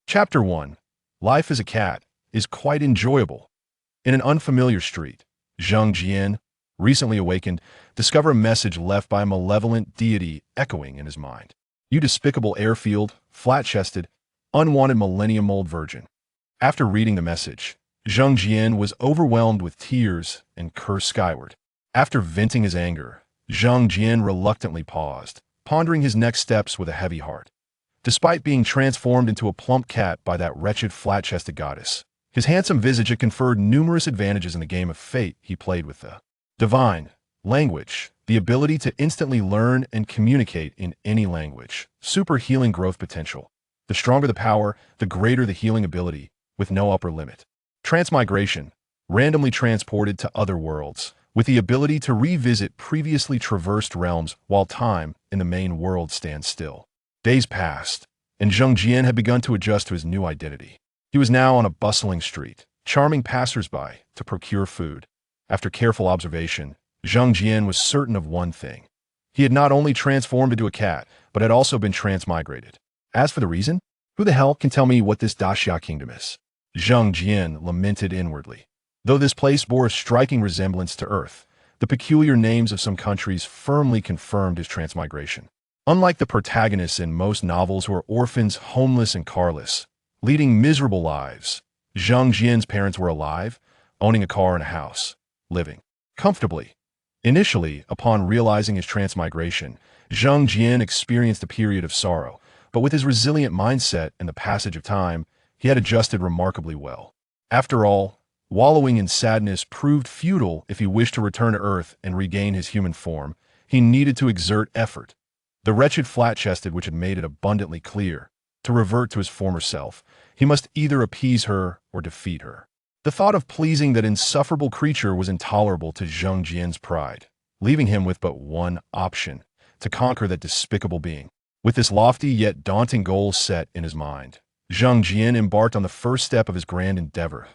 Chapter 1. Life as a cat is quite enjoyable. In an unfamiliar street, Zhang Jian, recently awakened, discovered a message left by a malevolent deity echoing in his mind. You despicable airfield, flat-chested, unwanted millennium-old virgin. After reading the message, Zhang Jian was overwhelmed with tears and cursed skyward. After venting his anger, Zhang Jian reluctantly paused, pondering his next steps with a heavy heart. Despite being transformed into a plump cat by that wretched flat-chested goddess, his handsome visage had conferred numerous advantages in the game of fate he played with the divine language, the ability to instantly learn and communicate in any language, super healing growth potential. The stronger the power, the greater the healing ability, with no upper limit. Transmigration, randomly transported to other worlds, with the ability to revisit previously traversed realms while time in the main world stands still. Days passed, and Zhang Jian had begun to adjust to his new identity. He was now on a bustling street, charming passersby to procure food. After careful observation, Zhang Jian was certain of one thing. He had not only transformed into a cat, but had also been transmigrated. As for the reason, who the hell can tell me what this Daxia kingdom is? Zhang Jian lamented inwardly. Though this place bore a striking resemblance to Earth, the peculiar names of some countries firmly confirmed his transmigration. Unlike the protagonists in most novels who are orphans, homeless, and carless, leading miserable lives, Zhang Jian's parents were alive, owning a car and a house, living comfortably. Initially, upon realizing his transmigration, Zhang Jian experienced a period of sorrow, but with his resilient mindset and the passage of time, he had adjusted remarkably well. After all, wallowing in sadness proved futile if he wished to return to Earth and regain his human form. He needed to exert effort. The wretched flat-chested which had made it abundantly clear, to revert to his former self, he must either appease her or defeat her. The thought of pleasing that insufferable creature was intolerable to Zhang Jian's pride, leaving him with but one option, to conquer that despicable being. With this lofty yet daunting goal set in his mind, Zhang Jian embarked on the first step of his grand endeavor.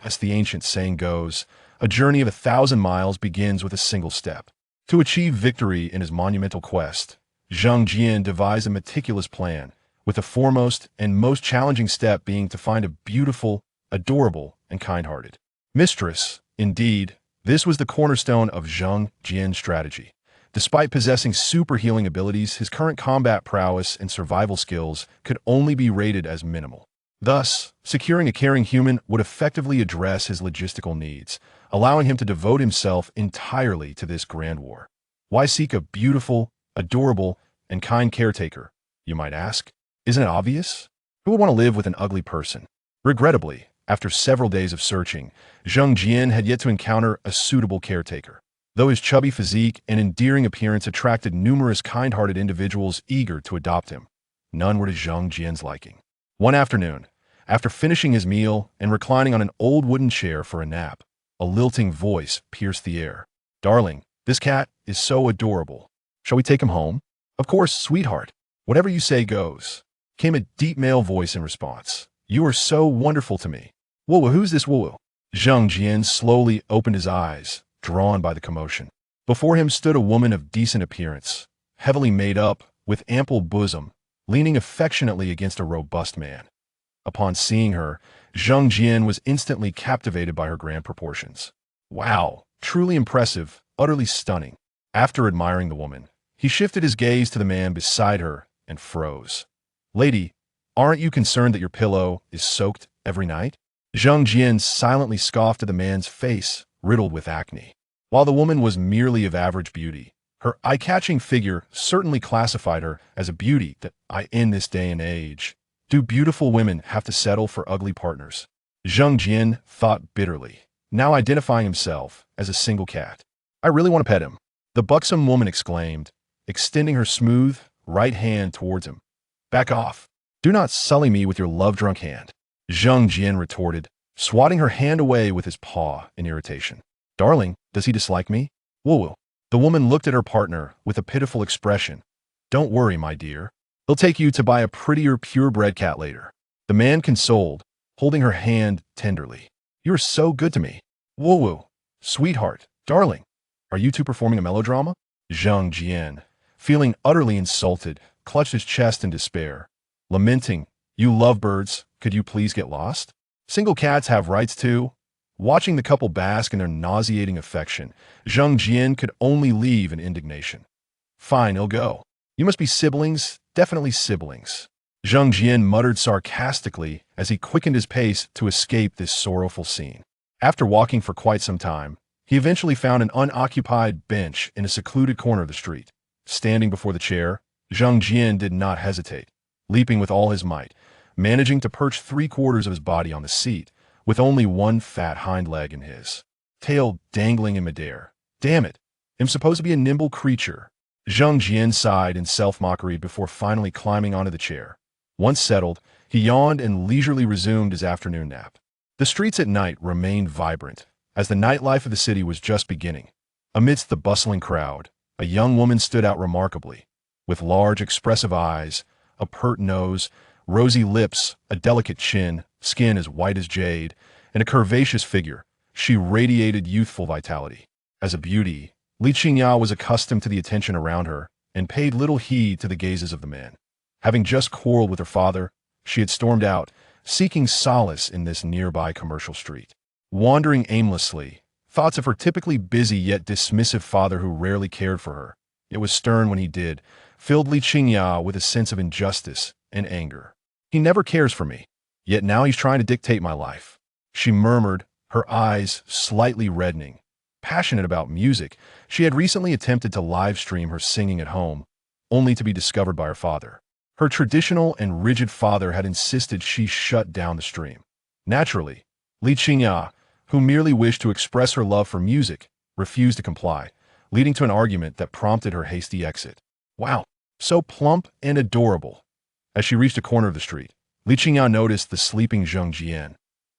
As the ancient saying goes, a journey of 1,000 miles begins with a single step. To achieve victory in his monumental quest, Zhang Jian devised a meticulous plan, with the foremost and most challenging step being to find a beautiful, adorable, and kind-hearted mistress. Indeed, this was the cornerstone of Zhang Jian's strategy. Despite possessing super healing abilities, his current combat prowess and survival skills could only be rated as minimal. Thus, securing a caring human would effectively address his logistical needs, allowing him to devote himself entirely to this grand war. Why seek a beautiful, adorable, and kind caretaker, you might ask? Isn't it obvious? Who would want to live with an ugly person? Regrettably, after several days of searching, Zhang Jian had yet to encounter a suitable caretaker. Though his chubby physique and endearing appearance attracted numerous kind-hearted individuals eager to adopt him, none were to Zhang Jian's liking. One afternoon, after finishing his meal and reclining on an old wooden chair for a nap, a lilting voice pierced the air. "Darling, this cat is so adorable. Shall we take him home?" "Of course, sweetheart. Whatever you say goes," came a deep male voice in response. "You are so wonderful to me." "Whoa, who's this woo?" Zhang Jian slowly opened his eyes, drawn by the commotion. Before him stood a woman of decent appearance, heavily made up, with ample bosom, leaning affectionately against a robust man. Upon seeing her, Zhang Jian was instantly captivated by her grand proportions. Wow, truly impressive, utterly stunning. After admiring the woman, he shifted his gaze to the man beside her and froze. "Lady, aren't you concerned that your pillow is soaked every night?" Zhang Jian silently scoffed at the man's face, riddled with acne. While the woman was merely of average beauty, her eye-catching figure certainly classified her as a beauty that in this day and age, do beautiful women have to settle for ugly partners? Zhang Jian thought bitterly, now identifying himself as a single cat. "I really want to pet him," the buxom woman exclaimed, extending her smooth, right hand towards him. "Back off. Do not sully me with your love-drunk hand," Zhang Jian retorted, swatting her hand away with his paw in irritation. "Darling, does he dislike me?" "Woo." The woman looked at her partner with a pitiful expression. "Don't worry, my dear. He'll take you to buy a prettier purebred cat later." The man consoled, holding her hand tenderly. "You are so good to me." "Woo. Sweetheart, darling, are you two performing a melodrama?" Zhang Jian, feeling utterly insulted, clutched his chest in despair, lamenting, You lovebirds, could you please get lost? Single cats have rights too. Watching the couple bask in their nauseating affection, Zhang Jian could only leave in indignation. Fine, he'll go. You must be siblings, definitely siblings. Zhang Jian muttered sarcastically as he quickened his pace to escape this sorrowful scene. After walking for quite some time, he eventually found an unoccupied bench in a secluded corner of the street. Standing before the chair, Zhang Jian did not hesitate, leaping with all his might, managing to perch 3/4 of his body on the seat, with only one fat hind leg in his tail dangling in midair. Damn it, I'm supposed to be a nimble creature. Zhang Jian sighed in self-mockery before finally climbing onto the chair. Once settled, he yawned and leisurely resumed his afternoon nap. The streets at night remained vibrant, as the nightlife of the city was just beginning. Amidst the bustling crowd, a young woman stood out remarkably. With large, expressive eyes, a pert nose, rosy lips, a delicate chin, skin as white as jade, and a curvaceous figure, she radiated youthful vitality. As a beauty, Li Qingya was accustomed to the attention around her and paid little heed to the gazes of the man. Having just quarreled with her father, she had stormed out, seeking solace in this nearby commercial street. Wandering aimlessly, thoughts of her typically busy yet dismissive father who rarely cared for her, yet was stern when he did, filled Li Qingya with a sense of injustice and anger. He never cares for me, yet now he's trying to dictate my life, she murmured, her eyes slightly reddening. Passionate about music, she had recently attempted to live stream her singing at home, only to be discovered by her father. Her traditional and rigid father had insisted she shut down the stream. Naturally, Li Qingya, who merely wished to express her love for music, refused to comply, leading to an argument that prompted her hasty exit. Wow, so plump and adorable. As she reached a corner of the street, Li Qingya noticed the sleeping Zhang Jian.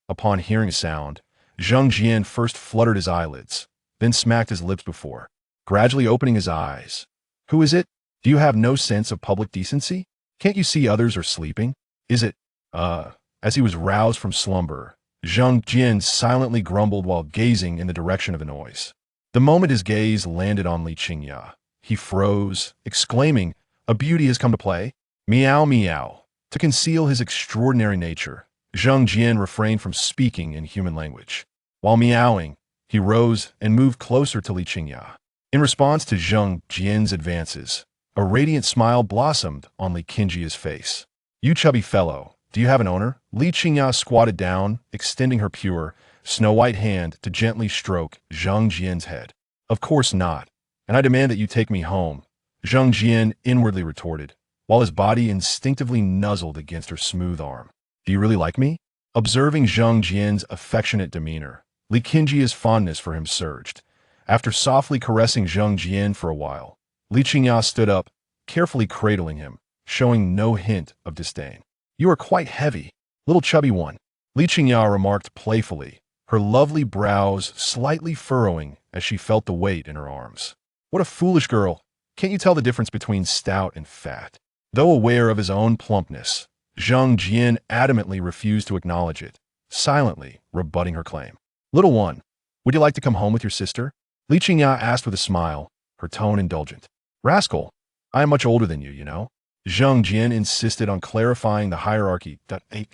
Upon hearing a sound, Zhang Jian first fluttered his eyelids, then smacked his lips before, gradually opening his eyes. Who is it? Do you have no sense of public decency? Can't you see others are sleeping? Is it, As he was roused from slumber, Zhang Jian silently grumbled while gazing in the direction of the noise. The moment his gaze landed on Li Qingya, he froze, exclaiming, "A beauty has come to play?" Meow meow. To conceal his extraordinary nature, Zhang Jian refrained from speaking in human language. While meowing, he rose and moved closer to Li Qingya. In response to Zhang Jian's advances, a radiant smile blossomed on Li Qingya's face. "You chubby fellow, do you have an owner?" Li Qingya squatted down, extending her pure, snow-white hand to gently stroke Zhang Jian's head. "Of course not, and I demand that you take me home," Zhang Jian inwardly retorted, while his body instinctively nuzzled against her smooth arm. "Do you really like me?" Observing Zhang Jian's affectionate demeanor, Li Qingya's fondness for him surged. After softly caressing Zhang Jian for a while, Li Qingya stood up, carefully cradling him, showing no hint of disdain. "You are quite heavy, little chubby one," Li Qingya remarked playfully, her lovely brows slightly furrowing as she felt the weight in her arms. "What a foolish girl! Can't you tell the difference between stout and fat?" Though aware of his own plumpness, Zhang Jian adamantly refused to acknowledge it, silently rebutting her claim. "Little one, would you like to come home with your sister?" Li Qingya asked with a smile, her tone indulgent. "Rascal, I am much older than you, you know." Zhang Jian insisted on clarifying the hierarchy.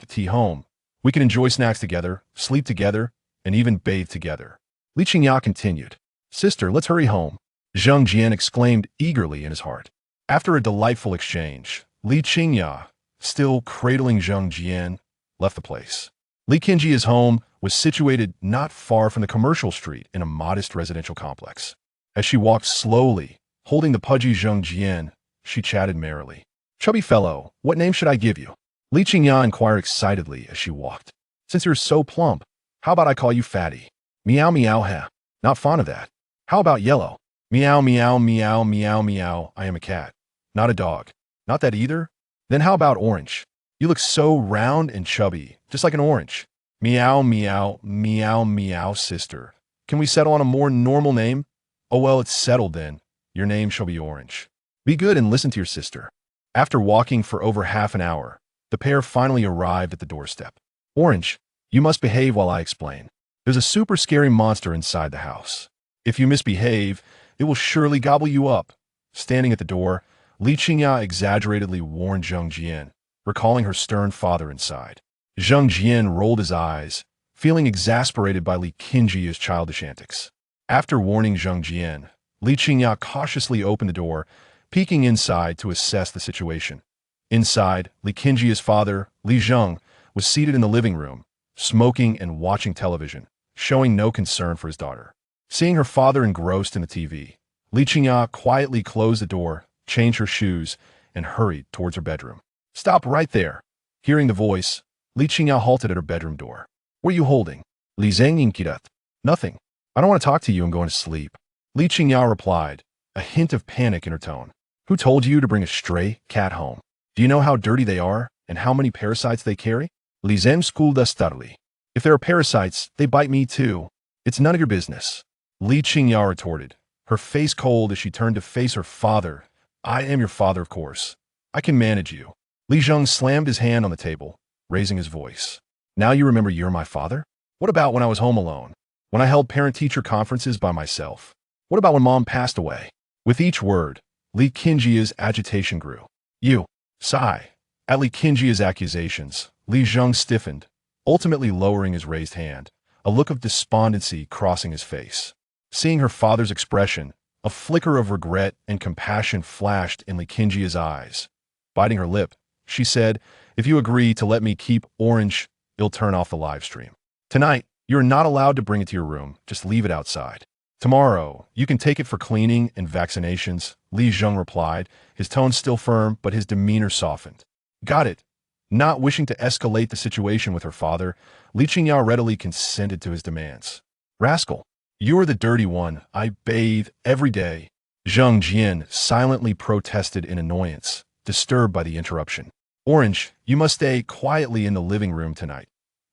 "Tea home. We can enjoy snacks together, sleep together, and even bathe together." Li Qingya continued. "Sister, let's hurry home," Zhang Jian exclaimed eagerly in his heart. After a delightful exchange, Li Qingya, still cradling Zhang Jian, left the place. Li Qingya's home was situated not far from the commercial street in a modest residential complex. As she walked slowly, holding the pudgy Zhang Jian, she chatted merrily. "Chubby fellow, what name should I give you?" Li Qingya inquired excitedly as she walked. "Since you're so plump, how about I call you Fatty?" "Meow meow ha. Not fond of that." "How about Yellow?" "Meow meow meow meow meow. I am a cat, not a dog." "Not that either? Then how about Orange? You look so round and chubby, just like an orange." "Meow meow meow meow, sister. Can we settle on a more normal name?" "Oh well, it's settled then. Your name shall be Orange. Be good and listen to your sister." After walking for over half an hour, the pair finally arrived at the doorstep. "Orange, you must behave while I explain. There's a super scary monster inside the house. If you misbehave, it will surely gobble you up." Standing at the door, Li Qingya exaggeratedly warned Zhang Jian, recalling her stern father inside. Zhang Jian rolled his eyes, feeling exasperated by Li Qingjia's childish antics. After warning Zhang Jian, Li Qingya cautiously opened the door, peeking inside to assess the situation. Inside, Li Qingjia's father, Li Zheng, was seated in the living room, smoking and watching television, showing no concern for his daughter. Seeing her father engrossed in the TV, Li Qingya quietly closed the door, changed her shoes, and hurried towards her bedroom. "Stop right there!" Hearing the voice, Li Qingya halted at her bedroom door. "What are you holding?" Li Zheng inquired. "Nothing. I don't want to talk to you. I'm going to sleep." Li Qingya replied, a hint of panic in her tone. "Who told you to bring a stray cat home? Do you know how dirty they are and how many parasites they carry?" Li Zheng scolded steadily. "If there are parasites, they bite me too. It's none of your business." Li Qingya retorted, her face cold as she turned to face her father. "I am your father, of course. I can manage you." Li Zheng slammed his hand on the table, raising his voice. "Now you remember you're my father? What about when I was home alone? When I held parent-teacher conferences by myself? What about when Mom passed away?" With each word, Li Qingjia's agitation grew. "You." Sigh. At Li Qingjia's accusations, Li Zheng stiffened, ultimately lowering his raised hand, a look of despondency crossing his face. Seeing her father's expression, a flicker of regret and compassion flashed in Li Qingjia's eyes. Biting her lip, she said, "If you agree to let me keep Orange, you'll turn off the live stream. Tonight, you're not allowed to bring it to your room, just leave it outside. Tomorrow, you can take it for cleaning and vaccinations," Li Zheng replied, his tone still firm but his demeanor softened. "Got it." Not wishing to escalate the situation with her father, Li Qingya readily consented to his demands. "Rascal, you are the dirty one. I bathe every day." Zhang Jian silently protested in annoyance, disturbed by the interruption. "Orange, you must stay quietly in the living room tonight.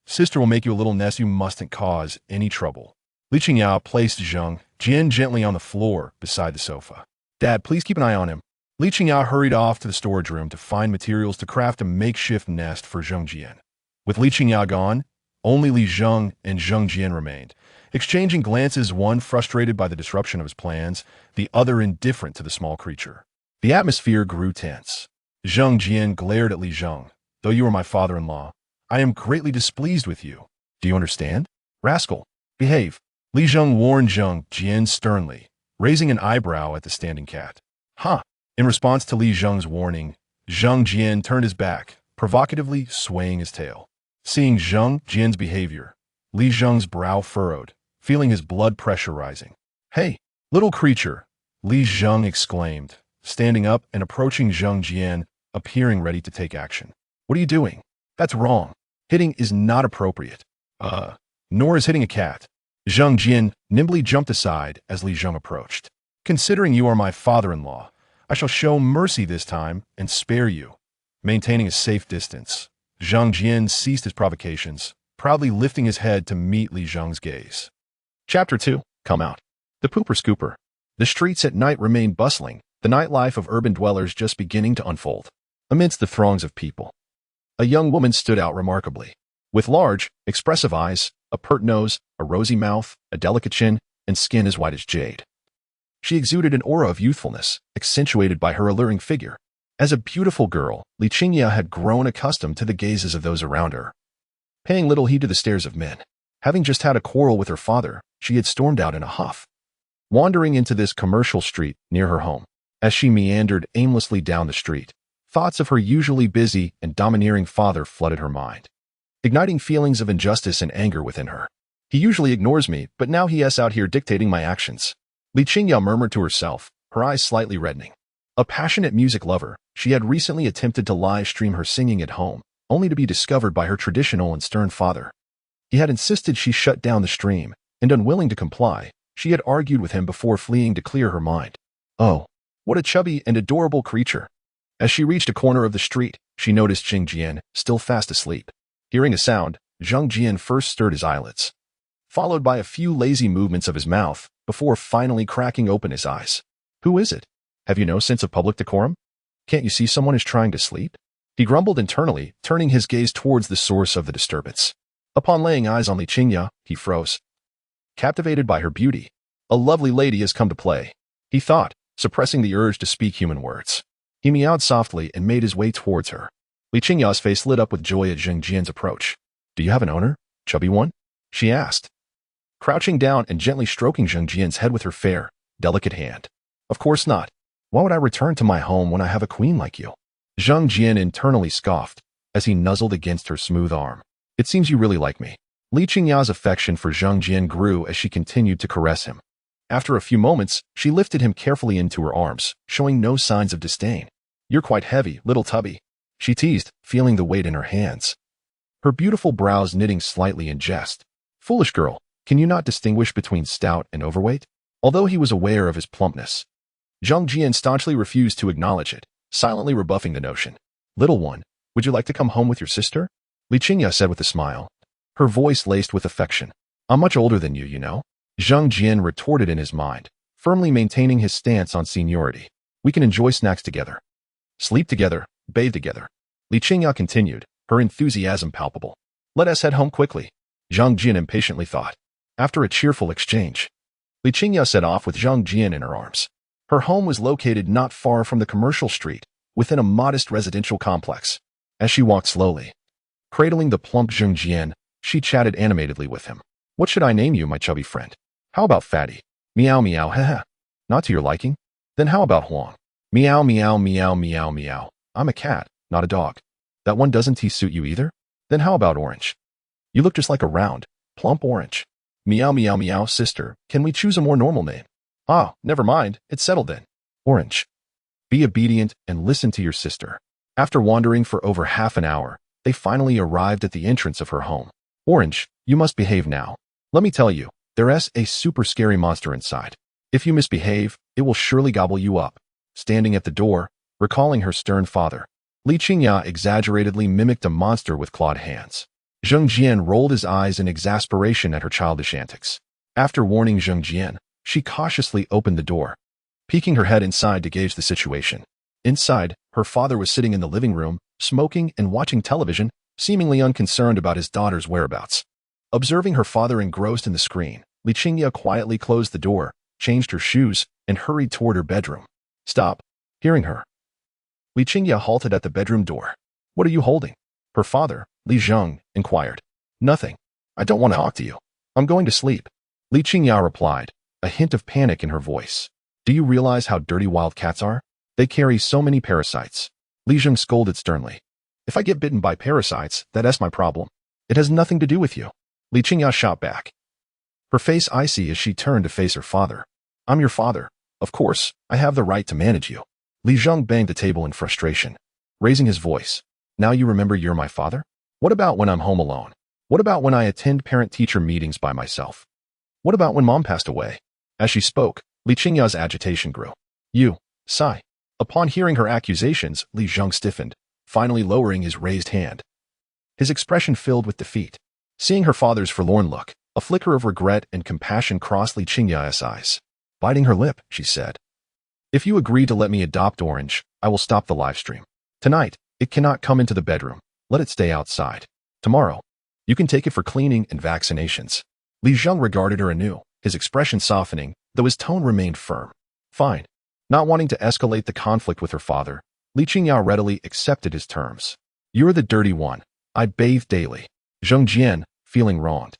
Sister will make you a little nest. You mustn't cause any trouble." Li Qingya placed Zhang Jian gently on the floor beside the sofa. "Dad, please keep an eye on him." Li Qingya hurried off to the storage room to find materials to craft a makeshift nest for Zhang Jian. With Li Qingya gone, only Li Zheng and Zhang Jian remained, exchanging glances, one frustrated by the disruption of his plans, the other indifferent to the small creature. The atmosphere grew tense. Zhang Jian glared at Li Zheng. "Though you are my father-in-law, I am greatly displeased with you. Do you understand? Rascal, behave." Li Zheng warned Zhang Jian sternly, raising an eyebrow at the standing cat. "Huh." In response to Li Zheng's warning, Zhang Jian turned his back, provocatively swaying his tail. Seeing Zhang Jian's behavior, Li Zheng's brow furrowed, feeling his blood pressure rising. "Hey, little creature," Li Zheng exclaimed, standing up and approaching Zhang Jian, appearing ready to take action. "What are you doing? That's wrong. Hitting is not appropriate." Nor is hitting a cat." Zhang Jian nimbly jumped aside as Li Zheng approached. "Considering you are my father-in-law, I shall show mercy this time and spare you." Maintaining a safe distance, Zhang Jian ceased his provocations, proudly lifting his head to meet Li Zheng's gaze. Chapter 2. Come out. The Pooper Scooper. The streets at night remained bustling, the nightlife of urban dwellers just beginning to unfold. Amidst the throngs of people, a young woman stood out remarkably. With large, expressive eyes, a pert nose, a rosy mouth, a delicate chin, and skin as white as jade. She exuded an aura of youthfulness, accentuated by her alluring figure. As a beautiful girl, Li Qingya had grown accustomed to the gazes of those around her, paying little heed to the stares of men. Having just had a quarrel with her father, she had stormed out in a huff, wandering into this commercial street near her home. As she meandered aimlessly down the street, thoughts of her usually busy and domineering father flooded her mind, igniting feelings of injustice and anger within her. "He usually ignores me, but now he is out here dictating my actions," Li Qingya murmured to herself, her eyes slightly reddening. A passionate music lover, she had recently attempted to live stream her singing at home, only to be discovered by her traditional and stern father. He had insisted she shut down the stream, and unwilling to comply, she had argued with him before fleeing to clear her mind. Oh, what a chubby and adorable creature. As she reached a corner of the street, she noticed Zhang Jian, still fast asleep. Hearing a sound, Zhang Jian first stirred his eyelids, followed by a few lazy movements of his mouth, before finally cracking open his eyes. "Who is it? Have you no sense of public decorum? Can't you see someone is trying to sleep?" He grumbled internally, turning his gaze towards the source of the disturbance. Upon laying eyes on Li Qingya, he froze, captivated by her beauty. "A lovely lady has come to play," he thought, suppressing the urge to speak human words. He meowed softly and made his way towards her. Li Qingya's face lit up with joy at Zheng Jian's approach. Do you have an owner, chubby one? She asked, crouching down and gently stroking Zheng Jian's head with her fair, delicate hand. Of course not. Why would I return to my home when I have a queen like you? Zheng Jian internally scoffed as he nuzzled against her smooth arm. It seems you really like me. Li Qingya's affection for Zheng Jian grew as she continued to caress him. After a few moments, she lifted him carefully into her arms, showing no signs of disdain. You're quite heavy, little tubby, she teased, feeling the weight in her hands. Her beautiful brows knitting slightly in jest. Foolish girl, can you not distinguish between stout and overweight? Although he was aware of his plumpness, Zheng Jian staunchly refused to acknowledge it, silently rebuffing the notion. Little one, would you like to come home with your sister? Li Qingya said with a smile, her voice laced with affection. I'm much older than you know. Zheng Jian retorted in his mind, firmly maintaining his stance on seniority. We can enjoy snacks together, sleep together, bathe together. Li Qingya continued, her enthusiasm palpable. Let us head home quickly, Zheng Jian impatiently thought. After a cheerful exchange, Li Qingya set off with Zheng Jian in her arms. Her home was located not far from the commercial street, within a modest residential complex. As she walked slowly, cradling the plump Zheng Jian, she chatted animatedly with him. What should I name you, my chubby friend? How about Fatty? Meow meow haha. Not to your liking? Then how about Huang? Meow meow meow meow meow. I'm a cat, not a dog. That one doesn't suit you either? Then how about Orange? You look just like a round, plump orange. Meow meow meow sister, can we choose a more normal name? Ah, never mind, it's settled then. Orange. Be obedient and listen to your sister. After wandering for over half an hour, they finally arrived at the entrance of her home. Orange, you must behave now. Let me tell you, there's a super scary monster inside. If you misbehave, it will surely gobble you up. Standing at the door, recalling her stern father, Li Qingya exaggeratedly mimicked a monster with clawed hands. Zheng Jian rolled his eyes in exasperation at her childish antics. After warning Zheng Jian, she cautiously opened the door, peeking her head inside to gauge the situation. Inside, her father was sitting in the living room, smoking and watching television, seemingly unconcerned about his daughter's whereabouts. Observing her father engrossed in the screen, Li Qingya quietly closed the door, changed her shoes, and hurried toward her bedroom. Stop. Hearing her, Li Qingya halted at the bedroom door. What are you holding? Her father, Li Zheng, inquired. Nothing. I don't want to talk to you. I'm going to sleep. Li Qingya replied, a hint of panic in her voice. Do you realize how dirty wild cats are? They carry so many parasites. Li Zheng scolded sternly. If I get bitten by parasites, that's my problem. It has nothing to do with you. Li Qingya shot back, her face icy as she turned to face her father. I'm your father. Of course, I have the right to manage you. Li Zheng banged the table in frustration, raising his voice. Now you remember you're my father? What about when I'm home alone? What about when I attend parent-teacher meetings by myself? What about when mom passed away? As she spoke, Li Qingya's agitation grew. You, sigh. Upon hearing her accusations, Li Zheng stiffened, finally lowering his raised hand. His expression filled with defeat. Seeing her father's forlorn look, a flicker of regret and compassion crossed Li Qingya's eyes. Biting her lip, she said, if you agree to let me adopt Orange, I will stop the live stream. Tonight, it cannot come into the bedroom. Let it stay outside. Tomorrow, you can take it for cleaning and vaccinations. Li Zheng regarded her anew, his expression softening, though his tone remained firm. Fine. Not wanting to escalate the conflict with her father, Li Qingya readily accepted his terms. You're the dirty one. I bathe daily. Zheng Jian, feeling wronged,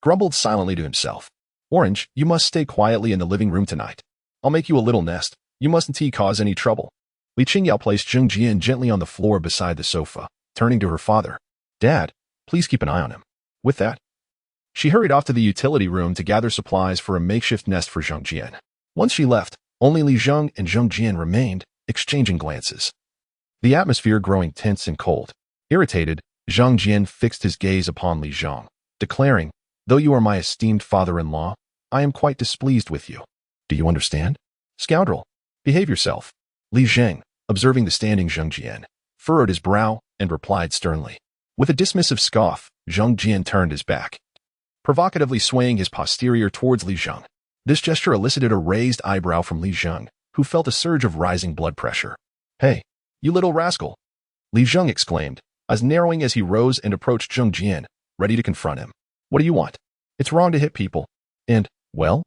grumbled silently to himself. Orange, you must stay quietly in the living room tonight. I'll make you a little nest. You mustn't cause any trouble. Li Qingya placed Zheng Jian gently on the floor beside the sofa, turning to her father. Dad, please keep an eye on him. With that, she hurried off to the utility room to gather supplies for a makeshift nest for Zheng Jian. Once she left, only Li Zheng and Zheng Jian remained, exchanging glances. The atmosphere growing tense and cold. Irritated, Zheng Jian fixed his gaze upon Li Zheng, declaring, though you are my esteemed father-in-law, I am quite displeased with you. Do you understand? Scoundrel, behave yourself. Li Zheng, observing the standing Zheng Jian, furrowed his brow and replied sternly. With a dismissive scoff, Zheng Jian turned his back, provocatively swaying his posterior towards Li Zheng. This gesture elicited a raised eyebrow from Li Zheng, who felt a surge of rising blood pressure. Hey, you little rascal! Li Zheng exclaimed, as narrowing as he rose and approached Zheng Jian, ready to confront him. What do you want? It's wrong to hit people. And, well,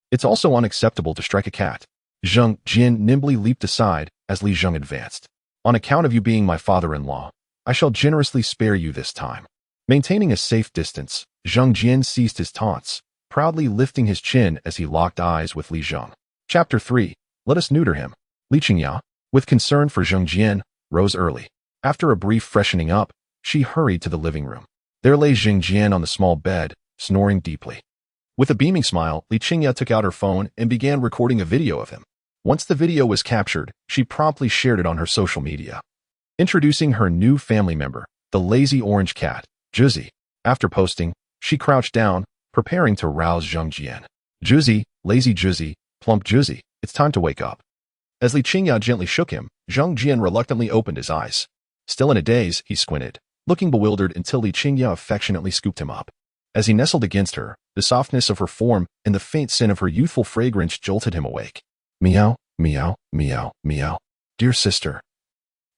it's also unacceptable to strike a cat. Zheng Jian nimbly leaped aside as Li Zheng advanced. On account of you being my father-in-law, I shall generously spare you this time. Maintaining a safe distance, Zhang Jian ceased his taunts, proudly lifting his chin as he locked eyes with Li Zheng. Chapter 3. Let us neuter him. Li Qingya, with concern for Zhang Jian, rose early. After a brief freshening up, she hurried to the living room. There lay Zhang Jian on the small bed, snoring deeply. With a beaming smile, Li Qingya took out her phone and began recording a video of him. Once the video was captured, she promptly shared it on her social media. Introducing her new family member, the lazy orange cat, Juzi. After posting, she crouched down, preparing to rouse Zhang Jian. Juzi, lazy Juzi, plump Juzi, it's time to wake up. As Li Qingya gently shook him, Zhang Jian reluctantly opened his eyes. Still in a daze, he squinted, looking bewildered until Li Qingya affectionately scooped him up. As he nestled against her, the softness of her form and the faint scent of her youthful fragrance jolted him awake. Meow, meow, meow, meow. Dear sister,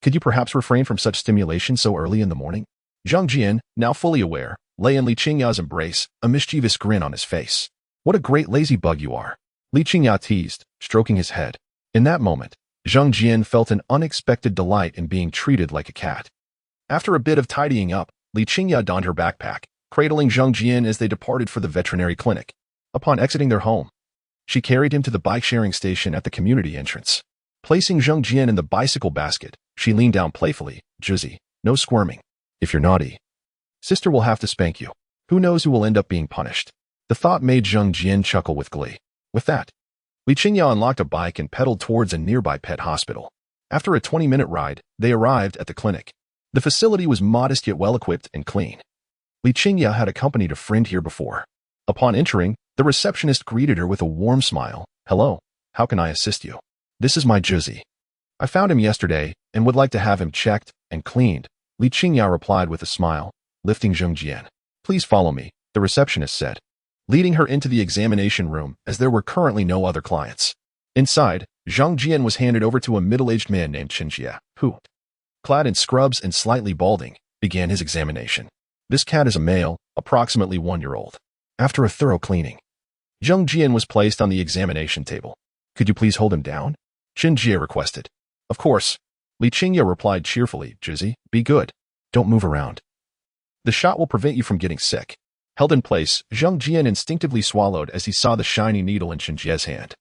could you perhaps refrain from such stimulation so early in the morning? Zhang Jian, now fully aware, lay in Li Qingya's embrace, a mischievous grin on his face. What a great lazy bug you are, Li Qingya teased, stroking his head. In that moment, Zhang Jian felt an unexpected delight in being treated like a cat. After a bit of tidying up, Li Qingya donned her backpack, cradling Zhang Jian as they departed for the veterinary clinic. Upon exiting their home, she carried him to the bike-sharing station at the community entrance. Placing Zhang Jian in the bicycle basket, she leaned down playfully. Juzi, no squirming. If you're naughty, sister will have to spank you. Who knows who will end up being punished? The thought made Zhang Jian chuckle with glee. With that, Li Qingya unlocked a bike and pedaled towards a nearby pet hospital. After a 20-minute ride, they arrived at the clinic. The facility was modest yet well-equipped and clean. Li Qingya had accompanied a friend here before. Upon entering, the receptionist greeted her with a warm smile. Hello, how can I assist you? This is my Juzi. I found him yesterday and would like to have him checked and cleaned, Li Qingya replied with a smile, lifting Zhang Jian. Please follow me, the receptionist said, leading her into the examination room as there were currently no other clients. Inside, Zhang Jian was handed over to a middle-aged man named Chen Jie, who, clad in scrubs and slightly balding, began his examination. This cat is a male, approximately 1-year-old. After a thorough cleaning, Zhang Jian was placed on the examination table. Could you please hold him down? Chen Jie requested. Of course, Li Qingya replied cheerfully. Juzi, be good. Don't move around. The shot will prevent you from getting sick. Held in place, Zhang Jian instinctively swallowed as he saw the shiny needle in Chen Jie's hand.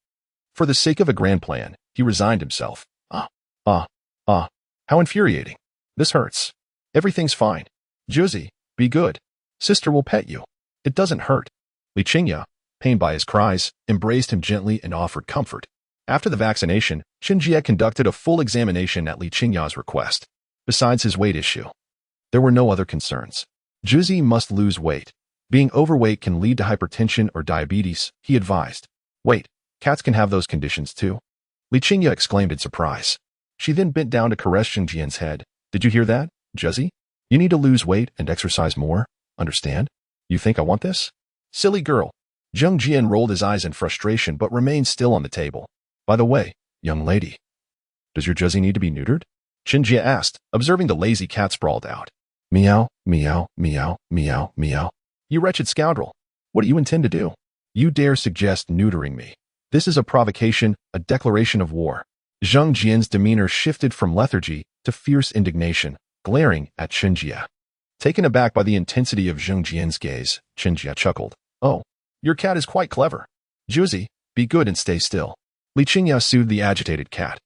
For the sake of a grand plan, he resigned himself. How infuriating. This hurts. Everything's fine. Juzi, be good. Sister will pet you. It doesn't hurt. Li Qingya, pained by his cries, embraced him gently and offered comfort. After the vaccination, Chen Jie conducted a full examination at Li Qingya's request. Besides his weight issue, there were no other concerns. Juzi must lose weight. Being overweight can lead to hypertension or diabetes, he advised. Wait, cats can have those conditions too? Li Qingya exclaimed in surprise. She then bent down to caress Zhang Jian's head. Did you hear that, Juzi? You need to lose weight and exercise more, understand? You think I want this? Silly girl. Zhang Jian rolled his eyes in frustration but remained still on the table. By the way, young lady, does your Juzi need to be neutered? Chen Jie asked, observing the lazy cat sprawled out. Meow, meow, meow, meow, meow. You wretched scoundrel. What do you intend to do? You dare suggest neutering me. This is a provocation, a declaration of war. Zhang Jian's demeanor shifted from lethargy to fierce indignation, glaring at Chen Jie. Taken aback by the intensity of Zhang Jian's gaze, Chen Jie chuckled. Oh, your cat is quite clever. Juzi, be good and stay still. Li Qingya soothed the agitated cat,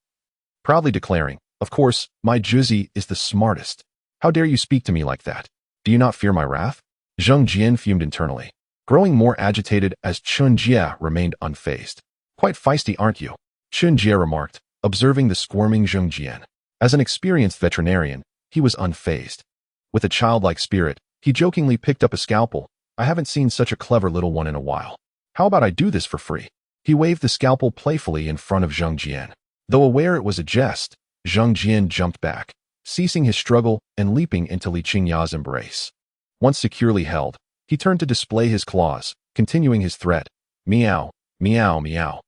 proudly declaring, of course, my Juzi is the smartest. How dare you speak to me like that? Do you not fear my wrath? Zhang Jian fumed internally, growing more agitated as Chen Jie remained unfazed. Quite feisty, aren't you? Chen Jie remarked, observing the squirming Zhang Jian. As an experienced veterinarian, he was unfazed. With a childlike spirit, he jokingly picked up a scalpel. I haven't seen such a clever little one in a while. How about I do this for free? He waved the scalpel playfully in front of Zhang Jian. Though aware it was a jest, Zhang Jian jumped back, ceasing his struggle and leaping into Li Qingya's embrace. Once securely held, he turned to display his claws, continuing his threat. Meow, meow, meow.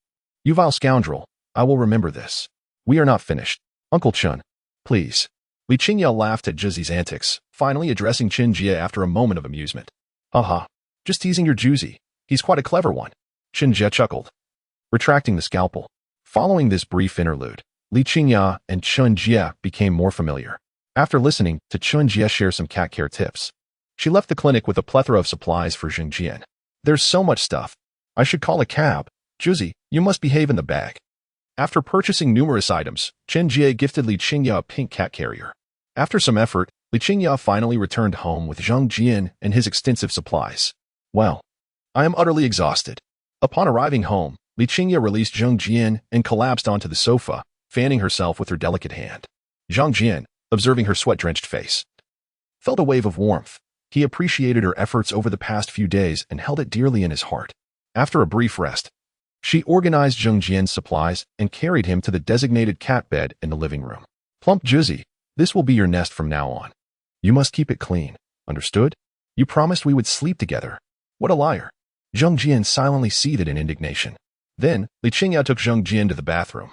You vile scoundrel, I will remember this. We are not finished. Uncle Chen, please. Li Qingya laughed at Juzi's antics, finally addressing Chen Jie after a moment of amusement. Haha, just teasing your Juzi. He's quite a clever one. Chen Jie chuckled, retracting the scalpel. Following this brief interlude, Li Qingya and Chen Jie became more familiar. After listening to Chun Jie share some cat care tips, she left the clinic with a plethora of supplies for Zheng Jian. There's so much stuff. I should call a cab. Juzi, you must behave in the bag. After purchasing numerous items, Chen Jie gifted Li Qingya a pink cat carrier. After some effort, Li Qingya finally returned home with Zheng Jian and his extensive supplies. Well, I am utterly exhausted. Upon arriving home, Li Qingya released Zheng Jian and collapsed onto the sofa, fanning herself with her delicate hand. Zheng Jian, observing her sweat-drenched face, felt a wave of warmth. He appreciated her efforts over the past few days and held it dearly in his heart. After a brief rest, she organized Zheng Jian's supplies and carried him to the designated cat bed in the living room. Plump Juzi, this will be your nest from now on. You must keep it clean. Understood? You promised we would sleep together. What a liar. Zheng Jian silently seethed in indignation. Then, Li Qingya took Zheng Jian to the bathroom.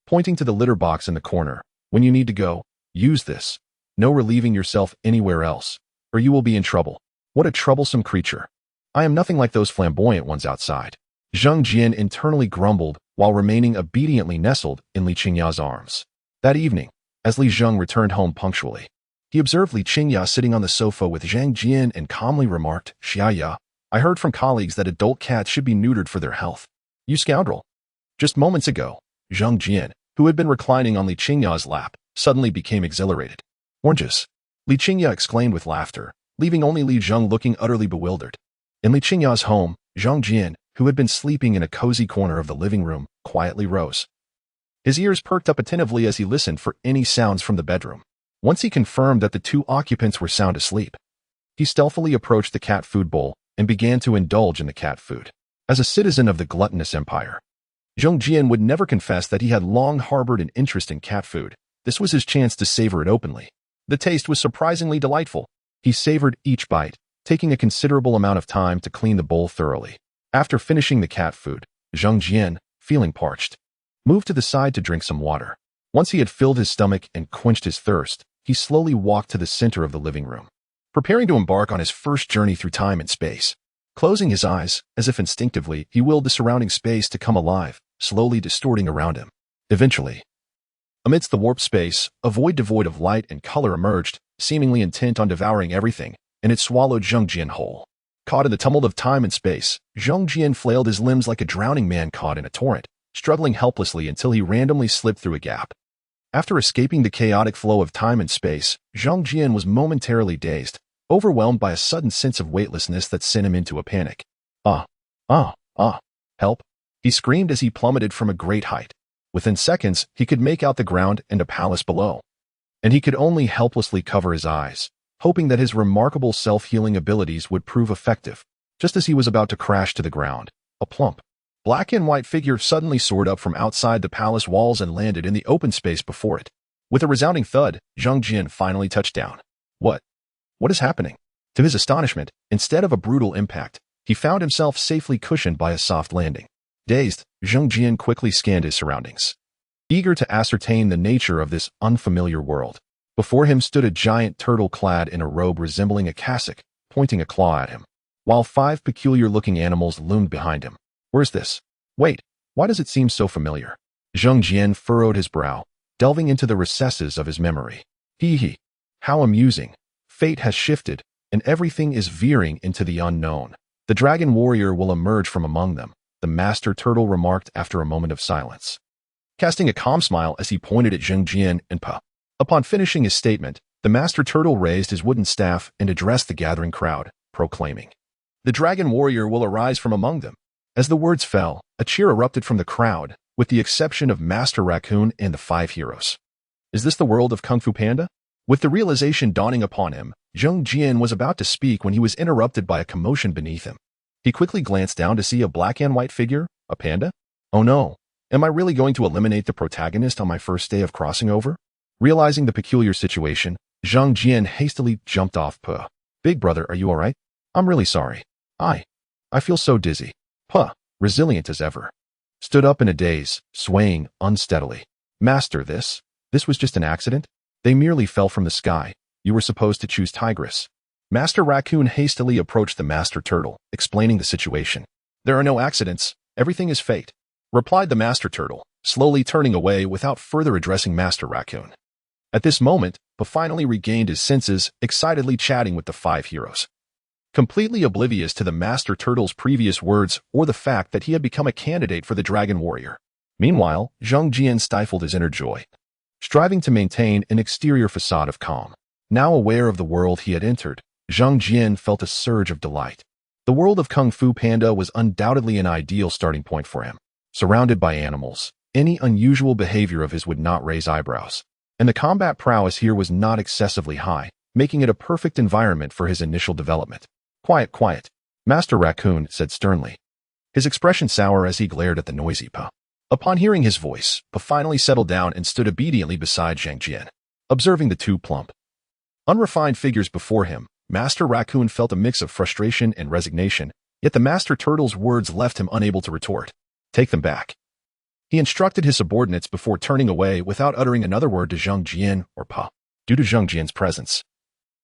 Pointing to the litter box in the corner, when you need to go, use this. No relieving yourself anywhere else, or you will be in trouble. What a troublesome creature. I am nothing like those flamboyant ones outside. Zheng Jian internally grumbled while remaining obediently nestled in Li Qingya's arms. That evening, as Li Zheng returned home punctually, he observed Li Qingya sitting on the sofa with Zheng Jian and calmly remarked, Xiaya, I heard from colleagues that adult cats should be neutered for their health. You scoundrel. Just moments ago, Zheng Jian, who had been reclining on Li Qingya's lap, suddenly became exhilarated. Oranges. Li Qingya exclaimed with laughter, leaving only Li Zheng looking utterly bewildered. In Li Qingya's home, Zheng Jian, who had been sleeping in a cozy corner of the living room, quietly rose. His ears perked up attentively as he listened for any sounds from the bedroom. Once he confirmed that the two occupants were sound asleep, he stealthily approached the cat food bowl and began to indulge in the cat food. As a citizen of the gluttonous empire, Zheng Jian would never confess that he had long harbored an interest in cat food. This was his chance to savor it openly. The taste was surprisingly delightful. He savored each bite, taking a considerable amount of time to clean the bowl thoroughly. After finishing the cat food, Zheng Jian, feeling parched, moved to the side to drink some water. Once he had filled his stomach and quenched his thirst, he slowly walked to the center of the living room, preparing to embark on his first journey through time and space. Closing his eyes, as if instinctively, he willed the surrounding space to come alive, slowly distorting around him. Eventually, amidst the warped space, a void devoid of light and color emerged, seemingly intent on devouring everything, and it swallowed Zheng Jian whole. Caught in the tumult of time and space, Zheng Jian flailed his limbs like a drowning man caught in a torrent, struggling helplessly until he randomly slipped through a gap. After escaping the chaotic flow of time and space, Zheng Jian was momentarily dazed, overwhelmed by a sudden sense of weightlessness that sent him into a panic. Help! He screamed as he plummeted from a great height. Within seconds, he could make out the ground and a palace below, and he could only helplessly cover his eyes, hoping that his remarkable self-healing abilities would prove effective. Just as he was about to crash to the ground, a plump, black and white figure suddenly soared up from outside the palace walls and landed in the open space before it. With a resounding thud, Zheng Jian finally touched down. What is happening? To his astonishment, instead of a brutal impact, he found himself safely cushioned by a soft landing. Dazed, Zheng Jian quickly scanned his surroundings, eager to ascertain the nature of this unfamiliar world. Before him stood a giant turtle clad in a robe resembling a cassock, pointing a claw at him, while 5 peculiar-looking animals loomed behind him. Where's this? Wait, why does it seem so familiar? Zheng Jian furrowed his brow, delving into the recesses of his memory. Hee. How amusing. Fate has shifted, and everything is veering into the unknown. The dragon warrior will emerge from among them, the master turtle remarked after a moment of silence, casting a calm smile as he pointed at Zheng Jian and Pa. Upon finishing his statement, the master turtle raised his wooden staff and addressed the gathering crowd, proclaiming, "The dragon warrior will arise from among them." As the words fell, a cheer erupted from the crowd, with the exception of Master Raccoon and the 5 heroes. Is this the world of Kung Fu Panda? With the realization dawning upon him, Zheng Jian was about to speak when he was interrupted by a commotion beneath him. He quickly glanced down to see a black and white figure, a panda. Oh no, am I really going to eliminate the protagonist on my first day of crossing over? Realizing the peculiar situation, Zheng Jian hastily jumped off Pa. Big brother, are you alright? I'm really sorry. I feel so dizzy. Pa, resilient as ever, stood up in a daze, swaying unsteadily. Master, this was just an accident? They merely fell from the sky. You were supposed to choose Tigress. Master Raccoon hastily approached the Master Turtle, explaining the situation. There are no accidents. Everything is fate, replied the Master Turtle, slowly turning away without further addressing Master Raccoon. At this moment, Pa finally regained his senses, excitedly chatting with the five heroes. Completely oblivious to the Master Turtle's previous words or the fact that he had become a candidate for the Dragon Warrior. Meanwhile, Zhang Jian stifled his inner joy, striving to maintain an exterior facade of calm. Now aware of the world he had entered, Zhang Jian felt a surge of delight. The world of Kung Fu Panda was undoubtedly an ideal starting point for him. Surrounded by animals, any unusual behavior of his would not raise eyebrows. And the combat prowess here was not excessively high, making it a perfect environment for his initial development. Quiet, quiet, Master Raccoon said sternly, his expression sour as he glared at the noisy Pa. Upon hearing his voice, Pa finally settled down and stood obediently beside Zhang Jian. Observing the two plump, unrefined figures before him, Master Raccoon felt a mix of frustration and resignation, yet the Master Turtle's words left him unable to retort. Take them back. He instructed his subordinates before turning away without uttering another word to Zhang Jian or Pa. Due to Zhang Jian's presence,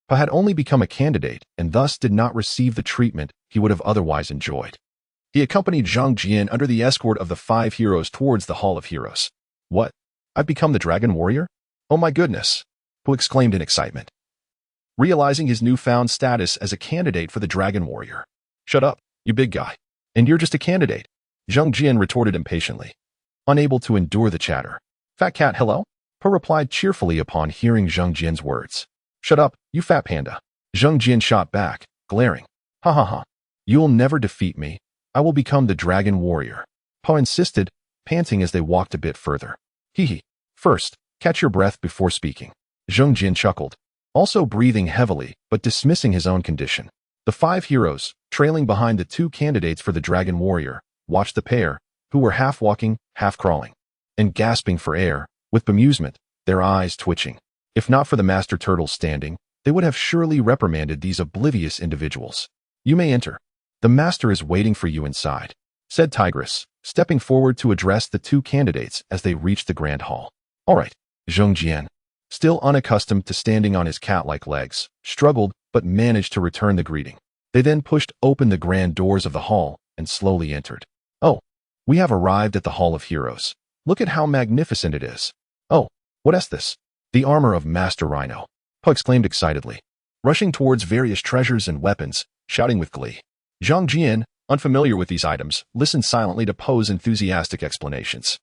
Pa had only become a candidate and thus did not receive the treatment he would have otherwise enjoyed. He accompanied Zhang Jian under the escort of the five heroes towards the Hall of Heroes. What? I've become the Dragon Warrior? Oh my goodness! Pa exclaimed in excitement, realizing his newfound status as a candidate for the Dragon Warrior. Shut up, you big guy. And you're just a candidate, Zhang Jian retorted impatiently, unable to endure the chatter. Fat cat, hello? Pa replied cheerfully upon hearing Zhang Jian's words. Shut up, you fat panda. Zhang Jian shot back, glaring. Ha ha ha. You'll never defeat me. I will become the Dragon Warrior. Pa insisted, panting as they walked a bit further. Hee hee. First, catch your breath before speaking. Zhang Jian chuckled, also breathing heavily but dismissing his own condition. The five heroes, trailing behind the two candidates for the Dragon Warrior, watched the pair, who were half walking, half crawling, and gasping for air, with bemusement, their eyes twitching. If not for the Master Turtle standing, they would have surely reprimanded these oblivious individuals. You may enter. The Master is waiting for you inside, said Tigress, stepping forward to address the two candidates as they reached the Grand Hall. All right, Zhang Jian, still unaccustomed to standing on his cat-like legs, struggled but managed to return the greeting. They then pushed open the grand doors of the hall and slowly entered. Oh, we have arrived at the Hall of Heroes. Look at how magnificent it is. Oh, what is this? The armor of Master Rhino, Pa exclaimed excitedly, rushing towards various treasures and weapons, shouting with glee. Zhang Jian, unfamiliar with these items, listened silently to Po's enthusiastic explanations,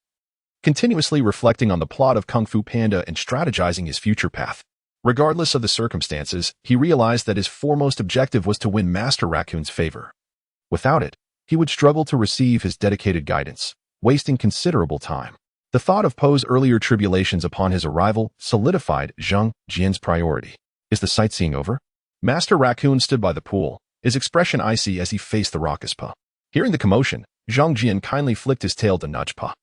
continuously reflecting on the plot of Kung Fu Panda and strategizing his future path. Regardless of the circumstances, he realized that his foremost objective was to win Master Raccoon's favor. Without it, he would struggle to receive his dedicated guidance, wasting considerable time. The thought of Po's earlier tribulations upon his arrival solidified Zhang Jian's priority. Is the sightseeing over? Master Raccoon stood by the pool, his expression icy as he faced the raucous Pa. Hearing the commotion, Zhang Jian kindly flicked his tail to nudge Pa,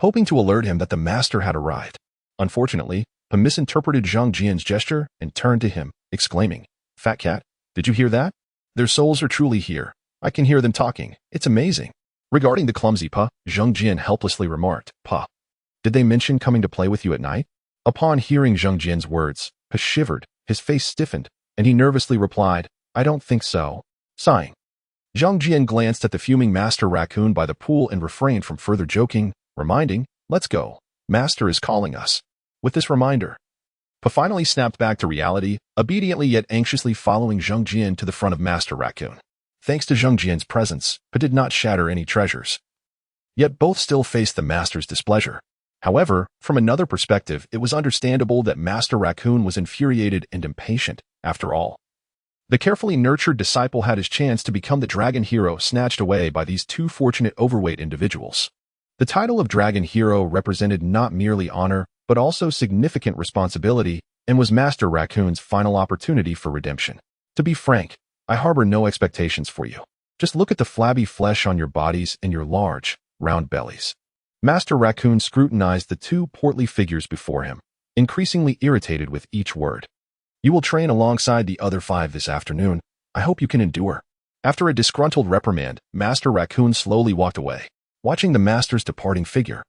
hoping to alert him that the master had arrived. Unfortunately, Pa misinterpreted Zhang Jian's gesture and turned to him, exclaiming, Fat cat, did you hear that? Their souls are truly here. I can hear them talking. It's amazing. Regarding the clumsy Pa, Zhang Jian helplessly remarked, Pa, did they mention coming to play with you at night? Upon hearing Zhang Jian's words, Pa shivered, his face stiffened, and he nervously replied, I don't think so. Sighing, Zhang Jian glanced at the fuming Master Raccoon by the pool and refrained from further joking, reminding, let's go. Master is calling us. With this reminder, Pa finally snapped back to reality, obediently yet anxiously following Zhang Jian to the front of Master Raccoon. Thanks to Zhang Jian's presence, Pa did not shatter any treasures. Yet both still faced the Master's displeasure. However, from another perspective, it was understandable that Master Raccoon was infuriated and impatient, after all. The carefully nurtured disciple had his chance to become the dragon hero snatched away by these two fortunate overweight individuals. The title of Dragon Hero represented not merely honor, but also significant responsibility, and was Master Raccoon's final opportunity for redemption. To be frank, I harbor no expectations for you. Just look at the flabby flesh on your bodies and your large, round bellies. Master Raccoon scrutinized the two portly figures before him, increasingly irritated with each word. You will train alongside the other five this afternoon. I hope you can endure. After a disgruntled reprimand, Master Raccoon slowly walked away, watching the master's departing figure.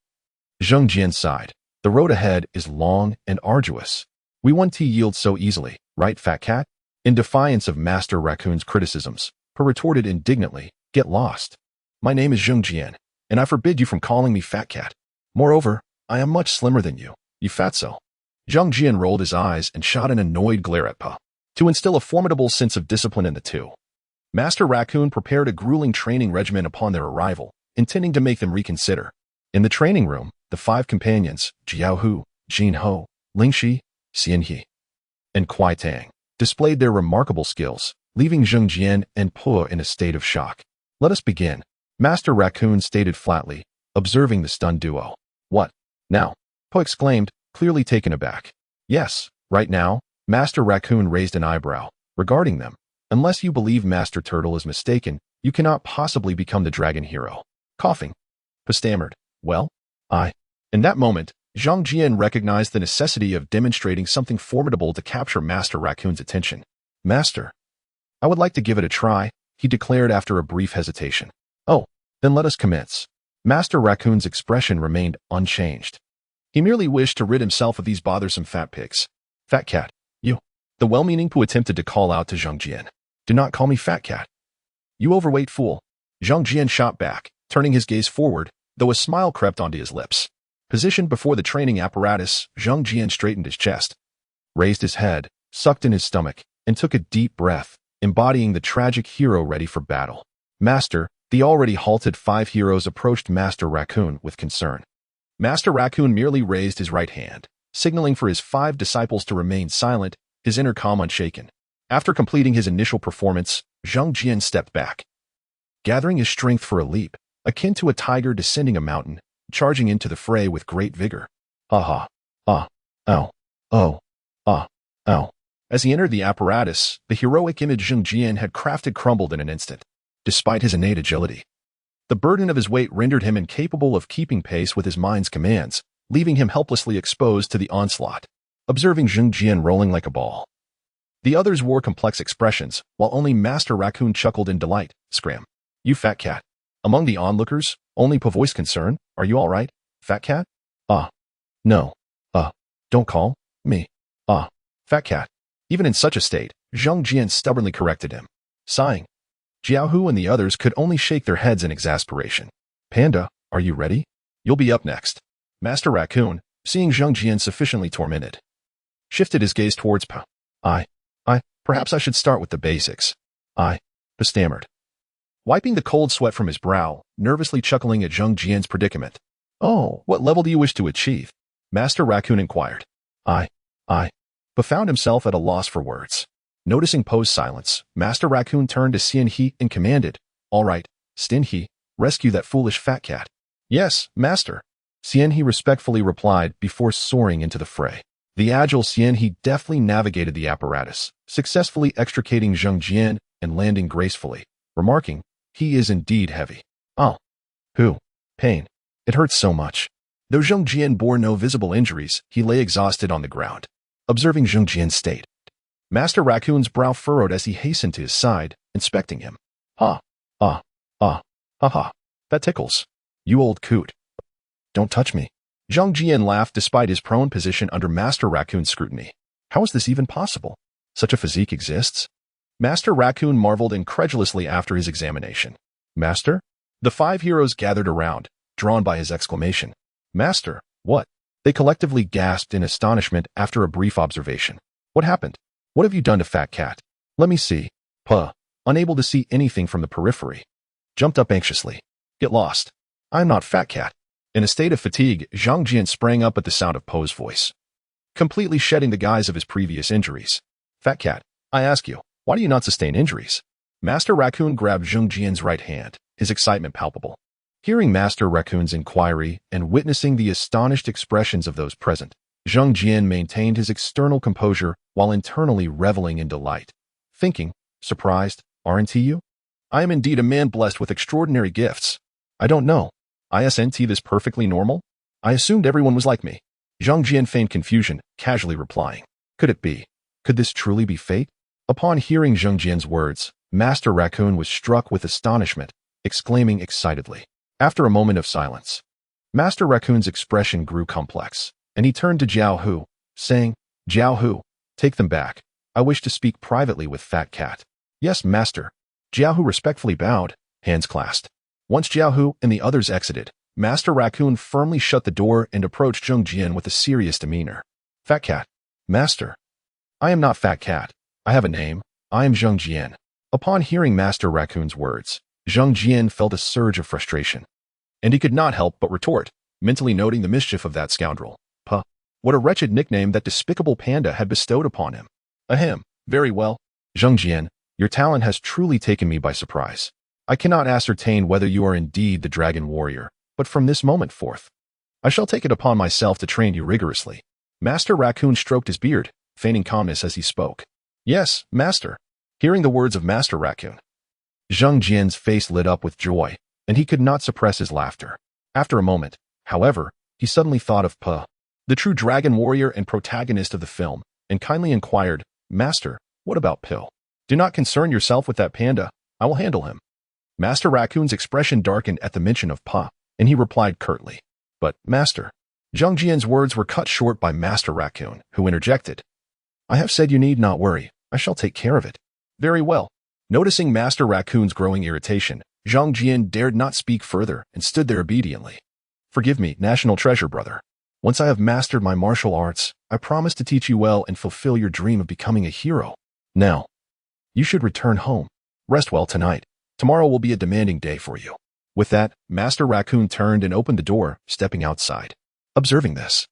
Zhang Jian sighed. The road ahead is long and arduous. We won't yield so easily, right, fat cat? In defiance of Master Raccoon's criticisms, Pa retorted indignantly, get lost. My name is Zhang Jian, and I forbid you from calling me fat cat. Moreover, I am much slimmer than you, you fatso. Zhang Jian rolled his eyes and shot an annoyed glare at Pa, to instill a formidable sense of discipline in the two. Master Raccoon prepared a grueling training regimen upon their arrival, intending to make them reconsider. In the training room, the 5 companions, Jiao Hu, Jin Ho, Ling Shi, Xian He, and Kuai Tang, displayed their remarkable skills, leaving Zhang Jian and Po in a state of shock. "Let us begin," Master Raccoon stated flatly, observing the stunned duo. "What? Now?" Po exclaimed, clearly taken aback. "Yes, right now," Master Raccoon raised an eyebrow. "Regarding them, unless you believe Master Turtle is mistaken, you cannot possibly become the dragon hero." Coughing, Po stammered, "Well, In that moment, Zhang Jian recognized the necessity of demonstrating something formidable to capture Master Raccoon's attention. "Master, I would like to give it a try," he declared after a brief hesitation. "Oh, then let us commence." Master Raccoon's expression remained unchanged. He merely wished to rid himself of these bothersome fat pigs. "Fat cat, you." The well-meaning Pooh attempted to call out to Zhang Jian. "Do not call me fat cat, you overweight fool." Zhang Jian shot back, turning his gaze forward, though a smile crept onto his lips. Positioned before the training apparatus, Zhang Jian straightened his chest, raised his head, sucked in his stomach, and took a deep breath, embodying the tragic hero ready for battle. "Master," the already halted 5 heroes approached Master Raccoon with concern. Master Raccoon merely raised his right hand, signaling for his 5 disciples to remain silent, his inner calm unshaken. After completing his initial performance, Zhang Jian stepped back, gathering his strength for a leap, akin to a tiger descending a mountain, charging into the fray with great vigor. "Ha ha, ow, oh, ow." As he entered the apparatus, the heroic image Zhang Jian had crafted crumbled in an instant. Despite his innate agility, the burden of his weight rendered him incapable of keeping pace with his mind's commands, leaving him helplessly exposed to the onslaught. Observing Zhang Jian rolling like a ball, the others wore complex expressions, while only Master Raccoon chuckled in delight. "Scram, you fat cat." Among the onlookers, only Po voiced concern. "Are you all right, fat cat?" No. Don't call me, fat cat." Even in such a state, Zhang Jian stubbornly corrected him. Sighing, Jiao Hu and the others could only shake their heads in exasperation. "Panda, are you ready? You'll be up next." Master Raccoon, seeing Zhang Jian sufficiently tormented, shifted his gaze towards Po. Perhaps I should start with the basics." Po stammered, wiping the cold sweat from his brow, nervously chuckling at Zhang Jian's predicament. "Oh, what level do you wish to achieve?" Master Raccoon inquired. Po found himself at a loss for words. Noticing Po's silence, Master Raccoon turned to Xian He and commanded, "All right, Xian He, rescue that foolish fat cat." "Yes, Master," Xian He respectfully replied before soaring into the fray. The agile Xian He deftly navigated the apparatus, successfully extricating Zhang Jian and landing gracefully, remarking, "He is indeed heavy. Pain. It hurts so much." Though Zhang Jian bore no visible injuries, he lay exhausted on the ground. Observing Zhang Jian's state, Master Raccoon's brow furrowed as he hastened to his side, inspecting him. That tickles. You old coot. Don't touch me." Zhang Jian laughed despite his prone position under Master Raccoon's scrutiny. How is this even possible? Such a physique exists? Master Raccoon marveled incredulously after his examination. "Master?" The 5 heroes gathered around, drawn by his exclamation. "Master, what?" They collectively gasped in astonishment after a brief observation. "What happened? What have you done to Fat Cat?" "Let me see." Po, unable to see anything from the periphery, jumped up anxiously. "Get lost. I'm not Fat Cat." In a state of fatigue, Zhang Jian sprang up at the sound of Po's voice, completely shedding the guise of his previous injuries. "Fat Cat, I ask you, why do you not sustain injuries?" Master Raccoon grabbed Zhang Jian's right hand, his excitement palpable. Hearing Master Raccoon's inquiry and witnessing the astonished expressions of those present, Zhang Jian maintained his external composure while internally reveling in delight, thinking, surprised, "Aren't you? I am indeed a man blessed with extraordinary gifts. I don't know. Isn't this perfectly normal? I assumed everyone was like me." Zhang Jian feigned confusion, casually replying, "Could it be? Could this truly be fate?" Upon hearing Zhang Jian's words, Master Raccoon was struck with astonishment, exclaiming excitedly. After a moment of silence, Master Raccoon's expression grew complex, and he turned to Jiao Hu, saying, "Jiao Hu, take them back. I wish to speak privately with Fat Cat." "Yes, Master." Jiao Hu respectfully bowed, hands clasped. Once Jiao Hu and the others exited, Master Raccoon firmly shut the door and approached Zhang Jian with a serious demeanor. Fat Cat. Master. I am not Fat Cat. I have a name. I am Zheng Jian. Upon hearing Master Raccoon's words, Zheng Jian felt a surge of frustration. And he could not help but retort, mentally noting the mischief of that scoundrel. Puh. What a wretched nickname that despicable panda had bestowed upon him. Ahem. Very well. Zheng Jian, your talent has truly taken me by surprise. I cannot ascertain whether you are indeed the dragon warrior, but from this moment forth, I shall take it upon myself to train you rigorously. Master Raccoon stroked his beard, feigning calmness as he spoke. Yes, Master. Hearing the words of Master Raccoon, Zheng Jian's face lit up with joy, and he could not suppress his laughter. After a moment, however, he suddenly thought of Puh, the true dragon warrior and protagonist of the film, and kindly inquired, Master, what about Pill? Do not concern yourself with that panda. I will handle him. Master Raccoon's expression darkened at the mention of Puh, and he replied curtly, But, Master. Zheng Jian's words were cut short by Master Raccoon, who interjected, I have said you need not worry. I shall take care of it. Very well. Noticing Master Raccoon's growing irritation, Zheng Jian dared not speak further and stood there obediently. Forgive me, National Treasure Brother. Once I have mastered my martial arts, I promise to teach you well and fulfill your dream of becoming a hero. Now, you should return home. Rest well tonight. Tomorrow will be a demanding day for you. With that, Master Raccoon turned and opened the door, stepping outside. Observing this,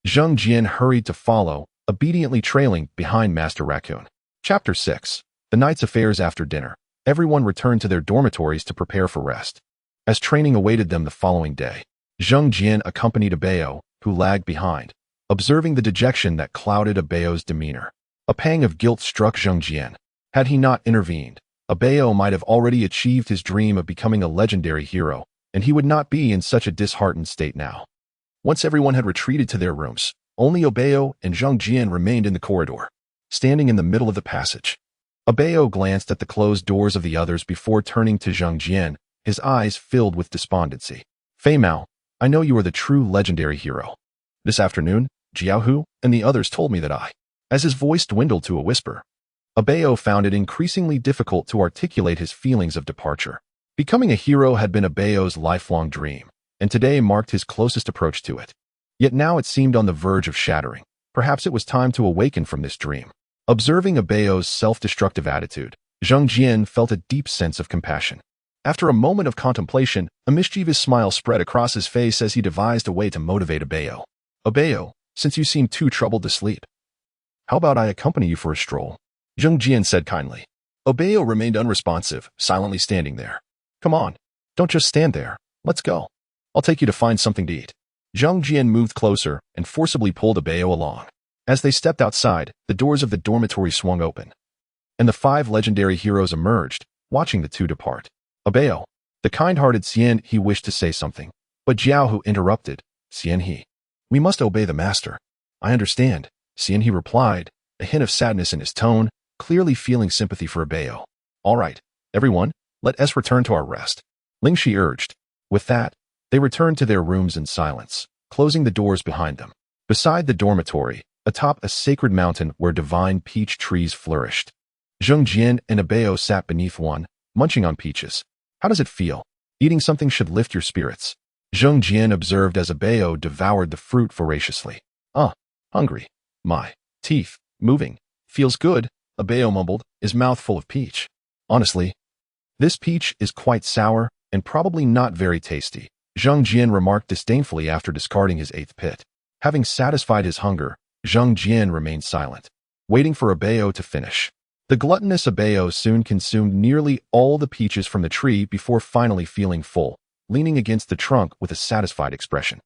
Zheng Jian hurried to follow, obediently trailing behind Master Raccoon. Chapter 6. The night's affairs after dinner. Everyone returned to their dormitories to prepare for rest. As training awaited them the following day, Zheng Jian accompanied Abeo, who lagged behind. Observing the dejection that clouded Abeo's demeanor, a pang of guilt struck Zheng Jian. Had he not intervened, Abeo might have already achieved his dream of becoming a legendary hero, and he would not be in such a disheartened state now. Once everyone had retreated to their rooms, only Abeo and Zheng Jian remained in the corridor, standing in the middle of the passage. Abeo glanced at the closed doors of the others before turning to Zheng Jian, his eyes filled with despondency. Fei Mao, I know you are the true legendary hero. This afternoon, Jiaohu and the others told me that as his voice dwindled to a whisper, Abeo found it increasingly difficult to articulate his feelings of departure. Becoming a hero had been Abeo's lifelong dream, and today marked his closest approach to it. Yet now it seemed on the verge of shattering. Perhaps it was time to awaken from this dream. Observing Abeo's self-destructive attitude, Zheng Jian felt a deep sense of compassion. After a moment of contemplation, a mischievous smile spread across his face as he devised a way to motivate Abeo. Abeo, since you seem too troubled to sleep, how about I accompany you for a stroll? Zheng Jian said kindly. Abeo remained unresponsive, silently standing there. Come on, don't just stand there. Let's go. I'll take you to find something to eat. Zheng Jian moved closer and forcibly pulled Abeo along. As they stepped outside, the doors of the dormitory swung open, and the 5 legendary heroes emerged, watching the two depart. Abeo, the kind-hearted Xian He wished to say something, but Jiaohu interrupted. Xian He, we must obey the master. I understand, Xian He replied, a hint of sadness in his tone, clearly feeling sympathy for Abeo. All right, everyone, let us return to our rest, Ling Shi urged. With that, they returned to their rooms in silence, closing the doors behind them. Beside the dormitory, atop a sacred mountain where divine peach trees flourished, Zheng Jian and Abeo sat beneath one, munching on peaches. How does it feel? Eating something should lift your spirits, Zheng Jian observed as Abeo devoured the fruit voraciously. Hungry. My teeth, moving. Feels good, Abeo mumbled, his mouth full of peach. Honestly, this peach is quite sour and probably not very tasty, Zheng Jian remarked disdainfully after discarding his 8th pit. Having satisfied his hunger, Zheng Jian remained silent, waiting for Abeo to finish. The gluttonous Abeo soon consumed nearly all the peaches from the tree before finally feeling full, leaning against the trunk with a satisfied expression.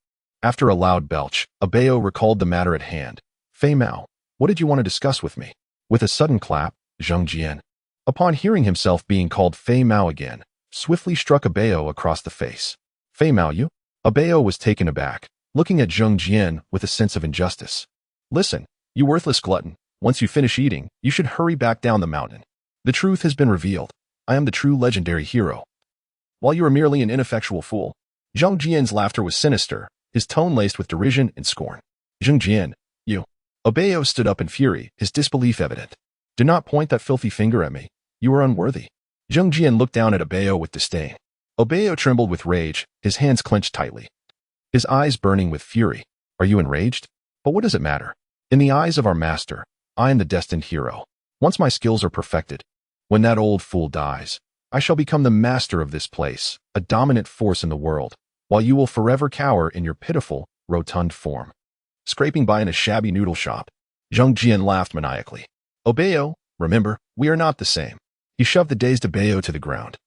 After a loud belch, Abeo recalled the matter at hand. Fei Mao, what did you want to discuss with me? With a sudden clap, Zheng Jian, upon hearing himself being called Fei Mao again, swiftly struck Abeo across the face. Fei Mao, you? Abeo was taken aback, looking at Zheng Jian with a sense of injustice. Listen, you worthless glutton, once you finish eating, you should hurry back down the mountain. The truth has been revealed. I am the true legendary hero, while you are merely an ineffectual fool. Zheng Jian's laughter was sinister, his tone laced with derision and scorn. Zheng Jian, you. Abeo stood up in fury, his disbelief evident. Do not point that filthy finger at me. You are unworthy. Zheng Jian looked down at Abeo with disdain. Abeo trembled with rage, his hands clenched tightly, his eyes burning with fury. Are you enraged? But what does it matter? In the eyes of our master, I am the destined hero. Once my skills are perfected, when that old fool dies, I shall become the master of this place, a dominant force in the world, while you will forever cower in your pitiful, rotund form. Scraping by in a shabby noodle shop, Zhang Jian laughed maniacally. Obeo, remember, we are not the same. He shoved the dazed Obeo to the ground,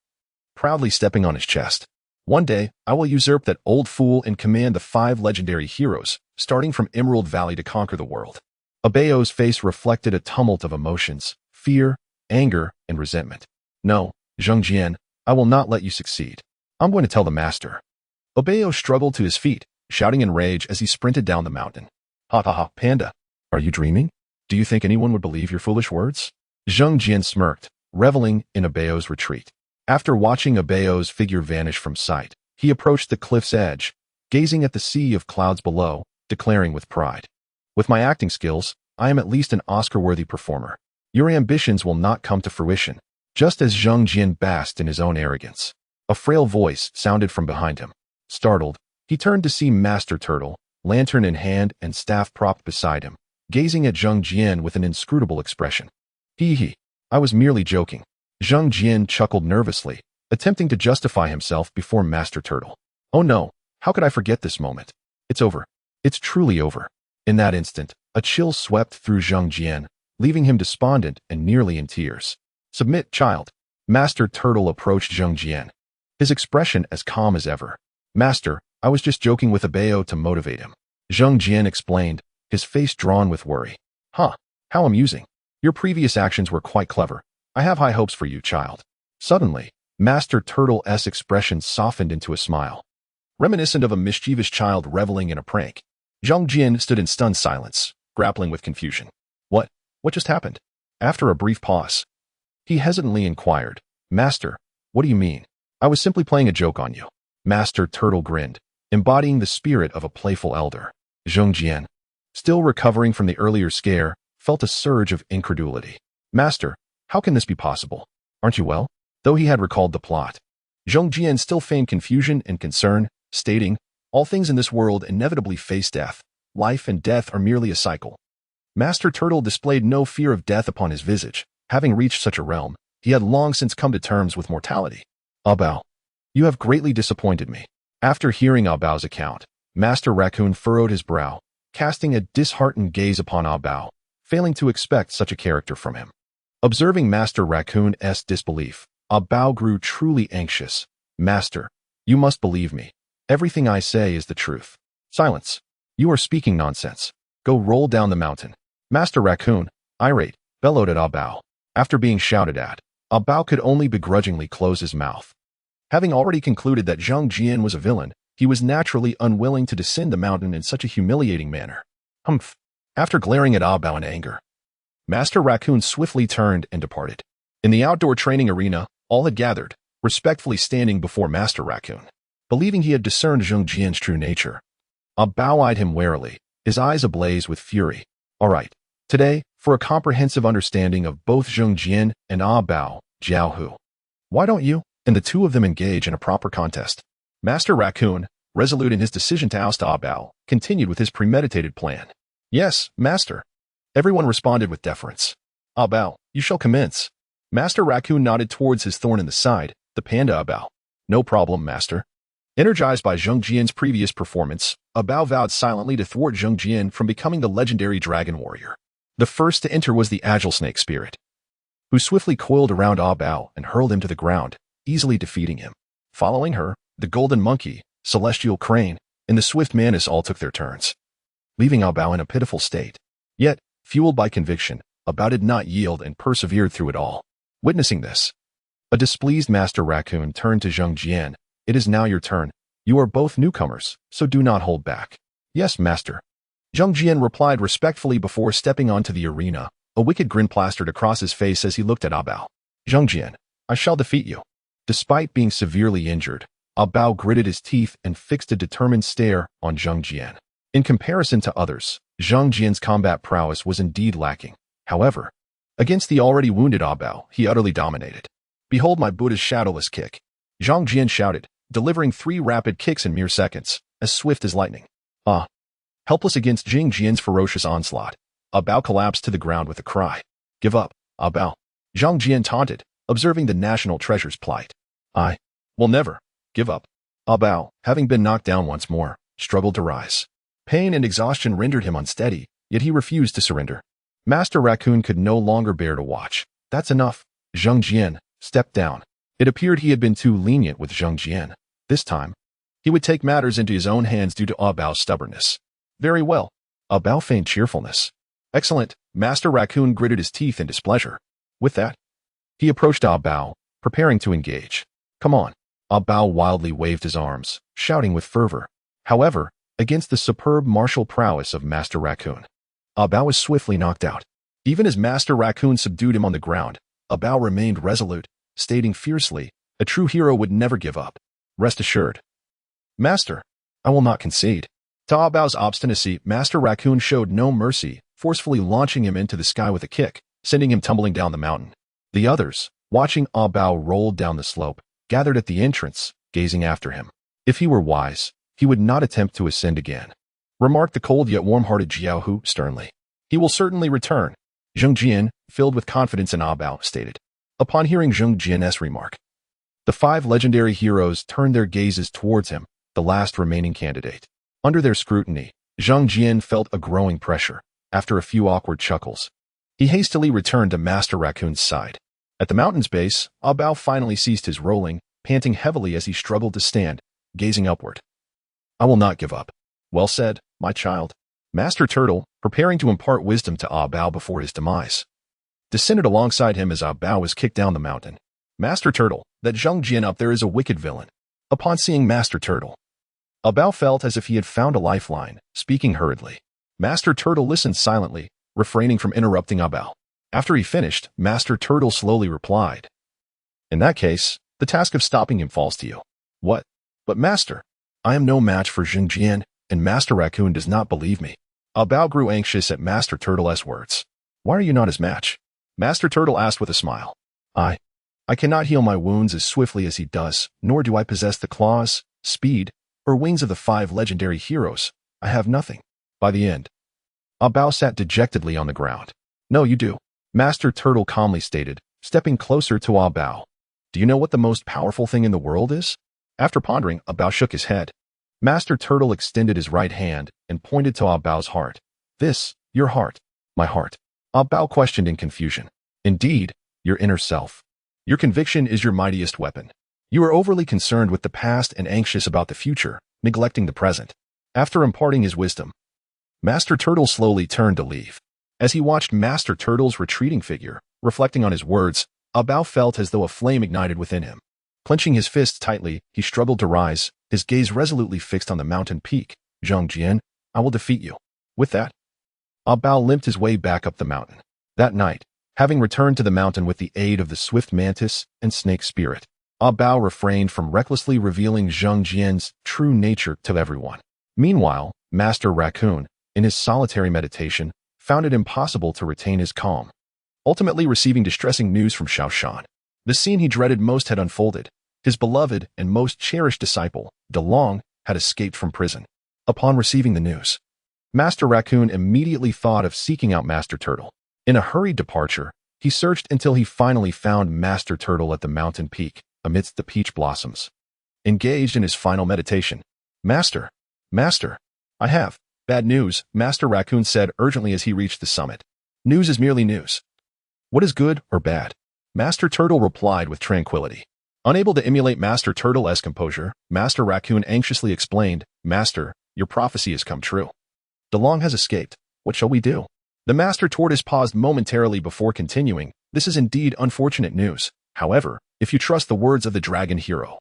proudly stepping on his chest. One day, I will usurp that old fool and command the 5 legendary heroes, starting from Emerald Valley to conquer the world. Obeo's face reflected a tumult of emotions, fear, anger, and resentment. No, Zhang Jian, I will not let you succeed. I'm going to tell the master. Obeo struggled to his feet, shouting in rage as he sprinted down the mountain. Ha ha ha, panda. Are you dreaming? Do you think anyone would believe your foolish words? Zhang Jian smirked, reveling in Obeo's retreat. After watching Obeo's figure vanish from sight, he approached the cliff's edge, gazing at the sea of clouds below, declaring with pride. With my acting skills, I am at least an Oscar-worthy performer. Your ambitions will not come to fruition. Just as Zhang Jian basked in his own arrogance, a frail voice sounded from behind him. Startled, he turned to see Master Turtle, lantern in hand and staff propped beside him, gazing at Zhang Jian with an inscrutable expression. Hee, I was merely joking. Zhang Jian chuckled nervously, attempting to justify himself before Master Turtle. Oh no, how could I forget this moment? It's over. It's truly over. In that instant, a chill swept through Zhang Jian, leaving him despondent and nearly in tears. Submit, child. Master Turtle approached Zhang Jian, his expression as calm as ever. Master, I was just joking with Obeo to motivate him. Zhang Jian explained, his face drawn with worry. Huh, how amusing. Your previous actions were quite clever. I have high hopes for you, child. Suddenly, Master Turtle's expression softened into a smile, reminiscent of a mischievous child reveling in a prank. Zhang Jian stood in stunned silence, grappling with confusion. What just happened? After a brief pause, he hesitantly inquired, Master, what do you mean? I was simply playing a joke on you. Master Turtle grinned, embodying the spirit of a playful elder. Zhang Jian, still recovering from the earlier scare, felt a surge of incredulity. Master, how can this be possible? Aren't you well? Though he had recalled the plot, Zhang Jian still feigned confusion and concern, stating, all things in this world inevitably face death. Life and death are merely a cycle. Master Turtle displayed no fear of death upon his visage. Having reached such a realm, he had long since come to terms with mortality. Bao, you have greatly disappointed me. After hearing Bao's account, Master Raccoon furrowed his brow, casting a disheartened gaze upon Bao, failing to expect such a character from him. Observing Master Raccoon's disbelief, Bao grew truly anxious. Master, you must believe me. Everything I say is the truth. Silence. You are speaking nonsense. Go roll down the mountain. Master Raccoon, irate, bellowed at Bao. After being shouted at, Bao could only begrudgingly close his mouth. Having already concluded that Zhang Jian was a villain, he was naturally unwilling to descend the mountain in such a humiliating manner. Humph. After glaring at Bao in anger, Master Raccoon swiftly turned and departed. In the outdoor training arena, all had gathered, respectfully standing before Master Raccoon. Believing he had discerned Zhang Jian's true nature, Bao eyed him warily, his eyes ablaze with fury. All right, today, for a comprehensive understanding of both Zhang Jian and Bao, Jiao Hu. Why don't you and the two of them engage in a proper contest? Master Raccoon, resolute in his decision to oust Bao, continued with his premeditated plan. Yes, Master. Everyone responded with deference. Bao, you shall commence. Master Raccoon nodded towards his thorn in the side, the panda Bao. No problem, Master. Energized by Zhang Jian's previous performance, Bao vowed silently to thwart Zhang Jian from becoming the legendary dragon warrior. The first to enter was the agile snake spirit, who swiftly coiled around Bao and hurled him to the ground, easily defeating him. Following her, the golden monkey, celestial crane, and the swift mantis all took their turns, leaving Bao in a pitiful state. Yet, fueled by conviction, Bao did not yield and persevered through it all. Witnessing this, a displeased Master Raccoon turned to Zhang Jian. It is now your turn. You are both newcomers, so do not hold back. Yes, Master. Zhang Jian replied respectfully before stepping onto the arena, a wicked grin plastered across his face as he looked at Bao. Zhang Jian, I shall defeat you. Despite being severely injured, Bao gritted his teeth and fixed a determined stare on Zhang Jian. In comparison to others, Zhang Jian's combat prowess was indeed lacking. However, against the already wounded Bao, he utterly dominated. Behold my Buddha's shadowless kick. Zhang Jian shouted, delivering 3 rapid kicks in mere seconds, as swift as lightning. Helpless against Zhang Jian's ferocious onslaught, Ah Bao collapsed to the ground with a cry. Give up, Ah Bao. Zhang Jian taunted, observing the national treasure's plight. I will never give up. Ah Bao, having been knocked down once more, struggled to rise. Pain and exhaustion rendered him unsteady, yet he refused to surrender. Master Raccoon could no longer bear to watch. That's enough. Zhang Jian stepped down. It appeared he had been too lenient with Zhang Jian. This time, he would take matters into his own hands due to Ah Bao's stubbornness. Very well. Ah Bao feigned cheerfulness. Excellent. Master Raccoon gritted his teeth in displeasure. With that, he approached Ah Bao, preparing to engage. Come on. Ah Bao wildly waved his arms, shouting with fervor. However, against the superb martial prowess of Master Raccoon, Ah Bao was swiftly knocked out. Even as Master Raccoon subdued him on the ground, Ah Bao remained resolute, stating fiercely, a true hero would never give up. Rest assured. Master, I will not concede. To Ah Bao's obstinacy, Master Raccoon showed no mercy, forcefully launching him into the sky with a kick, sending him tumbling down the mountain. The others, watching Ah Bao roll down the slope, gathered at the entrance, gazing after him. If he were wise, he would not attempt to ascend again, remarked the cold yet warm-hearted Jiao Hu sternly. He will certainly return. Zheng Jian, filled with confidence in Ah Bao, stated. Upon hearing Zheng Jian's remark, the 5 legendary heroes turned their gazes towards him, the last remaining candidate. Under their scrutiny, Zheng Jian felt a growing pressure. After a few awkward chuckles, he hastily returned to Master Raccoon's side. At the mountain's base, Ah Bao finally ceased his rolling, panting heavily as he struggled to stand, gazing upward. I will not give up. Well said, my child. Master Turtle, preparing to impart wisdom to Ah Bao before his demise, descended alongside him as Ah Bao was kicked down the mountain. Master Turtle, that Zheng Jian up there is a wicked villain. Upon seeing Master Turtle, Ah Bao felt as if he had found a lifeline, speaking hurriedly. Master Turtle listened silently, refraining from interrupting Ah Bao. After he finished, Master Turtle slowly replied. In that case, the task of stopping him falls to you. What? But Master, I am no match for Zheng Jian, and Master Raccoon does not believe me. Ah Bao grew anxious at Master Turtle's words. Why are you not his match? Master Turtle asked with a smile. I cannot heal my wounds as swiftly as he does, nor do I possess the claws, speed, or wings of the 5 legendary heroes. I have nothing. By the end, Ah Bao sat dejectedly on the ground. No, you do. Master Turtle calmly stated, stepping closer to Ah Bao. Do you know what the most powerful thing in the world is? After pondering, Ah Bao shook his head. Master Turtle extended his right hand and pointed to Ah Bao's heart. This, your heart, my heart. Ah Bao questioned in confusion. Indeed, your inner self. Your conviction is your mightiest weapon. You are overly concerned with the past and anxious about the future, neglecting the present. After imparting his wisdom, Master Turtle slowly turned to leave. As he watched Master Turtle's retreating figure, reflecting on his words, Ah Bao felt as though a flame ignited within him. Clenching his fists tightly, he struggled to rise, his gaze resolutely fixed on the mountain peak. Zheng Jian, I will defeat you. With that, Ah Bao limped his way back up the mountain. That night, having returned to the mountain with the aid of the swift mantis and snake spirit, Ah Bao refrained from recklessly revealing Zheng Jian's true nature to everyone. Meanwhile, Master Raccoon, in his solitary meditation, found it impossible to retain his calm. Ultimately receiving distressing news from Shaoshan, the scene he dreaded most had unfolded. His beloved and most cherished disciple, De Long, had escaped from prison. Upon receiving the news, Master Raccoon immediately thought of seeking out Master Turtle. In a hurried departure, he searched until he finally found Master Turtle at the mountain peak, amidst the peach blossoms. Engaged in his final meditation, Master, I have bad news, Master Raccoon said urgently as he reached the summit. News is merely news. What is good or bad? Master Turtle replied with tranquility. Unable to emulate Master Turtle's composure, Master Raccoon anxiously explained, Master, your prophecy has come true. De Long has escaped. What shall we do? The Master Tortoise paused momentarily before continuing. This is indeed unfortunate news. However, if you trust the words of the dragon hero,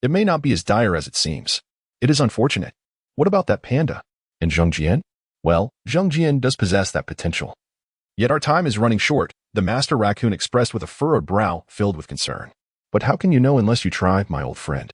it may not be as dire as it seems. It is unfortunate. What about that panda? And Zheng Jian? Well, Zheng Jian does possess that potential. Yet our time is running short, the Master Raccoon expressed with a furrowed brow filled with concern. But how can you know unless you try, my old friend?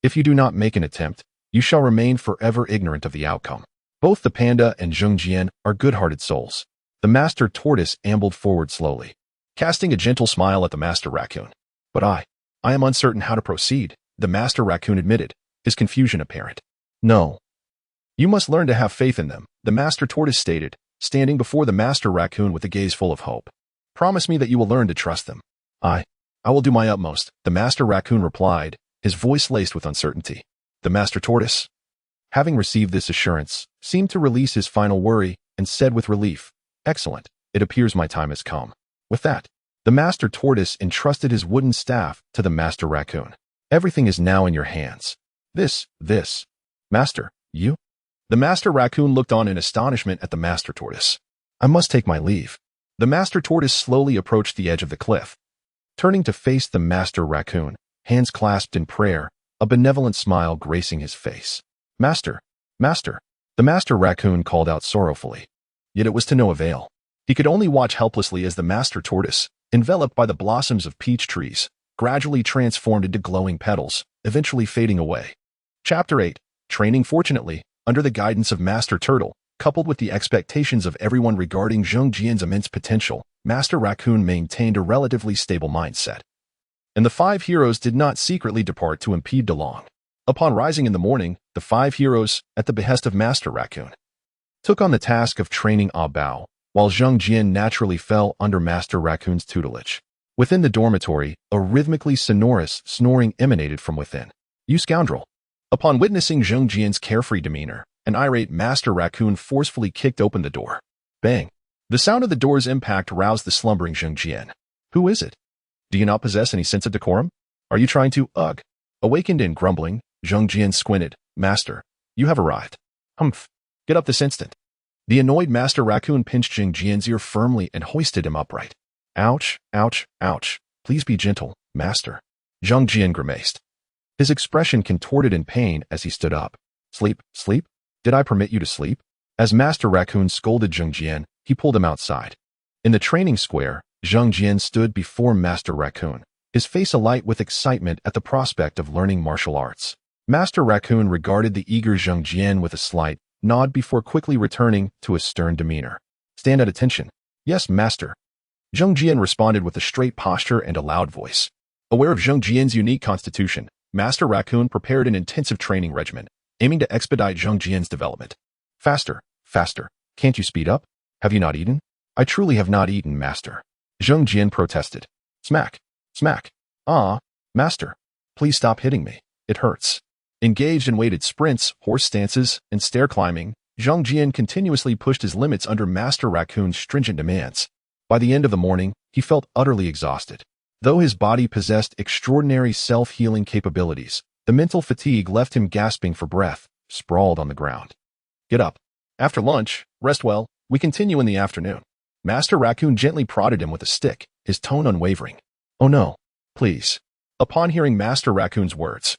If you do not make an attempt, you shall remain forever ignorant of the outcome. Both the panda and Zheng Jian are good-hearted souls. The Master Tortoise ambled forward slowly, casting a gentle smile at the Master Raccoon. But I am uncertain how to proceed, the Master Raccoon admitted, his confusion apparent. No. You must learn to have faith in them, the Master Tortoise stated, standing before the Master Raccoon with a gaze full of hope. Promise me that you will learn to trust them. I will do my utmost, the Master Raccoon replied, his voice laced with uncertainty. The Master Tortoise, having received this assurance, seemed to release his final worry and said with relief, Excellent, it appears my time has come. With that, the Master Tortoise entrusted his wooden staff to the Master Raccoon. Everything is now in your hands. This, Master, you? The Master Raccoon looked on in astonishment at the Master Tortoise. I must take my leave. The Master Tortoise slowly approached the edge of the cliff. Turning to face the Master Raccoon, hands clasped in prayer, a benevolent smile gracing his face. Master, the Master Raccoon called out sorrowfully. Yet it was to no avail. He could only watch helplessly as the Master Tortoise, enveloped by the blossoms of peach trees, gradually transformed into glowing petals, eventually fading away. Chapter 8. Training. Fortunately, under the guidance of Master Turtle, coupled with the expectations of everyone regarding Zheng Jian's immense potential, Master Raccoon maintained a relatively stable mindset. And the 5 heroes did not secretly depart to impede DeLong. Upon rising in the morning, the 5 heroes, at the behest of Master Raccoon, took on the task of training Ah Bao, while Zheng Jian naturally fell under Master Raccoon's tutelage. Within the dormitory, a rhythmically sonorous snoring emanated from within. You scoundrel! Upon witnessing Zheng Jian's carefree demeanor, an irate Master Raccoon forcefully kicked open the door. Bang! The sound of the door's impact roused the slumbering Zheng Jian. Who is it? Do you not possess any sense of decorum? Are you trying to, ugh? Awakened and grumbling, Zheng Jian squinted. Master, you have arrived. Humph. Get up this instant. The annoyed Master Raccoon pinched Zheng Jian's ear firmly and hoisted him upright. Ouch, ouch, ouch. Please be gentle, Master. Zheng Jian grimaced. His expression contorted in pain as he stood up. Sleep? Did I permit you to sleep? As Master Raccoon scolded Zheng Jian, he pulled him outside. In the training square, Zheng Jian stood before Master Raccoon, his face alight with excitement at the prospect of learning martial arts. Master Raccoon regarded the eager Zheng Jian with a slight nod before quickly returning to a stern demeanor. Stand at attention. Yes, Master. Zheng Jian responded with a straight posture and a loud voice. Aware of Zheng Jian's unique constitution, Master Raccoon prepared an intensive training regimen, aiming to expedite Zheng Jian's development. Faster. Can't you speed up? Have you not eaten? I truly have not eaten, Master. Zheng Jian protested. Smack. Ah, Master. Please stop hitting me. It hurts. Engaged in weighted sprints, horse stances, and stair climbing, Zheng Jian continuously pushed his limits under Master Raccoon's stringent demands. By the end of the morning, he felt utterly exhausted. Though his body possessed extraordinary self-healing capabilities, the mental fatigue left him gasping for breath, sprawled on the ground. Get up. After lunch, rest well, we continue in the afternoon. Master Raccoon gently prodded him with a stick, his tone unwavering. Oh no, please. Upon hearing Master Raccoon's words,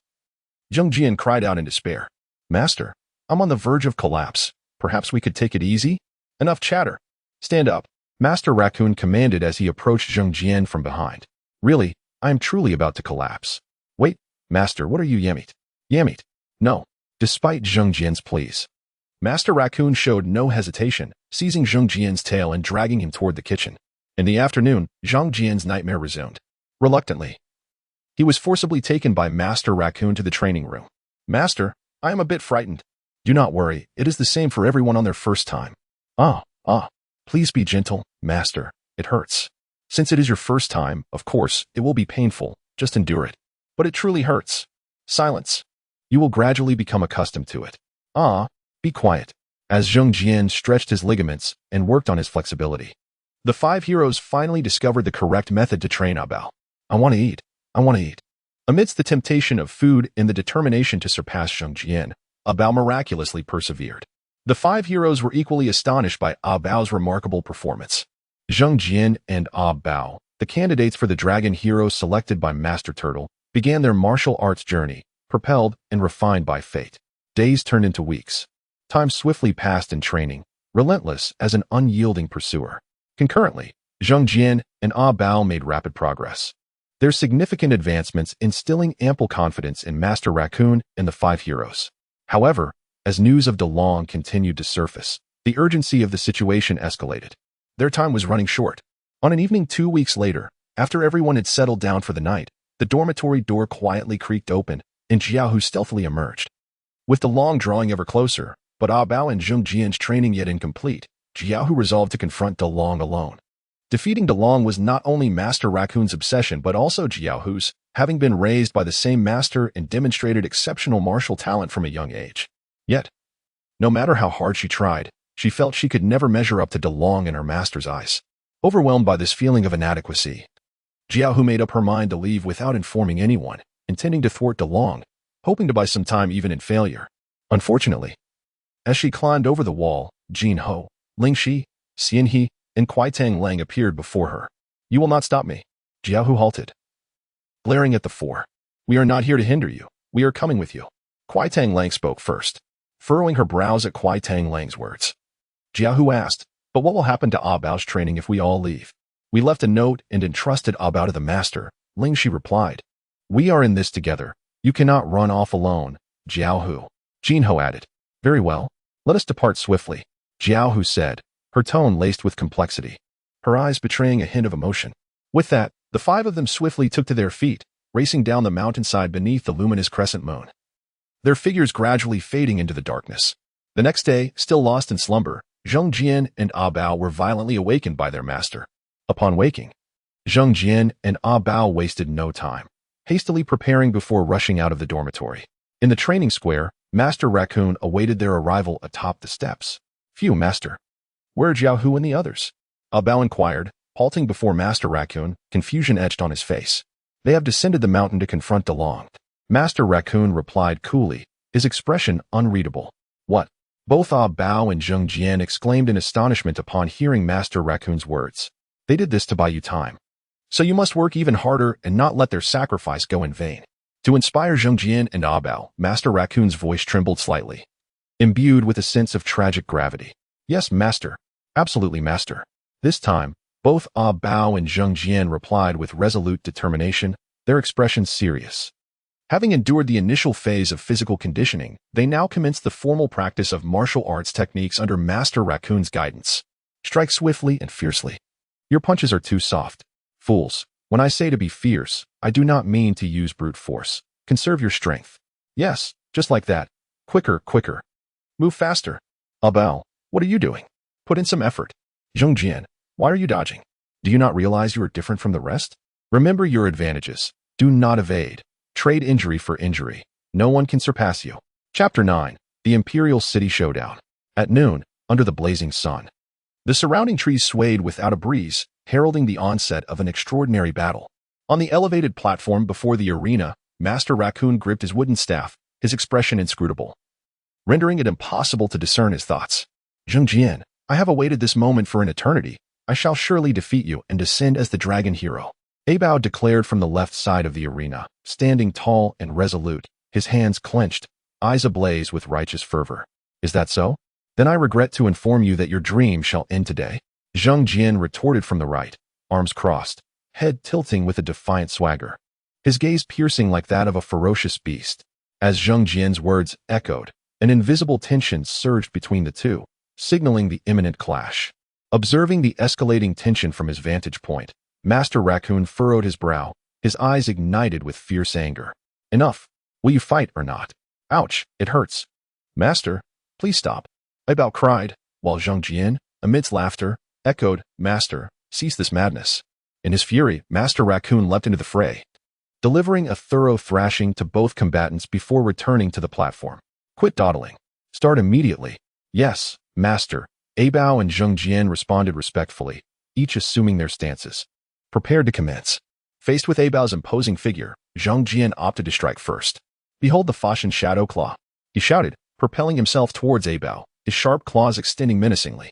Zheng Jian cried out in despair. Master, I'm on the verge of collapse. Perhaps we could take it easy? Enough chatter. Stand up. Master Raccoon commanded as he approached Zheng Jian from behind. Really, I am truly about to collapse. Wait, Master, what are you Yamit? No. Despite Zheng Jian's pleas, Master Raccoon showed no hesitation, seizing Zheng Jian's tail and dragging him toward the kitchen. In the afternoon, Zheng Jian's nightmare resumed. Reluctantly, he was forcibly taken by Master Raccoon to the training room. Master, I am a bit frightened. Do not worry, it is the same for everyone on their first time. Please be gentle, Master. It hurts. Since it is your first time, of course, it will be painful. Just endure it. But it truly hurts. Silence. You will gradually become accustomed to it. Be quiet. As Zheng Jian stretched his ligaments and worked on his flexibility, the 5 heroes finally discovered the correct method to train Ah Bao. I want to eat. Amidst the temptation of food and the determination to surpass Zheng Jian, Ah Bao miraculously persevered. The 5 heroes were equally astonished by Ah Bao's remarkable performance. Zheng Jian and Ah Bao, the candidates for the dragon hero selected by Master Turtle, began their martial arts journey, propelled and refined by fate. Days turned into weeks. Time swiftly passed in training, relentless as an unyielding pursuer. Concurrently, Zheng Jian and Ah Bao made rapid progress. Their significant advancements instilling ample confidence in Master Raccoon and the 5 heroes. However, as news of DeLong continued to surface, the urgency of the situation escalated. Their time was running short. On an evening 2 weeks later, after everyone had settled down for the night, the dormitory door quietly creaked open, and Jiahu stealthily emerged. With DeLong drawing ever closer, but Ah Bao and Zheng Jian's training yet incomplete, Jiaohu resolved to confront De Long alone. Defeating De Long was not only Master Raccoon's obsession but also Jiaohu's, having been raised by the same master and demonstrated exceptional martial talent from a young age. Yet, no matter how hard she tried, she felt she could never measure up to De Long in her master's eyes. Overwhelmed by this feeling of inadequacy, Jiaohu made up her mind to leave without informing anyone, intending to thwart De Long, hoping to buy some time even in failure. Unfortunately, as she climbed over the wall, Jin Ho, Ling Shi, Xian He, and Kuai Tang Lang appeared before her. "You will not stop me." Jiaohu halted, glaring at the four. "We are not here to hinder you. We are coming with you." Kuai Tang Lang spoke first, furrowing her brows at Kuai Tang Lang's words. Jiaohu asked, "But what will happen to Ah Bao's training if we all leave?" "We left a note and entrusted Ah Bao to the master," Ling Shi replied. "We are in this together. You cannot run off alone." Jiaohu. Jin Ho added, "Very well. Let us depart swiftly," Jiaohu said, her tone laced with complexity, her eyes betraying a hint of emotion. With that, the five of them swiftly took to their feet, racing down the mountainside beneath the luminous crescent moon, their figures gradually fading into the darkness. The next day, still lost in slumber, Zheng Jian and Ah Bao were violently awakened by their master. Upon waking, Zheng Jian and Ah Bao wasted no time, hastily preparing before rushing out of the dormitory. In the training square, Master Raccoon awaited their arrival atop the steps. "Phew, Master. Where are Jiaohu and the others?" Ah Bao inquired, halting before Master Raccoon, confusion etched on his face. "They have descended the mountain to confront De Long." Master Raccoon replied coolly, his expression unreadable. "What?" Both Ah Bao and Zheng Jian exclaimed in astonishment upon hearing Master Raccoon's words. "They did this to buy you time. So you must work even harder and not let their sacrifice go in vain." To inspire Zheng Jian and Ah Bao, Master Raccoon's voice trembled slightly, imbued with a sense of tragic gravity. "Yes, Master. Absolutely, Master." This time, both Ah Bao and Zheng Jian replied with resolute determination, their expressions serious. Having endured the initial phase of physical conditioning, they now commenced the formal practice of martial arts techniques under Master Raccoon's guidance. "Strike swiftly and fiercely. Your punches are too soft. Fools, when I say to be fierce, I do not mean to use brute force. Conserve your strength. Yes, just like that. Quicker, quicker. Move faster. Ah Bao, what are you doing? Put in some effort. Zheng Jian, why are you dodging? Do you not realize you are different from the rest? Remember your advantages. Do not evade. Trade injury for injury. No one can surpass you." Chapter 9. The Imperial City Showdown. At noon, under the blazing sun, the surrounding trees swayed without a breeze, heralding the onset of an extraordinary battle. On the elevated platform before the arena, Master Raccoon gripped his wooden staff, his expression inscrutable, rendering it impossible to discern his thoughts. "Zheng Jian, I have awaited this moment for an eternity. I shall surely defeat you and descend as the dragon hero," Ah Bao declared from the left side of the arena, standing tall and resolute, his hands clenched, eyes ablaze with righteous fervor. "Is that so? Then I regret to inform you that your dream shall end today," Zheng Jian retorted from the right, arms crossed, head tilting with a defiant swagger, his gaze piercing like that of a ferocious beast. As Zheng Jian's words echoed, an invisible tension surged between the two, signaling the imminent clash. Observing the escalating tension from his vantage point, Master Raccoon furrowed his brow, his eyes ignited with fierce anger. "Enough. Will you fight or not? Ouch, it hurts." "Master, please stop," Ah Bao cried, while Zheng Jian, amidst laughter, echoed, "Master, cease this madness." In his fury, Master Raccoon leapt into the fray, delivering a thorough thrashing to both combatants before returning to the platform. "Quit dawdling. Start immediately." "Yes, Master," Ah Bao and Zheng Jian responded respectfully, each assuming their stances, prepared to commence. Faced with Ah Bao's imposing figure, Zheng Jian opted to strike first. "Behold the Fashion Shadow Claw," he shouted, propelling himself towards Ah Bao, his sharp claws extending menacingly.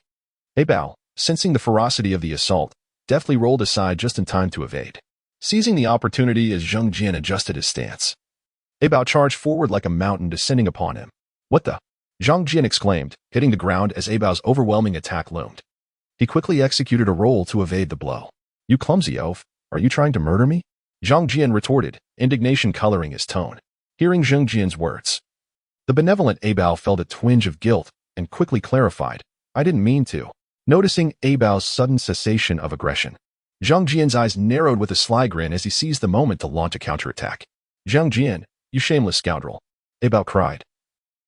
Ah Bao, sensing the ferocity of the assault, deftly rolled aside just in time to evade, seizing the opportunity as Zheng Jian adjusted his stance. Ah Bao charged forward like a mountain descending upon him. "What the?" Zheng Jian exclaimed, hitting the ground as Ah Bao's overwhelming attack loomed. He quickly executed a roll to evade the blow. "You clumsy oaf, are you trying to murder me?" Zheng Jian retorted, indignation coloring his tone. Hearing Zheng Jian's words, the benevolent Ah Bao felt a twinge of guilt and quickly clarified, "I didn't mean to." Noticing Ah Bao's sudden cessation of aggression, Zheng Jian's eyes narrowed with a sly grin as he seized the moment to launch a counterattack. "Zheng Jian, you shameless scoundrel," Ah Bao cried,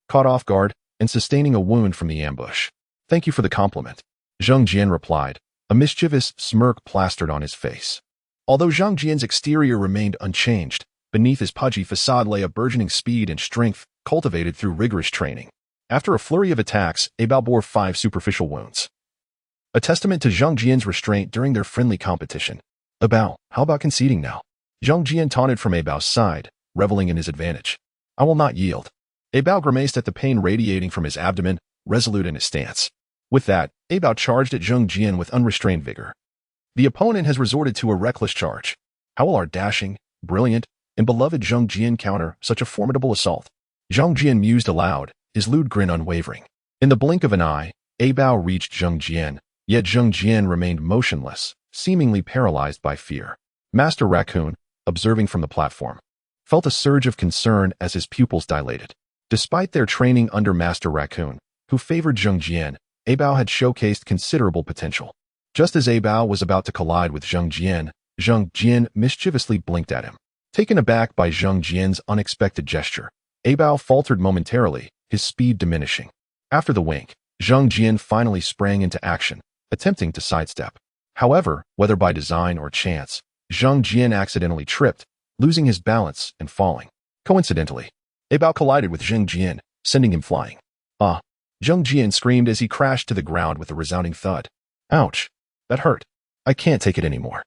caught off guard and sustaining a wound from the ambush. "Thank you for the compliment. Zhang Jian replied, a mischievous smirk plastered on his face. Although Zhang Jian's exterior remained unchanged, beneath his pudgy facade lay a burgeoning speed and strength cultivated through rigorous training. After a flurry of attacks, Abao bore 5 superficial wounds, a testament to Zhang Jian's restraint during their friendly competition. Abao, how about conceding now? Zhang Jian taunted from Abao's side, reveling in his advantage. I will not yield. Abao grimaced at the pain radiating from his abdomen, resolute in his stance. With that, Abao charged at Zhang Jian with unrestrained vigor. The opponent has resorted to a reckless charge. How will our dashing, brilliant, and beloved Zhang Jian counter such a formidable assault? Zhang Jian mused aloud, his lewd grin unwavering. In the blink of an eye, Abao reached Zhang Jian, yet Zhang Jian remained motionless, seemingly paralyzed by fear. Master Raccoon, observing from the platform, felt a surge of concern as his pupils dilated. Despite their training under Master Raccoon, who favored Zhang Jian, Abao had showcased considerable potential. Just as Abao was about to collide with Zhang Jian mischievously blinked at him. Taken aback by Zhang Jian's unexpected gesture, Abao faltered momentarily, his speed diminishing. After the wink, Zhang Jian finally sprang into action, attempting to sidestep. However, whether by design or chance, Zhang Jian accidentally tripped, losing his balance and falling. Coincidentally, Abao collided with Zhang Jian, sending him flying. Ah! Zhang Jian screamed as he crashed to the ground with a resounding thud. Ouch! That hurt. I can't take it anymore.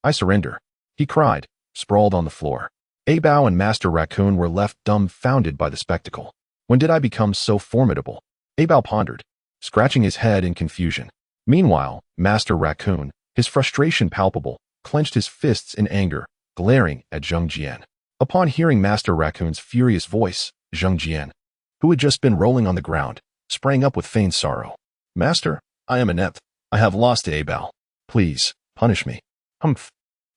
I surrender, he cried, sprawled on the floor. Abao and Master Raccoon were left dumbfounded by the spectacle. When did I become so formidable? Abao pondered, scratching his head in confusion. Meanwhile, Master Raccoon, his frustration palpable, clenched his fists in anger, glaring at Zhang Jian. Upon hearing Master Raccoon's furious voice, Zhang Jian, who had just been rolling on the ground, sprang up with feigned sorrow. Master, I am inept. I have lost to Abao. Please, punish me. Humph.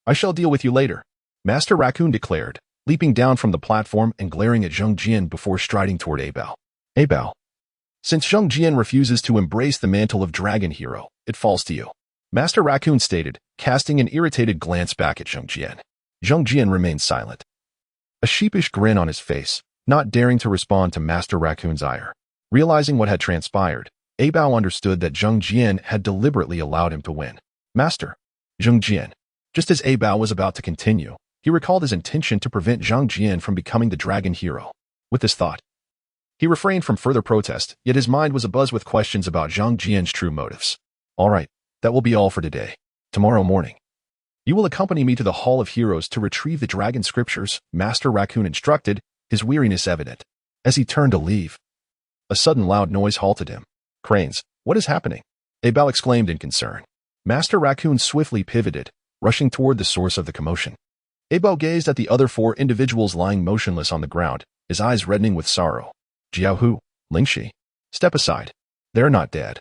I shall deal with you later, Master Raccoon declared, leaping down from the platform and glaring at Zhang Jian before striding toward Abao. Abao. Since Zhang Jian refuses to embrace the mantle of Dragon Hero, it falls to you, Master Raccoon stated, casting an irritated glance back at Zhang Jian. Zhang Jian remained silent, a sheepish grin on his face, not daring to respond to Master Raccoon's ire. Realizing what had transpired, Abao understood that Zhang Jian had deliberately allowed him to win. Master, Zhang Jian. Just as Abao was about to continue, he recalled his intention to prevent Zhang Jian from becoming the Dragon Hero. With this thought, he refrained from further protest, yet his mind was abuzz with questions about Zhang Jian's true motives. All right, that will be all for today. Tomorrow morning, you will accompany me to the Hall of Heroes to retrieve the Dragon Scriptures, Master Raccoon instructed, his weariness evident. As he turned to leave, a sudden loud noise halted him. Cranes, what is happening? Abao exclaimed in concern. Master Raccoon swiftly pivoted, rushing toward the source of the commotion. Abao gazed at the other 4 individuals lying motionless on the ground, his eyes reddening with sorrow. Jiaohu, Lingxi, step aside. They're not dead.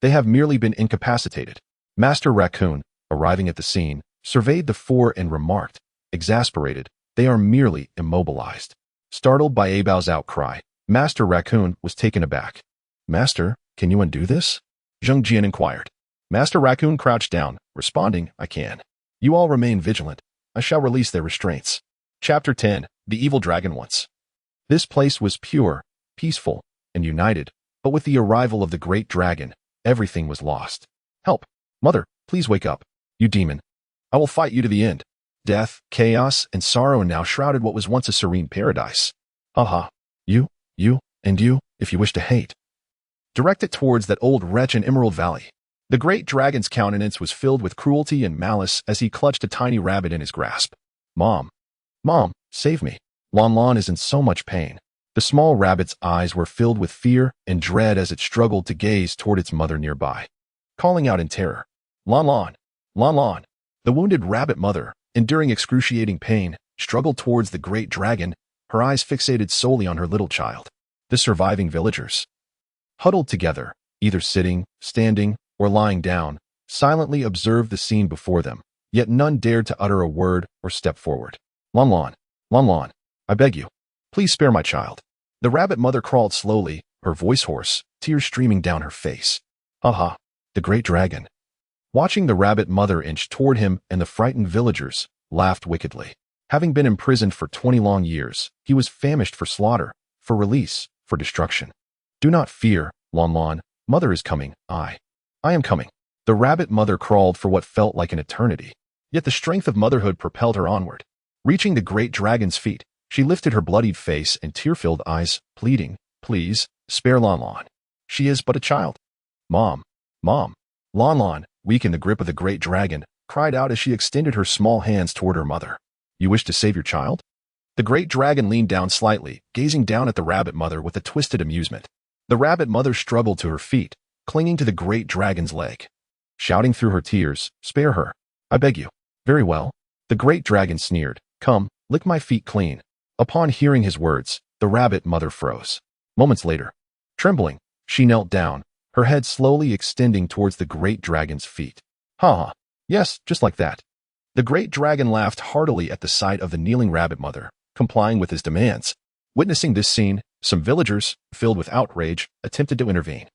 They have merely been incapacitated. Master Raccoon, arriving at the scene, surveyed the 4 and remarked, exasperated, they are merely immobilized. Startled by Abao's outcry, Master Raccoon was taken aback. Master, can you undo this? Zhang Jian inquired. Master Raccoon crouched down, responding, I can. You all remain vigilant. I shall release their restraints. Chapter 10, The Evil Dragon Once. This place was pure, peaceful, and united, but with the arrival of the great dragon, everything was lost. Help! Mother, please wake up. You demon. I will fight you to the end. Death, chaos, and sorrow now shrouded what was once a serene paradise. Aha. You, and you, if you wish to hate. Direct it towards that old wretch in Emerald Valley. The great dragon's countenance was filled with cruelty and malice as he clutched a tiny rabbit in his grasp. Mom, save me. Lon Lon is in so much pain. The small rabbit's eyes were filled with fear and dread as it struggled to gaze toward its mother nearby, calling out in terror. Lon Lon. The wounded rabbit mother, enduring excruciating pain, struggled towards the great dragon, her eyes fixated solely on her little child. The surviving villagers, huddled together, either sitting, standing, or lying down, silently observed the scene before them, yet none dared to utter a word or step forward. Lon Lon, I beg you, please spare my child. The rabbit mother crawled slowly, her voice hoarse, tears streaming down her face. Aha, the great dragon. Watching the rabbit mother inch toward him and the frightened villagers laughed wickedly. Having been imprisoned for 20 long years, he was famished for slaughter, for release, for destruction. Do not fear, Lon Lon, mother is coming, I am coming. The rabbit mother crawled for what felt like an eternity. Yet the strength of motherhood propelled her onward. Reaching the great dragon's feet, she lifted her bloodied face and tear-filled eyes, pleading, "Please, spare Lon Lon. She is but a child." Mom, Mom. Lon Lon, weak in the grip of the great dragon, cried out as she extended her small hands toward her mother. "You wish to save your child?" The great dragon leaned down slightly, gazing down at the rabbit mother with a twisted amusement. The rabbit mother struggled to her feet, clinging to the great dragon's leg. Shouting through her tears, "Spare her, I beg you." "Very well." The great dragon sneered. "Come, lick my feet clean." Upon hearing his words, the rabbit mother froze. Moments later, trembling, she knelt down, her head slowly extending towards the great dragon's feet. "Ha ha, yes, just like that." The great dragon laughed heartily at the sight of the kneeling rabbit mother, complying with his demands. Witnessing this scene, some villagers, filled with outrage, attempted to intervene,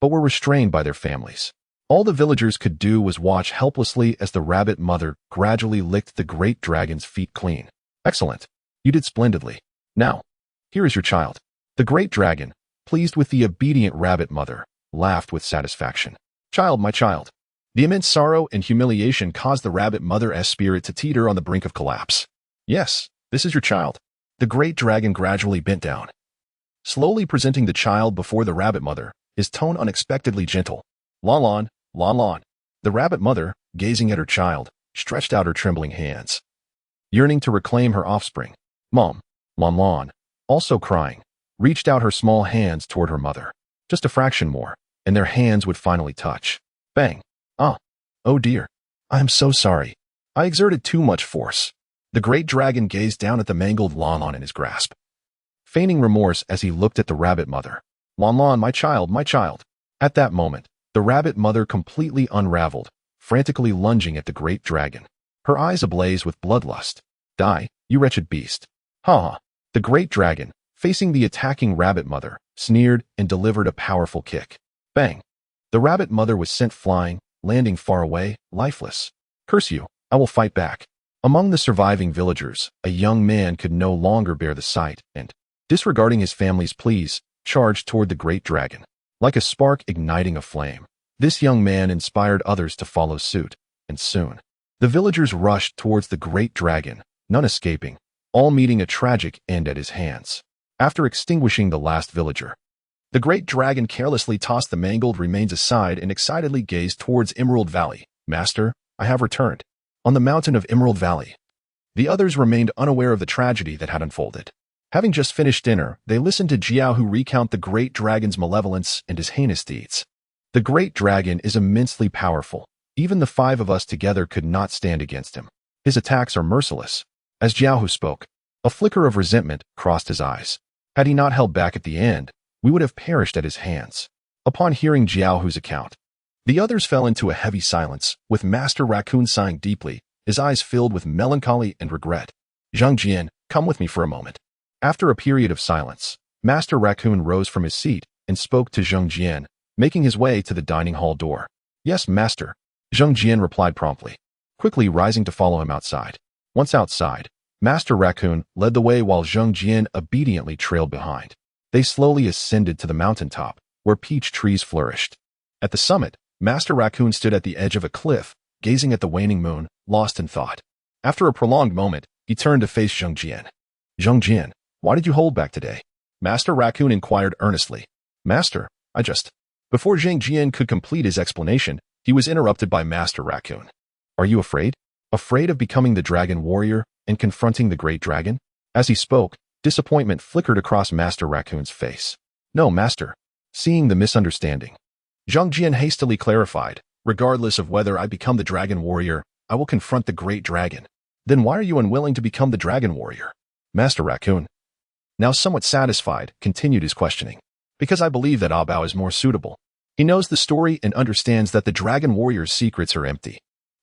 but were restrained by their families. All the villagers could do was watch helplessly as the rabbit mother gradually licked the great dragon's feet clean. "Excellent. You did splendidly. Now, here is your child." The great dragon, pleased with the obedient rabbit mother, laughed with satisfaction. "Child, my child." The immense sorrow and humiliation caused the rabbit mother's spirit to teeter on the brink of collapse. "Yes, this is your child." The great dragon gradually bent down, slowly presenting the child before the rabbit mother, his tone unexpectedly gentle. "Lon Lon, Lon Lon." The rabbit mother, gazing at her child, stretched out her trembling hands, yearning to reclaim her offspring. Mom, Lon Lon, also crying, reached out her small hands toward her mother. Just a fraction more, and their hands would finally touch. Bang. Ah. Oh dear. I am so sorry. I exerted too much force. The great dragon gazed down at the mangled Lon Lon in his grasp, feigning remorse as he looked at the rabbit mother. "Lon Lon, my child, my child." At that moment, the rabbit mother completely unraveled, frantically lunging at the great dragon, her eyes ablaze with bloodlust. "Die, you wretched beast." "Ha ha." The great dragon, facing the attacking rabbit mother, sneered and delivered a powerful kick. Bang. The rabbit mother was sent flying, landing far away, lifeless. "Curse you, I will fight back." Among the surviving villagers, a young man could no longer bear the sight and, disregarding his family's pleas, charged toward the great dragon. Like a spark igniting a flame, this young man inspired others to follow suit, and soon, the villagers rushed towards the great dragon, none escaping, all meeting a tragic end at his hands. After extinguishing the last villager, the great dragon carelessly tossed the mangled remains aside and excitedly gazed towards Emerald Valley. "Master, I have returned." On the mountain of Emerald Valley, the others remained unaware of the tragedy that had unfolded. Having just finished dinner, they listened to Jiaohu recount the great dragon's malevolence and his heinous deeds. "The great dragon is immensely powerful. Even the five of us together could not stand against him. His attacks are merciless." As Jiaohu spoke, a flicker of resentment crossed his eyes. Had he not held back at the end, we would have perished at his hands. Upon hearing Jiaohu's account, the others fell into a heavy silence, with Master Raccoon sighing deeply, his eyes filled with melancholy and regret. "Zhang Jian, come with me for a moment." After a period of silence, Master Raccoon rose from his seat and spoke to Zhang Jian, making his way to the dining hall door. "Yes, master," Zhang Jian replied promptly, quickly rising to follow him outside. Once outside, Master Raccoon led the way while Zhang Jian obediently trailed behind. They slowly ascended to the mountaintop, where peach trees flourished. At the summit, Master Raccoon stood at the edge of a cliff, gazing at the waning moon, lost in thought. After a prolonged moment, he turned to face Zhang Jian. "Zhang Jian, why did you hold back today?" Master Raccoon inquired earnestly. "Master, I just..." Before Zhang Jian could complete his explanation, he was interrupted by Master Raccoon. "Are you afraid? Afraid of becoming the dragon warrior and confronting the great dragon?" As he spoke, disappointment flickered across Master Raccoon's face. "No, master." Seeing the misunderstanding, Zhang Jian hastily clarified, "Regardless of whether I become the dragon warrior, I will confront the great dragon." "Then why are you unwilling to become the dragon warrior?" Master Raccoon, now somewhat satisfied, continued his questioning. "Because I believe that Abao is more suitable. He knows the story and understands that the dragon warrior's secrets are empty."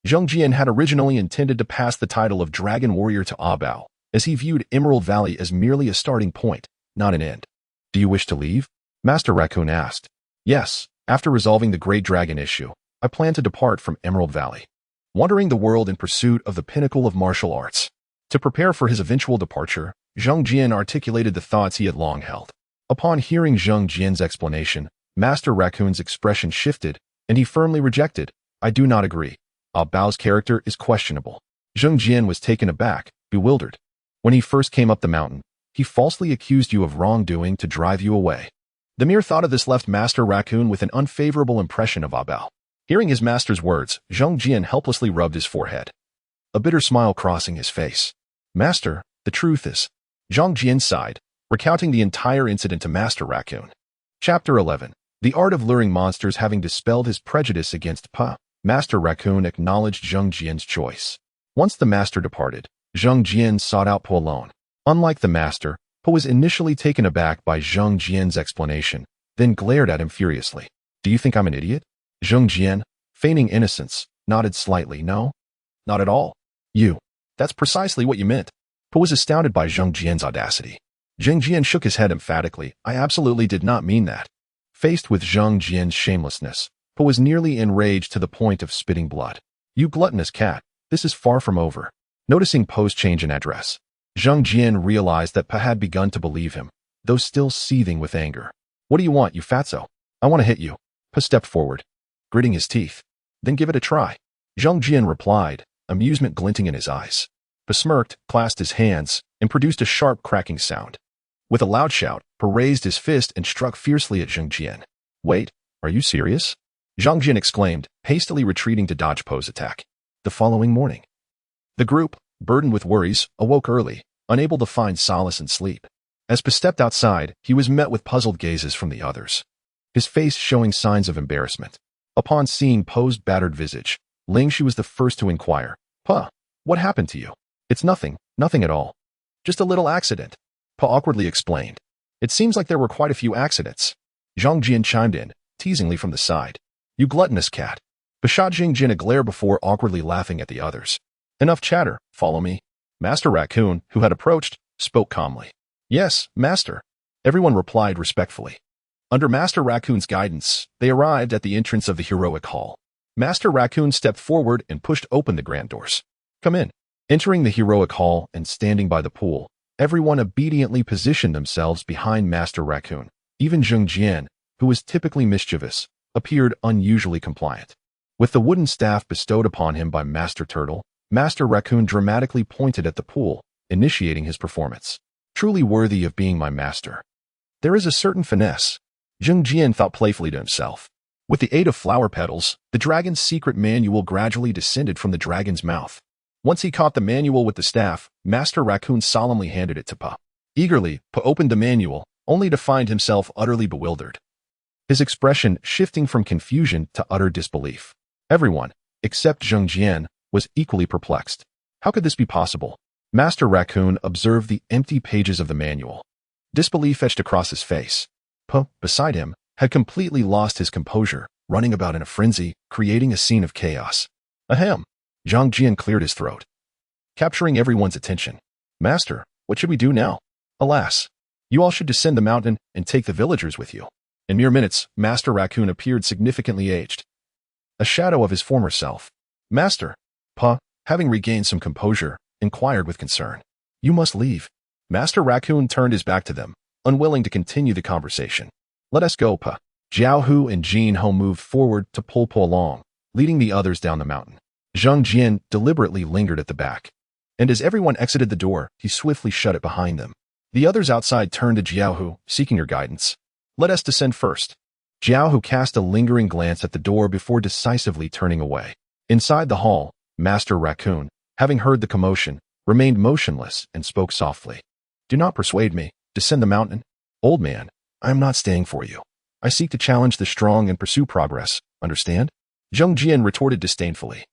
Zhang Jian had originally intended to pass the title of dragon warrior to Abao, as he viewed Emerald Valley as merely a starting point, not an end. "Do you wish to leave?" Master Raccoon asked. "Yes, after resolving the great dragon issue, I plan to depart from Emerald Valley, wandering the world in pursuit of the pinnacle of martial arts." To prepare for his eventual departure, Zhang Jian articulated the thoughts he had long held. Upon hearing Zhang Jian's explanation, Master Raccoon's expression shifted, and he firmly rejected. I do not agree. Ah Bao's character is questionable. Zheng Jian was taken aback, bewildered. When he first came up the mountain, he falsely accused you of wrongdoing to drive you away. The mere thought of this left Master Raccoon with an unfavorable impression of Ah Bao. Hearing his master's words, Zheng Jian helplessly rubbed his forehead, a bitter smile crossing his face. Master, the truth is, Zheng Jian sighed, recounting the entire incident to Master Raccoon. Chapter 11. The art of luring monsters. Having dispelled his prejudice against Pa, Master Raccoon acknowledged Zheng Jian's choice. Once the master departed, Zheng Jian sought out Po alone. Unlike the master, Po was initially taken aback by Zheng Jian's explanation, then glared at him furiously. Do you think I'm an idiot? Zheng Jian, feigning innocence, nodded slightly. No, not at all. That's precisely what you meant. Po was astounded by Zheng Jian's audacity. Zheng Jian shook his head emphatically. I absolutely did not mean that. Faced with Zheng Jian's shamelessness, Po was nearly enraged to the point of spitting blood. You gluttonous cat, this is far from over. Noticing Po's change in address, Zheng Jian realized that Po had begun to believe him, though still seething with anger. What do you want, you fatso? I want to hit you. Po stepped forward, gritting his teeth. Then give it a try. Zheng Jian replied, amusement glinting in his eyes. Po smirked, clasped his hands, and produced a sharp cracking sound. With a loud shout, Po raised his fist and struck fiercely at Zheng Jian. Wait, are you serious? Zheng Jian exclaimed, hastily retreating to dodge Po's attack. The following morning, the group, burdened with worries, awoke early, unable to find solace in sleep. As Po stepped outside, he was met with puzzled gazes from the others, his face showing signs of embarrassment. Upon seeing Po's battered visage, Ling Shi was the first to inquire. Po, what happened to you? It's nothing at all. Just a little accident, Po awkwardly explained. It seems like there were quite a few accidents. Zheng Jian chimed in, teasingly from the side. You gluttonous cat. Po shot Zheng Jian a glare before awkwardly laughing at the others. Enough chatter, follow me. Master Raccoon, who had approached, spoke calmly. Yes, master. Everyone replied respectfully. Under Master Raccoon's guidance, they arrived at the entrance of the heroic hall. Master Raccoon stepped forward and pushed open the grand doors. Come in. Entering the heroic hall and standing by the pool, everyone obediently positioned themselves behind Master Raccoon. Even Zheng Jian, who was typically mischievous, appeared unusually compliant. With the wooden staff bestowed upon him by Master Turtle, Master Raccoon dramatically pointed at the pool, initiating his performance. Truly worthy of being my master. There is a certain finesse, Zheng Jian thought playfully to himself. With the aid of flower petals, the dragon's secret manual gradually descended from the dragon's mouth. Once he caught the manual with the staff, Master Raccoon solemnly handed it to Po. Eagerly, Po opened the manual, only to find himself utterly bewildered, his expression shifting from confusion to utter disbelief. Everyone, except Zheng Jian, was equally perplexed. How could this be possible? Master Raccoon observed the empty pages of the manual. Disbelief etched across his face. Po, beside him, had completely lost his composure, running about in a frenzy, creating a scene of chaos. Ahem. Zheng Jian cleared his throat, capturing everyone's attention. Master, what should we do now? Alas, you all should descend the mountain and take the villagers with you. In mere minutes, Master Raccoon appeared significantly aged, a shadow of his former self. Master, Po, having regained some composure, inquired with concern. You must leave. Master Raccoon turned his back to them, unwilling to continue the conversation. Let us go, Po. Jiao Hu and Jin Ho moved forward to pull Po along, leading the others down the mountain. Zheng Jian deliberately lingered at the back, and as everyone exited the door, he swiftly shut it behind them. The others outside turned to Jiao Hu, seeking your guidance. Let us descend first. Jiao Hu cast a lingering glance at the door before decisively turning away. Inside the hall, Master Raccoon, having heard the commotion, remained motionless and spoke softly. Do not persuade me. Descend the mountain. Old man, I am not staying for you. I seek to challenge the strong and pursue progress. Understand? Zheng Jian retorted disdainfully.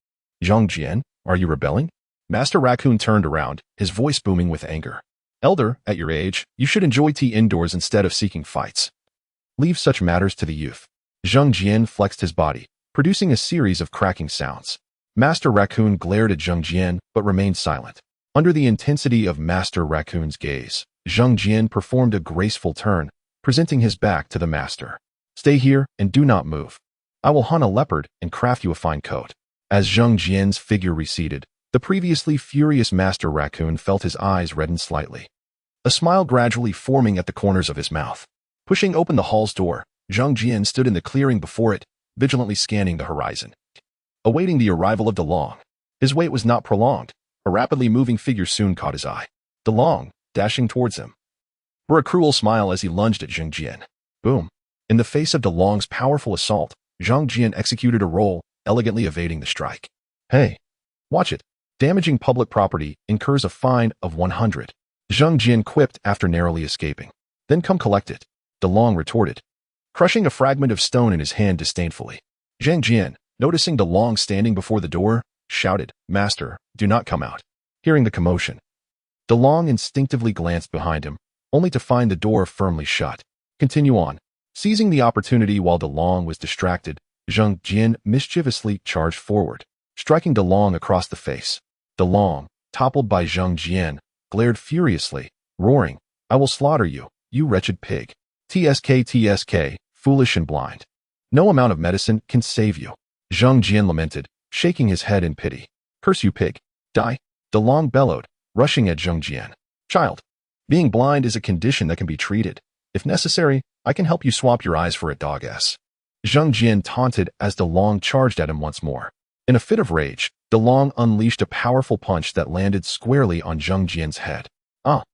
Zheng Jian, are you rebelling? Master Raccoon turned around, his voice booming with anger. Elder, at your age, you should enjoy tea indoors instead of seeking fights. Leave such matters to the youth. Zheng Jian flexed his body, producing a series of cracking sounds. Master Raccoon glared at Zheng Jian but remained silent. Under the intensity of Master Raccoon's gaze, Zheng Jian performed a graceful turn, presenting his back to the master. Stay here and do not move. I will hunt a leopard and craft you a fine coat. As Zheng Jian's figure receded, the previously furious Master Raccoon felt his eyes redden slightly, a smile gradually forming at the corners of his mouth. Pushing open the hall's door, Zheng Jian stood in the clearing before it, vigilantly scanning the horizon, awaiting the arrival of DeLong. His wait was not prolonged. A rapidly moving figure soon caught his eye. DeLong, dashing towards him, bore a cruel smile as he lunged at Zhang Jian. Boom. In the face of DeLong's powerful assault, Zhang Jian executed a roll, elegantly evading the strike. Hey, watch it. Damaging public property incurs a fine of 100. Zhang Jian quipped after narrowly escaping. Then come collect it. DeLong retorted, crushing a fragment of stone in his hand disdainfully. Zhang Jian, noticing DeLong standing before the door, shouted, Master, do not come out. Hearing the commotion, DeLong instinctively glanced behind him, only to find the door firmly shut. Continue on. Seizing the opportunity while DeLong was distracted, Zhang Jian mischievously charged forward, striking DeLong across the face. DeLong, toppled by Zhang Jian, glared furiously, roaring, I will slaughter you, you wretched pig. TSK, foolish and blind. No amount of medicine can save you. Zhang Jian lamented, shaking his head in pity. Curse you, pig. Die. DeLong bellowed, rushing at Zhang Jian. Child, being blind is a condition that can be treated. If necessary, I can help you swap your eyes for a dog S. Zhang Jian taunted as DeLong charged at him once more. In a fit of rage, DeLong unleashed a powerful punch that landed squarely on Zhang Jian's head. Ah!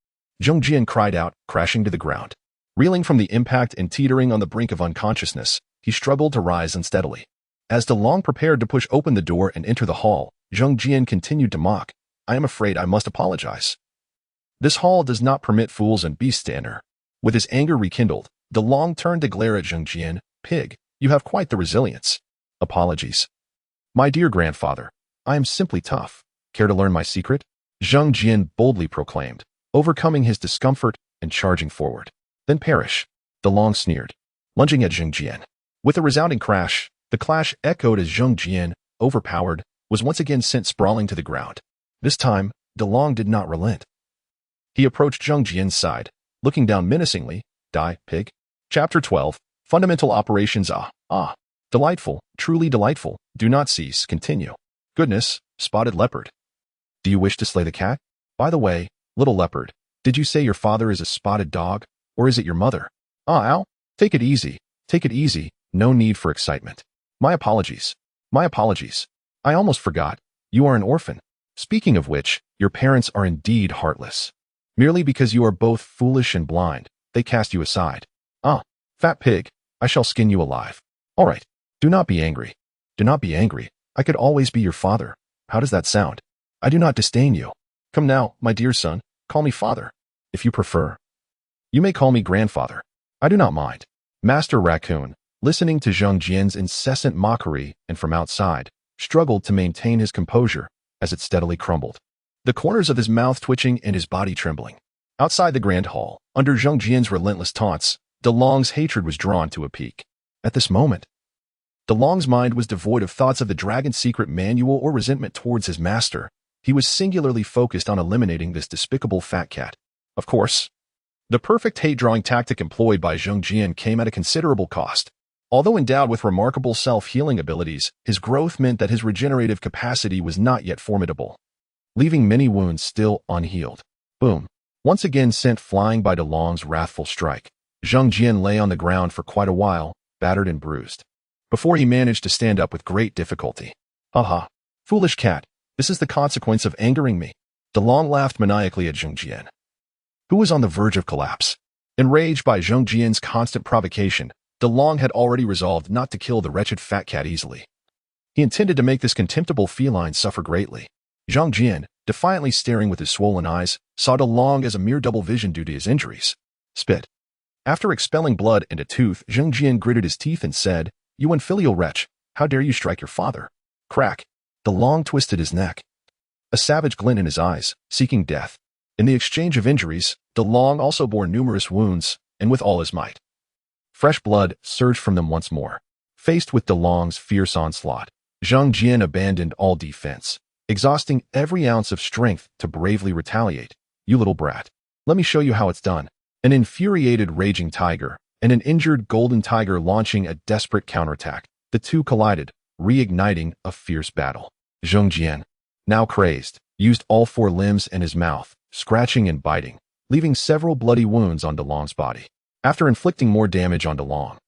Zhang Jian cried out, crashing to the ground. Reeling from the impact and teetering on the brink of unconsciousness, he struggled to rise unsteadily. As DeLong prepared to push open the door and enter the hall, Zhang Jian continued to mock. I am afraid I must apologize. This hall does not permit fools and beasts to enter. With his anger rekindled, DeLong turned to glare at Zhang Jian. Pig, you have quite the resilience. Apologies. My dear grandfather, I am simply tough. Care to learn my secret? Zhang Jian boldly proclaimed, overcoming his discomfort and charging forward. Then perish. DeLong sneered, lunging at Zhang Jian. With a resounding crash, the clash echoed as Zhang Jian, overpowered, was once again sent sprawling to the ground. This time, DeLong did not relent. He approached Zhang Jian's side, looking down menacingly. Die, pig. Chapter 12. Fundamental Operations. Delightful, truly delightful. Do not cease. Continue. Goodness, spotted leopard. Do you wish to slay the cat? By the way, little leopard, did you say your father is a spotted dog, or is it your mother? Ow. Take it easy. Take it easy. No need for excitement. My apologies. My apologies. I almost forgot. You are an orphan. Speaking of which, your parents are indeed heartless. Merely because you are both foolish and blind, they cast you aside. Fat pig, I shall skin you alive. All right. Do not be angry. Do not be angry. I could always be your father. How does that sound? I do not disdain you. Come now, my dear son, call me father. If you prefer. You may call me grandfather. I do not mind. Master Raccoon, listening to Zhang Jian's incessant mockery and from outside, struggled to maintain his composure as it steadily crumbled, the corners of his mouth twitching and his body trembling. Outside the grand hall, under Zhang Jian's relentless taunts, DeLong's hatred was drawn to a peak. At this moment, DeLong's mind was devoid of thoughts of the dragon's secret manual or resentment towards his master. He was singularly focused on eliminating this despicable fat cat. Of course, the perfect hate-drawing tactic employed by Zhang Jian came at a considerable cost. Although endowed with remarkable self-healing abilities, his growth meant that his regenerative capacity was not yet formidable, leaving many wounds still unhealed. Boom. Once again sent flying by DeLong's wrathful strike, Zhang Jian lay on the ground for quite a while, battered and bruised, before he managed to stand up with great difficulty. Haha. Foolish cat, this is the consequence of angering me. DeLong laughed maniacally at Zhang Jian, who was on the verge of collapse. Enraged by Zhang Jian's constant provocation, DeLong had already resolved not to kill the wretched fat cat easily. He intended to make this contemptible feline suffer greatly. Zhang Jian, defiantly staring with his swollen eyes, saw DeLong as a mere double vision due to his injuries. Spit. After expelling blood and a tooth, Zhang Jian gritted his teeth and said, You unfilial wretch, how dare you strike your father? Crack. DeLong twisted his neck, a savage glint in his eyes, seeking death. In the exchange of injuries, DeLong also bore numerous wounds, and with all his might, fresh blood surged from them once more. Faced with DeLong's fierce onslaught, Zhang Jian abandoned all defense, exhausting every ounce of strength to bravely retaliate. You little brat. Let me show you how it's done. An infuriated raging tiger and an injured golden tiger launching a desperate counterattack. The two collided, reigniting a fierce battle. Zhang Jian, now crazed, used all four limbs and his mouth, scratching and biting, leaving several bloody wounds on DeLong's body. After inflicting more damage on DeLong,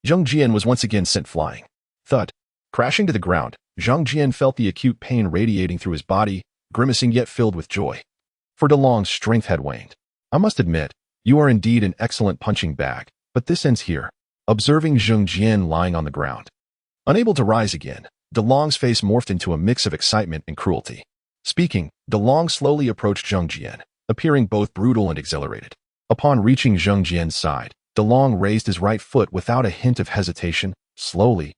Zhang Jian was once again sent flying. Thud. Crashing to the ground, Zhang Jian felt the acute pain radiating through his body, grimacing yet filled with joy. For DeLong's strength had waned. I must admit, you are indeed an excellent punching bag, but this ends here. Observing Zhang Jian lying on the ground. Unable to rise again, DeLong's face morphed into a mix of excitement and cruelty. Speaking, DeLong slowly approached Zhang Jian, appearing both brutal and exhilarated. Upon reaching Zhang Jian's side, DeLong raised his right foot without a hint of hesitation, slowly.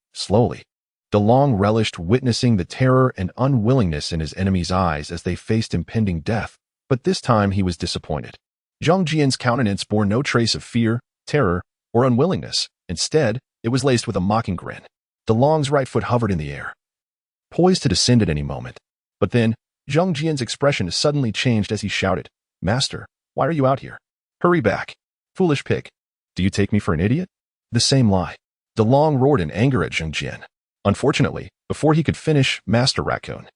DeLong relished witnessing the terror and unwillingness in his enemy's eyes as they faced impending death, but this time he was disappointed. Zhang Jian's countenance bore no trace of fear, terror, or unwillingness. Instead, it was laced with a mocking grin. DeLong's right foot hovered in the air, poised to descend at any moment. But then, Zhang Jian's expression suddenly changed as he shouted, "Master, why are you out here? Hurry back. Foolish pig. Do you take me for an idiot?" The same lie. DeLong roared in anger at Zhang Jian. Unfortunately, before he could finish, Master Raccoon,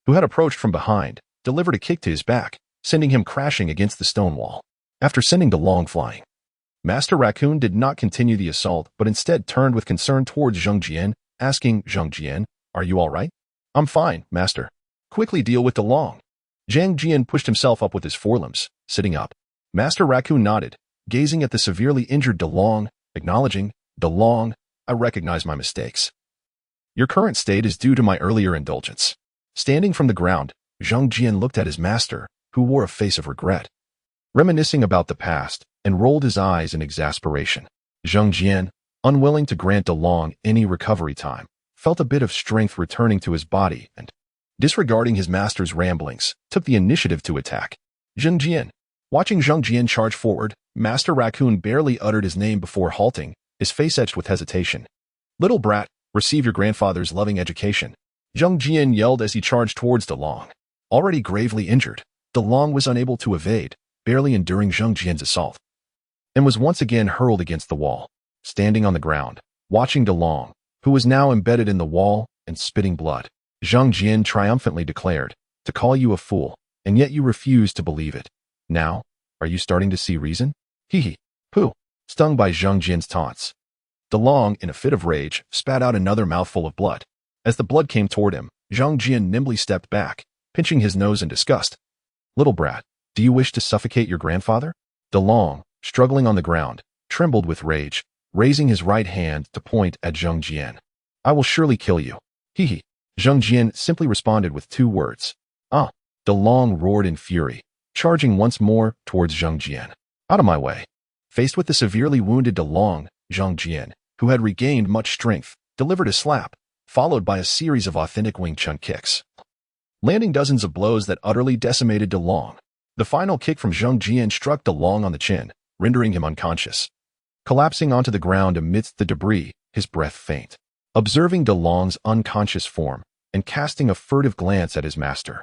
who had approached from behind, delivered a kick to his back, sending him crashing against the stone wall. After sending DeLong flying, Master Raccoon did not continue the assault, but instead turned with concern towards Zhang Jian, asking, "Zhang Jian, are you all right?" "I'm fine, Master." "Quickly deal with DeLong." Zhang Jian pushed himself up with his forelimbs, sitting up. Master Raccoon nodded, gazing at the severely injured DeLong, acknowledging, "DeLong, I recognize my mistakes. Your current state is due to my earlier indulgence." Standing from the ground, Zhang Jian looked at his master, who wore a face of regret, reminiscing about the past, and rolled his eyes in exasperation. Zhang Jian, unwilling to grant DeLong any recovery time, felt a bit of strength returning to his body and, disregarding his master's ramblings, took the initiative to attack. Zhang Jian. Watching Zhang Jian charge forward, Master Raccoon barely uttered his name before halting, his face etched with hesitation. "Little brat, receive your grandfather's loving education," Zhang Jian yelled as he charged towards DeLong. Already gravely injured, DeLong was unable to evade, barely enduring Zhang Jian's assault, and was once again hurled against the wall. Standing on the ground, watching DeLong, who was now embedded in the wall and spitting blood, Zhang Jian triumphantly declared, "To call you a fool, and yet you refuse to believe it. Now, are you starting to see reason?" Hee. Pooh. Stung by Zhang Jian's taunts, DeLong, in a fit of rage, spat out another mouthful of blood. As the blood came toward him, Zhang Jian nimbly stepped back, pinching his nose in disgust. "Little brat, do you wish to suffocate your grandfather?" DeLong, struggling on the ground, trembled with rage, raising his right hand to point at Zhang Jian. "I will surely kill you." Hee. Zhang Jian simply responded with 2 words. "Ah." DeLong roared in fury, charging once more towards Zhang Jian. "Out of my way." Faced with the severely wounded DeLong, Zhang Jian, who had regained much strength, delivered a slap, followed by a series of authentic Wing Chun kicks, landing dozens of blows that utterly decimated DeLong. The final kick from Zhang Jian struck DeLong on the chin, rendering him unconscious. Collapsing onto the ground amidst the debris, his breath faint. Observing DeLong's unconscious form, and casting a furtive glance at his master,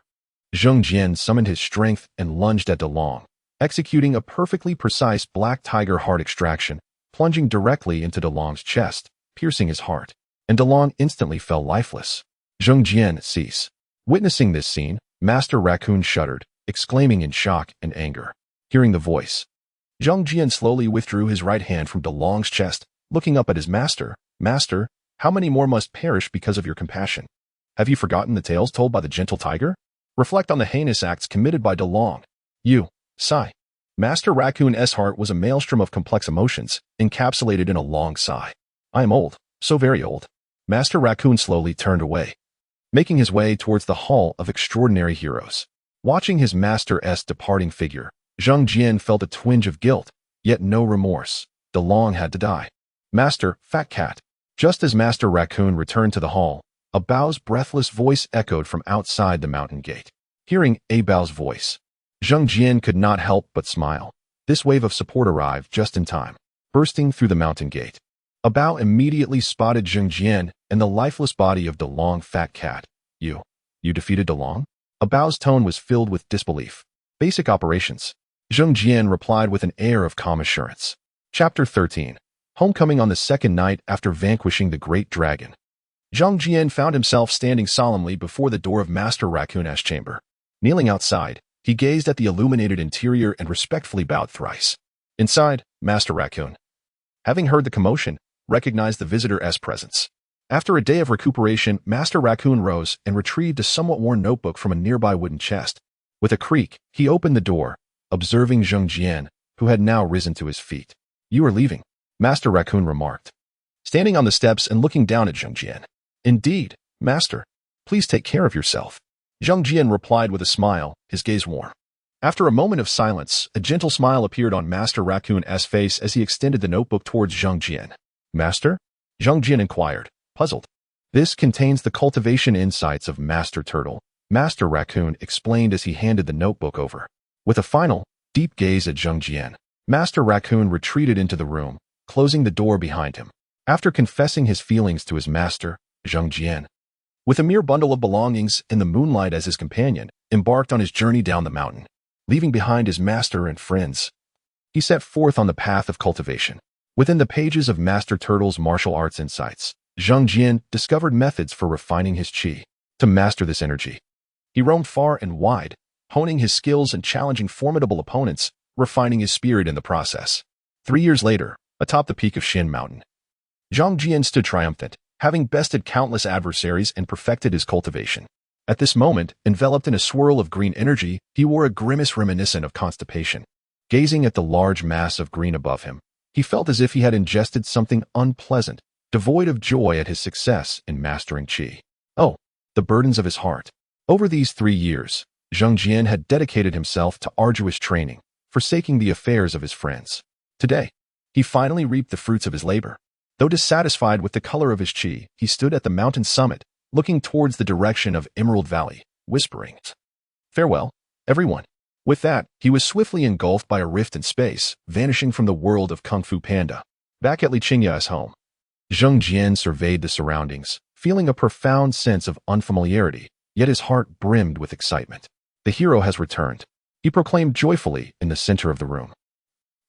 Zhang Jian summoned his strength and lunged at DeLong, executing a perfectly precise black tiger heart extraction, plunging directly into DeLong's chest, piercing his heart, and DeLong instantly fell lifeless. Zhang Jian cease. Witnessing this scene, Master Raccoon shuddered, exclaiming in shock and anger. Hearing the voice, Zhang Jian slowly withdrew his right hand from DeLong's chest, looking up at his master. "Master, how many more must perish because of your compassion? Have you forgotten the tales told by the gentle tiger? Reflect on the heinous acts committed by DeLong. You, sigh." Master Raccoon's heart was a maelstrom of complex emotions, encapsulated in a long sigh. "I am old, so very old." Master Raccoon slowly turned away, making his way towards the Hall of Extraordinary Heroes. Watching his master's departing figure, Zhang Jian felt a twinge of guilt, yet no remorse. DeLong had to die. "Master, fat cat." Just as Master Raccoon returned to the hall, a Bao's breathless voice echoed from outside the mountain gate. Hearing a Bao's voice, Zhang Jian could not help but smile. This wave of support arrived just in time, bursting through the mountain gate. A Bao immediately spotted Zhang Jian and the lifeless body of DeLong. "Fat cat, you defeated DeLong?" A Bao's tone was filled with disbelief. "Basic operations," Zhang Jian replied with an air of calm assurance. Chapter 13. Homecoming. On the second night after vanquishing the great dragon, Zhang Jian found himself standing solemnly before the door of Master Raccoon's chamber. Kneeling outside, he gazed at the illuminated interior and respectfully bowed thrice. Inside, Master Raccoon, having heard the commotion, recognized the visitor's presence. After a day of recuperation, Master Raccoon rose and retrieved a somewhat worn notebook from a nearby wooden chest. With a creak, he opened the door, observing Zheng Jian, who had now risen to his feet. "You are leaving," Master Raccoon remarked, standing on the steps and looking down at Zheng Jian. "Indeed, Master. Please take care of yourself," Zheng Jian replied with a smile, his gaze warm. After a moment of silence, a gentle smile appeared on Master Raccoon's face as he extended the notebook towards Zheng Jian. "Master?" Zheng Jian inquired, puzzled. "This contains the cultivation insights of Master Turtle," Master Raccoon explained as he handed the notebook over. With a final, deep gaze at Zheng Jian, Master Raccoon retreated into the room, closing the door behind him. After confessing his feelings to his master, Zheng Jian, with a mere bundle of belongings and the moonlight as his companion, embarked on his journey down the mountain. Leaving behind his master and friends, he set forth on the path of cultivation. Within the pages of Master Turtle's martial arts insights, Zheng Jian discovered methods for refining his qi. To master this energy, he roamed far and wide, honing his skills and challenging formidable opponents, refining his spirit in the process. 3 years later, atop the peak of Shin Mountain, Zheng Jian stood triumphant, having bested countless adversaries and perfected his cultivation. At this moment, enveloped in a swirl of green energy, he wore a grimace reminiscent of constipation. Gazing at the large mass of green above him, he felt as if he had ingested something unpleasant, devoid of joy at his success in mastering qi. Oh, the burdens of his heart. Over these 3 years, Zheng Jian had dedicated himself to arduous training, forsaking the affairs of his friends. Today, he finally reaped the fruits of his labor. Though dissatisfied with the color of his qi, he stood at the mountain summit, looking towards the direction of Emerald Valley, whispering, "Farewell, everyone." With that, he was swiftly engulfed by a rift in space, vanishing from the world of Kung Fu Panda. Back at Li Qingya's home, Zheng Jian surveyed the surroundings, feeling a profound sense of unfamiliarity, yet his heart brimmed with excitement. The hero has returned, he proclaimed joyfully in the center of the room.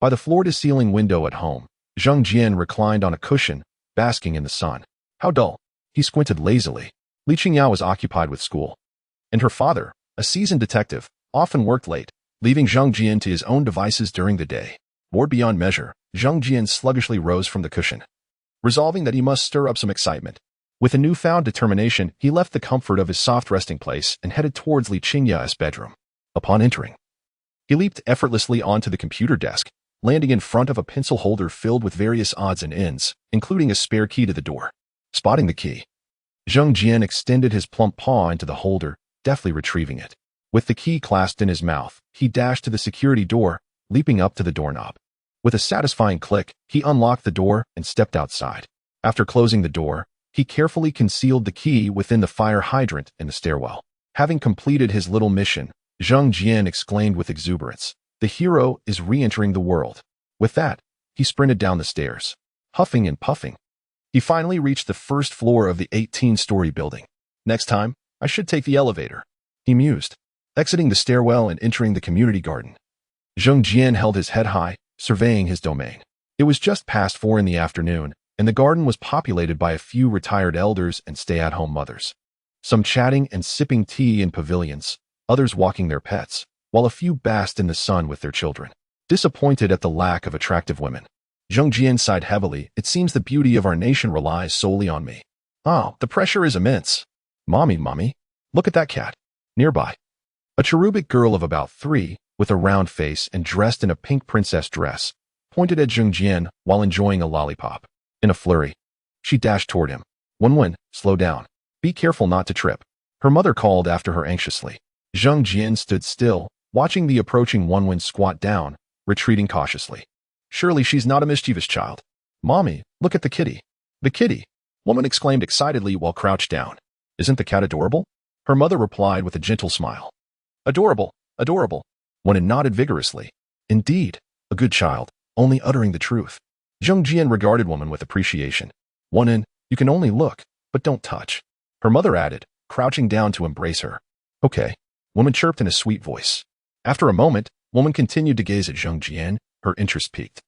By the floor-to-ceiling window at home, Zheng Jian reclined on a cushion, basking in the sun. How dull. He squinted lazily. Li Qingya was occupied with school, and her father, a seasoned detective, often worked late, leaving Zheng Jian to his own devices during the day. Bored beyond measure, Zheng Jian sluggishly rose from the cushion, resolving that he must stir up some excitement. With a newfound determination, he left the comfort of his soft resting place and headed towards Li Qingya's bedroom. Upon entering, he leaped effortlessly onto the computer desk, landing in front of a pencil holder filled with various odds and ends, including a spare key to the door. Spotting the key, Zheng Jian extended his plump paw into the holder, deftly retrieving it. With the key clasped in his mouth, he dashed to the security door, leaping up to the doorknob. With a satisfying click, he unlocked the door and stepped outside. After closing the door, he carefully concealed the key within the fire hydrant in the stairwell. Having completed his little mission, Zheng Jian exclaimed with exuberance, "The hero is re-entering the world." With that, he sprinted down the stairs, huffing and puffing. He finally reached the first floor of the 18-story building. "Next time, I should take the elevator," he mused, exiting the stairwell and entering the community garden. Zheng Jian held his head high, surveying his domain. It was just past 4 in the afternoon, and the garden was populated by a few retired elders and stay-at-home mothers. Some chatting and sipping tea in pavilions, others walking their pets, while a few basked in the sun with their children. Disappointed at the lack of attractive women, Zheng Jian sighed heavily. "It seems the beauty of our nation relies solely on me. Oh, the pressure is immense. Mommy, look at that cat." Nearby, a cherubic girl of about 3, with a round face and dressed in a pink princess dress, pointed at Zheng Jian while enjoying a lollipop. In a flurry, she dashed toward him. "Wenwen, slow down. Be careful not to trip," her mother called after her anxiously. Zheng Jian stood still, watching the approaching Wenwen squat down, retreating cautiously. Surely she's not a mischievous child. "Mommy, look at the kitty." "The kitty?" Woman exclaimed excitedly while crouched down. "Isn't the cat adorable?" Her mother replied with a gentle smile. "Adorable, adorable." Wenwen nodded vigorously. "Indeed, a good child, only uttering the truth." Zheng Jian regarded Woman with appreciation. "Wenwen, you can only look, but don't touch," her mother added, crouching down to embrace her. "Okay," Woman chirped in a sweet voice. After a moment, Woman continued to gaze at Zheng Jian, her interest piqued.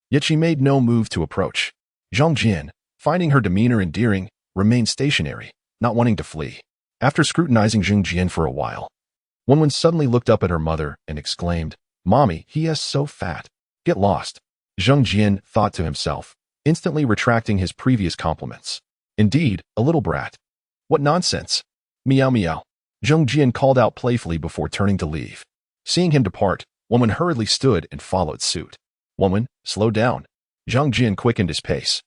Yet she made no move to approach. Zheng Jian, finding her demeanor endearing, remained stationary, not wanting to flee. After scrutinizing Zheng Jian for a while, Wenwen suddenly looked up at her mother and exclaimed, "Mommy, he is so fat." "Get lost," Zheng Jian thought to himself, instantly retracting his previous compliments. Indeed, a little brat. What nonsense. Meow meow. Zheng Jian called out playfully before turning to leave. Seeing him depart, Woman hurriedly stood and followed suit. Woman, slow down. Zheng Jian quickened his pace,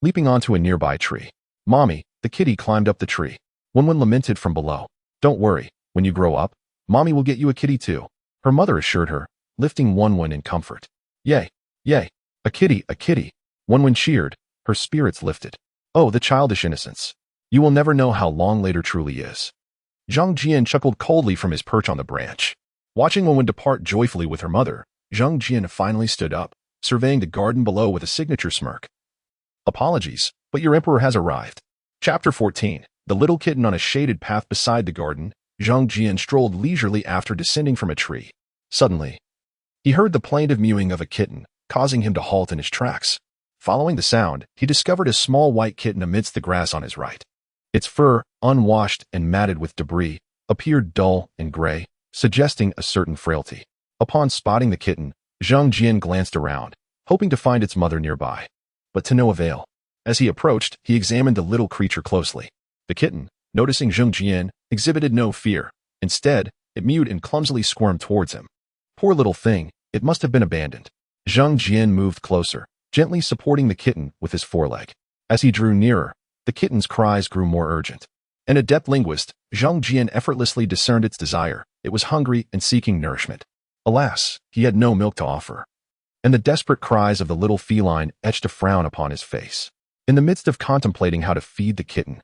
leaping onto a nearby tree. Mommy, the kitty climbed up the tree. Wenwen lamented from below. Don't worry, when you grow up, Mommy will get you a kitty too, her mother assured her, lifting Wenwen in comfort. Yay, yay, a kitty, a kitty. Wenwen cheered, her spirits lifted. Oh, the childish innocence. You will never know how long later truly is. Zheng Jian chuckled coldly from his perch on the branch. Watching Wenwen depart joyfully with her mother, Zheng Jian finally stood up, surveying the garden below with a signature smirk. Apologies, but your emperor has arrived. Chapter 14. The little kitten on a shaded path beside the garden. Zheng Jian strolled leisurely after descending from a tree. Suddenly, he heard the plaintive mewing of a kitten, causing him to halt in his tracks. Following the sound, he discovered a small white kitten amidst the grass on his right. Its fur, unwashed and matted with debris, appeared dull and gray, suggesting a certain frailty. Upon spotting the kitten, Zheng Jian glanced around, hoping to find its mother nearby. But to no avail. As he approached, he examined the little creature closely. The kitten, noticing Zheng Jian, exhibited no fear. Instead, it mewed and clumsily squirmed towards him. Poor little thing, it must have been abandoned. Zheng Jian moved closer, gently supporting the kitten with his foreleg. As he drew nearer, the kitten's cries grew more urgent. An adept linguist, Zheng Jian effortlessly discerned its desire. It was hungry and seeking nourishment. Alas, he had no milk to offer. And the desperate cries of the little feline etched a frown upon his face. In the midst of contemplating how to feed the kitten,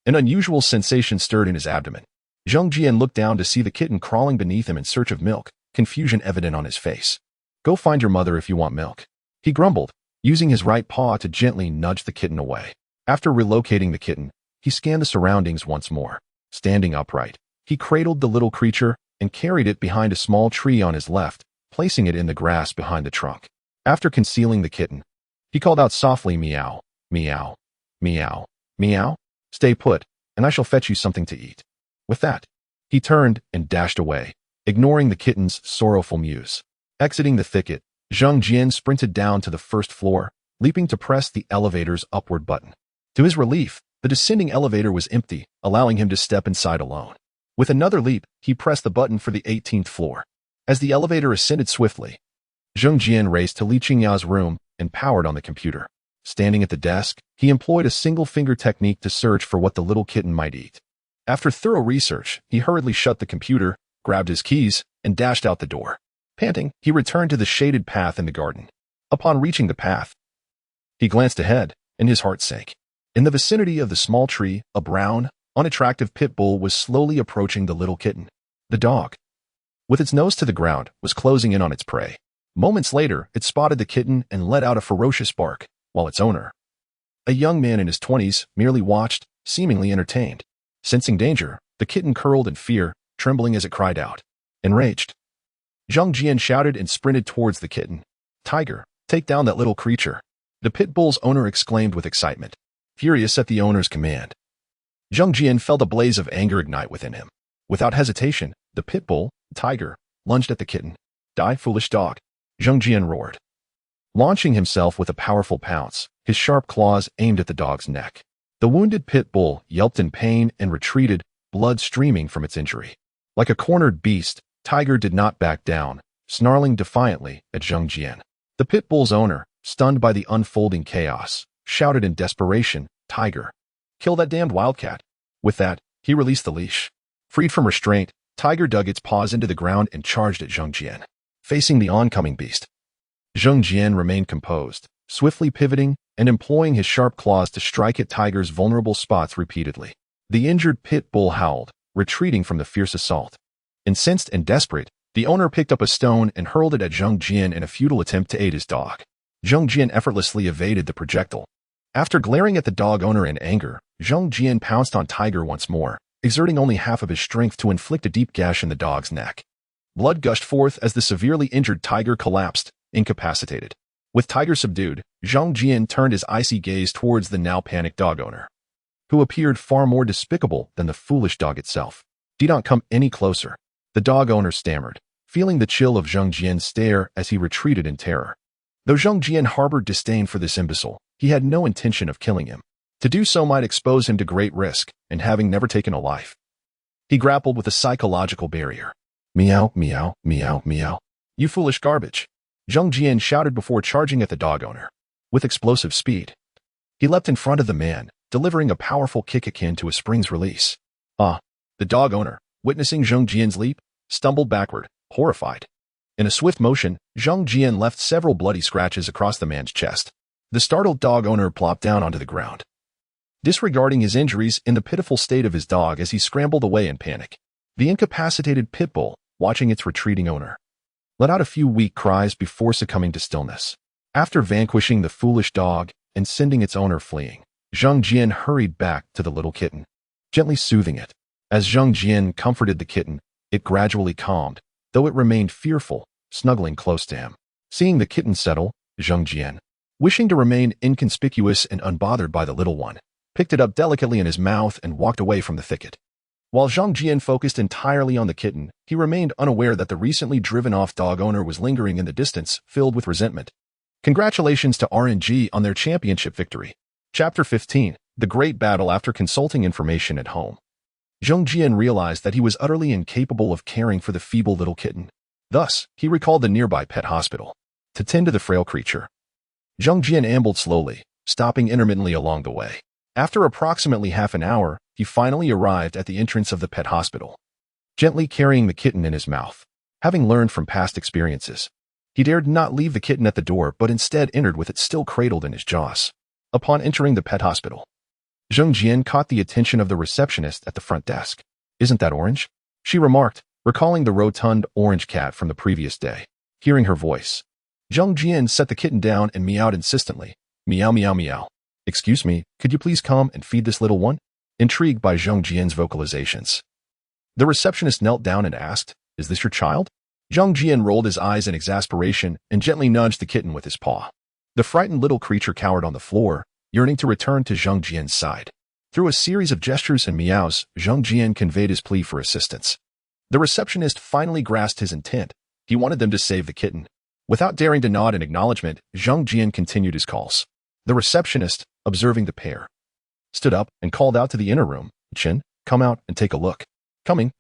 an unusual sensation stirred in his abdomen. Zheng Jian looked down to see the kitten crawling beneath him in search of milk, confusion evident on his face. Go find your mother if you want milk, he grumbled, using his right paw to gently nudge the kitten away. After relocating the kitten, he scanned the surroundings once more. Standing upright, he cradled the little creature and carried it behind a small tree on his left, placing it in the grass behind the trunk. After concealing the kitten, he called out softly, meow, meow, meow, meow. Stay put, and I shall fetch you something to eat. With that, he turned and dashed away, ignoring the kitten's sorrowful mews. Exiting the thicket, Zheng Jian sprinted down to the first floor, leaping to press the elevator's upward button. To his relief, the descending elevator was empty, allowing him to step inside alone. With another leap, he pressed the button for the 18th floor. As the elevator ascended swiftly, Zheng Jian raced to Li Qingyao's room and powered on the computer. Standing at the desk, he employed a single-finger technique to search for what the little kitten might eat. After thorough research, he hurriedly shut the computer, grabbed his keys, and dashed out the door. Panting, he returned to the shaded path in the garden. Upon reaching the path, he glanced ahead, and his heart sank. In the vicinity of the small tree, a brown, unattractive pit bull was slowly approaching the little kitten. The dog, with its nose to the ground, was closing in on its prey. Moments later, it spotted the kitten and let out a ferocious bark, while its owner, a young man in his 20s, merely watched, seemingly entertained. Sensing danger, the kitten curled in fear, trembling as it cried out. Enraged, Zheng Jian shouted and sprinted towards the kitten. Tiger, take down that little creature, the pit bull's owner exclaimed with excitement, furious at the owner's command. Zheng Jian felt a blaze of anger ignite within him. Without hesitation, the pit bull, Tiger, lunged at the kitten. Die, foolish dog, Zheng Jian roared, launching himself with a powerful pounce, his sharp claws aimed at the dog's neck. The wounded pit bull yelped in pain and retreated, blood streaming from its injury. Like a cornered beast, Tiger did not back down, snarling defiantly at Zheng Jian. The pit bull's owner, stunned by the unfolding chaos, shouted in desperation, Tiger, kill that damned wildcat. With that, he released the leash. Freed from restraint, Tiger dug its paws into the ground and charged at Zheng Jian. Facing the oncoming beast, Zheng Jian remained composed, swiftly pivoting and employing his sharp claws to strike at Tiger's vulnerable spots repeatedly. The injured pit bull howled, retreating from the fierce assault. Incensed and desperate, the owner picked up a stone and hurled it at Zheng Jian in a futile attempt to aid his dog. Zheng Jian effortlessly evaded the projectile. After glaring at the dog owner in anger, Zheng Jian pounced on Tiger once more, exerting only half of his strength to inflict a deep gash in the dog's neck. Blood gushed forth as the severely injured Tiger collapsed, incapacitated. With Tiger subdued, Zheng Jian turned his icy gaze towards the now panicked dog owner, who appeared far more despicable than the foolish dog itself. "Do not come any closer," the dog owner stammered, feeling the chill of Zheng Jian's stare as he retreated in terror. Though Zheng Jian harbored disdain for this imbecile, he had no intention of killing him. To do so might expose him to great risk, and having never taken a life, he grappled with a psychological barrier. Meow, meow, meow, meow. You foolish garbage, Zhang Jian shouted before charging at the dog owner. With explosive speed, he leapt in front of the man, delivering a powerful kick akin to a spring's release. The dog owner, witnessing Zhang Jian's leap, stumbled backward, horrified. In a swift motion, Zhang Jian left several bloody scratches across the man's chest. The startled dog owner plopped down onto the ground, disregarding his injuries in the pitiful state of his dog as he scrambled away in panic. The incapacitated pit bull, watching its retreating owner, let out a few weak cries before succumbing to stillness. After vanquishing the foolish dog and sending its owner fleeing, Zhang Jian hurried back to the little kitten, gently soothing it. As Zhang Jian comforted the kitten, it gradually calmed, though it remained fearful, snuggling close to him. Seeing the kitten settle, Zhang Jian, wishing to remain inconspicuous and unbothered by the little one, picked it up delicately in his mouth and walked away from the thicket. While Zhang Jian focused entirely on the kitten, he remained unaware that the recently driven-off dog owner was lingering in the distance, filled with resentment. Congratulations to RNG on their championship victory. Chapter 15, The Great Battle. After consulting information at home, Zhang Jian realized that he was utterly incapable of caring for the feeble little kitten. Thus, he recalled the nearby pet hospital to tend to the frail creature. Zhang Jian ambled slowly, stopping intermittently along the way. After approximately half an hour, he finally arrived at the entrance of the pet hospital, gently carrying the kitten in his mouth. Having learned from past experiences, he dared not leave the kitten at the door but instead entered with it still cradled in his jaws. Upon entering the pet hospital, Zhang Jian caught the attention of the receptionist at the front desk. "Isn't that Orange?" she remarked, recalling the rotund orange cat from the previous day. Hearing her voice, Zhang Jian set the kitten down and meowed insistently. "Meow, meow, meow. Excuse me, could you please come and feed this little one?" Intrigued by Zhang Jian's vocalizations, the receptionist knelt down and asked, "Is this your child?" Zhang Jian rolled his eyes in exasperation and gently nudged the kitten with his paw. The frightened little creature cowered on the floor, yearning to return to Zhang Jian's side. Through a series of gestures and meows, Zhang Jian conveyed his plea for assistance. The receptionist finally grasped his intent. He wanted them to save the kitten. Without daring to nod in acknowledgement, Zhang Jian continued his calls. The receptionist, observing the pair, stood up and called out to the inner room, "Chen, come out and take a look." Coming.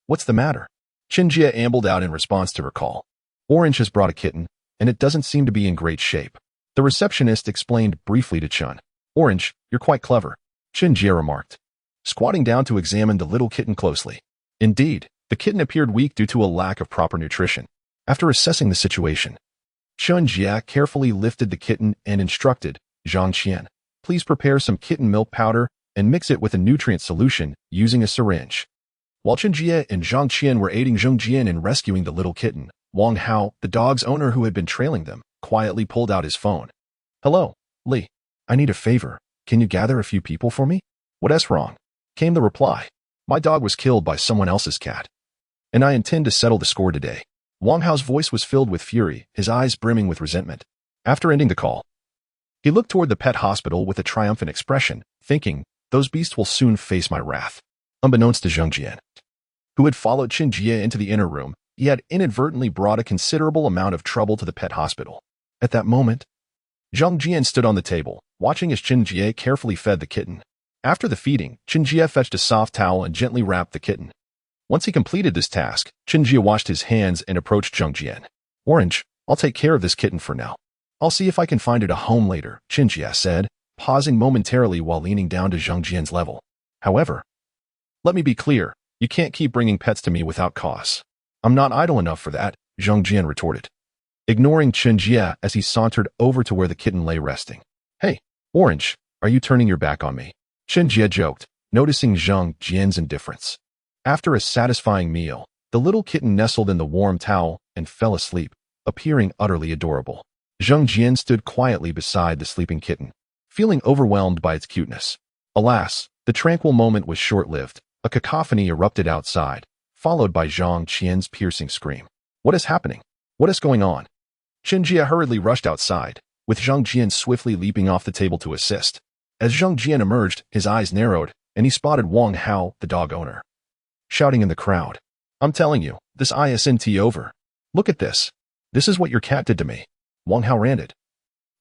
What's the matter?" Chen Jia ambled out in response to her call. "Orange has brought a kitten, and it doesn't seem to be in great shape." The receptionist explained briefly to Chen. "Orange, you're quite clever," Chen Jia remarked, squatting down to examine the little kitten closely. Indeed, the kitten appeared weak due to a lack of proper nutrition. After assessing the situation, Chen Jia carefully lifted the kitten and instructed, "Zhang Qian, please prepare some kitten milk powder and mix it with a nutrient solution using a syringe." While Chen Jia and Zhang Qian were aiding Zhang Jian in rescuing the little kitten, Wang Hao, the dog's owner who had been trailing them, quietly pulled out his phone. "Hello, Li. I need a favor. Can you gather a few people for me?" "What's wrong?" came the reply. "My dog was killed by someone else's cat, and I intend to settle the score today." Wang Hao's voice was filled with fury, his eyes brimming with resentment. After ending the call, he looked toward the pet hospital with a triumphant expression, thinking, "Those beasts will soon face my wrath." Unbeknownst to Zhang Jian, who had followed Chen Jia into the inner room, he had inadvertently brought a considerable amount of trouble to the pet hospital. At that moment, Zhang Jian stood on the table, watching as Chen Jia carefully fed the kitten. After the feeding, Chen Jia fetched a soft towel and gently wrapped the kitten. Once he completed this task, Chen Jia washed his hands and approached Zhang Jian. "Orange, I'll take care of this kitten for now. I'll see if I can find it a home later," Chen Jia said, pausing momentarily while leaning down to Zhang Jian's level. "However, let me be clear, you can't keep bringing pets to me without cause." "I'm not idle enough for that," Zhang Jian retorted, ignoring Chen Jia as he sauntered over to where the kitten lay resting. "Hey, Orange, are you turning your back on me?" Chen Jia joked, noticing Zhang Jian's indifference. After a satisfying meal, the little kitten nestled in the warm towel and fell asleep, appearing utterly adorable. Zhang Jian stood quietly beside the sleeping kitten, feeling overwhelmed by its cuteness. Alas, the tranquil moment was short-lived. A cacophony erupted outside, followed by Zhang Qian's piercing scream. "What is happening? What is going on?" Chen Jia hurriedly rushed outside, with Zhang Jian swiftly leaping off the table to assist. As Zhang Jian emerged, his eyes narrowed, and he spotted Wang Hao, the dog owner, shouting in the crowd, "I'm telling you, this isn't over. Look at this. This is what your cat did to me." Wang Hao ranted,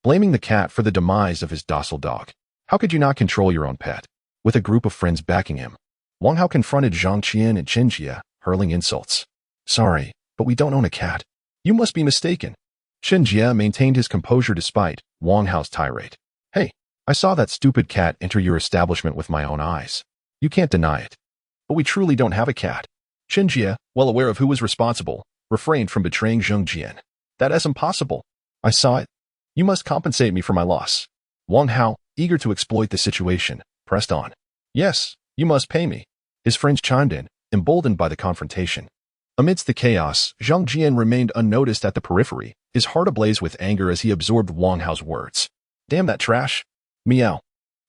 blaming the cat for the demise of his docile dog. How could you not control your own pet? With a group of friends backing him, Wang Hao confronted Zhang Qian and Qin Jie, hurling insults. Sorry, but we don't own a cat. You must be mistaken. Qin Jie maintained his composure despite Wang Hao's tirade. Hey, I saw that stupid cat enter your establishment with my own eyes. You can't deny it. But we truly don't have a cat. Qin Jie, well aware of who was responsible, refrained from betraying Zhang Jian. That is impossible. I saw it. You must compensate me for my loss. Wang Hao, eager to exploit the situation, pressed on. Yes, you must pay me. His friends chimed in, emboldened by the confrontation. Amidst the chaos, Zhang Jian remained unnoticed at the periphery, his heart ablaze with anger as he absorbed Wang Hao's words. Damn that trash. Meow.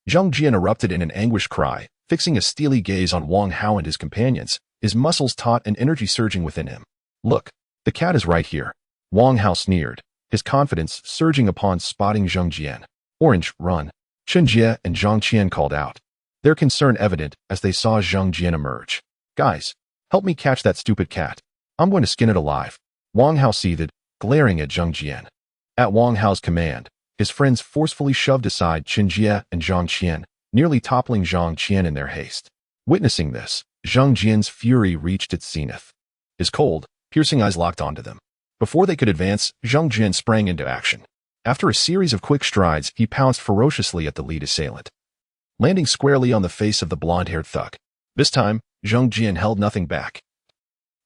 Zhang Jian erupted in an anguished cry, fixing a steely gaze on Wang Hao and his companions, his muscles taut and energy surging within him. Look, the cat is right here. Wang Hao sneered, his confidence surging upon spotting Zhang Jian. Orange, run. Qin Jie and Zhang Qian called out, their concern evident as they saw Zhang Jian emerge. Guys, help me catch that stupid cat. I'm going to skin it alive. Wang Hao seethed, glaring at Zhang Jian. At Wang Hao's command, his friends forcefully shoved aside Qin Jie and Zhang Qian, nearly toppling Zhang Qian in their haste. Witnessing this, Zhang Jian's fury reached its zenith. His cold, piercing eyes locked onto them. Before they could advance, Zhang Jian sprang into action. After a series of quick strides, he pounced ferociously at the lead assailant, landing squarely on the face of the blonde-haired thug. This time, Zhang Jian held nothing back,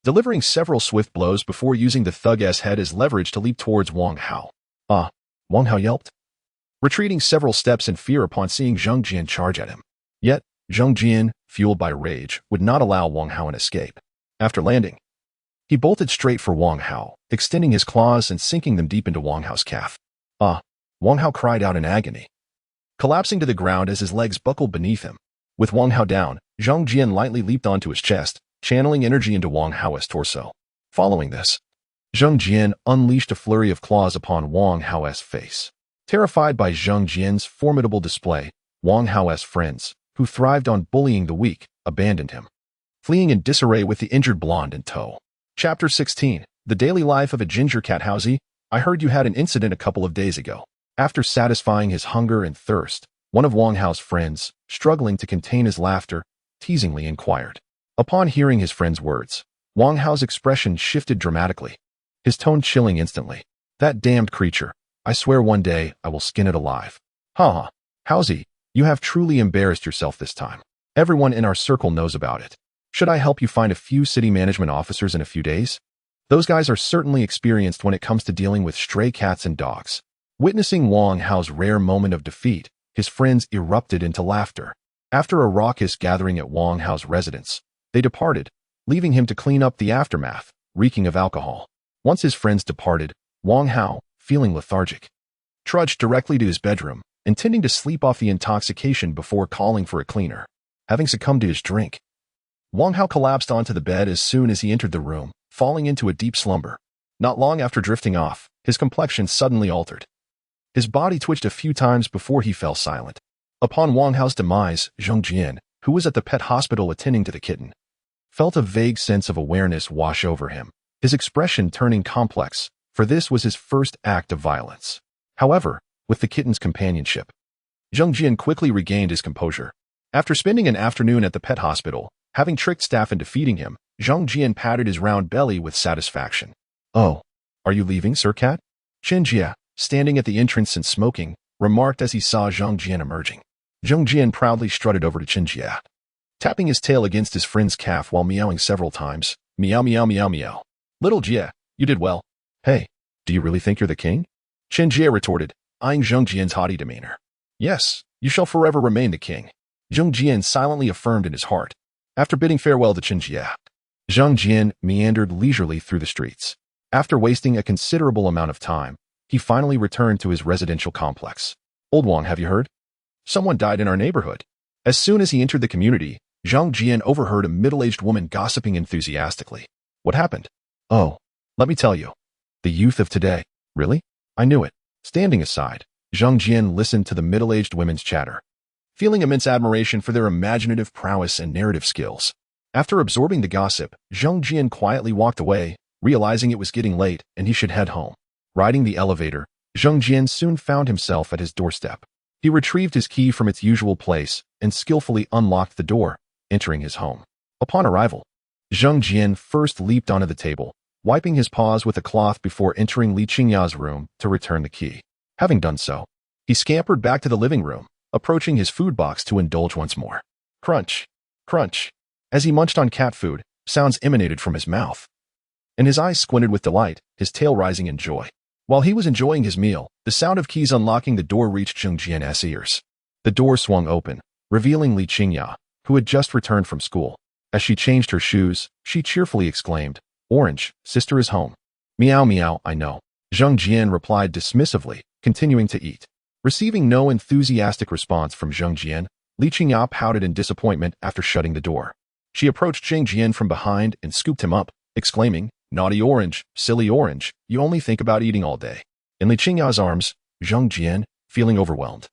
delivering several swift blows before using the thug's head as leverage to leap towards Wang Hao. Wang Hao yelped, retreating several steps in fear upon seeing Zhang Jian charge at him. Yet, Zhang Jian, fueled by rage, would not allow Wang Hao an escape. After landing, he bolted straight for Wang Hao, extending his claws and sinking them deep into Wang Hao's calf. Wang Hao cried out in agony, collapsing to the ground as his legs buckled beneath him. With Wang Hao down, Zhang Jian lightly leaped onto his chest, channeling energy into Wang Hao's torso. Following this, Zhang Jian unleashed a flurry of claws upon Wang Hao's face. Terrified by Zhang Jian's formidable display, Wang Hao's friends, who thrived on bullying the weak, abandoned him, fleeing in disarray with the injured blonde in tow. Chapter 16. The Daily Life of a Ginger Cat. Howsy, I heard you had an incident a couple of days ago. After satisfying his hunger and thirst, one of Wang Hao's friends, struggling to contain his laughter, teasingly inquired. Upon hearing his friend's words, Wang Hao's expression shifted dramatically, his tone chilling instantly. That damned creature. I swear one day I will skin it alive. Ha. Howsy, you have truly embarrassed yourself this time. Everyone in our circle knows about it. Should I help you find a few city management officers in a few days? Those guys are certainly experienced when it comes to dealing with stray cats and dogs. Witnessing Wang Hao's rare moment of defeat, his friends erupted into laughter. After a raucous gathering at Wang Hao's residence, they departed, leaving him to clean up the aftermath, reeking of alcohol. Once his friends departed, Wang Hao, feeling lethargic, trudged directly to his bedroom, intending to sleep off the intoxication before calling for a cleaner. Having succumbed to his drink, Wang Hao collapsed onto the bed as soon as he entered the room, falling into a deep slumber. Not long after drifting off, his complexion suddenly altered. His body twitched a few times before he fell silent. Upon Wang Hao's demise, Zhang Jian, who was at the pet hospital attending to the kitten, felt a vague sense of awareness wash over him, his expression turning complex, for this was his first act of violence. However, with the kitten's companionship, Zhang Jian quickly regained his composure. After spending an afternoon at the pet hospital, having tricked staff into feeding him, Zhang Jian patted his round belly with satisfaction. Oh, are you leaving, Sir Cat? Qin Jie, standing at the entrance and smoking, remarked as he saw Zhang Jian emerging. Zhang Jian proudly strutted over to Qin Jie, tapping his tail against his friend's calf while meowing several times. Meow, meow, meow, meow. Little Jie, you did well. Hey, do you really think you're the king? Qin Jie retorted, eyeing Zhang Jian's haughty demeanor. Yes, you shall forever remain the king, Zhang Jian silently affirmed in his heart. After bidding farewell to Qin Jie, Zhang Jian meandered leisurely through the streets. After wasting a considerable amount of time, he finally returned to his residential complex. Old Wang, have you heard? Someone died in our neighborhood. As soon as he entered the community, Zhang Jian overheard a middle-aged woman gossiping enthusiastically. What happened? Oh, let me tell you. The youth of today. Really? I knew it. Standing aside, Zhang Jian listened to the middle-aged women's chatter, feeling immense admiration for their imaginative prowess and narrative skills. After absorbing the gossip, Zhang Jian quietly walked away, realizing it was getting late and he should head home. Riding the elevator, Zhang Jian soon found himself at his doorstep. He retrieved his key from its usual place and skillfully unlocked the door, entering his home. Upon arrival, Zheng Jian first leaped onto the table, wiping his paws with a cloth before entering Li Qingya's room to return the key. Having done so, he scampered back to the living room, approaching his food box to indulge once more. Crunch, crunch. As he munched on cat food, sounds emanated from his mouth, and his eyes squinted with delight, his tail rising in joy. While he was enjoying his meal, the sound of keys unlocking the door reached Zheng Jian's ears. The door swung open, revealing Li Qingya, who had just returned from school. As she changed her shoes, she cheerfully exclaimed, "Orange, sister is home." "Meow meow, I know," Zheng Jian replied dismissively, continuing to eat. Receiving no enthusiastic response from Zheng Jian, Li Qingya pouted in disappointment after shutting the door. She approached Zheng Jian from behind and scooped him up, exclaiming, "Naughty orange, silly orange, you only think about eating all day." In Li Qingya's arms, Zheng Jian, feeling overwhelmed,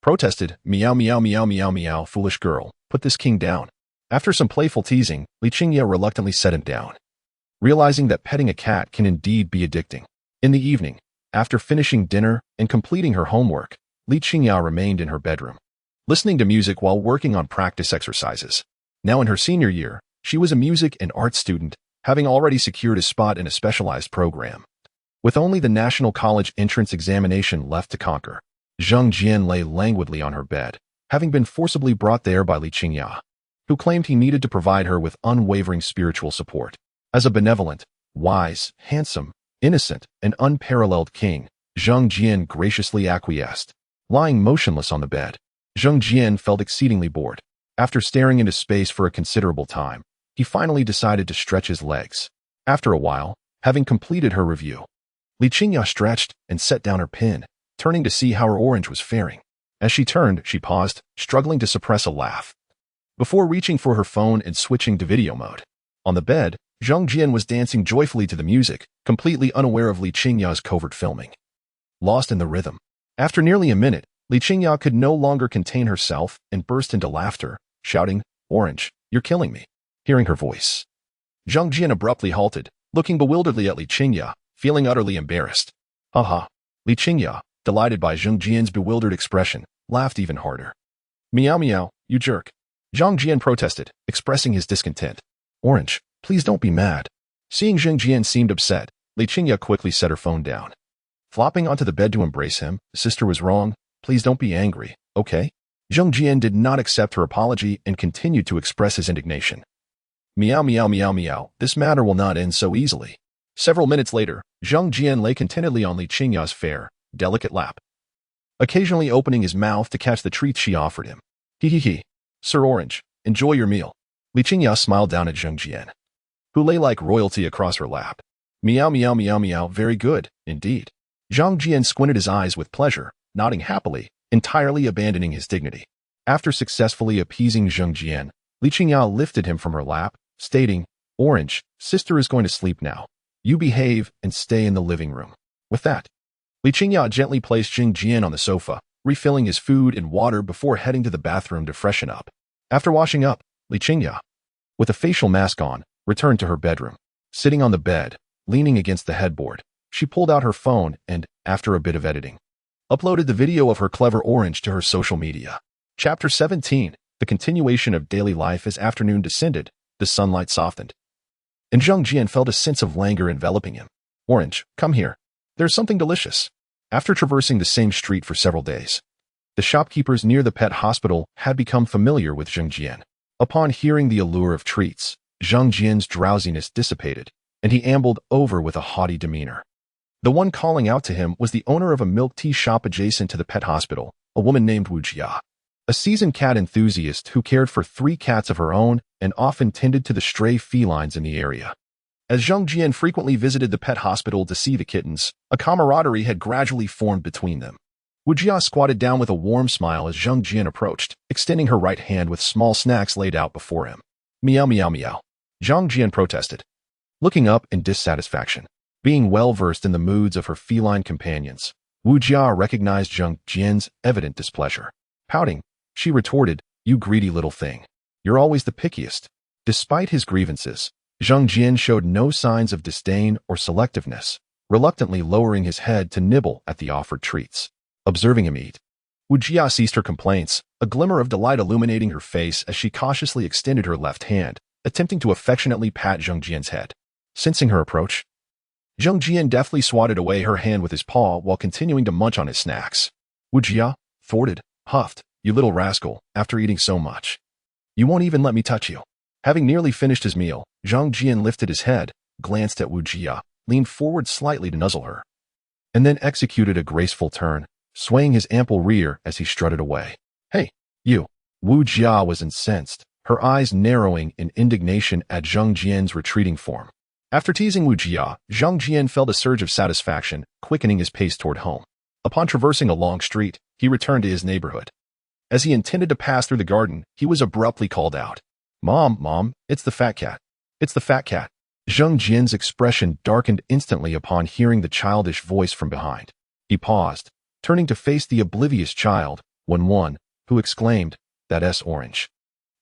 protested, "Meow meow meow meow meow, foolish girl, put this king down." After some playful teasing, Li Qingya reluctantly set him down, realizing that petting a cat can indeed be addicting. In the evening, after finishing dinner and completing her homework, Li Qingya remained in her bedroom, listening to music while working on practice exercises. Now in her senior year, she was a music and art student, having already secured a spot in a specialized program. With only the National College entrance examination left to conquer, Zheng Jian lay languidly on her bed, having been forcibly brought there by Li Qingya, who claimed he needed to provide her with unwavering spiritual support. As a benevolent, wise, handsome, innocent, and unparalleled king, Zheng Jian graciously acquiesced. Lying motionless on the bed, Zheng Jian felt exceedingly bored. After staring into space for a considerable time, he finally decided to stretch his legs. After a while, having completed her review, Li Qingya stretched and set down her pen, turning to see how her orange was faring. As she turned, she paused, struggling to suppress a laugh, before reaching for her phone and switching to video mode. On the bed, Zheng Jian was dancing joyfully to the music, completely unaware of Li Qingya's covert filming. Lost in the rhythm. After nearly a minute, Li Qingya could no longer contain herself and burst into laughter, shouting, "Orange, you're killing me." Hearing her voice, Zheng Jian abruptly halted, looking bewilderedly at Li Qingya, feeling utterly embarrassed. "Haha." Li Qingya, delighted by Zheng Jian's bewildered expression, laughed even harder. "Meow meow, you jerk." Zheng Jian protested, expressing his discontent. "Orange, please don't be mad." Seeing Zheng Jian seemed upset, Li Qingya quickly set her phone down. Flopping onto the bed to embrace him, "Sister was wrong. Please don't be angry, okay?" Zheng Jian did not accept her apology and continued to express his indignation. "Meow meow meow meow, this matter will not end so easily." Several minutes later, Zheng Jian lay contentedly on Li Qingya's fair, delicate lap, occasionally opening his mouth to catch the treats she offered him. "Hee. Sir Orange, enjoy your meal." Li Qingya smiled down at Zheng Jian, who lay like royalty across her lap. "Meow meow meow meow, very good, indeed." Zheng Jian squinted his eyes with pleasure, nodding happily, entirely abandoning his dignity. After successfully appeasing Zheng Jian, Li Qingya lifted him from her lap, stating, "Orange, sister is going to sleep now. You behave and stay in the living room." With that, Li Qingya gently placed Zheng Jian on the sofa, refilling his food and water before heading to the bathroom to freshen up. After washing up, Li Qingya, with a facial mask on, returned to her bedroom. Sitting on the bed, leaning against the headboard, she pulled out her phone and, after a bit of editing, uploaded the video of her clever orange to her social media. Chapter 17, the continuation of daily life. As afternoon descended, the sunlight softened, and Zheng Jian felt a sense of languor enveloping him. "Orange, come here. There's something delicious." After traversing the same street for several days, the shopkeepers near the pet hospital had become familiar with Zheng Jian. Upon hearing the allure of treats, Zheng Jian's drowsiness dissipated, and he ambled over with a haughty demeanor. The one calling out to him was the owner of a milk tea shop adjacent to the pet hospital, a woman named Wu Jia, a seasoned cat enthusiast who cared for 3 cats of her own and often tended to the stray felines in the area. As Zheng Jian frequently visited the pet hospital to see the kittens, a camaraderie had gradually formed between them. Wu Jia squatted down with a warm smile as Zheng Jian approached, extending her right hand with small snacks laid out before him. "Meow meow meow," Zheng Jian protested, looking up in dissatisfaction. Being well-versed in the moods of her feline companions, Wu Jia recognized Zheng Jian's evident displeasure. Pouting, she retorted, "You greedy little thing. You're always the pickiest." Despite his grievances, Zheng Jian showed no signs of disdain or selectiveness, reluctantly lowering his head to nibble at the offered treats. Observing him eat, Wu Jia ceased her complaints, a glimmer of delight illuminating her face as she cautiously extended her left hand, attempting to affectionately pat Zheng Jian's head. Sensing her approach, Zheng Jian deftly swatted away her hand with his paw while continuing to munch on his snacks. Wu Jia, thwarted, huffed, "You little rascal, after eating so much. You won't even let me touch you." Having nearly finished his meal, Zheng Jian lifted his head, glanced at Wu Jia, leaned forward slightly to nuzzle her, and then executed a graceful turn, swaying his ample rear as he strutted away. "Hey, you!" Wu Jia was incensed, her eyes narrowing in indignation at Zheng Jian's retreating form. After teasing Wu Jia, Zheng Jian felt a surge of satisfaction, quickening his pace toward home. Upon traversing a long street, he returned to his neighborhood. As he intended to pass through the garden, he was abruptly called out. Mom, it's the fat cat. It's the fat cat." Zheng Jian's expression darkened instantly upon hearing the childish voice from behind. He paused, turning to face the oblivious child, Wenwen, who exclaimed, "That's Orange.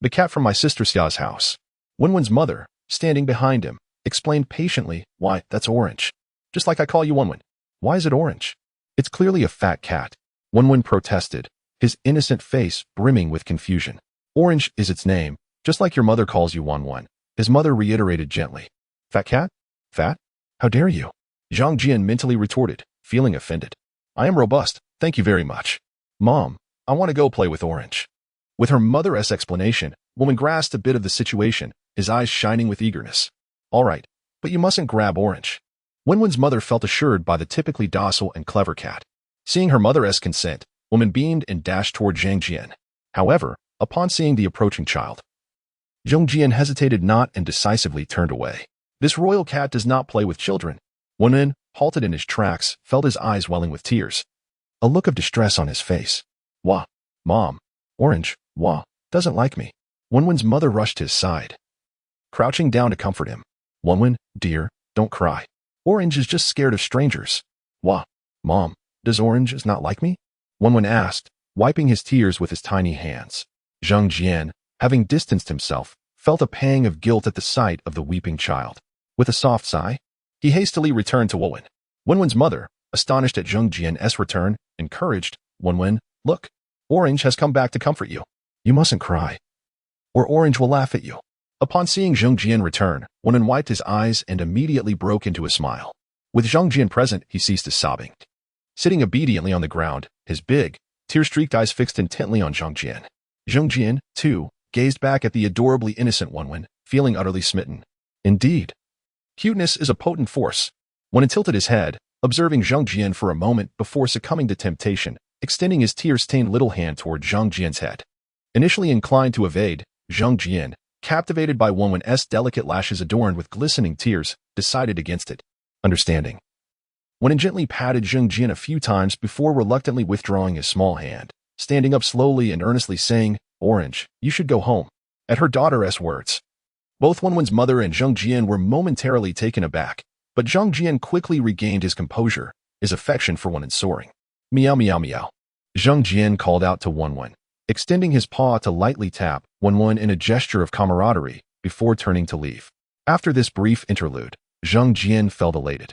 The cat from my sister Xia's house." Wenwen's mother, standing behind him, explained patiently, "Why, that's Orange. Just like I call you Wenwen. Why is it Orange? It's clearly a fat cat." Wenwen protested, his innocent face brimming with confusion. "Orange is its name, just like your mother calls you Wenwen," his mother reiterated gently. "Fat cat? Fat? How dare you?" Zhang Jian mentally retorted, feeling offended. "I am robust, thank you very much. Mom, I want to go play with Orange." With her mother's explanation, Woman grasped a bit of the situation, his eyes shining with eagerness. "All right, but you mustn't grab Orange." Wenwen's mother felt assured by the typically docile and clever cat. Seeing her mother's consent, Woman beamed and dashed toward Zhang Jian. However, upon seeing the approaching child, Zhang Jian hesitated not and decisively turned away. This royal cat does not play with children. Wenwen, halted in his tracks, felt his eyes welling with tears, a look of distress on his face. "Wah, Mom, Orange, wah, doesn't like me." Wenwen's mother rushed to his side, crouching down to comfort him. "Wenwen, dear, don't cry. Orange is just scared of strangers." "Wah, Mom, does Orange not like me?" Wenwen asked, wiping his tears with his tiny hands. Zheng Jian, having distanced himself, felt a pang of guilt at the sight of the weeping child. With a soft sigh, he hastily returned to Wenwen. Wenwen's mother, astonished at Zheng Jian's return, encouraged, "Wenwen, look, Orange has come back to comfort you. You mustn't cry, or Orange will laugh at you." Upon seeing Zheng Jian return, Wenwen wiped his eyes and immediately broke into a smile. With Zheng Jian present, he ceased his sobbing. Sitting obediently on the ground, his big, tear-streaked eyes fixed intently on Zheng Jian. Zheng Jian, too, gazed back at the adorably innocent Wenwen, feeling utterly smitten. Indeed, cuteness is a potent force. Wenwen tilted his head, observing Zheng Jian for a moment before succumbing to temptation, extending his tear-stained little hand toward Zheng Jian's head. Initially inclined to evade, Zheng Jian, captivated by Wenwen's delicate lashes adorned with glistening tears, decided against it. Understanding, Wenwen gently patted Zheng Jian a few times before reluctantly withdrawing his small hand, standing up slowly and earnestly saying, "Orange, you should go home." At her daughter's words, both Wenwen's mother and Zheng Jian were momentarily taken aback, but Zheng Jian quickly regained his composure, his affection for Wenwen soaring. "Meow meow meow." Zheng Jian called out to Wenwen, extending his paw to lightly tap Wenwen in a gesture of camaraderie before turning to leave. After this brief interlude, Zheng Jian felt elated,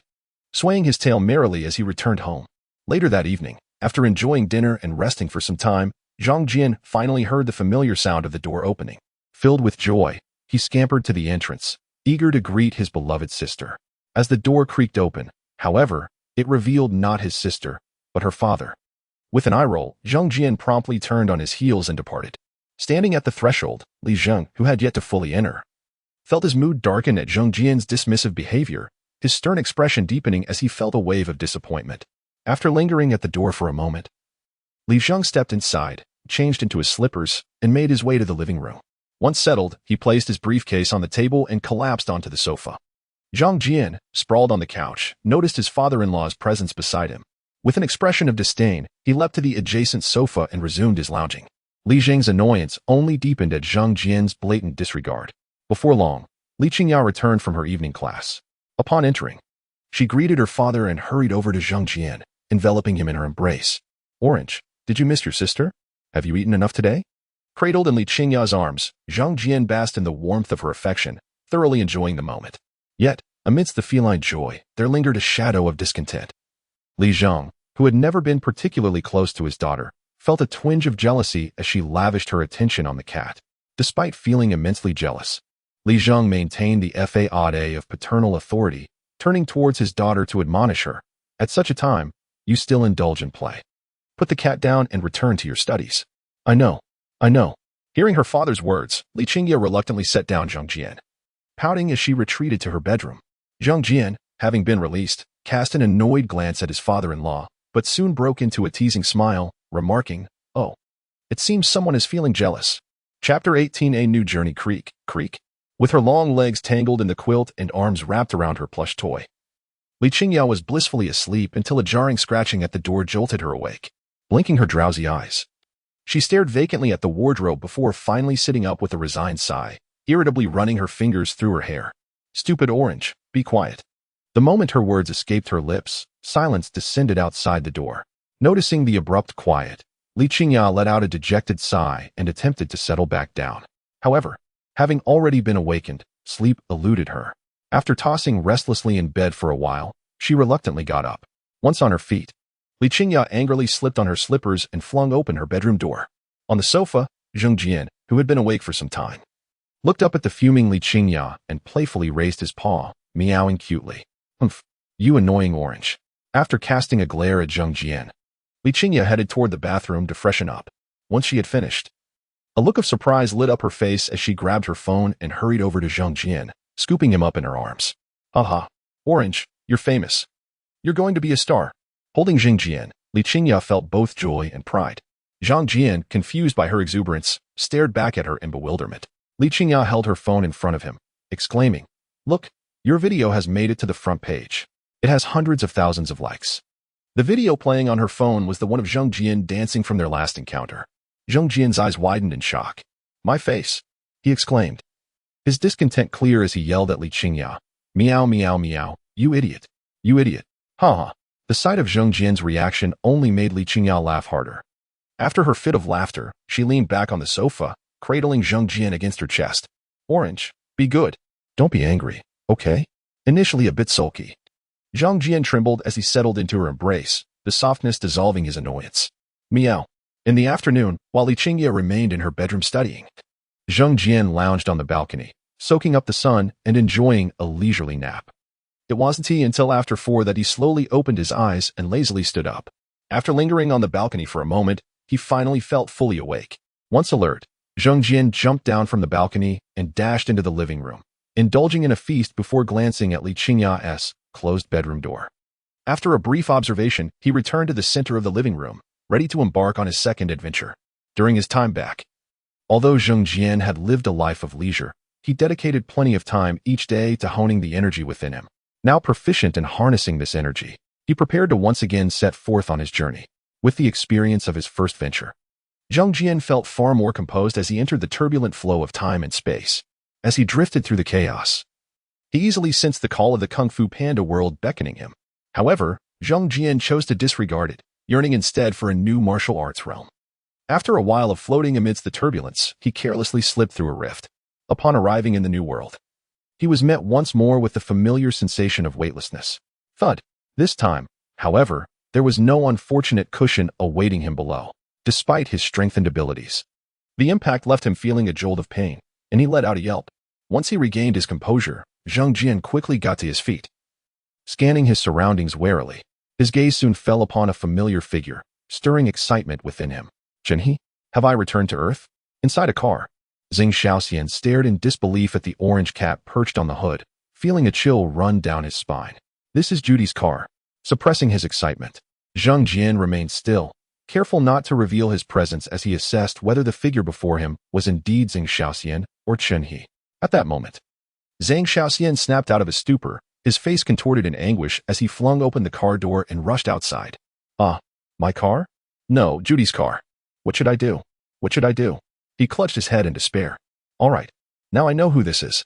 swaying his tail merrily as he returned home. Later that evening, after enjoying dinner and resting for some time, Zheng Jian finally heard the familiar sound of the door opening. Filled with joy, he scampered to the entrance, eager to greet his beloved sister. As the door creaked open, however, it revealed not his sister, but her father. With an eye roll, Zheng Jian promptly turned on his heels and departed. Standing at the threshold, Li Zheng, who had yet to fully enter, felt his mood darken at Zheng Jian's dismissive behavior, his stern expression deepening as he felt a wave of disappointment. After lingering at the door for a moment, Li Zheng stepped inside, changed into his slippers, and made his way to the living room. Once settled, he placed his briefcase on the table and collapsed onto the sofa. Zheng Jian, sprawled on the couch, noticed his father-in-law's presence beside him. With an expression of disdain, he leapt to the adjacent sofa and resumed his lounging. Li Zheng's annoyance only deepened at Zheng Jian's blatant disregard. Before long, Li Qingyao returned from her evening class. Upon entering, she greeted her father and hurried over to Zheng Jian, enveloping him in her embrace. "Orange, did you miss your sister? Have you eaten enough today?" Cradled in Li Qingyao's arms, Zheng Jian basked in the warmth of her affection, thoroughly enjoying the moment. Yet, amidst the feline joy, there lingered a shadow of discontent. Li Zheng, who had never been particularly close to his daughter, felt a twinge of jealousy as she lavished her attention on the cat. Despite feeling immensely jealous, Li Zheng maintained the facade of paternal authority, turning towards his daughter to admonish her. At such a time, you still indulge in play. Put the cat down and return to your studies. I know. Hearing her father's words, Li Qingye reluctantly set down Zhang Jian, pouting as she retreated to her bedroom. Zhang Jian, having been released, cast an annoyed glance at his father-in-law, but soon broke into a teasing smile, remarking, "Oh, it seems someone is feeling jealous." Chapter 18. A New Journey. Creak. With her long legs tangled in the quilt and arms wrapped around her plush toy, Li Qingye was blissfully asleep until a jarring scratching at the door jolted her awake. Blinking her drowsy eyes, she stared vacantly at the wardrobe before finally sitting up with a resigned sigh, irritably running her fingers through her hair. "Stupid Orange, be quiet." The moment her words escaped her lips, silence descended outside the door. Noticing the abrupt quiet, Li Qingye let out a dejected sigh and attempted to settle back down. However, having already been awakened, sleep eluded her. After tossing restlessly in bed for a while, she reluctantly got up. Once on her feet, Li Qingye angrily slipped on her slippers and flung open her bedroom door. On the sofa, Zhang Jian, who had been awake for some time, looked up at the fuming Li Qingye and playfully raised his paw, meowing cutely. "Humph, you annoying Orange." After casting a glare at Zhang Jian, Li Qingye headed toward the bathroom to freshen up. Once she had finished, a look of surprise lit up her face as she grabbed her phone and hurried over to Zhang Jian, scooping him up in her arms. "Aha, Orange, you're famous. You're going to be a star." Holding Zhang Jian, Li Qingye felt both joy and pride. Zhang Jian, confused by her exuberance, stared back at her in bewilderment. Li Qingye held her phone in front of him, exclaiming, "Look, your video has made it to the front page. It has hundreds of thousands of likes." The video playing on her phone was the one of Zhang Jian dancing from their last encounter. Zhang Jian's eyes widened in shock. "My face," he exclaimed, his discontent clear as he yelled at Li Qingye, "Meow, meow, meow, you idiot. You idiot. Ha ha." The sight of Zhang Jian's reaction only made Li Qingye laugh harder. After her fit of laughter, she leaned back on the sofa, cradling Zhang Jian against her chest. "Orange, be good. Don't be angry, okay?" Initially a bit sulky, Zhang Jian trembled as he settled into her embrace, the softness dissolving his annoyance. Meow. In the afternoon, while Li Qingye remained in her bedroom studying, Zhang Jian lounged on the balcony, soaking up the sun and enjoying a leisurely nap. It wasn't until after 4 that he slowly opened his eyes and lazily stood up. After lingering on the balcony for a moment, he finally felt fully awake. Once alert, Zhang Jian jumped down from the balcony and dashed into the living room, indulging in a feast before glancing at Li Qingye's closed bedroom door. After a brief observation, he returned to the center of the living room, ready to embark on his second adventure. During his time back, although Zhang Jian had lived a life of leisure, he dedicated plenty of time each day to honing the energy within him. Now proficient in harnessing this energy, he prepared to once again set forth on his journey. With the experience of his first venture, Zhang Jian felt far more composed as he entered the turbulent flow of time and space. As he drifted through the chaos, he easily sensed the call of the Kung Fu Panda world beckoning him. However, Zhang Jian chose to disregard it, yearning instead for a new martial arts realm. After a while of floating amidst the turbulence, he carelessly slipped through a rift. Upon arriving in the new world, he was met once more with the familiar sensation of weightlessness. Thud. This time, however, there was no unfortunate cushion awaiting him below, despite his strengthened abilities. The impact left him feeling a jolt of pain, and he let out a yelp. Once he regained his composure, Zhang Jian quickly got to his feet. Scanning his surroundings warily, his gaze soon fell upon a familiar figure, stirring excitement within him. "Zhenhe, have I returned to Earth?" Inside a car, Zhang Xiaoxian stared in disbelief at the orange cat perched on the hood, feeling a chill run down his spine. "This is Judy's car." Suppressing his excitement, Zhang Jian remained still, careful not to reveal his presence as he assessed whether the figure before him was indeed Zhang Xiaoxian or Zhenhe. At that moment, Zhang Xiaoxian snapped out of his stupor, his face contorted in anguish as he flung open the car door and rushed outside. "Ah, my car? No, Judy's car. What should I do? What should I do?" He clutched his head in despair. "All right, now I know who this is."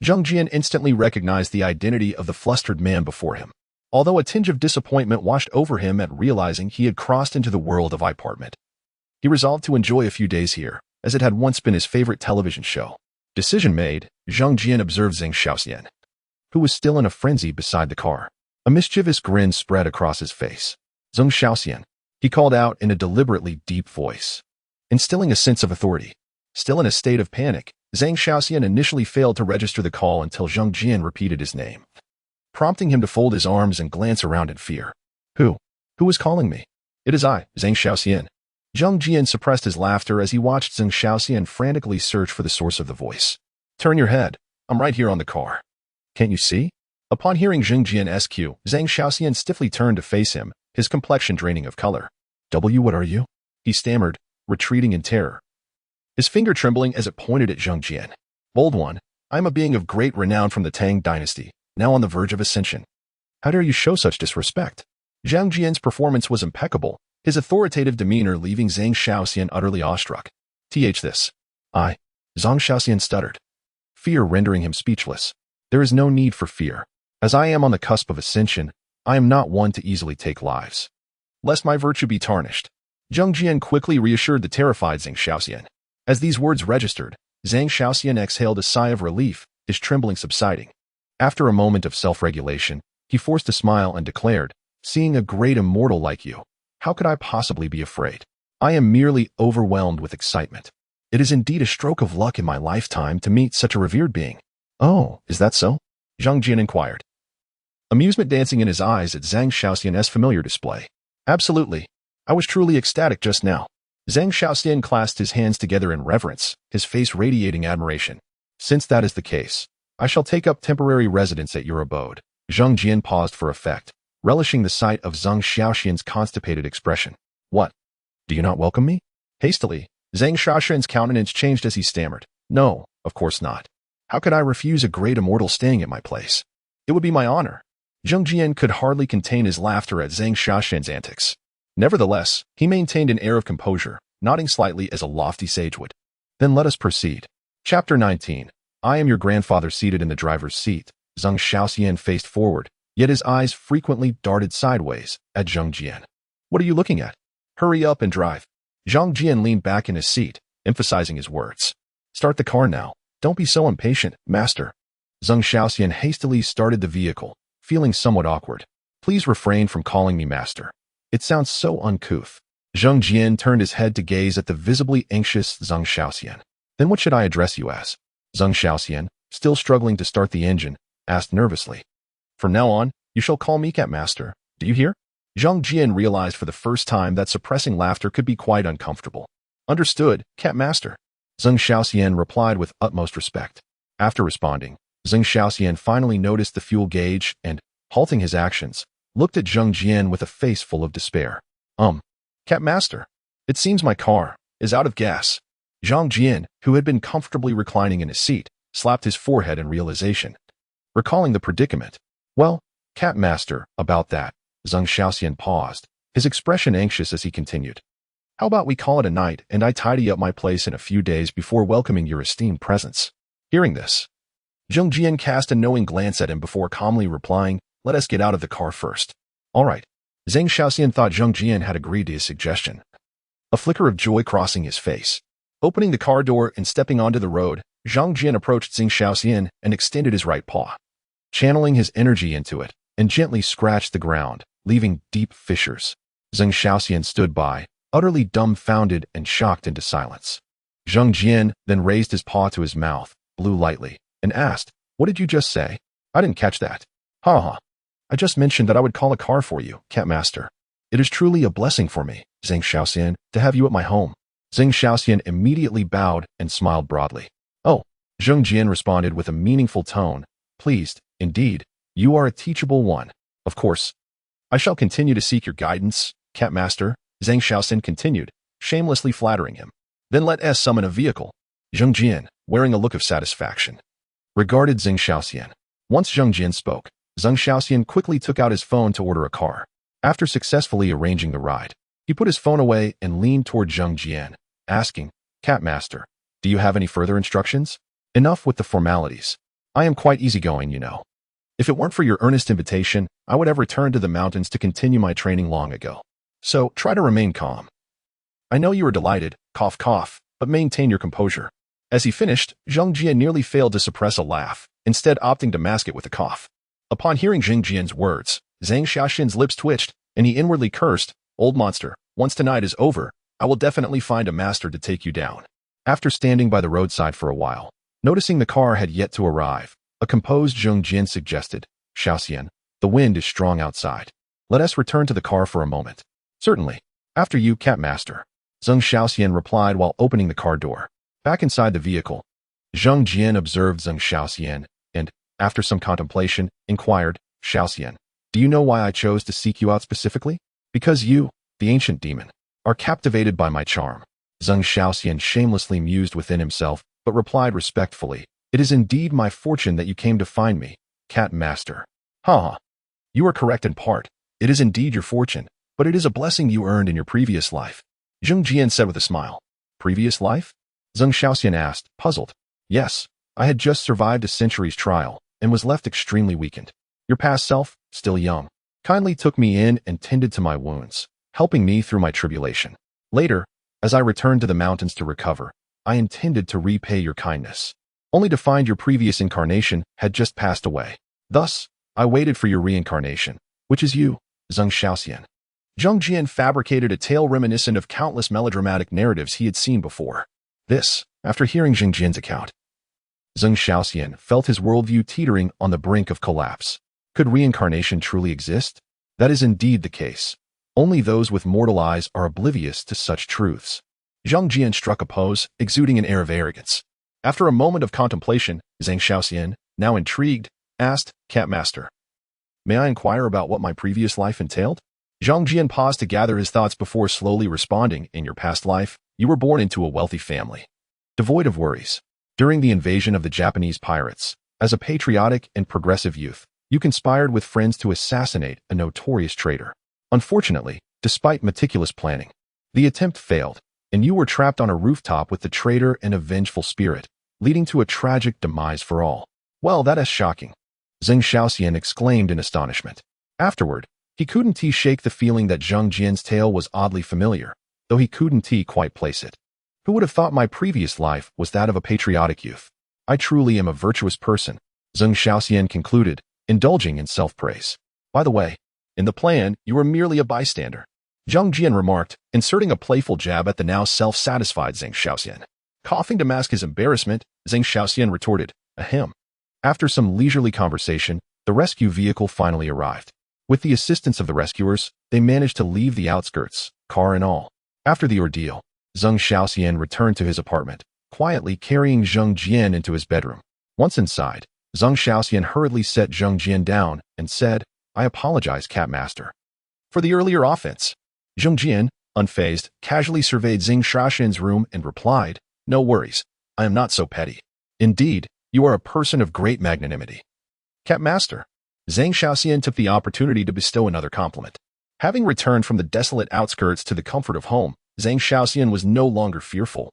Zhang Jian instantly recognized the identity of the flustered man before him, although a tinge of disappointment washed over him at realizing he had crossed into the world of iPartment. He resolved to enjoy a few days here, as it had once been his favorite television show. Decision made, Zhang Jian observed Zhang Xiaoxian, who was still in a frenzy beside the car. A mischievous grin spread across his face. "Zhang Xiaoxian," he called out in a deliberately deep voice, instilling a sense of authority. Still in a state of panic, Zhang Xiaoxian initially failed to register the call until Zhang Jian repeated his name, prompting him to fold his arms and glance around in fear. Who? Who is calling me? It is I, Zhang Xiaoxian. Zhang Jian suppressed his laughter as he watched Zhang Xiaoxian frantically search for the source of the voice. Turn your head. I'm right here on the car. Can't you see? Upon hearing Zhang Jian's SQ, Zhang Xiaoxian stiffly turned to face him, his complexion draining of color. What are you? He stammered, retreating in terror, his finger trembling as it pointed at Zhang Jian. Bold one, I am a being of great renown from the Tang dynasty, now on the verge of ascension. How dare you show such disrespect? Zhang Jian's performance was impeccable, his authoritative demeanor leaving Zhang Xiaoxian utterly awestruck. This. Zhang Xiaoxian stuttered, fear rendering him speechless. There is no need for fear. As I am on the cusp of ascension, I am not one to easily take lives, lest my virtue be tarnished. Zhang Jian quickly reassured the terrified Zhang Xiaoxian. As these words registered, Zhang Xiaoxian exhaled a sigh of relief, his trembling subsiding. After a moment of self-regulation, he forced a smile and declared, seeing a great immortal like you, how could I possibly be afraid? I am merely overwhelmed with excitement. It is indeed a stroke of luck in my lifetime to meet such a revered being. Oh, is that so? Zhang Jian inquired, amusement dancing in his eyes at Zhang Xiaoxian's familiar display. Absolutely. I was truly ecstatic just now. Zhang Xiaoxian clasped his hands together in reverence, his face radiating admiration. Since that is the case, I shall take up temporary residence at your abode. Zhang Jian paused for effect, relishing the sight of Zhang Xiaoxian's constipated expression. What? Do you not welcome me? Hastily, Zhang Xiaoxian's countenance changed as he stammered. No, of course not. How could I refuse a great immortal staying at my place? It would be my honor. Zhang Jian could hardly contain his laughter at Zhang Xiaoxian's antics. Nevertheless, he maintained an air of composure, nodding slightly as a lofty sage would. Then let us proceed. Chapter 19. I am your grandfather seated in the driver's seat. Zhang Xiaoxian faced forward, yet his eyes frequently darted sideways at Zhang Jian. What are you looking at? Hurry up and drive. Zhang Jian leaned back in his seat, emphasizing his words. Start the car now. Don't be so impatient, master. Zhang Xiaoxian hastily started the vehicle, feeling somewhat awkward. Please refrain from calling me master. It sounds so uncouth. Zhang Jian turned his head to gaze at the visibly anxious Zhang Xiaoxian. Then what should I address you as? Zhang Xiaoxian, still struggling to start the engine, asked nervously. From now on, you shall call me Cat Master. Do you hear? Zhang Jian realized for the first time that suppressing laughter could be quite uncomfortable. Understood, Cat Master. Zhang Xiaoxian replied with utmost respect. After responding, Zhang Xiaoxian finally noticed the fuel gauge and, halting his actions, looked at Zhang Jian with a face full of despair. Cat Master, it seems my car is out of gas. Zhang Jian, who had been comfortably reclining in his seat, slapped his forehead in realization, recalling the predicament. Well, Cat Master, about that. Zhang Xiaoxian paused, his expression anxious as he continued. How about we call it a night and I tidy up my place in a few days before welcoming your esteemed presence? Hearing this, Zhang Jian cast a knowing glance at him before calmly replying, let us get out of the car first. All right. Zhang Xiaoxian thought Zhang Jian had agreed to his suggestion, a flicker of joy crossing his face. Opening the car door and stepping onto the road, Zhang Jian approached Zhang Xiaoxian and extended his right paw, channeling his energy into it, and gently scratched the ground, leaving deep fissures. Zhang Xiaoxian stood by, utterly dumbfounded and shocked into silence. Zhang Jian then raised his paw to his mouth, blew lightly, and asked, what did you just say? I didn't catch that. Ha. I just mentioned that I would call a car for you, Cat Master. It is truly a blessing for me, Zhang Xiaoxian, to have you at my home. Zhang Xiaoxian immediately bowed and smiled broadly. Oh, Zhang Jian responded with a meaningful tone. Pleased, indeed, you are a teachable one. Of course, I shall continue to seek your guidance, Cat Master, Zhang Xiaoxian continued, shamelessly flattering him. Then let us summon a vehicle. Zhang Jian, wearing a look of satisfaction, regarded Zhang Xiaoxian. Once Zhang Jian spoke, Zhang Xiaoxian quickly took out his phone to order a car. After successfully arranging the ride, he put his phone away and leaned toward Zhang Jian, asking, Cat Master, do you have any further instructions? Enough with the formalities. I am quite easygoing, you know. If it weren't for your earnest invitation, I would have returned to the mountains to continue my training long ago. So try to remain calm. I know you are delighted, cough cough, but maintain your composure. As he finished, Zhang Jian nearly failed to suppress a laugh, instead opting to mask it with a cough. Upon hearing Zhang Jian's words, Zhang Xiaoxian's lips twitched, and he inwardly cursed, old monster, Once tonight is over, I will definitely find a master to take you down. After standing by the roadside for a while, noticing the car had yet to arrive, a composed Zheng Jian suggested, Xiaoxian, the wind is strong outside. Let us return to the car for a moment. Certainly. After you, Cat Master. Zheng Xiaoxian replied while opening the car door. Back inside the vehicle, Zheng Jian observed Zheng Xiaoxian and, after some contemplation, inquired, Xiaoxian, do you know why I chose to seek you out specifically? Because you, the ancient demon, are captivated by my charm. Zheng Xiaoxian shamelessly mused within himself, but replied respectfully, it is indeed my fortune that you came to find me, Cat Master. Ha! You are correct in part. It is indeed your fortune, but it is a blessing you earned in your previous life. Zheng Jian said with a smile. Previous life? Zheng Xiaoxian asked, puzzled. Yes, I had just survived a century's trial and was left extremely weakened. Your past self, still young, kindly took me in and tended to my wounds, helping me through my tribulation. Later, as I returned to the mountains to recover, I intended to repay your kindness, only to find your previous incarnation had just passed away. Thus, I waited for your reincarnation, which is you, Zheng Xiaoxian. Zheng Jian fabricated a tale reminiscent of countless melodramatic narratives he had seen before. This, after hearing Zheng Jian's account, Zheng Xiaoxian felt his worldview teetering on the brink of collapse. Could reincarnation truly exist? That is indeed the case. Only those with mortal eyes are oblivious to such truths. Zheng Jian struck a pose, exuding an air of arrogance. After a moment of contemplation, Zheng Xiaoxian, now intrigued, asked, Cat Master, may I inquire about what my previous life entailed? Zheng Jian paused to gather his thoughts before slowly responding, in your past life, you were born into a wealthy family, devoid of worries. During the invasion of the Japanese pirates, as a patriotic and progressive youth, you conspired with friends to assassinate a notorious traitor. Unfortunately, despite meticulous planning, the attempt failed, and you were trapped on a rooftop with the traitor and a vengeful spirit, leading to a tragic demise for all. Well, that is shocking, Zheng Xiaoxian exclaimed in astonishment. Afterward, he couldn't shake the feeling that Zheng Jian's tale was oddly familiar, though he couldn't quite place it. Who would have thought my previous life was that of a patriotic youth? I truly am a virtuous person, Zheng Xiaoxian concluded, indulging in self-praise. By the way, in the plan, you were merely a bystander, Zheng Jian remarked, inserting a playful jab at the now self-satisfied Zheng Xiaoxian. Coughing to mask his embarrassment, Zheng Xiaoxian retorted, ahem. After some leisurely conversation, the rescue vehicle finally arrived. With the assistance of the rescuers, they managed to leave the outskirts, car and all. After the ordeal, Zheng Xiaoxian returned to his apartment, quietly carrying Zheng Jian into his bedroom. Once inside, Zheng Xiaoxian hurriedly set Zheng Jian down and said, I apologize, Cat Master, for the earlier offense. Zheng Jian, unfazed, casually surveyed Zheng Xiaoxian's room and replied, no worries, I am not so petty. Indeed, you are a person of great magnanimity. Cat Master. Zheng Xiaoxian took the opportunity to bestow another compliment. Having returned from the desolate outskirts to the comfort of home, Zheng Xiaoxian was no longer fearful,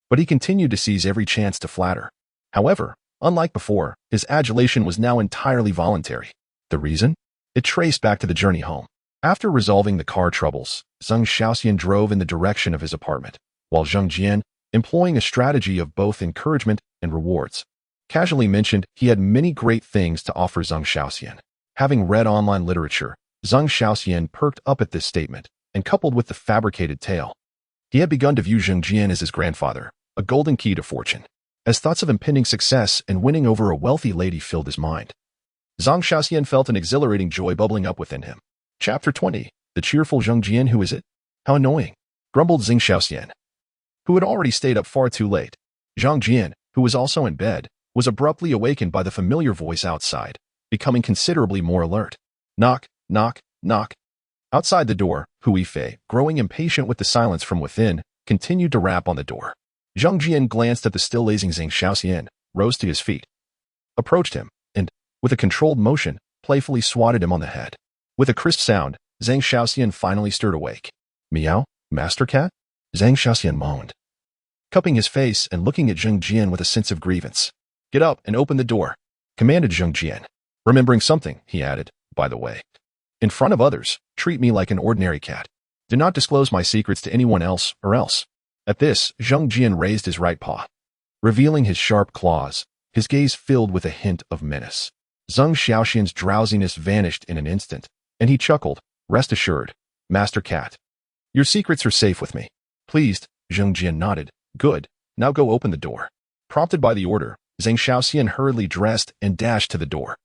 but he continued to seize every chance to flatter. However, unlike before, his adulation was now entirely voluntary. The reason? It traced back to the journey home. After resolving the car troubles, Zheng Xiaoxian drove in the direction of his apartment, while Zheng Jian, employing a strategy of both encouragement and rewards, casually mentioned he had many great things to offer Zheng Xiaoxian. Having read online literature, Zheng Xiaoxian perked up at this statement, and coupled with the fabricated tale, he had begun to view Zheng Jian as his grandfather, a golden key to fortune. As thoughts of impending success and winning over a wealthy lady filled his mind, Zheng Xiaoxian felt an exhilarating joy bubbling up within him. Chapter 20. The cheerful Zheng Jian. Who is it? How annoying, grumbled Zheng Xiaoxian, who had already stayed up far too late. Zheng Jian, who was also in bed, was abruptly awakened by the familiar voice outside, becoming considerably more alert. Knock, knock, knock. Outside the door, Hui Fei, growing impatient with the silence from within, continued to rap on the door. Zheng Jian glanced at the still lazing Zheng Xiaoxian, rose to his feet, approached him, and, with a controlled motion, playfully swatted him on the head. With a crisp sound, Zheng Xiaoxian finally stirred awake. Meow, Master Cat? Zheng Xiaoxian moaned, cupping his face and looking at Zheng Jian with a sense of grievance. Get up and open the door, commanded Zheng Jian. Remembering something, he added, by the way, in front of others, treat me like an ordinary cat. Do not disclose my secrets to anyone else, or else. At this, Zheng Jian raised his right paw, revealing his sharp claws, his gaze filled with a hint of menace. Zheng Xiaoxian's drowsiness vanished in an instant, and he chuckled, rest assured, Master Cat, Your secrets are safe with me. Pleased, Zheng Jian nodded. Good. Now go open the door. Prompted by the order, Zhang Xiaoxian hurriedly dressed and dashed to the door,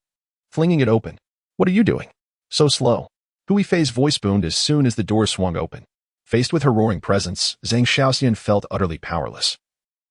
flinging it open. What are you doing? So slow. Hui Fei's voice boomed as soon as the door swung open. Faced with her roaring presence, Zhang Xiaoxian felt utterly powerless.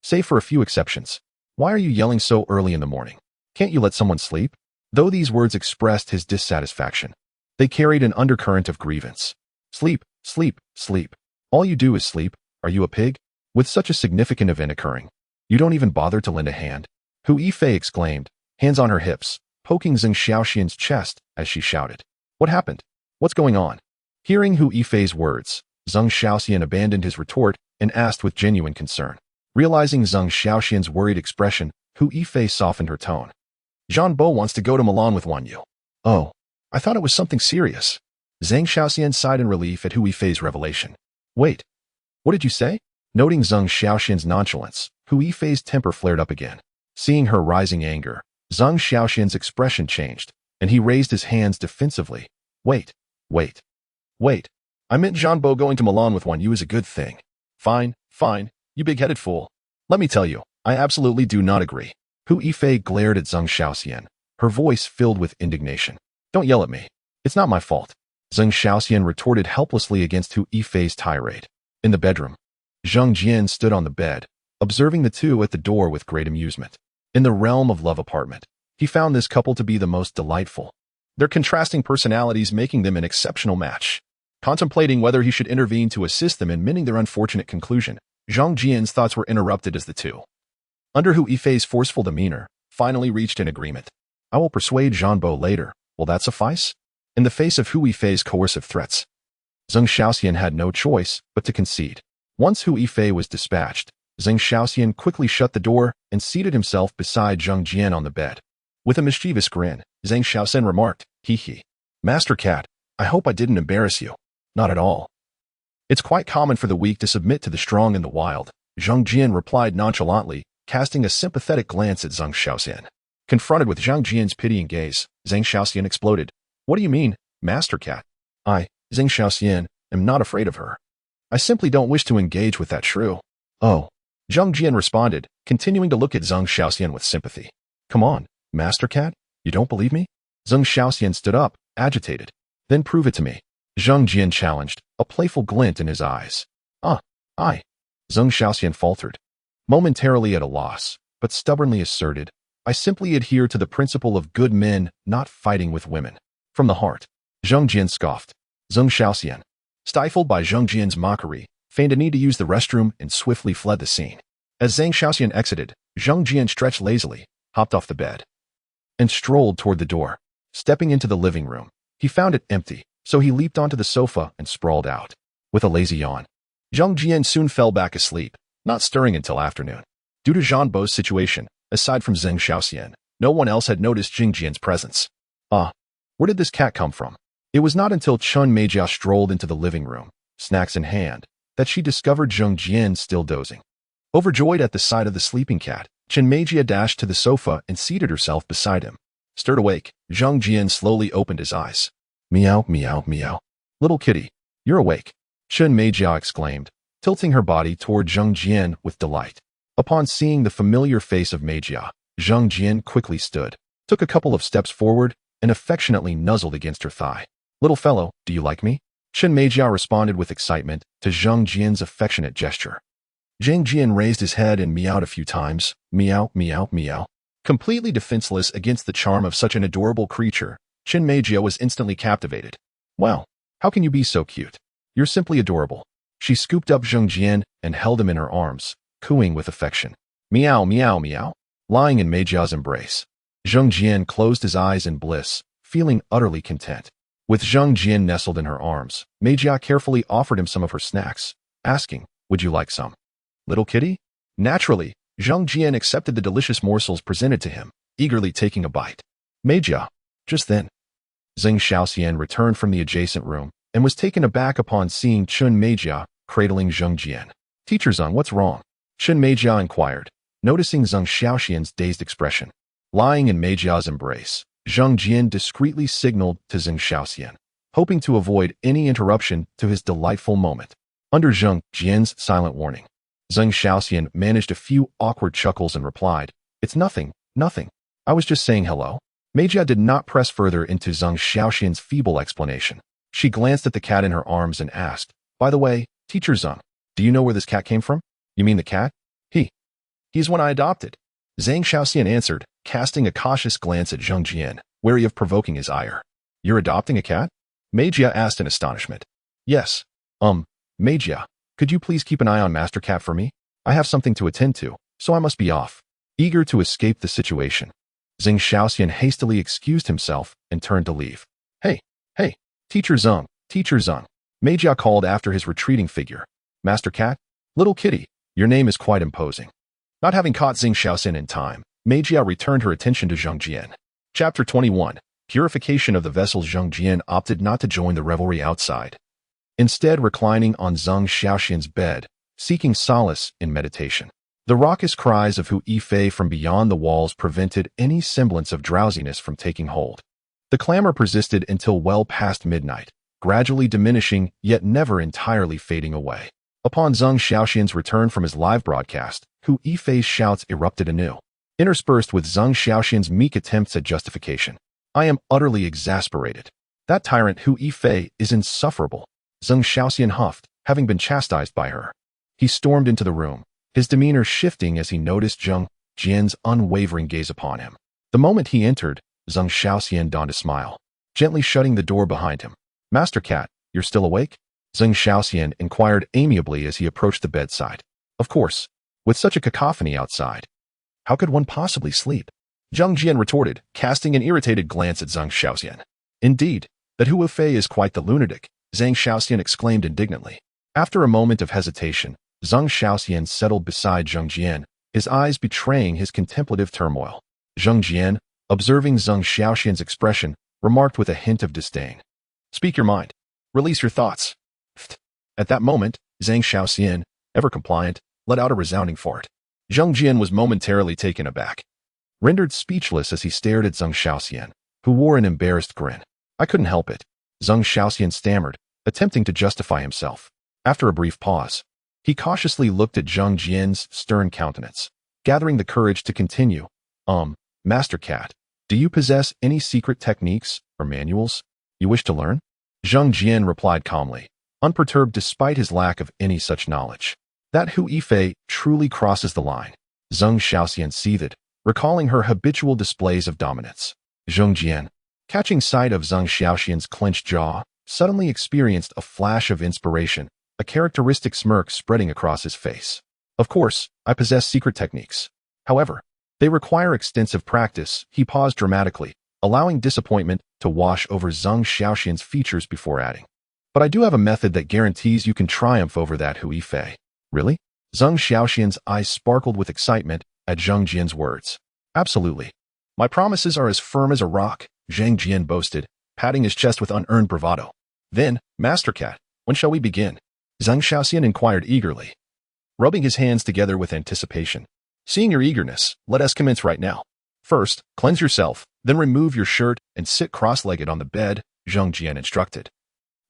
Save for a few exceptions. Why are you yelling so early in the morning? Can't you let someone sleep? Though these words expressed his dissatisfaction, they carried an undercurrent of grievance. Sleep, sleep, sleep. All you do is sleep. Are you a pig? With such a significant event occurring, you don't even bother to lend a hand? Hui Fei exclaimed, hands on her hips, poking Zhang Xiaoxian's chest as she shouted. What happened? What's going on? Hearing Hui Fei's words, Zhang Xiaoxian abandoned his retort and asked with genuine concern. Realizing Zhang Xiaoxian's worried expression, Hui Fei softened her tone. Jean Bo wants to go to Milan with Wan Yu. Oh, I thought it was something serious. Zhang Xiaoxian sighed in relief at Hui Fei's revelation. Wait, what did you say? Noting Zhang Xiaoxian's nonchalance, Hui Fei's temper flared up again. Seeing her rising anger, Zhang Xiaoxian's expression changed, and he raised his hands defensively. Wait. I meant Jean Bo going to Milan with Wan Yu is a good thing. Fine, you big-headed fool. Let me tell you, I absolutely do not agree. Hui Fei glared at Zhang Xiaoxian, her voice filled with indignation. Don't yell at me. It's not my fault. Zhang Xiaoxian retorted helplessly against Hui Fei's tirade. In the bedroom, Zhang Jian stood on the bed, observing the two at the door with great amusement. In the realm of love apartment, he found this couple to be the most delightful, their contrasting personalities making them an exceptional match. Contemplating whether he should intervene to assist them in mending their unfortunate conclusion, Zhang Jian's thoughts were interrupted as the two, under Hui Fei's forceful demeanor, finally reached an agreement. I will persuade Jean Bo later. Will that suffice? In the face of Hui Fei's coercive threats, Zhang Xiaoxian had no choice but to concede. Once Hui Fei was dispatched, Zhang Xiaoxian quickly shut the door and seated himself beside Zhang Jian on the bed. With a mischievous grin, Zhang Xiaoxian remarked, hee. Master Cat, I hope I didn't embarrass you. Not at all. It's quite common for the weak to submit to the strong in the wild, Zhang Jian replied nonchalantly, casting a sympathetic glance at Zhang Xiaoxian. Confronted with Zhang Jian's pitying gaze, Zhang Xiaoxian exploded. What do you mean, Master Cat? I, Zhang Xiaoxian, am not afraid of her. I simply don't wish to engage with that shrew. Oh. Zhang Jian responded, continuing to look at Zhang Xiaoxian with sympathy. Come on, Master Cat, you don't believe me? Zhang Xiaoxian stood up, agitated. Then prove it to me. Zhang Jian challenged, a playful glint in his eyes. I. Zhang Xiaoxian faltered, momentarily at a loss, but stubbornly asserted, I simply adhere to the principle of good men not fighting with women. From the heart, Zhang Jian scoffed. Zhang Xiaoxian, stifled by Zhang Jian's mockery, feigned a need to use the restroom and swiftly fled the scene. As Zhang Xiaoxian exited, Zhang Jian stretched lazily, hopped off the bed, and strolled toward the door. Stepping into the living room, he found it empty, so he leaped onto the sofa and sprawled out. With a lazy yawn, Zhang Jian soon fell back asleep, not stirring until afternoon. Due to Jean Bo's situation, aside from Zhang Xiaoxian, no one else had noticed Zhang Jian's presence. Where did this cat come from? It was not until Chun Meijia strolled into the living room, snacks in hand, that she discovered Zhang Jian still dozing. Overjoyed at the sight of the sleeping cat, Chun Meijia dashed to the sofa and seated herself beside him. Stirred awake, Zhang Jian slowly opened his eyes. Meow, meow, meow. Little kitty, you're awake, Chun Meijia exclaimed, tilting her body toward Zhang Jian with delight. Upon seeing the familiar face of Meijia, Zhang Jian quickly stood, took a couple of steps forward, and affectionately nuzzled against her thigh. Little fellow, do you like me? Chun Meijia responded with excitement to Zhang Jian's affectionate gesture. Zhang Jian raised his head and meowed a few times, meow, meow, meow. Completely defenseless against the charm of such an adorable creature, Chun Meijia was instantly captivated. Wow, how can you be so cute? You're simply adorable. She scooped up Zhang Jian and held him in her arms, cooing with affection. Meow, meow, meow. Lying in Meijia's embrace, Zhang Jian closed his eyes in bliss, feeling utterly content. With Zhang Jian nestled in her arms, Meijia carefully offered him some of her snacks, asking, would you like some? Little kitty? Naturally, Zhang Jian accepted the delicious morsels presented to him, eagerly taking a bite. Meijia. Just then, Zhang Xiaoxian returned from the adjacent room and was taken aback upon seeing Chun Meijia cradling Zhang Jian. Teacher Zhang, what's wrong? Chun Meijia inquired, noticing Zhang Xiaoxian's dazed expression. Lying in Meijia's embrace, Zhang Jian discreetly signaled to Zhang Xiaoxian, hoping to avoid any interruption to his delightful moment. Under Zhang Jian's silent warning, Zhang Xiaoxian managed a few awkward chuckles and replied, "It's nothing, nothing. I was just saying hello." Meijia did not press further into Zhang Xiaoxian's feeble explanation. She glanced at the cat in her arms and asked, "By the way, Teacher Zhang, do you know where this cat came from?" "You mean the cat?" He's one I adopted," Zhang Xiaoxian answered, casting a cautious glance at Zhang Jian, wary of provoking his ire. "You're adopting a cat?" Meijia asked in astonishment. "Yes. Meijia, could you please keep an eye on Master Cat for me? I have something to attend to, so I must be off." Eager to escape the situation, Zhang Xiaoxian hastily excused himself and turned to leave. Hey, Teacher Zhang, Meijia called after his retreating figure. "Master Cat? Little kitty, your name is quite imposing." Not having caught Zhang Xiaoxian in time, Meijia returned her attention to Zhang Jian. Chapter 21. Purification of the Vessels. Zhang Jian opted not to join the revelry outside, instead reclining on Zhang Xiaoxian's bed, seeking solace in meditation. The raucous cries of Hu Yifei from beyond the walls prevented any semblance of drowsiness from taking hold. The clamor persisted until well past midnight, gradually diminishing yet never entirely fading away. Upon Zhang Xiaoxian's return from his live broadcast, Hu Yifei's shouts erupted anew, interspersed with Zhang Xiaoxian's meek attempts at justification. "I am utterly exasperated. That tyrant Hu Yifei is insufferable," Zhang Xiaoxian huffed, having been chastised by her. He stormed into the room, his demeanor shifting as he noticed Zhang Jian's unwavering gaze upon him. The moment he entered, Zhang Xiaoxian donned a smile, gently shutting the door behind him. "Master Cat, you're still awake?" Zhang Xiaoxian inquired amiably as he approached the bedside. Of course, with such a cacophony outside, how could one possibly sleep? Zhang Jian retorted, casting an irritated glance at Zhang Xiaoxian. "Indeed, that Hu Yifei is quite the lunatic," Zhang Xiaoxian exclaimed indignantly. After a moment of hesitation, Zhang Xiaoxian settled beside Zhang Jian, his eyes betraying his contemplative turmoil. Zhang Jian, observing Zhang Xiaoxian's expression, remarked with a hint of disdain, "Speak your mind. Release your thoughts." At that moment, Zhang Xiaoxian, ever compliant, let out a resounding fart. Zhang Jian was momentarily taken aback, rendered speechless as he stared at Zhang Xiaoxian, who wore an embarrassed grin. "I couldn't help it," Zhang Xiaoxian stammered, attempting to justify himself. After a brief pause, he cautiously looked at Zhang Jian's stern countenance, gathering the courage to continue. Master Cat, do you possess any secret techniques or manuals you wish to learn?" Zhang Jian replied calmly, unperturbed despite his lack of any such knowledge. "That Hu Yifei truly crosses the line," Zhang Xiaoxian seethed, recalling her habitual displays of dominance. Zhang Jian, catching sight of Zhang Xiaoxian's clenched jaw, suddenly experienced a flash of inspiration, a characteristic smirk spreading across his face. "Of course, I possess secret techniques. However, they require extensive practice." He paused dramatically, allowing disappointment to wash over Zhang Xiaoxian's features before adding, "But I do have a method that guarantees you can triumph over that Hu Yifei." "Really?" Zhang Xiaoxian's eyes sparkled with excitement at Zhang Jian's words. "Absolutely. My promises are as firm as a rock," Zhang Jian boasted, patting his chest with unearned bravado. "Then, Master Cat, when shall we begin?" Zhang Xiaoxian inquired eagerly, rubbing his hands together with anticipation. "Seeing your eagerness, let us commence right now. First, cleanse yourself, then remove your shirt and sit cross-legged on the bed," Zhang Jian instructed,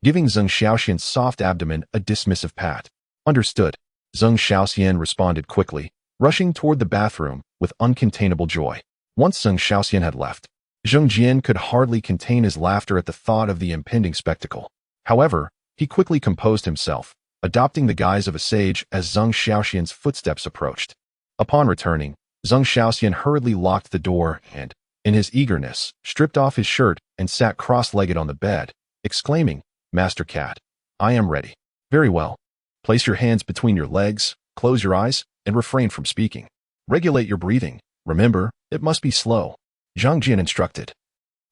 giving Zhang Xiaoxian's soft abdomen a dismissive pat. "Understood," Zhang Xiaoxian responded quickly, rushing toward the bathroom with uncontainable joy. Once Zhang Xiaoxian had left, Zhang Jian could hardly contain his laughter at the thought of the impending spectacle. However, he quickly composed himself, adopting the guise of a sage as Zhang Xiaoxian's footsteps approached. Upon returning, Zhang Xiaoxian hurriedly locked the door and, in his eagerness, stripped off his shirt and sat cross-legged on the bed, exclaiming, "Master Cat, I am ready." "Very well. Place your hands between your legs, close your eyes, and refrain from speaking. Regulate your breathing. Remember, it must be slow," Zhang Jian instructed.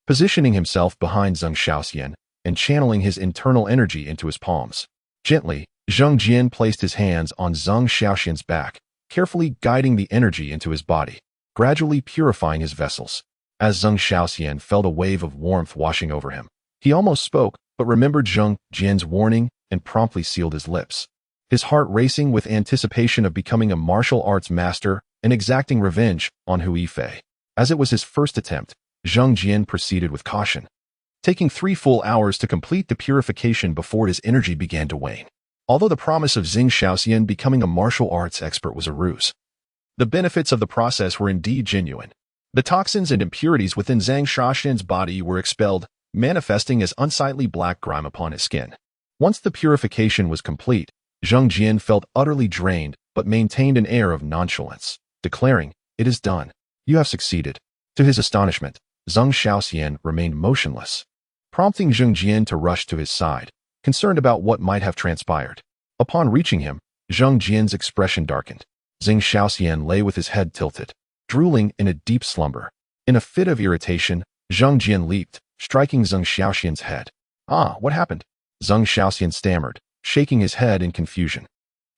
Positioning himself behind Zhang Xiaoxian and channeling his internal energy into his palms. Gently, Zhang Jian placed his hands on Zhang Xiaoxian's back, carefully guiding the energy into his body, gradually purifying his vessels. As Zhang Xiaoxian felt a wave of warmth washing over him, he almost spoke, but remembered Zhang Jian's warning and promptly sealed his lips, his heart racing with anticipation of becoming a martial arts master and exacting revenge on Hu Yifei. As it was his first attempt, Zhang Jian proceeded with caution, taking 3 full hours to complete the purification before his energy began to wane. although the promise of Zhang Xiaoxian becoming a martial arts expert was a ruse. The benefits of the process were indeed genuine. The toxins and impurities within Zhang Xiaoxian's body were expelled, manifesting as unsightly black grime upon his skin. Once the purification was complete, Zhang Jian felt utterly drained but maintained an air of nonchalance, declaring, "It is done. You have succeeded." To his astonishment, Zhang Xiaoxian remained motionless, prompting Zhang Jian to rush to his side, concerned about what might have transpired. Upon reaching him, Zhang Jian's expression darkened. Zhang Xiaoxian lay with his head tilted, drooling in a deep slumber. In a fit of irritation, Zhang Jian leaped, striking Zhang Xiaoxian's head. "Ah, what happened?" Zhang Xiaoxian stammered, shaking his head in confusion.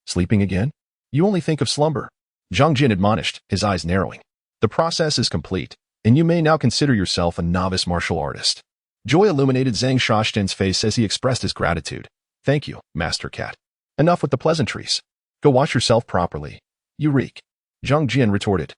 "Sleeping again? You only think of slumber," Zhang Jian admonished, his eyes narrowing. "The process is complete, and you may now consider yourself a novice martial artist." Joy illuminated Zhang Xiaoxian's face as he expressed his gratitude. "Thank you, Master Cat. Enough with the pleasantries. Go wash yourself properly. You reek," Zhang Jian retorted,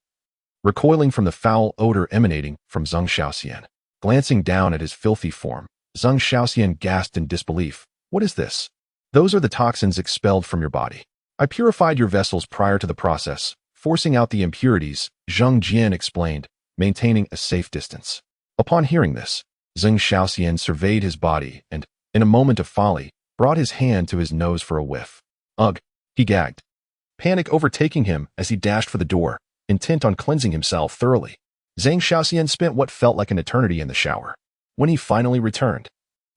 recoiling from the foul odor emanating from Zhang Xiaoxian. Glancing down at his filthy form, Zhang Xiaoxian gasped in disbelief. "What is this?" "Those are the toxins expelled from your body. I purified your vessels prior to the process, forcing out the impurities," Zhang Jian explained, maintaining a safe distance. Upon hearing this, Zhang Xiaoxian surveyed his body and, in a moment of folly, brought his hand to his nose for a whiff. "Ugh," he gagged, panic overtaking him as he dashed for the door, intent on cleansing himself thoroughly. Zhang Xiaoxian spent what felt like an eternity in the shower. When he finally returned,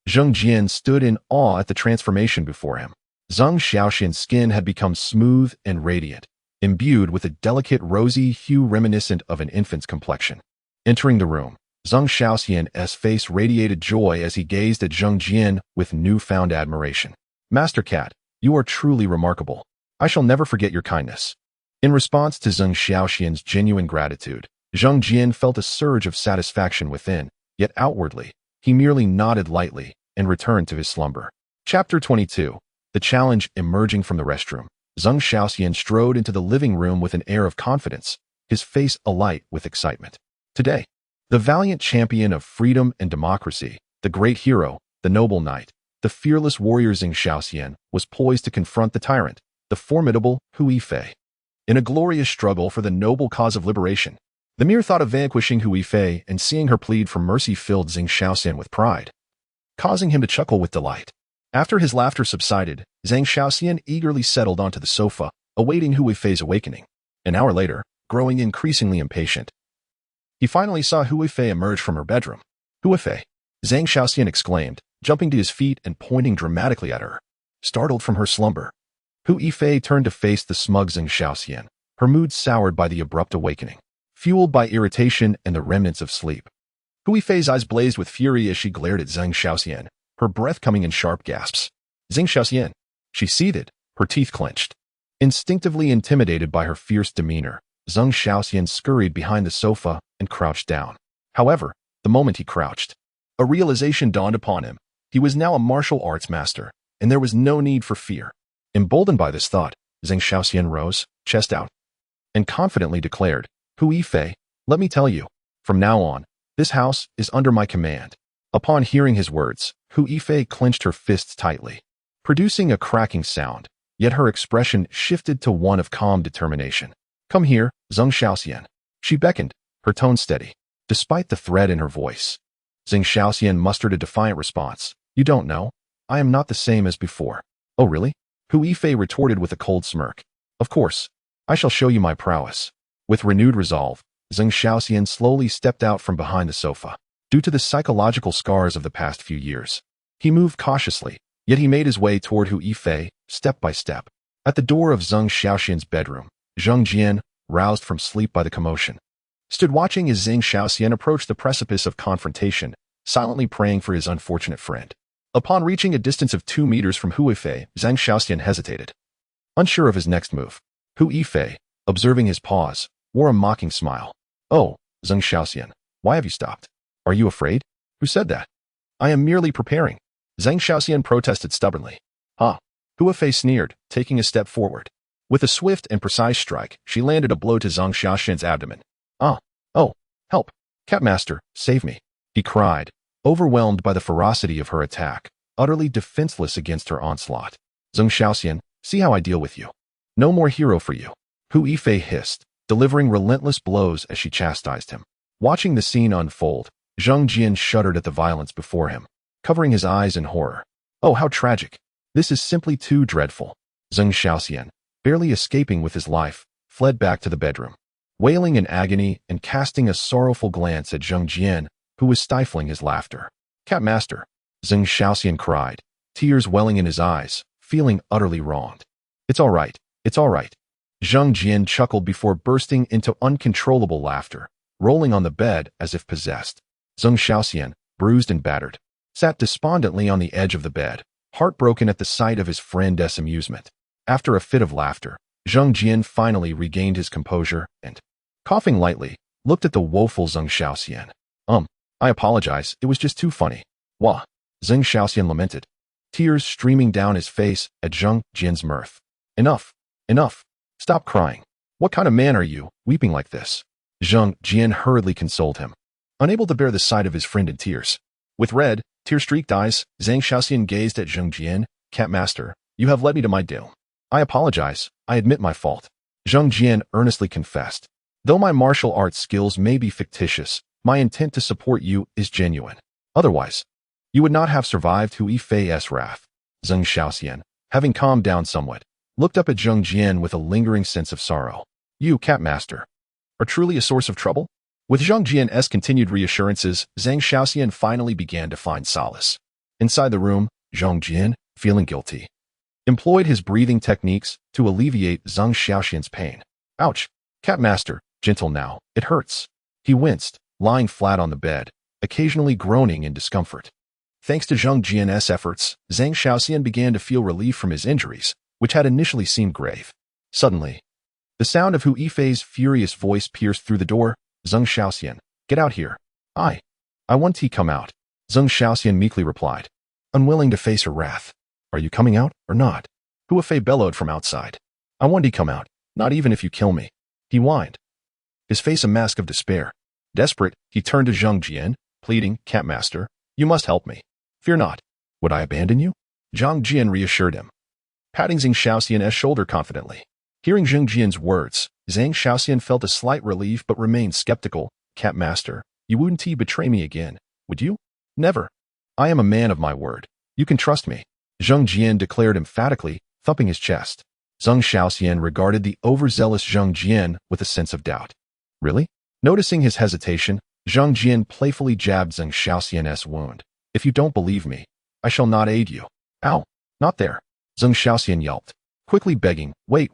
Zhang Jian stood in awe at the transformation before him. Zhang Xiaoxian's skin had become smooth and radiant, imbued with a delicate rosy hue reminiscent of an infant's complexion. Entering the room, Zhang Xiaoxian's face radiated joy as he gazed at Zhang Jian with newfound admiration. "Master Cat, you are truly remarkable. I shall never forget your kindness." In response to Zhang Xiaoxian's genuine gratitude, Zhang Jian felt a surge of satisfaction within, yet outwardly, he merely nodded lightly and returned to his slumber. Chapter 22. The challenge emerging from the restroom. Zhang Xiaoxian strode into the living room with an air of confidence, his face alight with excitement. Today, the valiant champion of freedom and democracy, the great hero, the noble knight, the fearless warrior Zhang Xiaoxian was poised to confront the tyrant, the formidable Hu Yifei. In a glorious struggle for the noble cause of liberation, the mere thought of vanquishing Hu Yifei and seeing her plead for mercy filled Zhang Xiaoxian with pride, causing him to chuckle with delight. After his laughter subsided, Zhang Xiaoxian eagerly settled onto the sofa, awaiting Hu Yifei's awakening. An hour later, growing increasingly impatient, he finally saw Hu Yifei emerge from her bedroom. "Hu Yifei!" Zhang Xiaoxian exclaimed, jumping to his feet and pointing dramatically at her. Startled from her slumber, Hu Yifei turned to face the smug Zhang Xiaoxian, her mood soured by the abrupt awakening, fueled by irritation and the remnants of sleep. Hu Yifei's eyes blazed with fury as she glared at Zhang Xiaoxian, her breath coming in sharp gasps. "Zhang Xiaoxian!" She seethed, her teeth clenched. Instinctively intimidated by her fierce demeanor, Zhang Xiaoxian scurried behind the sofa and crouched down. However, the moment he crouched, a realization dawned upon him. He was now a martial arts master, and there was no need for fear. Emboldened by this thought, Zhang Xiaoxian rose, chest out, and confidently declared, "Hu Yifei, let me tell you, from now on, this house is under my command." Upon hearing his words, Hu Yifei clenched her fists tightly, producing a cracking sound, yet her expression shifted to one of calm determination. "Come here, Zhang Xiaoxian." She beckoned, her tone steady, despite the threat in her voice. Zhang Xiaoxian mustered a defiant response. "You don't know? I am not the same as before." "Oh really?" Hu Yifei retorted with a cold smirk. "Of course. I shall show you my prowess." With renewed resolve, Zhang Xiaoxian slowly stepped out from behind the sofa. Due to the psychological scars of the past few years, he moved cautiously, yet he made his way toward Hu Yifei, step by step. At the door of Zhang Xiaoxian's bedroom, Zhang Jian, roused from sleep by the commotion, stood watching as Zhang Xiaoxian approached the precipice of confrontation, silently praying for his unfortunate friend. Upon reaching a distance of 2 meters from Hu Yifei, Zhang Xiaoxian hesitated, unsure of his next move. Hu Yifei, observing his pause, wore a mocking smile. "Oh, Zhang Xiaoxian, why have you stopped? Are you afraid?" "Who said that?" "I am merely preparing." Zhang Xiaoxian protested stubbornly. "Ah." Hu Yifei sneered, taking a step forward. With a swift and precise strike, she landed a blow to Zhang Xiaoxian's abdomen. "Ah. Oh, help. Catmaster, save me," he cried, overwhelmed by the ferocity of her attack, utterly defenseless against her onslaught. Zheng Xiaoxian, see how I deal with you. No more hero for you. Hu Yifei hissed, delivering relentless blows as she chastised him. Watching the scene unfold, Zhang Jian shuddered at the violence before him, covering his eyes in horror. Oh, how tragic. This is simply too dreadful. Zheng Xiaoxian, barely escaping with his life, fled back to the bedroom, wailing in agony and casting a sorrowful glance at Zhang Jian, who was stifling his laughter. Cat Master, Zheng Xiaoxian cried, tears welling in his eyes, feeling utterly wronged. It's all right. It's all right. Zhang Jian chuckled before bursting into uncontrollable laughter, rolling on the bed as if possessed. Zheng Xiaoxian, bruised and battered, sat despondently on the edge of the bed, heartbroken at the sight of his friend's amusement. After a fit of laughter, Zhang Jian finally regained his composure and, coughing lightly, looked at the woeful Zheng Xiaoxian. I apologize, it was just too funny. Wah! Zheng Xiaoxian lamented, tears streaming down his face at Zhang Jian's mirth. Enough! Enough! Stop crying. What kind of man are you, weeping like this? Zhang Jian hurriedly consoled him, unable to bear the sight of his friend in tears. With red, tear-streaked eyes, Zheng Xiaoxian gazed at Zhang Jian. Cat Master, you have led me to my doom. I apologize, I admit my fault. Zhang Jian earnestly confessed. Though my martial arts skills may be fictitious, my intent to support you is genuine. Otherwise, you would not have survived Hu Yifei's wrath. Zheng Xiaoxian, having calmed down somewhat, looked up at Zhang Jian with a lingering sense of sorrow. You, Cat Master, are truly a source of trouble? With Zhang Jian's continued reassurances, Zheng Xiaoxian finally began to find solace. Inside the room, Zhang Jian, feeling guilty, employed his breathing techniques to alleviate Zheng Xiaoxian's pain. Ouch! Cat Master, gentle now, it hurts. He winced, lying flat on the bed, occasionally groaning in discomfort. Thanks to Zhang Jian's efforts, Zheng Xiaoxian began to feel relief from his injuries, which had initially seemed grave. Suddenly, the sound of Hu Yifei's furious voice pierced through the door. Zheng Xiaoxian, get out here. I want to come out. Zheng Xiaoxian meekly replied, unwilling to face her wrath. Are you coming out or not? Hu Yifei bellowed from outside. I want to come out, not even if you kill me. He whined, his face a mask of despair. Desperate, he turned to Zhang Jian, pleading, Cat Master, you must help me. Fear not. Would I abandon you? Zhang Jian reassured him, patting Zheng Xiaoxian's shoulder confidently. Hearing Zhang Jian's words, Zheng Xiaoxian felt a slight relief but remained skeptical. Cat Master, you wouldn't betray me again, would you? Never. I am a man of my word. You can trust me. Zhang Jian declared emphatically, thumping his chest. Zheng Xiaoxian regarded the overzealous Zhang Jian with a sense of doubt. Really? Noticing his hesitation, Zhang Jian playfully jabbed Zheng Xiaoxian's wound. If you don't believe me, I shall not aid you. Ow! Not there. Zheng Xiaoxian yelped, quickly begging, wait.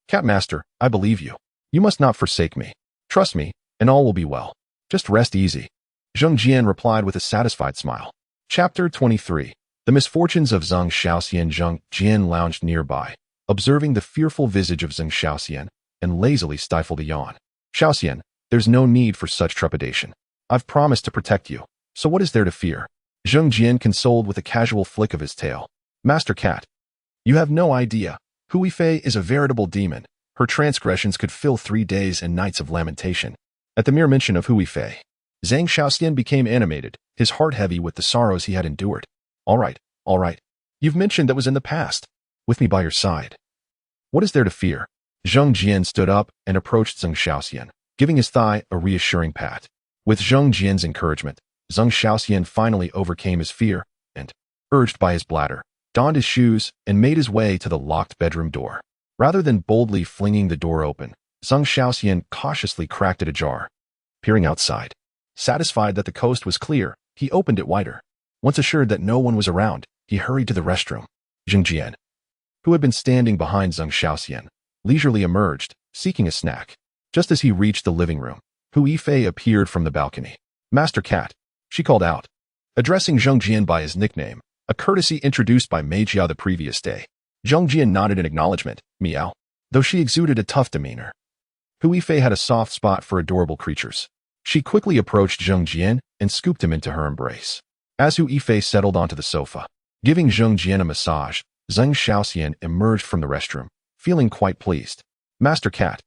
Cat Master, I believe you. You must not forsake me. Trust me, and all will be well. Just rest easy. Zhang Jian replied with a satisfied smile. Chapter 23. The misfortunes of Zheng Xiaoxian. Zhang Jian lounged nearby, observing the fearful visage of Zheng Xiaoxian, and lazily stifled a yawn. Xiaoxian, there's no need for such trepidation. I've promised to protect you, so what is there to fear? Zhang Jian consoled with a casual flick of his tail. Master Cat, you have no idea. Hu Yifei is a veritable demon. Her transgressions could fill 3 days and nights of lamentation. At the mere mention of Hu Yifei, Zheng Xiaoxian became animated, his heart heavy with the sorrows he had endured. All right. You've mentioned that was in the past. With me by your side. What is there to fear? Zhang Jian stood up and approached Zheng Xiaoxian, giving his thigh a reassuring pat. With Zhang Jian's encouragement, Zheng Xiaoxian finally overcame his fear and, urged by his bladder, donned his shoes and made his way to the locked bedroom door. Rather than boldly flinging the door open, Zheng Xiaoxian cautiously cracked it ajar. Peering outside, satisfied that the coast was clear, he opened it wider. Once assured that no one was around, he hurried to the restroom. Zheng Jian, who had been standing behind Zheng Xiaoxian, leisurely emerged, seeking a snack. Just as he reached the living room, Hu Yifei appeared from the balcony. Master Cat, she called out, addressing Zhang Jian by his nickname, a courtesy introduced by Mei Jia the previous day. Zhang Jian nodded in acknowledgement, meow, though she exuded a tough demeanor. Hu Yifei had a soft spot for adorable creatures. She quickly approached Zhang Jian and scooped him into her embrace. As Hu Yifei settled onto the sofa, giving Zhang Jian a massage, Zheng Xiaoxian emerged from the restroom, feeling quite pleased. Master Cat.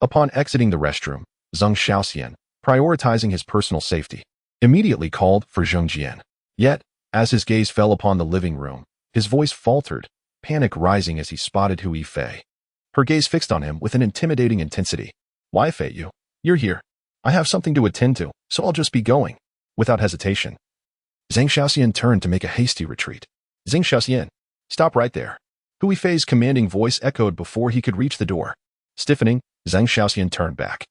Upon exiting the restroom, Zheng Xiaoxian, prioritizing his personal safety, immediately called for Zhang Jian. Yet, as his gaze fell upon the living room, His voice faltered, panic rising as he spotted Hu Yifei. Her gaze fixed on him with an intimidating intensity. Why, Fei, you're here. I have something to attend to, so I'll just be going. Without hesitation, Zhang Xiaoxian turned to make a hasty retreat. Zhang Xiaoxian, stop right there. Hu Yifei's commanding voice echoed before he could reach the door. Stiffening, Zhang Xiaoxian turned back,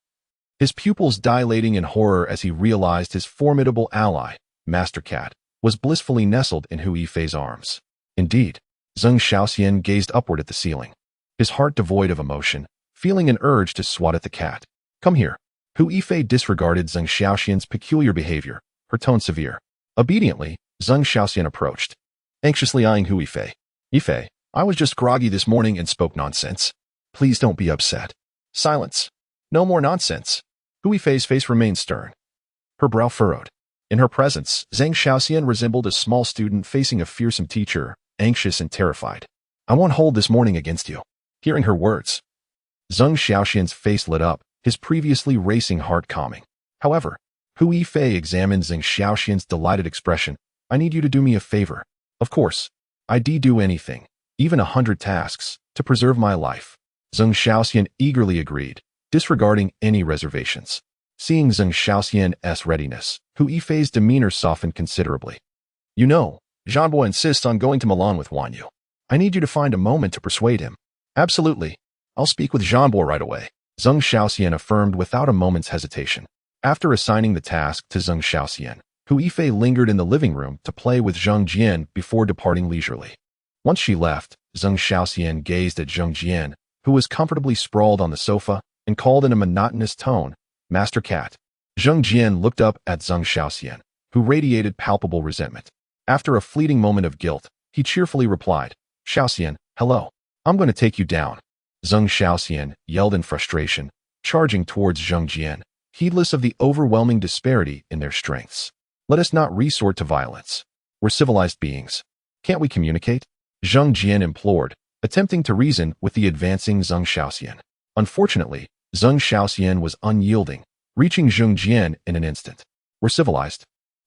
his pupils dilating in horror as he realized his formidable ally, Master Cat, was blissfully nestled in Hu Yifei's arms. Indeed, Zhang Xiaoxian gazed upward at the ceiling, his heart devoid of emotion, feeling an urge to swat at the cat. Come here. Hu Yifei disregarded Zhang Xiaoxian's peculiar behavior, her tone severe. Obediently, Zhang Xiaoxian approached, anxiously eyeing Hu Yifei. Yifei, I was just groggy this morning and spoke nonsense. Please don't be upset. Silence. No more nonsense. Hu Yifei's face remained stern, her brow furrowed. In her presence, Zhang Xiaoxian resembled a small student facing a fearsome teacher, anxious and terrified. I won't hold this morning against you. Hearing her words, Zhang Xiaoxian's face lit up, his previously racing heart calming. However, Hu Yifei examined Zhang Xiaoxian's delighted expression. I need you to do me a favor. Of course, I'd do anything, even 100 tasks, to preserve my life. Zhang Xiaoxian eagerly agreed, disregarding any reservations. Seeing Zhang Xiaoxian's readiness, Hu Yifei's demeanor softened considerably. You know, Zhanbo insists on going to Milan with Wan Yu. I need you to find a moment to persuade him. Absolutely. I'll speak with Zhanbo right away, Zhang Xiaoxian affirmed without a moment's hesitation. After assigning the task to Zhang Xiaoxian, Hu Yifei lingered in the living room to play with Zhang Jian before departing leisurely. Once she left, Zhang Xiaoxian gazed at Zhang Jian, who was comfortably sprawled on the sofa, and called in a monotonous tone, Master Cat. Zhang Jian looked up at Zhang Xiaoxian, who radiated palpable resentment. After a fleeting moment of guilt, he cheerfully replied, Xiaoxian, hello. I'm going to take you down. Zhang Xiaoxian yelled in frustration, charging towards Zhang Jian, heedless of the overwhelming disparity in their strengths. Let us not resort to violence. We're civilized beings. Can't we communicate? Zhang Jian implored, attempting to reason with the advancing Zhang Xiaoxian. Unfortunately, Zhang Xiaoxian was unyielding, reaching Zhang Jian in an instant. We're civilized.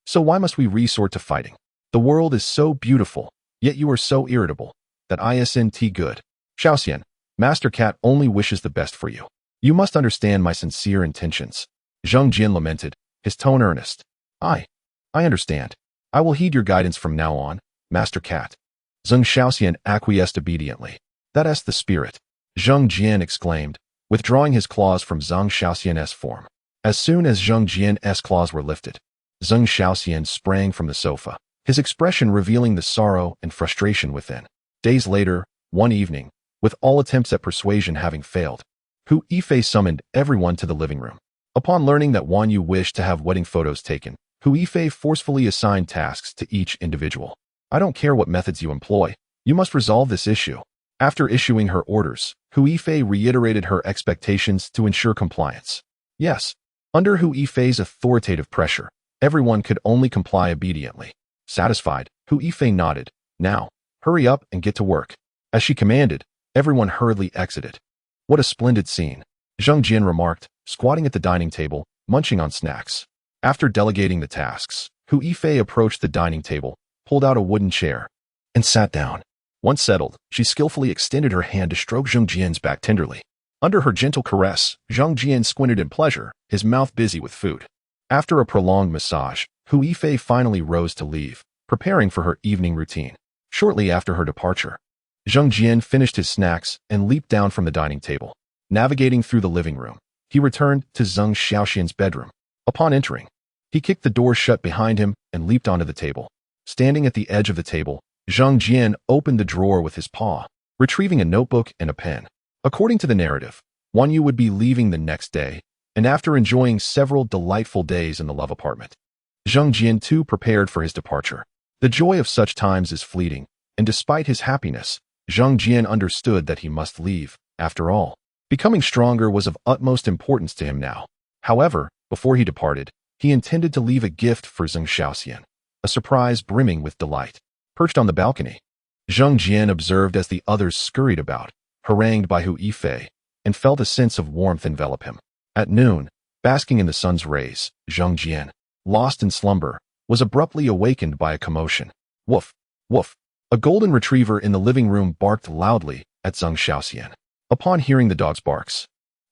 So why must we resort to fighting? The world is so beautiful, yet you are so irritable. That isn't good. Xiaoxian, Master Cat only wishes the best for you. You must understand my sincere intentions. Zhang Jian lamented, his tone earnest. I understand. I will heed your guidance from now on, Master Cat. Zhang Xiaoxian acquiesced obediently. That's the spirit. Zhang Jian exclaimed, withdrawing his claws from Zhang Xiaoxian's form. As soon as Zhang Jian's claws were lifted, Zhang Xiaoxian sprang from the sofa, his expression revealing the sorrow and frustration within. Days later, one evening, with all attempts at persuasion having failed, Hu Yifei summoned everyone to the living room. Upon learning that Wan Yu wished to have wedding photos taken, Hu Yifei forcefully assigned tasks to each individual. I don't care what methods you employ, you must resolve this issue. After issuing her orders, Hu Yifei reiterated her expectations to ensure compliance. Yes, under Hu Yifei's authoritative pressure, everyone could only comply obediently. Satisfied, Hu Yifei nodded. Now, hurry up and get to work. As she commanded, everyone hurriedly exited. What a splendid scene, Zhang Jian remarked, squatting at the dining table, munching on snacks. After delegating the tasks, Hu Yifei approached the dining table, pulled out a wooden chair, and sat down. Once settled, she skillfully extended her hand to stroke Zhang Jian's back tenderly. Under her gentle caress, Zhang Jian squinted in pleasure, his mouth busy with food. After a prolonged massage, Hu Yifei finally rose to leave, preparing for her evening routine. Shortly after her departure, Zhang Jian finished his snacks and leaped down from the dining table. Navigating through the living room, he returned to Zhang Xiaoxian's bedroom. Upon entering, he kicked the door shut behind him and leaped onto the table. Standing at the edge of the table, Zhang Jian opened the drawer with his paw, retrieving a notebook and a pen. According to the narrative, Wan Yu would be leaving the next day, and after enjoying several delightful days in the love apartment, Zhang Jian too prepared for his departure. The joy of such times is fleeting, and despite his happiness, Zhang Jian understood that he must leave. After all, becoming stronger was of utmost importance to him now. However, before he departed, he intended to leave a gift for Zhang Xiaoxian, a surprise brimming with delight. Perched on the balcony, Zhang Jian observed as the others scurried about, harangued by Hu Yifei, and felt a sense of warmth envelop him. At noon, basking in the sun's rays, Zhang Jian, lost in slumber, was abruptly awakened by a commotion. Woof, woof. A golden retriever in the living room barked loudly at Zheng Xiaoxian. Upon hearing the dog's barks,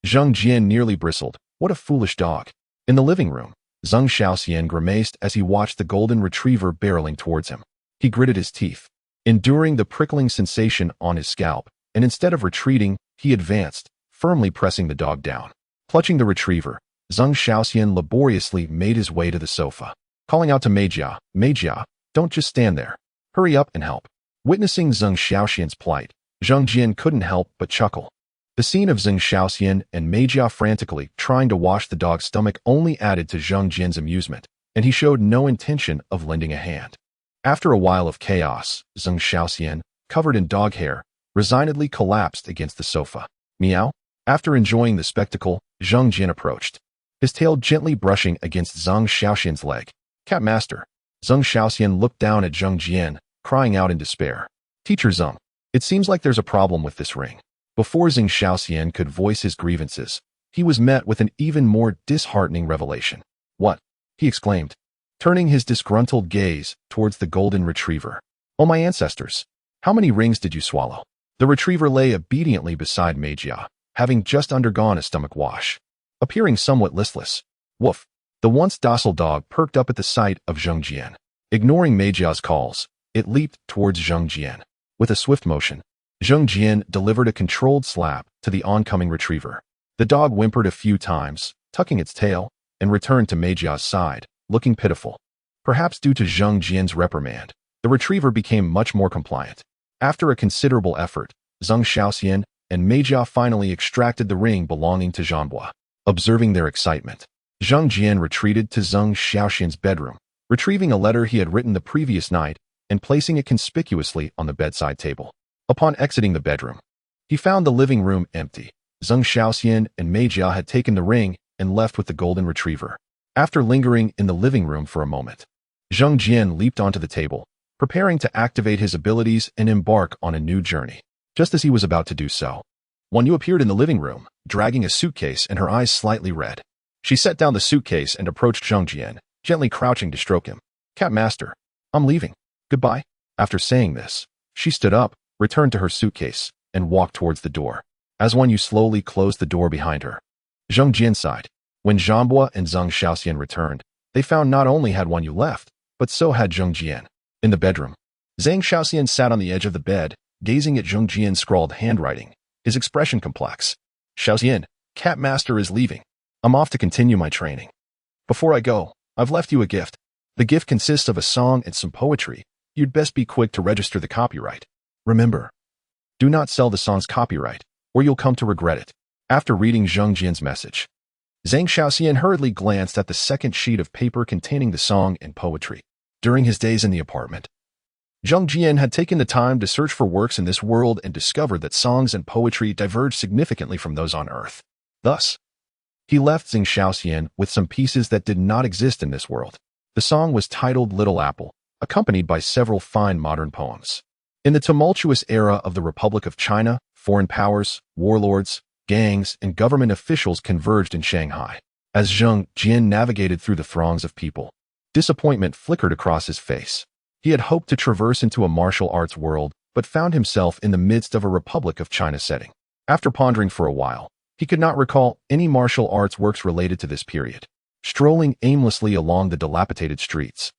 Zheng Jian nearly bristled. What a foolish dog. In the living room, Zheng Xiaoxian grimaced as he watched the golden retriever barreling towards him. He gritted his teeth, enduring the prickling sensation on his scalp, and instead of retreating, he advanced, firmly pressing the dog down. Clutching the retriever, Zheng Xiaoxian laboriously made his way to the sofa, calling out to Meijia, "Meijia, don't just stand there. Hurry up and help." Witnessing Zheng Xiaoxian's plight, Zheng Jian couldn't help but chuckle. The scene of Zheng Xiaoxian and Meijia frantically trying to wash the dog's stomach only added to Zheng Jian's amusement, and he showed no intention of lending a hand. After a while of chaos, Zheng Xiaoxian, covered in dog hair, resignedly collapsed against the sofa. Meow. After enjoying the spectacle, Zheng Jian approached, his tail gently brushing against Zheng Xiaoxian's leg. "Cat master." Zheng Xiaoxian looked down at Zheng Jian, crying out in despair. "Teacher Zheng, it seems like there's a problem with this ring." Before Zheng Xiaoxian could voice his grievances, he was met with an even more disheartening revelation. "What?" he exclaimed, turning his disgruntled gaze towards the golden retriever. "Oh, my ancestors, how many rings did you swallow?" The retriever lay obediently beside Meijia, having just undergone a stomach wash, appearing somewhat listless. Woof! The once docile dog perked up at the sight of Zheng Jian. Ignoring Meijia's calls, it leaped towards Zheng Jian. With a swift motion, Zheng Jian delivered a controlled slap to the oncoming retriever. The dog whimpered a few times, tucking its tail, and returned to Meijia's side, looking pitiful. Perhaps due to Zheng Jian's reprimand, the retriever became much more compliant. After a considerable effort, Zheng Xiaoxian and Meijia finally extracted the ring belonging to Zhanbua. Observing their excitement, Zheng Jian retreated to Zheng Xiaoxian's bedroom, retrieving a letter he had written the previous night and placing it conspicuously on the bedside table. Upon exiting the bedroom, he found the living room empty. Zheng Xiaoxian and Meijia had taken the ring and left with the golden retriever. After lingering in the living room for a moment, Zheng Jian leaped onto the table, preparing to activate his abilities and embark on a new journey. Just as he was about to do so, Wan Yu appeared in the living room, dragging a suitcase and her eyes slightly red. She set down the suitcase and approached Zheng Jian, gently crouching to stroke him. "Cat master, I'm leaving. Goodbye." After saying this, she stood up, returned to her suitcase, and walked towards the door. As Wan Yu slowly closed the door behind her, Zheng Jian sighed. When Zhanbua and Zheng Xiaoxian returned, they found not only had Wan Yu left, but so had Zheng Jian. In the bedroom, Zheng Xiaoxian sat on the edge of the bed, gazing at Zheng Jian's scrawled handwriting, his expression complex. "Xiaoxian, Cat Master is leaving. I'm off to continue my training. Before I go, I've left you a gift. The gift consists of a song and some poetry. You'd best be quick to register the copyright. Remember, do not sell the song's copyright, or you'll come to regret it." After reading Zheng Jian's message, Zheng Xiaoxian hurriedly glanced at the second sheet of paper containing the song and poetry. During his days in the apartment, Zheng Jian had taken the time to search for works in this world and discovered that songs and poetry diverged significantly from those on Earth. Thus, he left Zheng Xiaoxian with some pieces that did not exist in this world. The song was titled Little Apple, accompanied by several fine modern poems. In the tumultuous era of the Republic of China, foreign powers, warlords, gangs, and government officials converged in Shanghai. As Zheng Jian navigated through the throngs of people, disappointment flickered across his face. He had hoped to traverse into a martial arts world, but found himself in the midst of a Republic of China setting. After pondering for a while, he could not recall any martial arts works related to this period. Strolling aimlessly along the dilapidated streets,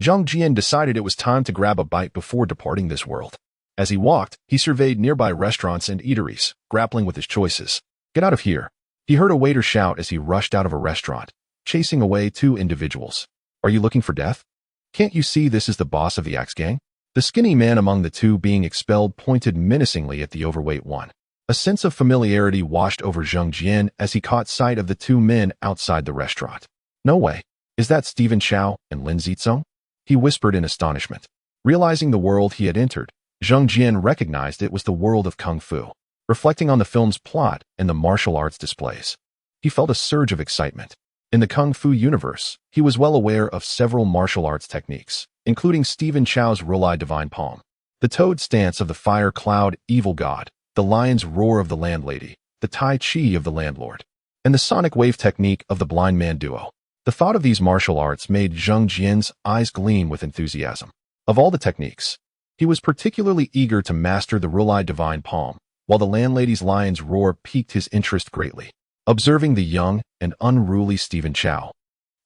Zheng Jian decided it was time to grab a bite before departing this world. As he walked, he surveyed nearby restaurants and eateries, grappling with his choices. "Get out of here!" He heard a waiter shout as he rushed out of a restaurant, chasing away two individuals. "Are you looking for death? Can't you see this is the boss of the Axe Gang?" The skinny man among the two being expelled pointed menacingly at the overweight one. A sense of familiarity washed over Zheng Jian as he caught sight of the two men outside the restaurant. "No way. Is that Stephen Chow and Lin Zizong?" he whispered in astonishment. Realizing the world he had entered, Zheng Jian recognized it was the world of Kung Fu. Reflecting on the film's plot and the martial arts displays, he felt a surge of excitement. In the Kung Fu universe, he was well aware of several martial arts techniques, including Stephen Chow's Rolai Divine Palm, the toad stance of the Fire Cloud Evil God, the Lion's Roar of the Landlady, the Tai Chi of the Landlord, and the Sonic Wave technique of the Blind Man Duo. The thought of these martial arts made Zheng Jian's eyes gleam with enthusiasm. Of all the techniques, He was particularly eager to master the Rulai Divine Palm, while the landlady's lion's roar piqued his interest greatly. Observing the young and unruly Stephen Chow,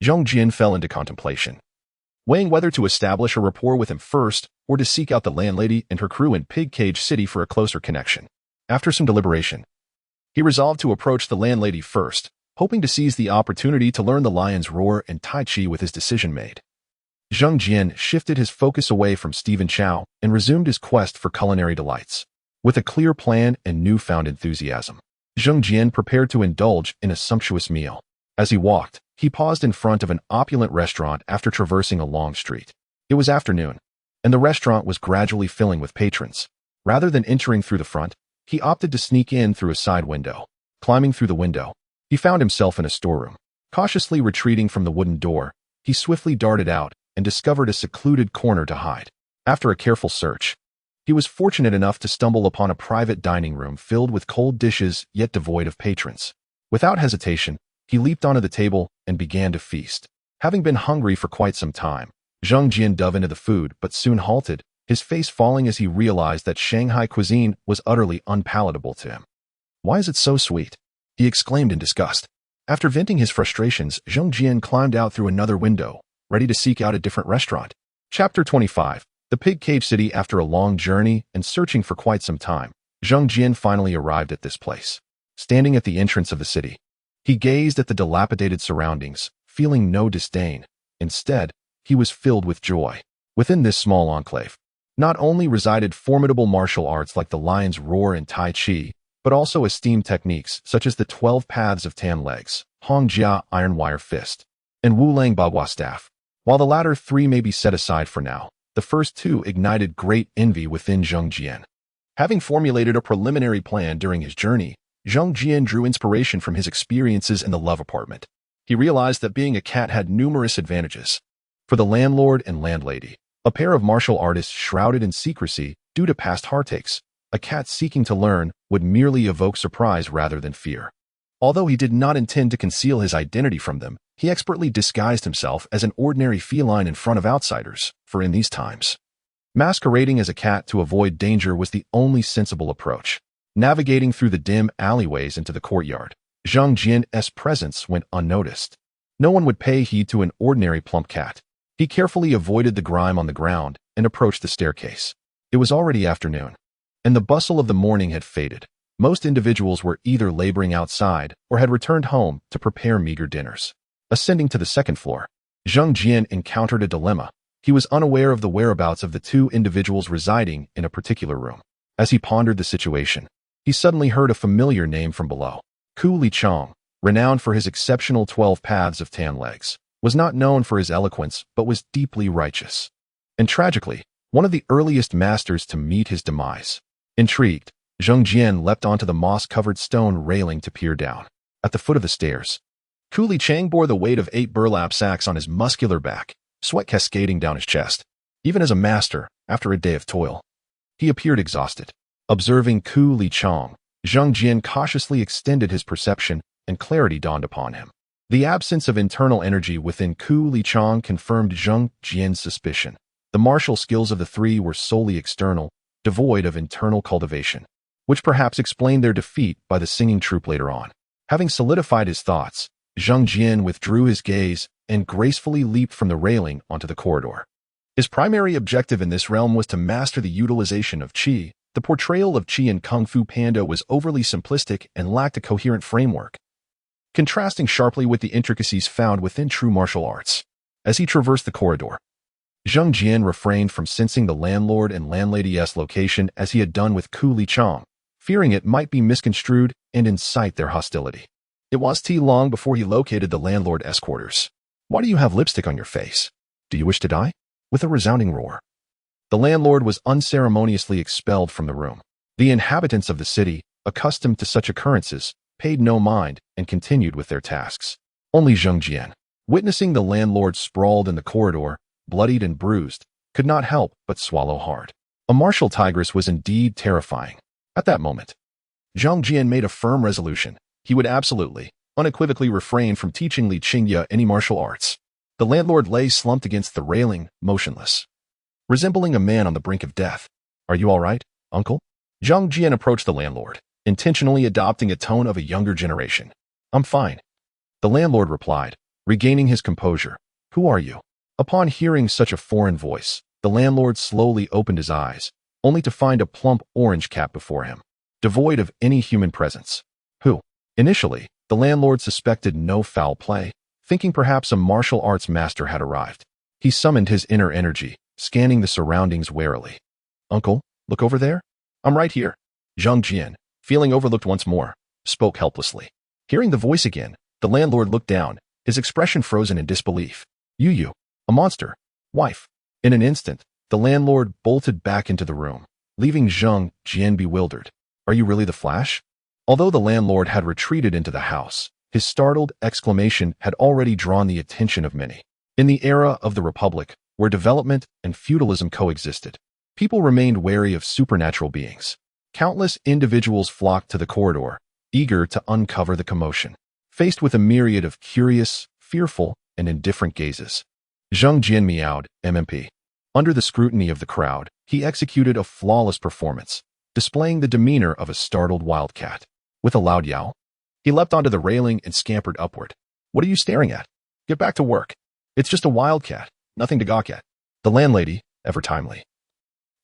Zhang Jian fell into contemplation, weighing whether to establish a rapport with him first or to seek out the landlady and her crew in Pig Cage City for a closer connection. After some deliberation, he resolved to approach the landlady first, hoping to seize the opportunity to learn the lion's roar and Tai Chi with his decision made. Zhang Jian shifted his focus away from Stephen Chow and resumed his quest for culinary delights. With a clear plan and newfound enthusiasm, Zhang Jian prepared to indulge in a sumptuous meal. As he walked, he paused in front of an opulent restaurant after traversing a long street. It was afternoon, and the restaurant was gradually filling with patrons. Rather than entering through the front, he opted to sneak in through a side window. Climbing through the window, he found himself in a storeroom. Cautiously retreating from the wooden door, he swiftly darted out and discovered a secluded corner to hide. After a careful search, he was fortunate enough to stumble upon a private dining room filled with cold dishes yet devoid of patrons. Without hesitation, he leaped onto the table and began to feast. Having been hungry for quite some time, Zhang Jian dove into the food but soon halted, his face falling as he realized that Shanghai cuisine was utterly unpalatable to him. "Why is it so sweet?" he exclaimed in disgust. After venting his frustrations, Zhang Jian climbed out through another window, ready to seek out a different restaurant. Chapter 25. The Pig Cave City. After a long journey and searching for quite some time, Zhang Jian finally arrived at this place. Standing at the entrance of the city, he gazed at the dilapidated surroundings, feeling no disdain. Instead, he was filled with joy. Within this small enclave, not only resided formidable martial arts like the lion's roar and Tai Chi, but also esteemed techniques such as the 12 paths of tan legs, Hong Jia iron wire fist, and Wu Lang Bagua staff. While the latter three may be set aside for now, the first two ignited great envy within Zhang Jian. Having formulated a preliminary plan during his journey, Zhang Jian drew inspiration from his experiences in the love apartment. He realized that being a cat had numerous advantages. For the landlord and landlady, a pair of martial artists shrouded in secrecy due to past heartaches, a cat seeking to learn would merely evoke surprise rather than fear. Although he did not intend to conceal his identity from them, he expertly disguised himself as an ordinary feline in front of outsiders, for in these times, masquerading as a cat to avoid danger was the only sensible approach. Navigating through the dim alleyways into the courtyard, Zhang Jian's presence went unnoticed. No one would pay heed to an ordinary plump cat. He carefully avoided the grime on the ground and approached the staircase. It was already afternoon, and the bustle of the morning had faded. Most individuals were either laboring outside or had returned home to prepare meager dinners. Ascending to the second floor, Zhang Jian encountered a dilemma. He was unaware of the whereabouts of the two individuals residing in a particular room. As he pondered the situation, he suddenly heard a familiar name from below. Ku Li Chong, renowned for his exceptional 12 paths of tan legs, was not known for his eloquence but was deeply righteous. And tragically, one of the earliest masters to meet his demise. Intrigued, Zhang Jian leapt onto the moss-covered stone railing to peer down. At the foot of the stairs, Ku Li Chang bore the weight of 8 burlap sacks on his muscular back, sweat cascading down his chest. Even as a master, after a day of toil, he appeared exhausted. Observing Ku Li Chang, Zhang Jian cautiously extended his perception, and clarity dawned upon him. The absence of internal energy within Ku Li Chang confirmed Zhang Jian's suspicion. The martial skills of the three were solely external, devoid of internal cultivation, which perhaps explained their defeat by the singing troupe later on. Having solidified his thoughts, Zhang Jian withdrew his gaze and gracefully leaped from the railing onto the corridor. His primary objective in this realm was to master the utilization of qi. The portrayal of qi in Kung Fu Panda was overly simplistic and lacked a coherent framework, contrasting sharply with the intricacies found within true martial arts. As he traversed the corridor, Zhang Jian refrained from sensing the landlord and landlady's location as he had done with Ku Li Chang, fearing it might be misconstrued and incite their hostility. It was long before he located the landlord's quarters. "Why do you have lipstick on your face? Do you wish to die?" With a resounding roar, the landlord was unceremoniously expelled from the room. The inhabitants of the city, accustomed to such occurrences, paid no mind and continued with their tasks. Only Zhang Jian, witnessing the landlord sprawled in the corridor, bloodied and bruised, could not help but swallow hard. A martial tigress was indeed terrifying. At that moment, Zhang Jian made a firm resolution. He would absolutely, unequivocally refrain from teaching Li Qingye any martial arts. The landlord lay slumped against the railing, motionless. resembling a man on the brink of death. "Are you all right, uncle?" Zhang Jian approached the landlord, intentionally adopting a tone of a younger generation. "I'm fine," the landlord replied, regaining his composure. "Who are you?" Upon hearing such a foreign voice, the landlord slowly opened his eyes, only to find a plump orange cat before him, devoid of any human presence. Who? Initially, the landlord suspected no foul play, thinking perhaps a martial arts master had arrived. He summoned his inner energy, scanning the surroundings warily. "Uncle, look over there." "I'm right here." Zhang Jian, feeling overlooked once more, spoke helplessly. Hearing the voice again, the landlord looked down, his expression frozen in disbelief. You, a monster. Wife." In an instant, the landlord bolted back into the room, leaving Zhang Jian bewildered. "Are you really the Flash?" Although the landlord had retreated into the house, his startled exclamation had already drawn the attention of many. In the era of the Republic, where development and feudalism coexisted, people remained wary of supernatural beings. Countless individuals flocked to the corridor, eager to uncover the commotion. Faced with a myriad of curious, fearful, and indifferent gazes, Zhang Jian meowed, MMP. Under the scrutiny of the crowd, he executed a flawless performance, displaying the demeanor of a startled wildcat. With a loud yowl, he leapt onto the railing and scampered upward. "What are you staring at? Get back to work. It's just a wildcat, nothing to gawk at." The landlady, ever timely,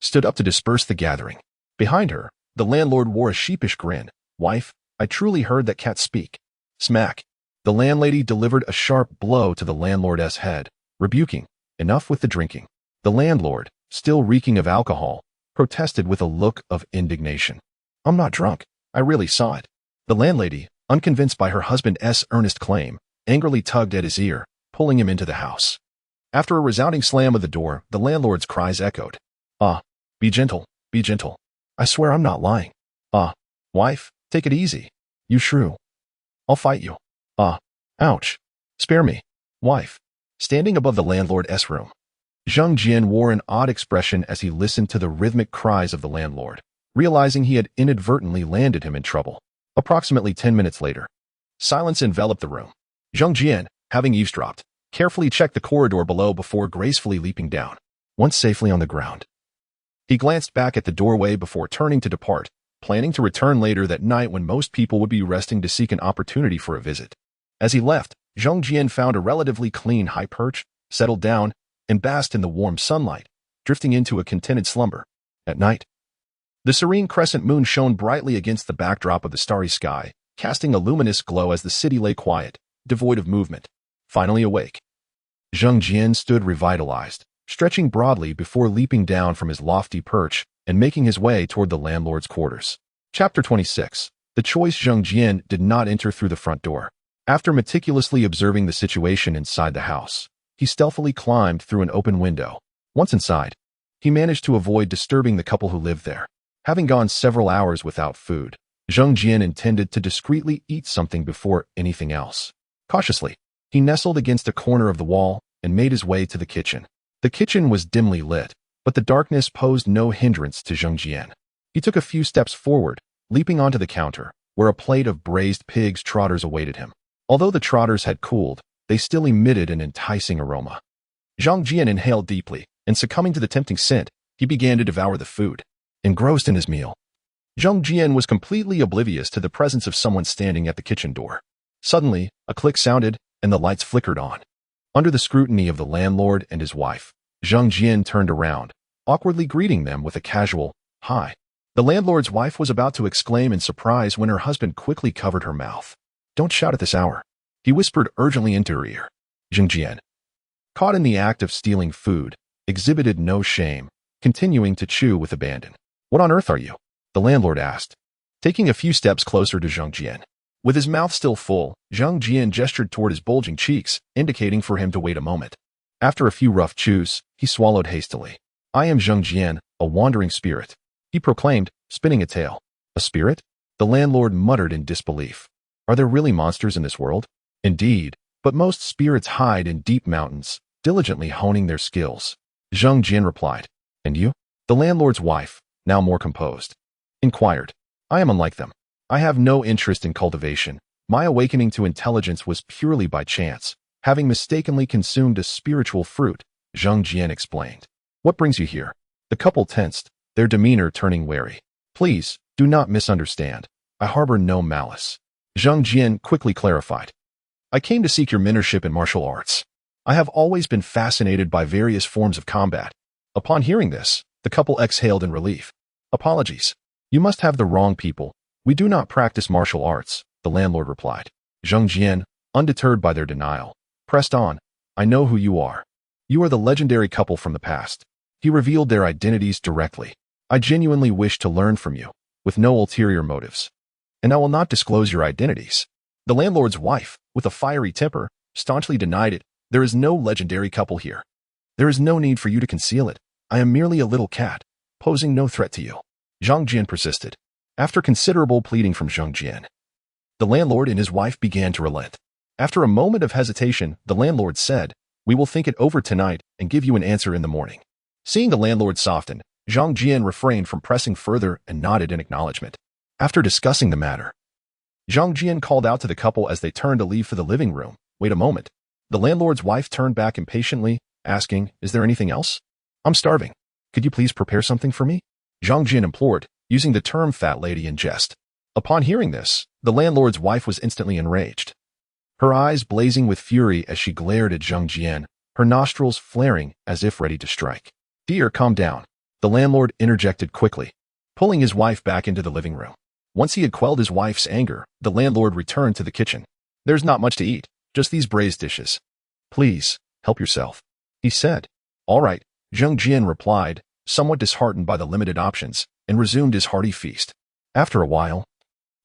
stood up to disperse the gathering. Behind her, the landlord wore a sheepish grin. "Wife, I truly heard that cat speak." Smack. The landlady delivered a sharp blow to the landlord's head, rebuking, "Enough with the drinking." The landlord, still reeking of alcohol, protested with a look of indignation. "I'm not drunk. I really saw it." The landlady, unconvinced by her husband's earnest claim, angrily tugged at his ear, pulling him into the house. After a resounding slam of the door, the landlord's cries echoed. "Ah, be gentle, be gentle. I swear I'm not lying. Ah, wife, take it easy. You shrew. I'll fight you. Ah, ouch. Spare me, wife." Standing above the landlord's room, Zhang Jian wore an odd expression as he listened to the rhythmic cries of the landlord, realizing he had inadvertently landed him in trouble. Approximately 10 minutes later, silence enveloped the room. Zhang Jian, having eavesdropped, carefully checked the corridor below before gracefully leaping down. Once safely on the ground, he glanced back at the doorway before turning to depart, planning to return later that night when most people would be resting to seek an opportunity for a visit. As he left, Zhang Jian found a relatively clean high perch, settled down, and basked in the warm sunlight, drifting into a contented slumber. At night, the serene crescent moon shone brightly against the backdrop of the starry sky, casting a luminous glow as the city lay quiet, devoid of movement. Finally awake, Zhang Jian stood revitalized, stretching broadly before leaping down from his lofty perch and making his way toward the landlord's quarters. Chapter 26. The choice. Zhang Jian did not enter through the front door. After meticulously observing the situation inside the house, he stealthily climbed through an open window. Once inside, he managed to avoid disturbing the couple who lived there. Having gone several hours without food, Zhang Jian intended to discreetly eat something before anything else. Cautiously, he nestled against a corner of the wall and made his way to the kitchen. The kitchen was dimly lit, but the darkness posed no hindrance to Zhang Jian. He took a few steps forward, leaping onto the counter, where a plate of braised pig's trotters awaited him. Although the trotters had cooled, they still emitted an enticing aroma. Zhang Jian inhaled deeply, and succumbing to the tempting scent, he began to devour the food. Engrossed in his meal, Zhang Jian was completely oblivious to the presence of someone standing at the kitchen door. Suddenly, a click sounded, and the lights flickered on. Under the scrutiny of the landlord and his wife, Zhang Jian turned around, awkwardly greeting them with a casual, "Hi." The landlord's wife was about to exclaim in surprise when her husband quickly covered her mouth. "Don't shout at this hour," he whispered urgently into her ear. Zhang Jian, caught in the act of stealing food, exhibited no shame, continuing to chew with abandon. "What on earth are you?" the landlord asked, taking a few steps closer to Zhang Jian. With his mouth still full, Zhang Jian gestured toward his bulging cheeks, indicating for him to wait a moment. After a few rough chews, he swallowed hastily. "I am Zhang Jian, a wandering spirit," he proclaimed, spinning a tail. "A spirit?" the landlord muttered in disbelief. "Are there really monsters in this world?" "Indeed, but most spirits hide in deep mountains, diligently honing their skills," Zhang Jian replied. "And you?" the landlord's wife, now more composed, inquired. "I am unlike them. I have no interest in cultivation. My awakening to intelligence was purely by chance, having mistakenly consumed a spiritual fruit," Zhang Jian explained. What brings you here? The couple tensed, their demeanor turning wary. Please, do not misunderstand. I harbor no malice. Zhang Jian quickly clarified. I came to seek your mentorship in martial arts. I have always been fascinated by various forms of combat. Upon hearing this, the couple exhaled in relief. Apologies. You must have the wrong people. We do not practice martial arts, the landlord replied. Zhang Jian, undeterred by their denial, pressed on. I know who you are. You are the legendary couple from the past. He revealed their identities directly. I genuinely wish to learn from you, with no ulterior motives. And I will not disclose your identities. The landlord's wife, with a fiery temper, staunchly denied it. There is no legendary couple here. There is no need for you to conceal it. I am merely a little cat, posing no threat to you. Zhang Jian persisted. After considerable pleading from Zhang Jian, the landlord and his wife began to relent. After a moment of hesitation, the landlord said, We will think it over tonight and give you an answer in the morning. Seeing the landlord soften, Zhang Jian refrained from pressing further and nodded in acknowledgement. After discussing the matter, Zhang Jian called out to the couple as they turned to leave for the living room. Wait a moment. The landlord's wife turned back impatiently, asking, Is there anything else? I'm starving. Could you please prepare something for me? Zhang Jian implored, using the term fat lady in jest. Upon hearing this, the landlord's wife was instantly enraged. Her eyes blazing with fury as she glared at Zhang Jian, her nostrils flaring as if ready to strike. Dear, calm down. The landlord interjected quickly, pulling his wife back into the living room. Once he had quelled his wife's anger, the landlord returned to the kitchen. There's not much to eat, just these braised dishes. Please, help yourself, he said. All right, Zhang Jian replied, somewhat disheartened by the limited options, and resumed his hearty feast. After a while,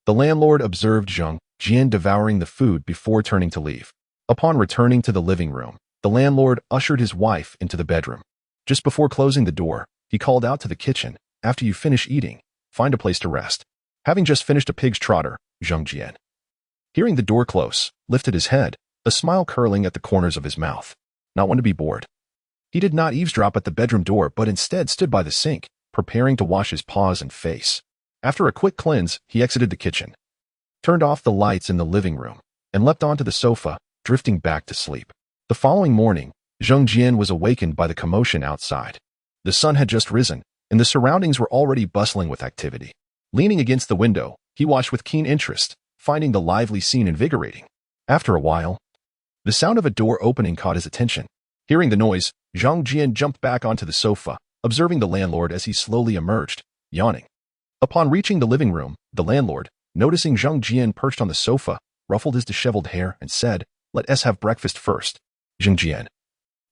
the landlord observed Zhang Jian devouring the food before turning to leave. Upon returning to the living room, the landlord ushered his wife into the bedroom. Just before closing the door, he called out to the kitchen, After you finish eating, find a place to rest. Having just finished a pig's trotter, Zhang Jian, hearing the door close, lifted his head, a smile curling at the corners of his mouth. Not one to be bored. He did not eavesdrop at the bedroom door, but instead stood by the sink, preparing to wash his paws and face. After a quick cleanse, he exited the kitchen, turned off the lights in the living room, and leapt onto the sofa, drifting back to sleep. The following morning, Zhang Jian was awakened by the commotion outside. The sun had just risen, and the surroundings were already bustling with activity. Leaning against the window, he watched with keen interest, finding the lively scene invigorating. After a while, the sound of a door opening caught his attention. Hearing the noise, Zhang Jian jumped back onto the sofa, observing the landlord as he slowly emerged, yawning. Upon reaching the living room, the landlord, noticing Zhang Jian perched on the sofa, ruffled his disheveled hair and said, Let us have breakfast first. Zhang Jian,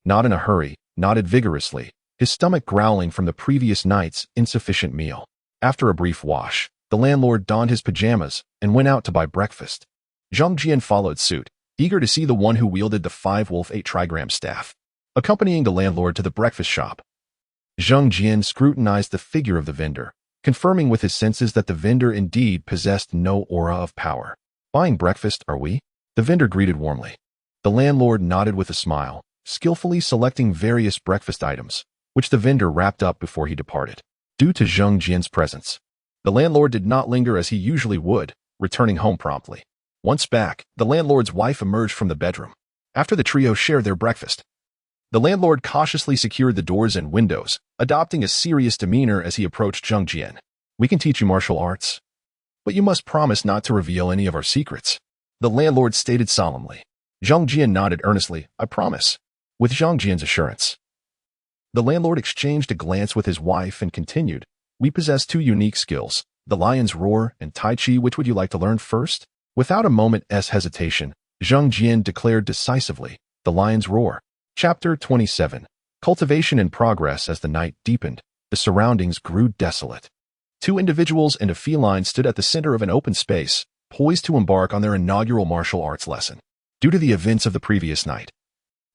not in a hurry, nodded vigorously, his stomach growling from the previous night's insufficient meal. After a brief wash, the landlord donned his pajamas and went out to buy breakfast. Zhang Jian followed suit, eager to see the one who wielded the 5-wolf 8-trigram staff. Accompanying the landlord to the breakfast shop, Zhang Jian scrutinized the figure of the vendor, confirming with his senses that the vendor indeed possessed no aura of power. Buying breakfast, are we? The vendor greeted warmly. The landlord nodded with a smile, skillfully selecting various breakfast items, which the vendor wrapped up before he departed. Due to Zhang Jian's presence, the landlord did not linger as he usually would, returning home promptly. Once back, the landlord's wife emerged from the bedroom. After the trio shared their breakfast, the landlord cautiously secured the doors and windows, adopting a serious demeanor as he approached Zhang Jian. We can teach you martial arts, but you must promise not to reveal any of our secrets, the landlord stated solemnly. Zhang Jian nodded earnestly, I promise. With Zhang Jian's assurance, the landlord exchanged a glance with his wife and continued, We possess 2 unique skills, the lion's roar and Tai Chi. Which would you like to learn first? Without a moment's hesitation, Zhang Jian declared decisively, the lion's roar. Chapter 27. Cultivation in progress. As the night deepened, the surroundings grew desolate. 2 individuals and a feline stood at the center of an open space, poised to embark on their inaugural martial arts lesson. Due to the events of the previous night,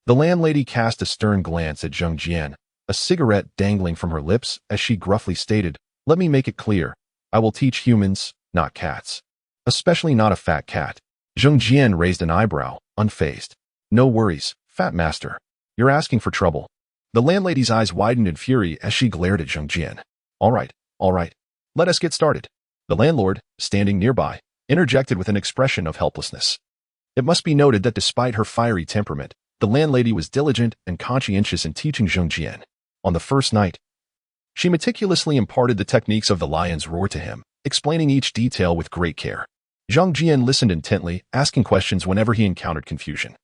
the landlady cast a stern glance at Zhang Jian, a cigarette dangling from her lips as she gruffly stated, Let me make it clear, I will teach humans, not cats. Especially not a fat cat. Zhang Jian raised an eyebrow, unfazed. No worries, fat master. You're asking for trouble. The landlady's eyes widened in fury as she glared at Zhang Jian. All right. Let us get started. The landlord, standing nearby, interjected with an expression of helplessness. It must be noted that despite her fiery temperament, the landlady was diligent and conscientious in teaching Zhang Jian. On the first night, she meticulously imparted the techniques of the lion's roar to him, explaining each detail with great care. Zhang Jian listened intently, asking questions whenever he encountered confusion,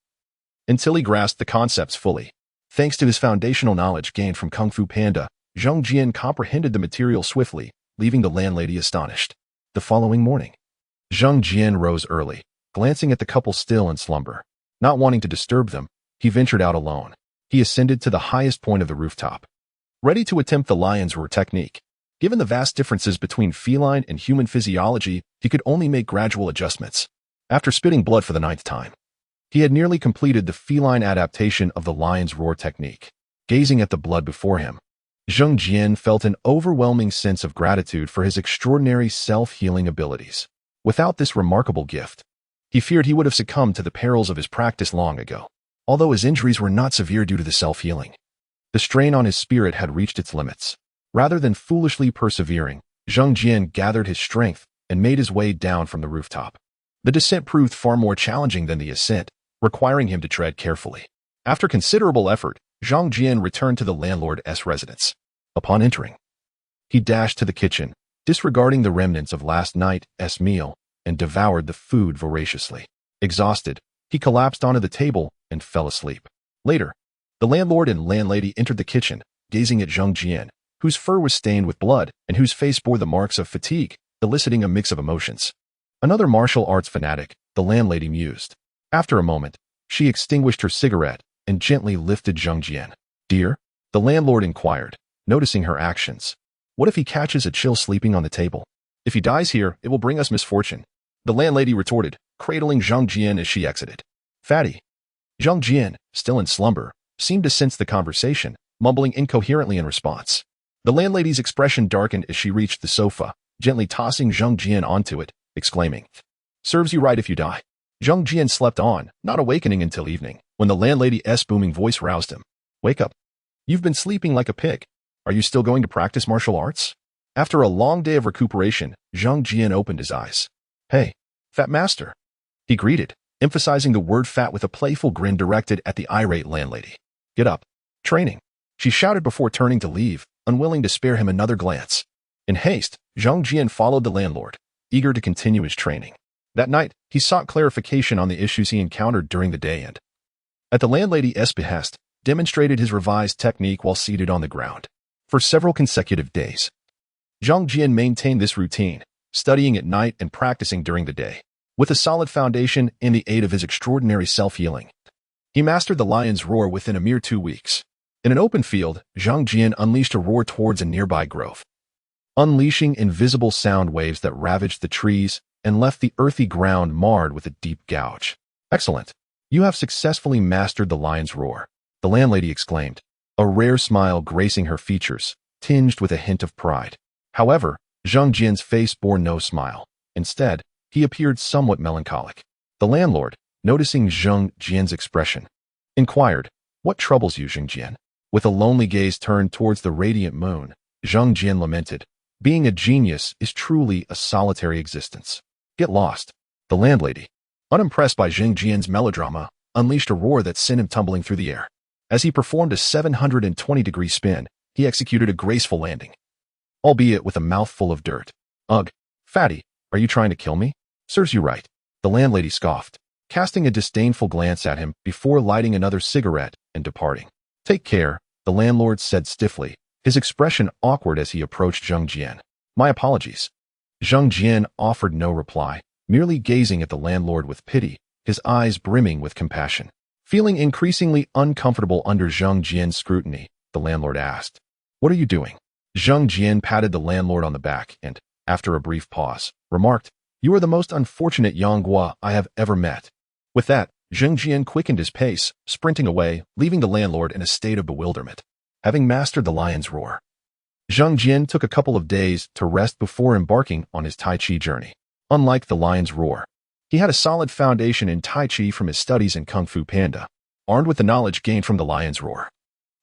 until he grasped the concepts fully. Thanks to his foundational knowledge gained from Kung Fu Panda, Zhang Jian comprehended the material swiftly, leaving the landlady astonished. The following morning, Zhang Jian rose early, glancing at the couple still in slumber. Not wanting to disturb them, he ventured out alone. He ascended to the highest point of the rooftop, ready to attempt the lion's roar technique. Given the vast differences between feline and human physiology, he could only make gradual adjustments. After spitting blood for the 9th time, he had nearly completed the feline adaptation of the lion's roar technique. Gazing at the blood before him, Zhang Jian felt an overwhelming sense of gratitude for his extraordinary self-healing abilities. Without this remarkable gift, he feared he would have succumbed to the perils of his practice long ago. Although his injuries were not severe due to the self-healing, the strain on his spirit had reached its limits. Rather than foolishly persevering, Zhang Jian gathered his strength and made his way down from the rooftop. The descent proved far more challenging than the ascent, requiring him to tread carefully. After considerable effort, Zhang Jian returned to the landlord's residence. Upon entering, he dashed to the kitchen, disregarding the remnants of last night's meal, and devoured the food voraciously. Exhausted, he collapsed onto the table and fell asleep. Later, the landlord and landlady entered the kitchen, gazing at Zhang Jian, whose fur was stained with blood and whose face bore the marks of fatigue, eliciting a mix of emotions. Another martial arts fanatic, the landlady mused. After a moment, she extinguished her cigarette and gently lifted Zhang Jian. "Dear?" the landlord inquired, noticing her actions. "What if he catches a chill sleeping on the table? If he dies here, it will bring us misfortune," the landlady retorted, cradling Zhang Jian as she exited. "Fatty." Zhang Jian, still in slumber, seemed to sense the conversation, mumbling incoherently in response. The landlady's expression darkened as she reached the sofa, gently tossing Zhang Jian onto it, exclaiming, "Serves you right if you die." Zhang Jian slept on, not awakening until evening, when the landlady's booming voice roused him. "Wake up. You've been sleeping like a pig. Are you still going to practice martial arts?" After a long day of recuperation, Zhang Jian opened his eyes. "Hey, fat master," he greeted, emphasizing the word fat with a playful grin directed at the irate landlady. "Get up. Training," she shouted before turning to leave, unwilling to spare him another glance. In haste, Zhang Jian followed the landlord, eager to continue his training. That night, he sought clarification on the issues he encountered during the day and, at the landlady's behest, demonstrated his revised technique while seated on the ground. For several consecutive days, Zhang Jian maintained this routine, studying at night and practicing during the day. With a solid foundation and the aid of his extraordinary self-healing, he mastered the lion's roar within a mere 2 weeks. In an open field, Zhang Jian unleashed a roar towards a nearby grove, unleashing invisible sound waves that ravaged the trees and left the earthy ground marred with a deep gouge. "Excellent. You have successfully mastered the lion's roar," the landlady exclaimed, a rare smile gracing her features, tinged with a hint of pride. However, Zhang Jian's face bore no smile. Instead, he appeared somewhat melancholic. The landlord, noticing Zhang Jian's expression, inquired, "What troubles you, Zhang Jian?" With a lonely gaze turned towards the radiant moon, Zhang Jian lamented, "Being a genius is truly a solitary existence." "Get lost." The landlady, unimpressed by Zhang Jian's melodrama, unleashed a roar that sent him tumbling through the air. As he performed a 720-degree spin, he executed a graceful landing, albeit with a mouthful of dirt. "Ugh, fatty, are you trying to kill me?" "Serves you right," the landlady scoffed, casting a disdainful glance at him before lighting another cigarette and departing. "Take care," the landlord said stiffly, his expression awkward as he approached Zhang Jian. "My apologies." Zhang Jian offered no reply, merely gazing at the landlord with pity, his eyes brimming with compassion. Feeling increasingly uncomfortable under Zhang Jian's scrutiny, the landlord asked, "What are you doing?" Zhang Jian patted the landlord on the back and, after a brief pause, remarked, "You are the most unfortunate Yanghua I have ever met." With that, Zhang Jian quickened his pace, sprinting away, leaving the landlord in a state of bewilderment. Having mastered the lion's roar, Zhang Jian took a couple of days to rest before embarking on his Tai Chi journey. Unlike the lion's roar, he had a solid foundation in Tai Chi from his studies in Kung Fu Panda. Armed with the knowledge gained from the lion's roar,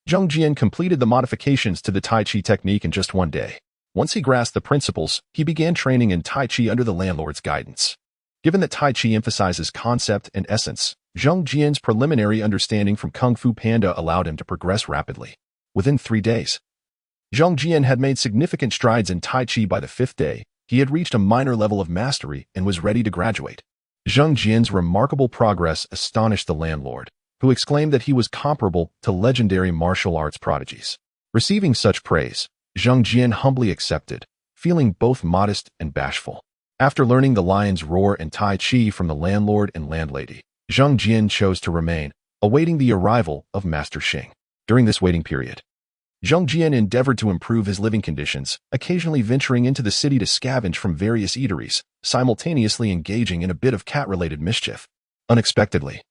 Zhang Jian completed the modifications to the Tai Chi technique in just 1 day. Once he grasped the principles, he began training in Tai Chi under the landlord's guidance. Given that Tai Chi emphasizes concept and essence, Zhang Jian's preliminary understanding from Kung Fu Panda allowed him to progress rapidly. within 3 days. Zhang Jian had made significant strides in Tai Chi by the 5th day. He had reached a minor level of mastery and was ready to graduate. Zhang Jian's remarkable progress astonished the landlord, who exclaimed that he was comparable to legendary martial arts prodigies. Receiving such praise, Zhang Jian humbly accepted, feeling both modest and bashful. After learning the lion's roar and Tai Chi from the landlord and landlady, Zhang Jian chose to remain, awaiting the arrival of Master Xing. During this waiting period, Zhang Jian endeavored to improve his living conditions, occasionally venturing into the city to scavenge from various eateries, simultaneously engaging in a bit of cat-related mischief. Unexpectedly,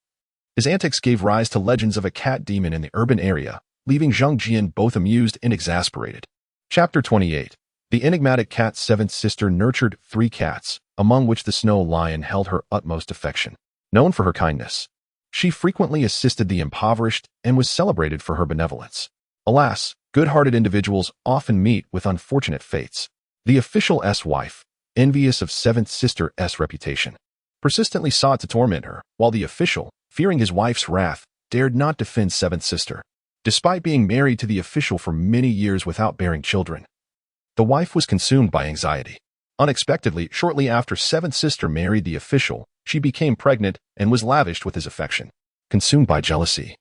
his antics gave rise to legends of a cat demon in the urban area, leaving Zhang Jian both amused and exasperated. Chapter 28. The enigmatic cat's seventh sister nurtured 3 cats, among which the snow lion held her utmost affection. Known for her kindness, she frequently assisted the impoverished and was celebrated for her benevolence. Alas, good-hearted individuals often meet with unfortunate fates. The official's wife, envious of seventh sister's reputation, persistently sought to torment her, while the official, fearing his wife's wrath, dared not defend seventh sister. Despite being married to the official for many years without bearing children, the wife was consumed by anxiety. Unexpectedly, shortly after seventh sister married the official, she became pregnant and was lavished with his affection. Consumed by jealousy,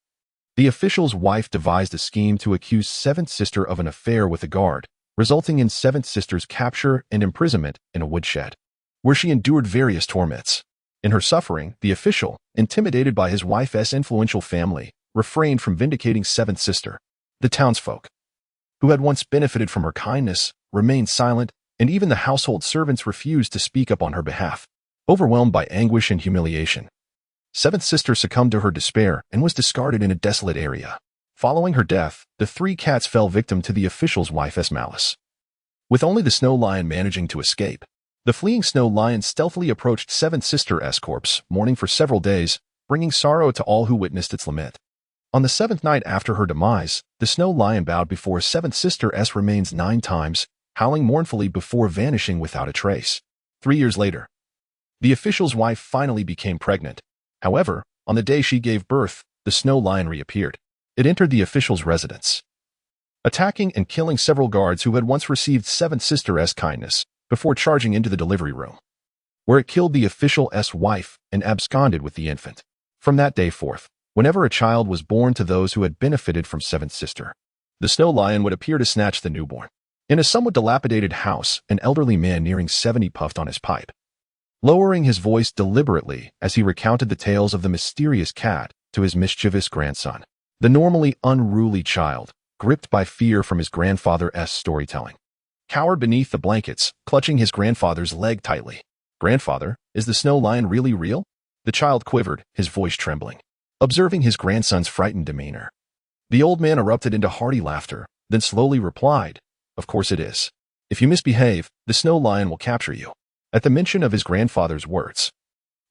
the official's wife devised a scheme to accuse seventh sister of an affair with a guard, resulting in seventh sister's capture and imprisonment in a woodshed, where she endured various torments. In her suffering, the official, intimidated by his wife's influential family, refrained from vindicating seventh sister. The townsfolk, who had once benefited from her kindness, remained silent, and even the household servants refused to speak up on her behalf. Overwhelmed by anguish and humiliation, seventh sister succumbed to her despair and was discarded in a desolate area. Following her death, the 3 cats fell victim to the official's wife's malice. With only the snow lion managing to escape, the fleeing snow lion stealthily approached seventh sister's corpse, mourning for several days, bringing sorrow to all who witnessed its lament. On the 7th night after her demise, the snow lion bowed before seventh sister's remains 9 times, howling mournfully before vanishing without a trace. 3 years later, the official's wife finally became pregnant. However, on the day she gave birth, the snow lion reappeared. It entered the official's residence, attacking and killing several guards who had once received seventh sister's kindness, before charging into the delivery room, where it killed the official's wife and absconded with the infant. From that day forth, whenever a child was born to those who had benefited from seventh sister, the snow lion would appear to snatch the newborn. In a somewhat dilapidated house, an elderly man nearing 70 puffed on his pipe, lowering his voice deliberately as he recounted the tales of the mysterious cat to his mischievous grandson. The normally unruly child, gripped by fear from his grandfather's storytelling, cowered beneath the blankets, clutching his grandfather's leg tightly. "Grandfather, is the snow lion really real?" The child quivered, his voice trembling, observing his grandson's frightened demeanor. The old man erupted into hearty laughter, then slowly replied, "Of course it is. If you misbehave, the snow lion will capture you." At the mention of his grandfather's words,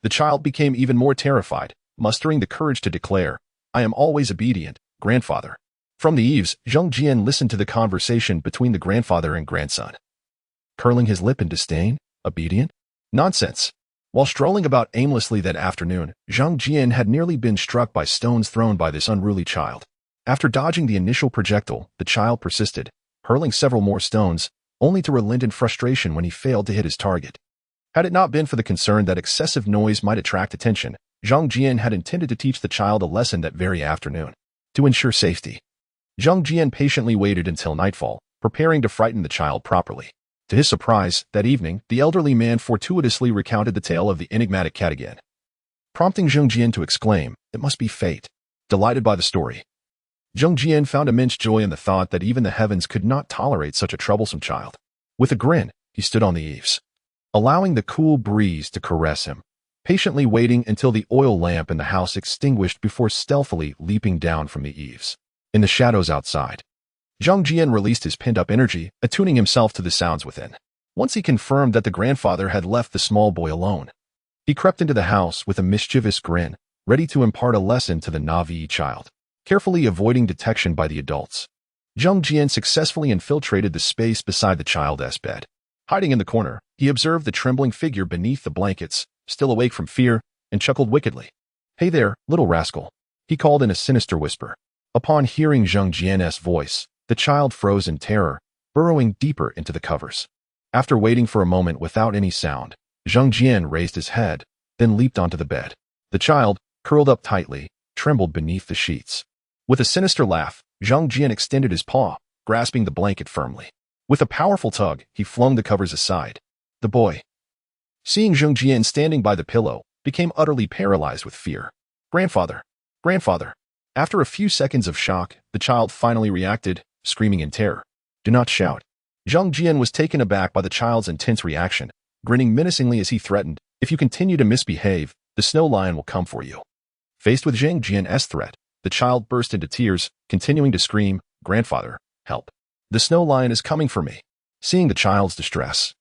the child became even more terrified, mustering the courage to declare, "I am always obedient, grandfather." From the eaves, Zhang Jian listened to the conversation between the grandfather and grandson, curling his lip in disdain. Obedient? Nonsense. While strolling about aimlessly that afternoon, Zhang Jian had nearly been struck by stones thrown by this unruly child. After dodging the initial projectile, the child persisted, hurling several more stones, only to relent in frustration when he failed to hit his target. Had it not been for the concern that excessive noise might attract attention, Zhang Jian had intended to teach the child a lesson that very afternoon. To ensure safety, Zhang Jian patiently waited until nightfall, preparing to frighten the child properly. To his surprise, that evening, the elderly man fortuitously recounted the tale of the enigmatic cat again, prompting Zhang Jian to exclaim, "It must be fate." Delighted by the story, Zhang Jian found immense joy in the thought that even the heavens could not tolerate such a troublesome child. With a grin, he stood on the eaves, allowing the cool breeze to caress him, patiently waiting until the oil lamp in the house extinguished before stealthily leaping down from the eaves. In the shadows outside, Zhang Jian released his pent-up energy, attuning himself to the sounds within. Once he confirmed that the grandfather had left the small boy alone, he crept into the house with a mischievous grin, ready to impart a lesson to the Navi child. Carefully avoiding detection by the adults, Zhang Jian successfully infiltrated the space beside the child's bed. Hiding in the corner, he observed the trembling figure beneath the blankets, still awake from fear, and chuckled wickedly. "Hey there, little rascal," he called in a sinister whisper. Upon hearing Zheng Jian's voice, the child froze in terror, burrowing deeper into the covers. After waiting for a moment without any sound, Zheng Jian raised his head, then leaped onto the bed. The child, curled up tightly, trembled beneath the sheets. With a sinister laugh, Zheng Jian extended his paw, grasping the blanket firmly. With a powerful tug, he flung the covers aside. The boy, seeing Zheng Jian standing by the pillow, became utterly paralyzed with fear. Grandfather! Grandfather! After a few seconds of shock, the child finally reacted, screaming in terror. Do not shout. Zheng Jian was taken aback by the child's intense reaction, grinning menacingly as he threatened, if you continue to misbehave, the snow lion will come for you. Faced with Zheng Jian's threat, the child burst into tears, continuing to scream, Grandfather, help. The snow lion is coming for me. Seeing the child's distress,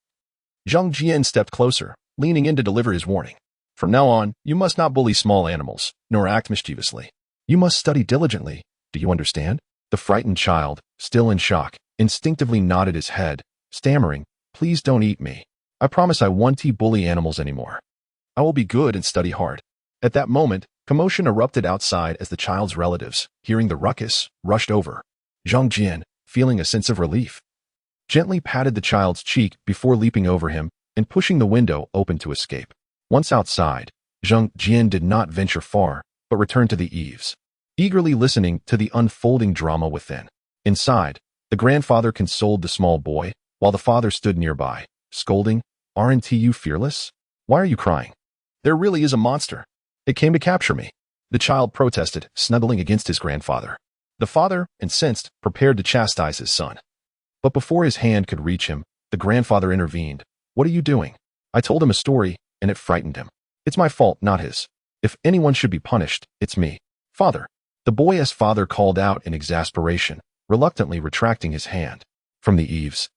Zheng Jian stepped closer, leaning in to deliver his warning. From now on, you must not bully small animals, nor act mischievously. You must study diligently. Do you understand? The frightened child, still in shock, instinctively nodded his head, stammering, Please don't eat me. I promise I won't bully animals anymore. I will be good and study hard. At that moment, commotion erupted outside as the child's relatives, hearing the ruckus, rushed over. Zheng Jian, feeling a sense of relief, gently patted the child's cheek before leaping over him and pushing the window open to escape. Once outside, Zheng Jian did not venture far, but returned to the eaves, eagerly listening to the unfolding drama within. Inside, the grandfather consoled the small boy, while the father stood nearby, scolding, Aren't you fearless? Why are you crying? There really is a monster. It came to capture me. The child protested, snuggling against his grandfather. The father, incensed, prepared to chastise his son. But before his hand could reach him, the grandfather intervened. What are you doing? I told him a story, and it frightened him. It's my fault, not his. If anyone should be punished, it's me. Father. The boy's father called out in exasperation, reluctantly retracting his hand. From the eaves,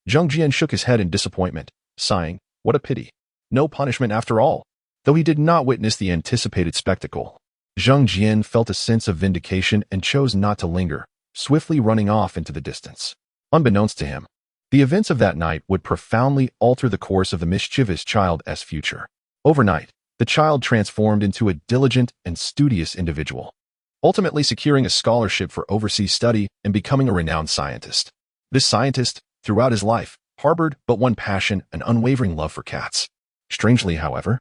Zheng Jian shook his head in disappointment, sighing, What a pity. No punishment after all. Though he did not witness the anticipated spectacle, Zheng Jian felt a sense of vindication and chose not to linger, swiftly running off into the distance. Unbeknownst to him, the events of that night would profoundly alter the course of the mischievous child's future. Overnight, the child transformed into a diligent and studious individual, ultimately securing a scholarship for overseas study and becoming a renowned scientist. This scientist, throughout his life, harbored but one passion, an unwavering love for cats. Strangely, however,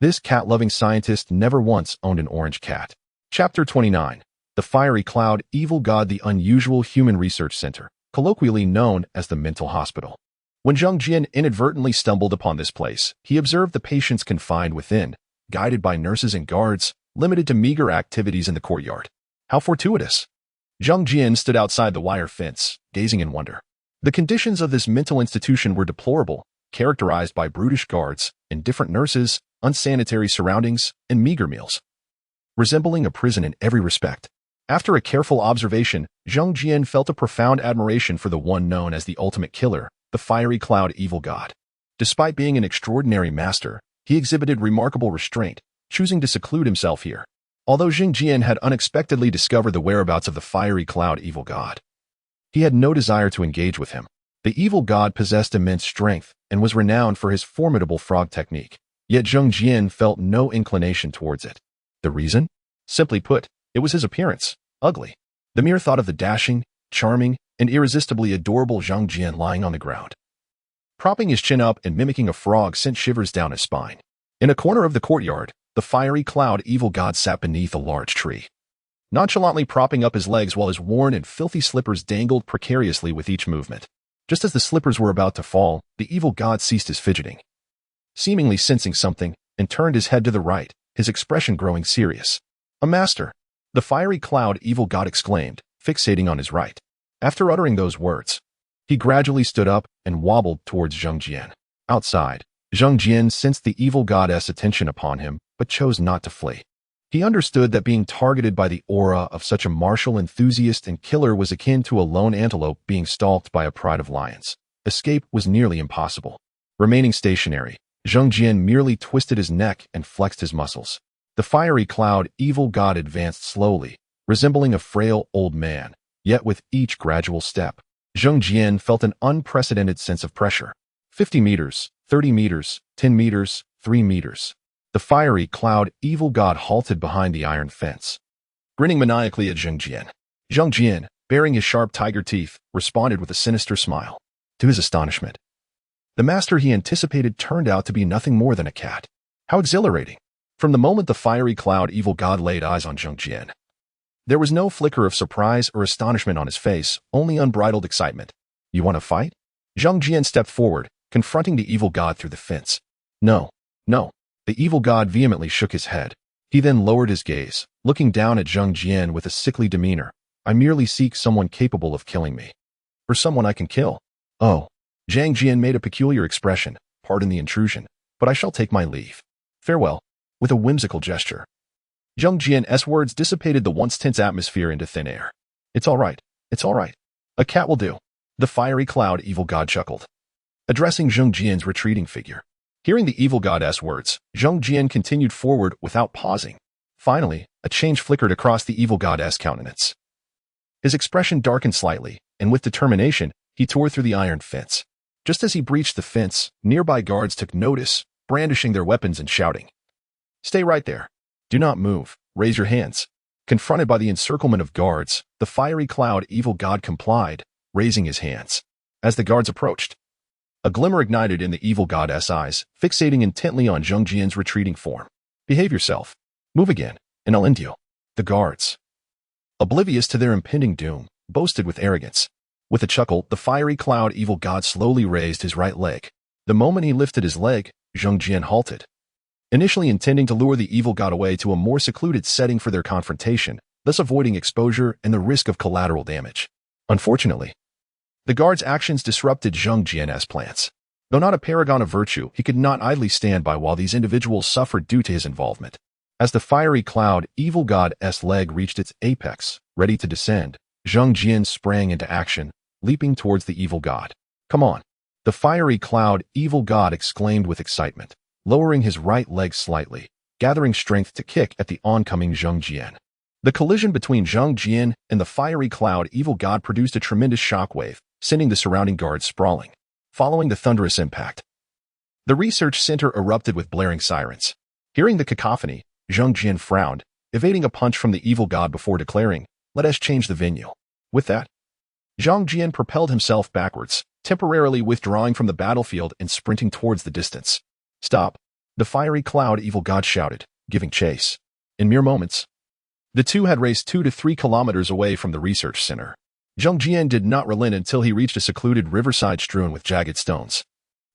this cat-loving scientist never once owned an orange cat. Chapter 29. The Fiery Cloud, Evil God, the Unusual Human Research Center, colloquially known as the Mental Hospital. When Zheng Jian inadvertently stumbled upon this place, he observed the patients confined within, guided by nurses and guards, limited to meager activities in the courtyard. How fortuitous! Zheng Jian stood outside the wire fence, gazing in wonder. The conditions of this mental institution were deplorable, characterized by brutish guards, indifferent nurses, unsanitary surroundings, and meager meals, resembling a prison in every respect. After a careful observation, Zheng Jian felt a profound admiration for the one known as the ultimate killer, the Fiery Cloud Evil God. Despite being an extraordinary master, he exhibited remarkable restraint, choosing to seclude himself here. Although Zheng Jian had unexpectedly discovered the whereabouts of the Fiery Cloud Evil God, he had no desire to engage with him. The evil god possessed immense strength and was renowned for his formidable frog technique, yet Zheng Jian felt no inclination towards it. The reason? Simply put, it was his appearance, ugly. The mere thought of the dashing, charming, and irresistibly adorable Zheng Jian lying on the ground, propping his chin up and mimicking a frog, sent shivers down his spine. In a corner of the courtyard, the Fiery Cloud Evil God sat beneath a large tree, nonchalantly propping up his legs while his worn and filthy slippers dangled precariously with each movement. Just as the slippers were about to fall, the evil god ceased his fidgeting, seemingly sensing something, and turned his head to the right, his expression growing serious. A master! The Fiery Cloud Evil God exclaimed, fixating on his right. After uttering those words, he gradually stood up and wobbled towards Zheng Jian. Outside, Zheng Jian sensed the evil god's attention upon him, but chose not to flee. He understood that being targeted by the aura of such a martial enthusiast and killer was akin to a lone antelope being stalked by a pride of lions. Escape was nearly impossible. Remaining stationary, Zheng Jian merely twisted his neck and flexed his muscles. The Fiery Cloud Evil God advanced slowly, resembling a frail old man, yet with each gradual step, Zheng Jian felt an unprecedented sense of pressure. 50 meters, 30 meters, 10 meters, 3 meters. The Fiery Cloud Evil God halted behind the iron fence, grinning maniacally at Zheng Jian. Zhang Jian, baring his sharp tiger teeth, responded with a sinister smile. To his astonishment, the master he anticipated turned out to be nothing more than a cat. How exhilarating! From the moment the fiery cloud evil god laid eyes on Zhang Jian, there was no flicker of surprise or astonishment on his face, only unbridled excitement. You want to fight? Zhang Jian stepped forward, confronting the evil god through the fence. No, no. The evil god vehemently shook his head. He then lowered his gaze, looking down at Zhang Jian with a sickly demeanor. I merely seek someone capable of killing me. Or someone I can kill. Oh. Zhang Jian made a peculiar expression. Pardon the intrusion, but I shall take my leave. Farewell. With a whimsical gesture, Zhang Jian's words dissipated the once tense atmosphere into thin air. It's all right. It's all right. A cat will do. The fiery cloud evil god chuckled, addressing Zhang Jian's retreating figure. Hearing the evil god's words, Zhang Jian continued forward without pausing. Finally, a change flickered across the evil god's countenance. His expression darkened slightly, and with determination, he tore through the iron fence. Just as he breached the fence, nearby guards took notice, brandishing their weapons and shouting. Stay right there. Do not move. Raise your hands. Confronted by the encirclement of guards, the fiery cloud evil god complied, raising his hands. As the guards approached, a glimmer ignited in the evil god's eyes, fixating intently on Zhang Jian's retreating form. Behave yourself. Move again, and I'll end you. The guards, oblivious to their impending doom, boasted with arrogance. With a chuckle, the fiery cloud evil god slowly raised his right leg. The moment he lifted his leg, Zhang Jian halted. Initially intending to lure the evil god away to a more secluded setting for their confrontation, thus avoiding exposure and the risk of collateral damage. Unfortunately, the guard's actions disrupted Zhang Jian's plans. Though not a paragon of virtue, he could not idly stand by while these individuals suffered due to his involvement. As the fiery cloud evil god's leg reached its apex, ready to descend, Zhang Jian sprang into action, leaping towards the evil god. Come on! The fiery cloud evil god exclaimed with excitement, lowering his right leg slightly, gathering strength to kick at the oncoming Zhang Jian. The collision between Zhang Jian and the fiery cloud evil god produced a tremendous shockwave, sending the surrounding guards sprawling. Following the thunderous impact, the research center erupted with blaring sirens. Hearing the cacophony, Zhang Jian frowned, evading a punch from the evil god before declaring, "Let us change the venue." With that, Zhang Jian propelled himself backwards, temporarily withdrawing from the battlefield and sprinting towards the distance. Stop! The fiery cloud evil god shouted, giving chase. In mere moments, the two had raced 2 to 3 kilometers away from the research center. Zhang Jian did not relent until he reached a secluded riverside strewn with jagged stones,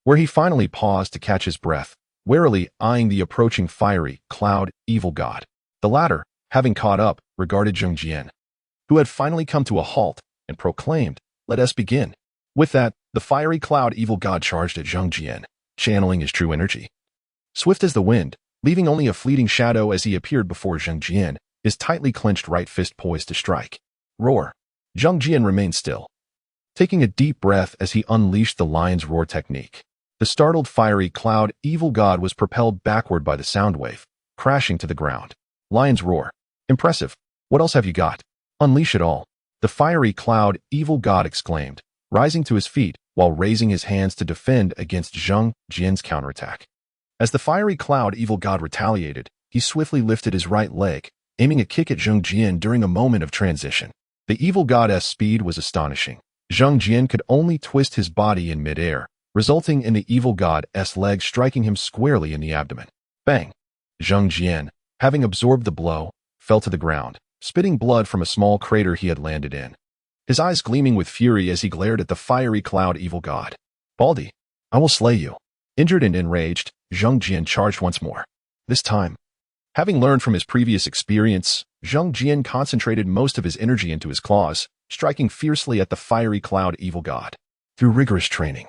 where he finally paused to catch his breath, warily eyeing the approaching fiery cloud evil god. The latter, having caught up, regarded Zhang Jian, who had finally come to a halt, and proclaimed, "Let us begin." With that, the fiery cloud evil god charged at Zhang Jian, channeling his true energy. Swift as the wind, leaving only a fleeting shadow as he appeared before Zhang Jian, his tightly clenched right fist poised to strike. Roar! Zhang Jian remained still, taking a deep breath as he unleashed the lion's roar technique. The startled fiery cloud evil god was propelled backward by the sound wave, crashing to the ground. Lion's roar. Impressive. What else have you got? Unleash it all. The fiery cloud evil god exclaimed, rising to his feet while raising his hands to defend against Zhang Jian's counterattack. As the fiery cloud evil god retaliated, he swiftly lifted his right leg, aiming a kick at Zhang Jian during a moment of transition. The evil god's speed was astonishing. Zhang Jian could only twist his body in midair, resulting in the evil god's leg striking him squarely in the abdomen. Bang! Zhang Jian, having absorbed the blow, fell to the ground, spitting blood from a small crater he had landed in, his eyes gleaming with fury as he glared at the fiery cloud evil god. Baldy, I will slay you. Injured and enraged, Zhang Jian charged once more. This time, having learned from his previous experience, Zhang Jian concentrated most of his energy into his claws, striking fiercely at the fiery cloud evil god. Through rigorous training,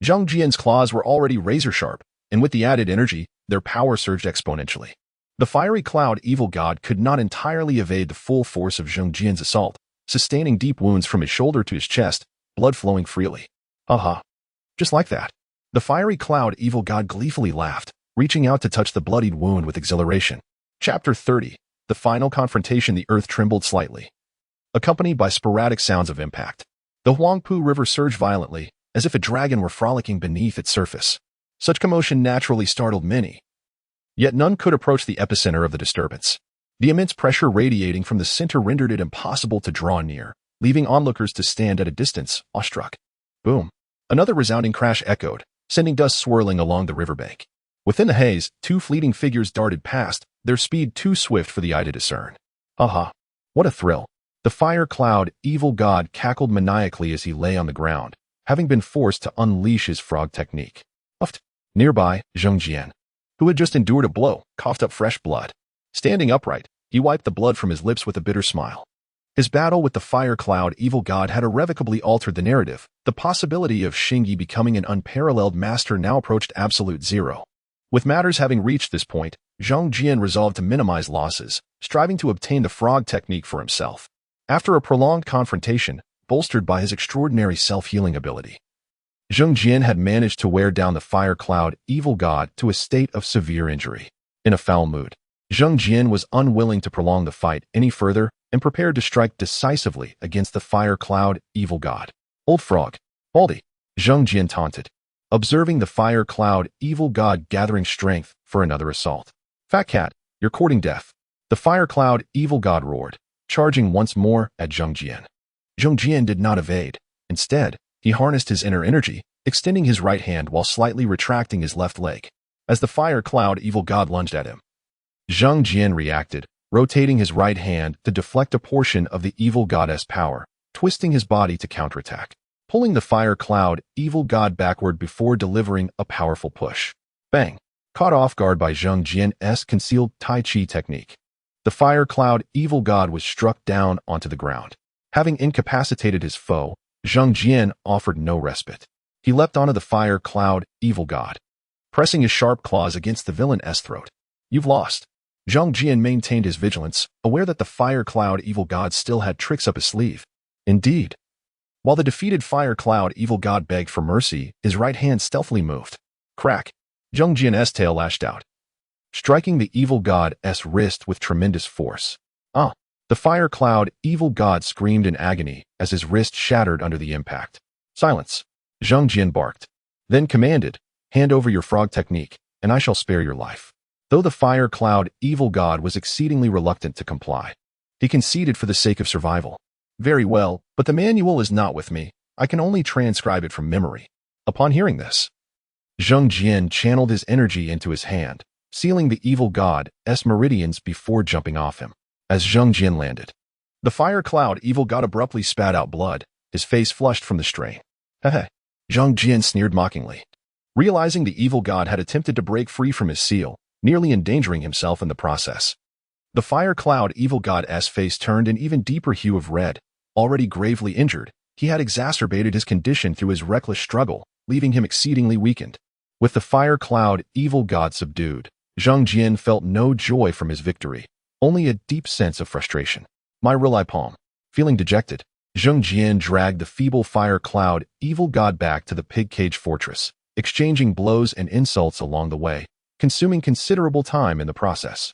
Zhang Jian's claws were already razor-sharp, and with the added energy, their power surged exponentially. The fiery cloud evil god could not entirely evade the full force of Zhang Jian's assault, sustaining deep wounds from his shoulder to his chest, blood flowing freely. Aha! Just like that. The fiery cloud evil god gleefully laughed, reaching out to touch the bloodied wound with exhilaration. Chapter 30. The final confrontation. The earth trembled slightly, accompanied by sporadic sounds of impact. The Huangpu River surged violently, as if a dragon were frolicking beneath its surface. Such commotion naturally startled many, yet none could approach the epicenter of the disturbance. The immense pressure radiating from the center rendered it impossible to draw near, leaving onlookers to stand at a distance, awestruck. Boom. Another resounding crash echoed, sending dust swirling along the riverbank. Within the haze, two fleeting figures darted past, their speed too swift for the eye to discern. Aha! What a thrill! The fire cloud, evil god cackled maniacally as he lay on the ground, having been forced to unleash his frog technique. Uffed. Nearby, Zheng Jian, who had just endured a blow, coughed up fresh blood. Standing upright, he wiped the blood from his lips with a bitter smile. His battle with the fire cloud evil god had irrevocably altered the narrative. The possibility of Xingyi becoming an unparalleled master now approached absolute zero. With matters having reached this point, Zheng Jian resolved to minimize losses, striving to obtain the frog technique for himself. After a prolonged confrontation, bolstered by his extraordinary self-healing ability, Zheng Jian had managed to wear down the fire cloud evil god to a state of severe injury. In a foul mood, Zheng Jian was unwilling to prolong the fight any further and prepared to strike decisively against the fire cloud evil god. Old frog, Baldy, Zheng Jian taunted, observing the fire cloud evil god gathering strength for another assault. Fat cat, you're courting death. The fire cloud evil god roared, charging once more at Zheng Jian. Zheng Jian did not evade. Instead, he harnessed his inner energy, extending his right hand while slightly retracting his left leg. As the fire cloud evil god lunged at him, Zheng Jian reacted, rotating his right hand to deflect a portion of the evil goddess power, twisting his body to counterattack, pulling the fire cloud evil god backward before delivering a powerful push. Bang! Caught off guard by Zheng Jian's concealed Tai Chi technique, the fire cloud evil god was struck down onto the ground. Having incapacitated his foe, Zheng Jian offered no respite. He leapt onto the fire cloud evil god, pressing his sharp claws against the villain's throat. You've lost. Zheng Jian maintained his vigilance, aware that the fire cloud evil god still had tricks up his sleeve. Indeed. While the defeated fire cloud evil god begged for mercy, his right hand stealthily moved. Crack! Zheng Jian's tail lashed out, striking the evil god's wrist with tremendous force. Ah! The fire cloud evil god screamed in agony as his wrist shattered under the impact. Silence! Zheng Jian barked, then commanded, hand over your frog technique, and I shall spare your life. Though the fire cloud evil god was exceedingly reluctant to comply, he conceded for the sake of survival. Very well, but the manual is not with me. I can only transcribe it from memory. Upon hearing this, Zheng Jian channeled his energy into his hand, sealing the evil god's meridians before jumping off him. As Zheng Jian landed, the fire cloud evil god abruptly spat out blood, his face flushed from the strain. Heh. Zheng Jian sneered mockingly, realizing the evil god had attempted to break free from his seal, nearly endangering himself in the process. The fire cloud evil god's face turned an even deeper hue of red. Already gravely injured, he had exacerbated his condition through his reckless struggle, leaving him exceedingly weakened. With the fire cloud evil god subdued, Zheng Jian felt no joy from his victory, only a deep sense of frustration. My real palm. Feeling dejected, Zheng Jian dragged the feeble fire cloud evil god back to the pig cage fortress, exchanging blows and insults along the way, consuming considerable time in the process.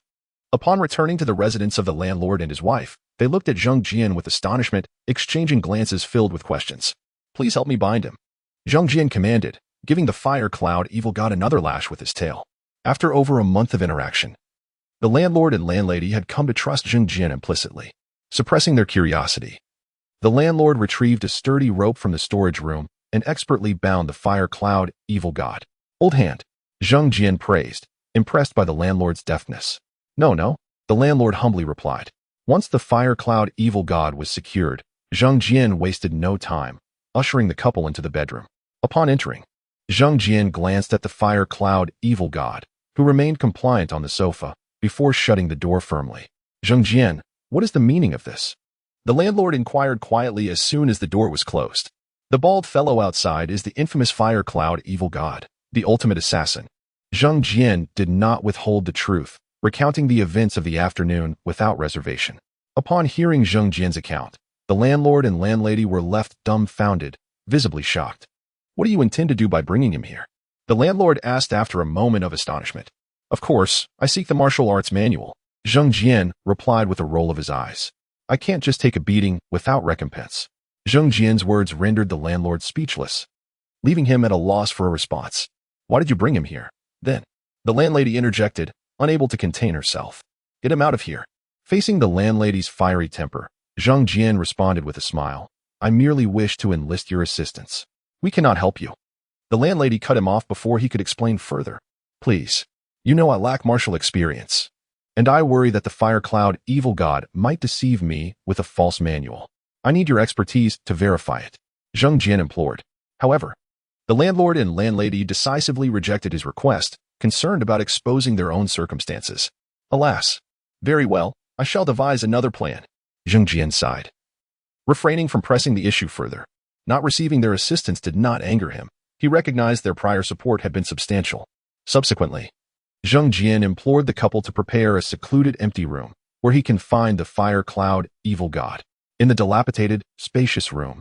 Upon returning to the residence of the landlord and his wife, they looked at Zheng Jian with astonishment, exchanging glances filled with questions. Please help me bind him, Zheng Jian commanded, giving the fire cloud evil god another lash with his tail. After over a month of interaction, the landlord and landlady had come to trust Zheng Jian implicitly. Suppressing their curiosity, the landlord retrieved a sturdy rope from the storage room and expertly bound the fire cloud evil god. Old hand, Zheng Jian praised, impressed by the landlord's deftness. No, the landlord humbly replied. Once the fire cloud evil god was secured, Zheng Jian wasted no time, ushering the couple into the bedroom. Upon entering, Zheng Jian glanced at the fire cloud evil god, who remained compliant on the sofa, before shutting the door firmly. Zheng Jian, what is the meaning of this? The landlord inquired quietly as soon as the door was closed. The bald fellow outside is the infamous fire cloud evil god, the ultimate assassin. Zheng Jian did not withhold the truth, recounting the events of the afternoon without reservation. Upon hearing Zheng Jian's account, the landlord and landlady were left dumbfounded, visibly shocked. What do you intend to do by bringing him here? The landlord asked after a moment of astonishment. Of course, I seek the martial arts manual, Zheng Jian replied with a roll of his eyes. I can't just take a beating without recompense. Zheng Jian's words rendered the landlord speechless, leaving him at a loss for a response. Why did you bring him here, then? The landlady interjected, unable to contain herself. Get him out of here. Facing the landlady's fiery temper, Zhang Jian responded with a smile. I merely wish to enlist your assistance. We cannot help you. The landlady cut him off before he could explain further. Please, you know I lack martial experience, and I worry that the fire cloud evil god might deceive me with a false manual. I need your expertise to verify it, Zhang Jian implored. However, the landlord and landlady decisively rejected his request, concerned about exposing their own circumstances. Alas. Very well, I shall devise another plan, Zhang Jian sighed. Refraining from pressing the issue further, not receiving their assistance did not anger him. He recognized their prior support had been substantial. Subsequently, Zhang Jian implored the couple to prepare a secluded empty room where he can find the fire cloud evil god. In the dilapidated, spacious room,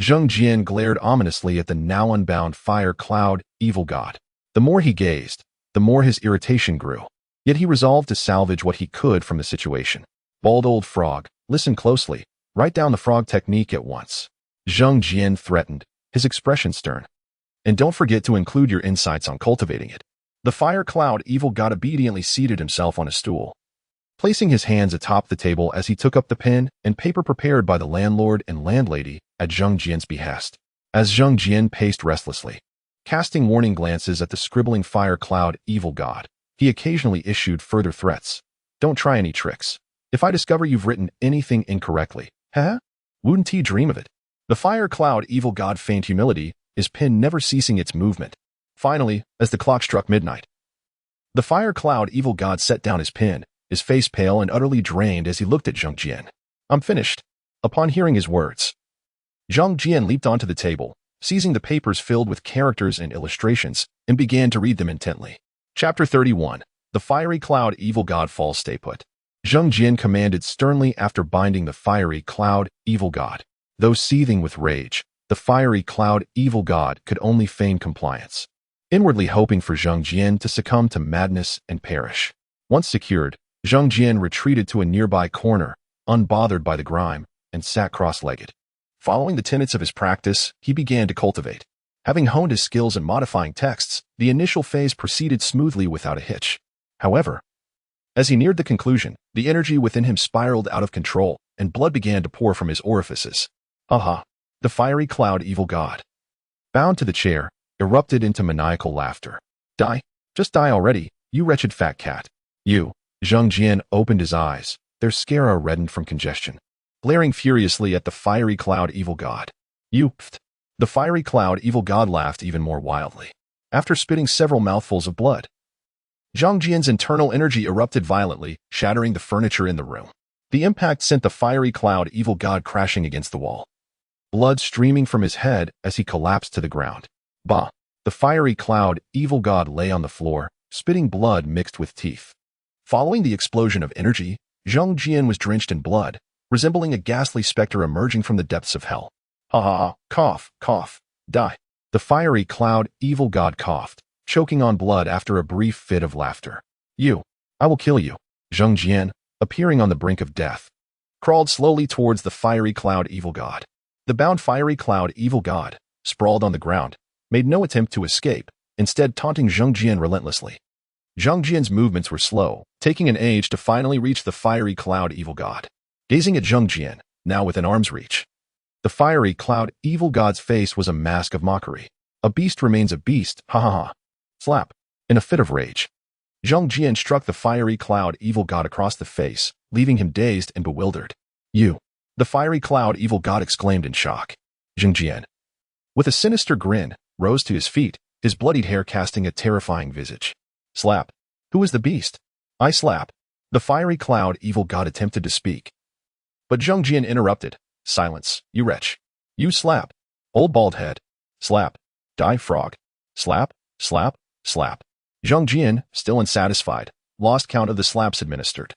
Zhang Jian glared ominously at the now unbound fire cloud evil god. The more he gazed, the more his irritation grew. Yet he resolved to salvage what he could from the situation. Bald old frog, listen closely. Write down the frog technique at once, Zhang Jian threatened, his expression stern. And don't forget to include your insights on cultivating it. The fire cloud evil god obediently seated himself on a stool, placing his hands atop the table as he took up the pen and paper prepared by the landlord and landlady at Zhang Jian's behest. As Zhang Jian paced restlessly, casting warning glances at the scribbling fire cloud evil god, he occasionally issued further threats. Don't try any tricks. If I discover you've written anything incorrectly, wouldn't he dream of it? The fire cloud evil god feigned humility, his pen never ceasing its movement. Finally, as the clock struck midnight, the fire cloud evil god set down his pen, his face pale and utterly drained as he looked at Zhang Jian. I'm finished. Upon hearing his words, Zhang Jian leaped onto the table, seizing the papers filled with characters and illustrations, and began to read them intently. Chapter 31. The fiery cloud evil god falls stay put. Zhang Jian commanded sternly after binding the fiery cloud evil god. Though seething with rage, the fiery cloud evil god could only feign compliance, inwardly hoping for Zhang Jian to succumb to madness and perish. Once secured, Zhang Jian retreated to a nearby corner, unbothered by the grime, and sat cross-legged. Following the tenets of his practice, he began to cultivate. Having honed his skills in modifying texts, the initial phase proceeded smoothly without a hitch. However, as he neared the conclusion, the energy within him spiraled out of control, and blood began to pour from his orifices. Aha! The fiery cloud evil god, bound to the chair, erupted into maniacal laughter. Die! Just die already, you wretched fat cat. You! Zhang Jian opened his eyes, their sclera reddened from congestion, glaring furiously at the fiery cloud evil god. You! The fiery cloud evil god laughed even more wildly, after spitting several mouthfuls of blood. Zhang Jian's internal energy erupted violently, shattering the furniture in the room. The impact sent the fiery cloud evil god crashing against the wall, blood streaming from his head as he collapsed to the ground. Bah! The fiery cloud evil god lay on the floor, spitting blood mixed with teeth. Following the explosion of energy, Zhang Jian was drenched in blood, resembling a ghastly specter emerging from the depths of hell. Ha ha ha! Cough, cough, die! The fiery cloud evil god coughed, choking on blood after a brief fit of laughter. You! I will kill you! Zhang Jian, appearing on the brink of death, crawled slowly towards the fiery cloud evil god. The bound fiery cloud evil god, sprawled on the ground, made no attempt to escape, instead taunting Zhang Jian relentlessly. Zhang Jian's movements were slow, taking an age to finally reach the fiery cloud evil god. Gazing at Zhang Jian, now within arm's reach, the fiery cloud evil god's face was a mask of mockery. A beast remains a beast, ha ha ha. Slap. In a fit of rage, Zhang Jian struck the fiery cloud evil god across the face, leaving him dazed and bewildered. You! The fiery cloud evil god exclaimed in shock. Zhang Jian, with a sinister grin, rose to his feet, his bloodied hair casting a terrifying visage. Slap. Who is the beast? I slap. The fiery cloud evil god attempted to speak, but Zhang Jian interrupted. Silence, you wretch. You slap. Old bald head. Slap. Die frog. Slap, slap, slap. Zhang Jian, still unsatisfied, lost count of the slaps administered,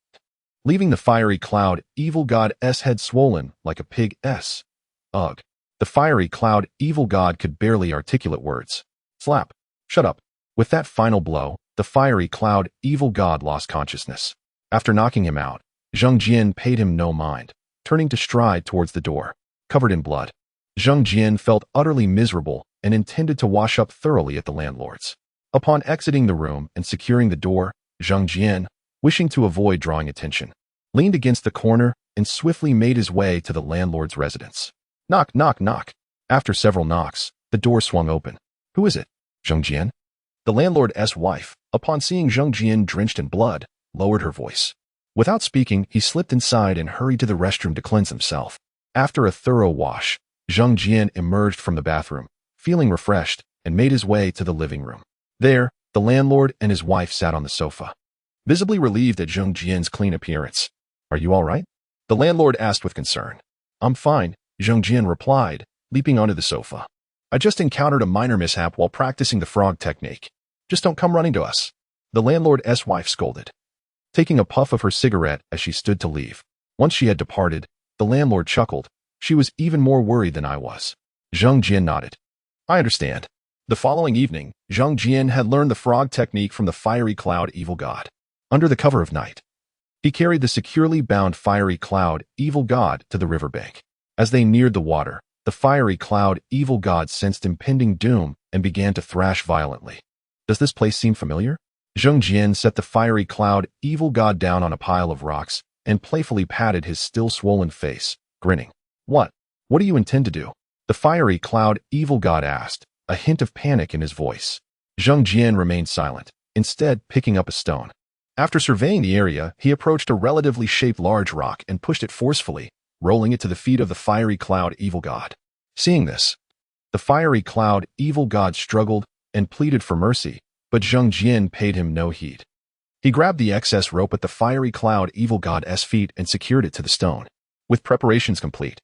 leaving the fiery cloud evil god's head swollen like a pig's. Ugh. The fiery cloud evil god could barely articulate words. Slap. Shut up. With that final blow, the fiery cloud evil god lost consciousness. After knocking him out, Zhang Jian paid him no mind, turning to stride towards the door, covered in blood. Zhang Jian felt utterly miserable and intended to wash up thoroughly at the landlord's. Upon exiting the room and securing the door, Zhang Jian, wishing to avoid drawing attention, leaned against the corner, and swiftly made his way to the landlord's residence. Knock, knock, knock. After several knocks, the door swung open. Who is it? Zheng Jian? The landlord's wife, upon seeing Zheng Jian drenched in blood, lowered her voice. Without speaking, he slipped inside and hurried to the restroom to cleanse himself. After a thorough wash, Zheng Jian emerged from the bathroom, feeling refreshed, and made his way to the living room. There, the landlord and his wife sat on the sofa, visibly relieved at Zheng Jian's clean appearance. Are you all right? The landlord asked with concern. I'm fine, Zheng Jian replied, leaping onto the sofa. I just encountered a minor mishap while practicing the frog technique. Just don't come running to us. The landlord's wife scolded, taking a puff of her cigarette as she stood to leave. Once she had departed, the landlord chuckled. She was even more worried than I was. Zheng Jian nodded. I understand. The following evening, Zheng Jian had learned the frog technique from the fiery cloud evil god. Under the cover of night, he carried the securely bound fiery cloud evil god to the riverbank. As they neared the water, the fiery cloud evil god sensed impending doom and began to thrash violently. Does this place seem familiar? Zheng Jian set the fiery cloud evil god down on a pile of rocks and playfully patted his still swollen face, grinning. What do you intend to do? The fiery cloud evil god asked, a hint of panic in his voice. Zheng Jian remained silent, instead picking up a stone. After surveying the area, he approached a relatively shaped large rock and pushed it forcefully, rolling it to the feet of the fiery cloud evil god. Seeing this, the fiery cloud evil god struggled and pleaded for mercy, but Zheng Jian paid him no heed. He grabbed the excess rope at the fiery cloud evil god's feet and secured it to the stone. With preparations complete,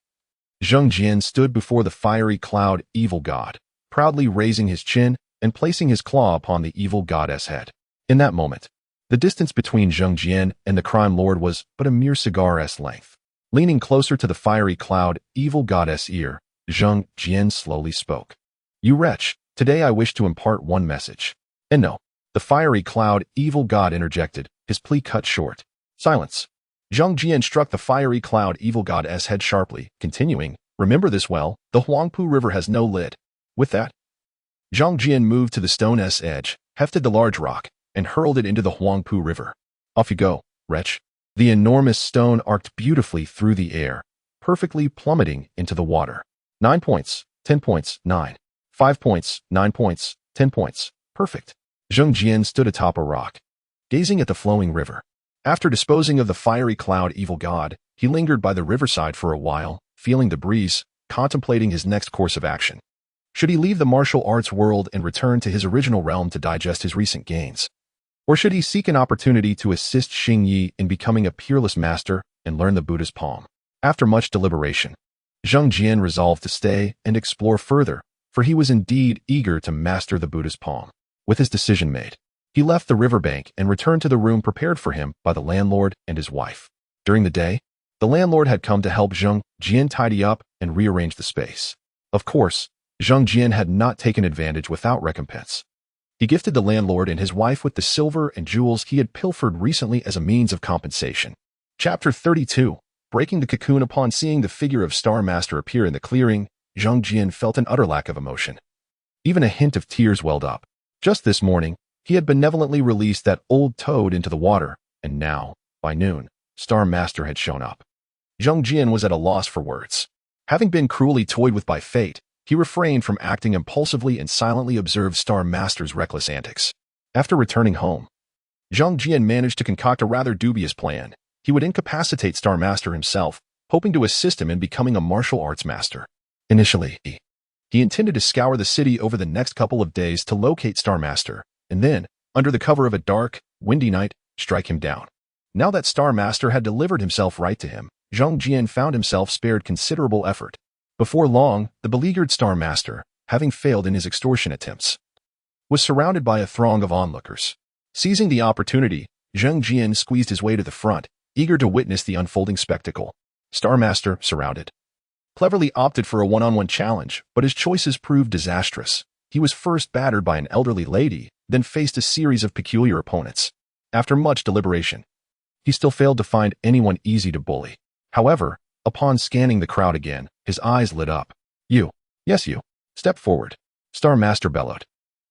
Zheng Jian stood before the fiery cloud evil god, proudly raising his chin and placing his claw upon the evil god's head. In that moment, the distance between Zheng Jian and the crime lord was but a mere cigar's length. Leaning closer to the fiery cloud evil god's ear, Zheng Jian slowly spoke. You wretch, today I wish to impart one message. And no, the fiery cloud evil god interjected, his plea cut short. Silence. Zheng Jian struck the fiery cloud evil god's head sharply, continuing, remember this well, the Huangpu River has no lid. With that, Zheng Jian moved to the stone's edge, hefted the large rock, and hurled it into the Huangpu River. Off you go, wretch. The enormous stone arced beautifully through the air, perfectly plummeting into the water. 9 points, 10 points, 9. 5 points, 9 points, 10 points. Perfect. Zheng Jian stood atop a rock, gazing at the flowing river. After disposing of the fiery cloud evil god, he lingered by the riverside for a while, feeling the breeze, contemplating his next course of action. Should he leave the martial arts world and return to his original realm to digest his recent gains? Or should he seek an opportunity to assist Xing Yi in becoming a peerless master and learn the Buddha's palm? After much deliberation, Zheng Jian resolved to stay and explore further, for he was indeed eager to master the Buddha's palm. With his decision made, he left the riverbank and returned to the room prepared for him by the landlord and his wife. During the day, the landlord had come to help Zheng Jian tidy up and rearrange the space. Of course, Zheng Jian had not taken advantage without recompense. He gifted the landlord and his wife with the silver and jewels he had pilfered recently as a means of compensation. Chapter 32. Breaking the cocoon. Upon seeing the figure of Star Master appear in the clearing, Zheng Jian felt an utter lack of emotion. Even a hint of tears welled up. Just this morning, he had benevolently released that old toad into the water, and now, by noon, Star Master had shown up. Zheng Jian was at a loss for words. Having been cruelly toyed with by fate, he refrained from acting impulsively and silently observed Star Master's reckless antics. After returning home, Zheng Jian managed to concoct a rather dubious plan. He would incapacitate Star Master himself, hoping to assist him in becoming a martial arts master. Initially, he intended to scour the city over the next couple of days to locate Star Master, and then, under the cover of a dark, windy night, strike him down. Now that Star Master had delivered himself right to him, Zheng Jian found himself spared considerable effort. Before long, the beleaguered Star Master, having failed in his extortion attempts, was surrounded by a throng of onlookers. Seizing the opportunity, Zheng Jian squeezed his way to the front, eager to witness the unfolding spectacle. Star Master, surrounded, cleverly opted for a one-on-one challenge, but his choices proved disastrous. He was first battered by an elderly lady, then faced a series of peculiar opponents. After much deliberation, he still failed to find anyone easy to bully. However, upon scanning the crowd again, his eyes lit up. You, yes you, step forward, Star Master bellowed,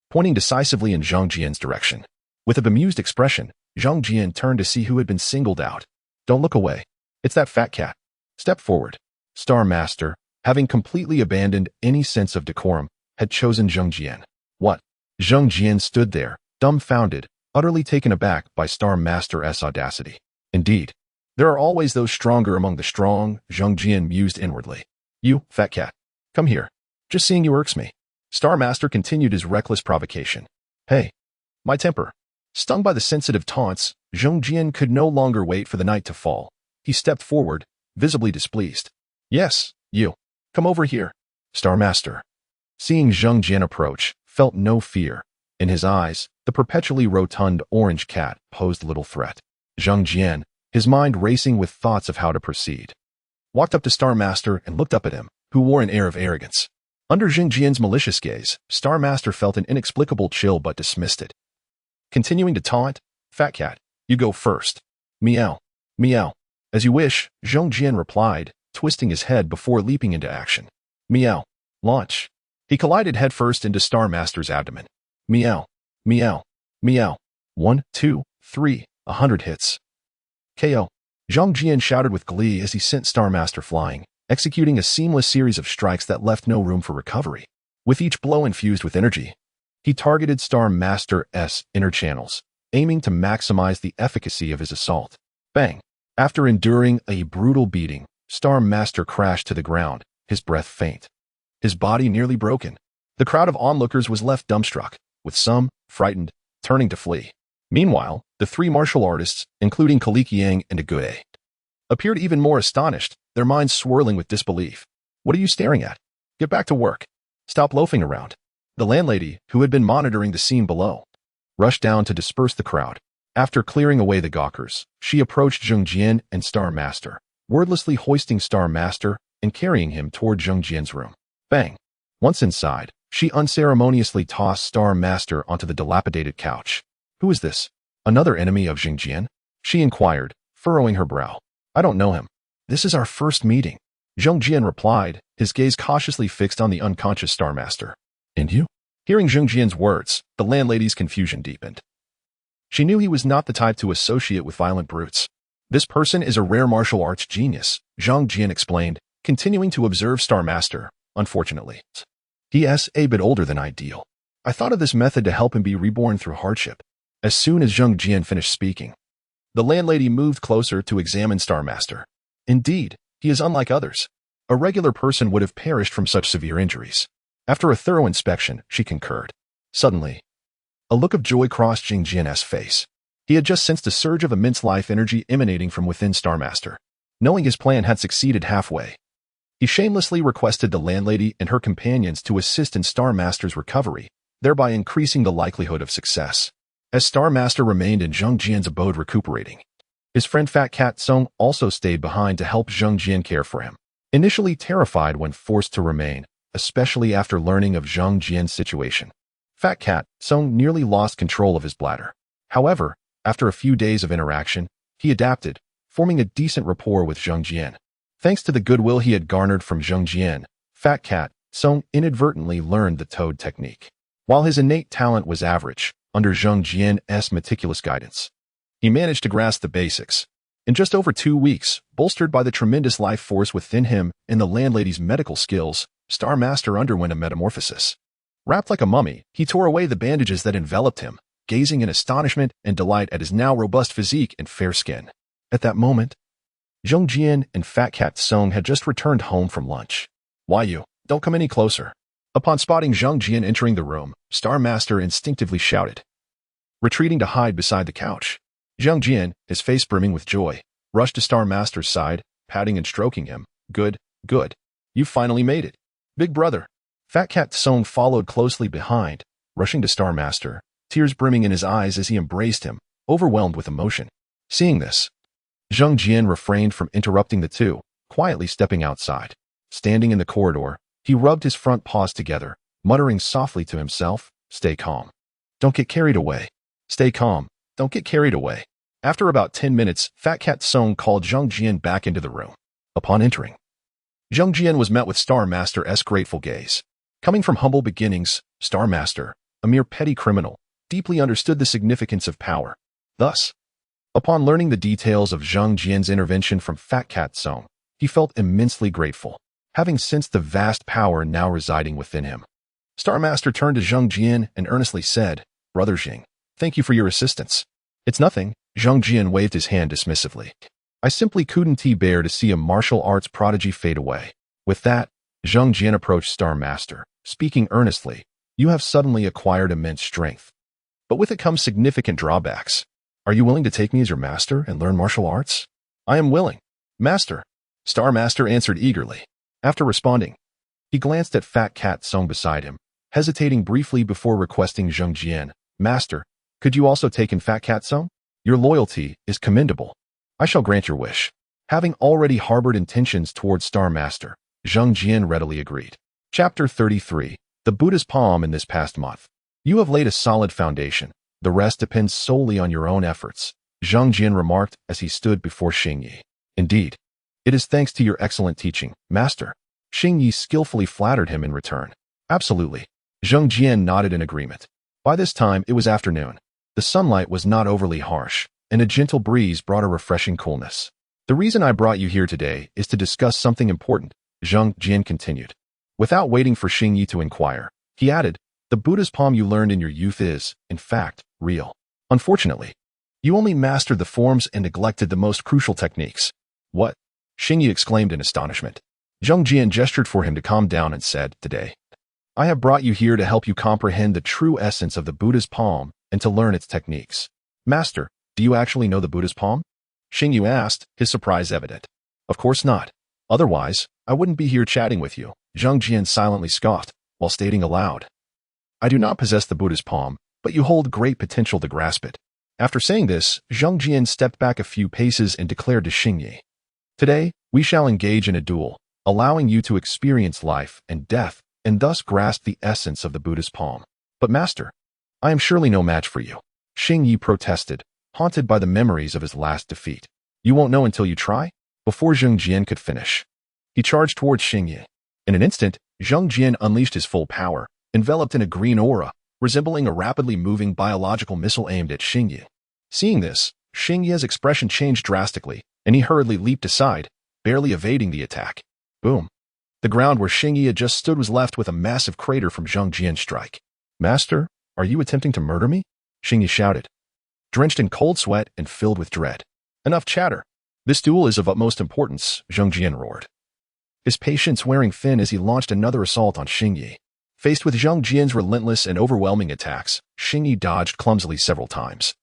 pointing decisively in Zheng Jian's direction. With a bemused expression, Zheng Jian turned to see who had been singled out. Don't look away. It's that fat cat. Step forward. Star Master, having completely abandoned any sense of decorum, had chosen Zheng Jian. What? Zheng Jian stood there, dumbfounded, utterly taken aback by Star Master's audacity. Indeed, there are always those stronger among the strong, Zheng Jian mused inwardly. You, fat cat. Come here. Just seeing you irks me. Star Master continued his reckless provocation. Hey. My temper. Stung by the sensitive taunts, Zheng Jian could no longer wait for the night to fall. He stepped forward, visibly displeased. Yes, you. Come over here. Star Master, seeing Zheng Jian approach, felt no fear. In his eyes, the perpetually rotund orange cat posed little threat. Zheng Jian, his mind racing with thoughts of how to proceed, walked up to Star Master and looked up at him, who wore an air of arrogance. Under Zheng Jian's malicious gaze, Star Master felt an inexplicable chill but dismissed it. Continuing to taunt, Fat cat, you go first. Meow. Meow. As you wish, Zheng Jian replied, twisting his head before leaping into action. Meow. Launch. He collided headfirst into Star Master's abdomen. Meow. Meow. Meow. 1, 2, 3, 100 hits. KO. Zheng Jian shouted with glee as he sent Star Master flying, executing a seamless series of strikes that left no room for recovery. With each blow infused with energy, he targeted Star Master's inner channels, aiming to maximize the efficacy of his assault. Bang! After enduring a brutal beating, Star Master crashed to the ground, his breath faint, his body nearly broken. The crowd of onlookers was left dumbstruck, with some, frightened, turning to flee. Meanwhile, the three martial artists, including Kalikiang and Ague, appeared even more astonished, their minds swirling with disbelief. What are you staring at? Get back to work. Stop loafing around. The landlady, who had been monitoring the scene below, rushed down to disperse the crowd. After clearing away the gawkers, she approached Zheng Jian and Star Master, wordlessly hoisting Star Master and carrying him toward Zheng Jian's room. Bang! Once inside, she unceremoniously tossed Star Master onto the dilapidated couch. Who is this? Another enemy of Zheng Jian? She inquired, furrowing her brow. I don't know him. This is our first meeting. Zheng Jian replied, his gaze cautiously fixed on the unconscious Star Master. And you? Hearing Zheng Jian's words, the landlady's confusion deepened. She knew he was not the type to associate with violent brutes. This person is a rare martial arts genius, Zheng Jian explained, continuing to observe Star Master. Unfortunately, he is a bit older than ideal. I thought of this method to help him be reborn through hardship. As soon as Zheng Jian finished speaking, the landlady moved closer to examine Star Master. Indeed, he is unlike others. A regular person would have perished from such severe injuries. After a thorough inspection, she concurred. Suddenly, a look of joy crossed Zheng Jian's face. He had just sensed a surge of immense life energy emanating from within Star Master. Knowing his plan had succeeded halfway, he shamelessly requested the landlady and her companions to assist in Star Master's recovery, thereby increasing the likelihood of success. As Star Master remained in Zheng Jian's abode recuperating, his friend Fat Cat Song also stayed behind to help Zheng Jian care for him. Initially terrified when forced to remain, especially after learning of Zheng Jian's situation, Fat Cat Song nearly lost control of his bladder. However, after a few days of interaction, he adapted, forming a decent rapport with Zheng Jian. Thanks to the goodwill he had garnered from Zheng Jian, Fat Cat Song inadvertently learned the toad technique. While his innate talent was average, under Zheng Jian's meticulous guidance, he managed to grasp the basics. In just over 2 weeks, bolstered by the tremendous life force within him and the landlady's medical skills, Star Master underwent a metamorphosis. Wrapped like a mummy, he tore away the bandages that enveloped him, gazing in astonishment and delight at his now robust physique and fair skin. At that moment, Zheng Jian and Fat Cat Song had just returned home from lunch. Why you? Don't come any closer. Upon spotting Zheng Jian entering the room, Star Master instinctively shouted, retreating to hide beside the couch. Zheng Jian, his face brimming with joy, rushed to Star Master's side, patting and stroking him. Good, good. You finally made it. Big brother. Fat Cat Song followed closely behind, rushing to Star Master, tears brimming in his eyes as he embraced him, overwhelmed with emotion. Seeing this, Zheng Jian refrained from interrupting the two, quietly stepping outside. Standing in the corridor, he rubbed his front paws together, muttering softly to himself, stay calm. Don't get carried away. Stay calm. Don't get carried away. After about 10 minutes, Fat Cat Song called Zheng Jian back into the room. Upon entering, Zheng Jian was met with Star Master's grateful gaze. Coming from humble beginnings, Star Master, a mere petty criminal, deeply understood the significance of power. Thus, Upon learning the details of Zhang Jian's intervention from Fat Cat Song, he felt immensely grateful, having sensed the vast power now residing within him. Star Master turned to Zhang Jian and earnestly said, "Brother Jing, thank you for your assistance." "It's nothing," Zhang Jian waved his hand dismissively. "I simply couldn't bear to see a martial arts prodigy fade away." With that, Zhang Jian approached Star Master, speaking earnestly, "You have suddenly acquired immense strength. But with it comes significant drawbacks. Are you willing to take me as your master and learn martial arts?" "I am willing, Master," Star Master answered eagerly. After responding, he glanced at Fat Cat Song beside him, hesitating briefly before requesting Zhang Jian, "Master, could you also take in Fat Cat Song? Your loyalty is commendable. I shall grant your wish." Having already harbored intentions towards Star Master, Zhang Jian readily agreed. Chapter 33. The Buddha's Palm. In this past month, you have laid a solid foundation. The rest depends solely on your own efforts, Zhang Jian remarked as he stood before Xing Yi. "Indeed, it is thanks to your excellent teaching, Master." Xing Yi skillfully flattered him in return. "Absolutely." Zhang Jian nodded in agreement. By this time, it was afternoon. The sunlight was not overly harsh, and a gentle breeze brought a refreshing coolness. "The reason I brought you here today is to discuss something important," Zhang Jian continued. Without waiting for Xing Yi to inquire, he added, "The Buddha's palm you learned in your youth is, in fact, real. Unfortunately, you only mastered the forms and neglected the most crucial techniques." "What?" Xing Yi exclaimed in astonishment. Zhang Jian gestured for him to calm down and said, "Today, I have brought you here to help you comprehend the true essence of the Buddha's palm and to learn its techniques." "Master, do you actually know the Buddha's palm?" Xing Yi asked, his surprise evident. "Of course not. Otherwise, I wouldn't be here chatting with you," Zhang Jian silently scoffed, while stating aloud, "I do not possess the Buddha's palm, but you hold great potential to grasp it." After saying this, Zhang Jian stepped back a few paces and declared to Xing Yi, "Today, we shall engage in a duel, allowing you to experience life and death and thus grasp the essence of the Buddha's palm." "But Master, I am surely no match for you," Xing Yi protested, haunted by the memories of his last defeat. "You won't know until you try?" Before Zhang Jian could finish, he charged towards Xing Yi. In an instant, Zhang Jian unleashed his full power, enveloped in a green aura, resembling a rapidly moving biological missile aimed at Xing Yi. Seeing this, Xing Yi's expression changed drastically, and he hurriedly leaped aside, barely evading the attack. Boom. The ground where Xing Yi had just stood was left with a massive crater from Zhang Jian's strike. "Master, are you attempting to murder me?" Xing Yi shouted, drenched in cold sweat and filled with dread. "Enough chatter. This duel is of utmost importance," Zhang Jian roared, his patience wearing thin as he launched another assault on Xing Yi. Faced with Zhang Jian's relentless and overwhelming attacks, Xing Yi dodged clumsily several times,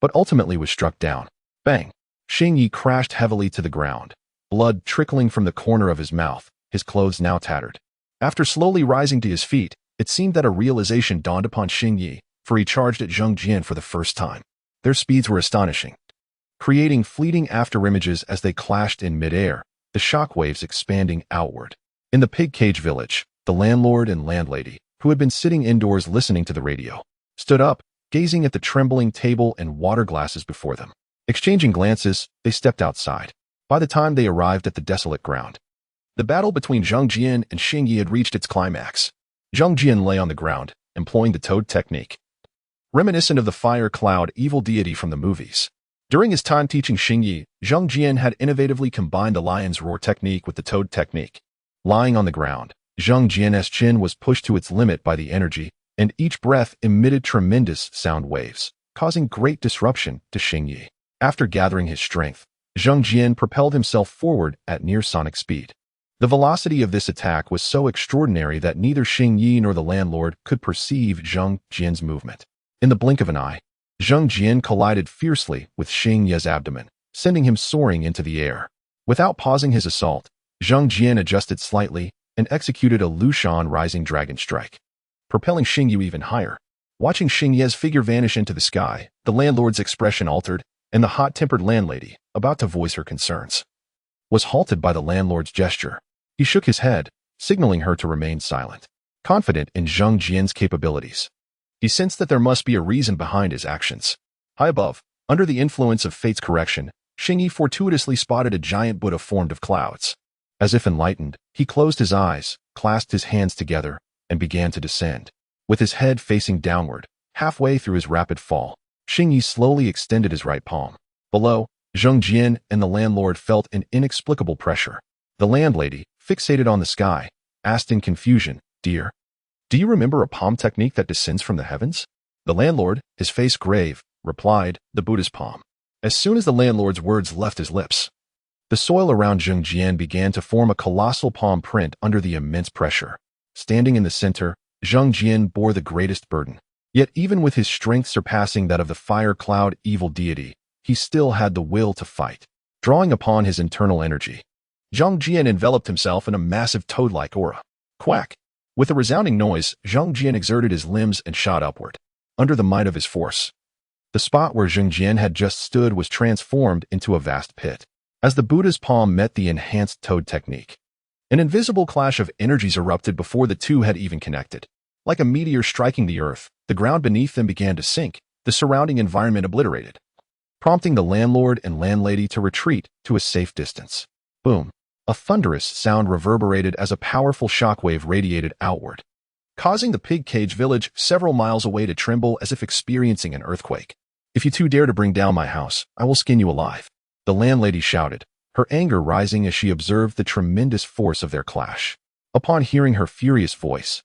but ultimately was struck down. Bang! Xing Yi crashed heavily to the ground, blood trickling from the corner of his mouth, his clothes now tattered. After slowly rising to his feet, it seemed that a realization dawned upon Xing Yi, for he charged at Zhang Jian for the first time. Their speeds were astonishing, creating fleeting afterimages as they clashed in midair, the shockwaves expanding outward. In the pig cage village, the landlord and landlady, who had been sitting indoors listening to the radio, stood up, gazing at the trembling table and water glasses before them. Exchanging glances, they stepped outside. By the time they arrived at the desolate ground, the battle between Zhang Jian and Xing Yi had reached its climax. Zhang Jian lay on the ground, employing the toad technique, reminiscent of the fire cloud evil deity from the movies. During his time teaching Xing Yi, Zhang Jian had innovatively combined the lion's roar technique with the toad technique. Lying on the ground, Zhang Jian's chin was pushed to its limit by the energy, and each breath emitted tremendous sound waves, causing great disruption to Xing Yi. After gathering his strength, Zhang Jian propelled himself forward at near sonic speed. The velocity of this attack was so extraordinary that neither Xing Yi nor the landlord could perceive Zhang Jian's movement. In the blink of an eye, Zhang Jian collided fiercely with Xing Yi's abdomen, sending him soaring into the air. Without pausing his assault, Zhang Jian adjusted slightly and executed a Lushan rising dragon strike, propelling Xing Yi even higher. Watching Xing Yi's figure vanish into the sky, the landlord's expression altered, and the hot-tempered landlady, about to voice her concerns, was halted by the landlord's gesture. He shook his head, signaling her to remain silent. Confident in Zhang Jian's capabilities, he sensed that there must be a reason behind his actions. High above, under the influence of fate's correction, Xing Yi fortuitously spotted a giant Buddha formed of clouds. As if enlightened, he closed his eyes, clasped his hands together, and began to descend. With his head facing downward, halfway through his rapid fall, Xing Yi slowly extended his right palm. Below, Zheng Jian and the landlord felt an inexplicable pressure. The landlady, fixated on the sky, asked in confusion, "Dear, do you remember a palm technique that descends from the heavens?" The landlord, his face grave, replied, "The Buddha's palm." As soon as the landlord's words left his lips, the soil around Zheng Jian began to form a colossal palm print under the immense pressure. Standing in the center, Zheng Jian bore the greatest burden. Yet even with his strength surpassing that of the fire cloud evil deity, he still had the will to fight. Drawing upon his internal energy, Zheng Jian enveloped himself in a massive toad-like aura. Quack! With a resounding noise, Zheng Jian exerted his limbs and shot upward. Under the might of his force, the spot where Zheng Jian had just stood was transformed into a vast pit. As the Buddha's palm met the enhanced toad technique, an invisible clash of energies erupted before the two had even connected. Like a meteor striking the earth, the ground beneath them began to sink, the surrounding environment obliterated, prompting the landlord and landlady to retreat to a safe distance. Boom! A thunderous sound reverberated as a powerful shockwave radiated outward, causing the pig cage village several miles away to tremble as if experiencing an earthquake. "If you two dare to bring down my house, I will skin you alive," the landlady shouted, her anger rising as she observed the tremendous force of their clash. Upon hearing her furious voice,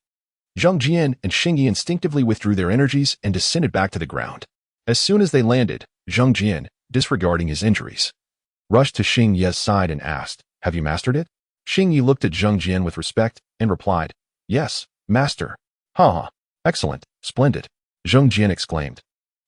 Zheng Jian and Xing Yi instinctively withdrew their energies and descended back to the ground. As soon as they landed, Zheng Jian, disregarding his injuries, rushed to Xing Yi's side and asked, "Have you mastered it?" Xing Yi looked at Zheng Jian with respect and replied, "Yes, master." "Ha! Excellent, splendid," Zheng Jian exclaimed,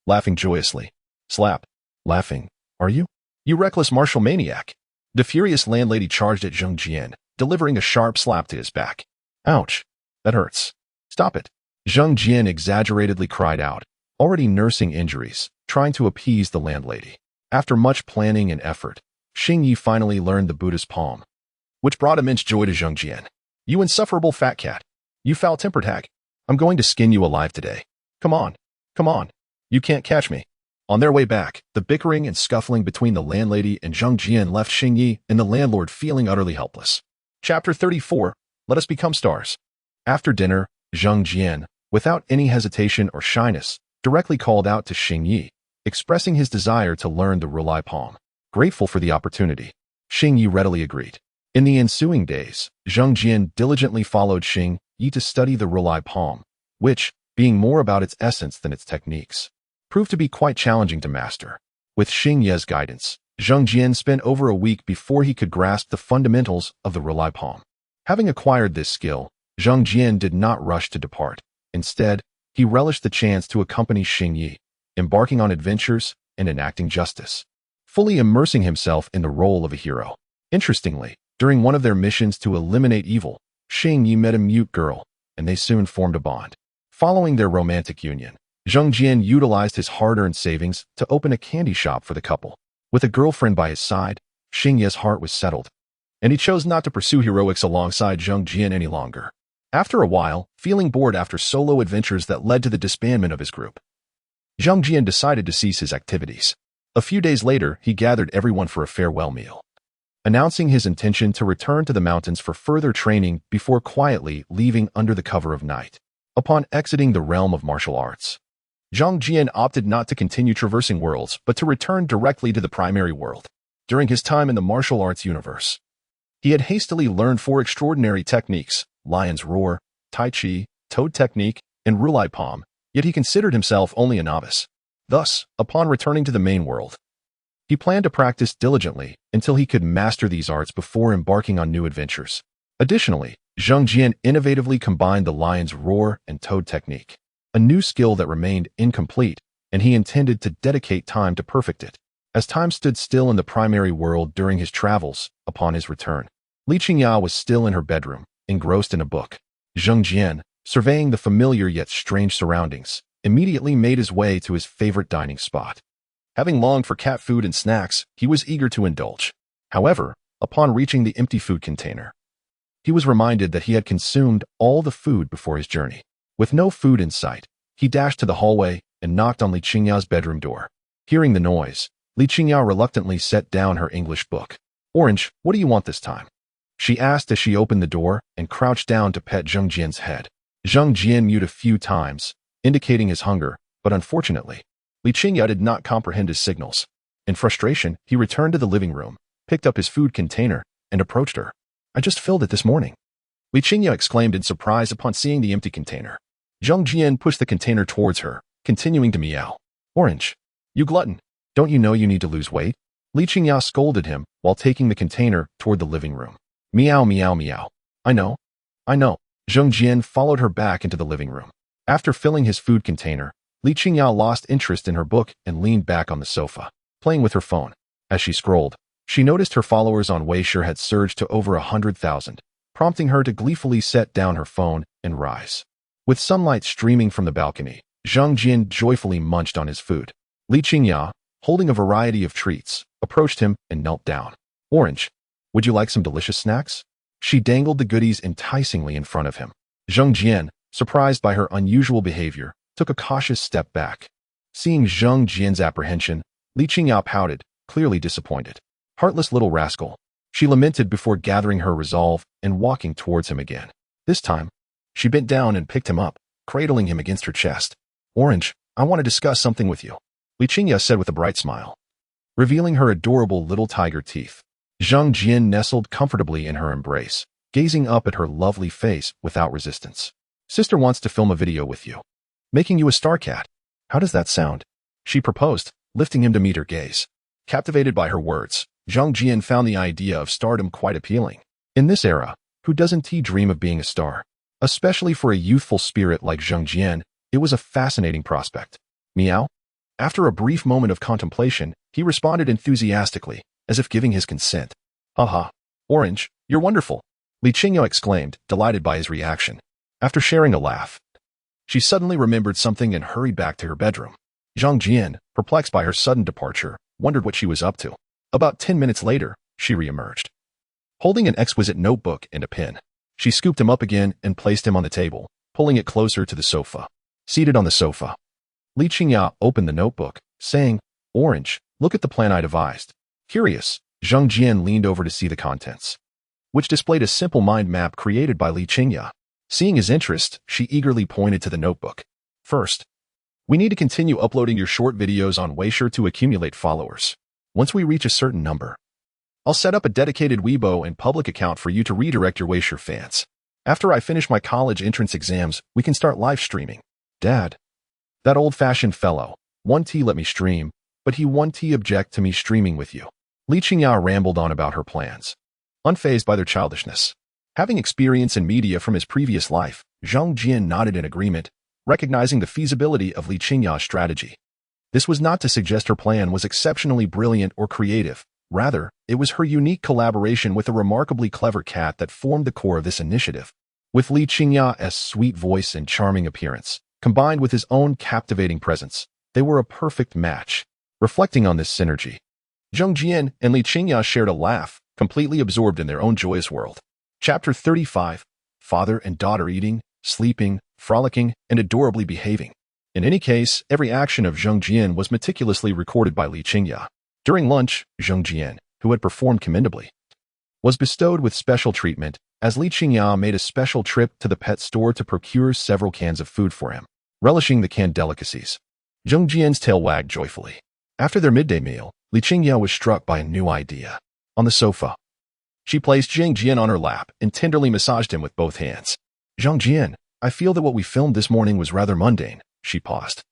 laughing joyously. "Slap. Laughing, are you? You reckless martial maniac." The furious landlady charged at Zheng Jian, delivering a sharp slap to his back. "Ouch! That hurts. Stop it," Zheng Jian exaggeratedly cried out, already nursing injuries, trying to appease the landlady. After much planning and effort, Xing Yi finally learned the Buddha's palm, which brought immense joy to Zheng Jian. "You insufferable fat cat! You foul-tempered hag! I'm going to skin you alive today. Come on, come on. You can't catch me." On their way back, the bickering and scuffling between the landlady and Zheng Jian left Xing Yi and the landlord feeling utterly helpless. Chapter 34, Let Us Become Stars. After dinner, Zheng Jian, without any hesitation or shyness, directly called out to Xing Yi, expressing his desire to learn the Rulai palm. Grateful for the opportunity, Xing Yi readily agreed. In the ensuing days, Zheng Jian diligently followed Xing Yi to study the Rulai palm, which, being more about its essence than its techniques, proved to be quite challenging to master. With Xing Yi's guidance, Zheng Jian spent over a week before he could grasp the fundamentals of the Rulai palm. Having acquired this skill, Zheng Jian did not rush to depart. Instead, he relished the chance to accompany Xing Yi, embarking on adventures and enacting justice, fully immersing himself in the role of a hero. Interestingly, during one of their missions to eliminate evil, Xing Yi met a mute girl, and they soon formed a bond. Following their romantic union, Zheng Jian utilized his hard-earned savings to open a candy shop for the couple. With a girlfriend by his side, Xing Yi's heart was settled, and he chose not to pursue heroics alongside Zheng Jian any longer. After a while, feeling bored after solo adventures that led to the disbandment of his group, Zheng Jian decided to cease his activities. A few days later, he gathered everyone for a farewell meal, announcing his intention to return to the mountains for further training before quietly leaving under the cover of night. Upon exiting the realm of martial arts, Zheng Jian opted not to continue traversing worlds, but to return directly to the primary world. During his time in the martial arts universe, he had hastily learned 4 extraordinary techniques: Lion's Roar, Tai Chi, Toad Technique, and Rulai Palm, yet he considered himself only a novice. Thus, upon returning to the main world, he planned to practice diligently until he could master these arts before embarking on new adventures. Additionally, Zheng Jian innovatively combined the Lion's Roar and Toad Technique, a new skill that remained incomplete, and he intended to dedicate time to perfect it. As time stood still in the primary world during his travels, upon his return, Li Qingya was still in her bedroom, engrossed in a book. Zheng Jian, surveying the familiar yet strange surroundings, immediately made his way to his favorite dining spot. Having longed for cat food and snacks, he was eager to indulge. However, upon reaching the empty food container, he was reminded that he had consumed all the food before his journey. With no food in sight, he dashed to the hallway and knocked on Li Qingya's bedroom door. Hearing the noise, Li Qingya reluctantly set down her English book. "Orange, what do you want this time?" she asked as she opened the door and crouched down to pet Zheng Jian's head. Zheng Jian mewed a few times, indicating his hunger, but unfortunately, Li Qingya did not comprehend his signals. In frustration, he returned to the living room, picked up his food container, and approached her. "I just filled it this morning," Li Qingya exclaimed in surprise upon seeing the empty container. Zhang Jian pushed the container towards her, continuing to meow. "Orange, you glutton. Don't you know you need to lose weight?" Li Qingya scolded him while taking the container toward the living room. "Meow, meow, meow. I know. Zhang Jian followed her back into the living room. After filling his food container, Li Qingya lost interest in her book and leaned back on the sofa, playing with her phone. As she scrolled, she noticed her followers on Weishi had surged to over 100,000, prompting her to gleefully set down her phone and rise. With sunlight streaming from the balcony, Zhang Jian joyfully munched on his food. Li Qingya, holding a variety of treats, approached him and knelt down. "Orange, would you like some delicious snacks?" She dangled the goodies enticingly in front of him. Zhang Jian, surprised by her unusual behavior, took a cautious step back. Seeing Zhang Jian's apprehension, Li Qingya pouted, clearly disappointed. "Heartless little rascal," she lamented before gathering her resolve and walking towards him again. This time, she bent down and picked him up, cradling him against her chest. "Orange, I want to discuss something with you," Li Qingya said with a bright smile. Revealing her adorable little tiger teeth, Zhang Jian nestled comfortably in her embrace, gazing up at her lovely face without resistance. "Sister wants to film a video with you. Making you a star cat. How does that sound?" she proposed, lifting him to meet her gaze. Captivated by her words, Zhang Jian found the idea of stardom quite appealing. In this era, who doesn't dream of being a star? Especially for a youthful spirit like Zhang Jian, it was a fascinating prospect. "Meow?" After a brief moment of contemplation, he responded enthusiastically, as if giving his consent. "Haha, Orange, you're wonderful," Li Qingya exclaimed, delighted by his reaction. After sharing a laugh, she suddenly remembered something and hurried back to her bedroom. Zhang Jian, perplexed by her sudden departure, wondered what she was up to. About 10 minutes later, she reemerged, holding an exquisite notebook and a pen. She scooped him up again and placed him on the table, pulling it closer to the sofa. Seated on the sofa, Li Qingya opened the notebook, saying, "Orange, look at the plan I devised." Curious, Zhang Jian leaned over to see the contents, which displayed a simple mind map created by Li Qingya. Seeing his interest, she eagerly pointed to the notebook. "First, we need to continue uploading your short videos on Weishi to accumulate followers. Once we reach a certain number, I'll set up a dedicated Weibo and public account for you to redirect your Weishi fans. After I finish my college entrance exams, we can start live streaming." "Dad, that old-fashioned fellow, 1T let me stream, but he 1T object to me streaming with you." Li Qingya rambled on about her plans, unfazed by their childishness. Having experience in media from his previous life, Zhang Jian nodded in agreement, recognizing the feasibility of Li Qingya's strategy. This was not to suggest her plan was exceptionally brilliant or creative. Rather, it was her unique collaboration with a remarkably clever cat that formed the core of this initiative. With Li Qingya's sweet voice and charming appearance, combined with his own captivating presence, they were a perfect match. Reflecting on this synergy, Zhang Jian and Li Qingya shared a laugh, completely absorbed in their own joyous world. Chapter 35. Father and daughter eating, sleeping, frolicking, and adorably behaving. In any case, every action of Zhang Jian was meticulously recorded by Li Qingya. During lunch, Zhang Jian, who had performed commendably, was bestowed with special treatment, as Li Qingya made a special trip to the pet store to procure several cans of food for him. Relishing the canned delicacies, Zhang Jian's tail wagged joyfully. After their midday meal, Li Qingya was struck by a new idea. On the sofa, she placed Zhang Jian on her lap and tenderly massaged him with both hands. "Zhang Jian, I feel that what we filmed this morning was rather mundane," she paused,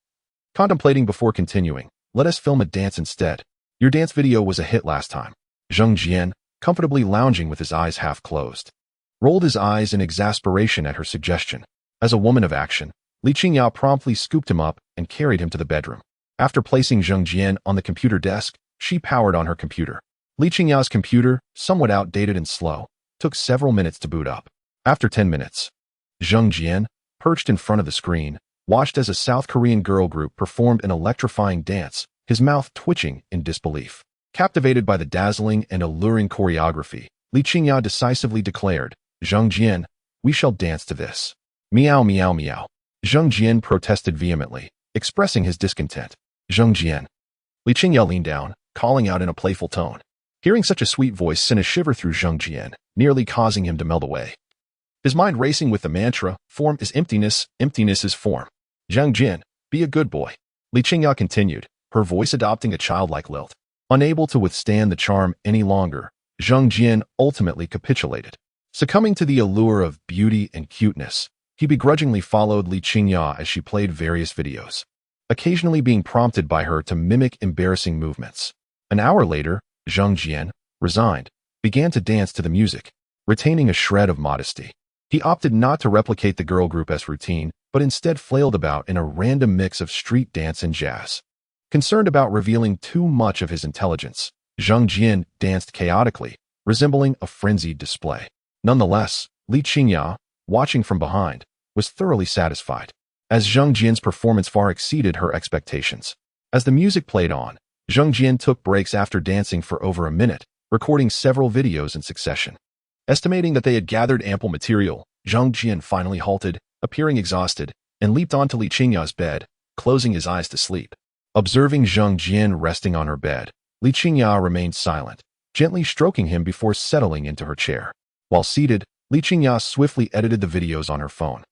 contemplating before continuing. "Let us film a dance instead. Your dance video was a hit last time." Zhang Jian, comfortably lounging with his eyes half closed, rolled his eyes in exasperation at her suggestion. As a woman of action, Li Qingya promptly scooped him up and carried him to the bedroom. After placing Zhang Jian on the computer desk, she powered on her computer. Li Qingya's computer, somewhat outdated and slow, took several minutes to boot up. After 10 minutes, Zhang Jian, perched in front of the screen, watched as a South Korean girl group performed an electrifying dance, his mouth twitching in disbelief. Captivated by the dazzling and alluring choreography, Li Qingya decisively declared, "Zhang Jian, we shall dance to this." "Meow, meow, meow." Zhang Jian protested vehemently, expressing his discontent. "Zhang Jian." Li Qingya leaned down, calling out in a playful tone. Hearing such a sweet voice sent a shiver through Zhang Jian, nearly causing him to melt away. His mind racing with the mantra, "Form is emptiness, emptiness is form." "Zhang Jian, be a good boy," Li Qingya continued, her voice adopting a childlike lilt. Unable to withstand the charm any longer, Zhang Jian ultimately capitulated. Succumbing to the allure of beauty and cuteness, he begrudgingly followed Li Qingya as she played various videos, occasionally being prompted by her to mimic embarrassing movements. An hour later, Zhang Jian, resigned, began to dance to the music, retaining a shred of modesty. He opted not to replicate the girl group's routine, but instead flailed about in a random mix of street dance and jazz. Concerned about revealing too much of his intelligence, Zhang Jian danced chaotically, resembling a frenzied display. Nonetheless, Li Qingya, watching from behind, was thoroughly satisfied, as Zhang Jian's performance far exceeded her expectations. As the music played on, Zhang Jian took breaks after dancing for over a minute, recording several videos in succession. Estimating that they had gathered ample material, Zhang Jian finally halted, appearing exhausted, and leaped onto Li Qingya's bed, closing his eyes to sleep. Observing Zhang Jian resting on her bed, Li Qingya remained silent, gently stroking him before settling into her chair. While seated, Li Qingya swiftly edited the videos on her phone,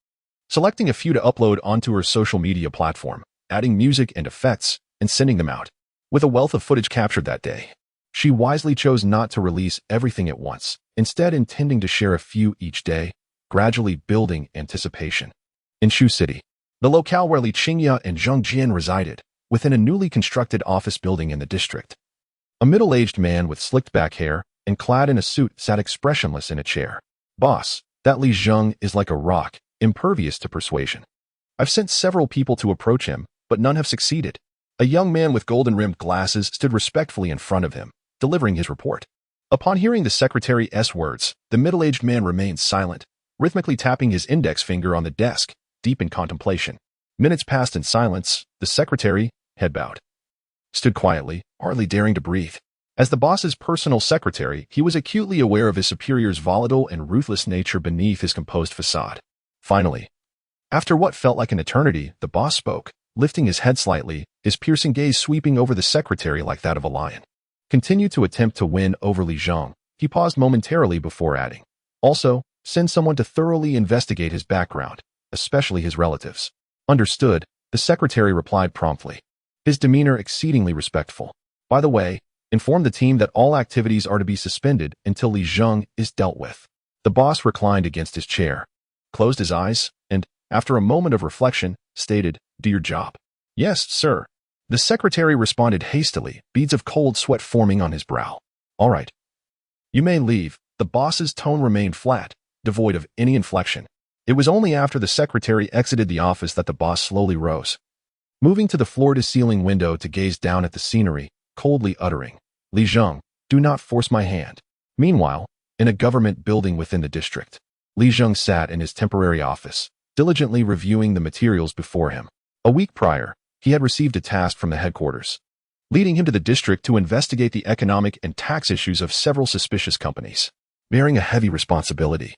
selecting a few to upload onto her social media platform, adding music and effects, and sending them out. With a wealth of footage captured that day, she wisely chose not to release everything at once, instead intending to share a few each day, gradually building anticipation. In Shu City, the locale where Li Qingya and Zhang Jian resided, within a newly constructed office building in the district, a middle-aged man with slicked back hair and clad in a suit sat expressionless in a chair. "Boss, that Li Zheng is like a rock, impervious to persuasion. I've sent several people to approach him, but none have succeeded." A young man with golden-rimmed glasses stood respectfully in front of him, delivering his report. Upon hearing the secretary's words, the middle-aged man remained silent, rhythmically tapping his index finger on the desk, deep in contemplation. Minutes passed in silence. The secretary, head bowed, stood quietly, hardly daring to breathe. As the boss's personal secretary, he was acutely aware of his superior's volatile and ruthless nature beneath his composed facade. Finally, after what felt like an eternity, the boss spoke, lifting his head slightly, his piercing gaze sweeping over the secretary like that of a lion. "Continue to attempt to win over Li Zheng." He paused momentarily before adding, "Also, send someone to thoroughly investigate his background, especially his relatives." "Understood," the secretary replied promptly, his demeanor exceedingly respectful. "By the way, inform the team that all activities are to be suspended until Li Zheng is dealt with." The boss reclined against his chair, closed his eyes, and, after a moment of reflection, stated, "Do your job." "Yes, sir." The secretary responded hastily, beads of cold sweat forming on his brow. "All right. You may leave." The boss's tone remained flat, devoid of any inflection. It was only after the secretary exited the office that the boss slowly rose, moving to the floor-to-ceiling window to gaze down at the scenery, coldly uttering, "Li Zheng, do not force my hand." Meanwhile, in a government building within the district, Li Zheng sat in his temporary office, diligently reviewing the materials before him. A week prior, he had received a task from the headquarters, leading him to the district to investigate the economic and tax issues of several suspicious companies. Bearing a heavy responsibility,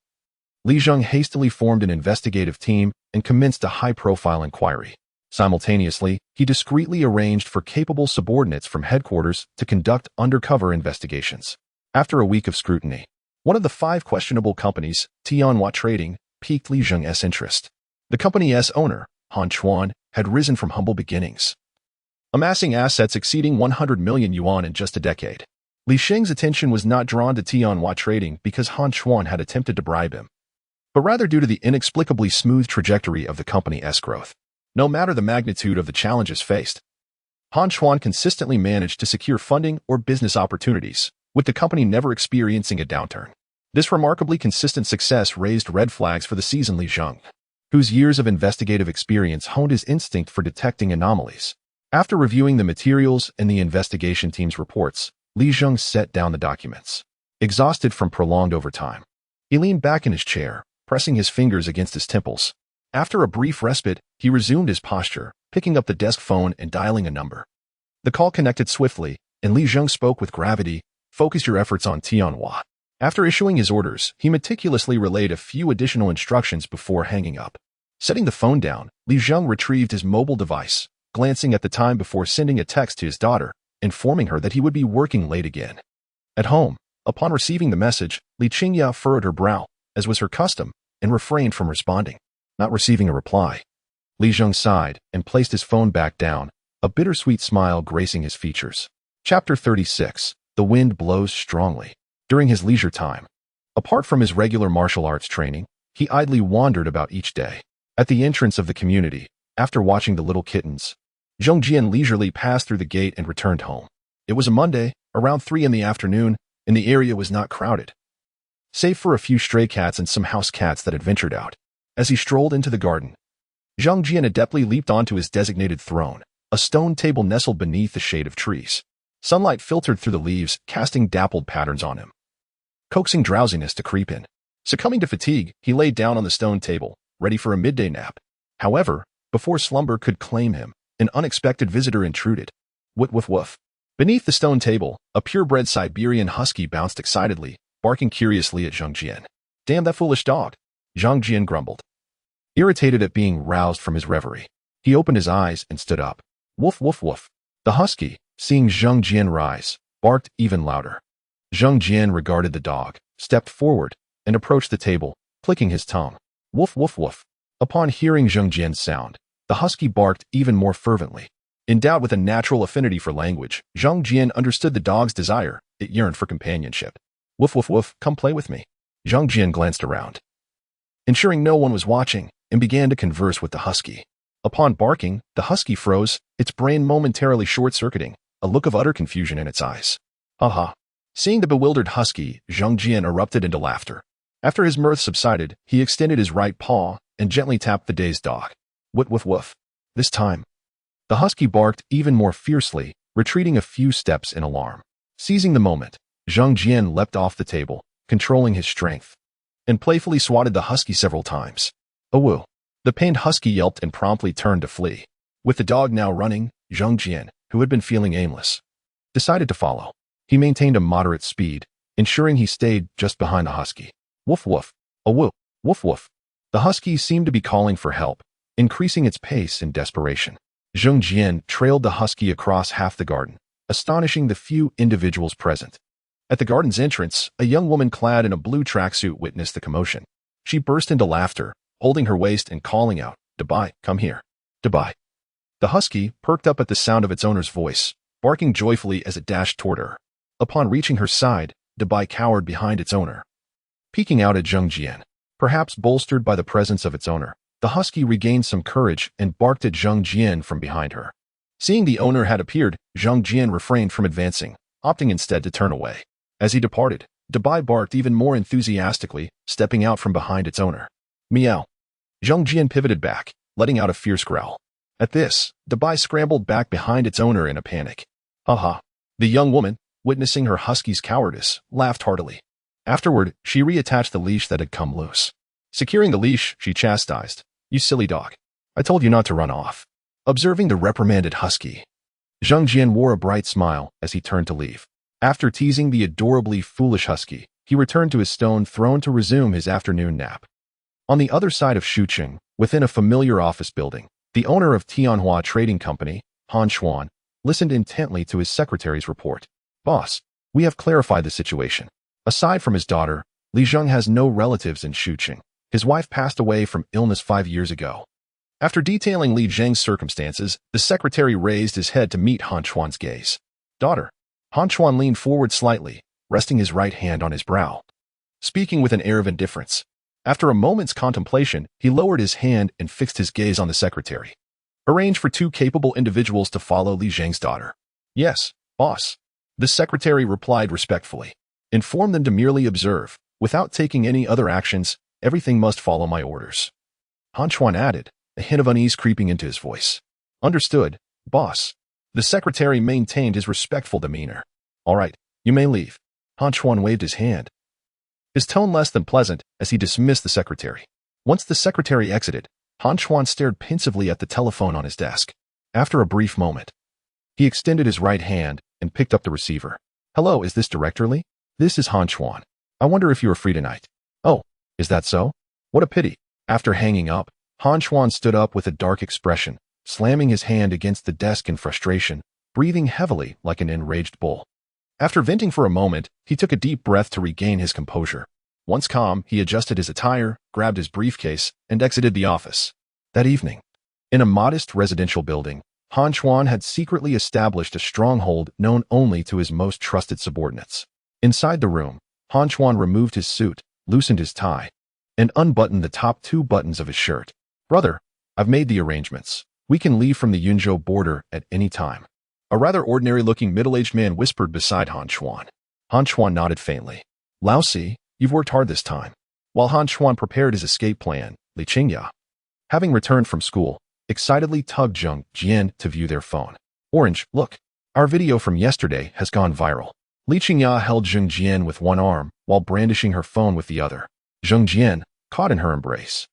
Li Zheng hastily formed an investigative team and commenced a high-profile inquiry. Simultaneously, he discreetly arranged for capable subordinates from headquarters to conduct undercover investigations. After a week of scrutiny, one of the 5 questionable companies, Tianhua Trading, piqued Li Zheng's interest. The company's owner, Han Chuan, had risen from humble beginnings, amassing assets exceeding 100 million yuan in just a decade. Li Zheng's attention was not drawn to Tianhua Trading because Han Chuan had attempted to bribe him, but rather due to the inexplicably smooth trajectory of the company's growth. No matter the magnitude of the challenges faced, Han Chuan consistently managed to secure funding or business opportunities, with the company never experiencing a downturn. This remarkably consistent success raised red flags for the seasoned Li Zheng, whose years of investigative experience honed his instinct for detecting anomalies. After reviewing the materials and the investigation team's reports, Li Zheng set down the documents. Exhausted from prolonged overtime, he leaned back in his chair, pressing his fingers against his temples. After a brief respite, he resumed his posture, picking up the desk phone and dialing a number. The call connected swiftly, and Li Zheng spoke with gravity, "Focus your efforts on Tianhua." After issuing his orders, he meticulously relayed a few additional instructions before hanging up. Setting the phone down, Li Zheng retrieved his mobile device, glancing at the time before sending a text to his daughter, informing her that he would be working late again. At home, upon receiving the message, Li Qingya furrowed her brow, as was her custom, and refrained from responding. Not receiving a reply, Li Zheng sighed and placed his phone back down, a bittersweet smile gracing his features. Chapter 36. The wind blows strongly. During his leisure time, apart from his regular martial arts training, he idly wandered about each day. At the entrance of the community, after watching the little kittens, Zheng Jian leisurely passed through the gate and returned home. It was a Monday, around 3 in the afternoon, and the area was not crowded, save for a few stray cats and some house cats that had ventured out. As he strolled into the garden, Zheng Jian adeptly leaped onto his designated throne, a stone table nestled beneath the shade of trees. Sunlight filtered through the leaves, casting dappled patterns on him, coaxing drowsiness to creep in. Succumbing to fatigue, he lay down on the stone table, ready for a midday nap. However, before slumber could claim him, an unexpected visitor intruded. Woof woof woof. Beneath the stone table, a purebred Siberian husky bounced excitedly, barking curiously at Zheng Jian. Damn that foolish dog, Zheng Jian grumbled, irritated at being roused from his reverie. He opened his eyes and stood up. Woof woof woof. The husky, seeing Zheng Jian rise, barked even louder. Zheng Jian regarded the dog, stepped forward, and approached the table, clicking his tongue. Woof woof woof. Upon hearing Zheng Jian's sound, the husky barked even more fervently. Endowed with a natural affinity for language, Zheng Jian understood the dog's desire. It yearned for companionship. Woof woof woof, come play with me. Zheng Jian glanced around, ensuring no one was watching, and began to converse with the husky. Upon barking, the husky froze, its brain momentarily short-circuiting, a look of utter confusion in its eyes. Ha. Seeing the bewildered husky, Zheng Jian erupted into laughter. After his mirth subsided, he extended his right paw and gently tapped the dazed dog. Woof woof woof. This time, the husky barked even more fiercely, retreating a few steps in alarm. Seizing the moment, Zheng Jian leapt off the table, controlling his strength, and playfully swatted the husky several times. Awoo. The pained husky yelped and promptly turned to flee. With the dog now running, Zheng Jian, who had been feeling aimless, decided to follow. He maintained a moderate speed, ensuring he stayed just behind the husky. Woof woof. Awoo. Woof woof. The husky seemed to be calling for help, increasing its pace in desperation. Zheng Jian trailed the husky across half the garden, astonishing the few individuals present. At the garden's entrance, a young woman clad in a blue tracksuit witnessed the commotion. She burst into laughter, holding her waist and calling out, "Dabai, come here. Dabai." The husky perked up at the sound of its owner's voice, barking joyfully as it dashed toward her. Upon reaching her side, Dabai cowered behind its owner, peeking out at Zheng Jian. Perhaps bolstered by the presence of its owner, the husky regained some courage and barked at Zheng Jian from behind her. Seeing the owner had appeared, Zheng Jian refrained from advancing, opting instead to turn away. As he departed, Dabai barked even more enthusiastically, stepping out from behind its owner. Meow. Zheng Jian pivoted back, letting out a fierce growl. At this, Dabai scrambled back behind its owner in a panic. Ha. The young woman, witnessing her husky's cowardice, laughed heartily. Afterward, she reattached the leash that had come loose. Securing the leash, she chastised. You silly dog. I told you not to run off. Observing the reprimanded husky, Zheng Jian wore a bright smile as he turned to leave. After teasing the adorably foolish husky, he returned to his stone throne to resume his afternoon nap. On the other side of Shuqing, within a familiar office building, the owner of Tianhua Trading Company, Han Xuan, listened intently to his secretary's report. Boss, we have clarified the situation. Aside from his daughter, Li Zheng has no relatives in Shuqing. His wife passed away from illness 5 years ago. After detailing Li Zheng's circumstances, the secretary raised his head to meet Han Xuan's gaze. Daughter. Han Xuan leaned forward slightly, resting his right hand on his brow, speaking with an air of indifference. After a moment's contemplation, he lowered his hand and fixed his gaze on the secretary. Arrange for 2 capable individuals to follow Li Zheng's daughter. Yes, boss. The secretary replied respectfully. Inform them to merely observe. Without taking any other actions, everything must follow my orders. Han Xuan added, a hint of unease creeping into his voice. Understood, boss. The secretary maintained his respectful demeanor. All right, you may leave. Han Xuan waved his hand, his tone less than pleasant as he dismissed the secretary. Once the secretary exited, Han Xuan stared pensively at the telephone on his desk. After a brief moment, he extended his right hand and picked up the receiver. Hello, is this Director Li? This is Han Xuan. I wonder if you are free tonight. Oh, is that so? What a pity. After hanging up, Han Xuan stood up with a dark expression, slamming his hand against the desk in frustration, breathing heavily like an enraged bull. After venting for a moment, he took a deep breath to regain his composure. Once calm, he adjusted his attire, grabbed his briefcase, and exited the office. That evening, in a modest residential building, Han Chuan had secretly established a stronghold known only to his most trusted subordinates. Inside the room, Han Chuan removed his suit, loosened his tie, and unbuttoned the top 2 buttons of his shirt. "Brother, I've made the arrangements. We can leave from the Yunzhou border at any time." A rather ordinary-looking middle-aged man whispered beside Han Chuan. Han Chuan nodded faintly. "Lao Si, you've worked hard this time." While Han Chuan prepared his escape plan, Li Qingya, having returned from school, excitedly tugged Zheng Jian to view their phone. "Orange, look. Our video from yesterday has gone viral." Li Qingya held Zheng Jian with one arm while brandishing her phone with the other. Zheng Jian, caught in her embrace,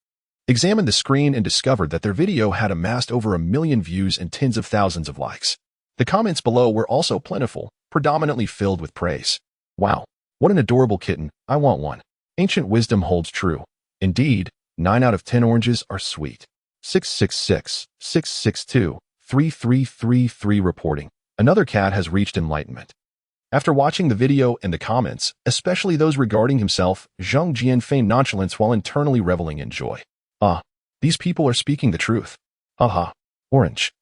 examined the screen and discovered that their video had amassed over 1 million views and tens of thousands of likes. The comments below were also plentiful, predominantly filled with praise. "Wow, what an adorable kitten, I want one." Ancient wisdom holds true. Indeed, 9 out of 10 oranges are sweet. 666-662-3333 reporting. Another cat has reached enlightenment. After watching the video and the comments, especially those regarding himself, Zheng Jian feigned nonchalance while internally reveling in joy. "Ah, these people are speaking the truth. Haha, Orange.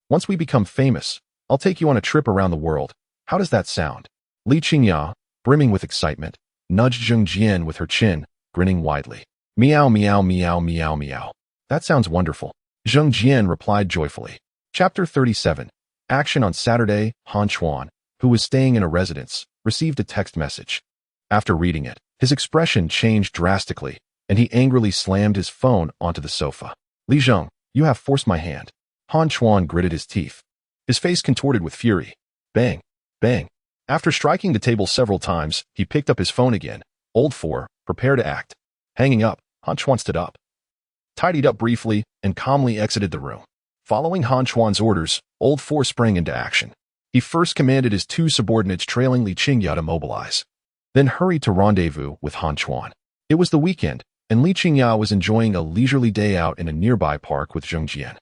Once we become famous, I'll take you on a trip around the world. How does that sound?" Li Qingya, brimming with excitement, nudged Zheng Jian with her chin, grinning widely. "Meow meow meow meow meow. That sounds wonderful." Zheng Jian replied joyfully. Chapter 37. Action on Saturday. Han Chuan, who was staying in a residence, received a text message. After reading it, his expression changed drastically, and he angrily slammed his phone onto the sofa. "Li Zheng, you have forced my hand." Han Chuan gritted his teeth. His face contorted with fury. Bang, bang. After striking the table several times, he picked up his phone again. "Old 4, prepare to act." Hanging up, Han Chuan stood up, tidied up briefly, and calmly exited the room. Following Han Chuan's orders, Old 4 sprang into action. He first commanded his 2 subordinates trailing Li Qingya to mobilize, then hurried to rendezvous with Han Chuan. It was the weekend, and Li Qingya was enjoying a leisurely day out in a nearby park with Zheng Jian.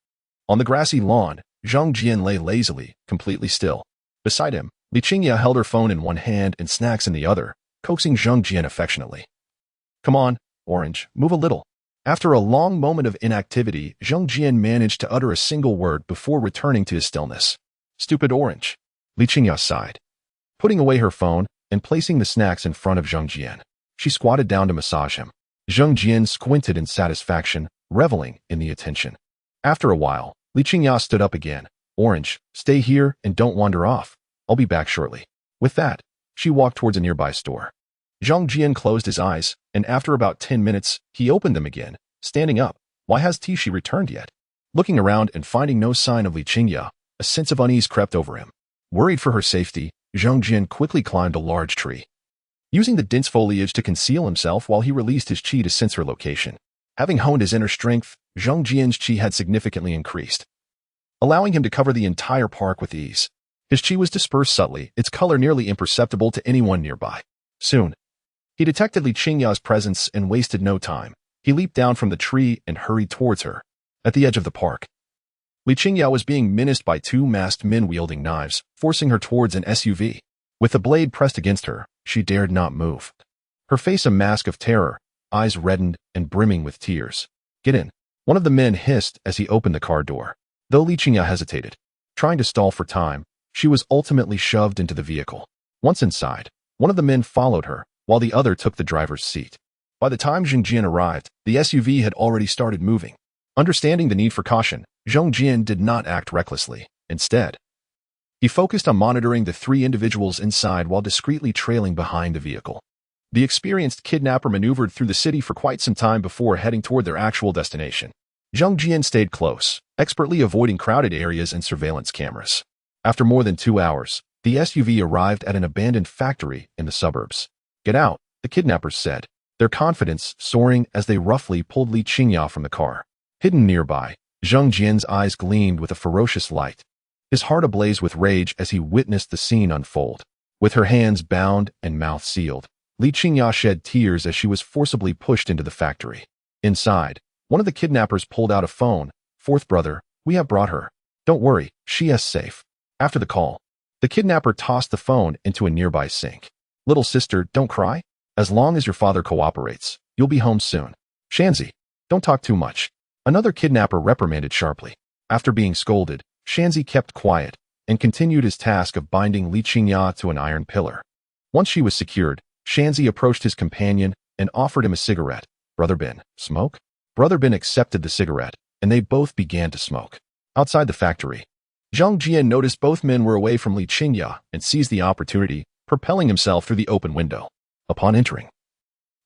On the grassy lawn, Zheng Jian lay lazily, completely still. Beside him, Li Qingya held her phone in one hand and snacks in the other, coaxing Zheng Jian affectionately. "Come on, Orange, move a little." After a long moment of inactivity, Zheng Jian managed to utter a single word before returning to his stillness. "Stupid Orange." Li Qingya sighed. Putting away her phone and placing the snacks in front of Zheng Jian, she squatted down to massage him. Zheng Jian squinted in satisfaction, reveling in the attention. After a while, Li Qingya stood up again. "Orange, stay here and don't wander off. I'll be back shortly." With that, she walked towards a nearby store. Zheng Jian closed his eyes, and after about 10 minutes, he opened them again, standing up. Why has Tishi returned yet? Looking around and finding no sign of Li Qingya, a sense of unease crept over him. Worried for her safety, Zheng Jian quickly climbed a large tree, using the dense foliage to conceal himself while he released his chi to sense her location. Having honed his inner strength, Zheng Jian's chi had significantly increased, allowing him to cover the entire park with ease. His chi was dispersed subtly, its color nearly imperceptible to anyone nearby. Soon, he detected Li Qingya's presence and wasted no time. He leaped down from the tree and hurried towards her. At the edge of the park, Li Qingya was being menaced by 2 masked men wielding knives, forcing her towards an SUV. With the blade pressed against her, she dared not move. Her face a mask of terror, eyes reddened and brimming with tears. "Get in," one of the men hissed as he opened the car door. Though Li Qingya hesitated, trying to stall for time, she was ultimately shoved into the vehicle. Once inside, one of the men followed her, while the other took the driver's seat. By the time Zheng Jian arrived, the SUV had already started moving. Understanding the need for caution, Zheng Jian did not act recklessly. Instead, he focused on monitoring the 3 individuals inside while discreetly trailing behind the vehicle. The experienced kidnapper maneuvered through the city for quite some time before heading toward their actual destination. Zheng Jian stayed close, expertly avoiding crowded areas and surveillance cameras. After more than 2 hours, the SUV arrived at an abandoned factory in the suburbs. "Get out," the kidnappers said, their confidence soaring as they roughly pulled Li Qingya from the car. Hidden nearby, Zheng Jian's eyes gleamed with a ferocious light, his heart ablaze with rage as he witnessed the scene unfold. With her hands bound and mouth sealed, Li Qingya shed tears as she was forcibly pushed into the factory. Inside, one of the kidnappers pulled out a phone. "Fourth brother, we have brought her. Don't worry, she is safe." After the call, the kidnapper tossed the phone into a nearby sink. "Little sister, don't cry. As long as your father cooperates, you'll be home soon." "Shanzi, don't talk too much," another kidnapper reprimanded sharply. After being scolded, Shanzi kept quiet and continued his task of binding Li Qingya to an iron pillar. Once she was secured, Shanzi approached his companion and offered him a cigarette. Brother Bin, smoke? Brother Bin accepted the cigarette, and they both began to smoke. Outside the factory, Zhang Jian noticed both men were away from Li Qingya and seized the opportunity, propelling himself through the open window. Upon entering,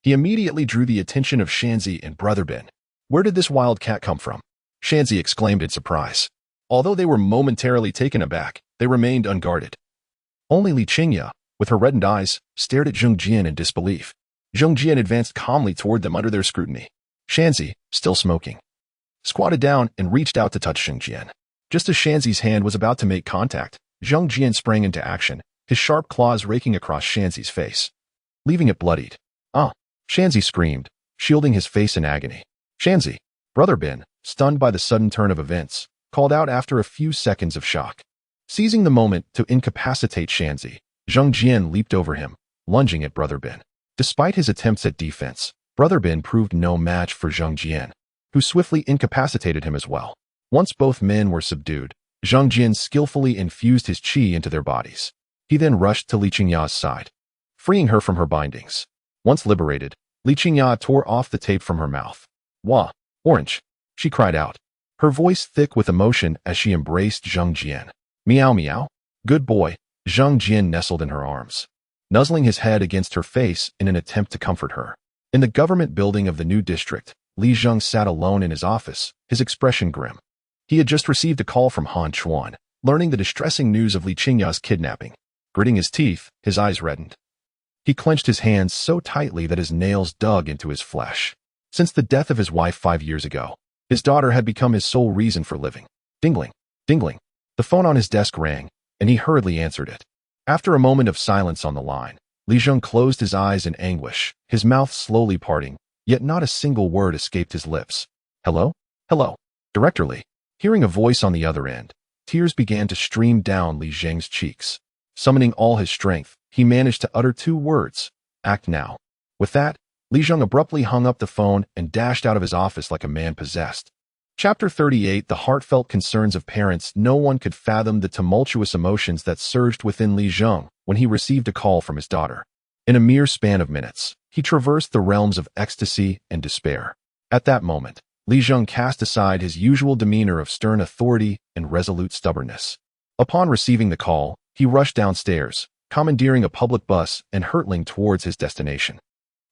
he immediately drew the attention of Shanzi and Brother Bin. Where did this wild cat come from? Shanzi exclaimed in surprise. Although they were momentarily taken aback, they remained unguarded. Only Li Qingya, with her reddened eyes, stared at Zhang Jian in disbelief. Zhang Jian advanced calmly toward them under their scrutiny. Shanzi, still smoking, squatted down and reached out to touch Zhang Jian. Just as Shanzi's hand was about to make contact, Zhang Jian sprang into action, his sharp claws raking across Shanzi's face, leaving it bloodied. Ah! Shanzi screamed, shielding his face in agony. Shanzi, Brother Bin, stunned by the sudden turn of events, called out after a few seconds of shock. Seizing the moment to incapacitate Shanzi, Zhang Jian leaped over him, lunging at Brother Bin. Despite his attempts at defense, Brother Bin proved no match for Zhang Jian, who swiftly incapacitated him as well. Once both men were subdued, Zhang Jian skillfully infused his qi into their bodies. He then rushed to Li Qingya's side, freeing her from her bindings. Once liberated, Li Qingya tore off the tape from her mouth. Wah! Orange! She cried out, her voice thick with emotion as she embraced Zhang Jian. Meow meow. Good boy. Zhang Jian nestled in her arms, nuzzling his head against her face in an attempt to comfort her. In the government building of the new district, Li Zheng sat alone in his office, his expression grim. He had just received a call from Han Chuan, learning the distressing news of Li Qingya's kidnapping. Gritting his teeth, his eyes reddened. He clenched his hands so tightly that his nails dug into his flesh. Since the death of his wife 5 years ago, his daughter had become his sole reason for living. Dingling, dingling. The phone on his desk rang, and he hurriedly answered it. After a moment of silence on the line, Li Zheng closed his eyes in anguish, his mouth slowly parting, yet not a single word escaped his lips. Hello? Hello? Director Li. Hearing a voice on the other end, tears began to stream down Li Zheng's cheeks. Summoning all his strength, he managed to utter 2 words, act now. With that, Li Zheng abruptly hung up the phone and dashed out of his office like a man possessed. Chapter 38 The heartfelt concerns of parents. No one could fathom the tumultuous emotions that surged within Li Zheng when he received a call from his daughter. In a mere span of minutes, he traversed the realms of ecstasy and despair. At that moment, Li Zheng cast aside his usual demeanor of stern authority and resolute stubbornness. Upon receiving the call, he rushed downstairs, commandeering a public bus and hurtling towards his destination.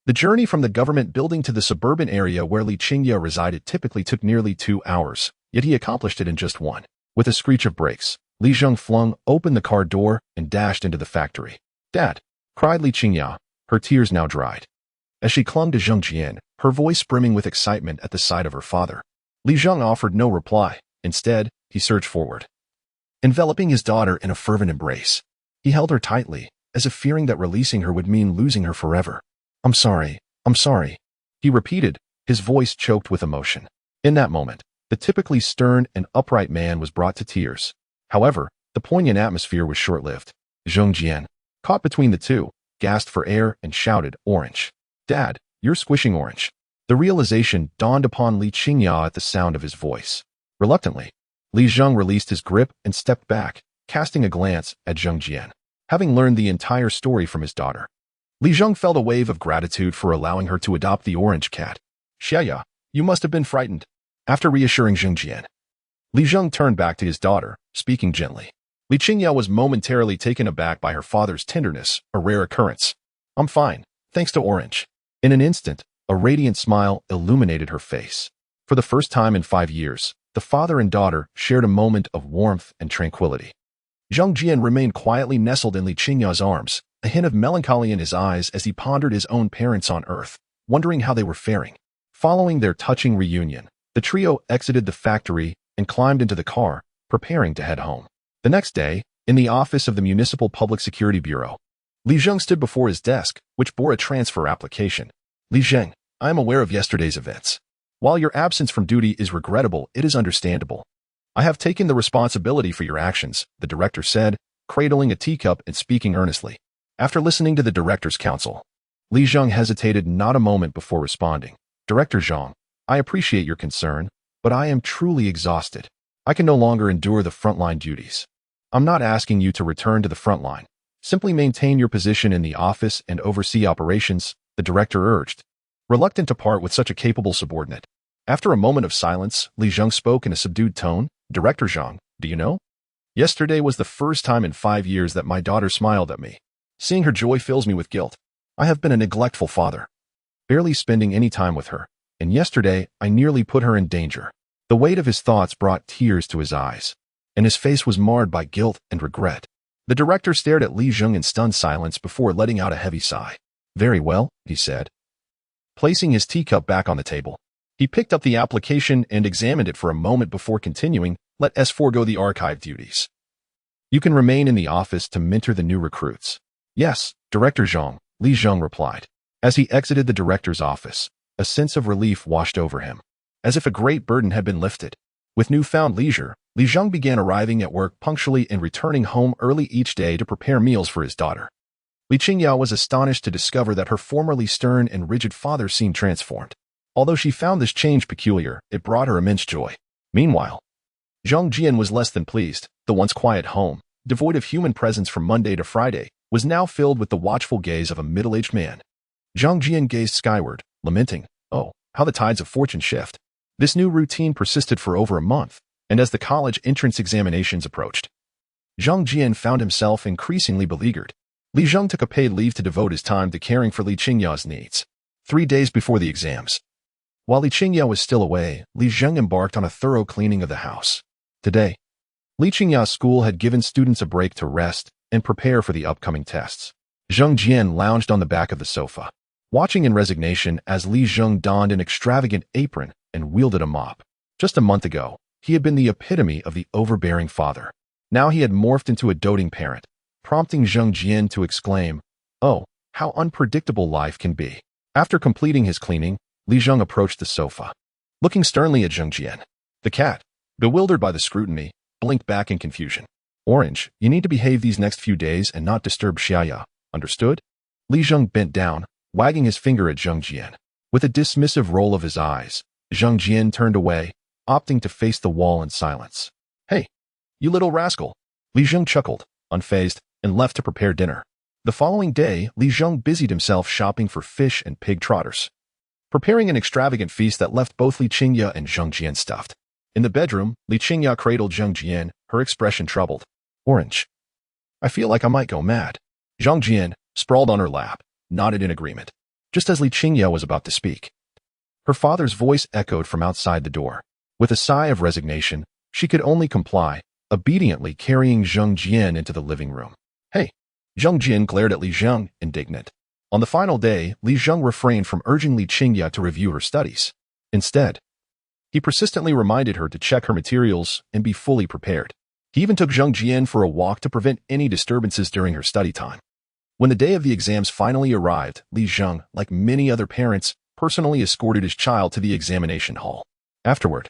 The journey from the government building to the suburban area where Li Qingya resided typically took nearly 2 hours, yet he accomplished it in just 1. With a screech of brakes, Li Zheng flung open the car door and dashed into the factory. Dad! Cried Li Qingya, her tears now dried. As she clung to Zhang Jian, her voice brimming with excitement at the sight of her father. Li Zheng offered no reply. Instead, he surged forward, enveloping his daughter in a fervent embrace. He held her tightly, as if fearing that releasing her would mean losing her forever. I'm sorry, he repeated, his voice choked with emotion. In that moment, the typically stern and upright man was brought to tears. However, the poignant atmosphere was short-lived. Zhang Jian, caught between the two, gasped for air and shouted, Orange. Dad, you're squishing Orange. The realization dawned upon Li Qingya at the sound of his voice. Reluctantly, Li Zheng released his grip and stepped back, casting a glance at Zhang Jian. Having learned the entire story from his daughter, Li Zheng felt a wave of gratitude for allowing her to adopt the orange cat. Xia, you must have been frightened. After reassuring Zhang Jian, Li Zheng turned back to his daughter, speaking gently. Li Qingya was momentarily taken aback by her father's tenderness, a rare occurrence. I'm fine, thanks to Orange. In an instant, a radiant smile illuminated her face. For the first time in 5 years, the father and daughter shared a moment of warmth and tranquility. Zhang Jian remained quietly nestled in Li Qingya's arms, a hint of melancholy in his eyes as he pondered his own parents on Earth, wondering how they were faring. Following their touching reunion, the trio exited the factory and climbed into the car, preparing to head home. The next day, in the office of the Municipal Public Security Bureau, Li Zheng stood before his desk, which bore a transfer application. Li Zheng, I am aware of yesterday's events. While your absence from duty is regrettable, it is understandable. I have taken the responsibility for your actions, the director said, cradling a teacup and speaking earnestly. After listening to the director's counsel, Li Zheng hesitated not a moment before responding. Director Zhang, I appreciate your concern, but I am truly exhausted. I can no longer endure the frontline duties. I'm not asking you to return to the front line. Simply maintain your position in the office and oversee operations, the director urged, reluctant to part with such a capable subordinate. After a moment of silence, Li Zheng spoke in a subdued tone. Director Zhang, do you know? Yesterday was the first time in 5 years that my daughter smiled at me. Seeing her joy fills me with guilt. I have been a neglectful father, barely spending any time with her, and yesterday I nearly put her in danger. The weight of his thoughts brought tears to his eyes, and his face was marred by guilt and regret. The director stared at Li Zheng in stunned silence before letting out a heavy sigh. Very well, he said, placing his teacup back on the table. He picked up the application and examined it for a moment before continuing. Let us forego the archive duties. You can remain in the office to mentor the new recruits. Yes, Director Zhang, Li Zheng replied. As he exited the director's office, a sense of relief washed over him, as if a great burden had been lifted. With newfound leisure, Li Zheng began arriving at work punctually and returning home early each day to prepare meals for his daughter. Li Qingyao was astonished to discover that her formerly stern and rigid father seemed transformed. Although she found this change peculiar, it brought her immense joy. Meanwhile, Zhang Jian was less than pleased. The once quiet home, devoid of human presence from Monday to Friday, was now filled with the watchful gaze of a middle-aged man. Zhang Jian gazed skyward, lamenting, "Oh, how the tides of fortune shift." This new routine persisted for over a month, and as the college entrance examinations approached, Zhang Jian found himself increasingly beleaguered. Li Zheng took a paid leave to devote his time to caring for Li Qingyao's needs. 3 days before the exams, while Li Qingyao was still away, Li Zheng embarked on a thorough cleaning of the house. Today, Li Qingyao's school had given students a break to rest and prepare for the upcoming tests. Zhang Jian lounged on the back of the sofa, watching in resignation as Li Zheng donned an extravagant apron and wielded a mop. Just a month ago, he had been the epitome of the overbearing father. Now he had morphed into a doting parent, prompting Zhang Jian to exclaim, "Oh, how unpredictable life can be." After completing his cleaning, Li Zheng approached the sofa, looking sternly at Zhang Jian. The cat, bewildered by the scrutiny, blinked back in confusion. "Orange, you need to behave these next few days and not disturb Xiaya, understood?" Li Zheng bent down, wagging his finger at Zhang Jian. With a dismissive roll of his eyes, Zhang Jian turned away, opting to face the wall in silence. "Hey, you little rascal!" Li Zheng chuckled, unfazed, and left to prepare dinner. The following day, Li Zheng busied himself shopping for fish and pig trotters, preparing an extravagant feast that left both Li Qingya and Zhang Jian stuffed. In the bedroom, Li Qingya cradled Zhang Jian, her expression troubled. "Orange, I feel like I might go mad." Zhang Jian, sprawled on her lap, nodded in agreement. Just as Li Qingya was about to speak, her father's voice echoed from outside the door. With a sigh of resignation, she could only comply, obediently carrying Zhang Jian into the living room. "Hey!" Zhang Jian glared at Li Zheng, indignant. On the final day, Li Zheng refrained from urging Li Qingya to review her studies. Instead, he persistently reminded her to check her materials and be fully prepared. He even took Zhang Jian for a walk to prevent any disturbances during her study time. When the day of the exams finally arrived, Li Zheng, like many other parents, personally escorted his child to the examination hall. Afterward,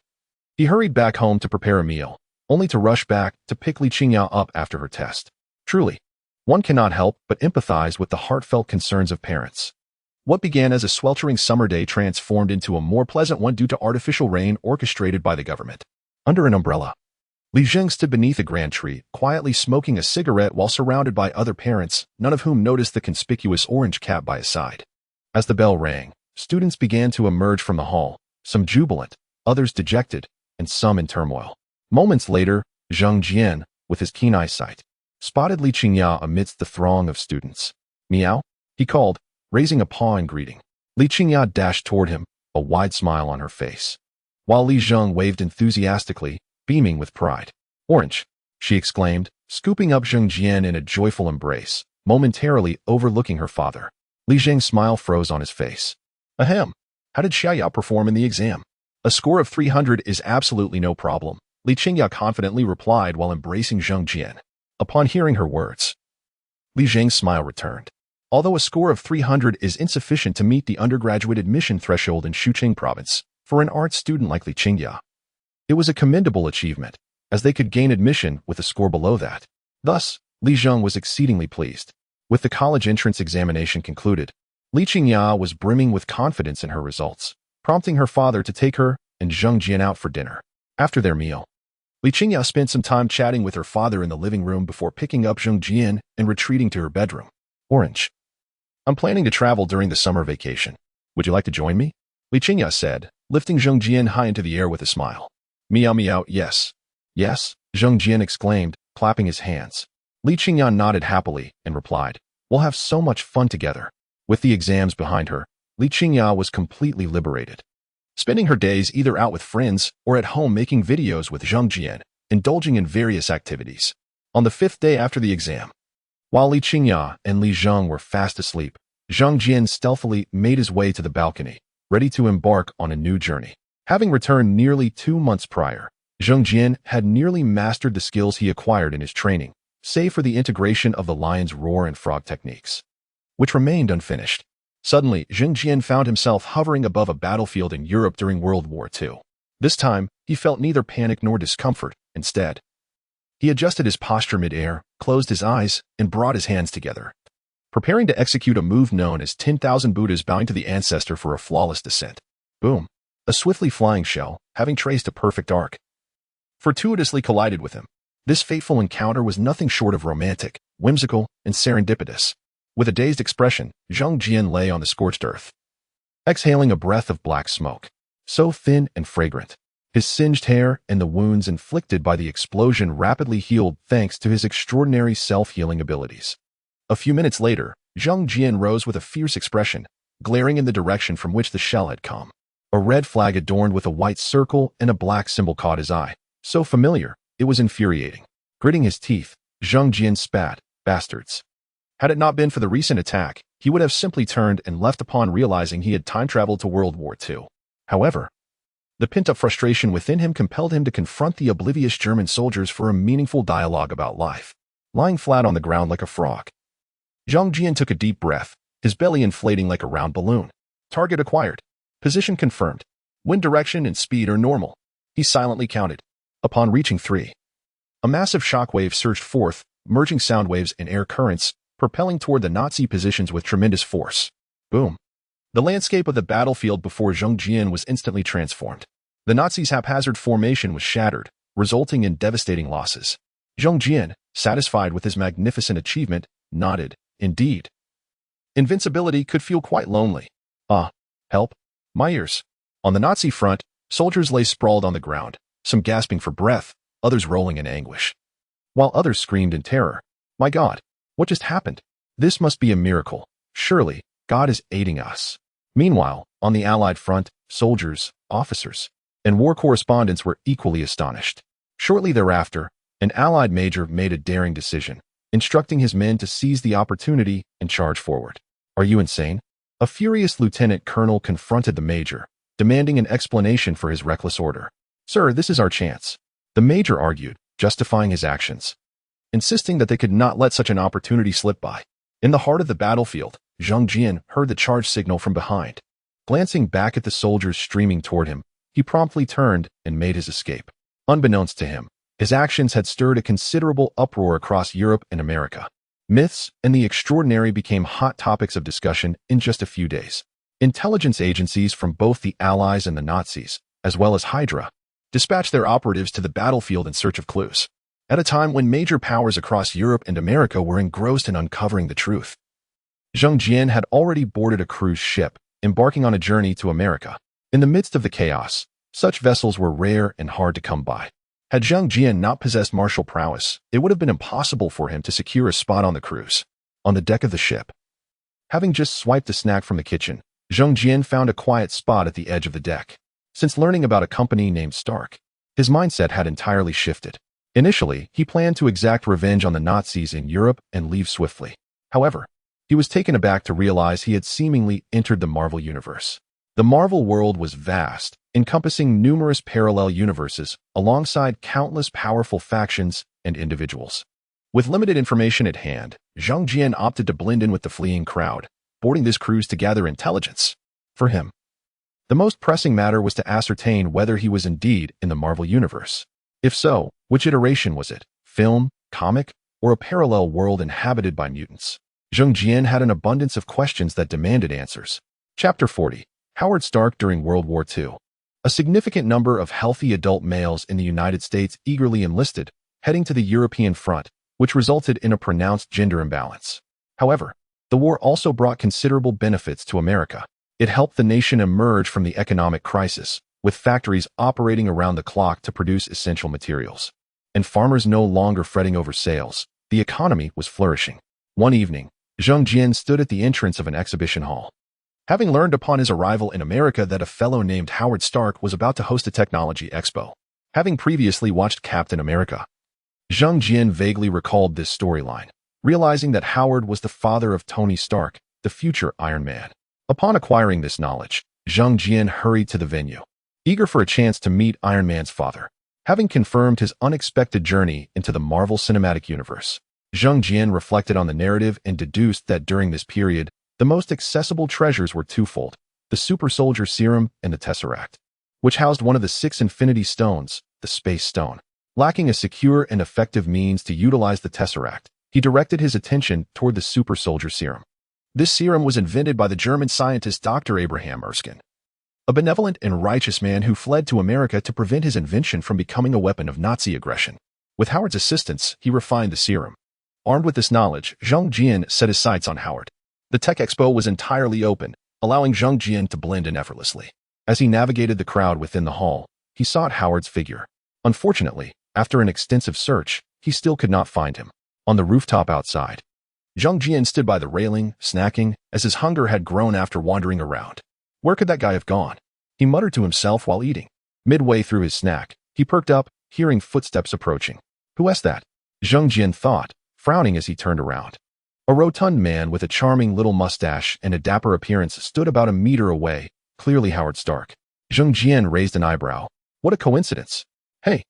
he hurried back home to prepare a meal, only to rush back to pick Li Qingya up after her test. Truly, one cannot help but empathize with the heartfelt concerns of parents. What began as a sweltering summer day transformed into a more pleasant one due to artificial rain orchestrated by the government. Under an umbrella, Li Zheng stood beneath a grand tree, quietly smoking a cigarette while surrounded by other parents, none of whom noticed the conspicuous orange cap by his side. As the bell rang, students began to emerge from the hall, some jubilant, others dejected, and some in turmoil. Moments later, Zhang Jian, with his keen eyesight, spotted Li Qingya amidst the throng of students. "Meow," he called, raising a paw in greeting. Li Qingya dashed toward him, a wide smile on her face, while Li Zheng waved enthusiastically, beaming with pride. "Orange," she exclaimed, scooping up Zhang Jian in a joyful embrace, momentarily overlooking her father. Li Zheng's smile froze on his face. "Ahem, how did Xiaya perform in the exam?" "A score of 300 is absolutely no problem," Li Qingya confidently replied while embracing Zhang Jian. Upon hearing her words, Li Zheng's smile returned. Although a score of 300 is insufficient to meet the undergraduate admission threshold in Shuqing province, for an art student like Li Qingya, it was a commendable achievement, as they could gain admission with a score below that. Thus, Li Zheng was exceedingly pleased. With the college entrance examination concluded, Li Qingya was brimming with confidence in her results, prompting her father to take her and Zhang Jian out for dinner. After their meal, Li Qingya spent some time chatting with her father in the living room before picking up Zheng Jian and retreating to her bedroom. Orange. I'm planning to travel during the summer vacation. Would you like to join me? Li Qingya said, lifting Zheng Jian high into the air with a smile. Meow meow, yes. Yes, Zheng Jian exclaimed, clapping his hands. Li Qingya nodded happily and replied, We'll have so much fun together. With the exams behind her, Li Qingya was completely liberated. Spending her days either out with friends or at home making videos with Zheng Jian, indulging in various activities. On the 5th day after the exam, while Li Qingya and Li Zheng were fast asleep, Zheng Jian stealthily made his way to the balcony, ready to embark on a new journey. Having returned nearly 2 months prior, Zheng Jian had nearly mastered the skills he acquired in his training, save for the integration of the lion's roar and frog techniques, which remained unfinished. Suddenly, Zheng Jian found himself hovering above a battlefield in Europe during World War II. This time, he felt neither panic nor discomfort. Instead, he adjusted his posture mid-air, closed his eyes, and brought his hands together, preparing to execute a move known as 10,000 Buddhas bowing to the ancestor for a flawless descent. Boom! A swiftly flying shell, having traced a perfect arc, fortuitously collided with him. This fateful encounter was nothing short of romantic, whimsical, and serendipitous. With a dazed expression, Zheng Jian lay on the scorched earth, exhaling a breath of black smoke, so thin and fragrant. His singed hair and the wounds inflicted by the explosion rapidly healed thanks to his extraordinary self-healing abilities. A few minutes later, Zheng Jian rose with a fierce expression, glaring in the direction from which the shell had come. A red flag adorned with a white circle and a black symbol caught his eye. So familiar, it was infuriating. Gritting his teeth, Zheng Jian spat, bastards. Had it not been for the recent attack, he would have simply turned and left upon realizing he had time-traveled to World War II. However, the pent-up frustration within him compelled him to confront the oblivious German soldiers for a meaningful dialogue about life. Lying flat on the ground like a frog, Zheng Jian took a deep breath, his belly inflating like a round balloon. Target acquired. Position confirmed. Wind direction and speed are normal. He silently counted. Upon reaching 3, a massive shockwave surged forth, merging sound waves and air currents, propelling toward the Nazi positions with tremendous force. Boom! The landscape of the battlefield before Zheng Jian was instantly transformed. The Nazis' haphazard formation was shattered, resulting in devastating losses. Zheng Jian, satisfied with his magnificent achievement, nodded. Indeed, invincibility could feel quite lonely. Ah, help! My ears! On the Nazi front, soldiers lay sprawled on the ground, some gasping for breath, others rolling in anguish, while others screamed in terror. My God, what just happened? This must be a miracle. Surely, God is aiding us. Meanwhile, on the Allied front, soldiers, officers, and war correspondents were equally astonished. Shortly thereafter, an Allied major made a daring decision, instructing his men to seize the opportunity and charge forward. Are you insane? A furious lieutenant colonel confronted the major, demanding an explanation for his reckless order. Sir, this is our chance, the major argued, justifying his actions, insisting that they could not let such an opportunity slip by. In the heart of the battlefield, Zheng Jian heard the charge signal from behind. Glancing back at the soldiers streaming toward him, he promptly turned and made his escape. Unbeknownst to him, his actions had stirred a considerable uproar across Europe and America. Myths and the extraordinary became hot topics of discussion in just a few days. Intelligence agencies from both the Allies and the Nazis, as well as Hydra, dispatched their operatives to the battlefield in search of clues. At a time when major powers across Europe and America were engrossed in uncovering the truth, Zheng Jian had already boarded a cruise ship, embarking on a journey to America. In the midst of the chaos, such vessels were rare and hard to come by. Had Zheng Jian not possessed martial prowess, it would have been impossible for him to secure a spot on the cruise. On the deck of the ship, having just swiped a snack from the kitchen, Zheng Jian found a quiet spot at the edge of the deck. Since learning about a company named Stark, his mindset had entirely shifted. Initially, he planned to exact revenge on the Nazis in Europe and leave swiftly. However, he was taken aback to realize he had seemingly entered the Marvel universe. The Marvel world was vast, encompassing numerous parallel universes alongside countless powerful factions and individuals. With limited information at hand, Zheng Jian opted to blend in with the fleeing crowd, boarding this cruise to gather intelligence. For him, the most pressing matter was to ascertain whether he was indeed in the Marvel universe. If so, which iteration was it? Film, comic, or a parallel world inhabited by mutants? Zheng Jian had an abundance of questions that demanded answers. Chapter 40. Howard Stark during World War II. A significant number of healthy adult males in the United States eagerly enlisted, heading to the European front, which resulted in a pronounced gender imbalance. However, the war also brought considerable benefits to America. It helped the nation emerge from the economic crisis, with factories operating around the clock to produce essential materials. And farmers no longer fretting over sales. The economy was flourishing. One evening, Zheng Jian stood at the entrance of an exhibition hall. Having learned upon his arrival in America that a fellow named Howard Stark was about to host a technology expo, having previously watched Captain America, Zheng Jian vaguely recalled this storyline, realizing that Howard was the father of Tony Stark, the future Iron Man. Upon acquiring this knowledge, Zheng Jian hurried to the venue, eager for a chance to meet Iron Man's father. Having confirmed his unexpected journey into the Marvel Cinematic Universe, Zheng Jian reflected on the narrative and deduced that during this period, the most accessible treasures were twofold: the Super Soldier Serum and the Tesseract, which housed one of the 6 Infinity Stones, the Space Stone. Lacking a secure and effective means to utilize the Tesseract, he directed his attention toward the Super Soldier Serum. This serum was invented by the German scientist Dr. Abraham Erskine, a benevolent and righteous man who fled to America to prevent his invention from becoming a weapon of Nazi aggression. With Howard's assistance, he refined the serum. Armed with this knowledge, Zheng Jian set his sights on Howard. The Tech Expo was entirely open, allowing Zheng Jian to blend in effortlessly. As he navigated the crowd within the hall, he sought Howard's figure. Unfortunately, after an extensive search, he still could not find him. On the rooftop outside, Zheng Jian stood by the railing, snacking, as his hunger had grown after wandering around. Where could that guy have gone? He muttered to himself while eating. Midway through his snack, he perked up, hearing footsteps approaching. Who was that? Zheng Jian thought, frowning as he turned around. A rotund man with a charming little mustache and a dapper appearance stood about a meter away, clearly Howard Stark. Zheng Jian raised an eyebrow. What a coincidence. Hey,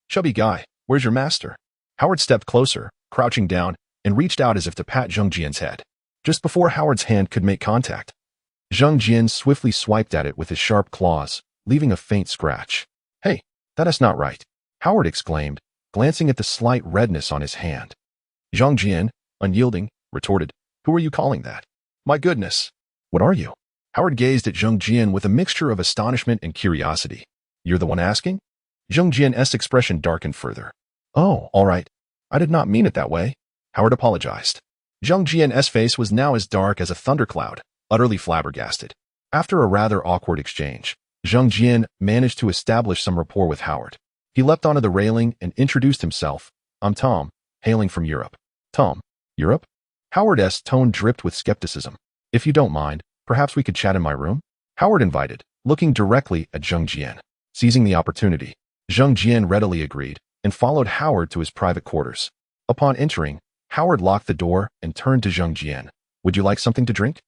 chubby guy, where's your master? Howard stepped closer, crouching down, and reached out as if to pat Zheng Jian's head. Just before Howard's hand could make contact, Zheng Jian swiftly swiped at it with his sharp claws, leaving a faint scratch. Hey, that is not right, Howard exclaimed, glancing at the slight redness on his hand. Zheng Jian, unyielding, retorted, Who are you calling that? My goodness. What are you? Howard gazed at Zheng Jian with a mixture of astonishment and curiosity. You're the one asking? Zheng Jian's expression darkened further. Oh, all right. I did not mean it that way. Howard apologized. Zheng Jian's face was now as dark as a thundercloud, utterly flabbergasted. After a rather awkward exchange, Zheng Jian managed to establish some rapport with Howard. He leapt onto the railing and introduced himself. I'm Tom, hailing from Europe. Tom, Europe? Howard's tone dripped with skepticism. If you don't mind, perhaps we could chat in my room? Howard invited, looking directly at Zheng Jian. Seizing the opportunity, Zheng Jian readily agreed and followed Howard to his private quarters. Upon entering, Howard locked the door and turned to Zheng Jian. Would you like something to drink?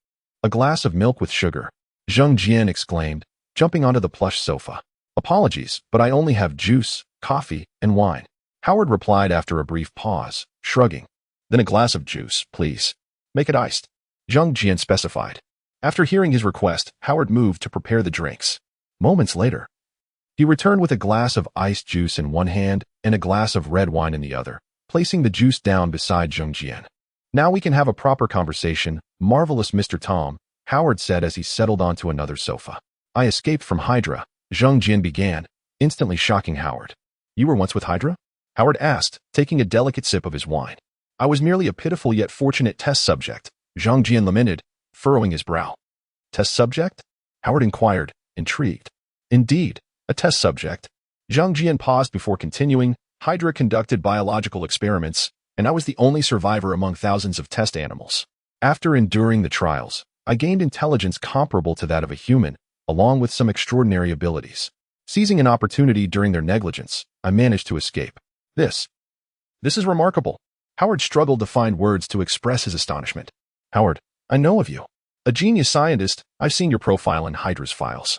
A glass of milk with sugar, Zheng Jian exclaimed, jumping onto the plush sofa. Apologies, but I only have juice, coffee, and wine. Howard replied after a brief pause, shrugging. Then a glass of juice, please. Make it iced, Zheng Jian specified. After hearing his request, Howard moved to prepare the drinks. Moments later, he returned with a glass of iced juice in one hand and a glass of red wine in the other, placing the juice down beside Zheng Jian. Now we can have a proper conversation, marvelous Mr. Tom, Howard said as he settled onto another sofa. I escaped from Hydra, Zheng Jian began, instantly shocking Howard. You were once with Hydra? Howard asked, taking a delicate sip of his wine. I was merely a pitiful yet fortunate test subject, Zheng Jian lamented, furrowing his brow. Test subject? Howard inquired, intrigued. Indeed, a test subject. Zheng Jian paused before continuing. Hydra conducted biological experiments, and I was the only survivor among thousands of test animals. After enduring the trials, I gained intelligence comparable to that of a human, along with some extraordinary abilities. Seizing an opportunity during their negligence, I managed to escape. This is remarkable. Howard struggled to find words to express his astonishment. Howard, I know of you. A genius scientist, I've seen your profile in Hydra's files.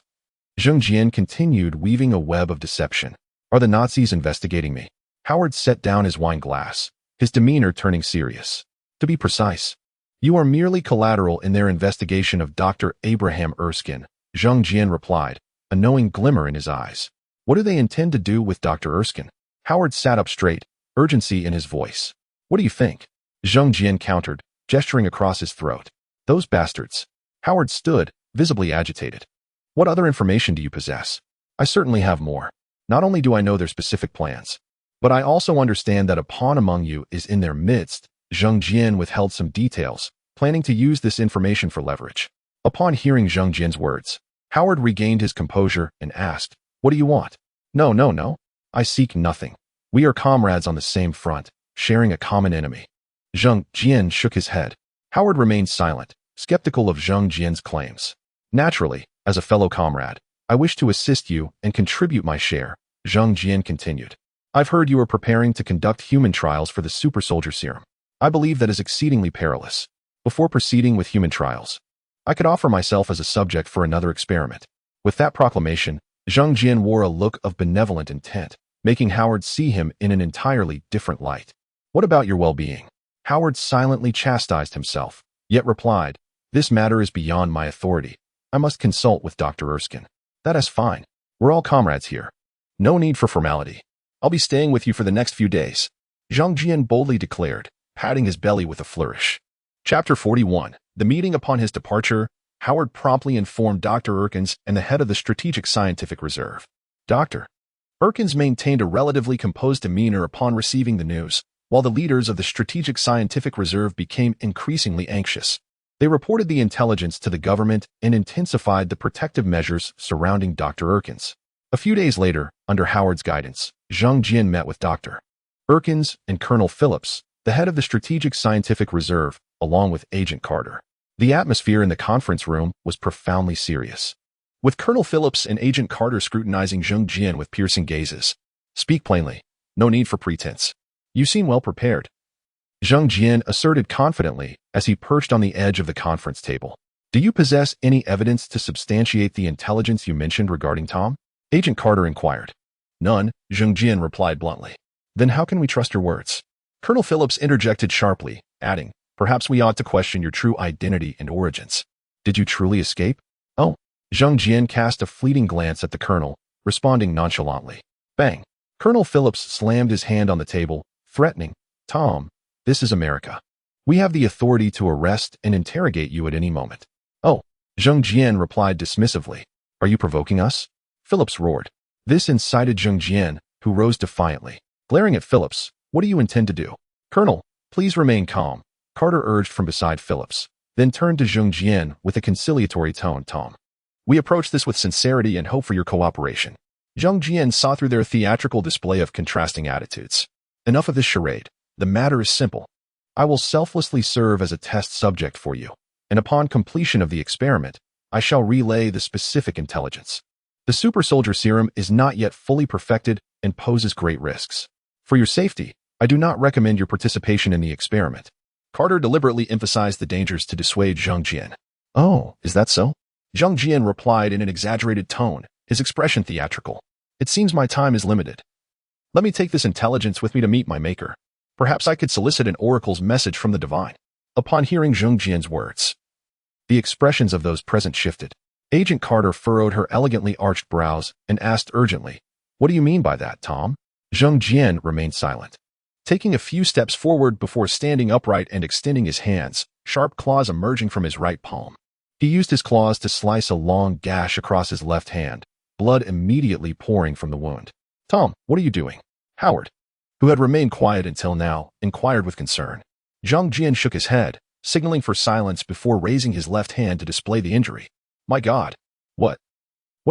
Zheng Jian continued, weaving a web of deception. Are the Nazis investigating me? Howard set down his wine glass, his demeanor turning serious. To be precise, you are merely collateral in their investigation of Dr. Abraham Erskine, Zheng Jian replied, a knowing glimmer in his eyes. What do they intend to do with Dr. Erskine? Howard sat up straight, urgency in his voice. What do you think? Zheng Jian countered, gesturing across his throat. Those bastards. Howard stood, visibly agitated. What other information do you possess? I certainly have more. Not only do I know their specific plans, but I also understand that a pawn among you is in their midst. Zheng Jian withheld some details, planning to use this information for leverage. Upon hearing Zheng Jian's words, Howard regained his composure and asked, "What do you want?" No, no, no. I seek nothing. We are comrades on the same front, sharing a common enemy." Zheng Jian shook his head. Howard remained silent, skeptical of Zheng Jian's claims. "Naturally, as a fellow comrade, I wish to assist you and contribute my share," Zheng Jian continued. "I've heard you are preparing to conduct human trials for the super soldier serum. I believe that is exceedingly perilous. Before proceeding with human trials, I could offer myself as a subject for another experiment." With that proclamation, Zheng Jian wore a look of benevolent intent, making Howard see him in an entirely different light. "What about your well-being?" Howard silently chastised himself, yet replied, "This matter is beyond my authority. I must consult with Dr. Erskine." "That is fine. We're all comrades here. No need for formality. I'll be staying with you for the next few days," Zheng Jian boldly declared, patting his belly with a flourish. Chapter 41. The meeting. Upon his departure, Howard promptly informed Dr. Erkins and the head of the Strategic Scientific Reserve. Dr. Erkins maintained a relatively composed demeanor upon receiving the news, while the leaders of the Strategic Scientific Reserve became increasingly anxious. They reported the intelligence to the government and intensified the protective measures surrounding Dr. Erkins. A few days later, under Howard's guidance, Zheng Jian met with Dr. Erkins and Colonel Phillips, the head of the Strategic Scientific Reserve, along with Agent Carter. The atmosphere in the conference room was profoundly serious, with Colonel Phillips and Agent Carter scrutinizing Zheng Jian with piercing gazes. "Speak plainly. No need for pretense. You seem well prepared," Zheng Jian asserted confidently as he perched on the edge of the conference table. "Do you possess any evidence to substantiate the intelligence you mentioned regarding Tom?" Agent Carter inquired. "None," Zheng Jian replied bluntly. "Then how can we trust your words?" Colonel Phillips interjected sharply, adding, "Perhaps we ought to question your true identity and origins. Did you truly escape?" "Oh." Zheng Jian cast a fleeting glance at the colonel, responding nonchalantly. Bang! Colonel Phillips slammed his hand on the table, threatening, "Tom, this is America. We have the authority to arrest and interrogate you at any moment." "Oh," Zheng Jian replied dismissively. "Are you provoking us?" Phillips roared. This incited Zheng Jian, who rose defiantly. Glaring at Phillips, "What do you intend to do?" "Colonel, please remain calm," Carter urged from beside Phillips, then turned to Zheng Jian with a conciliatory tone. "Tom, we approach this with sincerity and hope for your cooperation." Zheng Jian saw through their theatrical display of contrasting attitudes. "Enough of this charade. The matter is simple. I will selflessly serve as a test subject for you, and upon completion of the experiment, I shall relay the specific intelligence. The super soldier serum is not yet fully perfected and poses great risks. For your safety, I do not recommend your participation in the experiment." Carter deliberately emphasized the dangers to dissuade Zheng Jian. "Oh, is that so?" Zheng Jian replied in an exaggerated tone, his expression theatrical. "It seems my time is limited. Let me take this intelligence with me to meet my maker. Perhaps I could solicit an oracle's message from the divine." Upon hearing Zheng Jian's words, the expressions of those present shifted. Agent Carter furrowed her elegantly arched brows and asked urgently, "What do you mean by that, Tom?" Zheng Jian remained silent, taking a few steps forward before standing upright and extending his hands, sharp claws emerging from his right palm. He used his claws to slice a long gash across his left hand, blood immediately pouring from the wound. "Tom, what are you doing?" Howard, who had remained quiet until now, inquired with concern. Zheng Jian shook his head, signaling for silence before raising his left hand to display the injury. "My God! What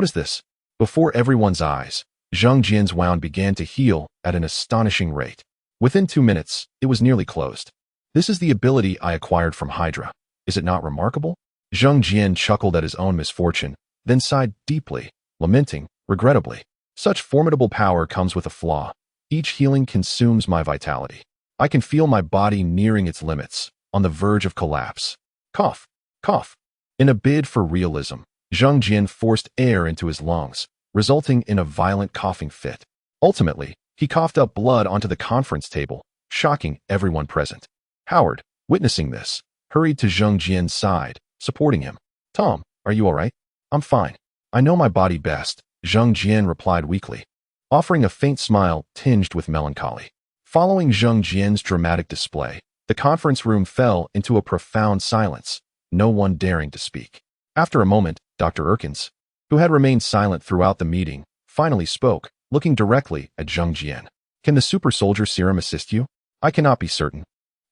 is this?" Before everyone's eyes, Zheng Jian's wound began to heal at an astonishing rate. Within 2 minutes, it was nearly closed. "This is the ability I acquired from Hydra. Is it not remarkable?" Zheng Jian chuckled at his own misfortune, then sighed deeply, lamenting, regrettably, "Such formidable power comes with a flaw. Each healing consumes my vitality. I can feel my body nearing its limits, on the verge of collapse." Cough, cough. In a bid for realism, Zheng Jian forced air into his lungs, resulting in a violent coughing fit. Ultimately, he coughed up blood onto the conference table, shocking everyone present. Howard, witnessing this, hurried to Zheng Jian's side, supporting him. "Tom, are you all right?" "I'm fine. I know my body best," Zheng Jian replied weakly, offering a faint smile tinged with melancholy. Following Zheng Jian's dramatic display, the conference room fell into a profound silence, no one daring to speak. After a moment, Dr. Erkins, who had remained silent throughout the meeting, finally spoke, looking directly at Zhang Jian. Can the super soldier serum assist you? I cannot be certain.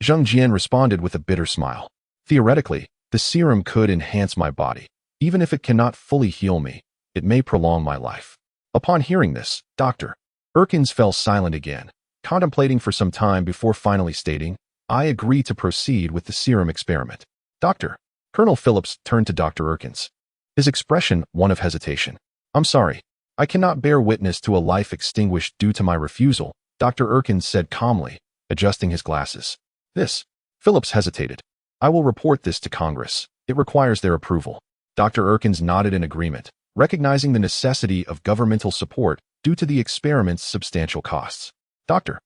Zhang Jian responded with a bitter smile. Theoretically, the serum could enhance my body. Even if it cannot fully heal me, it may prolong my life. Upon hearing this, Dr. Erkins fell silent again, contemplating for some time before finally stating, I agree to proceed with the serum experiment. Doctor. Colonel Phillips turned to Dr. Erkins. His expression one of hesitation. I'm sorry. I cannot bear witness to a life extinguished due to my refusal, Dr. Erkins said calmly, adjusting his glasses. This. Phillips hesitated. I will report this to Congress. It requires their approval. Dr. Erkins nodded in agreement, recognizing the necessity of governmental support due to the experiment's substantial costs. Doctor.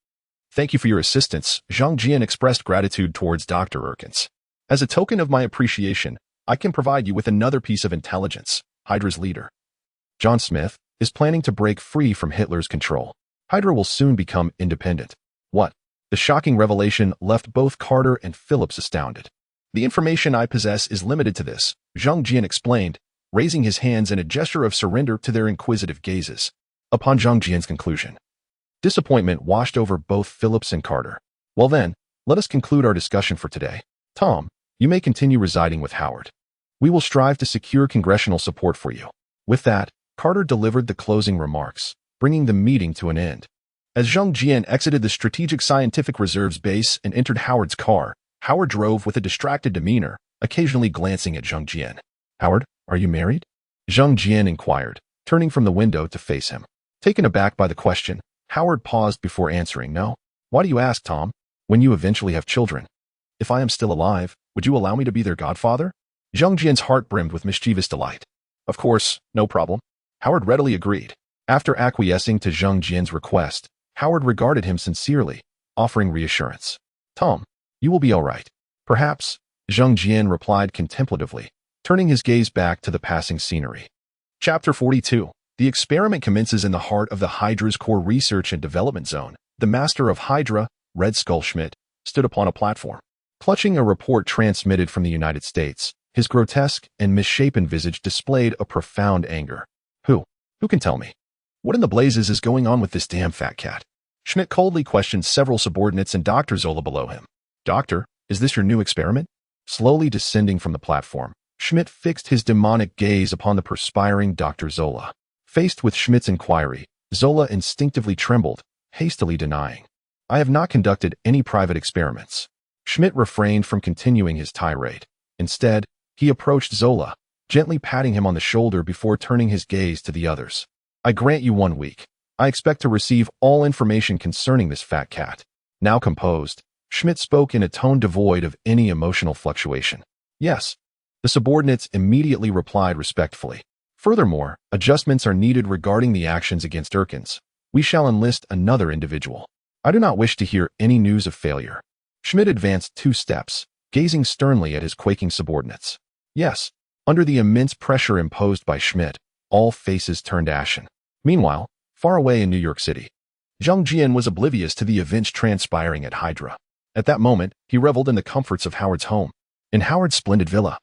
Thank you for your assistance. Zhang Jian expressed gratitude towards Dr. Erkins. As a token of my appreciation, I can provide you with another piece of intelligence. Hydra's leader, John Smith, is planning to break free from Hitler's control. Hydra will soon become independent. What? The shocking revelation left both Carter and Phillips astounded. The information I possess is limited to this, Zhang Jian explained, raising his hands in a gesture of surrender to their inquisitive gazes. Upon Zhang Jian's conclusion, disappointment washed over both Phillips and Carter. Well then, let us conclude our discussion for today. Tom, you may continue residing with Howard. We will strive to secure congressional support for you. With that, Carter delivered the closing remarks, bringing the meeting to an end. As Zhang Jian exited the Strategic Scientific Reserves base and entered Howard's car, Howard drove with a distracted demeanor, occasionally glancing at Zhang Jian. Howard, are you married? Zhang Jian inquired, turning from the window to face him. Taken aback by the question, Howard paused before answering. No. Why do you ask, Tom? When you eventually have children. If I am still alive, would you allow me to be their godfather? Zhang Jian's heart brimmed with mischievous delight. Of course, no problem. Howard readily agreed. After acquiescing to Zhang Jian's request, Howard regarded him sincerely, offering reassurance. Tom, you will be all right. Perhaps, Zhang Jian replied contemplatively, turning his gaze back to the passing scenery. Chapter 42. The experiment commences in the heart of the Hydra's core research and development zone. The master of Hydra, Red Skull Schmidt, stood upon a platform. Clutching a report transmitted from the United States, his grotesque and misshapen visage displayed a profound anger. Who can tell me? What in the blazes is going on with this damn fat cat? Schmidt coldly questioned several subordinates and Dr. Zola below him. Doctor, is this your new experiment? Slowly descending from the platform, Schmidt fixed his demonic gaze upon the perspiring Dr. Zola. Faced with Schmidt's inquiry, Zola instinctively trembled, hastily denying. I have not conducted any private experiments. Schmidt refrained from continuing his tirade. Instead, he approached Zola, gently patting him on the shoulder before turning his gaze to the others. I grant you 1 week. I expect to receive all information concerning this fat cat. Now composed, Schmidt spoke in a tone devoid of any emotional fluctuation. Yes. The subordinates immediately replied respectfully. Furthermore, adjustments are needed regarding the actions against Erkins. We shall enlist another individual. I do not wish to hear any news of failure. Schmidt advanced 2 steps, gazing sternly at his quaking subordinates. Yes. Under the immense pressure imposed by Schmidt, all faces turned ashen. Meanwhile, far away in New York City, Zhang Jian was oblivious to the events transpiring at Hydra. At that moment, he reveled in the comforts of Howard's home. In Howard's splendid villa,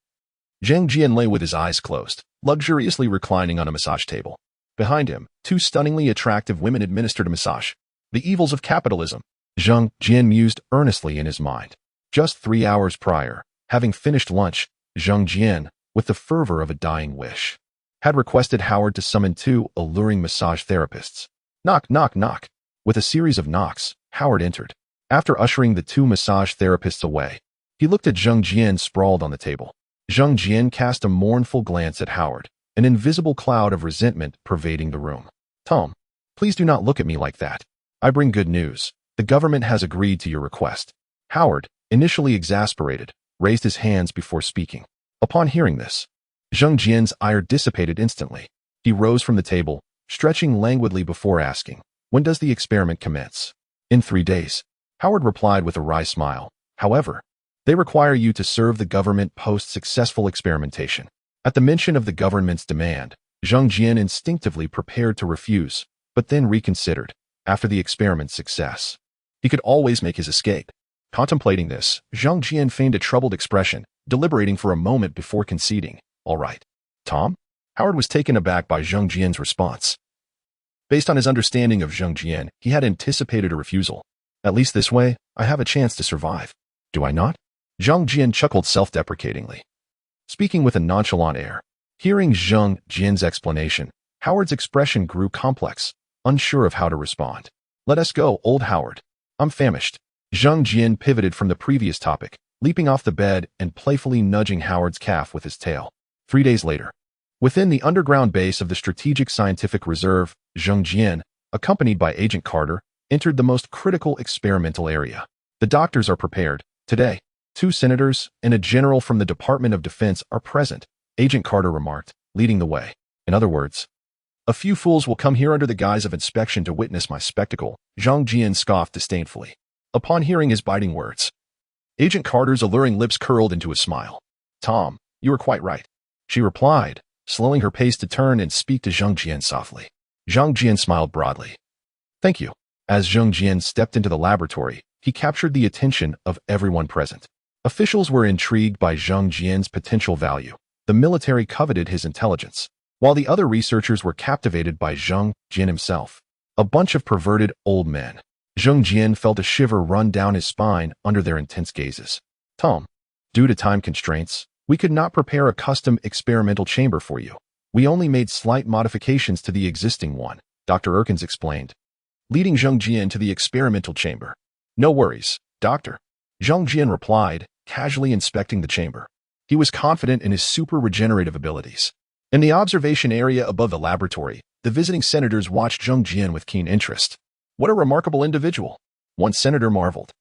Zhang Jian lay with his eyes closed, luxuriously reclining on a massage table. Behind him, 2 stunningly attractive women administered a massage. The evils of capitalism, Zhang Jian mused earnestly in his mind. Just 3 hours prior, having finished lunch, Zhang Jian, with the fervor of a dying wish, had requested Howard to summon 2 alluring massage therapists. Knock, knock, knock. With a series of knocks, Howard entered. After ushering the 2 massage therapists away, he looked at Zhang Jian sprawled on the table. Zhang Jian cast a mournful glance at Howard, an invisible cloud of resentment pervading the room. Tom, please do not look at me like that. I bring good news. The government has agreed to your request. Howard, initially exasperated, raised his hands before speaking. Upon hearing this, Zhang Jian's ire dissipated instantly. He rose from the table, stretching languidly before asking, when does the experiment commence? In 3 days. Howard replied with a wry smile. However, they require you to serve the government post-successful experimentation. At the mention of the government's demand, Zhang Jian instinctively prepared to refuse, but then reconsidered, after the experiment's success. He could always make his escape. Contemplating this, Zhang Jian feigned a troubled expression, deliberating for a moment before conceding. All right. Tom? Howard was taken aback by Zhang Jian's response. Based on his understanding of Zheng Jian, he had anticipated a refusal. At least this way, I have a chance to survive. Do I not? Zheng Jian chuckled self-deprecatingly, speaking with a nonchalant air. Hearing Zheng Jian's explanation, Howard's expression grew complex, unsure of how to respond. Let us go, old Howard. I'm famished. Zheng Jian pivoted from the previous topic, leaping off the bed and playfully nudging Howard's calf with his tail. 3 days later, within the underground base of the Strategic Scientific Reserve, Zheng Jian, accompanied by Agent Carter, entered the most critical experimental area. The doctors are prepared. Today, 2 senators and a general from the Department of Defense are present, Agent Carter remarked, leading the way. In other words, a few fools will come here under the guise of inspection to witness my spectacle, Zheng Jian scoffed disdainfully. Upon hearing his biting words, Agent Carter's alluring lips curled into a smile. Tom, you are quite right, she replied, slowing her pace to turn and speak to Zheng Jian softly. Zheng Jian smiled broadly. Thank you. As Zheng Jian stepped into the laboratory, he captured the attention of everyone present. Officials were intrigued by Zheng Jian's potential value. The military coveted his intelligence, while the other researchers were captivated by Zheng Jian himself. A bunch of perverted old men. Zheng Jian felt a shiver run down his spine under their intense gazes. Tom, due to time constraints, we could not prepare a custom experimental chamber for you. We only made slight modifications to the existing one, Dr. Erkins explained, leading Zheng Jian to the experimental chamber. No worries, Doctor. Zheng Jian replied, casually inspecting the chamber. He was confident in his super regenerative abilities. In the observation area above the laboratory, the visiting senators watched Zheng Jian with keen interest. What a remarkable individual, one senator marveled.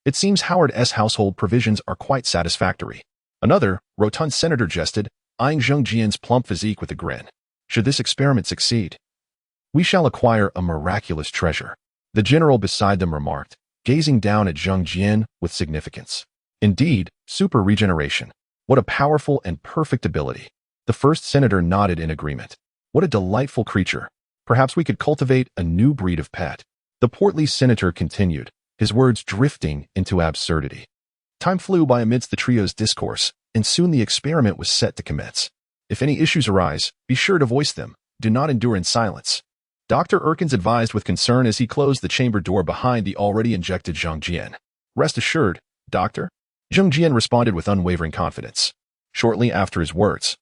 It seems Howard's household provisions are quite satisfactory. Another, rotund senator jested, eyeing Zheng Jian's plump physique with a grin. Should this experiment succeed, we shall acquire a miraculous treasure, the general beside them remarked, gazing down at Zheng Jian with significance. Indeed, super regeneration. What a powerful and perfect ability. The first senator nodded in agreement. What a delightful creature. Perhaps we could cultivate a new breed of pet. The portly senator continued, his words drifting into absurdity. Time flew by amidst the trio's discourse, and soon the experiment was set to commence. If any issues arise, be sure to voice them. Do not endure in silence. Dr. Erkins advised with concern as he closed the chamber door behind the already injected Zheng Jian. Rest assured, Doctor. Zheng Jian responded with unwavering confidence. Shortly after his words,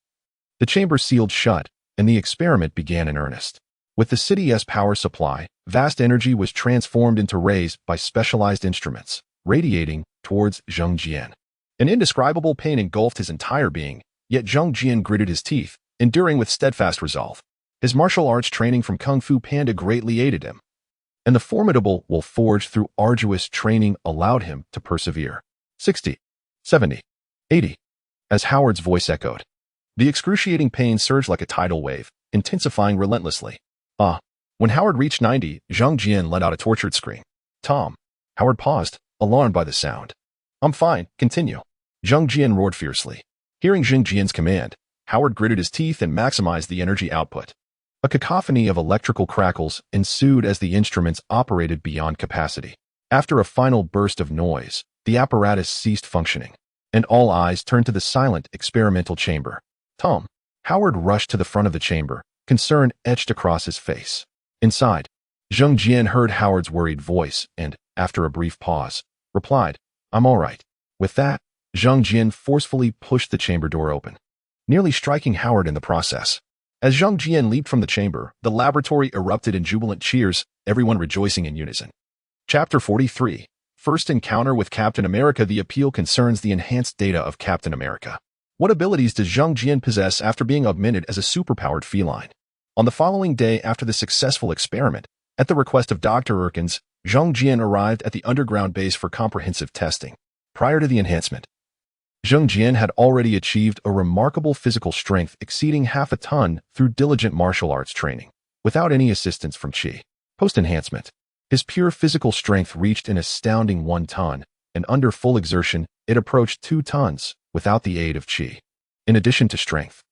the chamber sealed shut, and the experiment began in earnest. With the city's power supply, vast energy was transformed into rays by specialized instruments, radiating towards Zheng Jian. An indescribable pain engulfed his entire being, yet Zheng Jian gritted his teeth, enduring with steadfast resolve. His martial arts training from Kung Fu Panda greatly aided him, and the formidable will forged through arduous training allowed him to persevere. 60, 70, 80. As Howard's voice echoed, the excruciating pain surged like a tidal wave, intensifying relentlessly. When Howard reached 90, Zheng Jian let out a tortured scream. Tom. Howard paused, alarmed by the sound. I'm fine, continue. Zheng Jian roared fiercely. Hearing Zheng Jian's command, Howard gritted his teeth and maximized the energy output. A cacophony of electrical crackles ensued as the instruments operated beyond capacity. After a final burst of noise, the apparatus ceased functioning, and all eyes turned to the silent experimental chamber. Tom. Howard rushed to the front of the chamber, concern etched across his face. Inside, Zheng Jian heard Howard's worried voice and, after a brief pause, replied, I'm all right. With that, Zheng Jian forcefully pushed the chamber door open, nearly striking Howard in the process. As Zheng Jian leaped from the chamber, the laboratory erupted in jubilant cheers, everyone rejoicing in unison. Chapter 43. First Encounter with Captain America. The appeal concerns the enhanced data of Captain America. What abilities does Zheng Jian possess after being augmented as a superpowered feline? On the following day after the successful experiment, at the request of Dr. Erkins, Zheng Jian arrived at the underground base for comprehensive testing. Prior to the enhancement, Zheng Jian had already achieved a remarkable physical strength exceeding half a ton through diligent martial arts training, without any assistance from Qi. Post-enhancement, his pure physical strength reached an astounding 1 ton, and under full exertion, it approached 2 tons, without the aid of Qi. In addition to strength,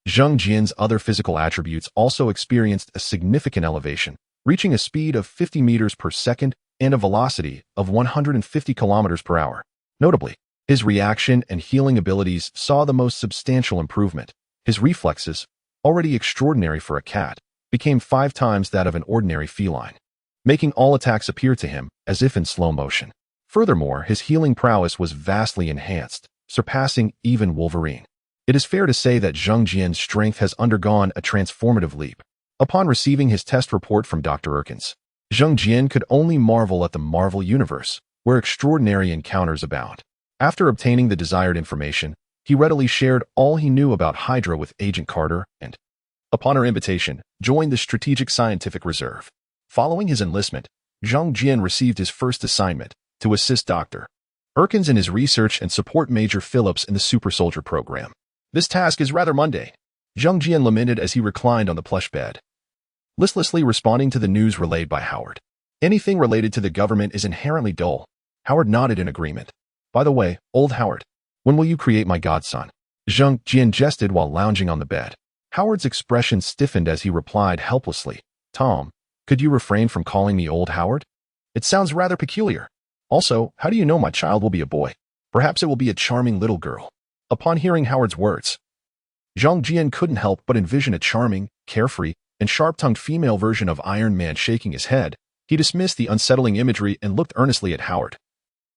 Zheng Jian's other physical attributes also experienced a significant elevation, reaching a speed of 50 meters per second and a velocity of 150 kilometers per hour. Notably, his reaction and healing abilities saw the most substantial improvement. His reflexes, already extraordinary for a cat, became 5 times that of an ordinary feline, making all attacks appear to him as if in slow motion. Furthermore, his healing prowess was vastly enhanced, surpassing even Wolverine. It is fair to say that Zhang Jian's strength has undergone a transformative leap. Upon receiving his test report from Dr. Erkins, Zhang Jian could only marvel at the Marvel Universe, where extraordinary encounters abound. After obtaining the desired information, he readily shared all he knew about Hydra with Agent Carter and, upon her invitation, joined the Strategic Scientific Reserve. Following his enlistment, Zhang Jian received his first assignment to assist Dr. Erkins in his research and support Major Phillips in the Super Soldier program. This task is rather mundane, Zhang Jian lamented as he reclined on the plush bed, listlessly responding to the news relayed by Howard. Anything related to the government is inherently dull. Howard nodded in agreement. By the way, old Howard, when will you create my godson? Zhang Jian jested while lounging on the bed. Howard's expression stiffened as he replied helplessly, Tom, could you refrain from calling me old Howard? It sounds rather peculiar. Also, how do you know my child will be a boy? Perhaps it will be a charming little girl. Upon hearing Howard's words, Zhang Jian couldn't help but envision a charming, carefree, and sharp-tongued female version of Iron Man. Shaking his head, he dismissed the unsettling imagery and looked earnestly at Howard.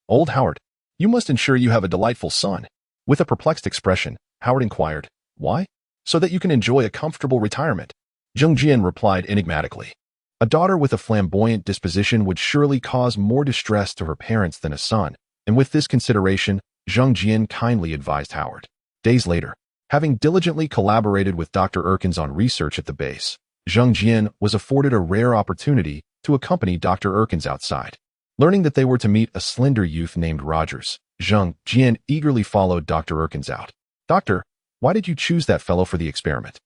Old Howard, you must ensure you have a delightful son. With a perplexed expression, Howard inquired, why? So that you can enjoy a comfortable retirement. Zhang Jian replied enigmatically. A daughter with a flamboyant disposition would surely cause more distress to her parents than a son, and with this consideration, Zhang Jian kindly advised Howard. Days later, having diligently collaborated with Dr. Erkins on research at the base, Zhang Jian was afforded a rare opportunity to accompany Dr. Erkins outside. Learning that they were to meet a slender youth named Rogers, Zhang Jian eagerly followed Dr. Erkins out. Doctor, why did you choose that fellow for the experiment?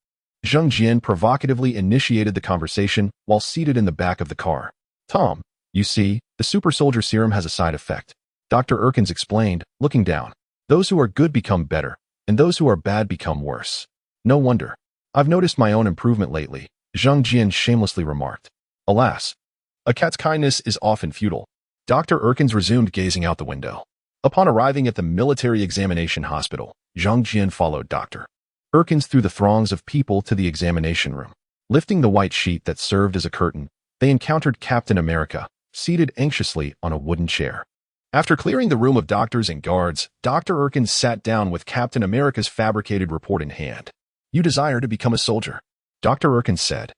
Zhang Jian provocatively initiated the conversation while seated in the back of the car. Tom, you see, the super soldier serum has a side effect. Dr. Erkins explained, looking down. Those who are good become better, and those who are bad become worse. No wonder. I've noticed my own improvement lately, Zhang Jian shamelessly remarked. Alas, a cat's kindness is often futile. Dr. Erkins resumed gazing out the window. Upon arriving at the military examination hospital, Zhang Jian followed Dr. Erkins through the throngs of people to the examination room. Lifting the white sheet that served as a curtain, they encountered Captain America, seated anxiously on a wooden chair. After clearing the room of doctors and guards, Dr. Erkins sat down with Captain America's fabricated report in hand. You desire to become a soldier, Dr. Erkins said,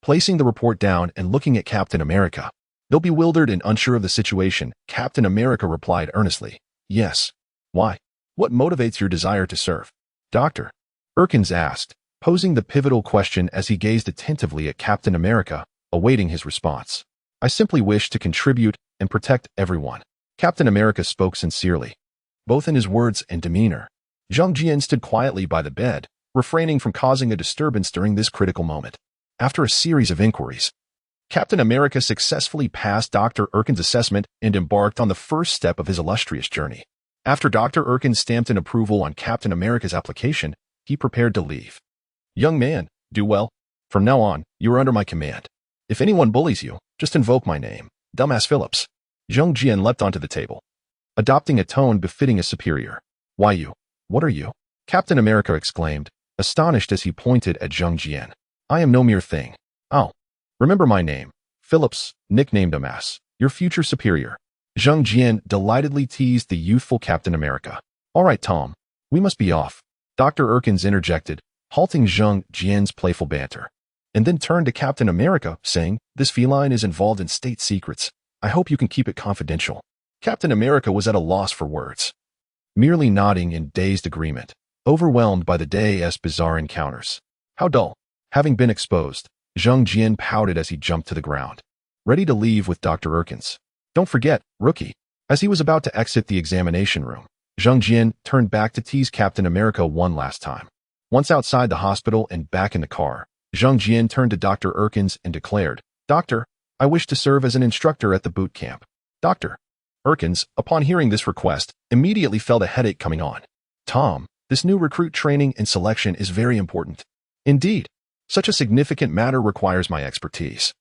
placing the report down and looking at Captain America. Though bewildered and unsure of the situation, Captain America replied earnestly, Yes. Why? What motivates your desire to serve? Dr. Erkins asked, posing the pivotal question as he gazed attentively at Captain America, awaiting his response. I simply wish to contribute and protect everyone. Captain America spoke sincerely, both in his words and demeanor. Zhang Jian stood quietly by the bed, refraining from causing a disturbance during this critical moment. After a series of inquiries, Captain America successfully passed Dr. Erkins' assessment and embarked on the first step of his illustrious journey. After Dr. Erkins stamped an approval on Captain America's application, he prepared to leave. Young man, do well. From now on, you are under my command. If anyone bullies you, just invoke my name, Dumbass Phillips. Zhang Jian leapt onto the table, adopting a tone befitting a superior. Why you? What are you? Captain America exclaimed, astonished as he pointed at Zhang Jian. I am no mere thing. Oh, remember my name, Phillips, nicknamed Dumbass, your future superior. Zhang Jian delightedly teased the youthful Captain America. All right, Tom, we must be off. Dr. Erkins interjected, halting Zhang Jian's playful banter, and then turned to Captain America, saying, This feline is involved in state secrets. I hope you can keep it confidential. Captain America was at a loss for words, merely nodding in dazed agreement, overwhelmed by the day's bizarre encounters. How dull. Having been exposed, Zhang Jian pouted as he jumped to the ground, ready to leave with Dr. Erkins. Don't forget, rookie. As he was about to exit the examination room, Zhang Jian turned back to tease Captain America one last time. Once outside the hospital and back in the car, Zhang Jian turned to Dr. Erkins and declared, Doctor, I wish to serve as an instructor at the boot camp. Dr. Erkins, upon hearing this request, immediately felt a headache coming on. Tom, this new recruit training and selection is very important. Indeed, such a significant matter requires my expertise.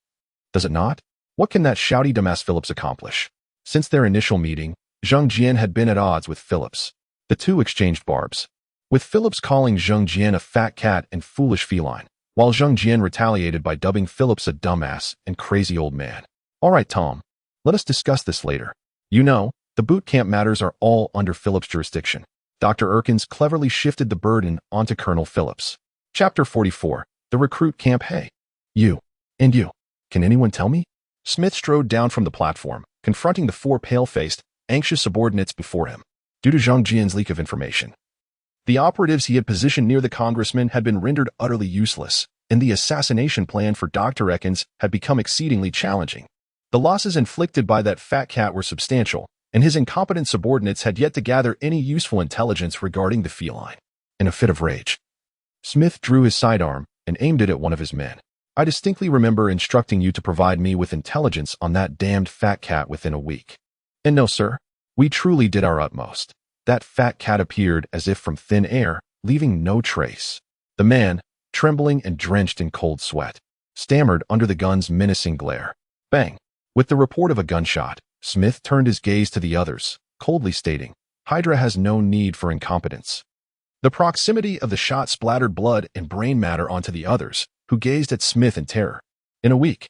Does it not? What can that shouty Dumbass Phillips accomplish? Since their initial meeting, Zhang Jian had been at odds with Phillips. The two exchanged barbs, with Phillips calling Zhang Jian a fat cat and foolish feline. while Zhang Jian retaliated by dubbing Phillips a dumbass and crazy old man. All right, Tom. Let us discuss this later. You know, the boot camp matters are all under Phillips' jurisdiction. Dr. Erkins cleverly shifted the burden onto Colonel Phillips. Chapter 44. The Recruit Camp. Hey. You. And you. Can anyone tell me? Smith strode down from the platform, confronting the four pale-faced, anxious subordinates before him. Due to Zhang Jian's leak of information, the operatives he had positioned near the congressman had been rendered utterly useless, and the assassination plan for Dr. Ekins had become exceedingly challenging. The losses inflicted by that fat cat were substantial, and his incompetent subordinates had yet to gather any useful intelligence regarding the feline. In a fit of rage, Smith drew his sidearm and aimed it at one of his men. I distinctly remember instructing you to provide me with intelligence on that damned fat cat within a week. And no, sir, we truly did our utmost. That fat cat appeared as if from thin air, leaving no trace. The man, trembling and drenched in cold sweat, stammered under the gun's menacing glare. Bang! With the report of a gunshot, Smith turned his gaze to the others, coldly stating, Hydra has no need for incompetence. The proximity of the shot splattered blood and brain matter onto the others, who gazed at Smith in terror. In a week.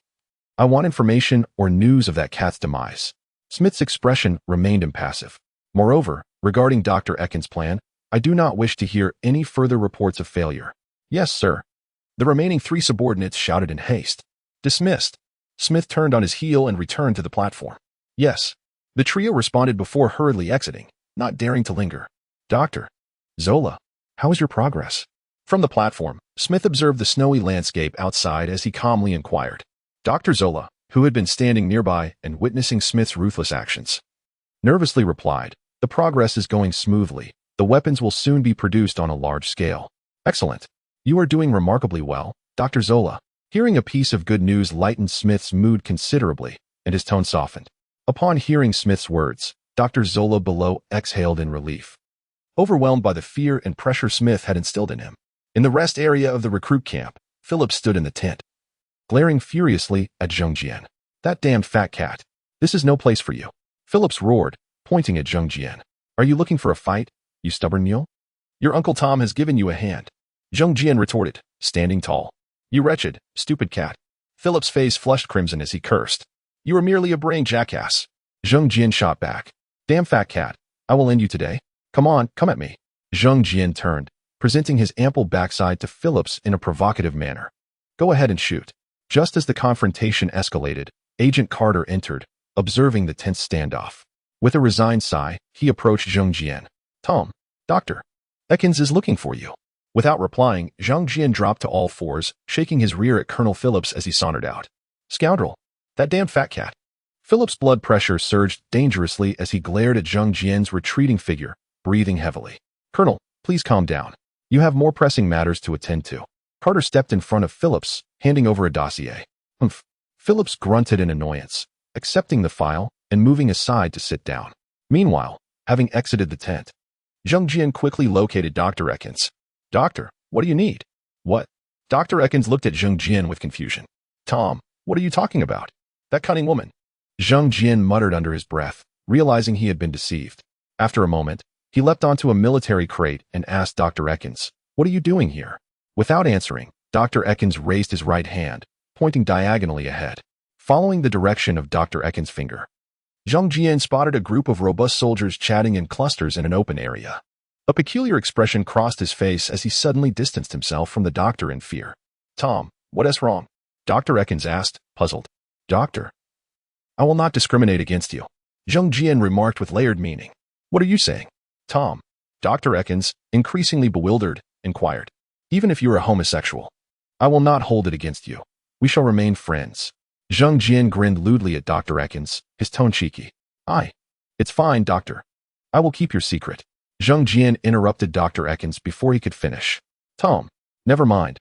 I want information or news of that cat's demise. Smith's expression remained impassive. Moreover, regarding Dr. Ekins' plan, I do not wish to hear any further reports of failure. Yes, sir. The remaining three subordinates shouted in haste. Dismissed. Smith turned on his heel and returned to the platform. Yes. The trio responded before hurriedly exiting, not daring to linger. Dr. Zola, how is your progress? From the platform, Smith observed the snowy landscape outside as he calmly inquired. Dr. Zola, who had been standing nearby and witnessing Smith's ruthless actions, nervously replied, The progress is going smoothly. The weapons will soon be produced on a large scale. Excellent. You are doing remarkably well, Dr. Zola. Hearing a piece of good news lightened Smith's mood considerably, and his tone softened. Upon hearing Smith's words, Dr. Zola below exhaled in relief, overwhelmed by the fear and pressure Smith had instilled in him. In the rest area of the recruit camp, Phillips stood in the tent, glaring furiously at Zhang Jian. That damned fat cat. This is no place for you. Phillips roared, pointing at Zhang Jian. Are you looking for a fight, you stubborn mule? Your Uncle Tom has given you a hand. Zhang Jian retorted, standing tall. You wretched, stupid cat. Phillips' face flushed crimson as he cursed. You are merely a brain jackass. Zhang Jian shot back. Damn fat cat. I will end you today. Come on, come at me. Zhang Jian turned, presenting his ample backside to Phillips in a provocative manner. Go ahead and shoot. Just as the confrontation escalated, Agent Carter entered, observing the tense standoff. With a resigned sigh, he approached Zhang Jian. Tom, Dr. Ekins is looking for you. Without replying, Zhang Jian dropped to all fours, shaking his rear at Colonel Phillips as he sauntered out. Scoundrel. That damned fat cat. Phillips' blood pressure surged dangerously as he glared at Zhang Jian's retreating figure, breathing heavily. Colonel, please calm down. You have more pressing matters to attend to. Carter stepped in front of Phillips, handing over a dossier. Humph. Phillips grunted in annoyance, accepting the file and moving aside to sit down. Meanwhile, having exited the tent, Zhang Jian quickly located Dr. Ekins. Doctor, what do you need? What? Dr. Ekins looked at Zhang Jian with confusion. Tom, what are you talking about? That cunning woman. Zhang Jian muttered under his breath, realizing he had been deceived. After a moment, he leapt onto a military crate and asked Dr. Ekins, What are you doing here? Without answering, Dr. Ekins raised his right hand, pointing diagonally ahead, following the direction of Dr. Ekins' finger. Zhang Jian spotted a group of robust soldiers chatting in clusters in an open area. A peculiar expression crossed his face as he suddenly distanced himself from the doctor in fear. Tom, what is wrong? Dr. Ekins asked, puzzled. Doctor, I will not discriminate against you. Zhang Jian remarked with layered meaning. What are you saying? Tom, Dr. Ekins, increasingly bewildered, inquired. Even if you are a homosexual, I will not hold it against you. We shall remain friends. Zhang Jian grinned lewdly at Dr. Ekins, his tone cheeky. It's fine, doctor. I will keep your secret. Zhang Jian interrupted Dr. Ekins before he could finish. Tom, never mind.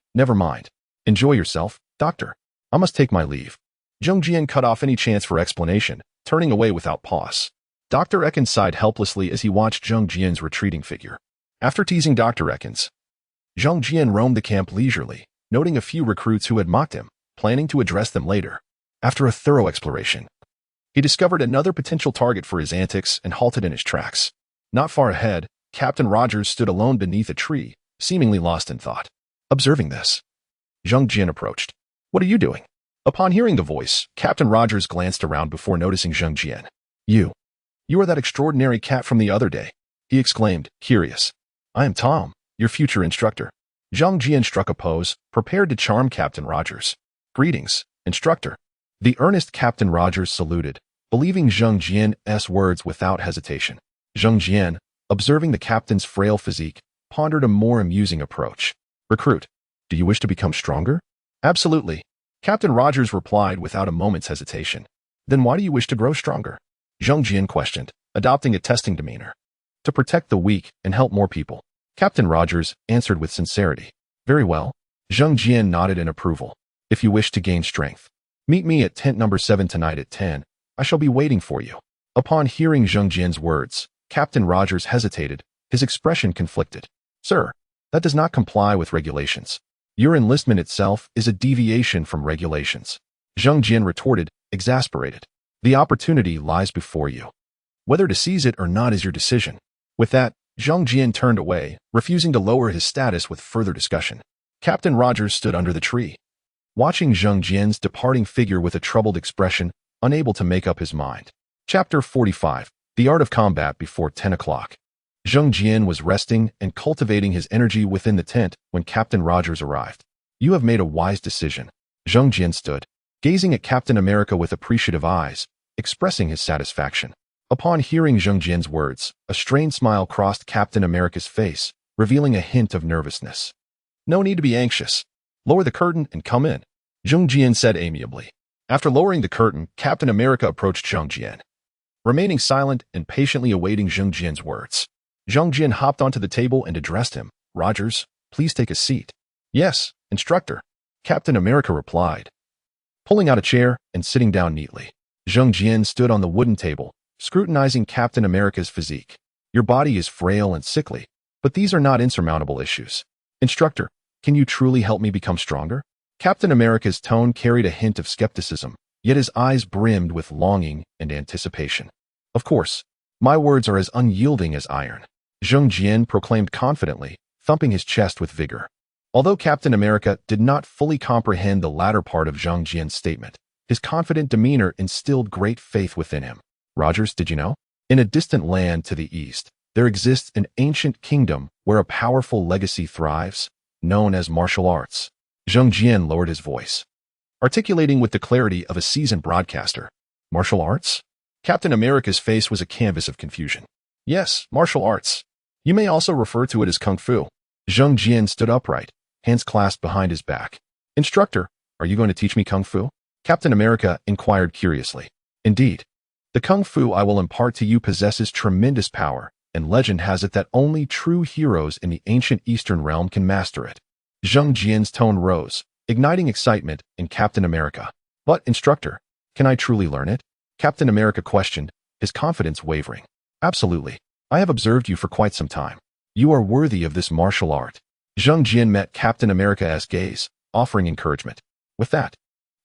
Enjoy yourself, doctor. I must take my leave. Zhang Jian cut off any chance for explanation, turning away without pause. Dr. Ekins sighed helplessly as he watched Zhang Jian's retreating figure. After teasing Dr. Ekins, Zhang Jian roamed the camp leisurely, noting a few recruits who had mocked him, planning to address them later. After a thorough exploration, he discovered another potential target for his antics and halted in his tracks. Not far ahead, Captain Rogers stood alone beneath a tree, seemingly lost in thought. Observing this, Zhang Jian approached. What are you doing? Upon hearing the voice, Captain Rogers glanced around before noticing Zhang Jian. You are that extraordinary cat from the other day, he exclaimed, curious. I am Tom, your future instructor. Zhang Jian struck a pose, prepared to charm Captain Rogers. Greetings, instructor. The earnest Captain Rogers saluted, believing Zhang Jian's words without hesitation. Zhang Jian, observing the captain's frail physique, pondered a more amusing approach. Recruit, do you wish to become stronger? Absolutely. Captain Rogers replied without a moment's hesitation. Then why do you wish to grow stronger? Zhang Jian questioned, adopting a testing demeanor. To protect the weak and help more people. Captain Rogers answered with sincerity. Very well. Zhang Jian nodded in approval. If you wish to gain strength, meet me at tent number 7 tonight at 10. I shall be waiting for you. Upon hearing Zhang Jian's words, Captain Rogers hesitated, his expression conflicted. Sir, that does not comply with regulations. Your enlistment itself is a deviation from regulations. Zhang Jian retorted, exasperated. The opportunity lies before you. Whether to seize it or not is your decision. With that, Zhang Jian turned away, refusing to lower his status with further discussion. Captain Rogers stood under the tree, watching Zhang Jian's departing figure with a troubled expression, unable to make up his mind. Chapter 45. The Art of Combat Before 10 o'clock. Zhang Jian was resting and cultivating his energy within the tent when Captain Rogers arrived. You have made a wise decision. Zhang Jian stood, gazing at Captain America with appreciative eyes, expressing his satisfaction. Upon hearing Zhang Jian's words, a strained smile crossed Captain America's face, revealing a hint of nervousness. No need to be anxious. Lower the curtain and come in, Zhang Jian said amiably. After lowering the curtain, Captain America approached Zhang Jian, remaining silent and patiently awaiting Zhang Jian's words. Zhang Jian hopped onto the table and addressed him. Rogers, please take a seat. Yes, instructor, Captain America replied, pulling out a chair and sitting down neatly. Zhang Jian stood on the wooden table, scrutinizing Captain America's physique. Your body is frail and sickly, but these are not insurmountable issues. Instructor, can you truly help me become stronger? Captain America's tone carried a hint of skepticism, yet his eyes brimmed with longing and anticipation. Of course, my words are as unyielding as iron, Zhang Jian proclaimed confidently, thumping his chest with vigor. Although Captain America did not fully comprehend the latter part of Zhang Jian's statement, his confident demeanor instilled great faith within him. Rogers, did you know? In a distant land to the east, there exists an ancient kingdom where a powerful legacy thrives, known as martial arts. Zhang Jian lowered his voice, articulating with the clarity of a seasoned broadcaster. Martial arts? Captain America's face was a canvas of confusion. Yes, martial arts. You may also refer to it as kung fu. Zhang Jian stood upright, hands clasped behind his back. Instructor, are you going to teach me kung fu? Captain America inquired curiously. Indeed. The kung fu I will impart to you possesses tremendous power, and legend has it that only true heroes in the ancient Eastern realm can master it. Zhang Jian's tone rose, igniting excitement in Captain America. But, instructor, can I truly learn it? Captain America questioned, his confidence wavering. Absolutely. I have observed you for quite some time. You are worthy of this martial art. Zhang Jian met Captain America's gaze, offering encouragement. With that,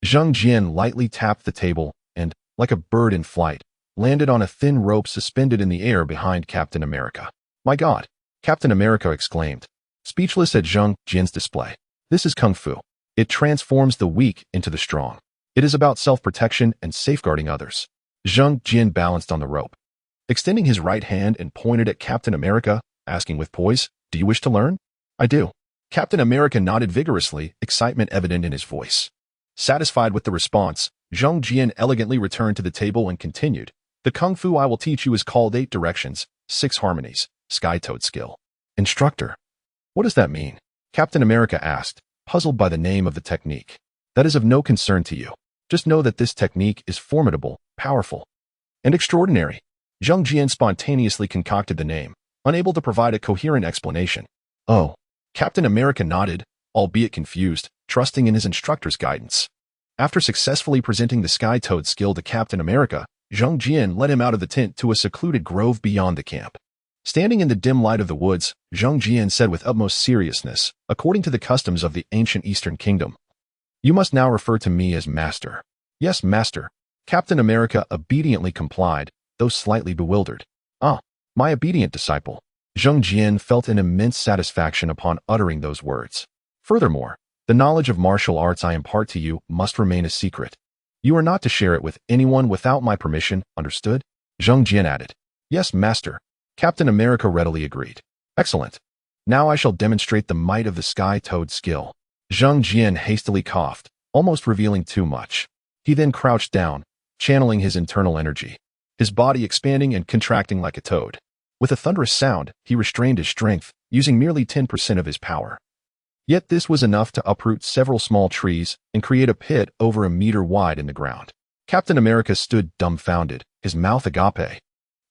Zhang Jian lightly tapped the table and, like a bird in flight, landed on a thin rope suspended in the air behind Captain America. My God! Captain America exclaimed, speechless at Zhang Jian's display. This is kung fu. It transforms the weak into the strong. It is about self-protection and safeguarding others. Zhang Jian balanced on the rope, extending his right hand and pointed at Captain America, asking with poise, do you wish to learn? I do. Captain America nodded vigorously, excitement evident in his voice. Satisfied with the response, Zhang Jian elegantly returned to the table and continued. The kung fu I will teach you is called 8 directions, 6 harmonies, Sky Toad skill. Instructor, what does that mean? Captain America asked, puzzled by the name of the technique. That is of no concern to you. Just know that this technique is formidable, powerful, and extraordinary. Zhang Jian spontaneously concocted the name, unable to provide a coherent explanation. Oh, Captain America nodded, albeit confused, trusting in his instructor's guidance. After successfully presenting the Sky Toad skill to Captain America, Zhang Jian led him out of the tent to a secluded grove beyond the camp. Standing in the dim light of the woods, Zhang Jian said with utmost seriousness, according to the customs of the ancient Eastern Kingdom, you must now refer to me as Master. Yes, Master. Captain America obediently complied, though slightly bewildered. Ah, my obedient disciple. Zhang Jian felt an immense satisfaction upon uttering those words. Furthermore, The knowledge of martial arts I impart to you must remain a secret. You are not to share it with anyone without my permission, understood? Zhang Jian added. Yes, master. Captain America readily agreed. Excellent. Now I shall demonstrate the might of the Sky Toad skill. Zhang Jian hastily coughed, almost revealing too much. He then crouched down, channeling his internal energy, his body expanding and contracting like a toad. With a thunderous sound, he restrained his strength, using merely 10% of his power. Yet this was enough to uproot several small trees and create a pit over a meter wide in the ground. Captain America stood dumbfounded, his mouth agape,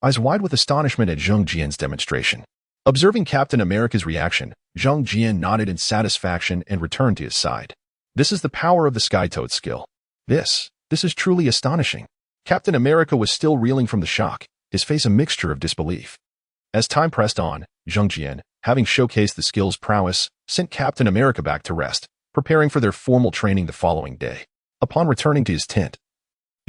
eyes wide with astonishment at Zhang Jian's demonstration. Observing Captain America's reaction, Zhang Jian nodded in satisfaction and returned to his side. This is the power of the Sky Toad skill. This is truly astonishing. Captain America was still reeling from the shock, his face a mixture of disbelief. As time pressed on, Zhang Jian, having showcased the skill's prowess, sent Captain America back to rest, preparing for their formal training the following day. Upon returning to his tent,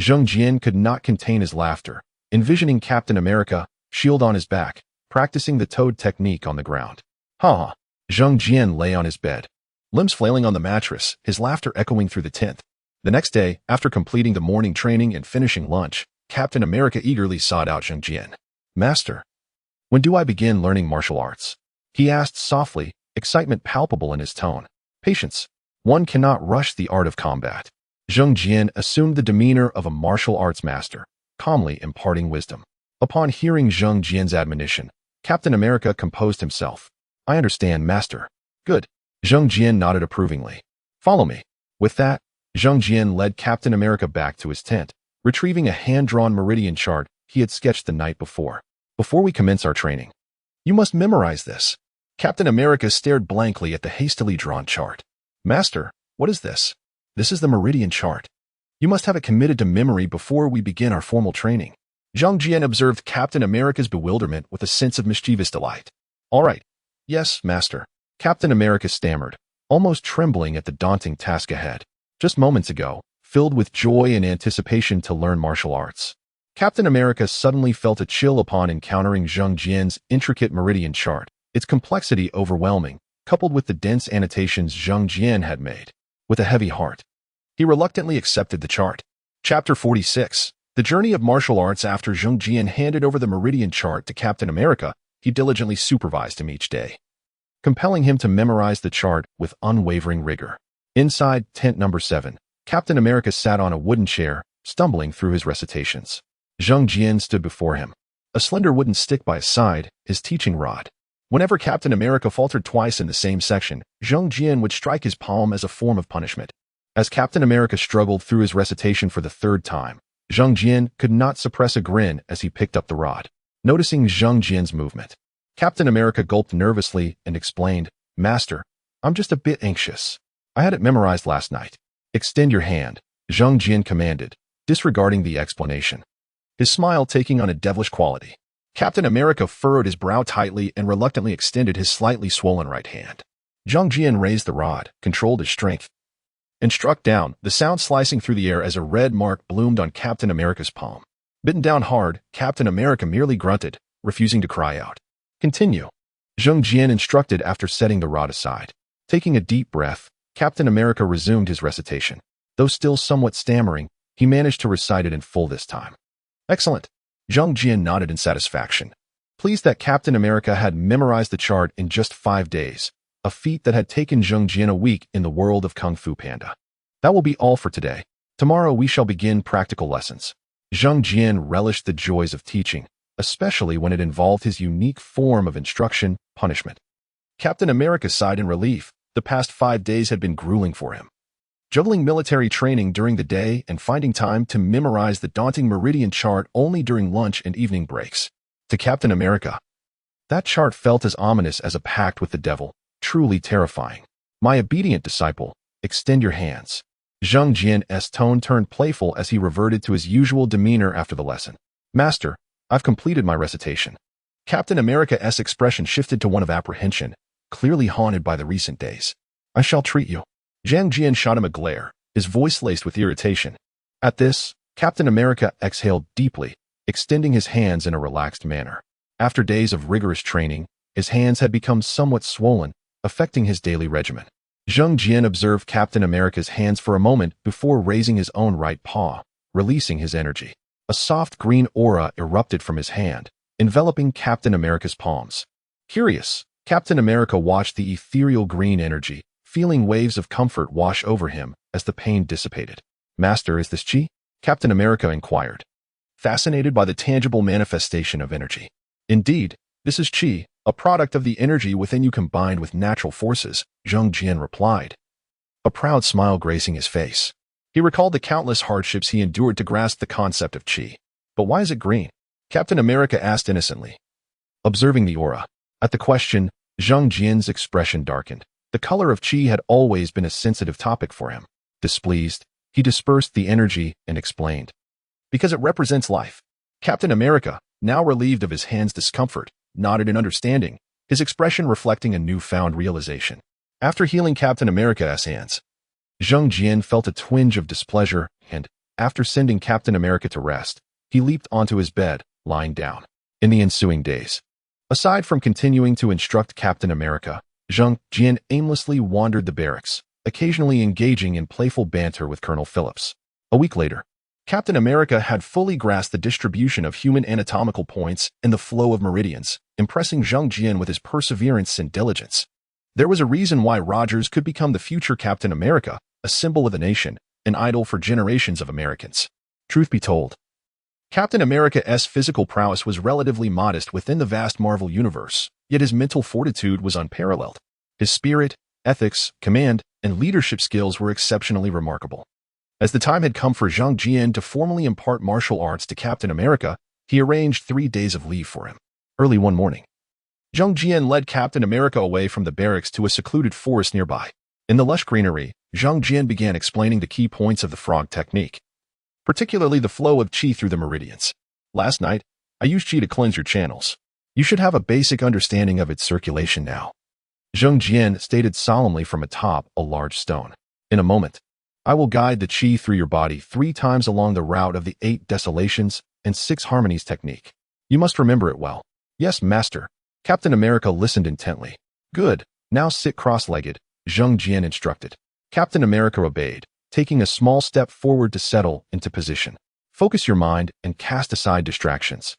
Zhang Jian could not contain his laughter, envisioning Captain America, shield on his back, practicing the toad technique on the ground. Ha! Zhang Jian lay on his bed, limbs flailing on the mattress, his laughter echoing through the tent. The next day, after completing the morning training and finishing lunch, Captain America eagerly sought out Zhang Jian. Master, when do I begin learning martial arts? He asked softly, excitement palpable in his tone. Patience. One cannot rush the art of combat. Zhang Jian assumed the demeanor of a martial arts master, calmly imparting wisdom. Upon hearing Zhang Jian's admonition, Captain America composed himself. I understand, master. Good. Zhang Jian nodded approvingly. Follow me. With that, Zhang Jian led Captain America back to his tent, retrieving a hand-drawn meridian chart he had sketched the night before. Before we commence our training, you must memorize this. Captain America stared blankly at the hastily drawn chart. Master, what is this? This is the meridian chart. You must have it committed to memory before we begin our formal training. Zhang Jian observed Captain America's bewilderment with a sense of mischievous delight. All right. Yes, master. Captain America stammered, almost trembling at the daunting task ahead. Just moments ago, filled with joy and anticipation to learn martial arts, Captain America suddenly felt a chill upon encountering Zhang Jian's intricate meridian chart, its complexity overwhelming, coupled with the dense annotations Zhang Jian had made. With a heavy heart, he reluctantly accepted the chart. Chapter 46. The Journey of Martial Arts. After Zhang Jian handed over the meridian chart to Captain America, he diligently supervised him each day, compelling him to memorize the chart with unwavering rigor. Inside tent number 7, Captain America sat on a wooden chair, stumbling through his recitations. Zhang Jian stood before him, a slender wooden stick by his side, his teaching rod. Whenever Captain America faltered twice in the same section, Zhang Jian would strike his palm as a form of punishment. As Captain America struggled through his recitation for the third time, Zhang Jian could not suppress a grin as he picked up the rod. Noticing Zhang Jian's movement, Captain America gulped nervously and explained, Master, I'm just a bit anxious. I had it memorized last night. Extend your hand, Zhang Jian commanded, disregarding the explanation, his smile taking on a devilish quality. Captain America furrowed his brow tightly and reluctantly extended his slightly swollen right hand. Zhang Jian raised the rod, controlled his strength, and struck down, the sound slicing through the air as a red mark bloomed on Captain America's palm. Bitten down hard, Captain America merely grunted, refusing to cry out. Continue, Zhang Jian instructed after setting the rod aside. Taking a deep breath, Captain America resumed his recitation. Though still somewhat stammering, he managed to recite it in full this time. Excellent. Zhang Jian nodded in satisfaction, pleased that Captain America had memorized the chart in just 5 days, a feat that had taken Zhang Jian a week in the world of Kung Fu Panda. That will be all for today. Tomorrow we shall begin practical lessons. Zhang Jian relished the joys of teaching, especially when it involved his unique form of instruction, punishment. Captain America sighed in relief. The past 5 days had been grueling for him, juggling military training during the day and finding time to memorize the daunting meridian chart only during lunch and evening breaks. To Captain America, that chart felt as ominous as a pact with the devil, truly terrifying. My obedient disciple, extend your hands. Zhang Jian's tone turned playful as he reverted to his usual demeanor after the lesson. Master, I've completed my recitation. Captain America's expression shifted to one of apprehension, clearly haunted by the recent days. I shall treat you. Zhang Jian shot him a glare, his voice laced with irritation. At this, Captain America exhaled deeply, extending his hands in a relaxed manner. After days of rigorous training, his hands had become somewhat swollen, affecting his daily regimen. Zhang Jian observed Captain America's hands for a moment before raising his own right paw, releasing his energy. A soft green aura erupted from his hand, enveloping Captain America's palms. Curious, Captain America watched the ethereal green energy, feeling waves of comfort wash over him as the pain dissipated. "Master, is this chi?" Captain America inquired, fascinated by the tangible manifestation of energy. "Indeed, this is chi, a product of the energy within you combined with natural forces," Zhang Jian replied, a proud smile gracing his face. He recalled the countless hardships he endured to grasp the concept of chi. "But why is it green?" Captain America asked innocently, observing the aura. At the question, Zhang Jian's expression darkened. The color of chi had always been a sensitive topic for him. Displeased, he dispersed the energy and explained, "Because it represents life." Captain America, now relieved of his hand's discomfort, nodded in understanding, his expression reflecting a newfound realization. After healing Captain America's hands, Zhang Jian felt a twinge of displeasure and, after sending Captain America to rest, he leaped onto his bed, lying down. In the ensuing days, aside from continuing to instruct Captain America, Zhang Jian aimlessly wandered the barracks, occasionally engaging in playful banter with Colonel Phillips. A week later, Captain America had fully grasped the distribution of human anatomical points and the flow of meridians, impressing Zhang Jian with his perseverance and diligence. There was a reason why Rogers could become the future Captain America, a symbol of the nation, an idol for generations of Americans. Truth be told, Captain America's physical prowess was relatively modest within the vast Marvel universe, yet his mental fortitude was unparalleled. His spirit, ethics, command, and leadership skills were exceptionally remarkable. As the time had come for Zhang Jian to formally impart martial arts to Captain America, he arranged 3 days of leave for him. Early one morning, Zhang Jian led Captain America away from the barracks to a secluded forest nearby. In the lush greenery, Zhang Jian began explaining the key points of the frog technique, particularly the flow of chi through the meridians. "Last night, I used chi to cleanse your channels. You should have a basic understanding of its circulation now," Zhang Jian stated solemnly from atop a large stone. "In a moment, I will guide the chi through your body 3 times along the route of the 8 desolations and 6 harmonies technique. You must remember it well." "Yes, master." Captain America listened intently. "Good. Now sit cross-legged," Zhang Jian instructed. Captain America obeyed, taking a small step forward to settle into position. "Focus your mind and cast aside distractions."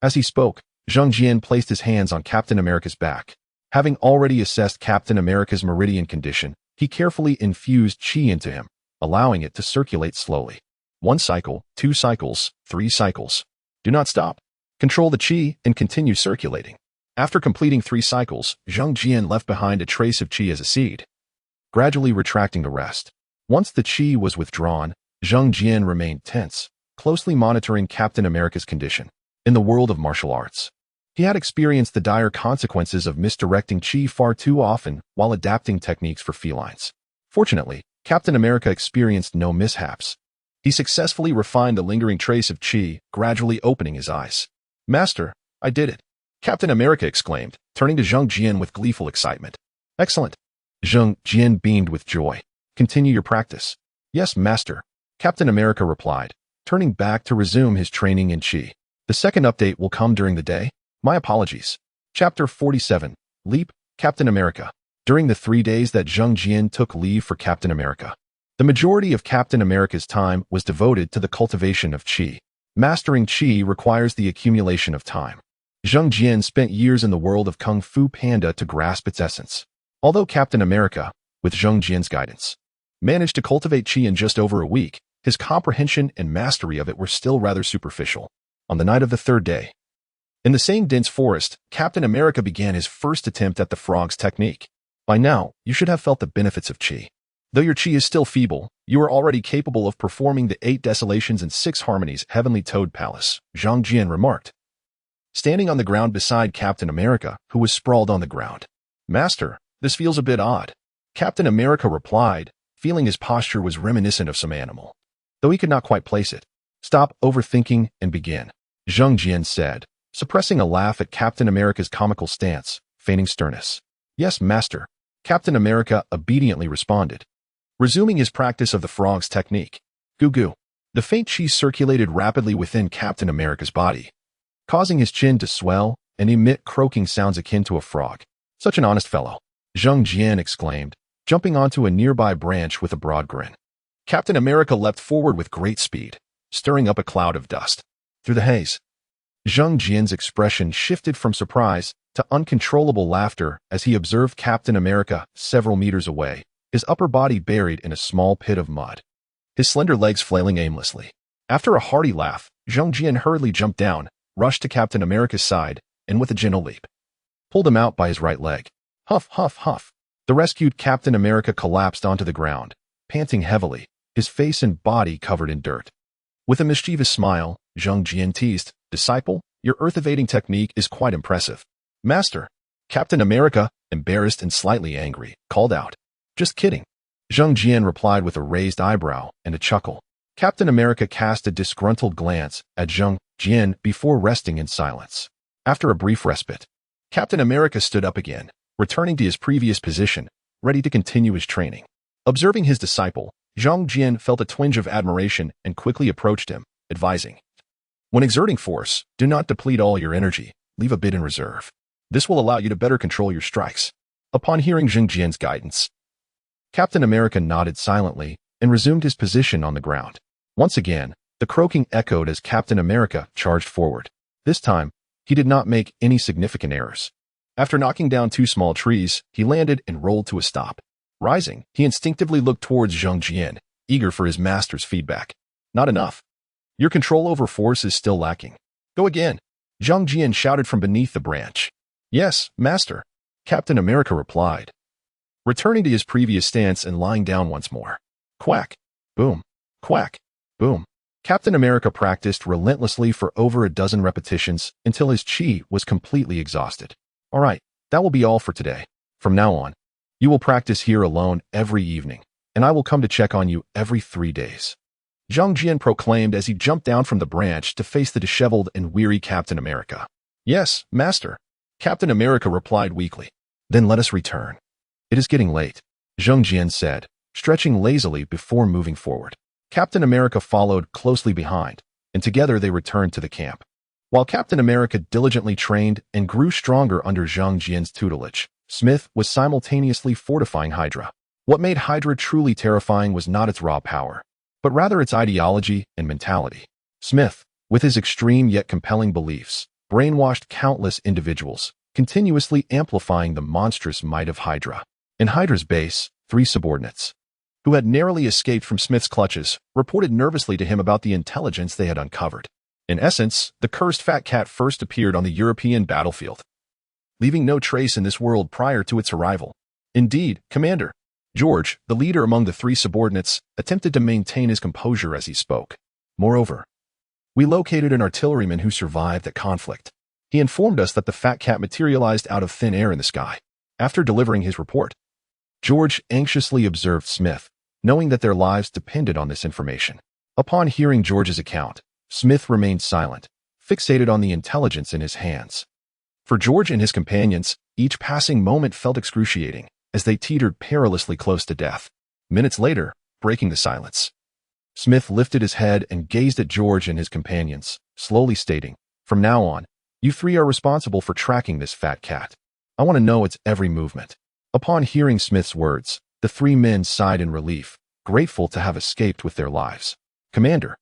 As he spoke, Zhang Jian placed his hands on Captain America's back. Having already assessed Captain America's meridian condition, he carefully infused chi into him, allowing it to circulate slowly. 1 cycle, 2 cycles, 3 cycles. Do not stop. Control the chi and continue circulating. After completing 3 cycles, Zhang Jian left behind a trace of chi as a seed, gradually retracting the rest. Once the chi was withdrawn, Zhang Jian remained tense, closely monitoring Captain America's condition. In the world of martial arts, he had experienced the dire consequences of misdirecting chi far too often while adapting techniques for felines. Fortunately, Captain America experienced no mishaps. He successfully refined the lingering trace of chi, gradually opening his eyes. "Master, I did it," Captain America exclaimed, turning to Zhang Jian with gleeful excitement. "Excellent." Zhang Jian beamed with joy. "Continue your practice." "Yes, master," Captain America replied, turning back to resume his training in chi. "The second update will come during the day. My apologies." Chapter 47, Leap, Captain America. During the 3 days that Zhang Jian took leave for Captain America, the majority of Captain America's time was devoted to the cultivation of chi. Mastering chi requires the accumulation of time. Zhang Jian spent years in the world of Kung Fu Panda to grasp its essence. Although Captain America, with Zhang Jian's guidance, managed to cultivate chi in just over a week, his comprehension and mastery of it were still rather superficial. On the night of the 3rd day, in the same dense forest, Captain America began his first attempt at the frog's technique. By now, you should have felt the benefits of chi. Though your chi is still feeble, you are already capable of performing the 8 desolations and 6 harmonies Heavenly Toad Palace, Zhang Jian remarked, standing on the ground beside Captain America, who was sprawled on the ground. "Master, this feels a bit odd," Captain America replied, feeling his posture was reminiscent of some animal, though he could not quite place it. "Stop overthinking and begin," Zhang Jian said, suppressing a laugh at Captain America's comical stance, feigning sternness. "Yes, master," Captain America obediently responded, resuming his practice of the frog's technique. Goo goo. The faint chi circulated rapidly within Captain America's body, causing his chin to swell and emit croaking sounds akin to a frog. "Such an honest fellow," Zhang Jian exclaimed, jumping onto a nearby branch with a broad grin. Captain America leapt forward with great speed, stirring up a cloud of dust. Through the haze, Zhang Jian's expression shifted from surprise to uncontrollable laughter as he observed Captain America several meters away, his upper body buried in a small pit of mud, his slender legs flailing aimlessly. After a hearty laugh, Zhang Jian hurriedly jumped down, rushed to Captain America's side, and with a gentle leap, pulled him out by his right leg. Huff, huff, huff. The rescued Captain America collapsed onto the ground, panting heavily, his face and body covered in dirt. With a mischievous smile, Zhang Jian teased, "Disciple, your earth-evading technique is quite impressive." "Master," Captain America, embarrassed and slightly angry, called out. "Just kidding." Zhang Jian replied with a raised eyebrow and a chuckle. Captain America cast a disgruntled glance at Zhang Jian before resting in silence. After a brief respite, Captain America stood up again, returning to his previous position, ready to continue his training. Observing his disciple, Zhang Jian felt a twinge of admiration and quickly approached him, advising, "When exerting force, do not deplete all your energy, leave a bit in reserve. This will allow you to better control your strikes." Upon hearing Zhang Jian's guidance, Captain America nodded silently and resumed his position on the ground. Once again, the croaking echoed as Captain America charged forward. This time, he did not make any significant errors. After knocking down 2 small trees, he landed and rolled to a stop. Rising, he instinctively looked towards Zhang Jian, eager for his master's feedback. "Not enough. Your control over force is still lacking. Go again," Zhang Jian shouted from beneath the branch. "Yes, master," Captain America replied, returning to his previous stance and lying down once more. Quack, boom, quack, boom. Captain America practiced relentlessly for over a dozen repetitions until his chi was completely exhausted. "All right, that will be all for today. From now on, you will practice here alone every evening, and I will come to check on you every 3 days," Zhang Jian proclaimed as he jumped down from the branch to face the disheveled and weary Captain America. "Yes, master," Captain America replied weakly. "Then let us return. It is getting late," Zhang Jian said, stretching lazily before moving forward. Captain America followed closely behind, and together they returned to the camp. While Captain America diligently trained and grew stronger under Zhang Jian's tutelage, Smith was simultaneously fortifying Hydra. What made Hydra truly terrifying was not its raw power, but rather its ideology and mentality. Smith, with his extreme yet compelling beliefs, brainwashed countless individuals, continuously amplifying the monstrous might of Hydra. In Hydra's base, 3 subordinates, who had narrowly escaped from Smith's clutches, reported nervously to him about the intelligence they had uncovered. In essence, the cursed fat cat first appeared on the European battlefield, leaving no trace in this world prior to its arrival. Indeed, Commander. George, the leader among the 3 subordinates, attempted to maintain his composure as he spoke. Moreover, we located an artilleryman who survived the conflict. He informed us that the fat cat materialized out of thin air in the sky. After delivering his report, George anxiously observed Smith, knowing that their lives depended on this information. Upon hearing George's account, Smith remained silent, fixated on the intelligence in his hands. For George and his companions, each passing moment felt excruciating, as they teetered perilously close to death. Minutes later, breaking the silence, Smith lifted his head and gazed at George and his companions, slowly stating, "From now on, you 3 are responsible for tracking this fat cat. I want to know its every movement." Upon hearing Smith's words, the 3 men sighed in relief, grateful to have escaped with their lives. "Commander,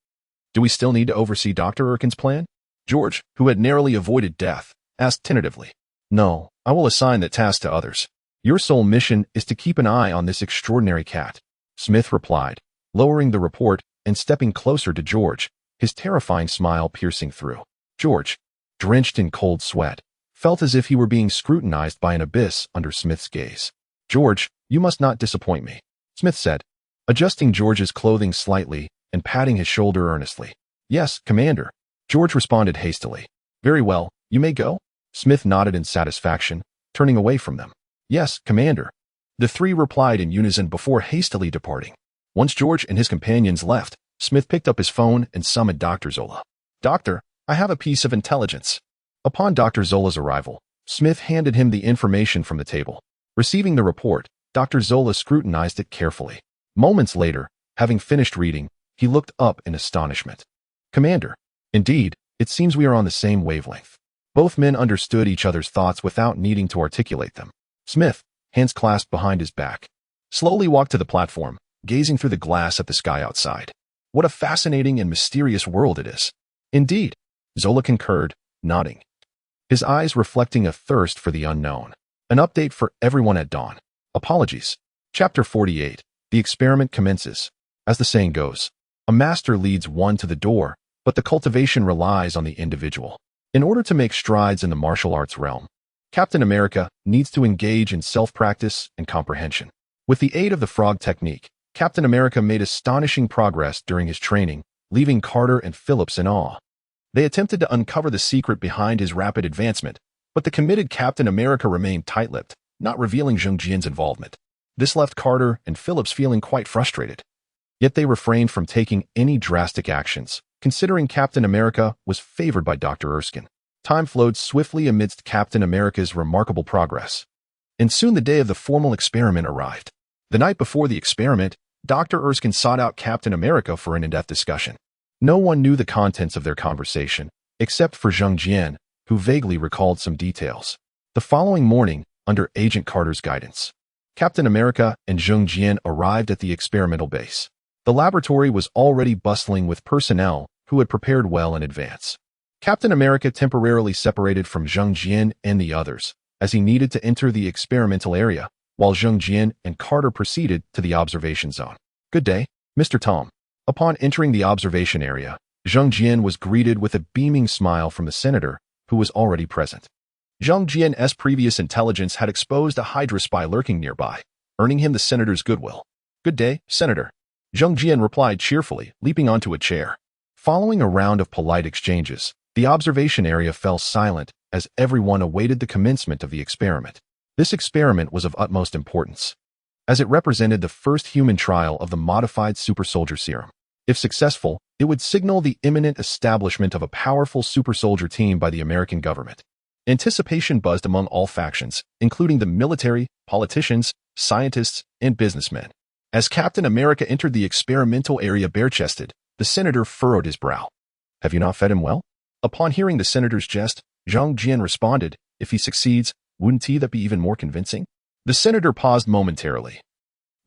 do we still need to oversee Dr. Erkin's plan?" George, who had narrowly avoided death, asked tentatively. "No, I will assign that task to others. Your sole mission is to keep an eye on this extraordinary cat," Smith replied, lowering the report and stepping closer to George, his terrifying smile piercing through. George, drenched in cold sweat, felt as if he were being scrutinized by an abyss under Smith's gaze. "George, you must not disappoint me," Smith said, adjusting George's clothing slightly and patting his shoulder earnestly. "Yes, Commander," George responded hastily. "Very well, you may go?" Smith nodded in satisfaction, turning away from them. "Yes, Commander," the 3 replied in unison before hastily departing. Once George and his companions left, Smith picked up his phone and summoned Dr. Zola. "Doctor, I have a piece of intelligence." Upon Dr. Zola's arrival, Smith handed him the information from the table. Receiving the report, Dr. Zola scrutinized it carefully. Moments later, having finished reading, he looked up in astonishment. "Commander, indeed, it seems we are on the same wavelength." Both men understood each other's thoughts without needing to articulate them. Smith, hands clasped behind his back, slowly walked to the platform, gazing through the glass at the sky outside. What a fascinating and mysterious world it is. Indeed, Zola concurred, nodding, his eyes reflecting a thirst for the unknown. An update for everyone at dawn. Apologies. Chapter 48. The experiment commences. As the saying goes, a master leads one to the door, but the cultivation relies on the individual. In order to make strides in the martial arts realm, Captain America needs to engage in self-practice and comprehension. With the aid of the frog technique, Captain America made astonishing progress during his training, leaving Carter and Phillips in awe. They attempted to uncover the secret behind his rapid advancement, but the committed Captain America remained tight-lipped, not revealing Zheng Jian's involvement. This left Carter and Phillips feeling quite frustrated. Yet they refrained from taking any drastic actions, considering Captain America was favored by Dr. Erskine. Time flowed swiftly amidst Captain America's remarkable progress. And soon the day of the formal experiment arrived. The night before the experiment, Dr. Erskine sought out Captain America for an in-depth discussion. No one knew the contents of their conversation, except for Zheng Jian, who vaguely recalled some details. The following morning, under Agent Carter's guidance, Captain America and Zheng Jian arrived at the experimental base. The laboratory was already bustling with personnel who had prepared well in advance. Captain America temporarily separated from Zheng Jian and the others, as he needed to enter the experimental area, while Zheng Jian and Carter proceeded to the observation zone. Good day, Mr. Tom. Upon entering the observation area, Zheng Jian was greeted with a beaming smile from the senator, who was already present. Zheng Jian's previous intelligence had exposed a Hydra spy lurking nearby, earning him the senator's goodwill. Good day, Senator. Zheng Jian replied cheerfully, leaping onto a chair. Following a round of polite exchanges, the observation area fell silent as everyone awaited the commencement of the experiment. This experiment was of utmost importance, as it represented the first human trial of the modified super soldier serum. If successful, it would signal the imminent establishment of a powerful super soldier team by the American government. Anticipation buzzed among all factions, including the military, politicians, scientists, and businessmen. As Captain America entered the experimental area bare-chested, the senator furrowed his brow. Have you not fed him well? Upon hearing the senator's jest, Zheng Jian responded, if he succeeds, wouldn't that be even more convincing? The senator paused momentarily,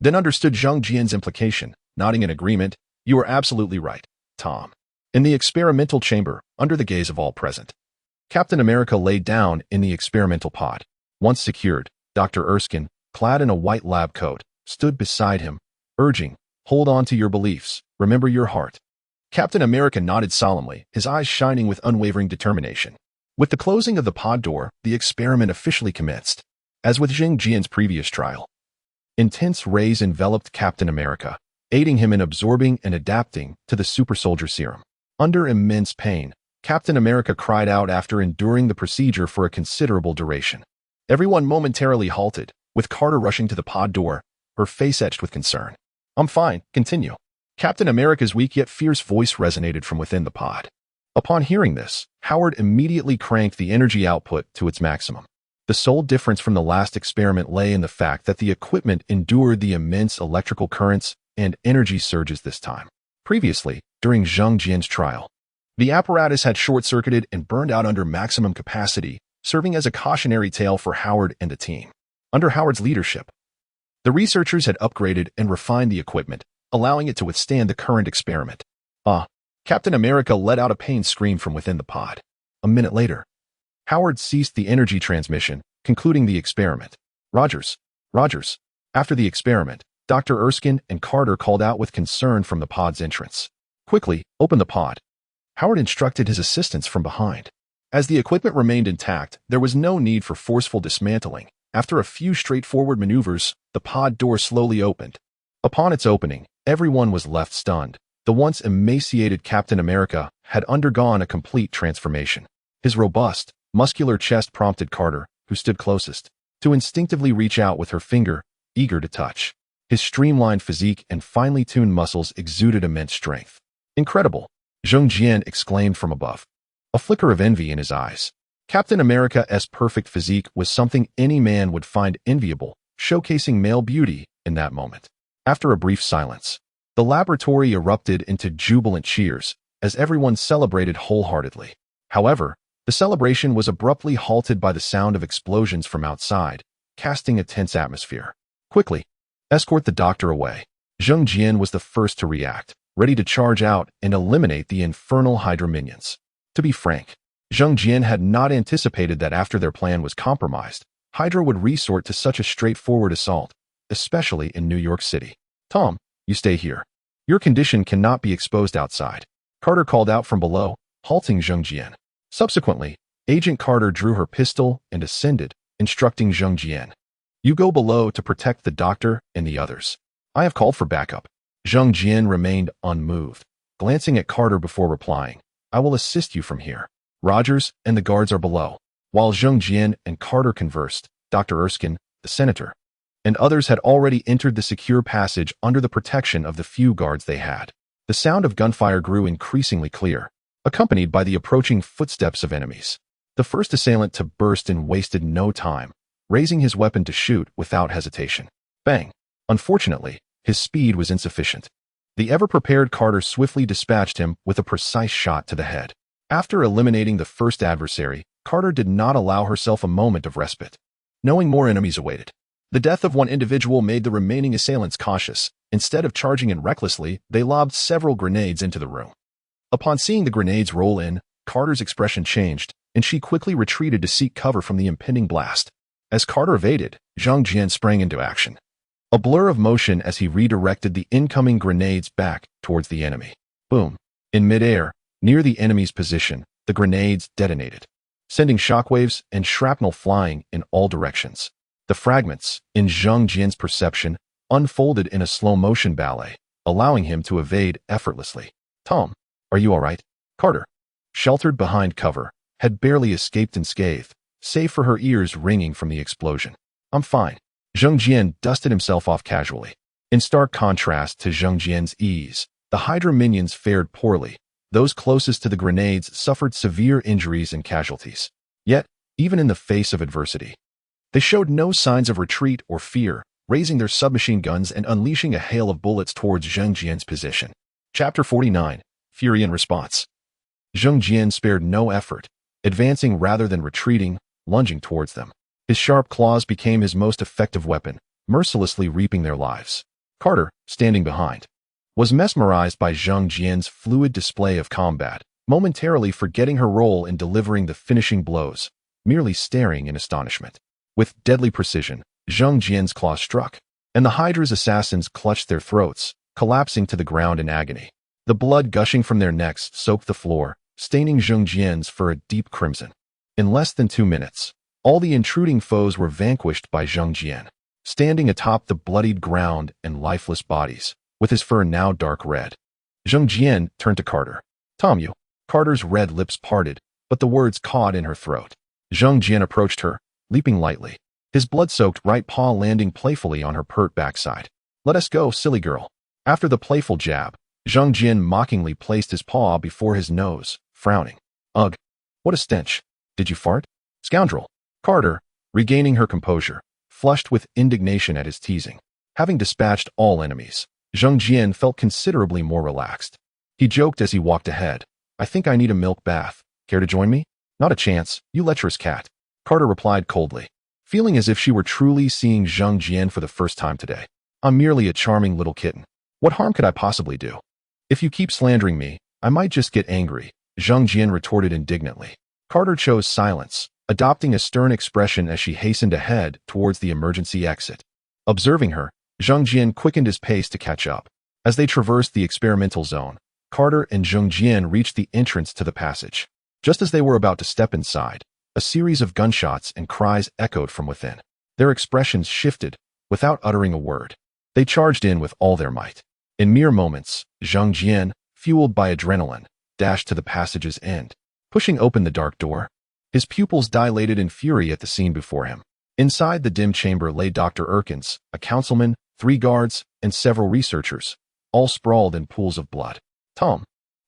then understood Zheng Jian's implication, nodding in agreement. You are absolutely right, Tom. In the experimental chamber, under the gaze of all present, Captain America lay down in the experimental pod. Once secured, Dr. Erskine, clad in a white lab coat, stood beside him, urging, hold on to your beliefs, remember your heart. Captain America nodded solemnly, his eyes shining with unwavering determination. With the closing of the pod door, the experiment officially commenced. As with Zheng Jian's previous trial, intense rays enveloped Captain America, aiding him in absorbing and adapting to the super soldier serum. Under immense pain, Captain America cried out after enduring the procedure for a considerable duration. Everyone momentarily halted, with Carter rushing to the pod door, her face etched with concern. I'm fine, continue. Captain America's weak yet fierce voice resonated from within the pod. Upon hearing this, Howard immediately cranked the energy output to its maximum. The sole difference from the last experiment lay in the fact that the equipment endured the immense electrical currents and energy surges this time. Previously, during Zheng Jian's trial, the apparatus had short-circuited and burned out under maximum capacity, serving as a cautionary tale for Howard and the team. Under Howard's leadership, the researchers had upgraded and refined the equipment, allowing it to withstand the current experiment. Captain America let out a pained scream from within the pod. A minute later, Howard ceased the energy transmission, concluding the experiment. Rogers. After the experiment, Dr. Erskine and Carter called out with concern from the pod's entrance. Quickly, open the pod. Howard instructed his assistants from behind. As the equipment remained intact, there was no need for forceful dismantling. After a few straightforward maneuvers, the pod door slowly opened. Upon its opening, everyone was left stunned. The once emaciated Captain America had undergone a complete transformation. His robust, muscular chest prompted Carter, who stood closest, to instinctively reach out with her finger, eager to touch. His streamlined physique and finely tuned muscles exuded immense strength. Incredible, Zheng Jian exclaimed from above, a flicker of envy in his eyes. Captain America's perfect physique was something any man would find enviable, showcasing male beauty in that moment. After a brief silence, the laboratory erupted into jubilant cheers as everyone celebrated wholeheartedly. However, the celebration was abruptly halted by the sound of explosions from outside, casting a tense atmosphere. Quickly, Escort the doctor away. Zheng Jian was the first to react, ready to charge out and eliminate the infernal Hydra minions. To be frank, Zheng Jian had not anticipated that after their plan was compromised, Hydra would resort to such a straightforward assault, especially in New York City. Tom, you stay here. Your condition cannot be exposed outside. Carter called out from below, halting Zheng Jian. Subsequently, Agent Carter drew her pistol and ascended, instructing Zheng Jian. You go below to protect the doctor and the others. I have called for backup. Zheng Jian remained unmoved, glancing at Carter before replying. I will assist you from here. Rogers and the guards are below. While Zheng Jian and Carter conversed, Dr. Erskine, the senator, and others had already entered the secure passage under the protection of the few guards they had. The sound of gunfire grew increasingly clear, accompanied by the approaching footsteps of enemies. The first assailant to burst in wasted no time, raising his weapon to shoot without hesitation. Bang! Unfortunately, his speed was insufficient. The ever-prepared Carter swiftly dispatched him with a precise shot to the head. After eliminating the first adversary, Carter did not allow herself a moment of respite. Knowing more enemies awaited, the death of one individual made the remaining assailants cautious. Instead of charging in recklessly, they lobbed several grenades into the room. Upon seeing the grenades roll in, Carter's expression changed, and she quickly retreated to seek cover from the impending blast. As Carter evaded, Zheng Jian sprang into action. A blur of motion as he redirected the incoming grenades back towards the enemy. Boom! In midair, near the enemy's position, the grenades detonated, sending shockwaves and shrapnel flying in all directions. The fragments, in Zheng Jian's perception, unfolded in a slow-motion ballet, allowing him to evade effortlessly. Tom, are you all right? Carter, sheltered behind cover, had barely escaped unscathed, save for her ears ringing from the explosion. I'm fine. Zheng Jian dusted himself off casually. In stark contrast to Zheng Jian's ease, the Hydra minions fared poorly. Those closest to the grenades suffered severe injuries and casualties. Yet, even in the face of adversity, they showed no signs of retreat or fear, raising their submachine guns and unleashing a hail of bullets towards Zheng Jian's position. Chapter 49. Fury in Response. Zheng Jian spared no effort, advancing rather than retreating, lunging towards them. His sharp claws became his most effective weapon, mercilessly reaping their lives. Carter, standing behind, was mesmerized by Zheng Jian's fluid display of combat, momentarily forgetting her role in delivering the finishing blows, merely staring in astonishment. With deadly precision, Zheng Jian's claw struck, and the Hydra's assassins clutched their throats, collapsing to the ground in agony. The blood gushing from their necks soaked the floor, staining Zheng Jian's for a deep crimson. In less than 2 minutes, all the intruding foes were vanquished by Zheng Jian, standing atop the bloodied ground and lifeless bodies, with his fur now dark red. Zheng Jian turned to Carter. Tom, you. Carter's red lips parted, but the words caught in her throat. Zheng Jian approached her, leaping lightly, his blood-soaked right paw landing playfully on her pert backside. Let us go, silly girl. After the playful jab, Zheng Jian mockingly placed his paw before his nose, frowning. Ugh, what a stench. Did you fart? Scoundrel. Carter, regaining her composure, flushed with indignation at his teasing. Having dispatched all enemies, Zheng Jian felt considerably more relaxed. He joked as he walked ahead. I think I need a milk bath. Care to join me? Not a chance, you lecherous cat. Carter replied coldly, feeling as if she were truly seeing Zheng Jian for the first time today. I'm merely a charming little kitten. What harm could I possibly do? If you keep slandering me, I might just get angry, Zheng Jian retorted indignantly. Carter chose silence, adopting a stern expression as she hastened ahead towards the emergency exit. Observing her, Zheng Jian quickened his pace to catch up. As they traversed the experimental zone, Carter and Zheng Jian reached the entrance to the passage. Just as they were about to step inside, a series of gunshots and cries echoed from within. Their expressions shifted, without uttering a word. They charged in with all their might. In mere moments, Zheng Jian, fueled by adrenaline, dashed to the passage's end, pushing open the dark door. His pupils dilated in fury at the scene before him. Inside the dim chamber lay Dr. Erskine, a councilman, 3 guards, and several researchers, all sprawled in pools of blood. Tom.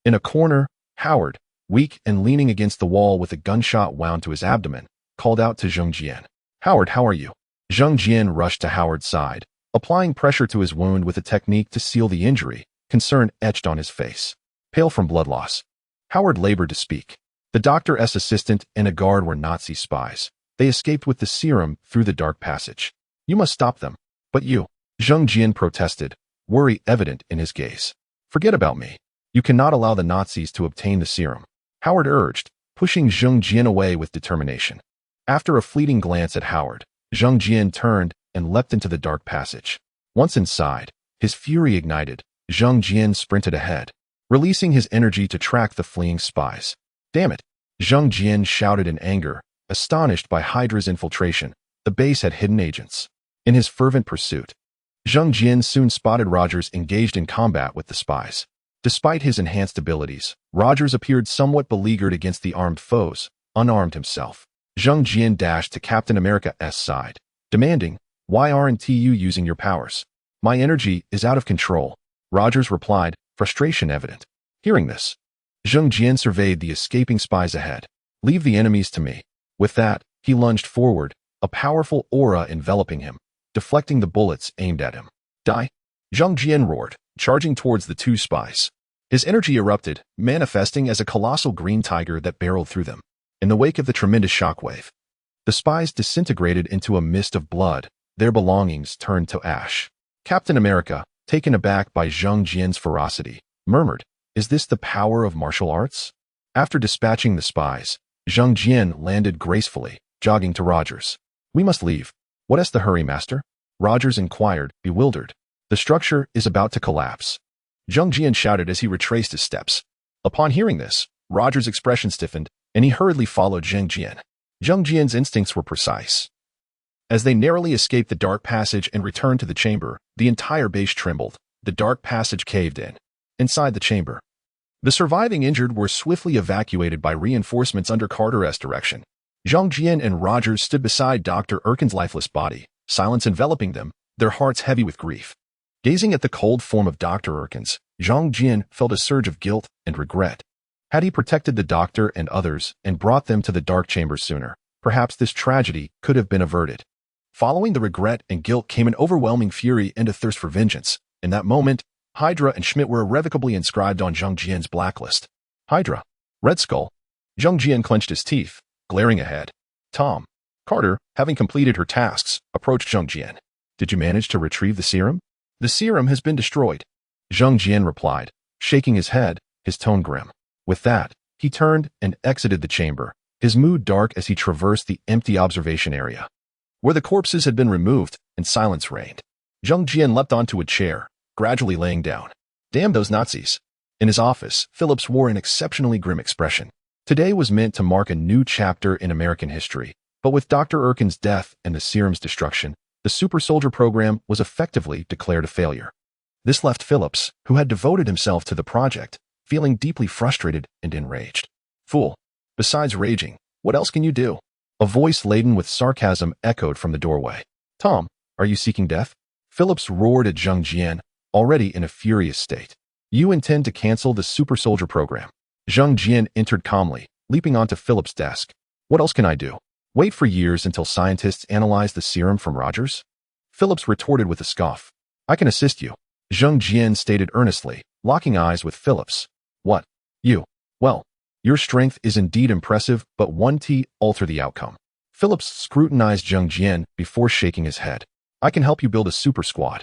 In a corner, Howard, weak and leaning against the wall with a gunshot wound to his abdomen, called out to Zheng Jian. Howard, how are you? Zheng Jian rushed to Howard's side, applying pressure to his wound with a technique to seal the injury, concern etched on his face. Pale from blood loss. Howard labored to speak. The doctor's assistant and a guard were Nazi spies. They escaped with the serum through the dark passage. You must stop them. But you. Zheng Jian protested, worry evident in his gaze. Forget about me. You cannot allow the Nazis to obtain the serum, Howard urged, pushing Zheng Jian away with determination. After a fleeting glance at Howard, Zheng Jian turned and leapt into the dark passage. Once inside, his fury ignited. Zheng Jian sprinted ahead, releasing his energy to track the fleeing spies. Damn it! Zheng Jian shouted in anger, astonished by Hydra's infiltration. The base had hidden agents. In his fervent pursuit, Zheng Jian soon spotted Rogers engaged in combat with the spies. Despite his enhanced abilities, Rogers appeared somewhat beleaguered against the armed foes, unarmed himself. Zheng Jian dashed to Captain America's side, demanding, "Why aren't you using your powers? My energy is out of control." Rogers replied, frustration evident. Hearing this, Zheng Jian surveyed the escaping spies ahead. "Leave the enemies to me." With that, he lunged forward, a powerful aura enveloping him, deflecting the bullets aimed at him. "Die!" Zheng Jian roared, charging towards the two spies. His energy erupted, manifesting as a colossal green tiger that barreled through them. In the wake of the tremendous shockwave, the spies disintegrated into a mist of blood, their belongings turned to ash. Captain America, taken aback by Zheng Jian's ferocity, murmured, "Is this the power of martial arts?" After dispatching the spies, Zheng Jian landed gracefully, jogging to Rogers. "We must leave." "What is the hurry, master?" Rogers inquired, bewildered. "The structure is about to collapse," Zheng Jian shouted as he retraced his steps. Upon hearing this, Rogers' expression stiffened, and he hurriedly followed Zheng Jian. Zheng Jian's instincts were precise. As they narrowly escaped the dark passage and returned to the chamber, the entire base trembled. The dark passage caved in. Inside the chamber, the surviving injured were swiftly evacuated by reinforcements under Carter's direction. Zheng Jian and Rogers stood beside Dr. Erkin's lifeless body, silence enveloping them, their hearts heavy with grief. Gazing at the cold form of Dr. Erkin's, Zheng Jian felt a surge of guilt and regret. Had he protected the doctor and others and brought them to the dark chamber sooner, perhaps this tragedy could have been averted. Following the regret and guilt came an overwhelming fury and a thirst for vengeance. In that moment, Hydra and Schmidt were irrevocably inscribed on Zheng Jian's blacklist. Hydra, Red Skull. Zheng Jian clenched his teeth, glaring ahead. Tom, Carter, having completed her tasks, approached Zheng Jian. "Did you manage to retrieve the serum?" "The serum has been destroyed," Zheng Jian replied, shaking his head, his tone grim. With that, he turned and exited the chamber, his mood dark as he traversed the empty observation area, where the corpses had been removed and silence reigned. Zheng Jian leapt onto a chair, gradually laying down. Damn those Nazis. In his office, Phillips wore an exceptionally grim expression. Today was meant to mark a new chapter in American history, but with Dr. Erkin's death and the serum's destruction, the super soldier program was effectively declared a failure. This left Phillips, who had devoted himself to the project, feeling deeply frustrated and enraged. "Fool. Besides raging, what else can you do?" A voice laden with sarcasm echoed from the doorway. "Tom, are you seeking death?" Phillips roared at Zheng Jian, already in a furious state. "You intend to cancel the super soldier program." Zheng Jian entered calmly, leaping onto Phillips' desk. "What else can I do? Wait for years until scientists analyze the serum from Rogers?" Phillips retorted with a scoff. "I can assist you," Zheng Jian stated earnestly, locking eyes with Phillips. "What? You? Well, your strength is indeed impressive, but one T alter the outcome." Phillips scrutinized Zheng Jian before shaking his head. "I can help you build a super squad."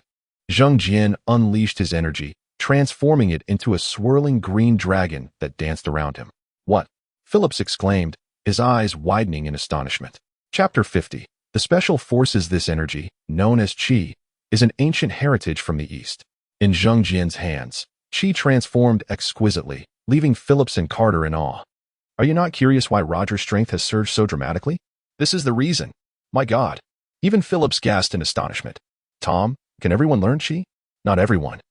Zheng Jian unleashed his energy, transforming it into a swirling green dragon that danced around him. "What?" Phillips exclaimed, his eyes widening in astonishment. Chapter 50. The Special Forces. This energy, known as Qi, is an ancient heritage from the East. In Zheng Jian's hands, Qi transformed exquisitely, leaving Phillips and Carter in awe. "Are you not curious why Roger's strength has surged so dramatically?" "This is the reason." "My God." Even Phillips gasped in astonishment. "Tom, can everyone learn Qi?" "Not everyone.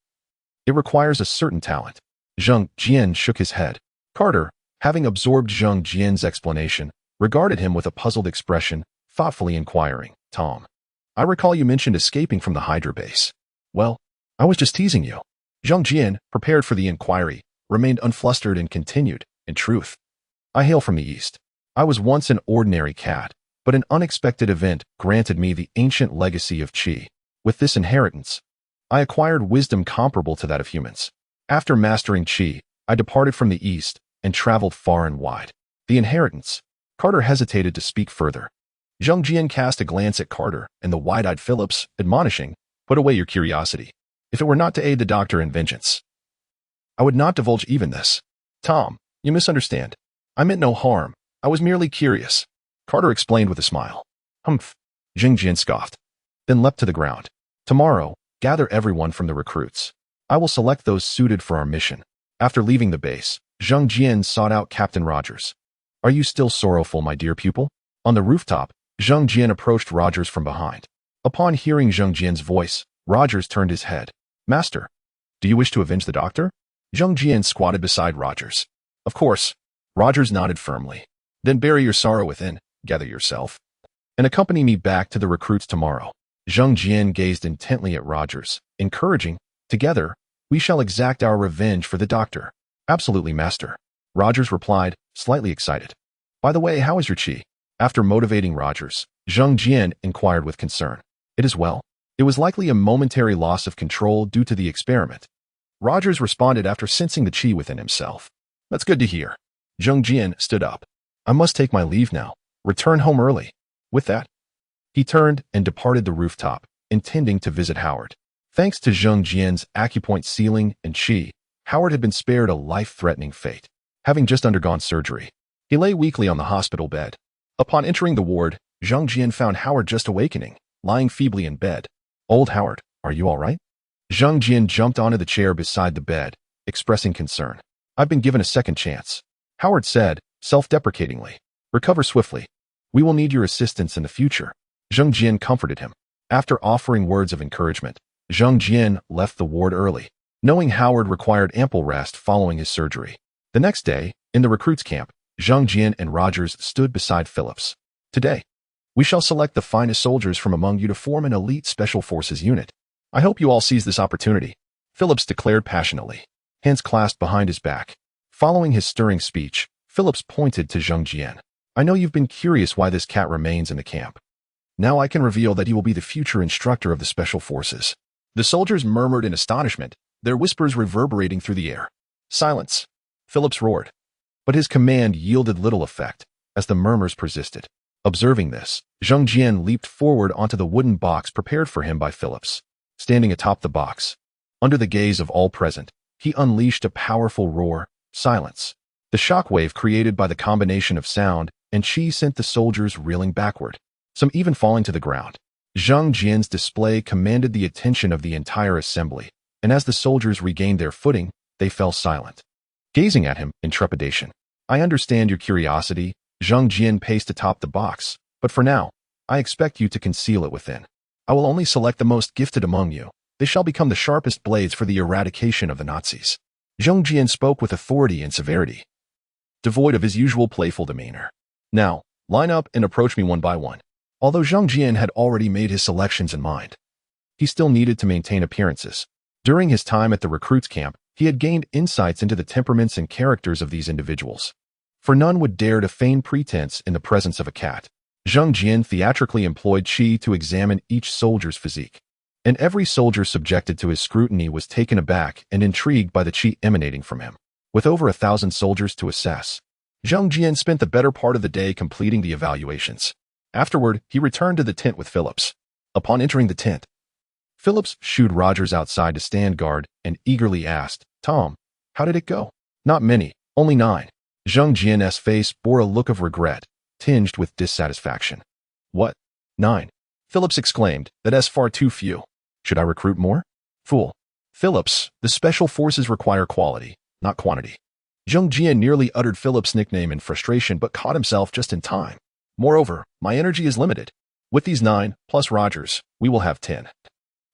It requires a certain talent." Zheng Jian shook his head. Carter, having absorbed Zheng Jian's explanation, regarded him with a puzzled expression, thoughtfully inquiring, "Tom, I recall you mentioned escaping from the Hydra base." "Well, I was just teasing you." Zheng Jian, prepared for the inquiry, remained unflustered and continued, "In truth, I hail from the East. I was once an ordinary cat, but an unexpected event granted me the ancient legacy of Qi. With this inheritance, I acquired wisdom comparable to that of humans. After mastering Qi, I departed from the East and traveled far and wide. The inheritance." Carter hesitated to speak further. Zheng Jian cast a glance at Carter and the wide-eyed Phillips, admonishing, Put away your curiosity. If it were not to aid the doctor in vengeance, I would not divulge even this. Tom, you misunderstand. I meant no harm. I was merely curious. Carter explained with a smile. Humph. Jing Jian scoffed, then leapt to the ground. Tomorrow, gather everyone from the recruits. I will select those suited for our mission. After leaving the base, Zheng Jian sought out Captain Rogers. Are you still sorrowful, my dear pupil? On the rooftop, Zheng Jian approached Rogers from behind. Upon hearing Zheng Jian's voice, Rogers turned his head. Master, do you wish to avenge the doctor? Zheng Jian squatted beside Rogers. Of course. Rogers nodded firmly. Then bury your sorrow within, gather yourself, and accompany me back to the recruits tomorrow. Zheng Jian gazed intently at Rogers, encouraging, together, we shall exact our revenge for the doctor. Absolutely, master. Rogers replied, slightly excited. By the way, how is your chi? After motivating Rogers, Zheng Jian inquired with concern. It is well. It was likely a momentary loss of control due to the experiment. Rogers responded after sensing the chi within himself. That's good to hear. Zheng Jian stood up. I must take my leave now. Return home early. With that, he turned and departed the rooftop, intending to visit Howard. Thanks to Zheng Jian's acupoint sealing and chi, Howard had been spared a life-threatening fate. Having just undergone surgery, he lay weakly on the hospital bed. Upon entering the ward, Zheng Jian found Howard just awakening, lying feebly in bed. Old Howard, are you all right? Zheng Jian jumped onto the chair beside the bed, expressing concern. I've been given a second chance. Howard said, self-deprecatingly. Recover swiftly. We will need your assistance in the future. Zheng Jian comforted him. After offering words of encouragement, Zheng Jian left the ward early, knowing Howard required ample rest following his surgery. The next day, in the recruits' camp, Zheng Jian and Rogers stood beside Phillips. Today, we shall select the finest soldiers from among you to form an elite special forces unit. I hope you all seize this opportunity, Phillips declared passionately, hands clasped behind his back. Following his stirring speech, Phillips pointed to Zheng Jian. I know you've been curious why this cat remains in the camp. Now I can reveal that he will be the future instructor of the special forces. The soldiers murmured in astonishment, their whispers reverberating through the air. Silence, Phillips roared. But his command yielded little effect, as the murmurs persisted. Observing this, Zheng Jian leaped forward onto the wooden box prepared for him by Phillips. Standing atop the box, under the gaze of all present, he unleashed a powerful roar. Silence. The shockwave created by the combination of sound and chi sent the soldiers reeling backward, some even falling to the ground. Zheng Jian's display commanded the attention of the entire assembly, and as the soldiers regained their footing, they fell silent, gazing at him in trepidation. I understand your curiosity. Zheng Jian paced atop the box, but for now, I expect you to conceal it within. I will only select the most gifted among you. They shall become the sharpest blades for the eradication of the Nazis. Zheng Jian spoke with authority and severity, devoid of his usual playful demeanor. Now, line up and approach me one by one. Although Zheng Jian had already made his selections in mind, he still needed to maintain appearances. During his time at the recruits camp, he had gained insights into the temperaments and characters of these individuals. For none would dare to feign pretense in the presence of a cat. Zheng Jian theatrically employed chi to examine each soldier's physique, and every soldier subjected to his scrutiny was taken aback and intrigued by the chi emanating from him. With over 1,000 soldiers to assess, Zheng Jian spent the better part of the day completing the evaluations. Afterward, he returned to the tent with Phillips. Upon entering the tent, Phillips shooed Rogers outside to stand guard and eagerly asked, Tom, how did it go? Not many, only 9. Zheng Jian's face bore a look of regret, tinged with dissatisfaction. What? 9? Phillips exclaimed, that is far too few. Should I recruit more? Fool. Phillips, the special forces require quality, not quantity. Zheng Jian nearly uttered Phillips' nickname in frustration but caught himself just in time. Moreover, my energy is limited. With these 9, plus Rogers, we will have 10.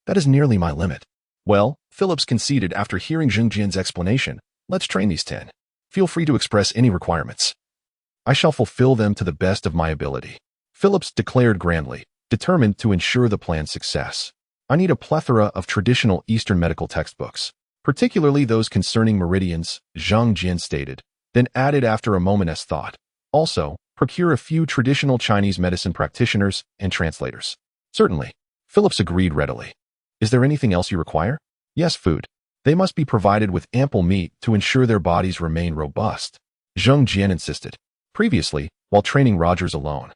That is nearly my limit. Well, Phillips conceded after hearing Zheng Jian's explanation, let's train these 10. Feel free to express any requirements. I shall fulfill them to the best of my ability. Phillips declared grandly, determined to ensure the plan's success. I need a plethora of traditional Eastern medical textbooks, particularly those concerning meridians, Zheng Jian stated, then added after a moment's thought. Also, procure a few traditional Chinese medicine practitioners and translators. Certainly. Phillips agreed readily. Is there anything else you require? Yes, food. They must be provided with ample meat to ensure their bodies remain robust. Zheng Jian insisted. Previously, while training Rogers alone,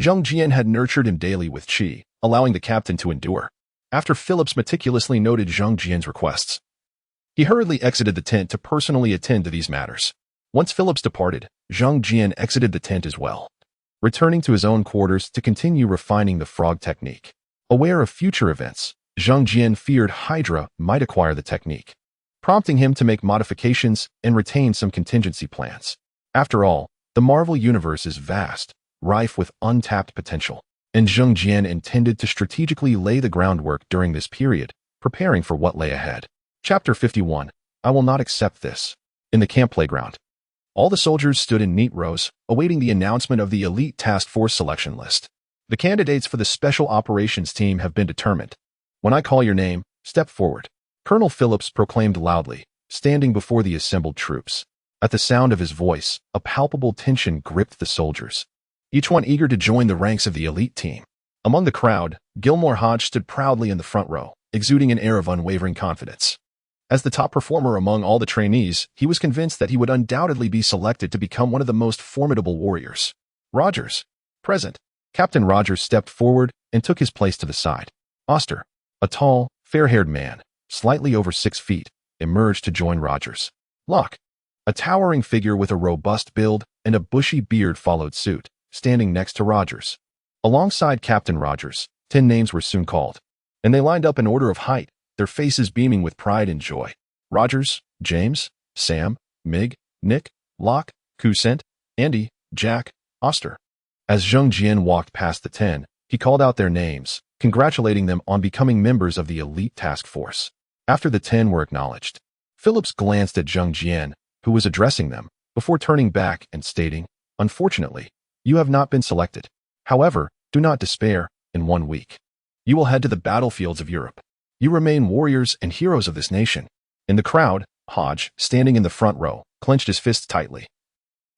Zheng Jian had nurtured him daily with qi, allowing the captain to endure. After Phillips meticulously noted Zhang Jian's requests, he hurriedly exited the tent to personally attend to these matters. Once Phillips departed, Zhang Jian exited the tent as well, returning to his own quarters to continue refining the frog technique. Aware of future events, Zhang Jian feared Hydra might acquire the technique, prompting him to make modifications and retain some contingency plans. After all, the Marvel Universe is vast, rife with untapped potential, and Zhang Jian intended to strategically lay the groundwork during this period, preparing for what lay ahead. Chapter 51. I will not accept this. In the camp playground, all the soldiers stood in neat rows, awaiting the announcement of the elite task force selection list. The candidates for the Special Operations Team have been determined. When I call your name, step forward, Colonel Phillips proclaimed loudly, standing before the assembled troops. At the sound of his voice, a palpable tension gripped the soldiers, each one eager to join the ranks of the elite team. Among the crowd, Gilmore Hodge stood proudly in the front row, exuding an air of unwavering confidence. As the top performer among all the trainees, he was convinced that he would undoubtedly be selected to become one of the most formidable warriors. Rogers, present. Captain Rogers stepped forward and took his place to the side. Oster, a tall, fair-haired man, slightly over 6 feet, emerged to join Rogers. Locke, a towering figure with a robust build and a bushy beard, followed suit, standing next to Rogers. Alongside Captain Rogers, 10 names were soon called, and they lined up in order of height, their faces beaming with pride and joy. Rogers, James, Sam, Mig, Nick, Locke, Kusent, Andy, Jack, Oster. As Zhang Jian walked past the 10, he called out their names, congratulating them on becoming members of the elite task force. After the 10 were acknowledged, Phillips glanced at Zhang Jian, who was addressing them, before turning back and stating, "Unfortunately, you have not been selected. However, do not despair. In 1 week, you will head to the battlefields of Europe. You remain warriors and heroes of this nation." In the crowd, Hodge, standing in the front row, clenched his fists tightly,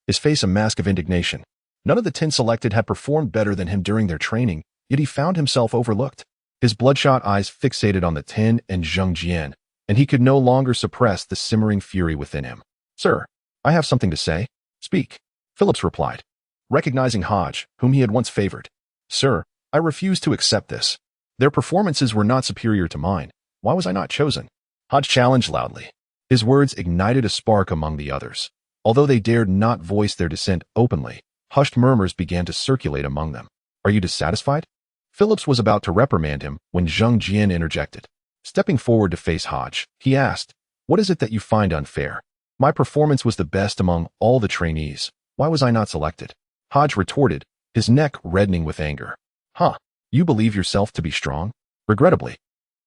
his face a mask of indignation. None of the 10 selected had performed better than him during their training, yet he found himself overlooked. His bloodshot eyes fixated on the 10 and Zhang Jian, and he could no longer suppress the simmering fury within him. "Sir, I have something to say." "Speak," Phillips replied, recognizing Hodge, whom he had once favored. "Sir, I refuse to accept this. Their performances were not superior to mine. Why was I not chosen?" Hodge challenged loudly. His words ignited a spark among the others. Although they dared not voice their dissent openly, hushed murmurs began to circulate among them. "Are you dissatisfied?" Phillips was about to reprimand him when Zhang Jian interjected. Stepping forward to face Hodge, he asked, "What is it that you find unfair? My performance was the best among all the trainees. Why was I not selected?" Hodge retorted, his neck reddening with anger. "Huh, you believe yourself to be strong? Regrettably,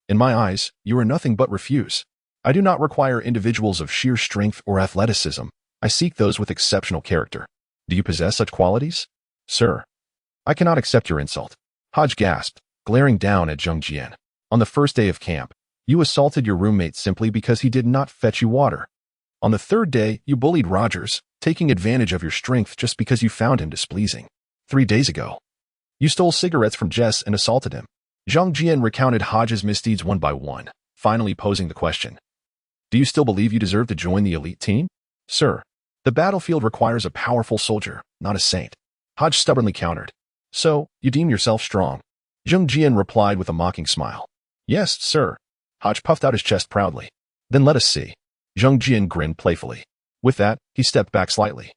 in my eyes, you are nothing but refuse. I do not require individuals of sheer strength or athleticism. I seek those with exceptional character. Do you possess such qualities?" "Sir, I cannot accept your insult." Hodge gasped, glaring down at Zhang Jian. "On the first day of camp, you assaulted your roommate simply because he did not fetch you water. On the third day, you bullied Rogers, taking advantage of your strength just because you found him displeasing. 3 days ago, you stole cigarettes from Jess and assaulted him." Zhang Jian recounted Hodge's misdeeds one by one, finally posing the question, "Do you still believe you deserve to join the elite team?" "Sir, the battlefield requires a powerful soldier, not a saint," Hodge stubbornly countered. "So, you deem yourself strong?" Zhang Jian replied with a mocking smile. "Yes, sir." Hodge puffed out his chest proudly. "Then let us see." Zhang Jian grinned playfully. With that, he stepped back slightly,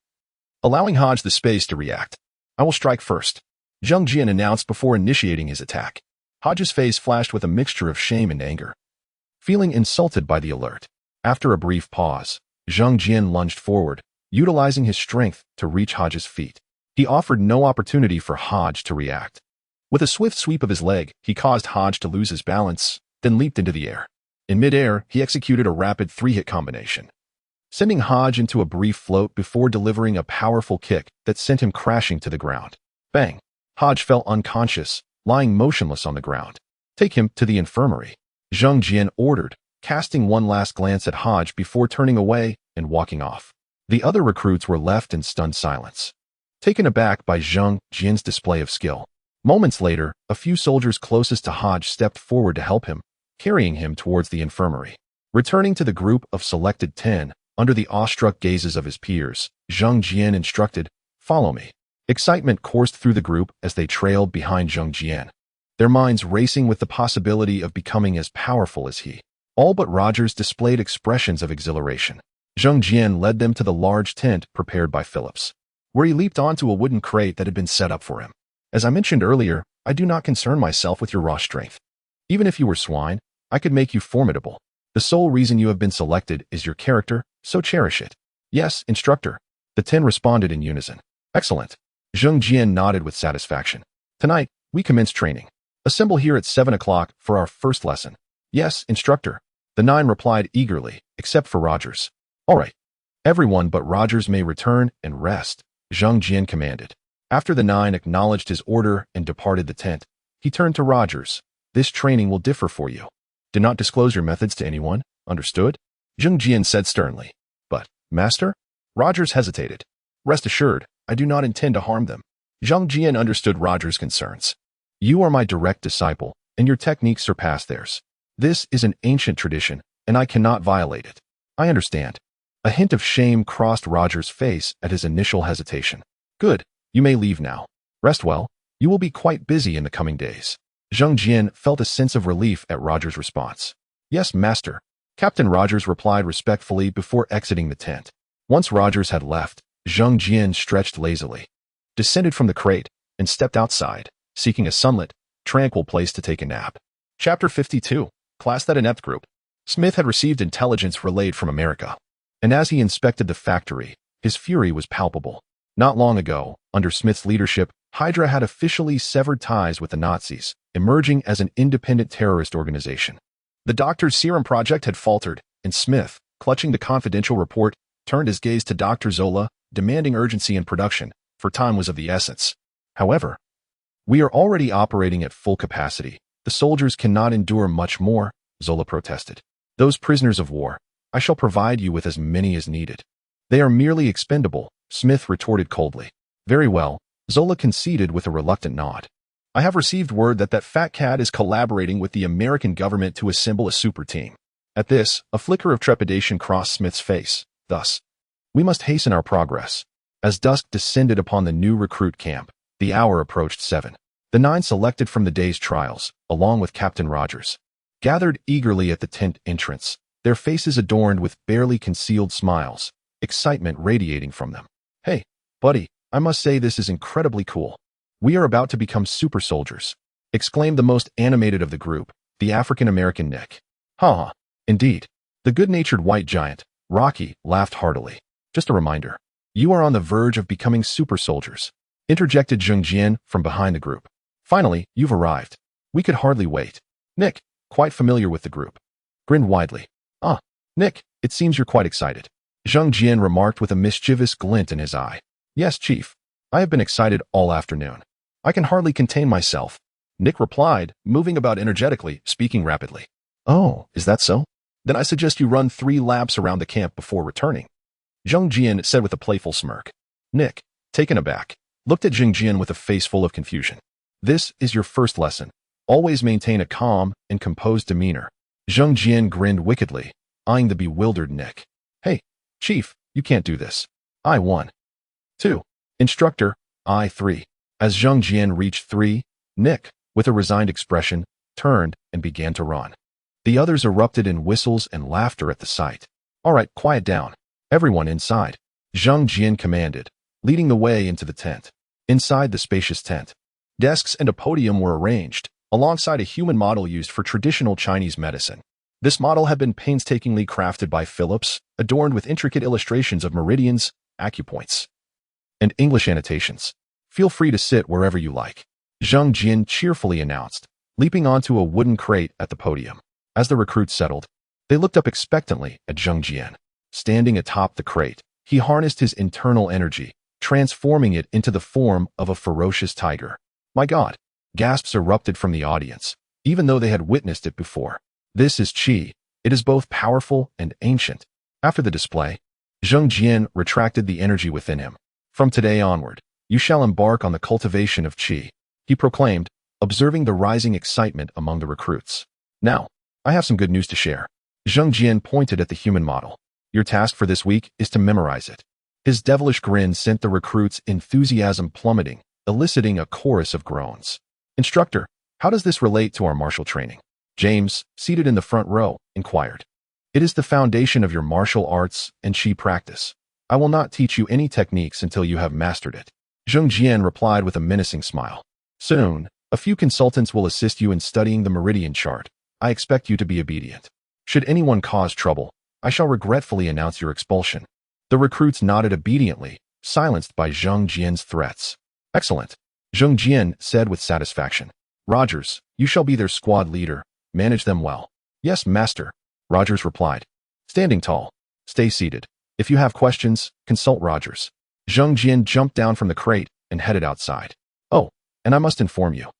allowing Hodge the space to react. "I will strike first," Zhang Jian announced before initiating his attack. Hodge's face flashed with a mixture of shame and anger, feeling insulted by the alert. After a brief pause, Zhang Jian lunged forward, utilizing his strength to reach Hodge's feet. He offered no opportunity for Hodge to react. With a swift sweep of his leg, he caused Hodge to lose his balance, then leaped into the air. In midair, he executed a rapid 3-hit combination, sending Hodge into a brief float before delivering a powerful kick that sent him crashing to the ground. Bang! Hodge fell unconscious, lying motionless on the ground. "Take him to the infirmary," Zhang Jian ordered, casting one last glance at Hodge before turning away and walking off. The other recruits were left in stunned silence, taken aback by Zhang Jian's display of skill. Moments later, a few soldiers closest to Hodge stepped forward to help him, carrying him towards the infirmary. Returning to the group of selected 10, under the awestruck gazes of his peers, Zhang Jian instructed, "Follow me." Excitement coursed through the group as they trailed behind Zhang Jian, their minds racing with the possibility of becoming as powerful as he. All but Rogers displayed expressions of exhilaration. Zheng Jian led them to the large tent prepared by Phillips, where he leaped onto a wooden crate that had been set up for him. As I mentioned earlier, I do not concern myself with your raw strength. Even if you were swine, I could make you formidable. The sole reason you have been selected is your character, so cherish it. Yes, instructor. The 10 responded in unison. Excellent. Zheng Jian nodded with satisfaction. Tonight, we commence training. Assemble here at 7 o'clock for our first lesson. Yes, instructor. The 9 replied eagerly, except for Rogers. All right. Everyone but Rogers may return and rest, Zheng Jian commanded. After the 9 acknowledged his order and departed the tent, he turned to Rogers. This training will differ for you. Do not disclose your methods to anyone, understood? Zheng Jian said sternly. But, Master? Rogers hesitated. Rest assured, I do not intend to harm them. Zheng Jian understood Rogers' concerns. You are my direct disciple, and your techniques surpass theirs. This is an ancient tradition, and I cannot violate it. I understand. A hint of shame crossed Rogers' face at his initial hesitation. Good, you may leave now. Rest well, you will be quite busy in the coming days. Zheng Jian felt a sense of relief at Rogers' response. Yes, Master. Captain Rogers replied respectfully before exiting the tent. Once Rogers had left, Zheng Jian stretched lazily, descended from the crate, and stepped outside, seeking a sunlit, tranquil place to take a nap. Chapter 52. Class That Inept Group. Smith had received intelligence relayed from America, and as he inspected the factory, his fury was palpable. Not long ago, under Smith's leadership, Hydra had officially severed ties with the Nazis, emerging as an independent terrorist organization. The doctor's serum project had faltered, and Smith, clutching the confidential report, turned his gaze to Dr. Zola, demanding urgency in production, for time was of the essence. However, we are already operating at full capacity. The soldiers cannot endure much more, Zola protested. Those prisoners of war, I shall provide you with as many as needed. They are merely expendable, Smith retorted coldly. Very well, Zola conceded with a reluctant nod. I have received word that fat cat is collaborating with the American government to assemble a super team. At this, a flicker of trepidation crossed Smith's face. Thus, we must hasten our progress. As dusk descended upon the new recruit camp, the hour approached 7. The 9 selected from the day's trials, along with Captain Rogers, gathered eagerly at the tent entrance, their faces adorned with barely concealed smiles, excitement radiating from them. Hey, buddy, I must say this is incredibly cool. We are about to become super soldiers, exclaimed the most animated of the group, the African-American Nick. Ha! Indeed. The good-natured white giant, Rocky, laughed heartily. Just a reminder, you are on the verge of becoming super soldiers, interjected Zheng Jian from behind the group. Finally, you've arrived. We could hardly wait. Nick, quite familiar with the group, grinned widely. Ah, Nick, it seems you're quite excited. Zheng Jian remarked with a mischievous glint in his eye. Yes, Chief. I have been excited all afternoon. I can hardly contain myself. Nick replied, moving about energetically, speaking rapidly. Oh, is that so? Then I suggest you run 3 laps around the camp before returning. Zheng Jian said with a playful smirk. Nick, taken aback, looked at Zheng Jian with a face full of confusion. This is your first lesson. Always maintain a calm and composed demeanor. Zheng Jian grinned wickedly, eyeing the bewildered Nick. Hey, Chief, you can't do this. I won. 2. Instructor, I 3. As Zheng Jian reached 3, Nick, with a resigned expression, turned and began to run. The others erupted in whistles and laughter at the sight. All right, quiet down. Everyone inside, Zheng Jian commanded, leading the way into the tent. Inside the spacious tent, desks and a podium were arranged, alongside a human model used for traditional Chinese medicine. This model had been painstakingly crafted by Phillips, adorned with intricate illustrations of meridians, acupoints, and English annotations. Feel free to sit wherever you like, Zheng Jian cheerfully announced, leaping onto a wooden crate at the podium. As the recruits settled, they looked up expectantly at Zheng Jian. Standing atop the crate, he harnessed his internal energy, transforming it into the form of a ferocious tiger. My God! Gasps erupted from the audience, even though they had witnessed it before. This is Qi. It is both powerful and ancient. After the display, Zheng Jian retracted the energy within him. From today onward, you shall embark on the cultivation of Qi, he proclaimed, observing the rising excitement among the recruits. Now, I have some good news to share. Zheng Jian pointed at the human model. Your task for this week is to memorize it. His devilish grin sent the recruits' enthusiasm plummeting, eliciting a chorus of groans. Instructor, How does this relate to our martial training? James, seated in the front row, inquired. It is the foundation of your martial arts and Qi practice. I will not teach you any techniques until you have mastered it. Zheng Jian replied with a menacing smile. Soon, a few consultants will assist you in studying the meridian chart. I expect you to be obedient. Should anyone cause trouble, I shall regretfully announce your expulsion. The recruits nodded obediently, silenced by Zheng Jian's threats. Excellent, Zheng Jian said with satisfaction. Rogers, you shall be their squad leader. Manage them well. Yes, master, Rogers replied. Standing tall. Stay seated. If you have questions, consult Rogers. Zheng Jian jumped down from the crate and headed outside. Oh, and I must inform you.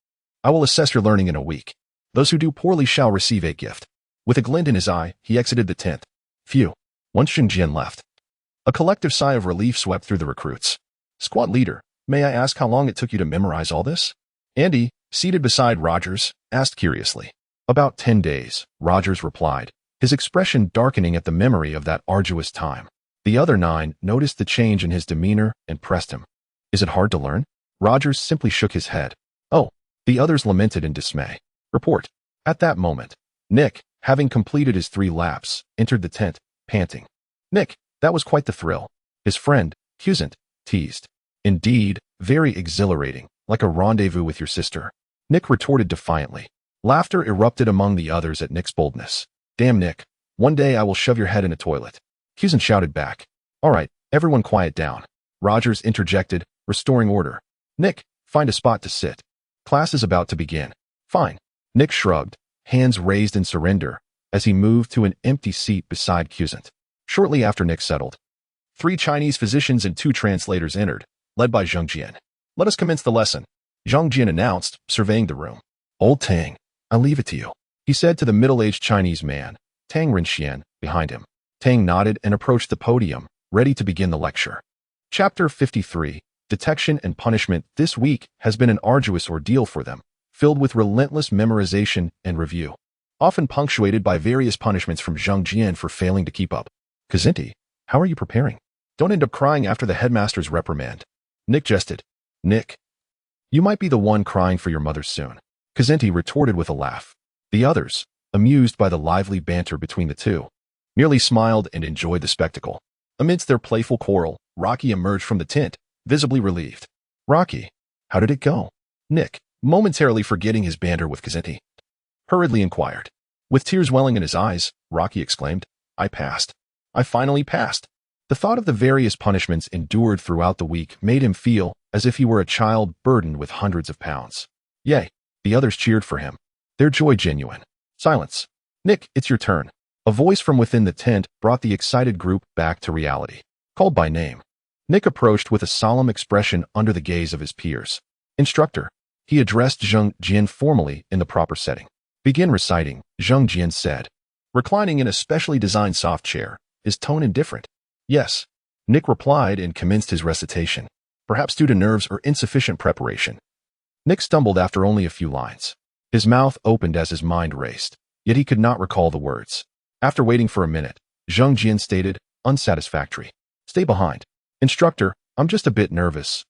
I will assess your learning in a week. Those who do poorly shall receive a gift. With a glint in his eye, he exited the tent. Phew. Once Zheng Jian left, a collective sigh of relief swept through the recruits. Squad leader, may I ask how long it took you to memorize all this? Andy, seated beside Rogers, asked curiously. About 10 days, Rogers replied, his expression darkening at the memory of that arduous time. The other 9 noticed the change in his demeanor and pressed him. Is it hard to learn? Rogers simply shook his head. Oh, the others lamented in dismay. Report. At that moment, Nick, having completed his 3 laps, entered the tent, panting. Nick, that was quite the thrill. His friend, Cusant, teased. Indeed, very exhilarating, like a rendezvous with your sister. Nick retorted defiantly. Laughter erupted among the others at Nick's boldness. Damn Nick, one day I will shove your head in a toilet. Cusant shouted back. All right, everyone quiet down. Rogers interjected, restoring order. Nick, find a spot to sit. Class is about to begin. Fine. Nick shrugged, hands raised in surrender, as he moved to an empty seat beside Cusant. Shortly after Nick settled, 3 Chinese physicians and 2 translators entered, led by Zheng Jian. Let us commence the lesson, Zheng Jian announced, surveying the room. Old Tang, I leave it to you, he said to the middle-aged Chinese man, Tang Renxian, behind him. Tang nodded and approached the podium, ready to begin the lecture. Chapter 53, Detection and Punishment. This week has been an arduous ordeal for them, filled with relentless memorization and review, often punctuated by various punishments from Zheng Jian for failing to keep up. Kazinti, how are you preparing? Don't end up crying after the headmaster's reprimand. Nick jested. Nick, you might be the one crying for your mother soon. Kazinti retorted with a laugh. The others, amused by the lively banter between the two, merely smiled and enjoyed the spectacle. Amidst their playful quarrel, Rocky emerged from the tent, visibly relieved. Rocky, how did it go? Nick, momentarily forgetting his banter with Kazinti, hurriedly inquired. With tears welling in his eyes, Rocky exclaimed, I passed. I finally passed. The thought of the various punishments endured throughout the week made him feel as if he were a child burdened with hundreds of pounds. Yay, the others cheered for him, their joy genuine. Silence. Nick, it's your turn. A voice from within the tent brought the excited group back to reality. Called by name, Nick approached with a solemn expression under the gaze of his peers. Instructor, he addressed Zheng Jian formally in the proper setting. Begin reciting, Zheng Jian said. Reclining in a specially designed soft chair, his tone indifferent. Yes, Nick replied and commenced his recitation, perhaps due to nerves or insufficient preparation. Nick stumbled after only a few lines. His mouth opened as his mind raced, yet he could not recall the words. After waiting for a minute, Zheng Jian stated, unsatisfactory. Stay behind. Instructor, I'm just a bit nervous.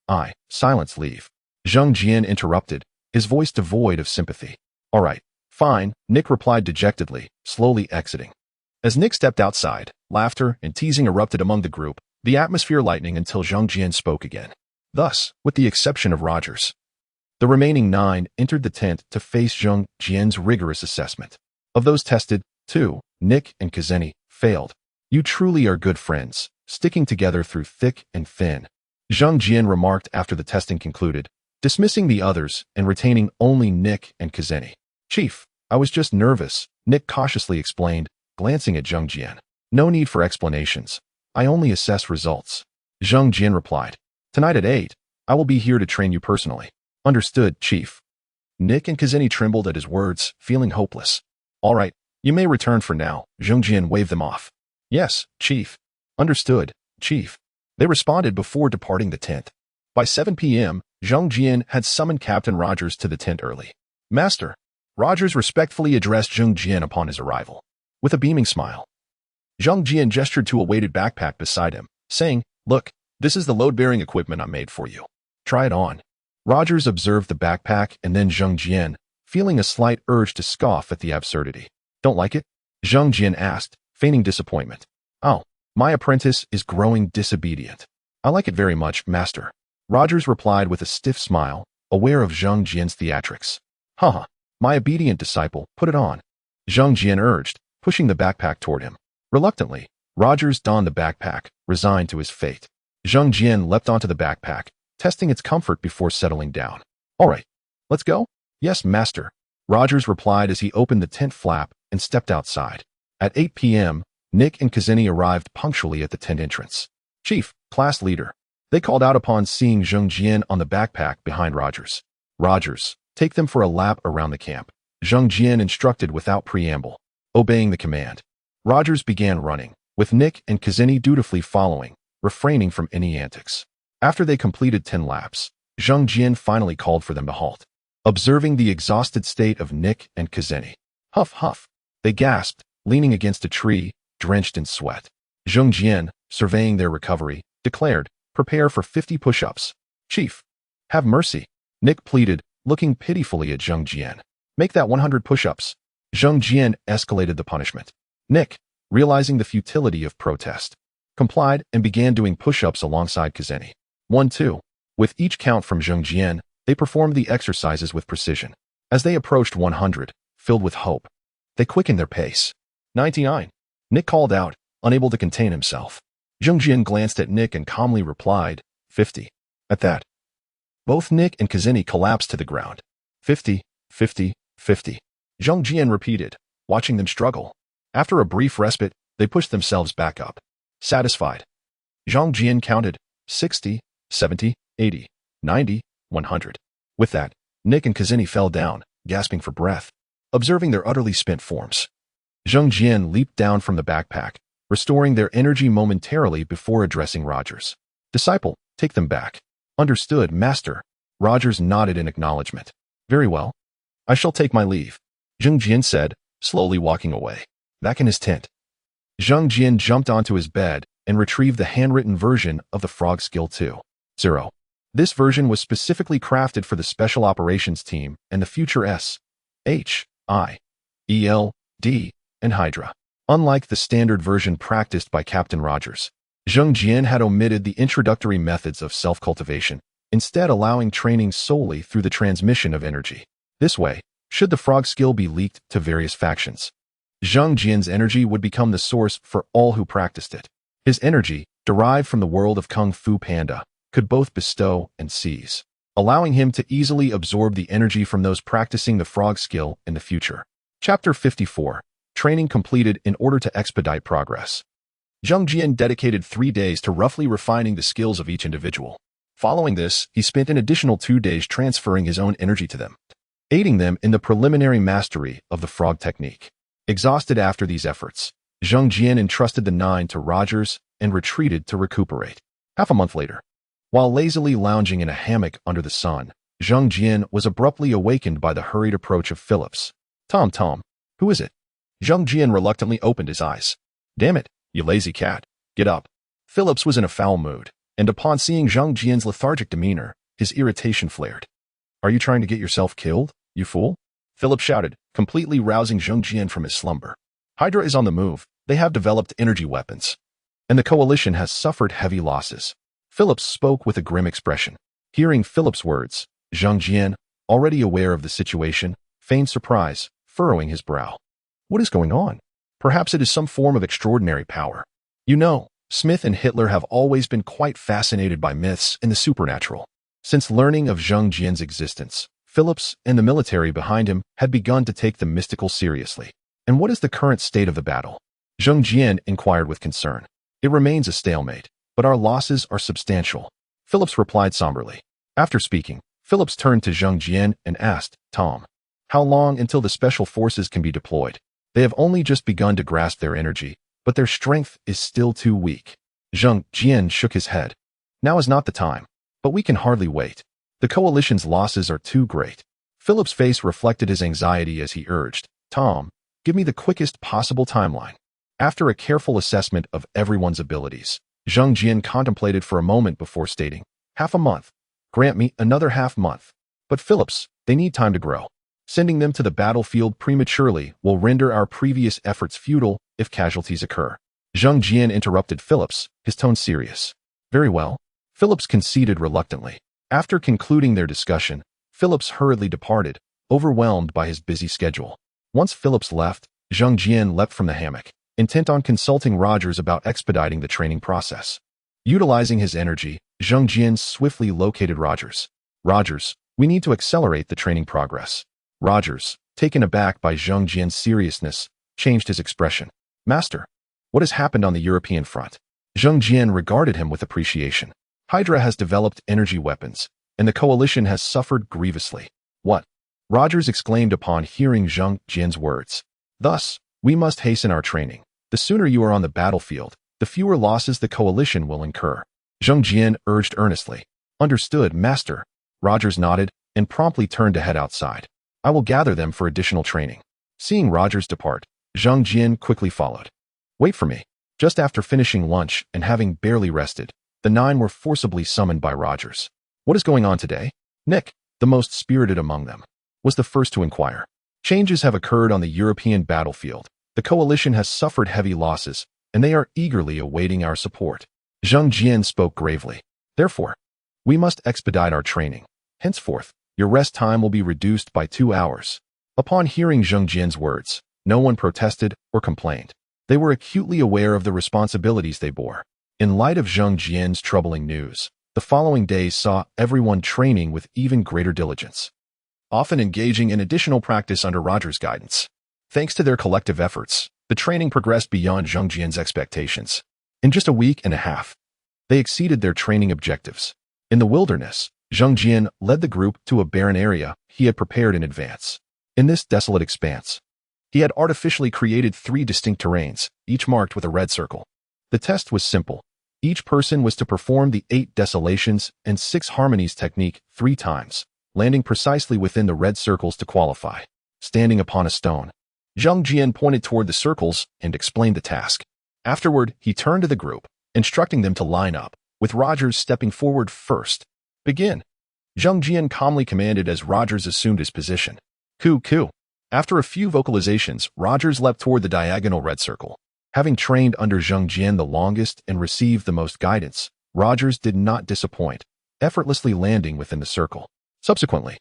Silence, leave. Zheng Jian interrupted, his voice devoid of sympathy. All right, fine, Nick replied dejectedly, slowly exiting. As Nick stepped outside, laughter and teasing erupted among the group, the atmosphere lightening until Zheng Jian spoke again. Thus, with the exception of Rogers, the remaining 9 entered the tent to face Zheng Jian's rigorous assessment. Of those tested, 2, Nick and Kazinti, failed. You truly are good friends, sticking together through thick and thin, Zheng Jian remarked after the testing concluded, dismissing the others and retaining only Nick and Kazinti. Chief, I was just nervous, Nick cautiously explained, glancing at Zheng Jian. No need for explanations. I only assess results. Zheng Jian replied. Tonight at 8, I will be here to train you personally. Understood, Chief. Nick and Kazinti trembled at his words, feeling hopeless. All right, you may return for now, Zheng Jian waved them off. Yes, Chief. Understood, Chief. They responded before departing the tent. By 7 p.m., Zheng Jian had summoned Captain Rogers to the tent early. Master, Rogers respectfully addressed Zheng Jian upon his arrival. With a beaming smile, Zheng Jian gestured to a weighted backpack beside him, saying, Look, this is the load-bearing equipment I made for you. Try it on. Rogers observed the backpack and then Zheng Jian, feeling a slight urge to scoff at the absurdity. Don't like it? Zhang Jian asked, feigning disappointment. Oh, my apprentice is growing disobedient. I like it very much, master. Rogers replied with a stiff smile, aware of Zhang Jian's theatrics. Haha, my obedient disciple, put it on. Zhang Jian urged, pushing the backpack toward him. Reluctantly, Rogers donned the backpack, resigned to his fate. Zhang Jian leapt onto the backpack, testing its comfort before settling down. All right, let's go? Yes, master. Rogers replied as he opened the tent flap and stepped outside. At 8 p.m., Nick and Kazini arrived punctually at the tent entrance. Chief, class leader. They called out upon seeing Zhang Jian on the backpack behind Rogers. Rogers, take them for a lap around the camp. Zhang Jian instructed without preamble. Obeying the command, Rogers began running, with Nick and Kazini dutifully following, refraining from any antics. After they completed 10 laps, Zhang Jian finally called for them to halt. Observing the exhausted state of Nick and Kazini. Huff, huff. They gasped, leaning against a tree, drenched in sweat. Zhang Jian, surveying their recovery, declared, prepare for 50 push-ups. Chief, have mercy. Nick pleaded, looking pitifully at Zhang Jian. Make that 100 push-ups. Zhang Jian escalated the punishment. Nick, realizing the futility of protest, complied and began doing push-ups alongside Kazeni. 1-2. With each count from Zhang Jian, they performed the exercises with precision. As they approached 100, filled with hope, they quickened their pace. 99. Nick called out, unable to contain himself. Zhang Jian glanced at Nick and calmly replied, 50. At that, both Nick and Kazini collapsed to the ground. 50, 50, 50. Zhang Jian repeated, watching them struggle. After a brief respite, they pushed themselves back up. Satisfied, Zhang Jian counted 60, 70, 80, 90, 100. With that, Nick and Kazini fell down, gasping for breath, observing their utterly spent forms. Zhang Jian leaped down from the backpack, restoring their energy momentarily before addressing Rogers. Disciple, take them back. Understood, master. Rogers nodded in acknowledgement. Very well. I shall take my leave, Zhang Jian said, slowly walking away. Back in his tent, Zhang Jian jumped onto his bed and retrieved the handwritten version of the Frog Skill 2.0. This version was specifically crafted for the Special Operations Team and the future S, H, I, E, L, D, and Hydra. Unlike the standard version practiced by Captain Rogers, Zhang Jian had omitted the introductory methods of self-cultivation, instead allowing training solely through the transmission of energy. This way, should the frog skill be leaked to various factions, Zhang Jian's energy would become the source for all who practiced it. His energy, derived from the world of Kung Fu Panda, could both bestow and seize, allowing him to easily absorb the energy from those practicing the frog skill in the future. Chapter 54. Training completed in order to expedite progress. Zhang Jian dedicated 3 days to roughly refining the skills of each individual. Following this, he spent an additional 2 days transferring his own energy to them, aiding them in the preliminary mastery of the frog technique. Exhausted after these efforts, Zhang Jian entrusted the 9 to Rogers and retreated to recuperate. Half a month later, while lazily lounging in a hammock under the sun, Zhang Jian was abruptly awakened by the hurried approach of Phillips. Tom, who is it? Zhang Jian reluctantly opened his eyes. Damn it, you lazy cat. Get up. Phillips was in a foul mood, and upon seeing Zhang Jian's lethargic demeanor, his irritation flared. Are you trying to get yourself killed, you fool? Phillips shouted, completely rousing Zhang Jian from his slumber. Hydra is on the move. They have developed energy weapons, and the coalition has suffered heavy losses. Phillips spoke with a grim expression. Hearing Phillips' words, Zhang Jian, already aware of the situation, feigned surprise, furrowing his brow. What is going on? Perhaps it is some form of extraordinary power. You know, Smith and Hitler have always been quite fascinated by myths and the supernatural. Since learning of Zhang Jian's existence, Phillips and the military behind him had begun to take the mystical seriously. And what is the current state of the battle? Zhang Jian inquired with concern. It remains a stalemate, but our losses are substantial, Phillips replied somberly. After speaking, Phillips turned to Zhang Jian and asked, Tom, how long until the special forces can be deployed? They have only just begun to grasp their energy, but their strength is still too weak. Zhang Jian shook his head. Now is not the time, but we can hardly wait. The coalition's losses are too great. Phillips' face reflected his anxiety as he urged, Tom, give me the quickest possible timeline. After a careful assessment of everyone's abilities, Zhang Jian contemplated for a moment before stating, half a month. Grant me another half month. But Phillips, they need time to grow. Sending them to the battlefield prematurely will render our previous efforts futile if casualties occur. Zhang Jian interrupted Phillips, his tone serious. Very well. Phillips conceded reluctantly. After concluding their discussion, Phillips hurriedly departed, overwhelmed by his busy schedule. Once Phillips left, Zhang Jian leapt from the hammock, intent on consulting Rogers about expediting the training process. Utilizing his energy, Zhang Jian swiftly located Rogers. Rogers, we need to accelerate the training progress. Rogers, taken aback by Zhang Jian's seriousness, changed his expression. Master, what has happened on the European front? Zhang Jian regarded him with appreciation. Hydra has developed energy weapons, and the coalition has suffered grievously. What? Rogers exclaimed upon hearing Zhang Jian's words. Thus, we must hasten our training. The sooner you are on the battlefield, the fewer losses the coalition will incur. Zhang Jian urged earnestly. Understood, Master. Rogers nodded and promptly turned to head outside. I will gather them for additional training. Seeing Rogers depart, Zhang Jian quickly followed. Wait for me. Just after finishing lunch and having barely rested, the 9 were forcibly summoned by Rogers. What is going on today? Nick, the most spirited among them, was the first to inquire. Changes have occurred on the European battlefield. The coalition has suffered heavy losses, and they are eagerly awaiting our support. Zhang Jian spoke gravely. Therefore, we must expedite our training. Henceforth, your rest time will be reduced by 2 hours. Upon hearing Zhang Jian's words, no one protested or complained. They were acutely aware of the responsibilities they bore. In light of Zhang Jian's troubling news, the following days saw everyone training with even greater diligence, often engaging in additional practice under Rogers' guidance. Thanks to their collective efforts, the training progressed beyond Zhang Jian's expectations. In just a week and a half, they exceeded their training objectives. In the wilderness, Zhang Jian led the group to a barren area he had prepared in advance. In this desolate expanse, he had artificially created 3 distinct terrains, each marked with a red circle. The test was simple. Each person was to perform the 8 desolations and 6 harmonies technique 3 times, landing precisely within the red circles to qualify. Standing upon a stone, Zhang Jian pointed toward the circles and explained the task. Afterward, he turned to the group, instructing them to line up, with Rogers stepping forward first. Begin. Zhang Jian calmly commanded as Rogers assumed his position. Coo. After a few vocalizations, Rogers leapt toward the diagonal red circle. Having trained under Zhang Jian the longest and received the most guidance, Rogers did not disappoint, effortlessly landing within the circle. Subsequently,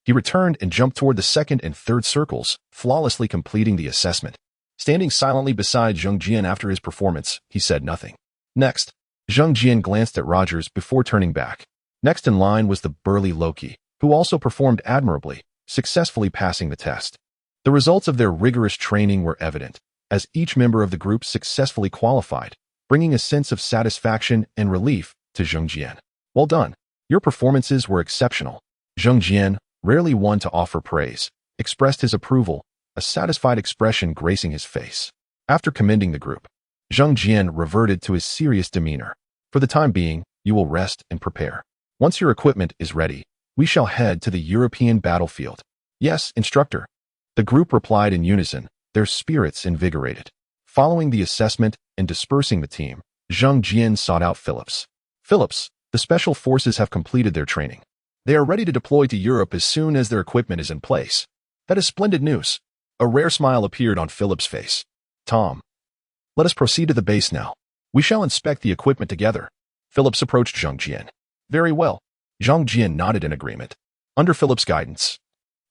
he returned and jumped toward the second and third circles, flawlessly completing the assessment. Standing silently beside Zhang Jian after his performance, he said nothing. Next, Zhang Jian glanced at Rogers before turning back. Next in line was the burly Loki, who also performed admirably, successfully passing the test. The results of their rigorous training were evident, as each member of the group successfully qualified, bringing a sense of satisfaction and relief to Zhang Jian. Well done. Your performances were exceptional. Zhang Jian, rarely one to offer praise, expressed his approval, a satisfied expression gracing his face. After commending the group, Zhang Jian reverted to his serious demeanor. For the time being, you will rest and prepare. Once your equipment is ready, we shall head to the European battlefield. Yes, instructor. The group replied in unison, their spirits invigorated. Following the assessment and dispersing the team, Zhang Jian sought out Phillips. Phillips, the special forces have completed their training. They are ready to deploy to Europe as soon as their equipment is in place. That is splendid news. A rare smile appeared on Phillips' face. Tom, let us proceed to the base now. We shall inspect the equipment together. Phillips approached Zhang Jian. Very well. Zhang Jian nodded in agreement. Under Phillips' guidance,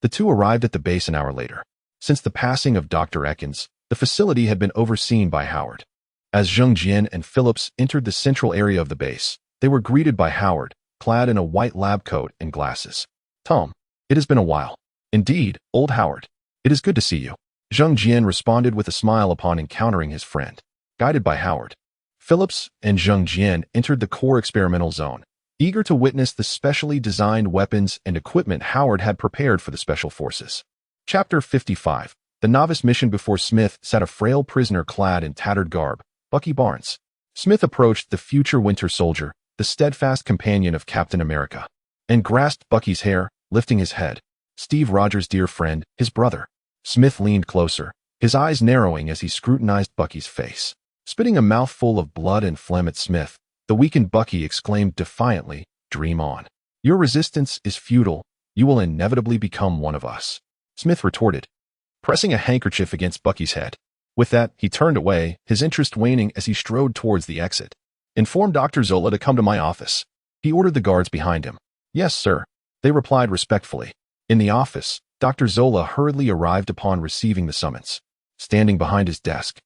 the two arrived at the base an hour later. Since the passing of Dr. Ekins, the facility had been overseen by Howard. As Zhang Jian and Phillips entered the central area of the base, they were greeted by Howard, clad in a white lab coat and glasses. Tom, it has been a while. Indeed, old Howard. It is good to see you. Zhang Jian responded with a smile upon encountering his friend. Guided by Howard, Phillips and Zhang Jian entered the core experimental zone, eager to witness the specially designed weapons and equipment Howard had prepared for the Special Forces. Chapter 55. The novice mission. Before Smith sat a frail prisoner clad in tattered garb, Bucky Barnes. Smith approached the future Winter Soldier, the steadfast companion of Captain America, and grasped Bucky's hair, lifting his head. Steve Rogers' dear friend, his brother. Smith leaned closer, his eyes narrowing as he scrutinized Bucky's face. Spitting a mouthful of blood and phlegm at Smith, the weakened Bucky exclaimed defiantly, "Dream on. Your resistance is futile. You will inevitably become one of us." Smith retorted, pressing a handkerchief against Bucky's head. With that, he turned away, his interest waning as he strode towards the exit. Inform Dr. Zola to come to my office. He ordered the guards behind him. Yes, sir. They replied respectfully. In the office, Dr. Zola hurriedly arrived upon receiving the summons. Standing behind his desk,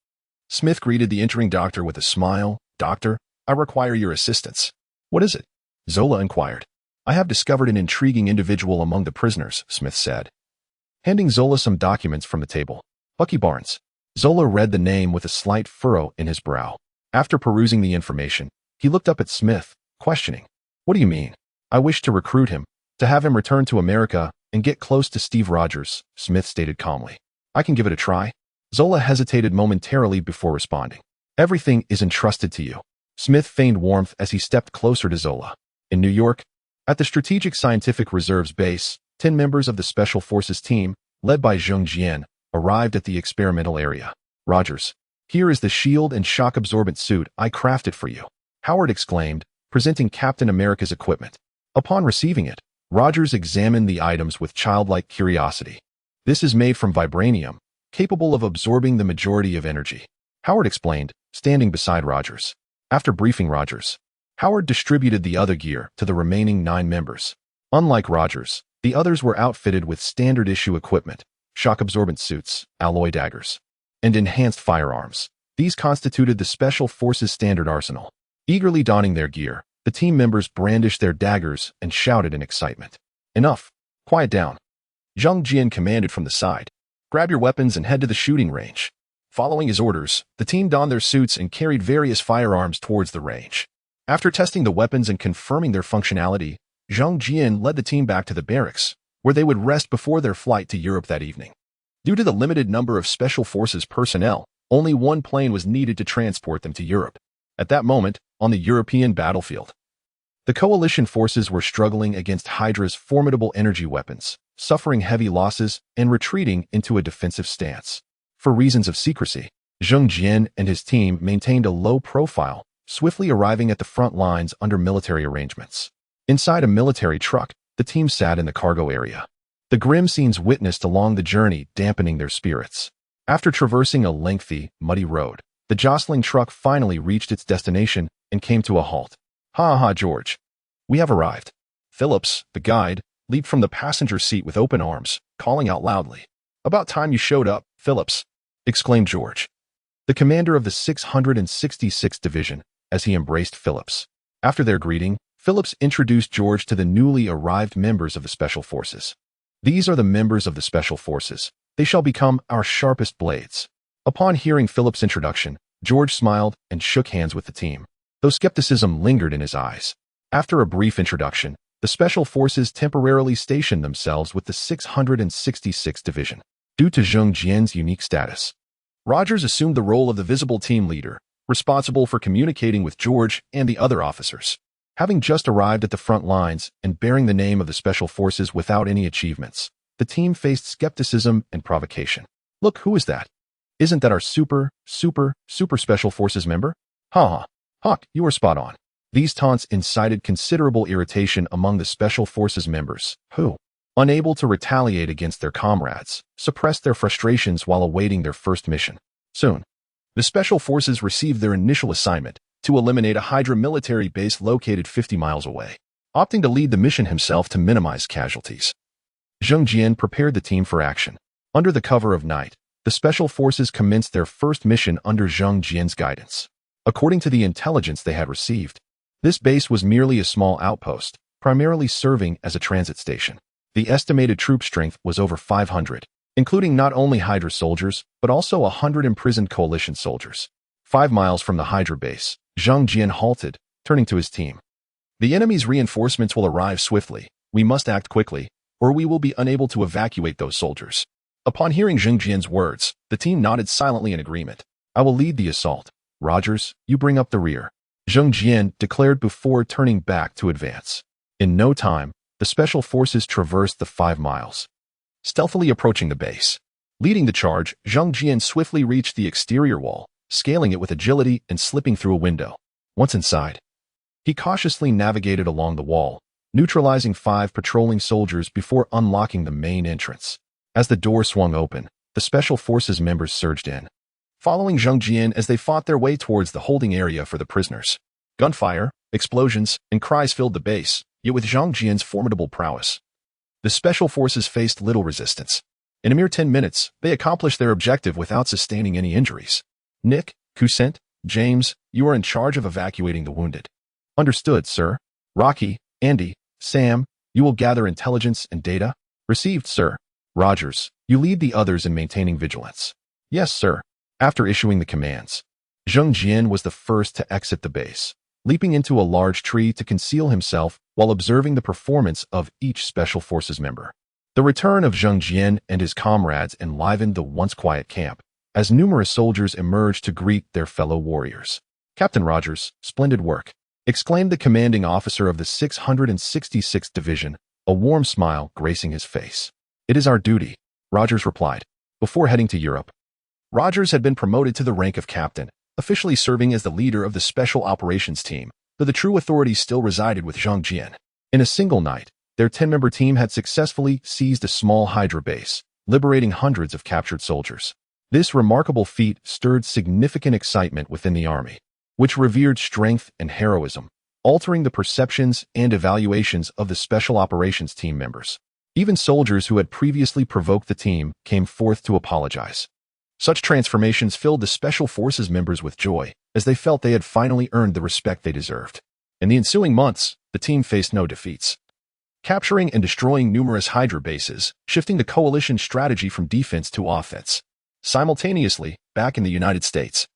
Smith greeted the entering doctor with a smile. Doctor, I require your assistance. What is it? Zola inquired. I have discovered an intriguing individual among the prisoners, Smith said, handing Zola some documents from the table. Bucky Barnes. Zola read the name with a slight furrow in his brow. After perusing the information, he looked up at Smith, questioning. What do you mean? I wish to recruit him, to have him return to America and get close to Steve Rogers, Smith stated calmly. I can give it a try. Zola hesitated momentarily before responding. Everything is entrusted to you. Smith feigned warmth as he stepped closer to Zola. In New York, at the Strategic Scientific Reserves Base, 10 members of the Special Forces team, led by Zheng Jian, arrived at the experimental area. Rogers, here is the shield and shock-absorbent suit I crafted for you, Howard exclaimed, presenting Captain America's equipment. Upon receiving it, Rogers examined the items with childlike curiosity. This is made from vibranium, capable of absorbing the majority of energy, Howard explained, standing beside Rogers. After briefing Rogers, Howard distributed the other gear to the remaining 9 members. Unlike Rogers, the others were outfitted with standard-issue equipment, shock-absorbent suits, alloy daggers, and enhanced firearms. These constituted the Special Forces standard arsenal. Eagerly donning their gear, the team members brandished their daggers and shouted in excitement. Enough. Quiet down. Zheng Jian commanded from the side. Grab your weapons and head to the shooting range. Following his orders, the team donned their suits and carried various firearms towards the range. After testing the weapons and confirming their functionality, Zheng Jian led the team back to the barracks, where they would rest before their flight to Europe that evening. Due to the limited number of Special Forces personnel, only one plane was needed to transport them to Europe. At that moment, on the European battlefield, the coalition forces were struggling against Hydra's formidable energy weapons, suffering heavy losses and retreating into a defensive stance. For reasons of secrecy, Zheng Jian and his team maintained a low profile, swiftly arriving at the front lines under military arrangements. Inside a military truck, the team sat in the cargo area. The grim scenes witnessed along the journey dampening their spirits. After traversing a lengthy, muddy road, the jostling truck finally reached its destination and came to a halt. Ha, George. We have arrived. Phillips, the guide, leaped from the passenger seat with open arms, calling out loudly. About time you showed up, Phillips, exclaimed George, the commander of the 666th Division, as he embraced Phillips. After their greeting, Phillips introduced George to the newly arrived members of the Special Forces. These are the members of the Special Forces. They shall become our sharpest blades. Upon hearing Phillips' introduction, George smiled and shook hands with the team, though skepticism lingered in his eyes. After a brief introduction, the Special Forces temporarily stationed themselves with the 666th Division. Due to Zheng Jian's unique status, Rogers assumed the role of the visible team leader, responsible for communicating with George and the other officers. Having just arrived at the front lines and bearing the name of the Special Forces without any achievements, the team faced skepticism and provocation. Look, who is that? Isn't that our super Special Forces member? Huck, you are spot on. These taunts incited considerable irritation among the Special Forces members, who, unable to retaliate against their comrades, suppressed their frustrations while awaiting their first mission. Soon, the Special Forces received their initial assignment to eliminate a Hydra military base located 50 miles away, opting to lead the mission himself to minimize casualties. Zheng Jian prepared the team for action. Under the cover of night, the Special Forces commenced their first mission under Zheng Jian's guidance. According to the intelligence they had received, this base was merely a small outpost, primarily serving as a transit station. The estimated troop strength was over 500, including not only Hydra soldiers, but also 100 imprisoned coalition soldiers. 5 miles from the Hydra base, Zheng Jian halted, turning to his team. The enemy's reinforcements will arrive swiftly. We must act quickly, or we will be unable to evacuate those soldiers. Upon hearing Zheng Jian's words, the team nodded silently in agreement. I will lead the assault. Rogers, you bring up the rear, Zheng Jian declared before turning back to advance. In no time, the Special Forces traversed the 5 miles, stealthily approaching the base. Leading the charge, Zheng Jian swiftly reached the exterior wall, scaling it with agility and slipping through a window. Once inside, he cautiously navigated along the wall, neutralizing 5 patrolling soldiers before unlocking the main entrance. As the door swung open, the Special Forces members surged in, following Zhang Jian as they fought their way towards the holding area for the prisoners. Gunfire, explosions, and cries filled the base, yet with Zhang Jian's formidable prowess, the Special Forces faced little resistance. In a mere 10 minutes, they accomplished their objective without sustaining any injuries. Nick, Kusent, James, you are in charge of evacuating the wounded. Understood, sir. Rocky, Andy, Sam, you will gather intelligence and data. Received, sir. Rogers, you lead the others in maintaining vigilance. Yes, sir. After issuing the commands, Zhang Jian was the first to exit the base, leaping into a large tree to conceal himself while observing the performance of each Special Forces member. The return of Zhang Jian and his comrades enlivened the once quiet camp, as numerous soldiers emerged to greet their fellow warriors. Captain Rogers, splendid work, exclaimed the commanding officer of the 666th Division, a warm smile gracing his face. It is our duty, Rogers replied, before heading to Europe. Rogers had been promoted to the rank of captain, officially serving as the leader of the Special Operations Team, though the true authority still resided with Zhang Jian. In a single night, their 10-member team had successfully seized a small Hydra base, liberating hundreds of captured soldiers. This remarkable feat stirred significant excitement within the army, which revered strength and heroism, altering the perceptions and evaluations of the Special Operations Team members. Even soldiers who had previously provoked the team came forth to apologize. Such transformations filled the Special Forces members with joy, as they felt they had finally earned the respect they deserved. In the ensuing months, the team faced no defeats, capturing and destroying numerous Hydra bases, shifting the coalition strategy from defense to offense. Simultaneously, back in the United States,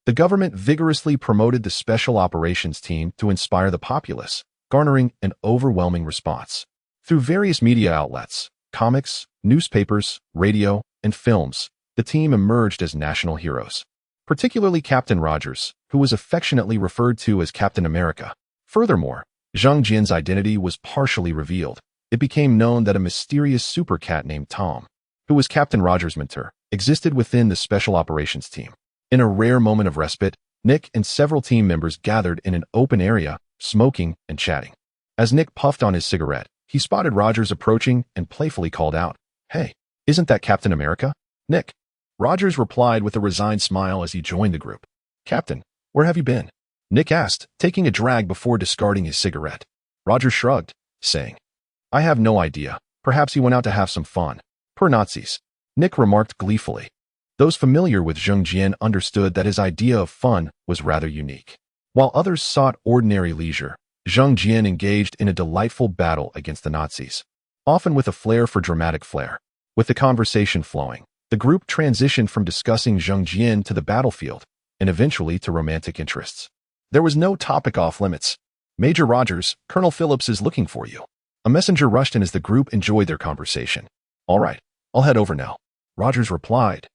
the government vigorously promoted the Special Operations Team to inspire the populace, garnering an overwhelming response. Through various media outlets, comics, newspapers, radio, and films, the team emerged as national heroes, particularly Captain Rogers, who was affectionately referred to as Captain America. Furthermore, Zhang Jian's identity was partially revealed. It became known that a mysterious super cat named Tom, who was Captain Rogers' mentor, existed within the Special Operations Team. In a rare moment of respite, Nick and several team members gathered in an open area, smoking and chatting. As Nick puffed on his cigarette, he spotted Rogers approaching and playfully called out, "Hey, isn't that Captain America?" "Nick." Rogers replied with a resigned smile as he joined the group. "Captain, where have you been?" Nick asked, taking a drag before discarding his cigarette. Rogers shrugged, saying, "I have no idea. Perhaps he went out to have some fun. Per Nazis." Nick remarked gleefully. Those familiar with Zhang Jian understood that his idea of fun was rather unique. While others sought ordinary leisure, Zhang Jian engaged in a delightful battle against the Nazis, often with a flair for dramatic flair. With the conversation flowing, the group transitioned from discussing Zhang Jian to the battlefield, and eventually to romantic interests. There was no topic off limits. "Major Rogers, Colonel Phillips is looking for you." A messenger rushed in as the group enjoyed their conversation. "All right, I'll head over now," Rogers replied,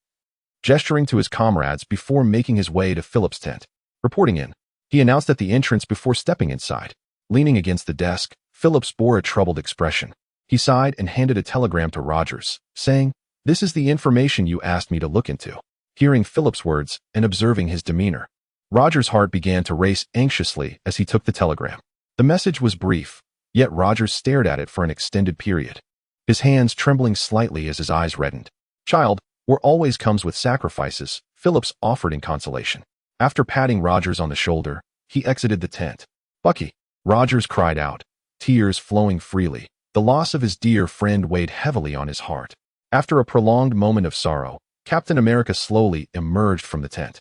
gesturing to his comrades before making his way to Phillips' tent. Reporting in, he announced at the entrance before stepping inside. Leaning against the desk, Phillips bore a troubled expression. He sighed and handed a telegram to Rogers, saying, "This is the information you asked me to look into." Hearing Phillips' words and observing his demeanor, Rogers' heart began to race anxiously as he took the telegram. The message was brief, yet Rogers stared at it for an extended period, his hands trembling slightly as his eyes reddened. "Child, war always comes with sacrifices," Phillips offered in consolation. After patting Rogers on the shoulder, he exited the tent. "Bucky," Rogers cried out, tears flowing freely. The loss of his dear friend weighed heavily on his heart. After a prolonged moment of sorrow, Captain America slowly emerged from the tent.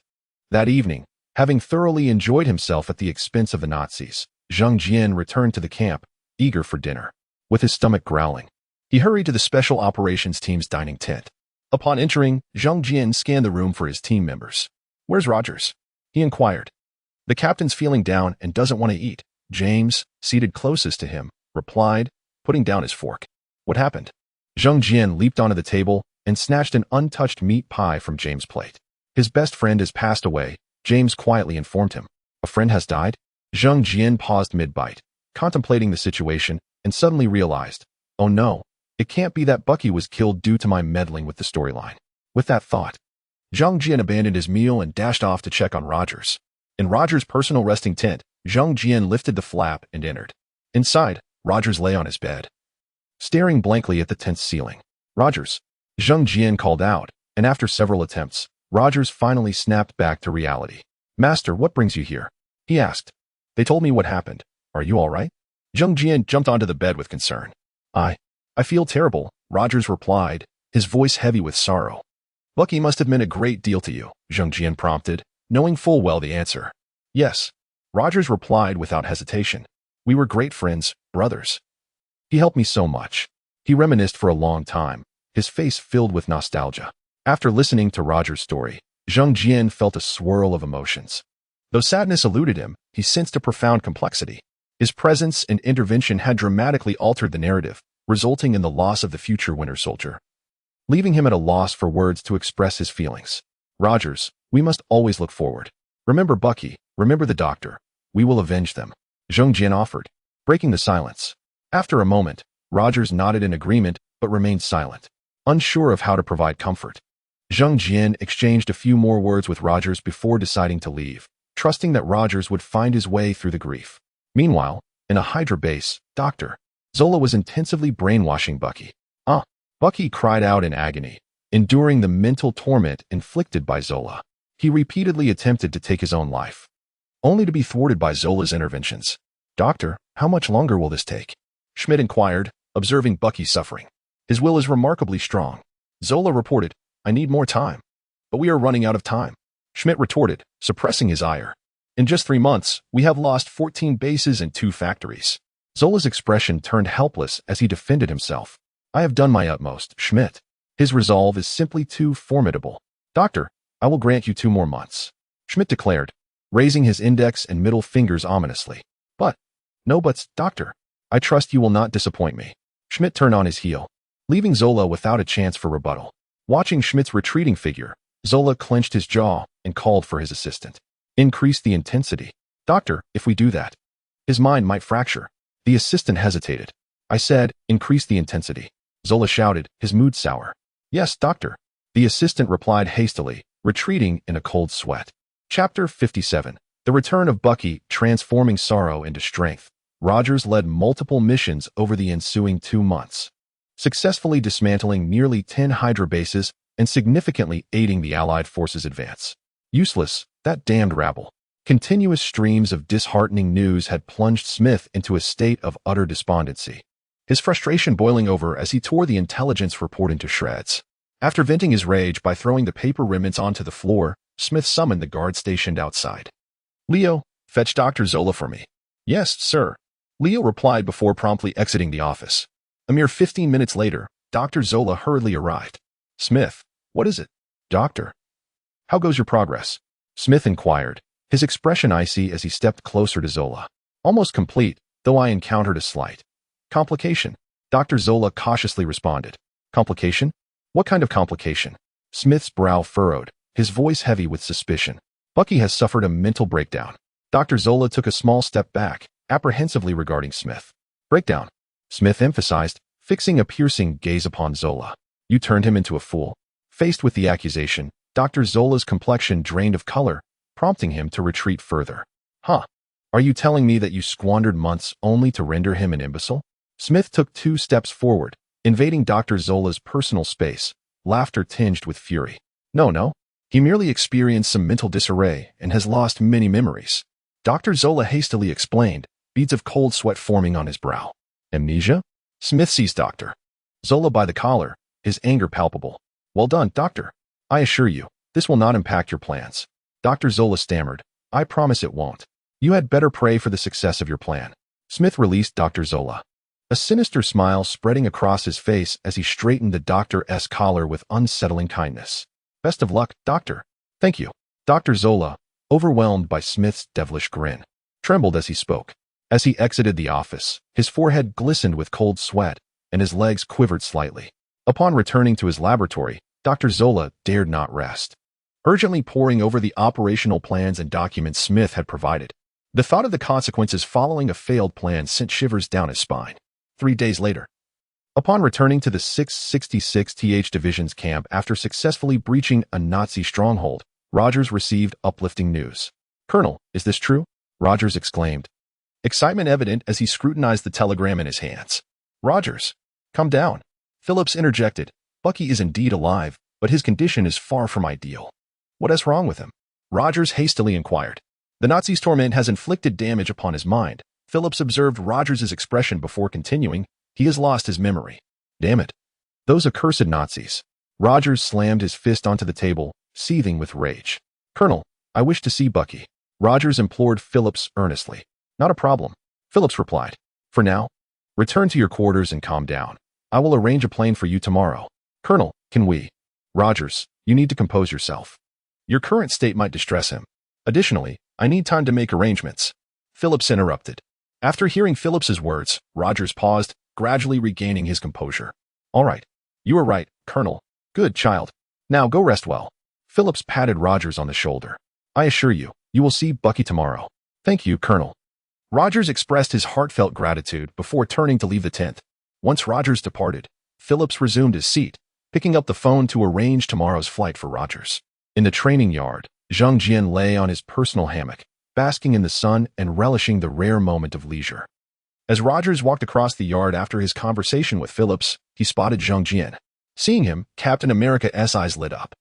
That evening, having thoroughly enjoyed himself at the expense of the Nazis, Zhang Jian returned to the camp, eager for dinner. With his stomach growling, he hurried to the Special Operations Team's dining tent. Upon entering, Zhang Jian scanned the room for his team members. "Where's Rogers?" he inquired. "The captain's feeling down and doesn't want to eat," James, seated closest to him, replied, putting down his fork. "What happened?" Zhang Jian leaped onto the table and snatched an untouched meat pie from James' plate. "His best friend has passed away," James quietly informed him. "A friend has died?" Zhang Jian paused mid-bite, contemplating the situation, and suddenly realized, "Oh no, it can't be that Bucky was killed due to my meddling with the storyline." With that thought, Zhang Jian abandoned his meal and dashed off to check on Rogers. In Rogers' personal resting tent, Zhang Jian lifted the flap and entered. Inside, Rogers lay on his bed, staring blankly at the tent's ceiling. "Rogers, Zheng Jian called out, and after several attempts, Rogers finally snapped back to reality. Master, what brings you here? He asked. They told me what happened. Are you all right? Zheng Jian jumped onto the bed with concern. I feel terrible, Rogers replied, his voice heavy with sorrow. Bucky must have meant a great deal to you, Zheng Jian prompted, knowing full well the answer. Yes, Rogers replied without hesitation. We were great friends, brothers. He helped me so much. He reminisced for a long time, his face filled with nostalgia. After listening to Rogers' story, Zheng Jian felt a swirl of emotions. Though sadness eluded him, he sensed a profound complexity. His presence and intervention had dramatically altered the narrative, resulting in the loss of the future Winter Soldier, leaving him at a loss for words to express his feelings. Rogers, we must always look forward. Remember Bucky, remember the doctor. We will avenge them, Zheng Jian offered, breaking the silence. After a moment, Rogers nodded in agreement but remained silent, unsure of how to provide comfort. Zheng Jian exchanged a few more words with Rogers before deciding to leave, trusting that Rogers would find his way through the grief. Meanwhile, in a Hydra base, Dr. Zola was intensively brainwashing Bucky. Bucky cried out in agony, enduring the mental torment inflicted by Zola. He repeatedly attempted to take his own life, only to be thwarted by Zola's interventions. Doctor, how much longer will this take? Schmidt inquired, observing Bucky's suffering. His will is remarkably strong. Zola reported, I need more time. But we are running out of time. Schmidt retorted, suppressing his ire. In just 3 months, we have lost 14 bases and 2 factories. Zola's expression turned helpless as he defended himself. I have done my utmost, Schmidt. His resolve is simply too formidable. Doctor, I will grant you 2 more months, Schmidt declared, raising his index and middle fingers ominously. No buts, Doctor. I trust you will not disappoint me. Schmidt turned on his heel, leaving Zola without a chance for rebuttal. Watching Schmidt's retreating figure, Zola clenched his jaw and called for his assistant. Increase the intensity. Doctor, if we do that, his mind might fracture. The assistant hesitated. I said, increase the intensity. Zola shouted, his mood sour. Yes, doctor. The assistant replied hastily, retreating in a cold sweat. Chapter 57. The Return of Bucky, Transforming Sorrow into Strength. Rogers led multiple missions over the ensuing 2 months, successfully dismantling nearly 10 Hydra bases and significantly aiding the Allied forces' advance. Useless, that damned rabble. Continuous streams of disheartening news had plunged Smith into a state of utter despondency, his frustration boiling over as he tore the intelligence report into shreds. After venting his rage by throwing the paper remnants onto the floor, Smith summoned the guard stationed outside. Leo, fetch Dr. Zola for me. Yes, sir. Leo replied before promptly exiting the office. A mere 15 minutes later, Dr. Zola hurriedly arrived. Smith, what is it? Doctor. How goes your progress? Smith inquired, his expression icy as he stepped closer to Zola. Almost complete, though I encountered a slight complication. Dr. Zola cautiously responded. Complication? What kind of complication? Smith's brow furrowed, his voice heavy with suspicion. Bucky has suffered a mental breakdown. Dr. Zola took a small step back, apprehensively regarding Smith. Breakdown, Smith emphasized, fixing a piercing gaze upon Zola. You turned him into a fool. Faced with the accusation, Dr. Zola's complexion drained of color, prompting him to retreat further. Huh? Are you telling me that you squandered months only to render him an imbecile? Smith took 2 steps forward, invading Dr. Zola's personal space, laughter tinged with fury. No. He merely experienced some mental disarray and has lost many memories. Dr. Zola hastily explained, beads of cold sweat forming on his brow. Amnesia? Smith seized Dr. Zola by the collar, his anger palpable. Well done, doctor. I assure you, this will not impact your plans. Dr. Zola stammered. I promise it won't. You had better pray for the success of your plan. Smith released Dr. Zola, a sinister smile spreading across his face as he straightened the doctor's collar with unsettling kindness. Best of luck, doctor. Thank you. Dr. Zola, overwhelmed by Smith's devilish grin, trembled as he spoke. As he exited the office, his forehead glistened with cold sweat, and his legs quivered slightly. Upon returning to his laboratory, Dr. Zola dared not rest, urgently poring over the operational plans and documents Smith had provided. The thought of the consequences following a failed plan sent shivers down his spine. 3 days later, upon returning to the 666th Division's camp after successfully breaching a Nazi stronghold, Rogers received uplifting news. Colonel, is this true? Rogers exclaimed, excitement evident as he scrutinized the telegram in his hands. Rogers, come down. Phillips interjected, Bucky is indeed alive, but his condition is far from ideal. What is wrong with him? Rogers hastily inquired. The Nazi's torment has inflicted damage upon his mind. Phillips observed Rogers's expression before continuing. He has lost his memory. Damn it. Those accursed Nazis. Rogers slammed his fist onto the table, seething with rage. Colonel, I wish to see Bucky. Rogers implored Phillips earnestly. Not a problem, Phillips replied. For now, return to your quarters and calm down. I will arrange a plane for you tomorrow. Colonel, can we? Rogers, you need to compose yourself. Your current state might distress him. Additionally, I need time to make arrangements. Phillips interrupted. After hearing Phillips's words, Rogers paused, gradually regaining his composure. All right. You are right, Colonel. Good child. Now go rest well. Phillips patted Rogers on the shoulder. I assure you, you will see Bucky tomorrow. Thank you, Colonel. Rogers expressed his heartfelt gratitude before turning to leave the tent. Once Rogers departed, Phillips resumed his seat, picking up the phone to arrange tomorrow's flight for Rogers. In the training yard, Zhang Jian lay on his personal hammock, basking in the sun and relishing the rare moment of leisure. As Rogers walked across the yard after his conversation with Phillips, he spotted Zhang Jian. Seeing him, Captain America's eyes lit up,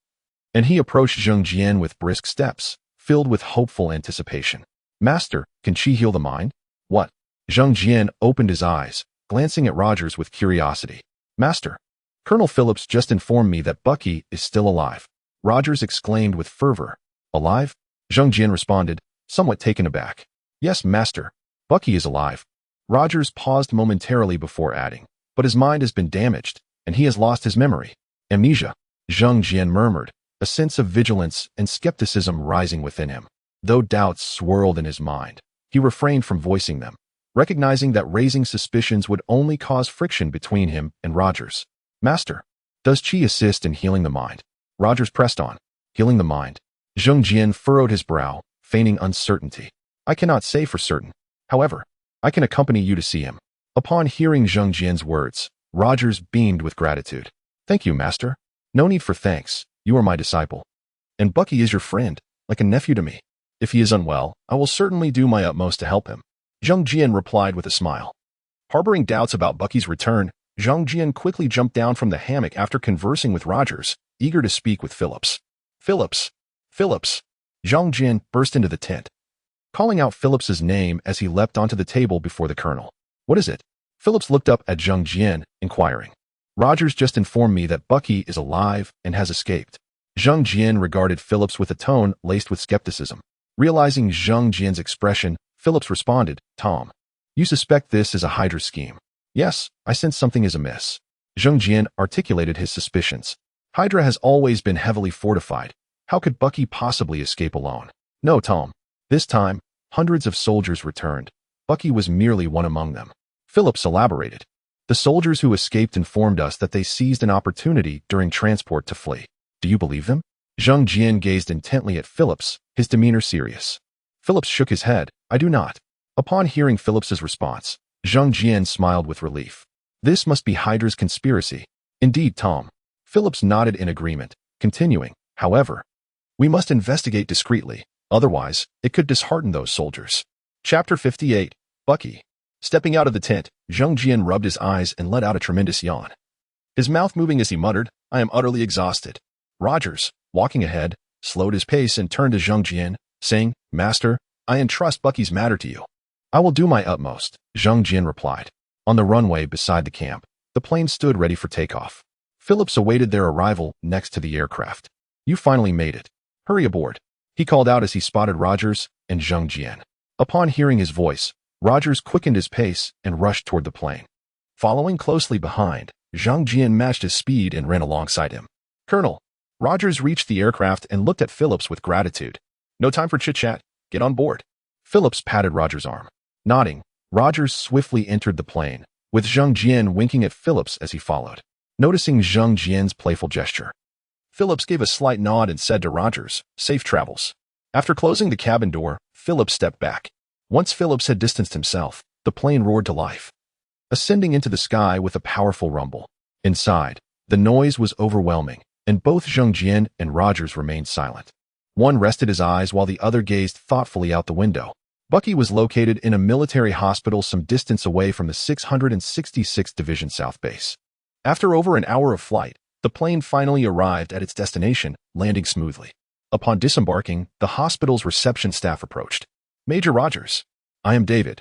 and he approached Zhang Jian with brisk steps, filled with hopeful anticipation. Master, can she heal the mind? What? Zhang Jian opened his eyes, glancing at Rogers with curiosity. Master, Colonel Phillips just informed me that Bucky is still alive. Rogers exclaimed with fervor. Alive? Zhang Jian responded, somewhat taken aback. Yes, Master. Bucky is alive. Rogers paused momentarily before adding, but his mind has been damaged, and he has lost his memory. Amnesia, Zhang Jian murmured, a sense of vigilance and skepticism rising within him. Though doubts swirled in his mind, he refrained from voicing them, recognizing that raising suspicions would only cause friction between him and Rogers. Master, does Qi assist in healing the mind? Rogers pressed on. Healing the mind. Zhang Jian furrowed his brow, feigning uncertainty. I cannot say for certain. However, I can accompany you to see him. Upon hearing Zhang Jian's words, Rogers beamed with gratitude. Thank you, Master. No need for thanks. You are my disciple. And Bucky is your friend, like a nephew to me. If he is unwell, I will certainly do my utmost to help him. Zhang Jian replied with a smile. Harboring doubts about Bucky's return, Zhang Jian quickly jumped down from the hammock after conversing with Rogers, eager to speak with Phillips. Phillips! Phillips! Zhang Jian burst into the tent, calling out Phillips's name as he leapt onto the table before the colonel. What is it? Phillips looked up at Zhang Jian, inquiring. Rogers just informed me that Bucky is alive and has escaped. Zhang Jian regarded Phillips with a tone laced with skepticism. Realizing Zhang Jian's expression, Phillips responded, Tom, you suspect this is a Hydra scheme. Yes, I sense something is amiss. Zhang Jian articulated his suspicions. Hydra has always been heavily fortified. How could Bucky possibly escape alone? No, Tom. This time, hundreds of soldiers returned. Bucky was merely one among them. Phillips elaborated. The soldiers who escaped informed us that they seized an opportunity during transport to flee. Do you believe them? Zhang Jian gazed intently at Phillips, his demeanor serious. Phillips shook his head. I do not. Upon hearing Phillips's response, Zhang Jian smiled with relief. This must be Hydra's conspiracy. Indeed, Tom. Phillips nodded in agreement, continuing, however, we must investigate discreetly, otherwise, it could dishearten those soldiers. Chapter 58, Bucky. Stepping out of the tent, Zhang Jian rubbed his eyes and let out a tremendous yawn. His mouth moving as he muttered, I am utterly exhausted. Rogers, walking ahead, slowed his pace and turned to Zhang Jian, saying, Master, I entrust Bucky's matter to you. I will do my utmost, Zhang Jian replied. On the runway beside the camp, the plane stood ready for takeoff. Phillips awaited their arrival next to the aircraft. You finally made it. Hurry aboard, he called out as he spotted Rogers and Zhang Jian. Upon hearing his voice, Rogers quickened his pace and rushed toward the plane. Following closely behind, Zhang Jian matched his speed and ran alongside him. Colonel, Rogers reached the aircraft and looked at Phillips with gratitude. No time for chit-chat. Get on board. Phillips patted Rogers' arm. Nodding, Rogers swiftly entered the plane, with Zhang Jian winking at Phillips as he followed. Noticing Zhang Jian's playful gesture, Phillips gave a slight nod and said to Rogers, safe travels. After closing the cabin door, Phillips stepped back. Once Phillips had distanced himself, the plane roared to life, ascending into the sky with a powerful rumble. Inside, the noise was overwhelming, and both Zhang Jian and Rogers remained silent. One rested his eyes while the other gazed thoughtfully out the window. Bucky was located in a military hospital some distance away from the 666th Division South Base. After over an hour of flight, The plane finally arrived at its destination, landing smoothly. Upon disembarking, the hospital's reception staff approached. Major Rogers. I am David.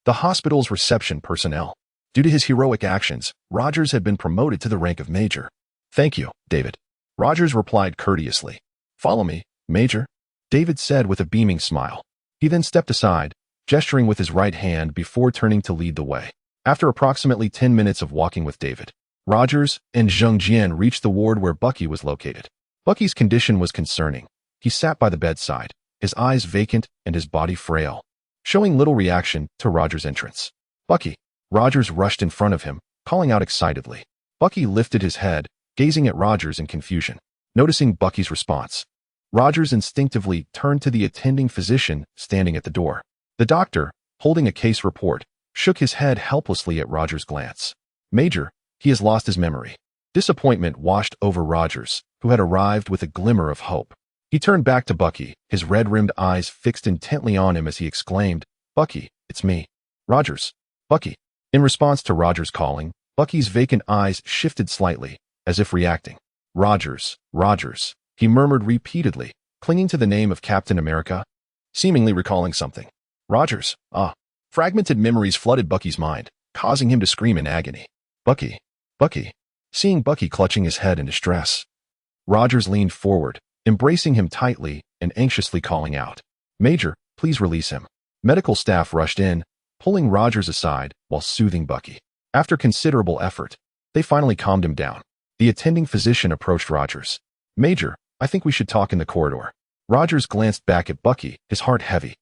The hospital's reception personnel. Due to his heroic actions, Rogers had been promoted to the rank of Major. Thank you, David. Rogers replied courteously. Follow me, Major, David said with a beaming smile. He then stepped aside, gesturing with his right hand before turning to lead the way. After approximately 10 minutes of walking with David, Rogers and Zheng Jian reached the ward where Bucky was located. Bucky's condition was concerning. He sat by the bedside, his eyes vacant and his body frail, showing little reaction to Rogers' entrance. Bucky. Rogers rushed in front of him, calling out excitedly. Bucky lifted his head, gazing at Rogers in confusion. Noticing Bucky's response, Rogers instinctively turned to the attending physician standing at the door. The doctor, holding a case report, shook his head helplessly at Rogers' glance. Major, he has lost his memory. Disappointment washed over Rogers, who had arrived with a glimmer of hope. He turned back to Bucky, his red-rimmed eyes fixed intently on him as he exclaimed, Bucky, it's me. Rogers. Bucky. In response to Rogers' calling, Bucky's vacant eyes shifted slightly, as if reacting. Rogers, Rogers, he murmured repeatedly, clinging to the name of Captain America, seemingly recalling something. Rogers, Fragmented memories flooded Bucky's mind, causing him to scream in agony. Bucky, Bucky. Seeing Bucky clutching his head in distress, Rogers leaned forward, embracing him tightly and anxiously calling out, Major, please release him. Medical staff rushed in, pulling Rogers aside while soothing Bucky. After considerable effort, they finally calmed him down. The attending physician approached Rogers. Major, I think we should talk in the corridor. Rogers glanced back at Bucky, his heart heavy,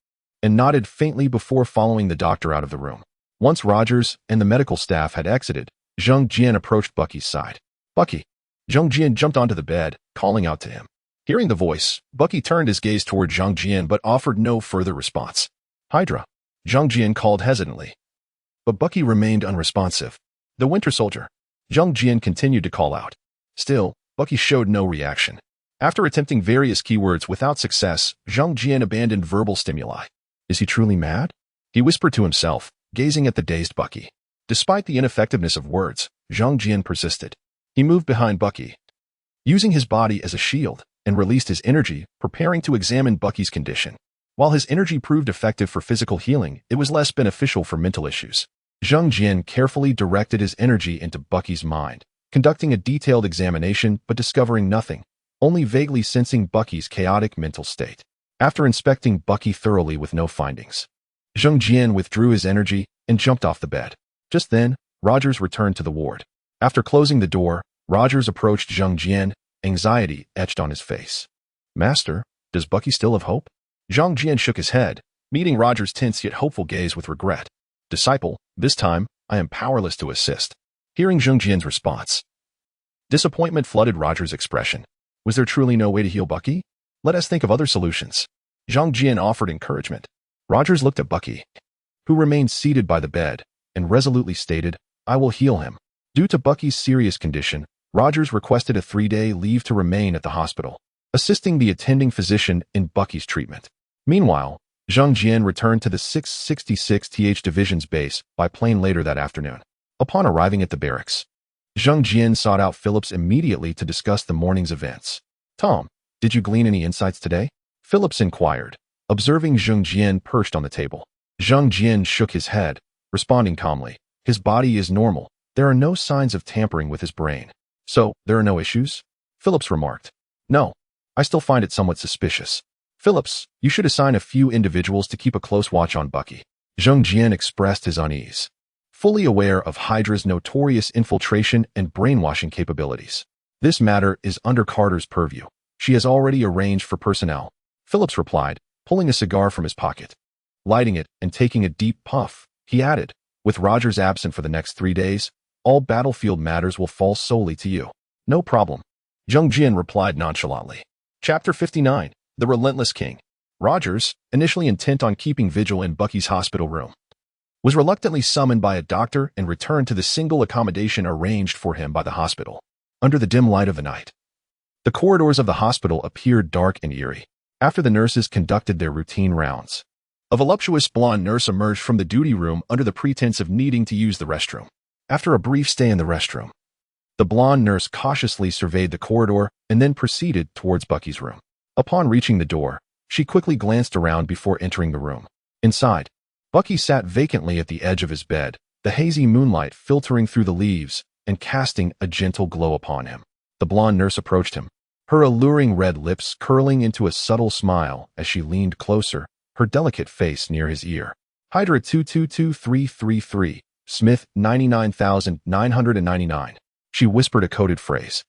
and nodded faintly before following the doctor out of the room. Once Rogers and the medical staff had exited, Zheng Jian approached Bucky's side. Bucky. Zheng Jian jumped onto the bed, calling out to him. Hearing the voice, Bucky turned his gaze toward Zheng Jian but offered no further response. Hydra. Zheng Jian called hesitantly. But Bucky remained unresponsive. The Winter Soldier. Zheng Jian continued to call out. Still, Bucky showed no reaction. After attempting various keywords without success, Zheng Jian abandoned verbal stimuli. Is he truly mad? He whispered to himself, gazing at the dazed Bucky. Despite the ineffectiveness of words, Zheng Jian persisted. He moved behind Bucky, using his body as a shield, and released his energy, preparing to examine Bucky's condition. While his energy proved effective for physical healing, it was less beneficial for mental issues. Zheng Jian carefully directed his energy into Bucky's mind, conducting a detailed examination but discovering nothing, only vaguely sensing Bucky's chaotic mental state. After inspecting Bucky thoroughly with no findings, Zheng Jian withdrew his energy and jumped off the bed. Just then, Rogers returned to the ward. After closing the door, Rogers approached Zheng Jian, anxiety etched on his face. Master, does Bucky still have hope? Zheng Jian shook his head, meeting Rogers' tense yet hopeful gaze with regret. Disciple, this time, I am powerless to assist. Hearing Zheng Jian's response, disappointment flooded Rogers' expression. Was there truly no way to heal Bucky? Let us think of other solutions. Zheng Jian offered encouragement. Rogers looked at Bucky, who remained seated by the bed, and resolutely stated, I will heal him. Due to Bucky's serious condition, Rogers requested a 3-day leave to remain at the hospital, assisting the attending physician in Bucky's treatment. Meanwhile, Zheng Jian returned to the 666th Division's base by plane later that afternoon. Upon arriving at the barracks, Zheng Jian sought out Phillips immediately to discuss the morning's events. Tom, did you glean any insights today? Phillips inquired, observing Zheng Jian perched on the table. Zheng Jian shook his head, responding calmly. His body is normal. There are no signs of tampering with his brain. So, there are no issues? Phillips remarked. No. I still find it somewhat suspicious. Phillips, you should assign a few individuals to keep a close watch on Bucky. Zheng Jian expressed his unease, fully aware of Hydra's notorious infiltration and brainwashing capabilities. This matter is under Carter's purview. She has already arranged for personnel. Phillips replied, pulling a cigar from his pocket. Lighting it and taking a deep puff, he added, with Rogers absent for the next 3 days, all battlefield matters will fall solely to you. No problem. Zheng Jian replied nonchalantly. Chapter 59. The Relentless King. Rogers, initially intent on keeping vigil in Bucky's hospital room, was reluctantly summoned by a doctor and returned to the single accommodation arranged for him by the hospital. Under the dim light of the night, the corridors of the hospital appeared dark and eerie. After the nurses conducted their routine rounds, a voluptuous blonde nurse emerged from the duty room under the pretense of needing to use the restroom. After a brief stay in the restroom, The blonde nurse cautiously surveyed the corridor and then proceeded towards Bucky's room. Upon reaching the door, she quickly glanced around before entering the room. Inside, Bucky sat vacantly at the edge of his bed, the hazy moonlight filtering through the leaves and casting a gentle glow upon him. The blonde nurse approached him, her alluring red lips curling into a subtle smile as she leaned closer, her delicate face near his ear. Hydra 222333, Smith 99999. She whispered a coded phrase,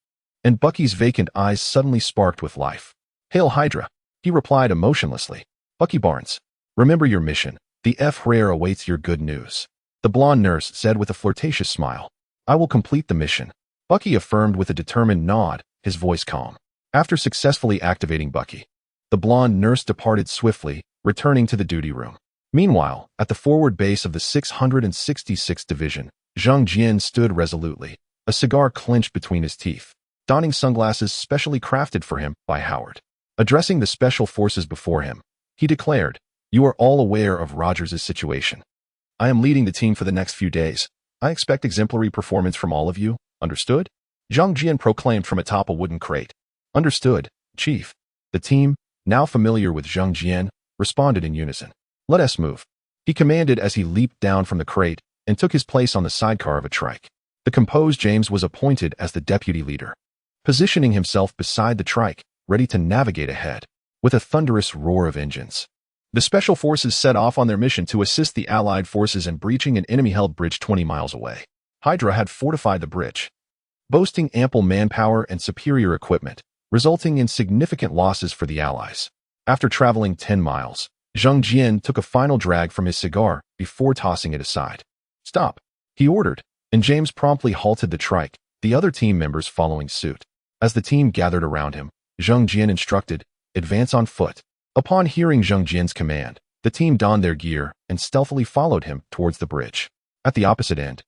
and Bucky's vacant eyes suddenly sparked with life. Hail Hydra, he replied emotionlessly. Bucky Barnes, remember your mission. The F-Rare awaits your good news. The blonde nurse said with a flirtatious smile. I will complete the mission. Bucky affirmed with a determined nod, his voice calm. After successfully activating Bucky, the blonde nurse departed swiftly, returning to the duty room. Meanwhile, at the forward base of the 666th Division, Zhang Jian stood resolutely, a cigar clenched between his teeth, donning sunglasses specially crafted for him by Howard. Addressing the special forces before him, he declared, You are all aware of Rogers' situation. I am leading the team for the next few days. I expect exemplary performance from all of you. Understood? Zhang Jian proclaimed from atop a wooden crate. Understood, Chief. The team, now familiar with Zhang Jian, responded in unison. Let us move. He commanded as he leaped down from the crate and took his place on the sidecar of a trike. The composed James was appointed as the deputy leader, positioning himself beside the trike, ready to navigate ahead, with a thunderous roar of engines. The special forces set off on their mission to assist the Allied forces in breaching an enemy-held bridge 20 miles away. Hydra had fortified the bridge, boasting ample manpower and superior equipment, resulting in significant losses for the Allies. After traveling 10 miles, Zhang Jian took a final drag from his cigar before tossing it aside. Stop, he ordered, and James promptly halted the trike, the other team members following suit. As the team gathered around him, Zhang Jian instructed, advance on foot. Upon hearing Zhang Jian's command, the team donned their gear and stealthily followed him towards the bridge. At the opposite end,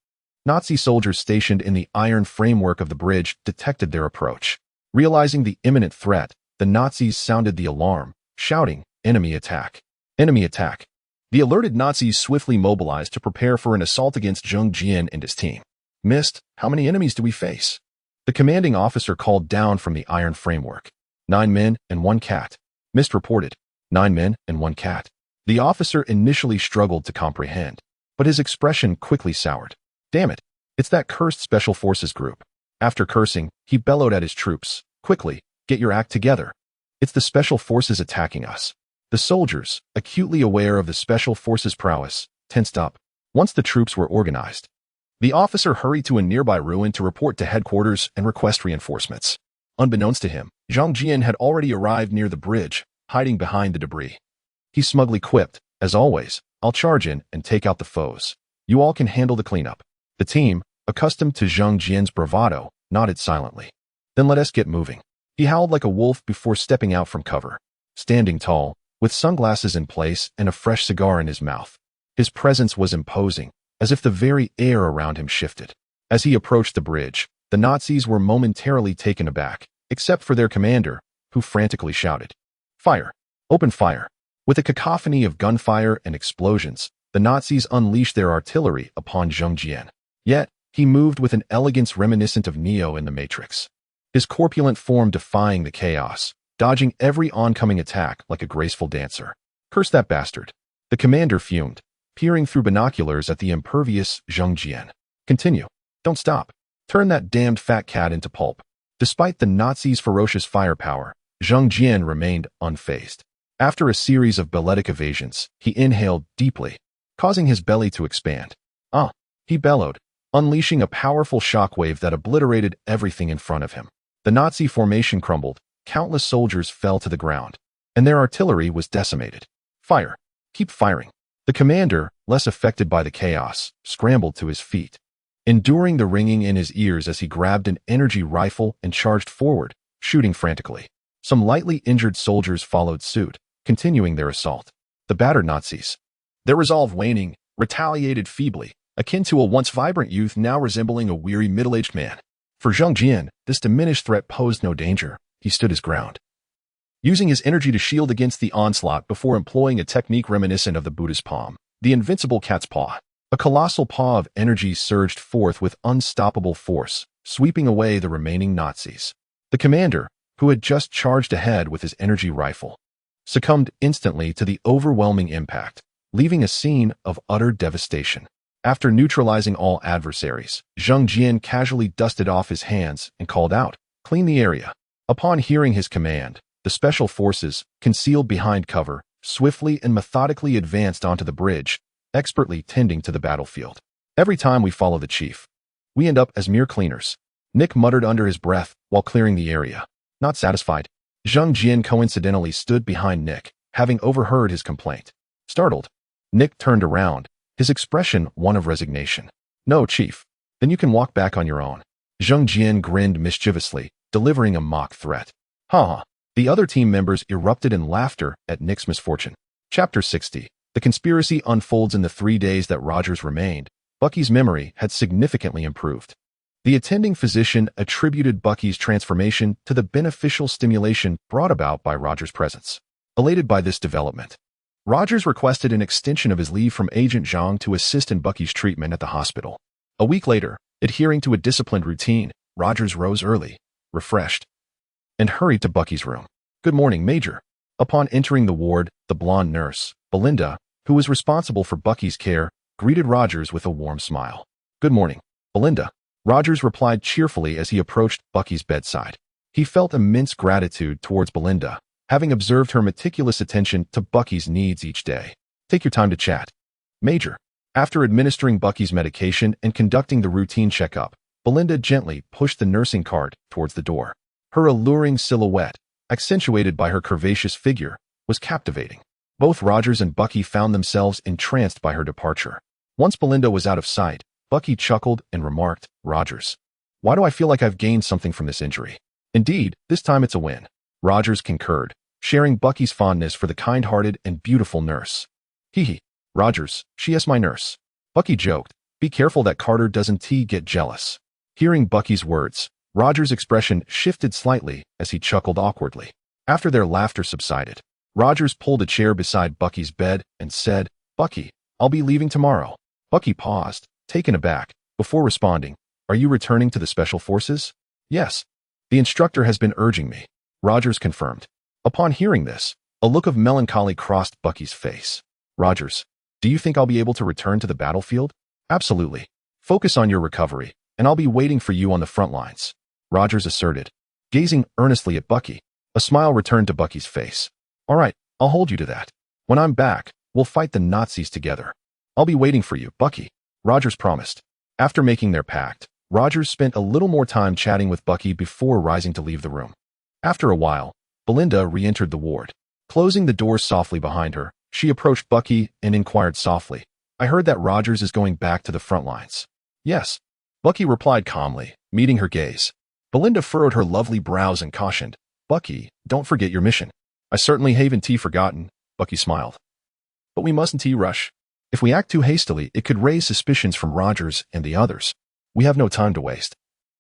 Nazi soldiers stationed in the iron framework of the bridge detected their approach. Realizing the imminent threat, the Nazis sounded the alarm, shouting, Enemy attack! Enemy attack! The alerted Nazis swiftly mobilized to prepare for an assault against Zhang Jian and his team. Missed, how many enemies do we face? The commanding officer called down from the iron framework. 9 men and 1 cat. Mist reported. 9 men and 1 cat. The officer initially struggled to comprehend, but his expression quickly soured. Damn it, it's that cursed Special Forces group. After cursing, he bellowed at his troops. Quickly, get your act together. It's the Special Forces attacking us. The soldiers, acutely aware of the Special Forces' prowess, tensed up. Once the troops were organized, the officer hurried to a nearby ruin to report to headquarters and request reinforcements. Unbeknownst to him, Zhang Jian had already arrived near the bridge, hiding behind the debris. He smugly quipped, as always, I'll charge in and take out the foes. You all can handle the cleanup. The team, accustomed to Zhang Jian's bravado, nodded silently. Then let us get moving. He howled like a wolf before stepping out from cover. Standing tall, with sunglasses in place and a fresh cigar in his mouth, his presence was imposing, as if the very air around him shifted. As he approached the bridge, the Nazis were momentarily taken aback, except for their commander, who frantically shouted, Fire! Open fire! With a cacophony of gunfire and explosions, the Nazis unleashed their artillery upon Zhang Jian. Yet, he moved with an elegance reminiscent of Neo in the Matrix, his corpulent form defying the chaos, dodging every oncoming attack like a graceful dancer. Curse that bastard! The commander fumed, peering through binoculars at the impervious Zhang Jian. Continue. Don't stop. Turn that damned fat cat into pulp. Despite the Nazis' ferocious firepower, Zhang Jian remained unfazed. After a series of balletic evasions, he inhaled deeply, causing his belly to expand. He bellowed, unleashing a powerful shockwave that obliterated everything in front of him. The Nazi formation crumbled, countless soldiers fell to the ground, and their artillery was decimated. Fire! Keep firing! The commander, less affected by the chaos, scrambled to his feet, enduring the ringing in his ears as he grabbed an energy rifle and charged forward, shooting frantically. Some lightly injured soldiers followed suit, continuing their assault. The battered Nazis, their resolve waning, retaliated feebly, akin to a once vibrant youth now resembling a weary middle-aged man. For Zhang Jian, this diminished threat posed no danger. He stood his ground, using his energy to shield against the onslaught before employing a technique reminiscent of the Buddha's palm, the invincible cat's paw. A colossal paw of energy surged forth with unstoppable force, sweeping away the remaining Nazis. The commander, who had just charged ahead with his energy rifle, succumbed instantly to the overwhelming impact, leaving a scene of utter devastation. After neutralizing all adversaries, Zhang Jian casually dusted off his hands and called out, "Clean the area." Upon hearing his command, the special forces, concealed behind cover, swiftly and methodically advanced onto the bridge, expertly tending to the battlefield. "Every time we follow the chief, we end up as mere cleaners," Nick muttered under his breath while clearing the area. Not satisfied, Zhang Jian coincidentally stood behind Nick, having overheard his complaint. Startled, Nick turned around, his expression one of resignation. "No, Chief. Then you can walk back on your own." Zhang Jian grinned mischievously, delivering a mock threat. Ha! The other team members erupted in laughter at Nick's misfortune. Chapter 60. The conspiracy unfolds in the 3 days that Rogers remained. Bucky's memory had significantly improved. The attending physician attributed Bucky's transformation to the beneficial stimulation brought about by Rogers' presence. Elated by this development, Rogers requested an extension of his leave from Agent Zhang to assist in Bucky's treatment at the hospital. A week later, adhering to a disciplined routine, Rogers rose early, refreshed, and hurried to Bucky's room. "Good morning, Major." Upon entering the ward, the blonde nurse, Belinda, who was responsible for Bucky's care, greeted Rogers with a warm smile. "Good morning, Belinda," Rogers replied cheerfully as he approached Bucky's bedside. He felt immense gratitude towards Belinda, having observed her meticulous attention to Bucky's needs each day. "Take your time to chat, Major." After administering Bucky's medication and conducting the routine checkup, Belinda gently pushed the nursing cart towards the door. Her alluring silhouette, accentuated by her curvaceous figure, was captivating. Both Rogers and Bucky found themselves entranced by her departure. Once Belinda was out of sight, Bucky chuckled and remarked, "Rogers, why do I feel like I've gained something from this injury?" "Indeed, this time it's a win," Rogers concurred, sharing Bucky's fondness for the kind-hearted and beautiful nurse. "Hee, Rogers, she is my nurse." Bucky joked, "Be careful that Carter doesn't get jealous." Hearing Bucky's words, Rogers' expression shifted slightly as he chuckled awkwardly. After their laughter subsided, Rogers pulled a chair beside Bucky's bed and said, "Bucky, I'll be leaving tomorrow." Bucky paused, taken aback, before responding, "Are you returning to the Special Forces?" "Yes. The instructor has been urging me," Rogers confirmed. Upon hearing this, a look of melancholy crossed Bucky's face. "Rogers, do you think I'll be able to return to the battlefield?" "Absolutely. Focus on your recovery, and I'll be waiting for you on the front lines," Rogers asserted, gazing earnestly at Bucky. A smile returned to Bucky's face. "All right, I'll hold you to that. When I'm back, we'll fight the Nazis together." "I'll be waiting for you, Bucky," Rogers promised. After making their pact, Rogers spent a little more time chatting with Bucky before rising to leave the room. After a while, Belinda re-entered the ward. Closing the door softly behind her, she approached Bucky and inquired softly, "I heard that Rogers is going back to the front lines." "Yes," Bucky replied calmly, meeting her gaze. Belinda furrowed her lovely brows and cautioned, "Bucky, don't forget your mission." "I certainly haven't forgotten," Bucky smiled. "But we mustn't rush. If we act too hastily, it could raise suspicions from Rogers and the others. We have no time to waste.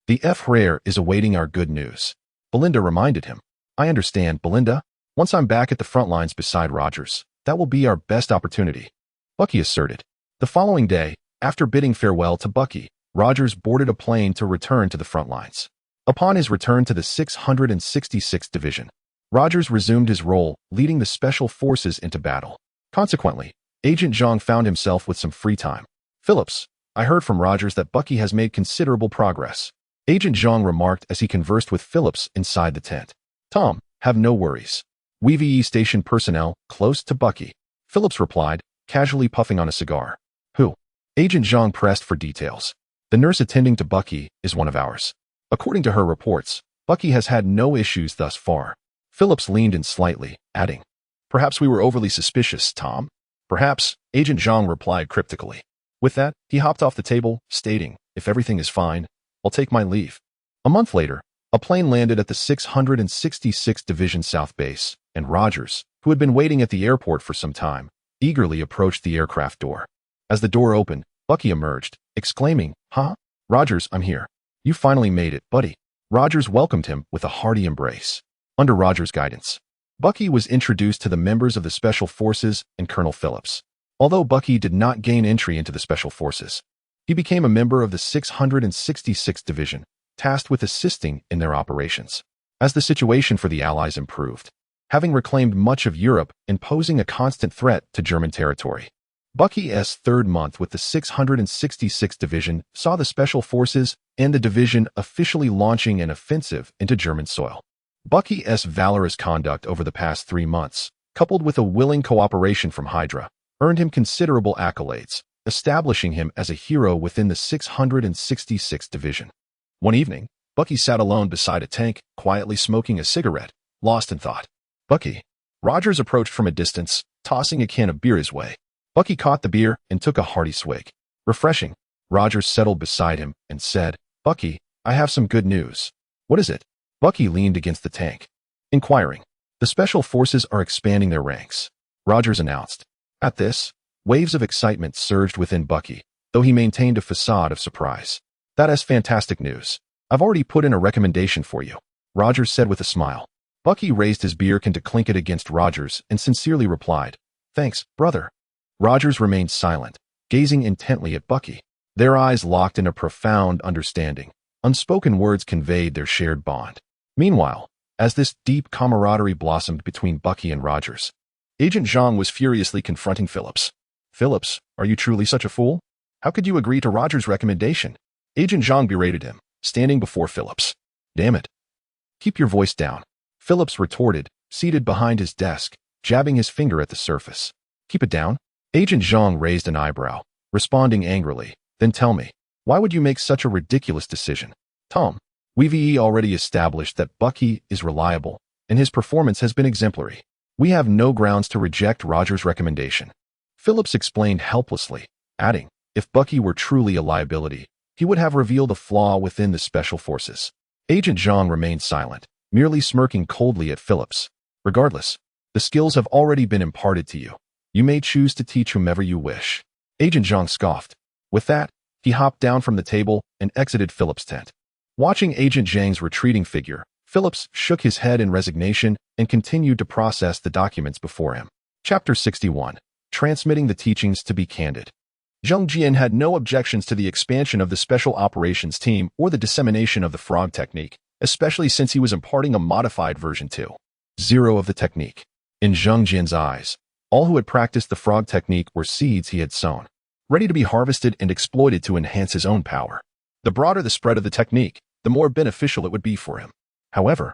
The F-Rare is awaiting our good news," Belinda reminded him. "I understand, Belinda. Once I'm back at the front lines beside Rogers, that will be our best opportunity," Bucky asserted. The following day, after bidding farewell to Bucky, Rogers boarded a plane to return to the front lines. Upon his return to the 666th Division, Rogers resumed his role, leading the Special Forces into battle. Consequently, Agent Zhang found himself with some free time. "Phillips, I heard from Rogers that Bucky has made considerable progress," Agent Zhang remarked as he conversed with Phillips inside the tent. "Tom, have no worries. We VE station personnel close to Bucky," Phillips replied, casually puffing on a cigar. "Who?" Agent Zhang pressed for details. "The nurse attending to Bucky is one of ours. According to her reports, Bucky has had no issues thus far." Phillips leaned in slightly, adding, "Perhaps we were overly suspicious, Tom." "Perhaps," Agent Zhang replied cryptically. With that, he hopped off the table, stating, "If everything is fine, I'll take my leave." A month later, a plane landed at the 666th Division South Base, and Rogers, who had been waiting at the airport for some time, eagerly approached the aircraft door. As the door opened, Bucky emerged, exclaiming, "Huh? Rogers, I'm here. You finally made it, buddy." Rogers welcomed him with a hearty embrace. Under Rogers' guidance, Bucky was introduced to the members of the Special Forces and Colonel Phillips. Although Bucky did not gain entry into the Special Forces, he became a member of the 666th Division, tasked with assisting in their operations. As the situation for the Allies improved, having reclaimed much of Europe and posing a constant threat to German territory, Bucky's third month with the 666th Division saw the Special Forces and the division officially launching an offensive into German soil. Bucky's valorous conduct over the past 3 months, coupled with a willing cooperation from Hydra, earned him considerable accolades, establishing him as a hero within the 666th Division. One evening, Bucky sat alone beside a tank, quietly smoking a cigarette, lost in thought. "Bucky." Rogers approached from a distance, tossing a can of beer his way. Bucky caught the beer and took a hearty swig. "Refreshing." Rogers settled beside him and said, "Bucky, I have some good news." "What is it?" Bucky leaned against the tank, inquiring. "The Special Forces are expanding their ranks," Rogers announced. At this, waves of excitement surged within Bucky, though he maintained a facade of surprise. "That is fantastic news. I've already put in a recommendation for you," Rogers said with a smile. Bucky raised his beer can to clink it against Rogers and sincerely replied, "Thanks, brother." Rogers remained silent, gazing intently at Bucky. Their eyes locked in a profound understanding. Unspoken words conveyed their shared bond. Meanwhile, as this deep camaraderie blossomed between Bucky and Rogers, Agent Zhang was furiously confronting Phillips. "Phillips, are you truly such a fool? How could you agree to Rogers' recommendation?" Agent Zhang berated him, standing before Phillips. "Damn it. Keep your voice down," Phillips retorted, seated behind his desk, jabbing his finger at the surface. "Keep it down?" Agent Zhang raised an eyebrow, responding angrily. "Then tell me, why would you make such a ridiculous decision?" "Tom, we've already established that Bucky is reliable, and his performance has been exemplary. We have no grounds to reject Rogers' recommendation." Phillips explained helplessly, adding, "If Bucky were truly a liability, he would have revealed a flaw within the Special Forces." Agent Zhang remained silent, merely smirking coldly at Phillips. "Regardless, the skills have already been imparted to you. You may choose to teach whomever you wish." Agent Zhang scoffed. With that, he hopped down from the table and exited Phillips' tent. Watching Agent Zhang's retreating figure, Phillips shook his head in resignation and continued to process the documents before him. Chapter 61. Transmitting the Teachings to be Candid. Zhang Jian had no objections to the expansion of the Special Operations Team or the dissemination of the frog technique, especially since he was imparting a modified version 2.0 of the technique. In Zhang Jian's eyes, all who had practiced the frog technique were seeds he had sown, ready to be harvested and exploited to enhance his own power. The broader the spread of the technique, the more beneficial it would be for him. However,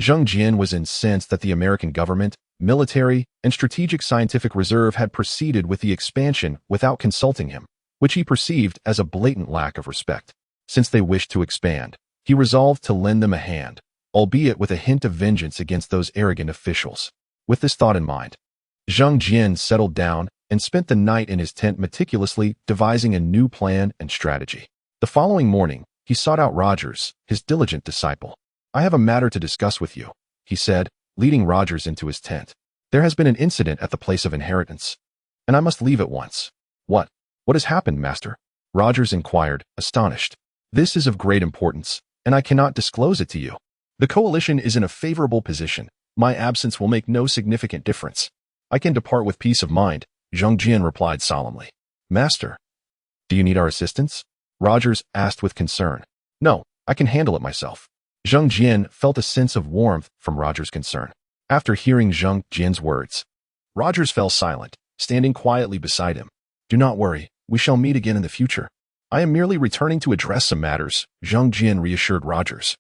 Zhang Jian was incensed that the American government, military, and strategic scientific reserve had proceeded with the expansion without consulting him, which he perceived as a blatant lack of respect. Since they wished to expand, he resolved to lend them a hand, albeit with a hint of vengeance against those arrogant officials. With this thought in mind, Zhang Jian settled down and spent the night in his tent meticulously devising a new plan and strategy. The following morning, he sought out Rogers, his diligent disciple. "I have a matter to discuss with you," he said, leading Rogers into his tent. "There has been an incident at the place of inheritance, and I must leave at once." What has happened, master?" Rogers inquired, astonished. "This is of great importance, and I cannot disclose it to you. The coalition is in a favorable position. My absence will make no significant difference. I can depart with peace of mind," Zhang Jian replied solemnly. "Master, do you need our assistance?" Rogers asked with concern. "No, I can handle it myself." Zhang Jian felt a sense of warmth from Rogers' concern. After hearing Zhang Jian's words, Rogers fell silent, standing quietly beside him. "Do not worry, we shall meet again in the future. I am merely returning to address some matters," Zhang Jian reassured Rogers.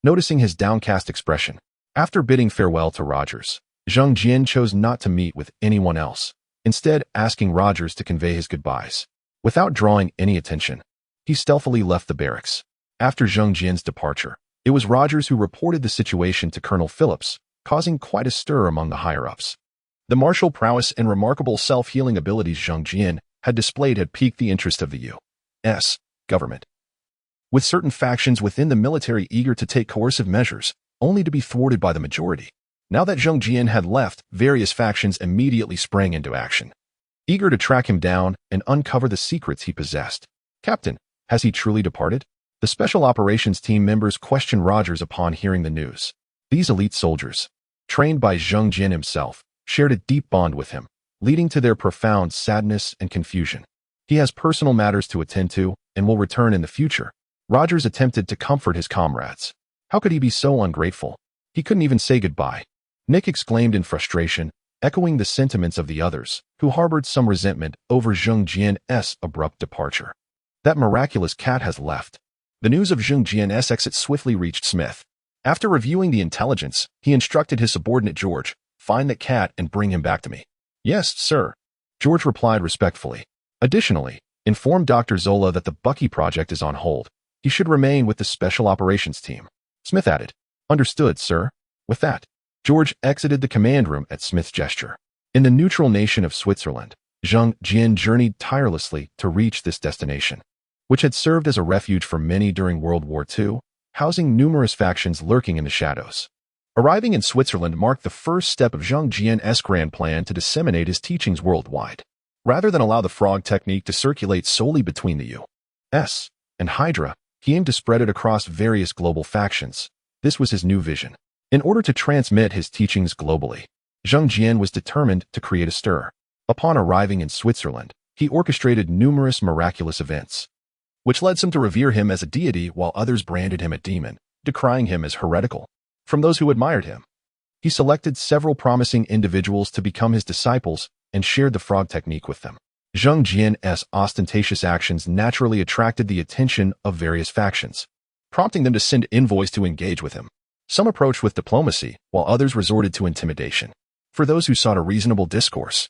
Noticing his downcast expression, after bidding farewell to Rogers, Zhang Jian chose not to meet with anyone else, instead asking Rogers to convey his goodbyes. Without drawing any attention, he stealthily left the barracks. After Zhang Jian's departure, it was Rogers who reported the situation to Colonel Phillips, causing quite a stir among the higher-ups. The martial prowess and remarkable self-healing abilities Zhang Jian had displayed had piqued the interest of the U.S. government, with certain factions within the military eager to take coercive measures, only to be thwarted by the majority. Now that Zhang Jian had left, various factions immediately sprang into action, eager to track him down and uncover the secrets he possessed. "Captain, has he truly departed?" The Special Operations Team members questioned Rogers upon hearing the news. These elite soldiers, trained by Zhang Jian himself, shared a deep bond with him, leading to their profound sadness and confusion. "He has personal matters to attend to and will return in the future," Rogers attempted to comfort his comrades. How could he be so ungrateful? He couldn't even say goodbye. Nick exclaimed in frustration, echoing the sentiments of the others, who harbored some resentment over Zheng Jian's abrupt departure. That miraculous cat has left. The news of Zheng Jian's exit swiftly reached Smith. After reviewing the intelligence, he instructed his subordinate George, "Find that cat and bring him back to me." "Yes, sir," George replied respectfully. Additionally, inform Dr. Zola that the Bucky project is on hold. He should remain with the Special Operations team. Smith added, "Understood, sir." With that, George exited the command room at Smith's gesture. In the neutral nation of Switzerland, Zheng Jian journeyed tirelessly to reach this destination, which had served as a refuge for many during World War II, housing numerous factions lurking in the shadows. Arriving in Switzerland marked the first step of Zheng Jian's grand plan to disseminate his teachings worldwide. Rather than allow the frog technique to circulate solely between the U.S. and Hydra, he aimed to spread it across various global factions. This was his new vision. In order to transmit his teachings globally, Zheng Jian was determined to create a stir. Upon arriving in Switzerland, he orchestrated numerous miraculous events, which led some to revere him as a deity while others branded him a demon, decrying him as heretical. From those who admired him, he selected several promising individuals to become his disciples and shared the frog technique with them. Zheng Jian's ostentatious actions naturally attracted the attention of various factions, prompting them to send envoys to engage with him. Some approached with diplomacy, while others resorted to intimidation. For those who sought a reasonable discourse,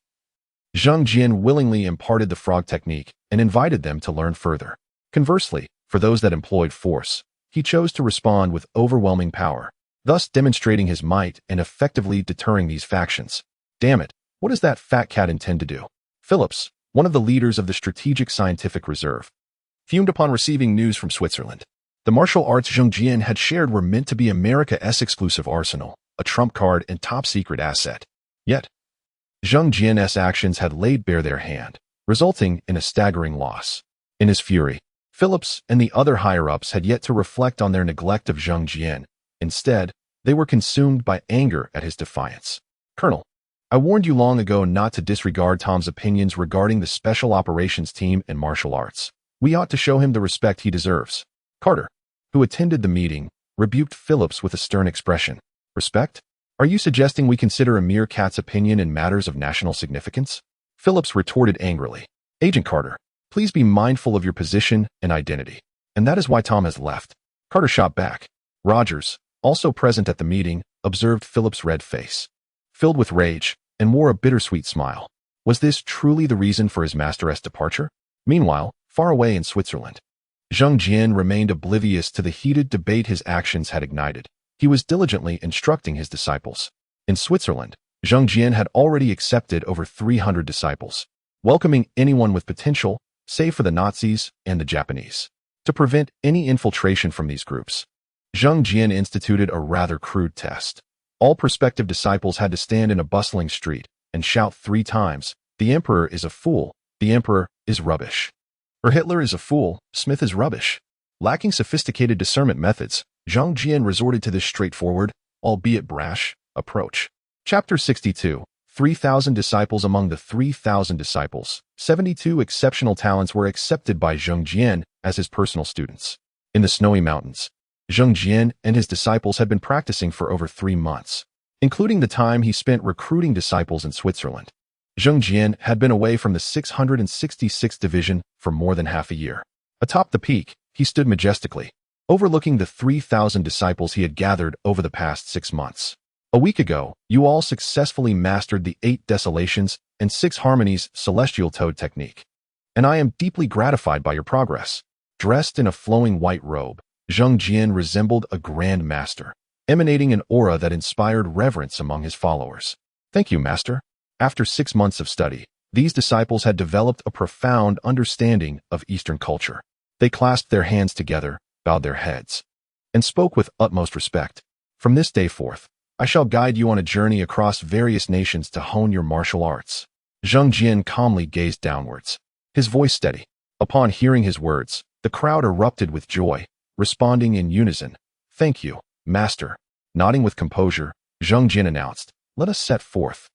Zheng Jian willingly imparted the frog technique and invited them to learn further. Conversely, for those that employed force, he chose to respond with overwhelming power, thus demonstrating his might and effectively deterring these factions. Damn it, what does that fat cat intend to do? Phillips, one of the leaders of the Strategic Scientific Reserve, fumed upon receiving news from Switzerland. The martial arts Zheng Jian had shared were meant to be America's exclusive arsenal, a trump card and top-secret asset. Yet, Zheng Jian's actions had laid bare their hand, resulting in a staggering loss. In his fury, Phillips and the other higher-ups had yet to reflect on their neglect of Zheng Jian. Instead, they were consumed by anger at his defiance. "Colonel, I warned you long ago not to disregard Tom's opinions regarding the Special Operations Team and martial arts. We ought to show him the respect he deserves." Carter, who attended the meeting, rebuked Phillips with a stern expression. "Respect? Are you suggesting we consider a mere cat's opinion in matters of national significance?" Phillips retorted angrily. "Agent Carter, please be mindful of your position and identity. And that is why Tom has left." Carter shot back. Rogers, also present at the meeting, observed Phillips' red face, filled with rage, and wore a bittersweet smile. Was this truly the reason for his master's departure? Meanwhile, far away in Switzerland, Zheng Jian remained oblivious to the heated debate his actions had ignited. He was diligently instructing his disciples. In Switzerland, Zheng Jian had already accepted over 300 disciples, welcoming anyone with potential, save for the Nazis and the Japanese. To prevent any infiltration from these groups, Zheng Jian instituted a rather crude test. All prospective disciples had to stand in a bustling street and shout 3 times, "The Emperor is a fool, the Emperor is rubbish." Or Hitler is a fool, Smith is rubbish. Lacking sophisticated discernment methods, Zheng Jian resorted to this straightforward, albeit brash, approach. Chapter 62. 3,000 disciples. Among the 3,000 disciples, 72 exceptional talents were accepted by Zheng Jian as his personal students. In the snowy mountains, Zheng Jian and his disciples had been practicing for over 3 months, including the time he spent recruiting disciples in Switzerland. Zheng Jian had been away from the 666th Division for more than half a year. Atop the peak, he stood majestically, overlooking the 3,000 disciples he had gathered over the past 6 months. "A week ago, you all successfully mastered the 8 Desolations and 6 Harmonies Celestial Toad technique, and I am deeply gratified by your progress." Dressed in a flowing white robe, Zheng Jian resembled a grand master, emanating an aura that inspired reverence among his followers. "Thank you, Master." After 6 months of study, these disciples had developed a profound understanding of Eastern culture. They clasped their hands together, bowed their heads, and spoke with utmost respect. "From this day forth, I shall guide you on a journey across various nations to hone your martial arts." Zheng Jian calmly gazed downwards, his voice steady. Upon hearing his words, the crowd erupted with joy, responding in unison, "Thank you, Master." Nodding with composure, Zheng Jian announced, "Let us set forth."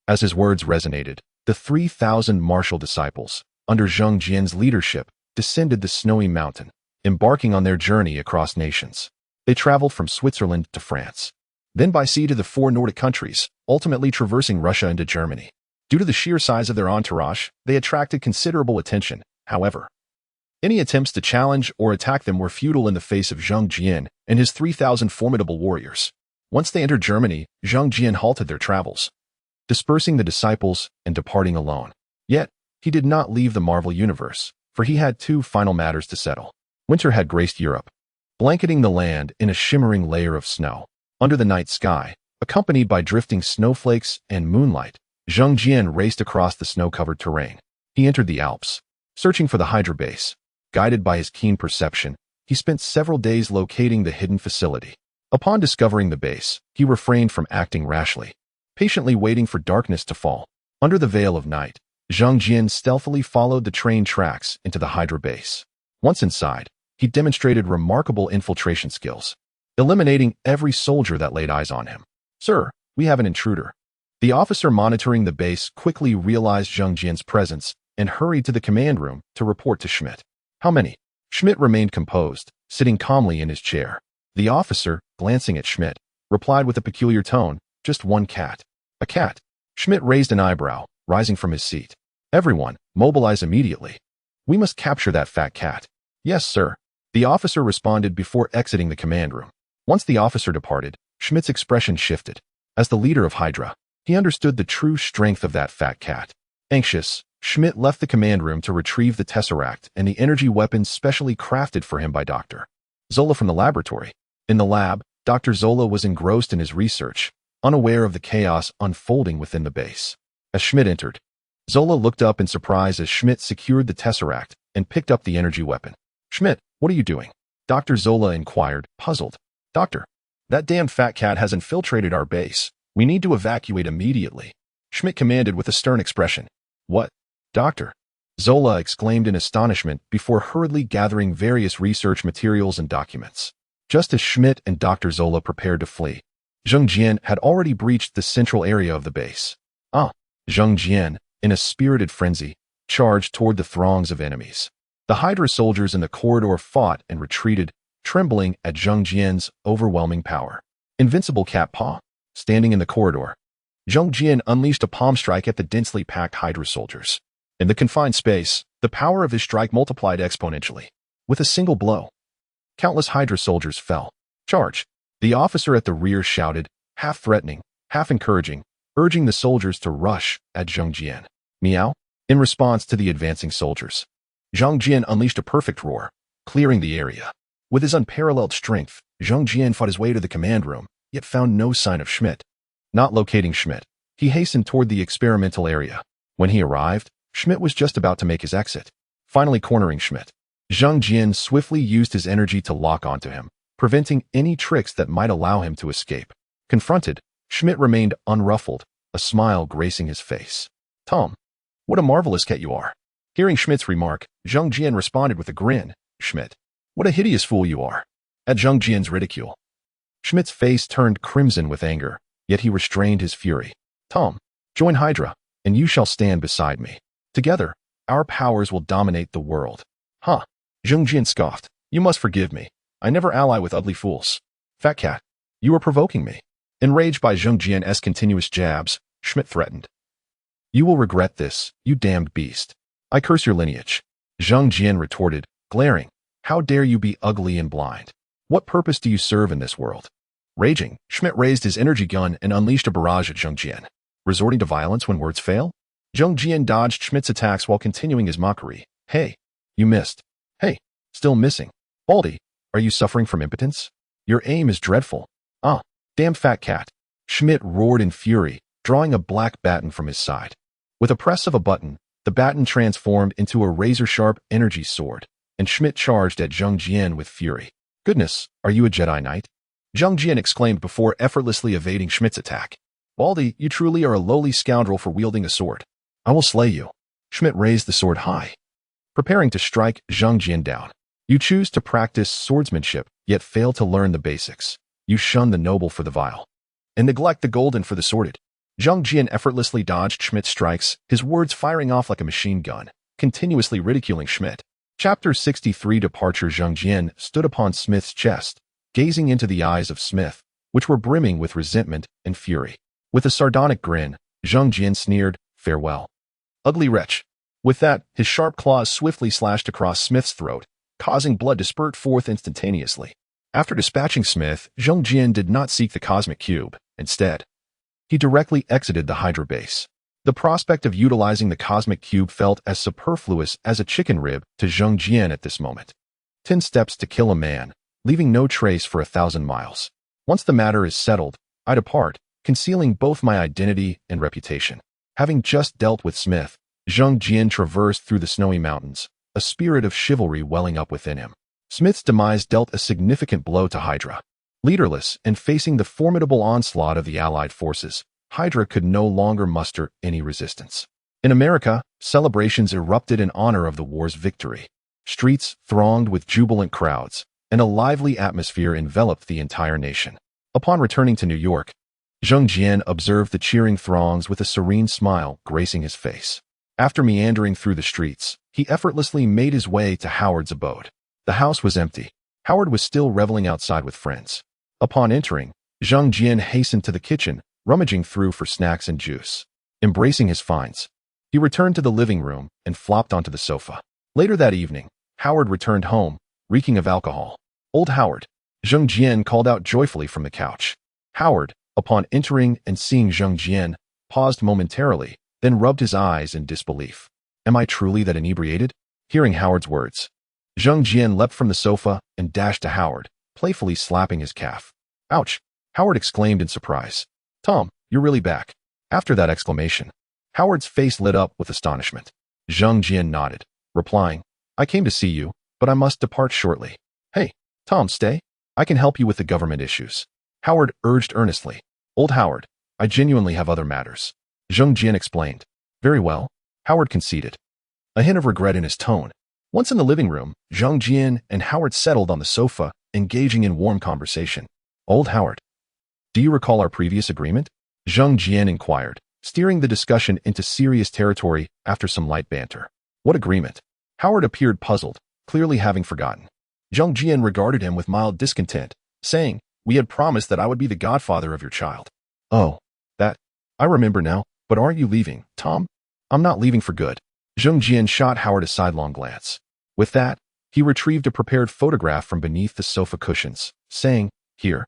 As his words resonated, the 3,000 martial disciples, under Zheng Jian's leadership, descended the snowy mountain, embarking on their journey across nations. They traveled from Switzerland to France, then by sea to the 4 Nordic countries, ultimately traversing Russia into Germany. Due to the sheer size of their entourage, they attracted considerable attention. However, any attempts to challenge or attack them were futile in the face of Zhang Jian and his 3,000 formidable warriors. Once they entered Germany, Zhang Jian halted their travels, dispersing the disciples and departing alone. Yet, he did not leave the Marvel universe, for he had 2 final matters to settle. Winter had graced Europe, blanketing the land in a shimmering layer of snow. Under the night sky, accompanied by drifting snowflakes and moonlight, Zhang Jian raced across the snow-covered terrain. He entered the Alps, searching for the Hydra base. Guided by his keen perception, he spent several days locating the hidden facility. Upon discovering the base, he refrained from acting rashly, patiently waiting for darkness to fall. Under the veil of night, Zhang Jian stealthily followed the train tracks into the Hydra base. Once inside, he demonstrated remarkable infiltration skills, eliminating every soldier that laid eyes on him. "Sir, we have an intruder." The officer monitoring the base quickly realized Zhang Jian's presence and hurried to the command room to report to Schmidt. "How many?" Schmidt remained composed, sitting calmly in his chair. The officer, glancing at Schmidt, replied with a peculiar tone, "Just 1 cat." "A cat?" Schmidt raised an eyebrow, rising from his seat. "Everyone, mobilize immediately. We must capture that fat cat." "Yes, sir," the officer responded before exiting the command room. Once the officer departed, Schmidt's expression shifted. As the leader of Hydra, he understood the true strength of that fat cat. Anxious, Schmidt left the command room to retrieve the Tesseract and the energy weapons specially crafted for him by Dr. Zola from the laboratory. In the lab, Dr. Zola was engrossed in his research, unaware of the chaos unfolding within the base. As Schmidt entered, Zola looked up in surprise as Schmidt secured the Tesseract and picked up the energy weapon. "Schmidt, what are you doing?" Dr. Zola inquired, puzzled. "Doctor, that damn fat cat has infiltrated our base. We need to evacuate immediately," Schmidt commanded with a stern expression. "What, Doctor?" Zola exclaimed in astonishment before hurriedly gathering various research materials and documents. Just as Schmidt and Dr. Zola prepared to flee, Zhang Jian had already breached the central area of the base. Zhang Jian, in a spirited frenzy, charged toward the throngs of enemies. The Hydra soldiers in the corridor fought and retreated, trembling at Zhang Jian's overwhelming power. Invincible cat paw. Standing in the corridor, Zhang Jian unleashed a palm strike at the densely packed Hydra soldiers. In the confined space, the power of his strike multiplied exponentially. With a single blow, countless Hydra soldiers fell. "Charge!" The officer at the rear shouted, half threatening, half encouraging, urging the soldiers to rush at Zhang Jian. "Meow!" In response to the advancing soldiers, Zhang Jian unleashed a perfect roar, clearing the area. With his unparalleled strength, Zhang Jian fought his way to the command room, yet found no sign of Schmidt. Not locating Schmidt, he hastened toward the experimental area. When he arrived, Schmidt was just about to make his exit. Finally cornering Schmidt, Zhang Jian swiftly used his energy to lock onto him, preventing any tricks that might allow him to escape. Confronted, Schmidt remained unruffled, a smile gracing his face. "Tom, what a marvelous cat you are." Hearing Schmidt's remark, Zhang Jian responded with a grin. "Schmidt, what a hideous fool you are." At Zhang Jian's ridicule, Schmidt's face turned crimson with anger, yet he restrained his fury. "Tom, join Hydra, and you shall stand beside me. Together, our powers will dominate the world." "Huh?" Zhang Jian scoffed. "You must forgive me. I never ally with ugly fools." "Fat cat, you are provoking me." Enraged by Zhang Jian's continuous jabs, Schmidt threatened. "You will regret this, you damned beast. I curse your lineage." Zhang Jian retorted, glaring. "How dare you be ugly and blind? What purpose do you serve in this world?" Raging, Schmidt raised his energy gun and unleashed a barrage at Zhang Jian. Resorting to violence when words fail? Zhang Jian dodged Schmidt's attacks while continuing his mockery. "Hey, you missed. Hey, still missing. Baldy, are you suffering from impotence? Your aim is dreadful. Damn fat cat." Schmidt roared in fury, drawing a black baton from his side. With a press of a button, the baton transformed into a razor-sharp energy sword, and Schmidt charged at Zhang Jian with fury. "Goodness, are you a Jedi Knight?" Zhang Jian exclaimed before effortlessly evading Schmidt's attack. "Baldy, you truly are a lowly scoundrel for wielding a sword. I will slay you." Schmidt raised the sword high, preparing to strike Zhang Jian down. "You choose to practice swordsmanship, yet fail to learn the basics. You shun the noble for the vile, and neglect the golden for the sordid." Zhang Jian effortlessly dodged Schmidt's strikes, his words firing off like a machine gun, continuously ridiculing Schmidt. Chapter 63 Departure. Zhang Jian stood upon Smith's chest, gazing into the eyes of Smith, which were brimming with resentment and fury. With a sardonic grin, Zhang Jian sneered, "Farewell, ugly wretch." With that, his sharp claws swiftly slashed across Smith's throat, causing blood to spurt forth instantaneously. After dispatching Smith, Zhang Jian did not seek the cosmic cube. Instead, he directly exited the Hydra base. The prospect of utilizing the cosmic cube felt as superfluous as a chicken rib to Zhang Jian at this moment. 10 steps to kill a man, leaving no trace for 1,000 miles. Once the matter is settled, I depart, concealing both my identity and reputation. Having just dealt with Smith, Zhang Jian traversed through the snowy mountains, a spirit of chivalry welling up within him. Smith's demise dealt a significant blow to Hydra. Leaderless and facing the formidable onslaught of the Allied forces, Hydra could no longer muster any resistance. In America, celebrations erupted in honor of the war's victory. Streets thronged with jubilant crowds, and a lively atmosphere enveloped the entire nation. Upon returning to New York, Zhang Jian observed the cheering throngs with a serene smile gracing his face. After meandering through the streets, he effortlessly made his way to Howard's abode. The house was empty. Howard was still reveling outside with friends. Upon entering, Zhang Jian hastened to the kitchen, rummaging through for snacks and juice. Embracing his finds, he returned to the living room and flopped onto the sofa. Later that evening, Howard returned home, reeking of alcohol. "Old Howard," Zhang Jian called out joyfully from the couch. Howard, upon entering and seeing Zhang Jian, paused momentarily, then rubbed his eyes in disbelief. "Am I truly that inebriated?" Hearing Howard's words, Zhang Jian leapt from the sofa and dashed to Howard, playfully slapping his calf. "Ouch!" Howard exclaimed in surprise. "Tom, you're really back." After that exclamation, Howard's face lit up with astonishment. Zhang Jian nodded, replying, "I came to see you, but I must depart shortly." "Hey, Tom, stay. I can help you with the government issues," Howard urged earnestly. "Old Howard, I genuinely have other matters," Zhang Jian explained. "Very well," Howard conceded, a hint of regret in his tone. Once in the living room, Zhang Jian and Howard settled on the sofa, engaging in warm conversation. "Old Howard, do you recall our previous agreement?" Zhang Jian inquired, steering the discussion into serious territory after some light banter. "What agreement?" Howard appeared puzzled, clearly having forgotten. Zhang Jian regarded him with mild discontent, saying, "We had promised that I would be the godfather of your child." "Oh, that. I remember now, but aren't you leaving, Tom?" "I'm not leaving for good." Zhang Jian shot Howard a sidelong glance. With that, he retrieved a prepared photograph from beneath the sofa cushions, saying, "Here.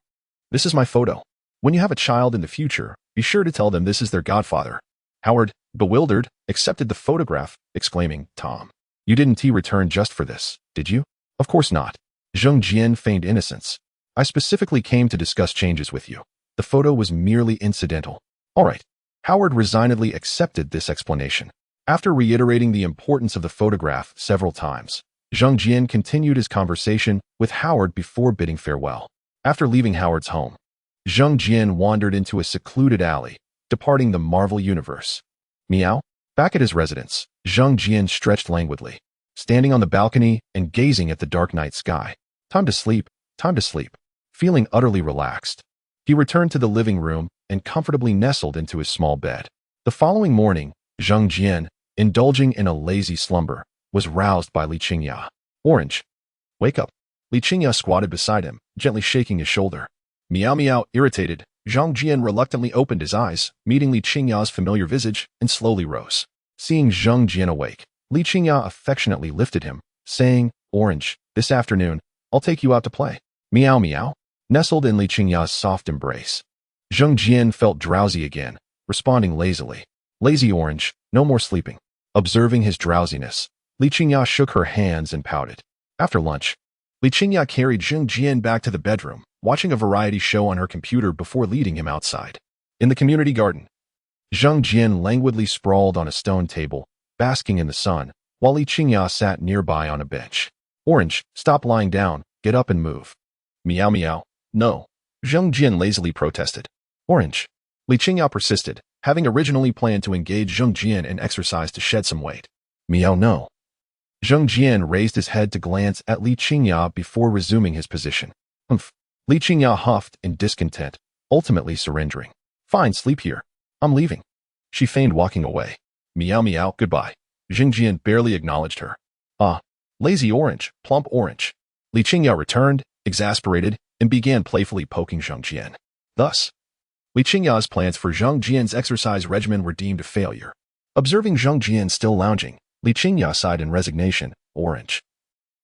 This is my photo. When you have a child in the future, be sure to tell them this is their godfather." Howard, bewildered, accepted the photograph, exclaiming, "Tom, you didn't return just for this, did you?" "Of course not." Zhang Jian feigned innocence. "I specifically came to discuss changes with you. The photo was merely incidental." "All right." Howard resignedly accepted this explanation. After reiterating the importance of the photograph several times, Zhang Jian continued his conversation with Howard before bidding farewell. After leaving Howard's home, Zhang Jian wandered into a secluded alley, departing the Marvel universe. Meow. Back at his residence, Zhang Jian stretched languidly, standing on the balcony and gazing at the dark night sky. Time to sleep, time to sleep. Feeling utterly relaxed, he returned to the living room and comfortably nestled into his small bed. The following morning, Zhang Jian, indulging in a lazy slumber, was roused by Li Qingya. "Orange, wake up." Li Qingya squatted beside him, gently shaking his shoulder. Meow meow. Irritated, Zhang Jian reluctantly opened his eyes, meeting Li Qingya's familiar visage, and slowly rose. Seeing Zhang Jian awake, Li Qingya affectionately lifted him, saying, "Orange, this afternoon, I'll take you out to play." Meow meow. Nestled in Li Qingya's soft embrace, Zhang Jian felt drowsy again, responding lazily. "Lazy Orange, no more sleeping." Observing his drowsiness, Li Qingya shook her hands and pouted. After lunch, Li Qingya carried Zhang Jian back to the bedroom, watching a variety show on her computer before leading him outside. In the community garden, Zhang Jian languidly sprawled on a stone table, basking in the sun, while Li Qingya sat nearby on a bench. "Orange, stop lying down, get up and move." Meow meow. "No," Zhang Jian lazily protested. "Orange." Li Qingya persisted, having originally planned to engage Zhang Jian in exercise to shed some weight. "Meow no." Zhang Jian raised his head to glance at Li Qingya before resuming his position. "Humph." Li Qingya huffed in discontent, ultimately surrendering. "Fine, sleep here. I'm leaving." She feigned walking away. "Meow meow, goodbye." Zhang Jian barely acknowledged her. "Ah, Lazy orange, plump orange. Li Qingya returned, exasperated, and began playfully poking Zhang Jian. Thus, Li Qingya's plans for Zhang Jian's exercise regimen were deemed a failure. Observing Zhang Jian still lounging, Li Qingya sighed in resignation. Orange.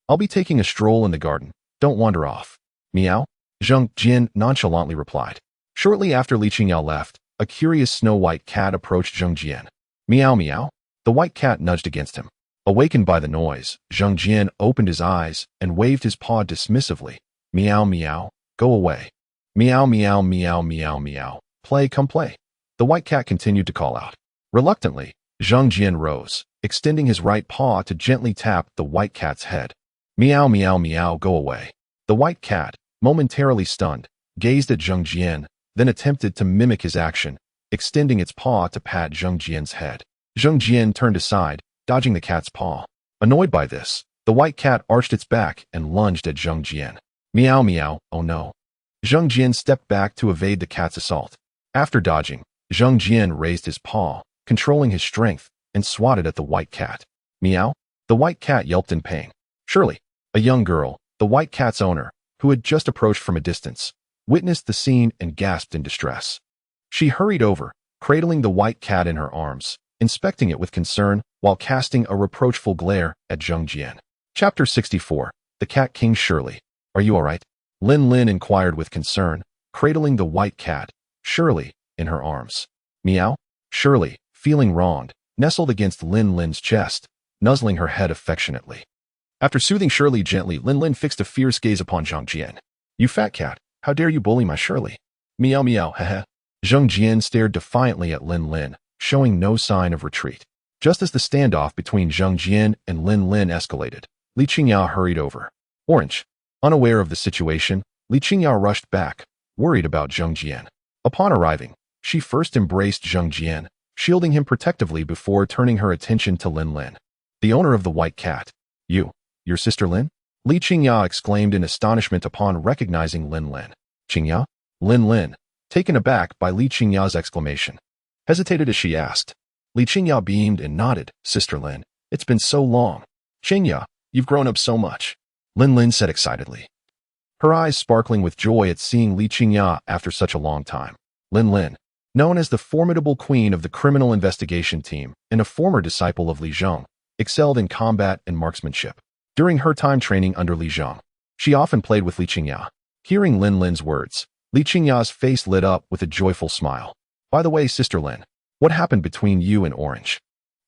I'll be taking a stroll in the garden. Don't wander off. Meow? Zhang Jian nonchalantly replied. Shortly after Li Qingya left, a curious snow-white cat approached Zhang Jian. Meow meow. The white cat nudged against him. Awakened by the noise, Zhang Jian opened his eyes and waved his paw dismissively. Meow meow. Go away. Meow meow meow meow meow. Play, come play. The white cat continued to call out. Reluctantly, Zhang Jian rose, extending his right paw to gently tap the white cat's head. Meow meow meow, go away. The white cat, momentarily stunned, gazed at Zhang Jian, then attempted to mimic his action, extending its paw to pat Zhang Jian's head. Zhang Jian turned aside, dodging the cat's paw. Annoyed by this, the white cat arched its back and lunged at Zhang Jian. Meow meow, oh no. Zhang Jian stepped back to evade the cat's assault. After dodging, Zhang Jian raised his paw, controlling his strength, and swatted at the white cat. Meow? The white cat yelped in pain. Shirley, a young girl, the white cat's owner, who had just approached from a distance, witnessed the scene and gasped in distress. She hurried over, cradling the white cat in her arms, inspecting it with concern while casting a reproachful glare at Zhang Jian. Chapter 64. The Cat King. Shirley, are you all right? Lin Lin inquired with concern, cradling the white cat, Shirley, in her arms. Meow? Shirley, feeling wronged, nestled against Lin Lin's chest, nuzzling her head affectionately. After soothing Shirley gently, Lin Lin fixed a fierce gaze upon Zhang Jian. You fat cat, how dare you bully my Shirley? Meow meow, heh. Zhang Jian stared defiantly at Lin Lin, showing no sign of retreat. Just as the standoff between Zhang Jian and Lin Lin escalated, Li Qingya hurried over. Orange. Unaware of the situation, Li Qingya rushed back, worried about Zhang Jian. Upon arriving, she first embraced Zhang Jian, shielding him protectively before turning her attention to Lin Lin, the owner of the white cat. Your sister Lin? Li Qingya exclaimed in astonishment upon recognizing Lin Lin. Qingya? Lin Lin, taken aback by Li Qingya's exclamation, hesitated as she asked. Li Qingya beamed and nodded. Sister Lin, it's been so long. Qingya, you've grown up so much, Lin Lin said excitedly, her eyes sparkling with joy at seeing Li Qingya after such a long time. Lin Lin, known as the formidable queen of the criminal investigation team and a former disciple of Li Zhong, excelled in combat and marksmanship. During her time training under Li Zhong, she often played with Li Qingya. Hearing Lin Lin's words, Li Qingya's face lit up with a joyful smile. By the way, Sister Lin, what happened between you and Orange?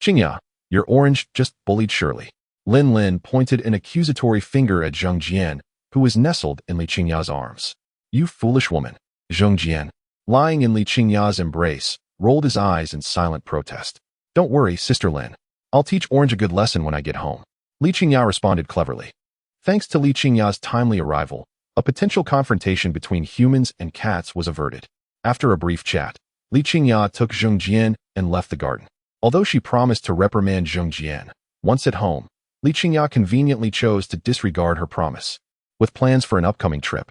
Qingya, your Orange just bullied Shirley. Lin Lin pointed an accusatory finger at Zhang Jian, who was nestled in Li Qingya's arms. You foolish woman. Zhang Jian, lying in Li Qingya's embrace, rolled his eyes in silent protest. Don't worry, Sister Lin. I'll teach Orange a good lesson when I get home. Li Qingya responded cleverly. Thanks to Li Qingya's timely arrival, a potential confrontation between humans and cats was averted. After a brief chat, Li Qingya took Zhang Jian and left the garden. Although she promised to reprimand Zhang Jian, once at home, Li Qingya conveniently chose to disregard her promise. With plans for an upcoming trip,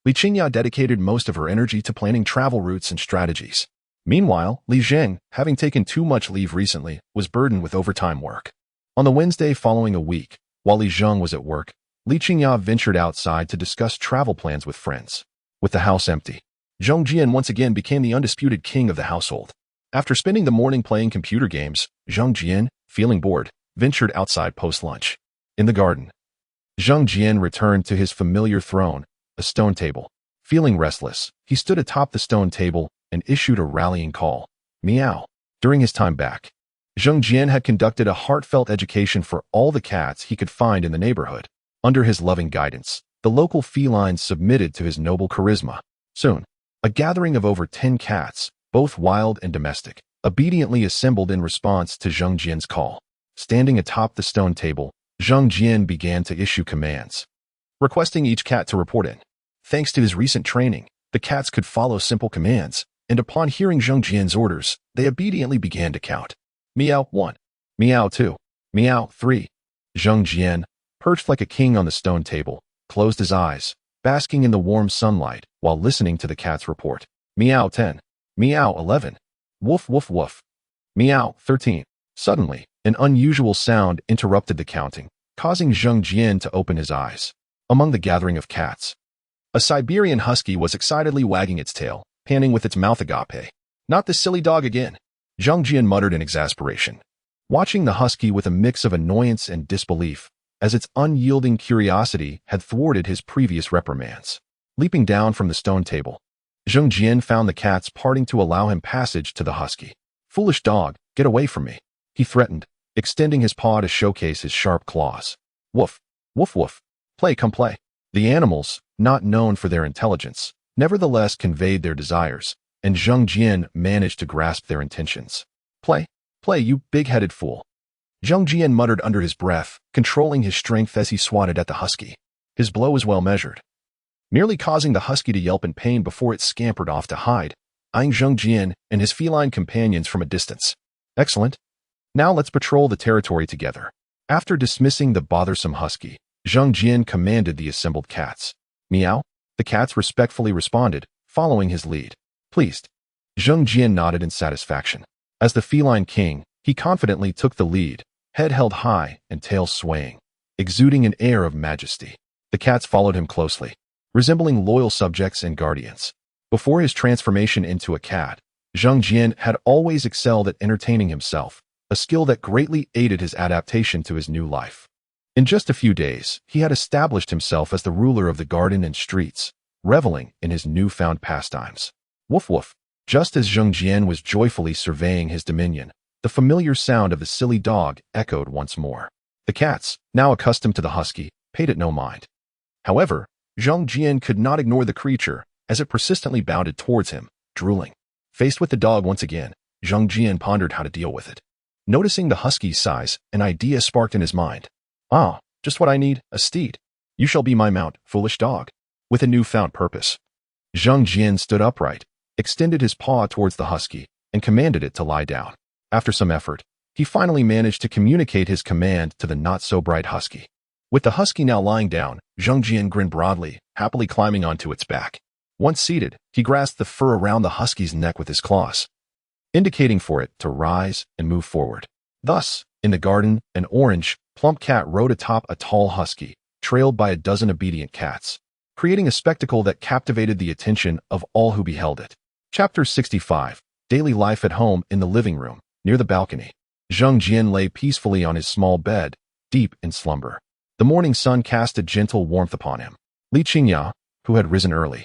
Li Qingya dedicated most of her energy to planning travel routes and strategies. Meanwhile, Li Zheng, having taken too much leave recently, was burdened with overtime work. On the Wednesday following a week, while Li Zheng was at work, Li Qingya ventured outside to discuss travel plans with friends. With the house empty, Zhang Jian once again became the undisputed king of the household. After spending the morning playing computer games, Zhang Jian, feeling bored, ventured outside post-lunch. In the garden, Zhang Jian returned to his familiar throne, a stone table. Feeling restless, he stood atop the stone table and issued a rallying call. Meow. During his time back, Zhang Jian had conducted a heartfelt education for all the cats he could find in the neighborhood. Under his loving guidance, the local felines submitted to his noble charisma. Soon, a gathering of over 10 cats, both wild and domestic, obediently assembled in response to Zhang Jian's call. Standing atop the stone table, Zhang Jian began to issue commands, requesting each cat to report in. Thanks to his recent training, the cats could follow simple commands, and upon hearing Zhang Jian's orders, they obediently began to count. Meow 1. Meow 2. Meow 3. Zhang Jian, perched like a king on the stone table, closed his eyes, basking in the warm sunlight while listening to the cat's report. Meow 10. Meow 11. Woof woof woof. Meow 13. Suddenly, an unusual sound interrupted the counting, causing Zheng Jian to open his eyes. Among the gathering of cats, a Siberian husky was excitedly wagging its tail, panting with its mouth agape. "Not this silly dog again," Zheng Jian muttered in exasperation, watching the husky with a mix of annoyance and disbelief, as its unyielding curiosity had thwarted his previous reprimands. Leaping down from the stone table, Zheng Jian found the cats parting to allow him passage to the husky. "Foolish dog, get away from me," he threatened, extending his paw to showcase his sharp claws. "Woof, woof woof, play come play." The animals, not known for their intelligence, nevertheless conveyed their desires, and Zheng Jian managed to grasp their intentions. "Play, play, you big-headed fool," Zheng Jian muttered under his breath, controlling his strength as he swatted at the husky. His blow was well measured, nearly causing the husky to yelp in pain before it scampered off to hide, eyeing Zheng Jian and his feline companions from a distance. "Excellent. Now let's patrol the territory together." After dismissing the bothersome husky, Zheng Jian commanded the assembled cats. "Meow." The cats respectfully responded, following his lead. Pleased, Zheng Jian nodded in satisfaction. As the feline king, he confidently took the lead, head held high and tail swaying, exuding an air of majesty. The cats followed him closely, resembling loyal subjects and guardians. Before his transformation into a cat, Zheng Jian had always excelled at entertaining himself, a skill that greatly aided his adaptation to his new life. In just a few days, he had established himself as the ruler of the garden and streets, reveling in his newfound pastimes. Woof woof. Just as Zheng Jian was joyfully surveying his dominion, the familiar sound of the silly dog echoed once more. The cats, now accustomed to the husky, paid it no mind. However, Zheng Jian could not ignore the creature as it persistently bounded towards him, drooling. Faced with the dog once again, Zheng Jian pondered how to deal with it. Noticing the husky's size, an idea sparked in his mind. "Ah, just what I need, a steed. You shall be my mount, foolish dog." With a newfound purpose, Zheng Jian stood upright, extended his paw towards the husky, and commanded it to lie down. After some effort, he finally managed to communicate his command to the not-so-bright husky. With the husky now lying down, Zheng Jian grinned broadly, happily climbing onto its back. Once seated, he grasped the fur around the husky's neck with his claws, indicating for it to rise and move forward. Thus, in the garden, an orange, plump cat rode atop a tall husky, trailed by a dozen obedient cats, creating a spectacle that captivated the attention of all who beheld it. Chapter 65. Daily life at home. In the living room, near the balcony, Zheng Jian lay peacefully on his small bed, deep in slumber. The morning sun cast a gentle warmth upon him. Li Qingya, who had risen early,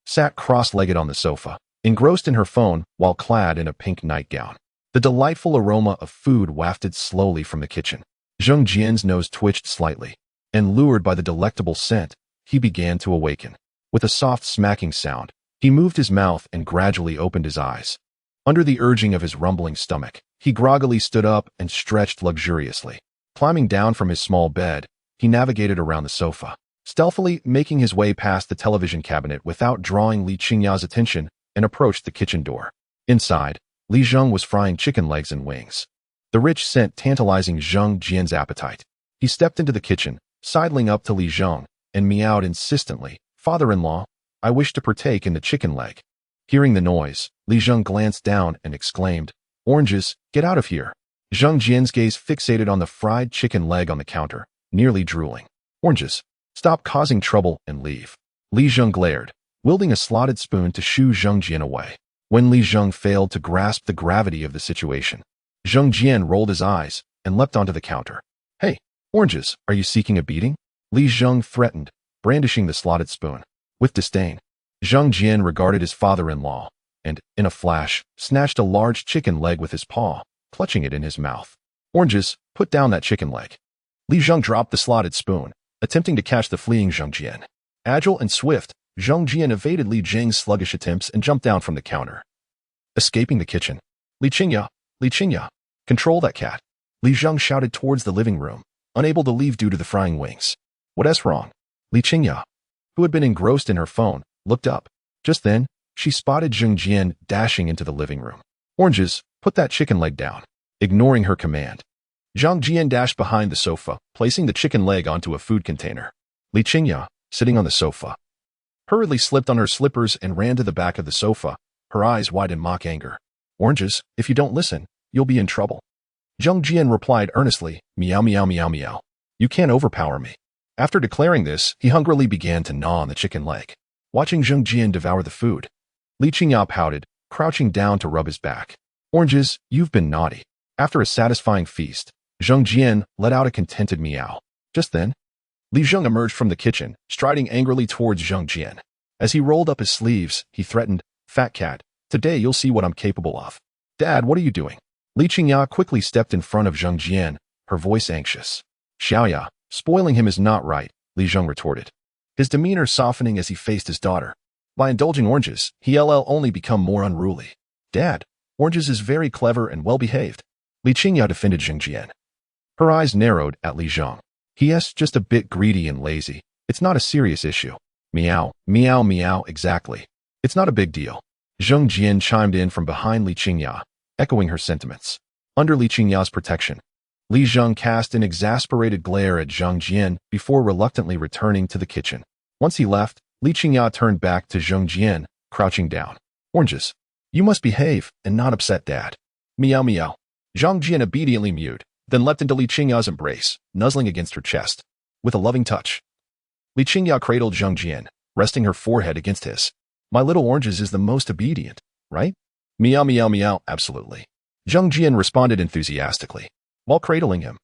sat cross-legged on the sofa, engrossed in her phone while clad in a pink nightgown. The delightful aroma of food wafted slowly from the kitchen. Zheng Jian's nose twitched slightly, and lured by the delectable scent, he began to awaken. With a soft smacking sound, he moved his mouth and gradually opened his eyes. Under the urging of his rumbling stomach, he groggily stood up and stretched luxuriously. Climbing down from his small bed, he navigated around the sofa, stealthily making his way past the television cabinet without drawing Li Qingya's attention, and approached the kitchen door. Inside, Li Zheng was frying chicken legs and wings, the rich scent tantalizing Zheng Jian's appetite. He stepped into the kitchen, sidling up to Li Zheng, and meowed insistently, "Father-in-law, I wish to partake in the chicken leg." Hearing the noise, Li Zheng glanced down and exclaimed, "Oranges, get out of here." Zheng Jian's gaze fixated on the fried chicken leg on the counter, nearly drooling. "Oranges, stop causing trouble and leave." Li Zheng glared, wielding a slotted spoon to shoo Zheng Jian away. When Li Zheng failed to grasp the gravity of the situation, Zheng Jian rolled his eyes and leapt onto the counter. "Hey, oranges, are you seeking a beating?" Li Zheng threatened, brandishing the slotted spoon. With disdain, Zheng Jian regarded his father-in-law and, in a flash, snatched a large chicken leg with his paw, clutching it in his mouth. "Oranges, put down that chicken leg." Li Zheng dropped the slotted spoon, attempting to catch the fleeing Zheng Jian. Agile and swift, Zheng Jian evaded Li Zheng's sluggish attempts and jumped down from the counter, escaping the kitchen. Li Qingya, control that cat." Li Zheng shouted towards the living room, unable to leave due to the frying wings. "What's wrong?" Li Qingya, who had been engrossed in her phone, looked up. Just then, she spotted Zheng Jian dashing into the living room. "Oranges, put that chicken leg down." Ignoring her command, Zheng Jian dashed behind the sofa, placing the chicken leg onto a food container. Li Qingya, sitting on the sofa, hurriedly slipped on her slippers and ran to the back of the sofa, her eyes wide in mock anger. "Oranges, if you don't listen, you'll be in trouble." Zheng Jian replied earnestly, "Meow meow meow meow." You can't overpower me. After declaring this, he hungrily began to gnaw on the chicken leg. Watching Zheng Jian devour the food, Li Qingyao pouted, crouching down to rub his back. Oranges, you've been naughty. After a satisfying feast, Zheng Jian let out a contented meow. Just then, Li Zheng emerged from the kitchen, striding angrily towards Zheng Jian. As he rolled up his sleeves, he threatened, "Fat cat, today you'll see what I'm capable of." "Dad, what are you doing?" Li Qingyao quickly stepped in front of Zheng Jian, her voice anxious. "Xiaoya, spoiling him is not right," Li Zheng retorted, his demeanor softening as he faced his daughter. By indulging Oranges, he'll only become more unruly. "Dad, Oranges is very clever and well-behaved," Li Qingyao defended Zheng Jian. Her eyes narrowed at Li Zheng. "He's just a bit greedy and lazy. It's not a serious issue." "Meow, meow, meow, exactly. It's not a big deal." Zheng Jian chimed in from behind Li Qingyao, echoing her sentiments. Under Li Qingyao's protection, Li Zheng cast an exasperated glare at Zheng Jian before reluctantly returning to the kitchen. Once he left, Li Qingyao turned back to Zheng Jian, crouching down. "Oranges, you must behave and not upset Dad." "Meow, meow." Zheng Jian obediently mewed, then leapt into Li Qingyao's embrace, nuzzling against her chest. With a loving touch, Li Qingyao cradled Zheng Jian, resting her forehead against his. "My little Oranges is the most obedient, right?" "Meow, meow, meow, absolutely." Zheng Jian responded enthusiastically. While cradling him,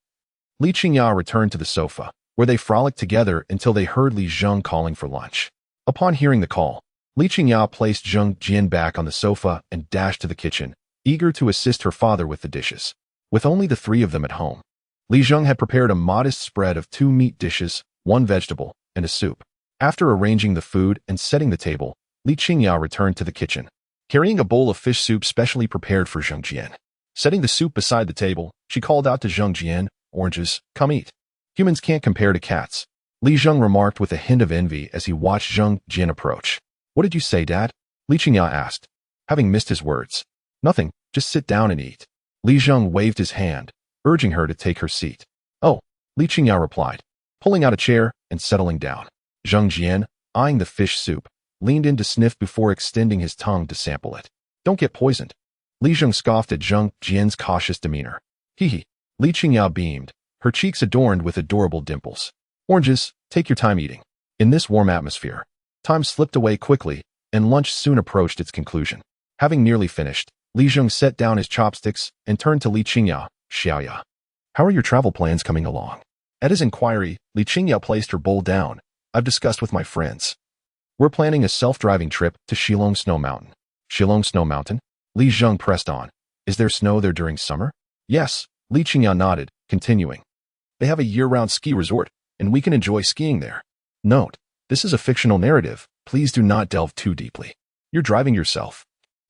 Li Qingyao returned to the sofa, where they frolicked together until they heard Li Zheng calling for lunch. Upon hearing the call, Li Qingyao placed Zheng Jian back on the sofa and dashed to the kitchen, eager to assist her father with the dishes. With only the three of them at home, Li Zheng had prepared a modest spread of 2 meat dishes, 1 vegetable, and a soup. After arranging the food and setting the table, Li Qingyao returned to the kitchen, carrying a bowl of fish soup specially prepared for Zheng Jian. Setting the soup beside the table, she called out to Zheng Jian, "Oranges, come eat." "Humans can't compare to cats," Li Zheng remarked with a hint of envy as he watched Zheng Jian approach. "What did you say, Dad?" Li Qingyao asked, having missed his words. "Nothing, just sit down and eat." Li Zheng waved his hand, urging her to take her seat. "Oh," Li Qingyao replied, pulling out a chair and settling down. Zheng Jian, eyeing the fish soup, leaned in to sniff before extending his tongue to sample it. "Don't get poisoned." Li Zheng scoffed at Zheng Jian's cautious demeanor. "Hee hee." Li Qingyao beamed, her cheeks adorned with adorable dimples. "Oranges, take your time eating." In this warm atmosphere, time slipped away quickly, and lunch soon approached its conclusion. Having nearly finished, Li Zheng set down his chopsticks and turned to Li Qingyao. "Xiaoya, how are your travel plans coming along?" At his inquiry, Li Qingyao placed her bowl down. "I've discussed with my friends. We're planning a self-driving trip to Shilong Snow Mountain." "Shilong Snow Mountain?" Li Zheng pressed on. "Is there snow there during summer?" "Yes," Li Qingyao nodded, continuing. "They have a year-round ski resort, and we can enjoy skiing there." Note, this is a fictional narrative. Please do not delve too deeply. "You're driving yourself.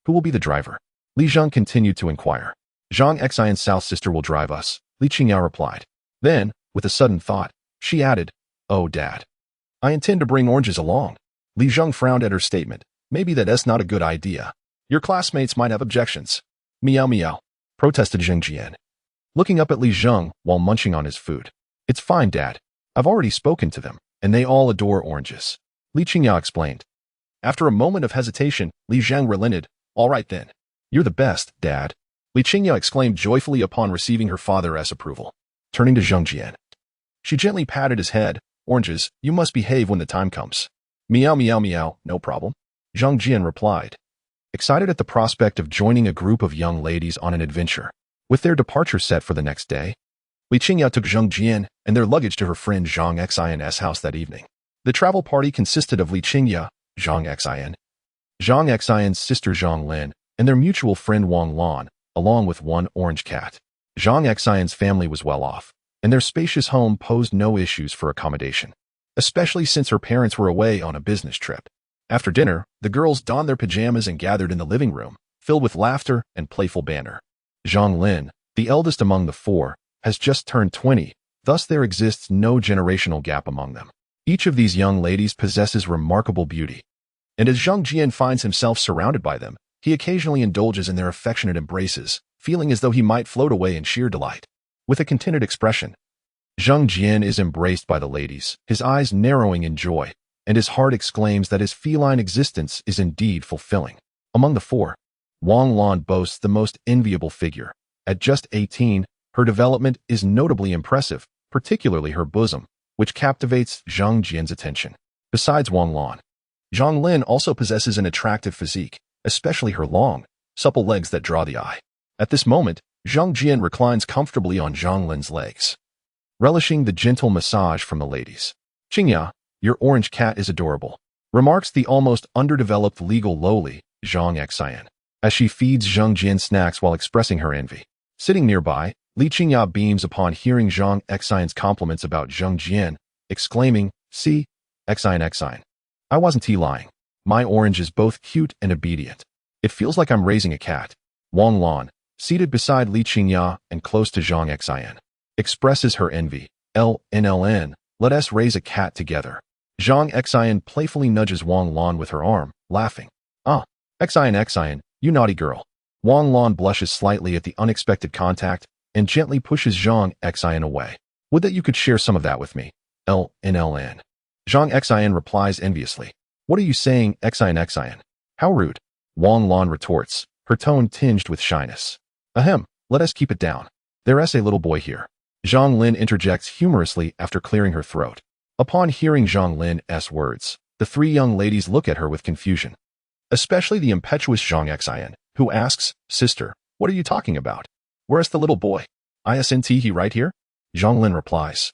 Who will be the driver?" Li Zheng continued to inquire. "Zhang Xian's South sister will drive us," Li Qingyao replied. Then, with a sudden thought, she added, "Oh, Dad, I intend to bring Oranges along." Li Zheng frowned at her statement. "Maybe that's not a good idea. Your classmates might have objections." "Meow, meow," protested Zheng Jian, looking up at Li Zheng while munching on his food. "It's fine, Dad. I've already spoken to them, and they all adore Oranges," Li Qingyao explained. After a moment of hesitation, Li Zheng relented. "All right then. You're the best, Dad," Li Qingyao exclaimed joyfully upon receiving her father's approval. Turning to Zheng Jian, she gently patted his head. "Oranges, you must behave when the time comes." "Meow, meow, meow, no problem," Zheng Jian replied, excited at the prospect of joining a group of young ladies on an adventure. With their departure set for the next day, Li Qingyao took Zheng Jian and their luggage to her friend Zhang Xian's house that evening. The travel party consisted of Li Qingyao, Zhang Xian's sister Zhang Lin, and their mutual friend Wang Lan, along with one orange cat. Zhang Xian's family was well off, and their spacious home posed no issues for accommodation, especially since her parents were away on a business trip. After dinner, the girls donned their pajamas and gathered in the living room, filled with laughter and playful banter. Zhang Lin, the eldest among the four, has just turned 20, thus there exists no generational gap among them. Each of these young ladies possesses remarkable beauty, and as Zheng Jian finds himself surrounded by them, he occasionally indulges in their affectionate embraces, feeling as though he might float away in sheer delight. With a contented expression, Zheng Jian is embraced by the ladies, his eyes narrowing in joy, and his heart exclaims that his feline existence is indeed fulfilling. Among the four, Wang Lan boasts the most enviable figure. At just 18, her development is notably impressive, particularly her bosom, which captivates Zhang Jian's attention. Besides Wang Lan, Zhang Lin also possesses an attractive physique, especially her long, supple legs that draw the eye. At this moment, Zhang Jian reclines comfortably on Zhang Lin's legs, relishing the gentle massage from the ladies. "Qingya, your orange cat is adorable," remarks the almost underdeveloped legal lowly, Zhang Xian, as she feeds Zhang Jian snacks while expressing her envy. Sitting nearby, Li Qingya beams upon hearing Zhang Xian's compliments about Zhang Jian, exclaiming, "See, Xian, I wasn't lying. My orange is both cute and obedient. It feels like I'm raising a cat." Wang Lan, seated beside Li Qingya and close to Zhang Xian, expresses her envy. "LNLN, let us raise a cat together." Zhang Xian playfully nudges Wang Lan with her arm, laughing. "Ah, Xian, you naughty girl." Wang Lan blushes slightly at the unexpected contact and gently pushes Zhang Xian away. "Would that you could share some of that with me, LNLN." Zhang Xian replies enviously. "What are you saying, Xian? How rude." Wang Lan retorts, her tone tinged with shyness. "Ahem, let us keep it down. There's a little boy here." Zhang Lin interjects humorously after clearing her throat. Upon hearing Zhang Lin's words, the three young ladies look at her with confusion, especially the impetuous Zhang Xian, who asks, "Sister, what are you talking about? Where's the little boy? Isn't he right here?" Zhang Lin replies,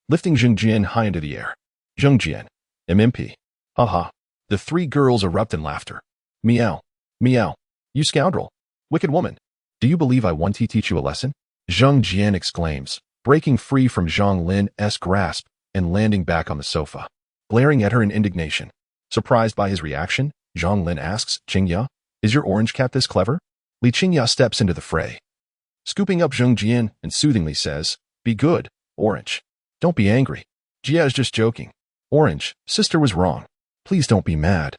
lifting Zhang Jian high into the air. "Zhang Jian, MMP. Haha." The three girls erupt in laughter. "Meow, meow, you scoundrel, wicked woman. Do you believe I want to teach you a lesson?" Zhang Jian exclaims, breaking free from Zhang Lin's grasp and landing back on the sofa, glaring at her in indignation. Surprised by his reaction, Zhang Lin asks, "Qingya, is your orange cat this clever?" Li Qingya steps into the fray, scooping up Zhang Jian and soothingly says, "Be good, Orange. Don't be angry. Jia is just joking. Orange, sister was wrong. Please don't be mad."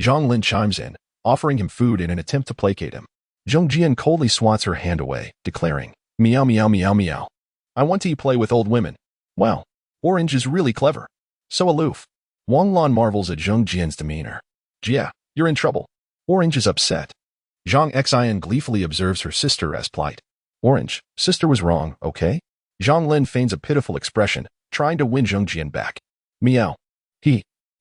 Zhang Lin chimes in, offering him food in an attempt to placate him. Zhang Jian coldly swats her hand away, declaring, "Meow, meow, meow, meow. I want to play with old women. Wow, Orange is really clever. So aloof." Wang Lan marvels at Zhang Jian's demeanor. "Jia, you're in trouble. Orange is upset." Zhang Xian gleefully observes her sister's plight. "Orange, sister was wrong, okay?" Zhang Lin feigns a pitiful expression, trying to win Zhang Jian back. "Meow."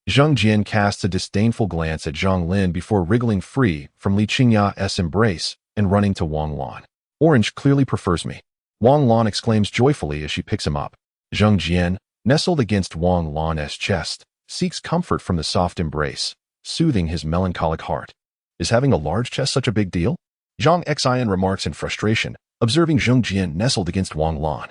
Zhang Jian casts a disdainful glance at Zhang Lin before wriggling free from Li Qingya's embrace and running to Wang Lan. "Orange clearly prefers me." Wang Lan exclaims joyfully as she picks him up. Zhang Jian, nestled against Wang Lan's chest, seeks comfort from the soft embrace, soothing his melancholic heart. "Is having a large chest such a big deal?" Zhang Xian remarks in frustration, observing Zhang Jian nestled against Wang Lan.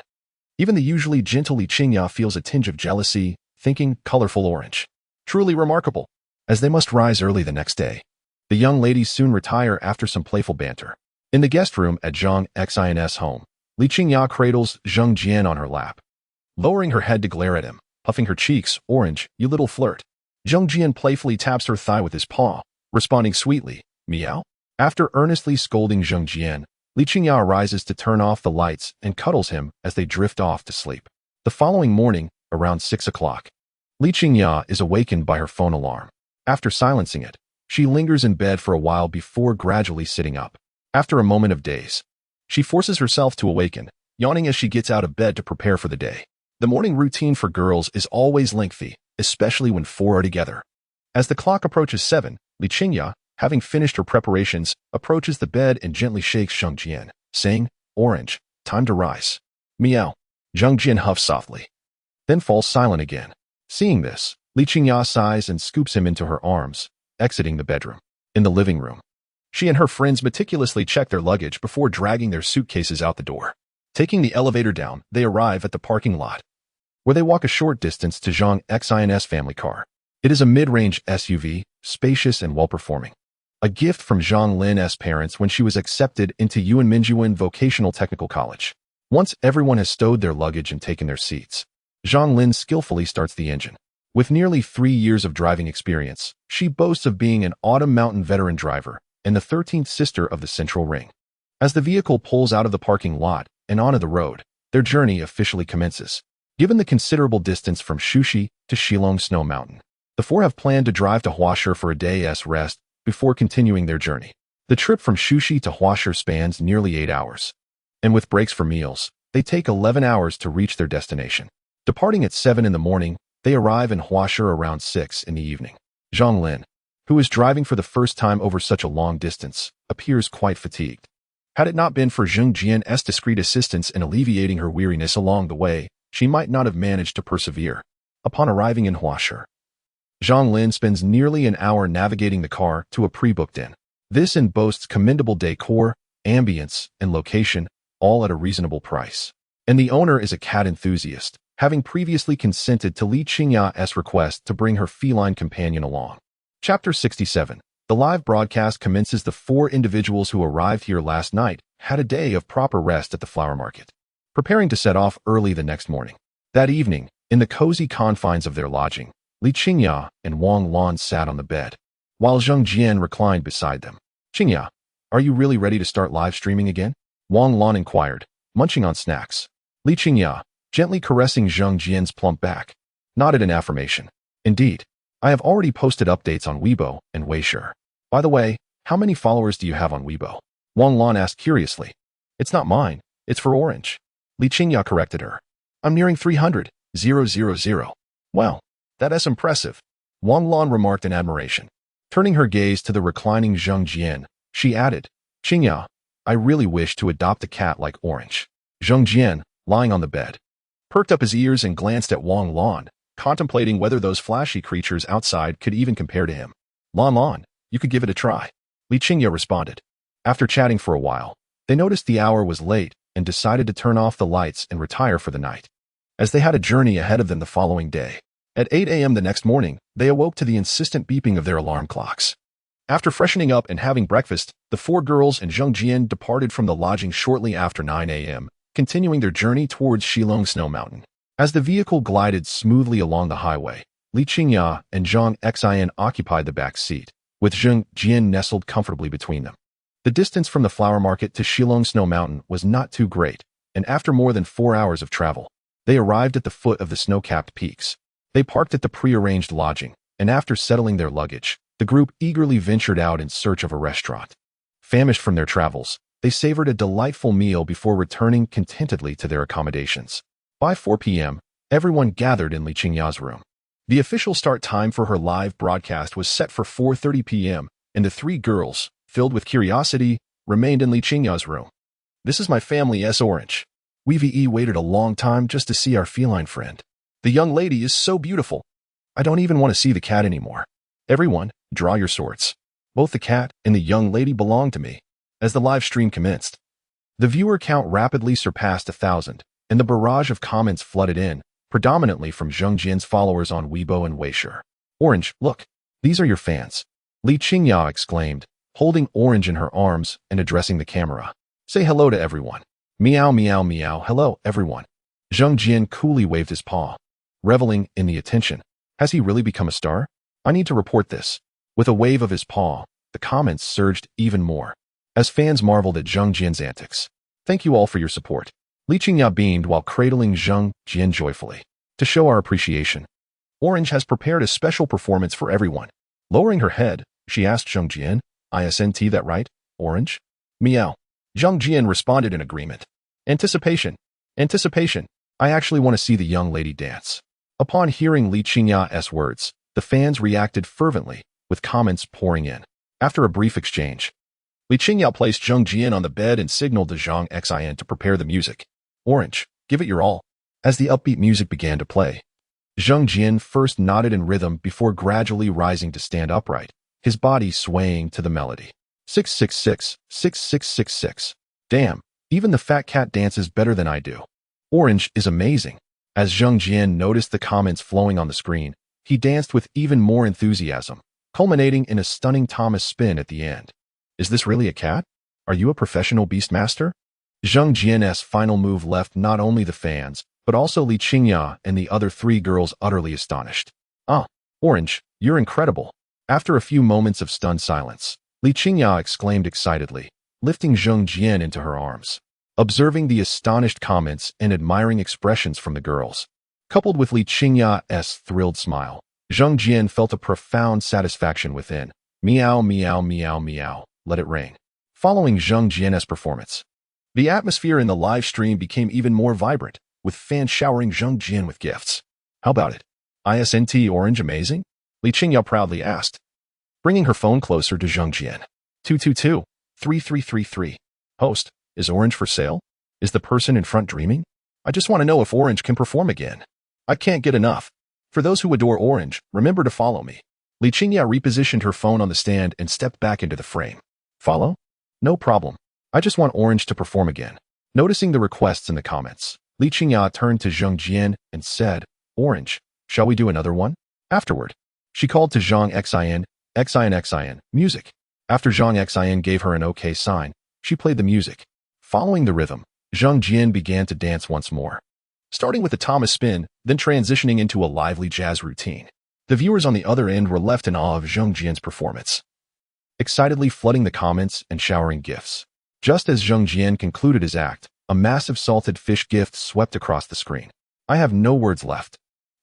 Even the usually gentle Li Qingya feels a tinge of jealousy, thinking, "Colorful orange. Truly remarkable." As they must rise early the next day, the young ladies soon retire after some playful banter. In the guest room at Zhang Xian's home, Li Qingya cradles Zhang Jian on her lap, lowering her head to glare at him, puffing her cheeks, "Orange, you little flirt." Zhang Jian playfully taps her thigh with his paw, responding sweetly, "Meow." After earnestly scolding Zhang Jian, Li Qingya arises to turn off the lights and cuddles him as they drift off to sleep. The following morning, around 6 o'clock, Li Qingya is awakened by her phone alarm. After silencing it, she lingers in bed for a while before gradually sitting up. After a moment of daze, she forces herself to awaken, yawning as she gets out of bed to prepare for the day. The morning routine for girls is always lengthy, especially when four are together. As the clock approaches 7, Li Qingya, having finished her preparations, approaches the bed and gently shakes Zhang Jian, saying, "Orange, time to rise." "Meow." Zhang Jian huffs softly, then falls silent again. Seeing this, Li Qingya sighs and scoops him into her arms, exiting the bedroom. In the living room, she and her friends meticulously check their luggage before dragging their suitcases out the door. Taking the elevator down, they arrive at the parking lot, where they walk a short distance to Zhang Xian's family car. It is a mid-range SUV, spacious and well-performing. A gift from Zhang Lin's parents when she was accepted into Yuanminjuan Vocational Technical College. Once everyone has stowed their luggage and taken their seats, Zhang Lin skillfully starts the engine. With nearly 3 years of driving experience, she boasts of being an Autumn Mountain veteran driver and the 13th sister of the Central Ring. As the vehicle pulls out of the parking lot and onto the road, their journey officially commences. Given the considerable distance from Shuxi to Shilong Snow Mountain, the four have planned to drive to Huashe for a day's rest before continuing their journey. The trip from Shuxi to Huashe spans nearly 8 hours, and with breaks for meals, They take 11 hours to reach their destination. Departing at 7 in the morning, they arrive in Huashe around 6 in the evening. Zhang Lin, who is driving for the first time over such a long distance, appears quite fatigued. Had it not been for Zheng Jian's discreet assistance in alleviating her weariness along the way, she might not have managed to persevere. Upon arriving in Huashe, Zhang Lin spends nearly an hour navigating the car to a pre-booked inn. This inn boasts commendable decor, ambience, and location, all at a reasonable price. And the owner is a cat enthusiast, having previously consented to Li Qingya's request to bring her feline companion along. Chapter 67. The live broadcast commences. The 4 individuals who arrived here last night had a day of proper rest at the flower market, preparing to set off early the next morning. That evening, in the cozy confines of their lodging, Li Qingya and Wang Lan sat on the bed, while Zheng Jian reclined beside them. "Qingya, are you really ready to start live streaming again?" Wang Lan inquired, munching on snacks. Li Qingya, gently caressing Zheng Jian's plump back, nodded in affirmation. "Indeed, I have already posted updates on Weibo and Weishi. By the way, how many followers do you have on Weibo?" Wang Lan asked curiously. "It's not mine, it's for Orange." Li Qingya corrected her. "I'm nearing 300,000. Well, that is impressive," Wang Lan remarked in admiration. Turning her gaze to the reclining Zheng Jian, she added, "Qingya, I really wish to adopt a cat like Orange." Zheng Jian, lying on the bed, perked up his ears and glanced at Wang Lan, contemplating whether those flashy creatures outside could even compare to him. Lan, you could give it a try," Li Qingya responded. After chatting for a while, they noticed the hour was late and decided to turn off the lights and retire for the night, as they had a journey ahead of them the following day. At 8 a.m. the next morning, they awoke to the insistent beeping of their alarm clocks. After freshening up and having breakfast, the 4 girls and Zheng Jian departed from the lodging shortly after 9 a.m., continuing their journey towards Shilong Snow Mountain. As the vehicle glided smoothly along the highway, Li Qingya and Zhang Xian occupied the back seat, with Zheng Jian nestled comfortably between them. The distance from the flower market to Shilong Snow Mountain was not too great, and after more than 4 hours of travel, they arrived at the foot of the snow-capped peaks. They parked at the pre-arranged lodging, and after settling their luggage, the group eagerly ventured out in search of a restaurant. Famished from their travels, they savored a delightful meal before returning contentedly to their accommodations. By 4 p.m., everyone gathered in Li Qingya's room. The official start time for her live broadcast was set for 4:30 p.m., and the 3 girls, filled with curiosity, remained in Li Qingya's room. "This is my family's Orange. We've waited a long time just to see our feline friend. The young lady is so beautiful. I don't even want to see the cat anymore. Everyone, draw your swords. Both the cat and the young lady belong to me." As the live stream commenced, the viewer count rapidly surpassed 1,000, and the barrage of comments flooded in, predominantly from Zheng Jian's followers on Weibo and Weishi. "Orange, look, these are your fans," Li Qingya exclaimed, holding Orange in her arms and addressing the camera. "Say hello to everyone. Meow, meow, meow, hello, everyone." Zheng Jian coolly waved his paw, reveling in the attention. Has he really become a star? I need to report this. With a wave of his paw, the comments surged even more, as fans marveled at Zheng Jian's antics. "Thank you all for your support." Li Qingya beamed while cradling Zheng Jian joyfully. "To show our appreciation, Orange has prepared a special performance for everyone." Lowering her head, she asked Zheng Jian, "Isn't that right, Orange?" "Meow." Zheng Jian responded in agreement. Anticipation. I actually want to see the young lady dance." Upon hearing Li Qingya's words, the fans reacted fervently, with comments pouring in. After a brief exchange, Li Qingya placed Zheng Jian on the bed and signaled to Zhang Xian to prepare the music. "Orange, give it your all." As the upbeat music began to play, Zheng Jian first nodded in rhythm before gradually rising to stand upright, his body swaying to the melody. 666, 6666. Damn, even the fat cat dances better than I do. Orange is amazing. As Zheng Jian noticed the comments flowing on the screen, he danced with even more enthusiasm, culminating in a stunning Thomas spin at the end. "Is this really a cat? Are you a professional beastmaster?" Zheng Jian's final move left not only the fans, but also Li Qingya and the other 3 girls utterly astonished. "Ah, Orange, you're incredible." After a few moments of stunned silence, Li Qingya exclaimed excitedly, lifting Zheng Jian into her arms. Observing the astonished comments and admiring expressions from the girls, coupled with Li Qingya's thrilled smile, Zheng Jian felt a profound satisfaction within. Meow, meow, meow, meow, let it rain. Following Zheng Jian's performance, The atmosphere in the live stream became even more vibrant, with fans showering Zheng Jian with gifts. How about it? ISNT Orange amazing? Li Qingya proudly asked, bringing her phone closer to Zheng Jian. 222-3333. Host, is Orange for sale? Is the person in front dreaming? I just want to know if Orange can perform again. I can't get enough. For those who adore Orange, remember to follow me. Li Qingya repositioned her phone on the stand and stepped back into the frame. Follow? No problem. I just want Orange to perform again. Noticing the requests in the comments, Li Qingya turned to Zheng Jian and said, Orange, shall we do another one? Afterward, she called to Zhang Xin, music. After Zhang Xin gave her an okay sign, she played the music. Following the rhythm, Zheng Jian began to dance once more, starting with a Thomas spin, then transitioning into a lively jazz routine. The viewers on the other end were left in awe of Zheng Jian's performance, excitedly flooding the comments and showering gifts. Just as Zheng Jian concluded his act, a massive salted fish gift swept across the screen. I have no words left.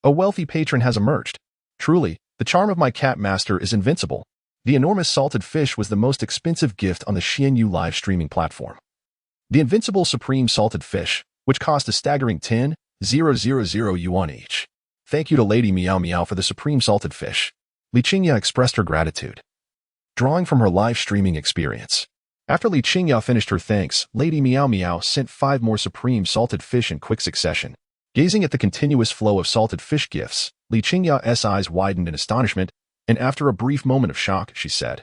A wealthy patron has emerged. Truly, the charm of my cat master is invincible. The enormous salted fish was the most expensive gift on the Xianyu live streaming platform. The invincible supreme salted fish, which cost a staggering 10,000 yuan each. Thank you to Lady Meow Meow for the supreme salted fish. Li Qingya expressed her gratitude, drawing from her live streaming experience. After Li Qingya finished her thanks, Lady Meow Meow sent 5 more supreme salted fish in quick succession. Gazing at the continuous flow of salted fish gifts, Li Qingya's eyes widened in astonishment, and after a brief moment of shock, she said,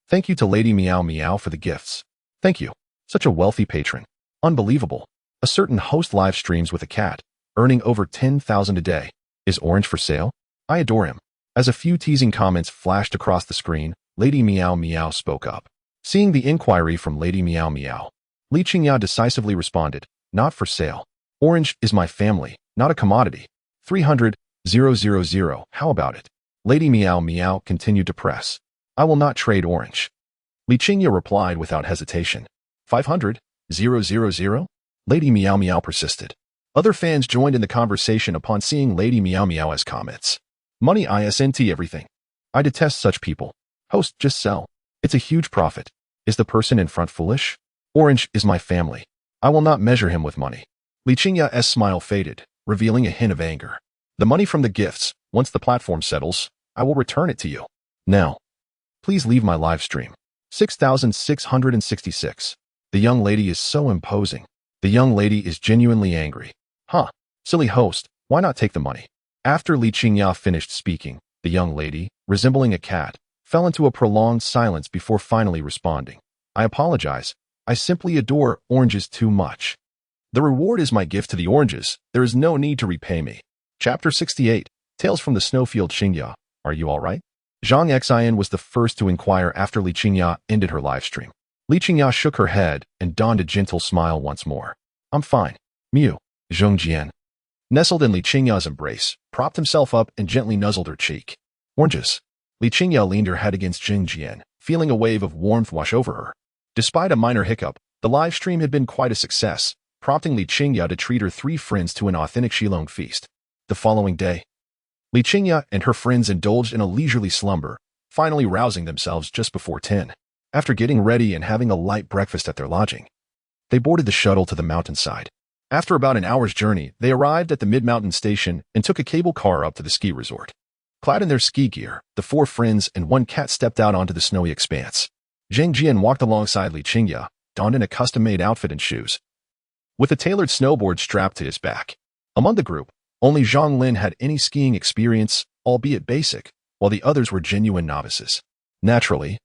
Thank you to Lady Meow Meow for the gifts. Thank you. Such a wealthy patron. Unbelievable. A certain host live streams with a cat, earning over 10,000 a day. Is Orange for sale? I adore him. As a few teasing comments flashed across the screen, Lady Meow Meow spoke up. Seeing the inquiry from Lady Meow Meow, Li Qingya decisively responded, Not for sale. Orange is my family, not a commodity. 300,000. How about it? Lady Meow Meow continued to press. I will not trade Orange. Li Qingya replied without hesitation. 500,000? Lady Meow Meow persisted. Other fans joined in the conversation upon seeing Lady Meow Meow's comments. Money isn't everything. I detest such people. Host, just sell. It's a huge profit. Is the person in front foolish? Orange is my family. I will not measure him with money. Li Qingya's smile faded, revealing a hint of anger. The money from the gifts, once the platform settles, I will return it to you. Now, please leave my live stream. 6,666. The young lady is so imposing. The young lady is genuinely angry. Huh, silly host, why not take the money? After Li Qingya finished speaking, the young lady, resembling a cat, fell into a prolonged silence before finally responding. I apologize. I simply adore oranges too much. The reward is my gift to the oranges. There is no need to repay me. Chapter 68, Tales from the Snowfield. Qingya, are you all right? Zhang Xin was the first to inquire after Li Qingya ended her live stream. Li Qingya shook her head and donned a gentle smile once more. I'm fine. Mew. Zheng Jian, nestled in Li Qingya's embrace, propped himself up and gently nuzzled her cheek. Oranges. Li Qingya leaned her head against Zheng Jian, feeling a wave of warmth wash over her. Despite a minor hiccup, the live stream had been quite a success, prompting Li Qingya to treat her 3 friends to an authentic Shilong feast. The following day, Li Qingya and her friends indulged in a leisurely slumber, finally rousing themselves just before 10. After getting ready and having a light breakfast at their lodging, they boarded the shuttle to the mountainside. After about an hour's journey, they arrived at the mid-mountain station and took a cable car up to the ski resort. Clad in their ski gear, the 4 friends and 1 cat stepped out onto the snowy expanse. Zheng Jian walked alongside Li Qingya, donned in a custom-made outfit and shoes, with a tailored snowboard strapped to his back. Among the group, only Zhang Lin had any skiing experience, albeit basic, while the others were genuine novices. Naturally,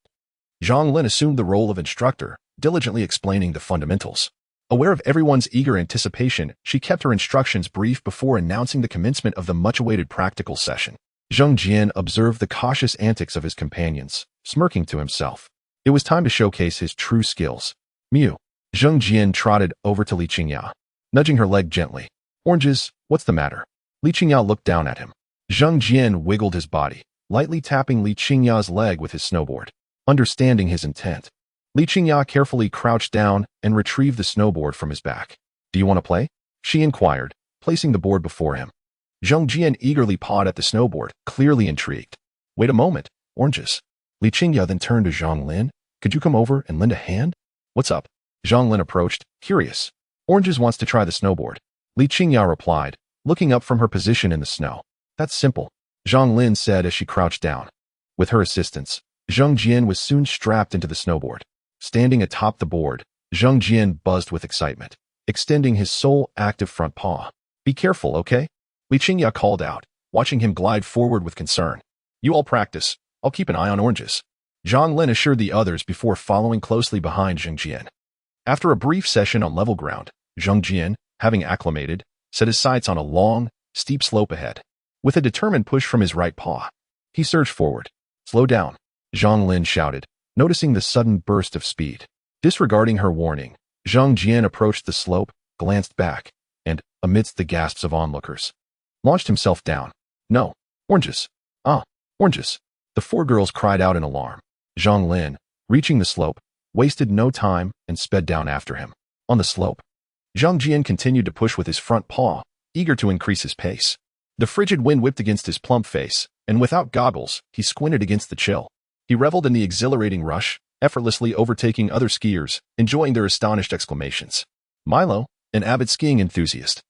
Zhang Lin assumed the role of instructor, diligently explaining the fundamentals. Aware of everyone's eager anticipation, she kept her instructions brief before announcing the commencement of the much-awaited practical session. Zheng Jian observed the cautious antics of his companions, smirking to himself. It was time to showcase his true skills. Mew. Zheng Jian trotted over to Li Qingya, nudging her leg gently. Oranges, what's the matter? Li Qingya looked down at him. Zheng Jian wiggled his body, lightly tapping Li Qingya's leg with his snowboard. Understanding his intent, Li Qingya carefully crouched down and retrieved the snowboard from his back. Do you want to play? She inquired, placing the board before him. Zheng Jian eagerly pawed at the snowboard, clearly intrigued. Wait a moment, oranges. Li Qingya then turned to Zhang Lin. Could you come over and lend a hand? What's up? Zhang Lin approached, curious. Oranges wants to try the snowboard. Li Qingya replied, looking up from her position in the snow. That's simple, Zhang Lin said as she crouched down. With her assistance, Zheng Jian was soon strapped into the snowboard. Standing atop the board, Zheng Jian buzzed with excitement, extending his sole active front paw. Be careful, okay? Li Qingya called out, watching him glide forward with concern. You all practice. I'll keep an eye on oranges. Zhang Lin assured the others before following closely behind Zheng Jian. After a brief session on level ground, Zheng Jian, having acclimated, set his sights on a long, steep slope ahead. With a determined push from his right paw, he surged forward. Slow down, Zhang Lin shouted, noticing the sudden burst of speed. Disregarding her warning, Zheng Jian approached the slope, glanced back, and, amidst the gasps of onlookers, launched himself down. No, oranges. Ah, oranges. The four girls cried out in alarm. Zhang Lin, reaching the slope, wasted no time and sped down after him. On the slope, Zheng Jian continued to push with his front paw, eager to increase his pace. The frigid wind whipped against his plump face, and without goggles, he squinted against the chill. He reveled in the exhilarating rush, effortlessly overtaking other skiers, enjoying their astonished exclamations. Milo, an avid skiing enthusiast,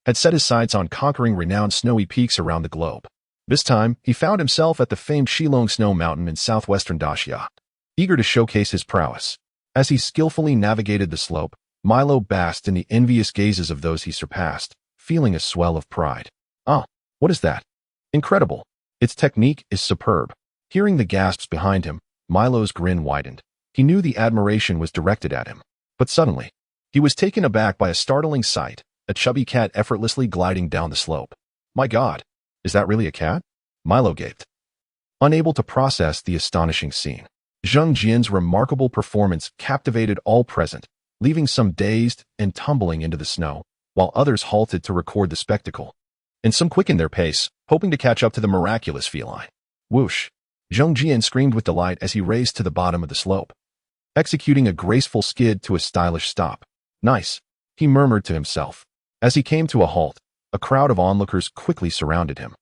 had set his sights on conquering renowned snowy peaks around the globe. This time, he found himself at the famed Shilong Snow Mountain in southwestern Daxia, eager to showcase his prowess. As he skillfully navigated the slope, Milo basked in the envious gazes of those he surpassed, feeling a swell of pride. Ah, what is that? Incredible. Its technique is superb. Hearing the gasps behind him, Milo's grin widened. He knew the admiration was directed at him. But suddenly, he was taken aback by a startling sight, a chubby cat effortlessly gliding down the slope. My God, is that really a cat? Milo gaped, unable to process the astonishing scene. Zheng Jian's remarkable performance captivated all present, leaving some dazed and tumbling into the snow, while others halted to record the spectacle. And some quickened their pace, hoping to catch up to the miraculous feline. Whoosh! Zheng Jian screamed with delight as he raced to the bottom of the slope, executing a graceful skid to a stylish stop. Nice, he murmured to himself. As he came to a halt, a crowd of onlookers quickly surrounded him,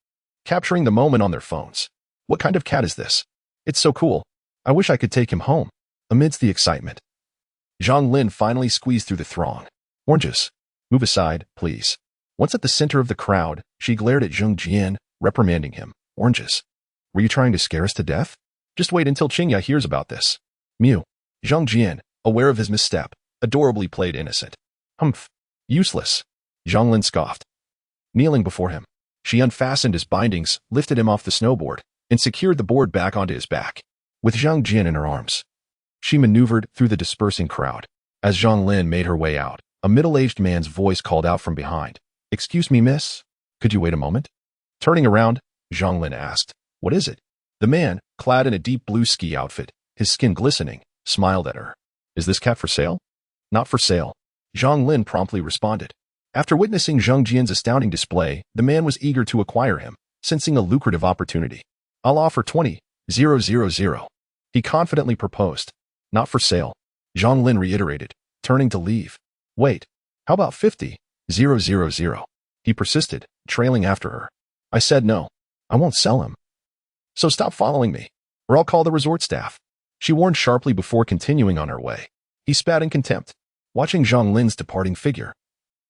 capturing the moment on their phones. What kind of cat is this? It's so cool. I wish I could take him home. Amidst the excitement, Zhang Lin finally squeezed through the throng. Oranges, move aside, please. Once at the center of the crowd, she glared at Zheng Jian, reprimanding him. Oranges, were you trying to scare us to death? Just wait until Qingya hears about this. Mew. Zheng Jian, aware of his misstep, adorably played innocent. Humph. Useless. Zhang Lin scoffed. Kneeling before him, she unfastened his bindings, lifted him off the snowboard, and secured the board back onto his back. With Zheng Jian in her arms, she maneuvered through the dispersing crowd. As Zhang Lin made her way out, a middle-aged man's voice called out from behind. Excuse me, miss? Could you wait a moment? Turning around, Zhang Lin asked, What is it? The man, clad in a deep blue ski outfit, his skin glistening, smiled at her. Is this cat for sale? Not for sale, Zhang Lin promptly responded. After witnessing Zheng Jian's astounding display, the man was eager to acquire him, sensing a lucrative opportunity. I'll offer 20,000. He confidently proposed. Not for sale, Zhang Lin reiterated, turning to leave. Wait, how about 50,000? He persisted, trailing after her. I said no, I won't sell him. So stop following me, or I'll call the resort staff. She warned sharply before continuing on her way. He spat in contempt, watching Zhang Lin's departing figure.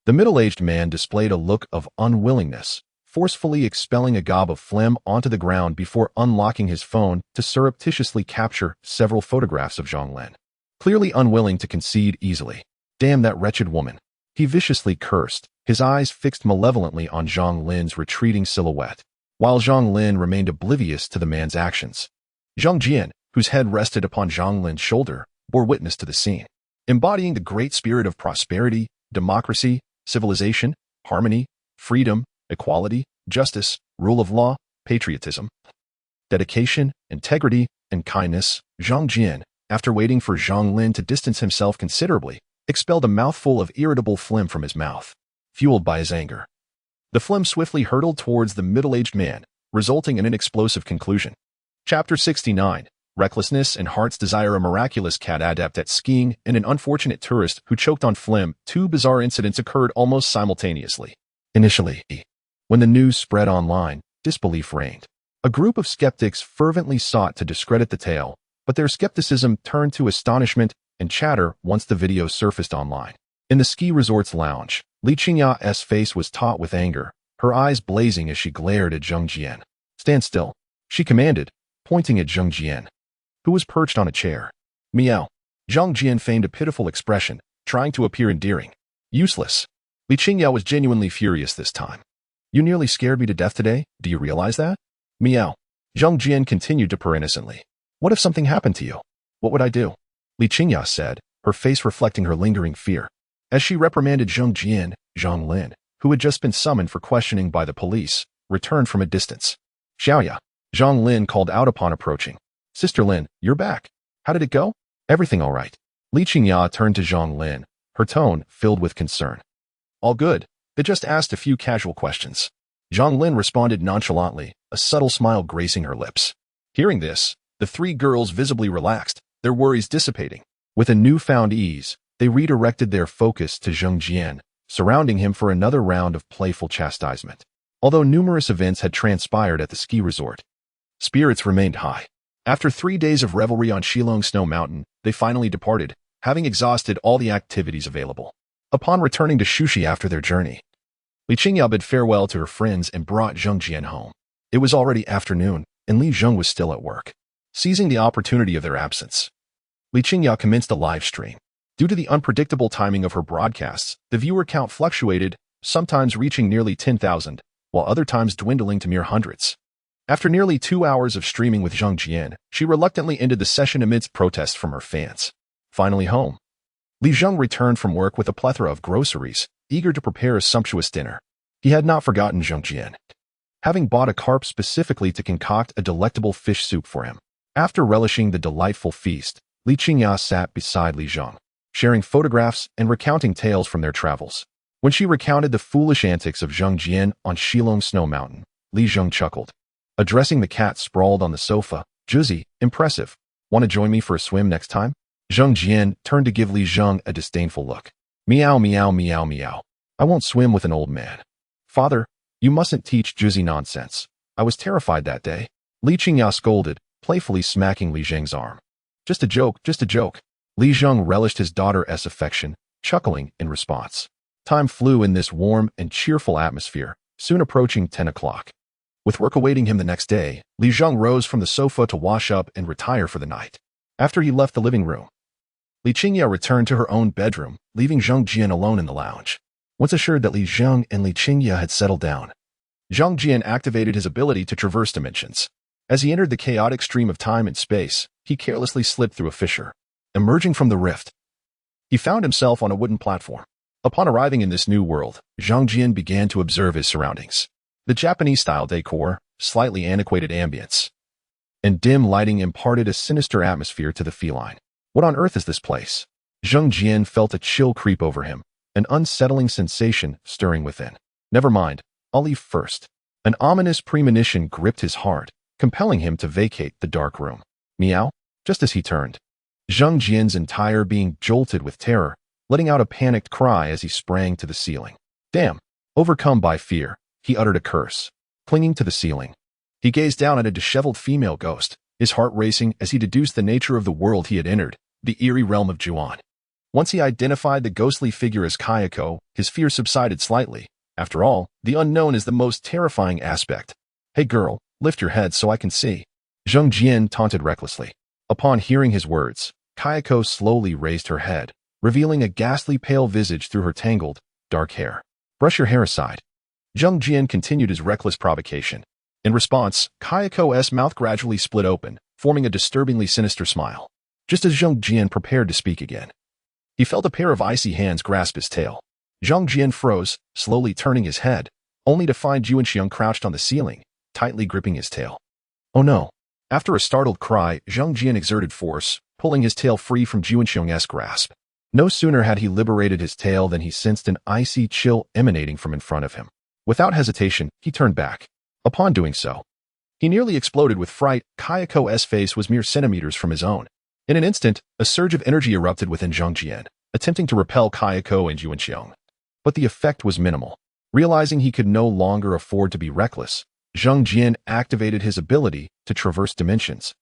The middle-aged man displayed a look of unwillingness, forcefully expelling a gob of phlegm onto the ground before unlocking his phone to surreptitiously capture several photographs of Zhang Lin. Clearly unwilling to concede easily. Damn that wretched woman. He viciously cursed, his eyes fixed malevolently on Zhang Lin's retreating silhouette, while Zhang Lin remained oblivious to the man's actions. Zheng Jian, whose head rested upon Zhang Lin's shoulder, bore witness to the scene. Embodying the great spirit of prosperity, democracy, civilization, harmony, freedom, equality, justice, rule of law, patriotism, dedication, integrity, and kindness, Zheng Jian, after waiting for Zhang Lin to distance himself considerably, expelled a mouthful of irritable phlegm from his mouth, fueled by his anger. The phlegm swiftly hurtled towards the middle-aged man, resulting in an explosive conclusion. Chapter 69. Recklessness and Heart's Desire. A miraculous cat adept at skiing and an unfortunate tourist who choked on phlegm. Two bizarre incidents occurred almost simultaneously. Initially, when the news spread online, disbelief reigned. A group of skeptics fervently sought to discredit the tale, but their skepticism turned to astonishment and chatter once the video surfaced online. In the ski resort's lounge, Li Qingya's face was taut with anger, her eyes blazing as she glared at Zhang Jian. "Stand still," she commanded, pointing at Zhang Jian, who was perched on a chair. "Meow." Zhang Jian feigned a pitiful expression, trying to appear endearing. "Useless." Li Qingya was genuinely furious this time. "You nearly scared me to death today, do you realize that?" "Meow." Zhang Jian continued to purr innocently. "What if something happened to you? What would I do?" Li Qingya said, her face reflecting her lingering fear. As she reprimanded Zhang Jian, Zhang Lin, who had just been summoned for questioning by the police, returned from a distance. "Xiaoya," Zhang Lin called out upon approaching. "Sister Lin, you're back. How did it go? Everything all right?" Li Qingya turned to Zhang Lin, her tone filled with concern. "All good. They just asked a few casual questions." Zhang Lin responded nonchalantly, a subtle smile gracing her lips. Hearing this, the three girls visibly relaxed, their worries dissipating. With a newfound ease, they redirected their focus to Zhang Jian, surrounding him for another round of playful chastisement. Although numerous events had transpired at the ski resort, spirits remained high. After 3 days of revelry on Shilong Snow Mountain, they finally departed, having exhausted all the activities available. Upon returning to Shushi after their journey, Li Qingya bid farewell to her friends and brought Zhang Jian home. It was already afternoon, and Li Zheng was still at work. Seizing the opportunity of their absence, Li Qingya commenced a live stream. Due to the unpredictable timing of her broadcasts, the viewer count fluctuated, sometimes reaching nearly 10,000, while other times dwindling to mere hundreds. After nearly 2 hours of streaming with Zhang Jian, she reluctantly ended the session amidst protests from her fans. Finally home, Li Zheng returned from work with a plethora of groceries, eager to prepare a sumptuous dinner. He had not forgotten Zhang Jian, having bought a carp specifically to concoct a delectable fish soup for him. After relishing the delightful feast, Li Qingya sat beside Li Zheng, sharing photographs and recounting tales from their travels. When she recounted the foolish antics of Zhang Jian on Shilong Snow Mountain, Li Zheng chuckled. Addressing the cat sprawled on the sofa, "Juzi, impressive. Want to join me for a swim next time?" Zhang Jian turned to give Li Zheng a disdainful look. "Meow, meow, meow, meow. I won't swim with an old man." "Father, you mustn't teach Juzi nonsense. I was terrified that day." Li Qingya scolded, playfully smacking Li Zheng's arm. "Just a joke, just a joke." Li Zheng relished his daughter's affection, chuckling in response. Time flew in this warm and cheerful atmosphere, soon approaching 10 o'clock. With work awaiting him the next day, Li Zheng rose from the sofa to wash up and retire for the night. After he left the living room, Li Qingya returned to her own bedroom, leaving Zhang Jian alone in the lounge. Once assured that Li Zheng and Li Qingya had settled down, Zhang Jian activated his ability to traverse dimensions. As he entered the chaotic stream of time and space, he carelessly slipped through a fissure. Emerging from the rift, he found himself on a wooden platform. Upon arriving in this new world, Zhang Jian began to observe his surroundings. The Japanese-style decor, slightly antiquated ambience, and dim lighting imparted a sinister atmosphere to the feline. What on earth is this place? Zhang Jian felt a chill creep over him, an unsettling sensation stirring within. Never mind, I'll leave first. An ominous premonition gripped his heart, compelling him to vacate the dark room. Meow? Just as he turned, Zhang Jian's entire being jolted with terror, letting out a panicked cry as he sprang to the ceiling. Damn! Overcome by fear, he uttered a curse. Clinging to the ceiling, he gazed down at a disheveled female ghost, his heart racing as he deduced the nature of the world he had entered, the eerie realm of Juan. Once he identified the ghostly figure as Kayako, his fear subsided slightly. After all, the unknown is the most terrifying aspect. "Hey girl, lift your head so I can see," Zhang Jian taunted recklessly. Upon hearing his words, Kayako slowly raised her head, revealing a ghastly pale visage through her tangled, dark hair. "Brush your hair aside." Zhang Jian continued his reckless provocation. In response, Kayako's mouth gradually split open, forming a disturbingly sinister smile. Just as Zhang Jian prepared to speak again, he felt a pair of icy hands grasp his tail. Zhang Jian froze, slowly turning his head, only to find Yuanxiang crouched on the ceiling, tightly gripping his tail. Oh no! After a startled cry, Zhang Jian exerted force, pulling his tail free from Yuanxiang's grasp. No sooner had he liberated his tail than he sensed an icy chill emanating from in front of him. Without hesitation, he turned back. Upon doing so, he nearly exploded with fright. Kayako's face was mere centimeters from his own. In an instant, a surge of energy erupted within Zhang Jian, attempting to repel Kayako and Yuanxiang. But the effect was minimal. Realizing he could no longer afford to be reckless, Zhang Jian activated his ability to traverse dimensions.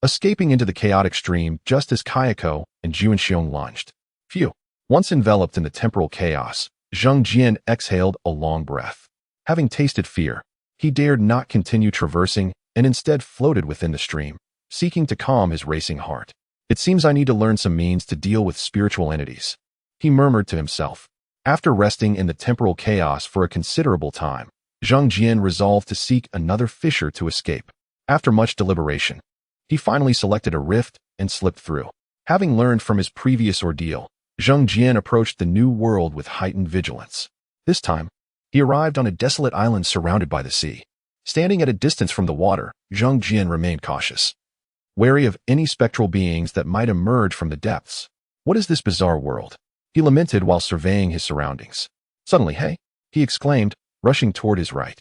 escaping into the chaotic stream just as Kayako and Juanxiong lunged. Phew. Once enveloped in the temporal chaos, Zhang Jian exhaled a long breath. Having tasted fear, he dared not continue traversing and instead floated within the stream, seeking to calm his racing heart. It seems I need to learn some means to deal with spiritual entities, he murmured to himself. After resting in the temporal chaos for a considerable time, Zhang Jian resolved to seek another fissure to escape. After much deliberation, he finally selected a rift and slipped through. Having learned from his previous ordeal, Zhang Jian approached the new world with heightened vigilance. This time, he arrived on a desolate island surrounded by the sea. Standing at a distance from the water, Zhang Jian remained cautious, wary of any spectral beings that might emerge from the depths. What is this bizarre world? He lamented while surveying his surroundings. Suddenly, hey, he exclaimed, rushing toward his right.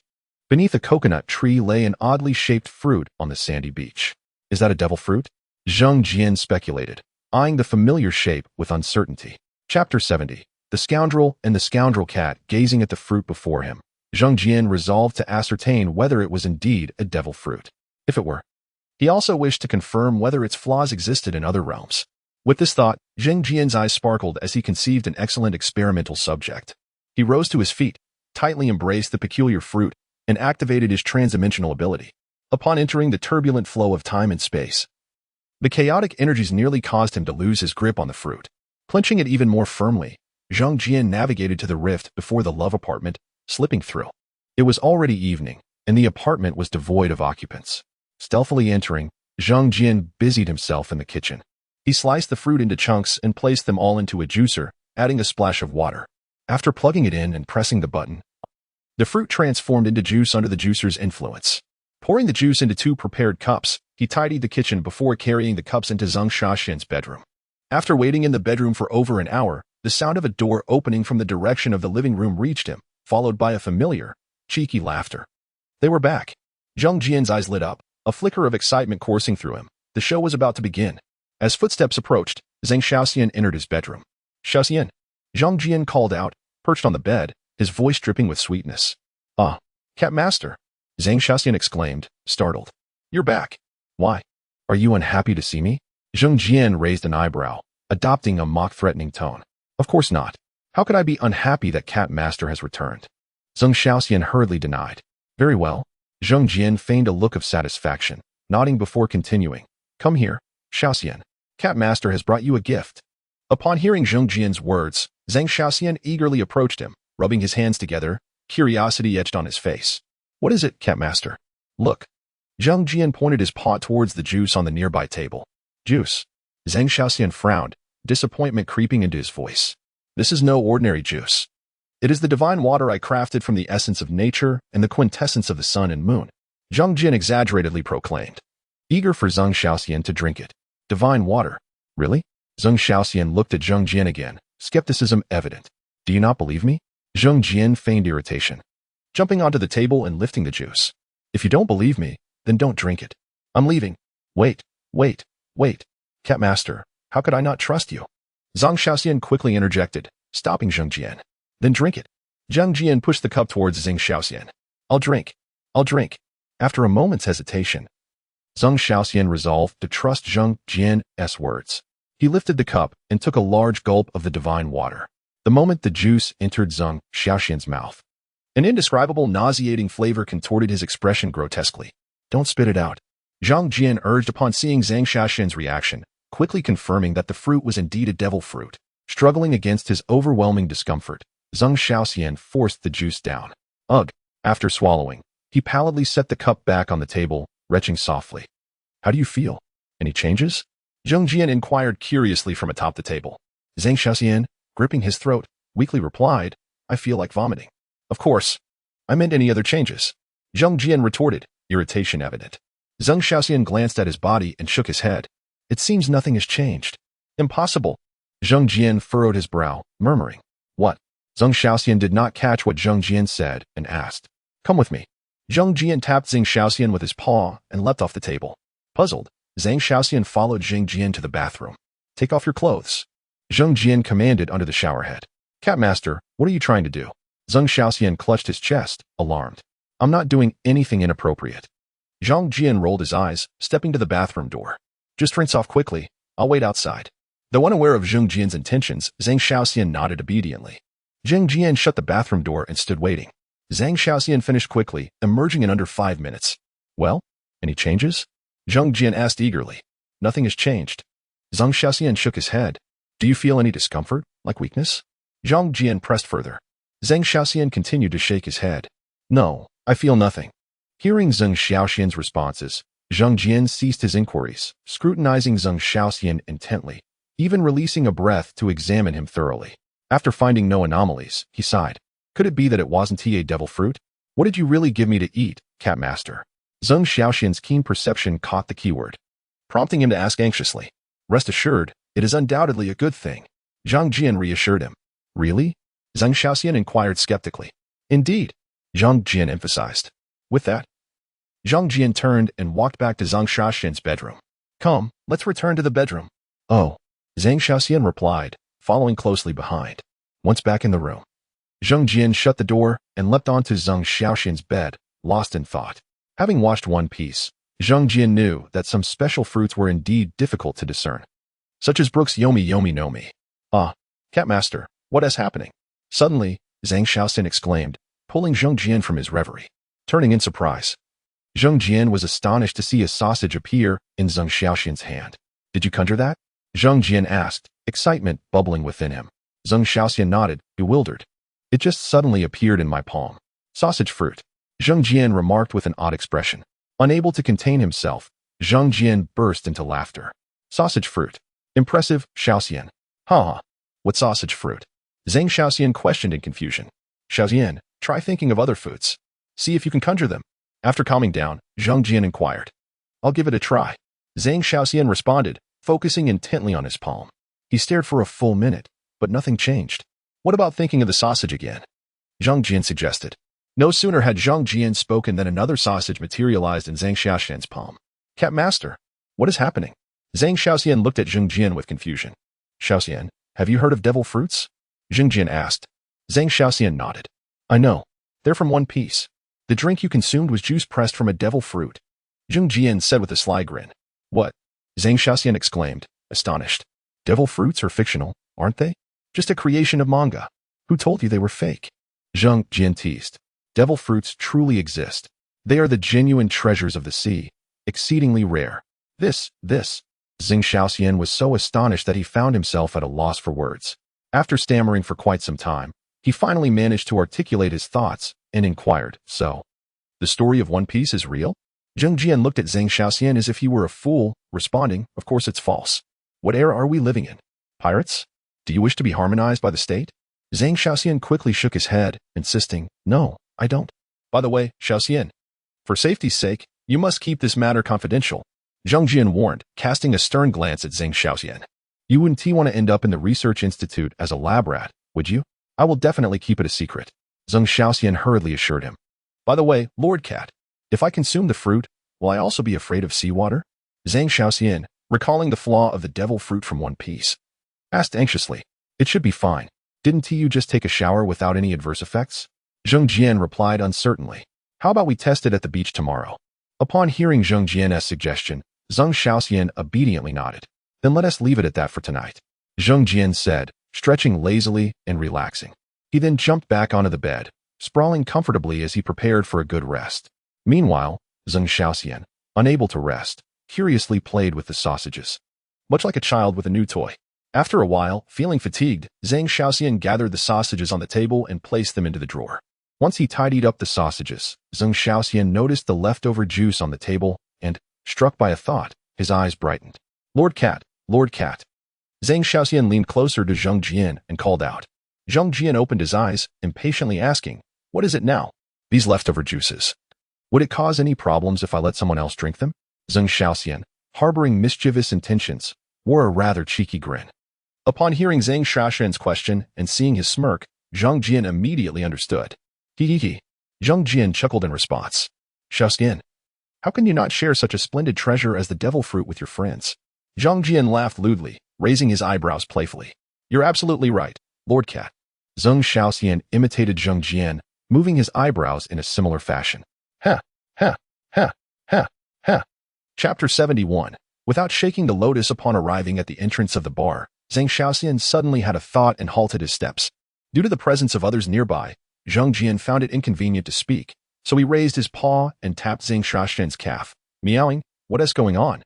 Beneath a coconut tree lay an oddly shaped fruit on the sandy beach. Is that a devil fruit? Zhang Jian speculated, eyeing the familiar shape with uncertainty. Chapter 70. The Scoundrel and the Scoundrel Cat. Gazing at the fruit before him, Zhang Jian resolved to ascertain whether it was indeed a devil fruit. If it were, he also wished to confirm whether its flaws existed in other realms. With this thought, Zhang Jian's eyes sparkled as he conceived an excellent experimental subject. He rose to his feet, tightly embraced the peculiar fruit, and activated his transdimensional ability. Upon entering the turbulent flow of time and space, the chaotic energies nearly caused him to lose his grip on the fruit. Clenching it even more firmly, Zhang Jian navigated to the rift before the love apartment, slipping through. It was already evening, and the apartment was devoid of occupants. Stealthily entering, Zhang Jian busied himself in the kitchen. He sliced the fruit into chunks and placed them all into a juicer, adding a splash of water. After plugging it in and pressing the button, the fruit transformed into juice under the juicer's influence. Pouring the juice into 2 prepared cups, he tidied the kitchen before carrying the cups into Zhang Shaoxian's bedroom. After waiting in the bedroom for over an hour, the sound of a door opening from the direction of the living room reached him, followed by a familiar, cheeky laughter. They were back. Zhang Jian's eyes lit up, a flicker of excitement coursing through him. The show was about to begin. As footsteps approached, Zhang Shaoxian entered his bedroom. Shaoxian, Zhang Jian called out, perched on the bed, his voice dripping with sweetness. Ah, Cat Master, Zhang Shaoxian exclaimed, startled. You're back. Why? Are you unhappy to see me? Zhang Jian raised an eyebrow, adopting a mock-threatening tone. Of course not. How could I be unhappy that Cat Master has returned? Zhang Shaoxian hurriedly denied. Very well. Zhang Jian feigned a look of satisfaction, nodding before continuing. Come here, Shaoxian. Cat Master has brought you a gift. Upon hearing Zhang Jian's words, Zhang Shaoxian eagerly approached him, rubbing his hands together, curiosity etched on his face. What is it, Cat Master? Look. Zhang Jian pointed his paw towards the juice on the nearby table. Juice. Zhang Shaoxian frowned, disappointment creeping into his voice. This is no ordinary juice. It is the divine water I crafted from the essence of nature and the quintessence of the sun and moon, Zhang Jian exaggeratedly proclaimed, eager for Zhang Shaoxian to drink it. Divine water? Really? Zhang Shaoxian looked at Zhang Jian again, skepticism evident. Do you not believe me? Zhang Jian feigned irritation, jumping onto the table and lifting the juice. If you don't believe me, then don't drink it. I'm leaving. Wait. Cat Master, how could I not trust you? Zhang Shaoxian quickly interjected, stopping Zhang Jian. Then drink it. Zhang Jian pushed the cup towards Zhang Shaoxian. I'll drink. After a moment's hesitation, Zhang Shaoxian resolved to trust Zhang Jian's words. He lifted the cup and took a large gulp of the divine water. The moment the juice entered Zhang Shaoxian's mouth, an indescribable nauseating flavor contorted his expression grotesquely. Don't spit it out, Zhang Jian urged upon seeing Zhang Shaoxian's reaction, quickly confirming that the fruit was indeed a devil fruit. Struggling against his overwhelming discomfort, Zhang Shaoxian forced the juice down. Ugh. After swallowing, he pallidly set the cup back on the table, retching softly. How do you feel? Any changes? Zhang Jian inquired curiously from atop the table. Zhang Shaoxian, gripping his throat, weakly replied, I feel like vomiting. Of course. I meant any other changes. Zhang Jian retorted, irritation evident. Zhang Shaoxian glanced at his body and shook his head. It seems nothing has changed. Impossible. Zhang Jian furrowed his brow, murmuring. What? Zhang Shaoxian did not catch what Zhang Jian said and asked. Come with me. Zhang Jian tapped Zhang Shaoxian with his paw and leapt off the table. Puzzled, Zhang Shaoxian followed Zhang Jian to the bathroom. Take off your clothes. Zhang Jian commanded under the shower head. Cat Master, what are you trying to do? Zhang Shaoxian clutched his chest, alarmed. I'm not doing anything inappropriate. Zhang Jian rolled his eyes, stepping to the bathroom door. Just rinse off quickly. I'll wait outside. Though unaware of Zheng Jian's intentions, Zhang Xiaoxian nodded obediently. Zheng Jian shut the bathroom door and stood waiting. Zhang Xiaoxian finished quickly, emerging in under 5 minutes. Well, any changes? Zheng Jian asked eagerly. Nothing has changed. Zhang Xiaoxian shook his head. Do you feel any discomfort, like weakness? Zhang Jian pressed further. Zhang Xiaoxian continued to shake his head. No, I feel nothing. Hearing Zhang Xiaoxian's responses, Zheng Jian ceased his inquiries, scrutinizing Zhang Xiaoxian intently, even releasing a breath to examine him thoroughly. After finding no anomalies, he sighed. Could it be that it wasn't a devil fruit? What did you really give me to eat, Cat Master? Zhang Xiaoxian's keen perception caught the keyword, prompting him to ask anxiously. Rest assured, it is undoubtedly a good thing. Zhang Jian reassured him. Really? Zhang Xiaoxian inquired skeptically. Indeed, Zhang Jian emphasized. With that, Zhang Jian turned and walked back to Zhang Xiaoxian's bedroom. Come, let's return to the bedroom. Oh, Zhang Xiaoxian replied, following closely behind. Once back in the room, Zhang Jian shut the door and leapt onto Zhang Xiaoxian's bed, lost in thought. Having watched One Piece, Zhang Jian knew that some special fruits were indeed difficult to discern, such as Brooks Yomi Yomi no Mi. Ah, Cat Master, what is happening? Suddenly, Zhang Xiaoxian exclaimed, pulling Zhang Jian from his reverie. Turning in surprise, Zhang Jian was astonished to see a sausage appear in Zhang Xiaoxian's hand. Did you conjure that? Zhang Jian asked, excitement bubbling within him. Zhang Xiaoxian nodded, bewildered. It just suddenly appeared in my palm. Sausage fruit. Zhang Jian remarked with an odd expression. Unable to contain himself, Zhang Jian burst into laughter. Sausage fruit. Impressive, Xiaoxian. Ha! What sausage fruit? Zhang Xiaoxian questioned in confusion. Xiaoxian, try thinking of other foods. See if you can conjure them. After calming down, Zhang Jian inquired. I'll give it a try. Zhang Xiaoxian responded, focusing intently on his palm. He stared for a full minute, but nothing changed. What about thinking of the sausage again? Zhang Jian suggested. No sooner had Zhang Jian spoken than another sausage materialized in Zhang Xiaoxian's palm. Cat Master, what is happening? Zhang Xiaoxian looked at Zhang Jian with confusion. Xiaoxian, have you heard of devil fruits? Zhang Jian asked. Zhang Xiaoxian nodded. I know. They're from One Piece. The drink you consumed was juice pressed from a devil fruit. Zhang Jian said with a sly grin. What? Zhang Xiaoxian exclaimed, astonished. Devil fruits are fictional, aren't they? Just a creation of manga. Who told you they were fake? Zhang Jian teased. Devil fruits truly exist. They are the genuine treasures of the sea, exceedingly rare. This. Zhang Xiaoxian was so astonished that he found himself at a loss for words. After stammering for quite some time, he finally managed to articulate his thoughts and inquired, so, the story of One Piece is real? Zhang Jian looked at Zhang Xiaoxian as if he were a fool, responding, of course it's false. What era are we living in? Pirates? Do you wish to be harmonized by the state? Zhang Xiaoxian quickly shook his head, insisting, no, I don't. By the way, Xiaoxian, for safety's sake, you must keep this matter confidential. Zhang Jian warned, casting a stern glance at Zhang Xiaoxian. You wouldn't want to end up in the research institute as a lab rat, would you? I will definitely keep it a secret. Zhang Xiaoxian hurriedly assured him. By the way, Lord Cat, if I consume the fruit, will I also be afraid of seawater? Zhang Xiaoxian, recalling the flaw of the devil fruit from One Piece, asked anxiously. It should be fine. Didn't you just take a shower without any adverse effects? Zhang Jian replied uncertainly. How about we test it at the beach tomorrow? Upon hearing Zhang Jian's suggestion, Zhang Xiaoxian obediently nodded. Then let us leave it at that for tonight. Zhang Jian said, stretching lazily and relaxing. He then jumped back onto the bed, sprawling comfortably as he prepared for a good rest. Meanwhile, Zhang Xiaoxian, unable to rest, curiously played with the sausages, much like a child with a new toy. After a while, feeling fatigued, Zhang Xiaoxian gathered the sausages on the table and placed them into the drawer. Once he tidied up the sausages, Zhang Xiaoxian noticed the leftover juice on the table and, struck by a thought, his eyes brightened. Lord Cat, Lord Cat. Zhang Xiaoxian leaned closer to Zhang Jian and called out. Zhang Jian opened his eyes, impatiently asking, what is it now? These leftover juices. Would it cause any problems if I let someone else drink them? Zhang Xiaoxian, harboring mischievous intentions, wore a rather cheeky grin. Upon hearing Zhang Xiaoxian's question and seeing his smirk, Zhang Jian immediately understood. Hee. Zhang Jian chuckled in response. Xiaoxian, how can you not share such a splendid treasure as the devil fruit with your friends? Zhang Jian laughed lewdly, raising his eyebrows playfully. You're absolutely right, Lord Cat. Zhang Xiaoxian imitated Zhang Jian, moving his eyebrows in a similar fashion. Ha. Chapter 71. Without shaking the lotus upon arriving at the entrance of the bar, Zhang Xiaoxian suddenly had a thought and halted his steps. Due to the presence of others nearby, Zhang Jian found it inconvenient to speak, so he raised his paw and tapped Zhang Xiaoxian's calf, meowing, "What is going on?"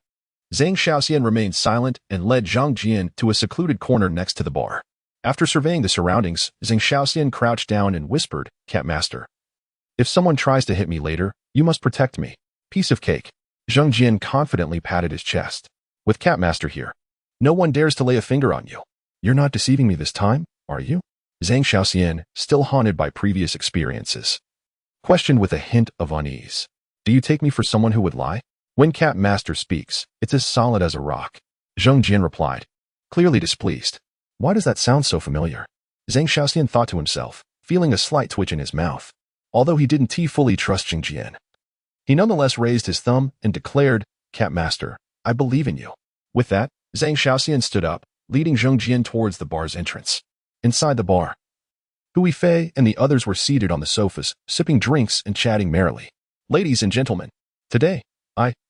Zhang Xiaoxian remained silent and led Zhang Jian to a secluded corner next to the bar. After surveying the surroundings, Zhang Xiaoxian crouched down and whispered, "Cat Master, if someone tries to hit me later, you must protect me." Piece of cake. Zhang Jian confidently patted his chest. "With Cat Master here, no one dares to lay a finger on you. You're not deceiving me this time, are you?" Zhang Xiaoxian, still haunted by previous experiences, questioned with a hint of unease. "Do you take me for someone who would lie?" "When Cat Master speaks, it's as solid as a rock," Zhang Jian replied, clearly displeased. Why does that sound so familiar? Zhang Xiaoxian thought to himself, feeling a slight twitch in his mouth. Although he didn't fully trust Zhang Jian, he nonetheless raised his thumb and declared, "Cat Master, I believe in you." With that, Zhang Xiaoxian stood up, leading Zhang Jian towards the bar's entrance. Inside the bar, Hui Fei and the others were seated on the sofas, sipping drinks and chatting merrily. "Ladies and gentlemen, today,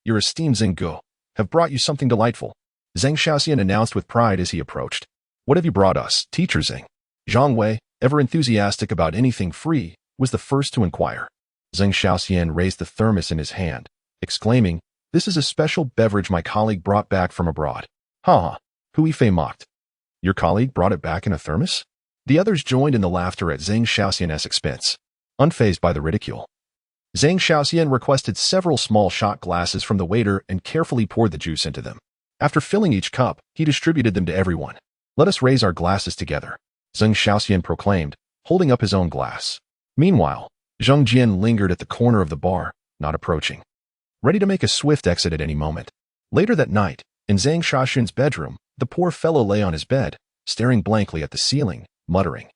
your esteemed Zheng Guo, have brought you something delightful," Zhang Xiaoxian announced with pride as he approached. "What have you brought us, Teacher Zheng?" Zhang Wei, ever enthusiastic about anything free, was the first to inquire. Zhang Xiaoxian raised the thermos in his hand, exclaiming, "This is a special beverage my colleague brought back from abroad." "Ha ha," Hui Fei mocked. "Your colleague brought it back in a thermos?" The others joined in the laughter at Zhang Xiaoxian's expense, unfazed by the ridicule. Zhang Xiaoxian requested several small shot glasses from the waiter and carefully poured the juice into them. After filling each cup, he distributed them to everyone. "Let us raise our glasses together," Zhang Xiaoxian proclaimed, holding up his own glass. Meanwhile, Zhang Jian lingered at the corner of the bar, not approaching, ready to make a swift exit at any moment. Later that night, in Zhang Xiaoxian's bedroom, the poor fellow lay on his bed, staring blankly at the ceiling, muttering,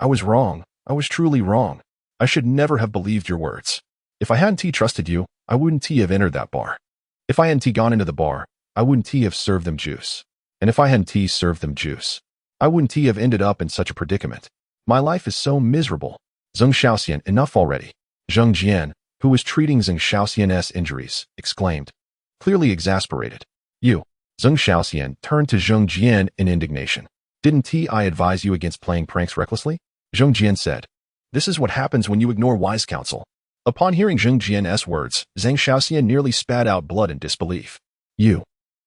"I was wrong. I was truly wrong. I should never have believed your words. If I hadn't trusted you, I wouldn't have entered that bar. If I hadn't gone into the bar, I wouldn't have served them juice. And if I hadn't served them juice, I wouldn't have ended up in such a predicament. My life is so miserable." Zhang Xiaoxian, enough already. Zhang Jian, who was treating Zhang Xiaoxian's injuries, exclaimed, clearly exasperated. "You." Zhang Xiaoxian turned to Zhang Jian in indignation. "Didn't I advise you against playing pranks recklessly?" Zhang Jian said, "This is what happens when you ignore wise counsel." Upon hearing Zhang Jian's words, Zhang Xiaoxian nearly spat out blood in disbelief. "You.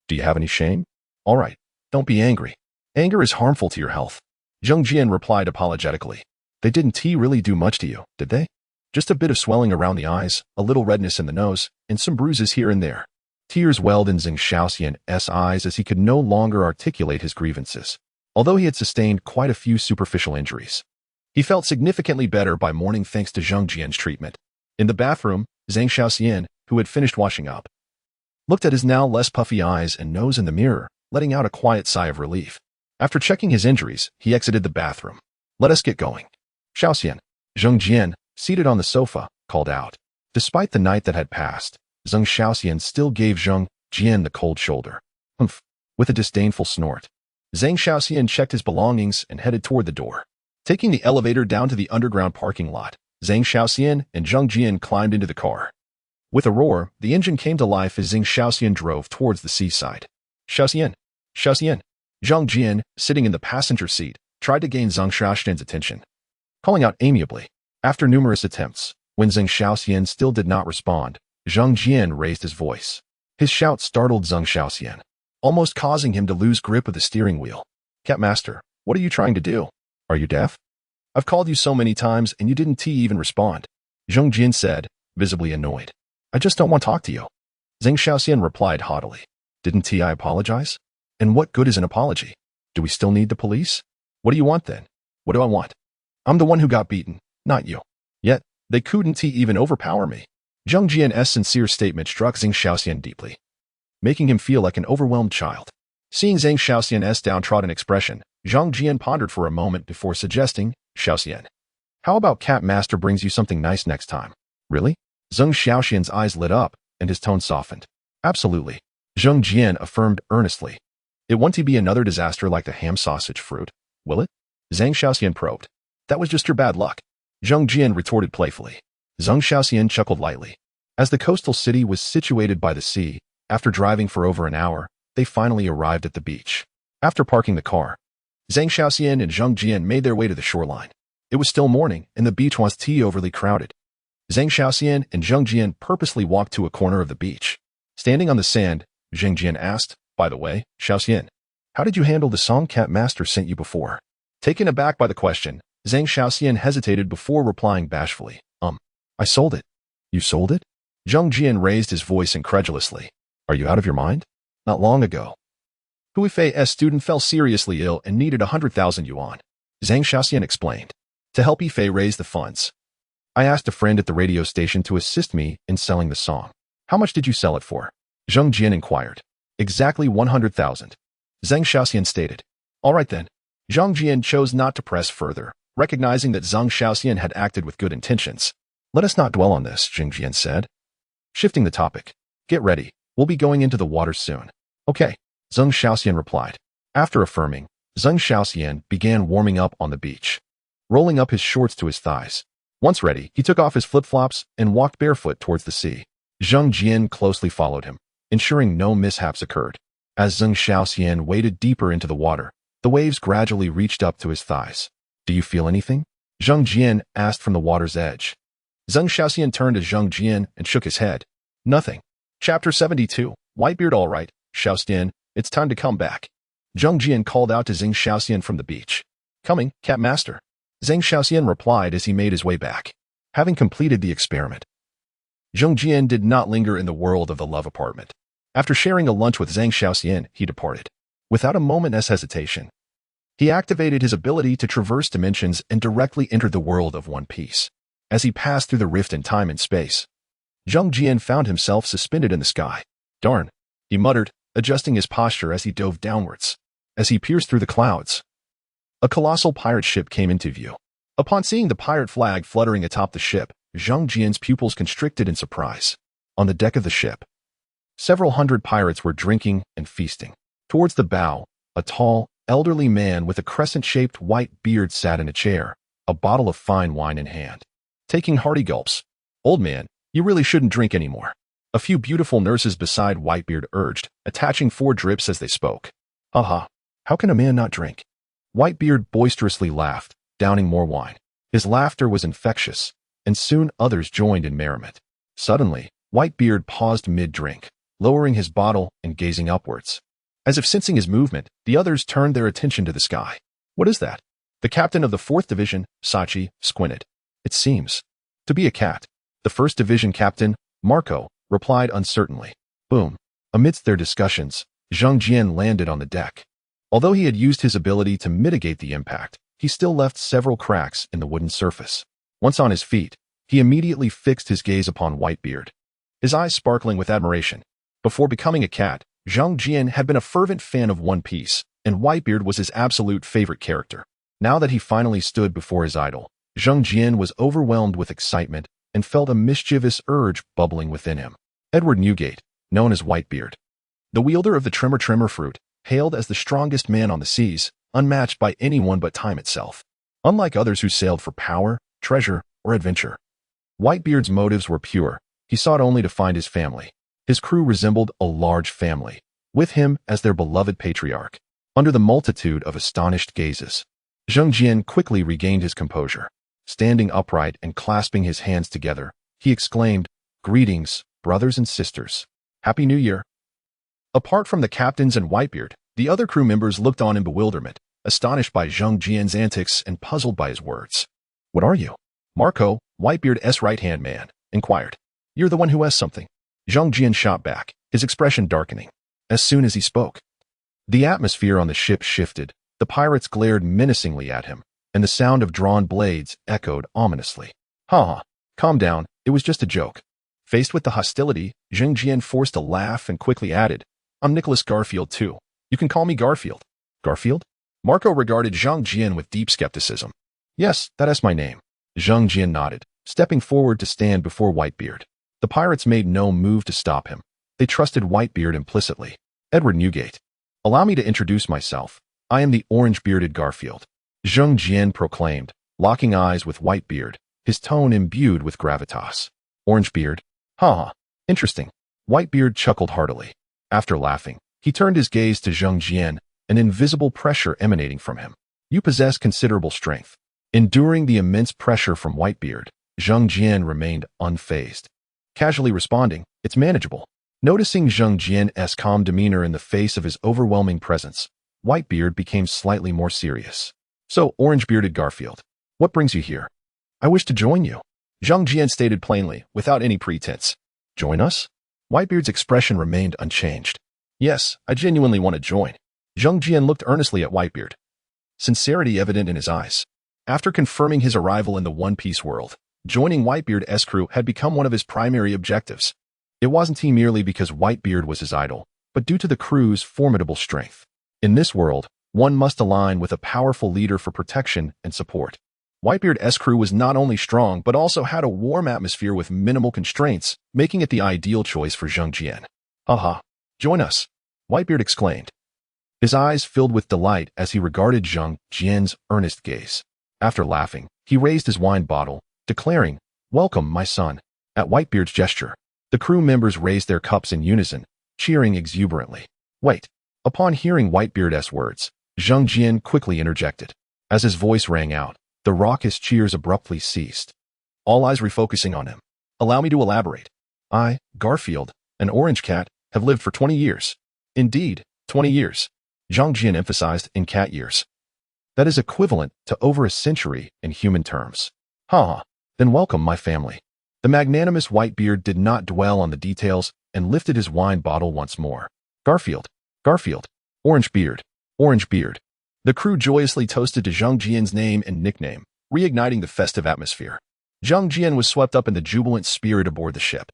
Do you have any shame? All right, don't be angry. Anger is harmful to your health." Zhang Jian replied apologetically. "They didn't really do much to you, did they? Just a bit of swelling around the eyes, a little redness in the nose, and some bruises here and there." Tears welled in Zhang Xiaoxian's eyes as he could no longer articulate his grievances. Although he had sustained quite a few superficial injuries, he felt significantly better by morning thanks to Zhang Jian's treatment. In the bathroom, Zhang Xiaoxian, who had finished washing up, looked at his now less puffy eyes and nose in the mirror, letting out a quiet sigh of relief. After checking his injuries, he exited the bathroom. "Let us get going." "Xiaoxian," Zhang Jian, seated on the sofa, called out. Despite the night that had passed, Zhang Xiaoxian still gave Zhang Jian the cold shoulder. "Humph," with a disdainful snort. Zhang Xiaoxian checked his belongings and headed toward the door. Taking the elevator down to the underground parking lot, Zhang Xiaoxian and Zhang Jian climbed into the car. With a roar, the engine came to life as Zhang Xiaoxian drove towards the seaside. "Xiaoxian! Xiaoxian!" Zhang Jian, sitting in the passenger seat, tried to gain Zhang Xiaoxian's attention, calling out amiably. After numerous attempts, when Zhang Xiaoxian still did not respond, Zhang Jian raised his voice. His shout startled Zhang Xiaoxian, almost causing him to lose grip of the steering wheel. "Cat Master, what are you trying to do? Are you deaf? I've called you so many times and you didn't even respond," Zhang Jian said, visibly annoyed. "I just don't want to talk to you." Zhang Xiaoxian replied haughtily. "Didn't I apologize? And what good is an apology? Do we still need the police? What do you want then?" "What do I want? I'm the one who got beaten, not you. Yet, they couldn't even overpower me." Zhang Jian's sincere statement struck Zhang Xiaoxian deeply, making him feel like an overwhelmed child. Seeing Zhang Xiaoxian's downtrodden expression, Zhang Jian pondered for a moment before suggesting, "Xiaoxian, how about Cat Master brings you something nice next time?" "Really?" Zhang Xiaoxian's eyes lit up, and his tone softened. "Absolutely," Zhang Jian affirmed earnestly. "It won't be another disaster like the ham sausage fruit, will it?" Zhang Xiaoxian probed. "That was just your bad luck," Zhang Jian retorted playfully. Zhang Xiaoxian chuckled lightly. As the coastal city was situated by the sea, After driving for over an hour, they finally arrived at the beach. After parking the car, Zhang Xiaoxian and Zheng Jian made their way to the shoreline. It was still morning, and the beach was overly crowded. Zhang Xiaoxian and Zheng Jian purposely walked to a corner of the beach. Standing on the sand, Zheng Jian asked, "By the way, Xiaoxian, how did you handle the song Cat Master sent you before?" Taken aback by the question, Zhang Xiaoxian hesitated before replying bashfully, I sold it." "You sold it?" Zheng Jian raised his voice incredulously. "Are you out of your mind? Not long ago, Hui Fei's student fell seriously ill and needed 100,000 yuan. Zhang Xiaoxian explained. To help Fei raise the funds, I asked a friend at the radio station to assist me in selling the song. "How much did you sell it for?" Zheng Jian inquired. "Exactly 100,000. Zhang Xiaoxian stated. "All right then." Zheng Jian chose not to press further, recognizing that Zhang Xiaoxian had acted with good intentions. "Let us not dwell on this," Zheng Jian said. Shifting the topic. "Get ready. We'll be going into the water soon." "Okay," Zhang Xiaoxian replied. After affirming, Zhang Xiaoxian began warming up on the beach, rolling up his shorts to his thighs. Once ready, he took off his flip-flops and walked barefoot towards the sea. Zheng Jian closely followed him, ensuring no mishaps occurred. As Zhang Xiaoxian waded deeper into the water, the waves gradually reached up to his thighs. "Do you feel anything?" Zheng Jian asked from the water's edge. Zhang Xiaoxian turned to Zheng Jian and shook his head. "Nothing." Chapter 72. Whitebeard. "All right, Xiaoxian, it's time to come back." Zheng Jian called out to Zhang Xiaoxian from the beach. "Coming, Cat Master." Zhang Xiaoxian replied as he made his way back. Having completed the experiment, Zheng Jian did not linger in the world of the love apartment. After sharing a lunch with Zhang Xiaoxian, he departed. Without a moment's hesitation, he activated his ability to traverse dimensions and directly entered the world of One Piece. As he passed through the rift in time and space, Zheng Jian found himself suspended in the sky. "Darn," he muttered, adjusting his posture as he dove downwards. As he pierced through the clouds, a colossal pirate ship came into view. Upon seeing the pirate flag fluttering atop the ship, Zheng Jian's pupils constricted in surprise. On the deck of the ship, several hundred pirates were drinking and feasting. Towards the bow, a tall, elderly man with a crescent-shaped white beard sat in a chair, a bottle of fine wine in hand. Taking hearty gulps. "Old man, you really shouldn't drink anymore," a few beautiful nurses beside Whitebeard urged, attaching 4 drips as they spoke. "Haha, how can a man not drink?" Whitebeard boisterously laughed, downing more wine. His laughter was infectious, and soon others joined in merriment. Suddenly, Whitebeard paused mid-drink, lowering his bottle and gazing upwards. As if sensing his movement, the others turned their attention to the sky. "What is that?" The captain of the 4th Division, Sachi, squinted. "It seems to be a cat." The 1st Division captain, Marco, replied uncertainly. Boom. Amidst their discussions, Zheng Jian landed on the deck. Although he had used his ability to mitigate the impact, he still left several cracks in the wooden surface. Once on his feet, he immediately fixed his gaze upon Whitebeard, his eyes sparkling with admiration. Before becoming a cat, Zheng Jian had been a fervent fan of One Piece, and Whitebeard was his absolute favorite character. Now that he finally stood before his idol, Zheng Jian was overwhelmed with excitement and felt a mischievous urge bubbling within him. Edward Newgate, known as Whitebeard, the wielder of the Tremor fruit, hailed as the strongest man on the seas, unmatched by anyone but time itself. Unlike others who sailed for power, treasure, or adventure, Whitebeard's motives were pure. He sought only to find his family. His crew resembled a large family, with him as their beloved patriarch. Under the multitude of astonished gazes, Zheng Jian quickly regained his composure. Standing upright and clasping his hands together, he exclaimed, "Greetings, brothers and sisters. Happy New Year." Apart from the captains and Whitebeard, the other crew members looked on in bewilderment, astonished by Zheng Jian's antics and puzzled by his words. "What are you?" Marco, Whitebeard's right-hand man, inquired. "You're the one who has something." Zheng Jian shot back, his expression darkening. As soon as he spoke, the atmosphere on the ship shifted, the pirates glared menacingly at him, and the sound of drawn blades echoed ominously. "Ha! Calm down, it was just a joke." Faced with the hostility, Zheng Jian forced a laugh and quickly added, "I'm Nicholas Garfield too. You can call me Garfield." "Garfield?" Marco regarded Zheng Jian with deep skepticism. "Yes, that is my name." Zheng Jian nodded, stepping forward to stand before Whitebeard. The pirates made no move to stop him. They trusted Whitebeard implicitly. "Edward Newgate. Allow me to introduce myself. I am the orange-bearded Garfield," Zheng Jian proclaimed, locking eyes with Whitebeard, his tone imbued with gravitas. "Orangebeard? Ha! Interesting. Whitebeard chuckled heartily. After laughing, he turned his gaze to Zhang Jian, an invisible pressure emanating from him. You possess considerable strength. Enduring the immense pressure from Whitebeard, Zhang Jian remained unfazed. Casually responding, it's manageable. Noticing Zhang Jian's calm demeanor in the face of his overwhelming presence, Whitebeard became slightly more serious. So, orange-bearded Garfield, what brings you here? I wish to join you. Zhang Jian stated plainly, without any pretense. Join us? Whitebeard's expression remained unchanged. Yes, I genuinely want to join. Zhang Jian looked earnestly at Whitebeard. Sincerity evident in his eyes. After confirming his arrival in the One Piece world, joining Whitebeard's crew had become one of his primary objectives. It wasn't merely because Whitebeard was his idol, but due to the crew's formidable strength. In this world, one must align with a powerful leader for protection and support. Whitebeard's crew was not only strong, but also had a warm atmosphere with minimal constraints, making it the ideal choice for Zhang Jian. Aha! Join us! Whitebeard exclaimed. His eyes filled with delight as he regarded Zhang Jian's earnest gaze. After laughing, he raised his wine bottle, declaring, Welcome, my son. At Whitebeard's gesture, the crew members raised their cups in unison, cheering exuberantly. Wait! Upon hearing Whitebeard's words, Zhang Jian quickly interjected. As his voice rang out, the raucous cheers abruptly ceased. All eyes refocusing on him. Allow me to elaborate. I, Garfield, an orange cat, have lived for 20 years. Indeed, 20 years. Zhang Jian emphasized in cat years. That is equivalent to over a century in human terms. Then welcome my family. The magnanimous Whitebeard did not dwell on the details and lifted his wine bottle once more. Garfield, Garfield, Orange Beard, Orange Beard. The crew joyously toasted to Zhang Jian's name and nickname, reigniting the festive atmosphere. Zhang Jian was swept up in the jubilant spirit aboard the ship.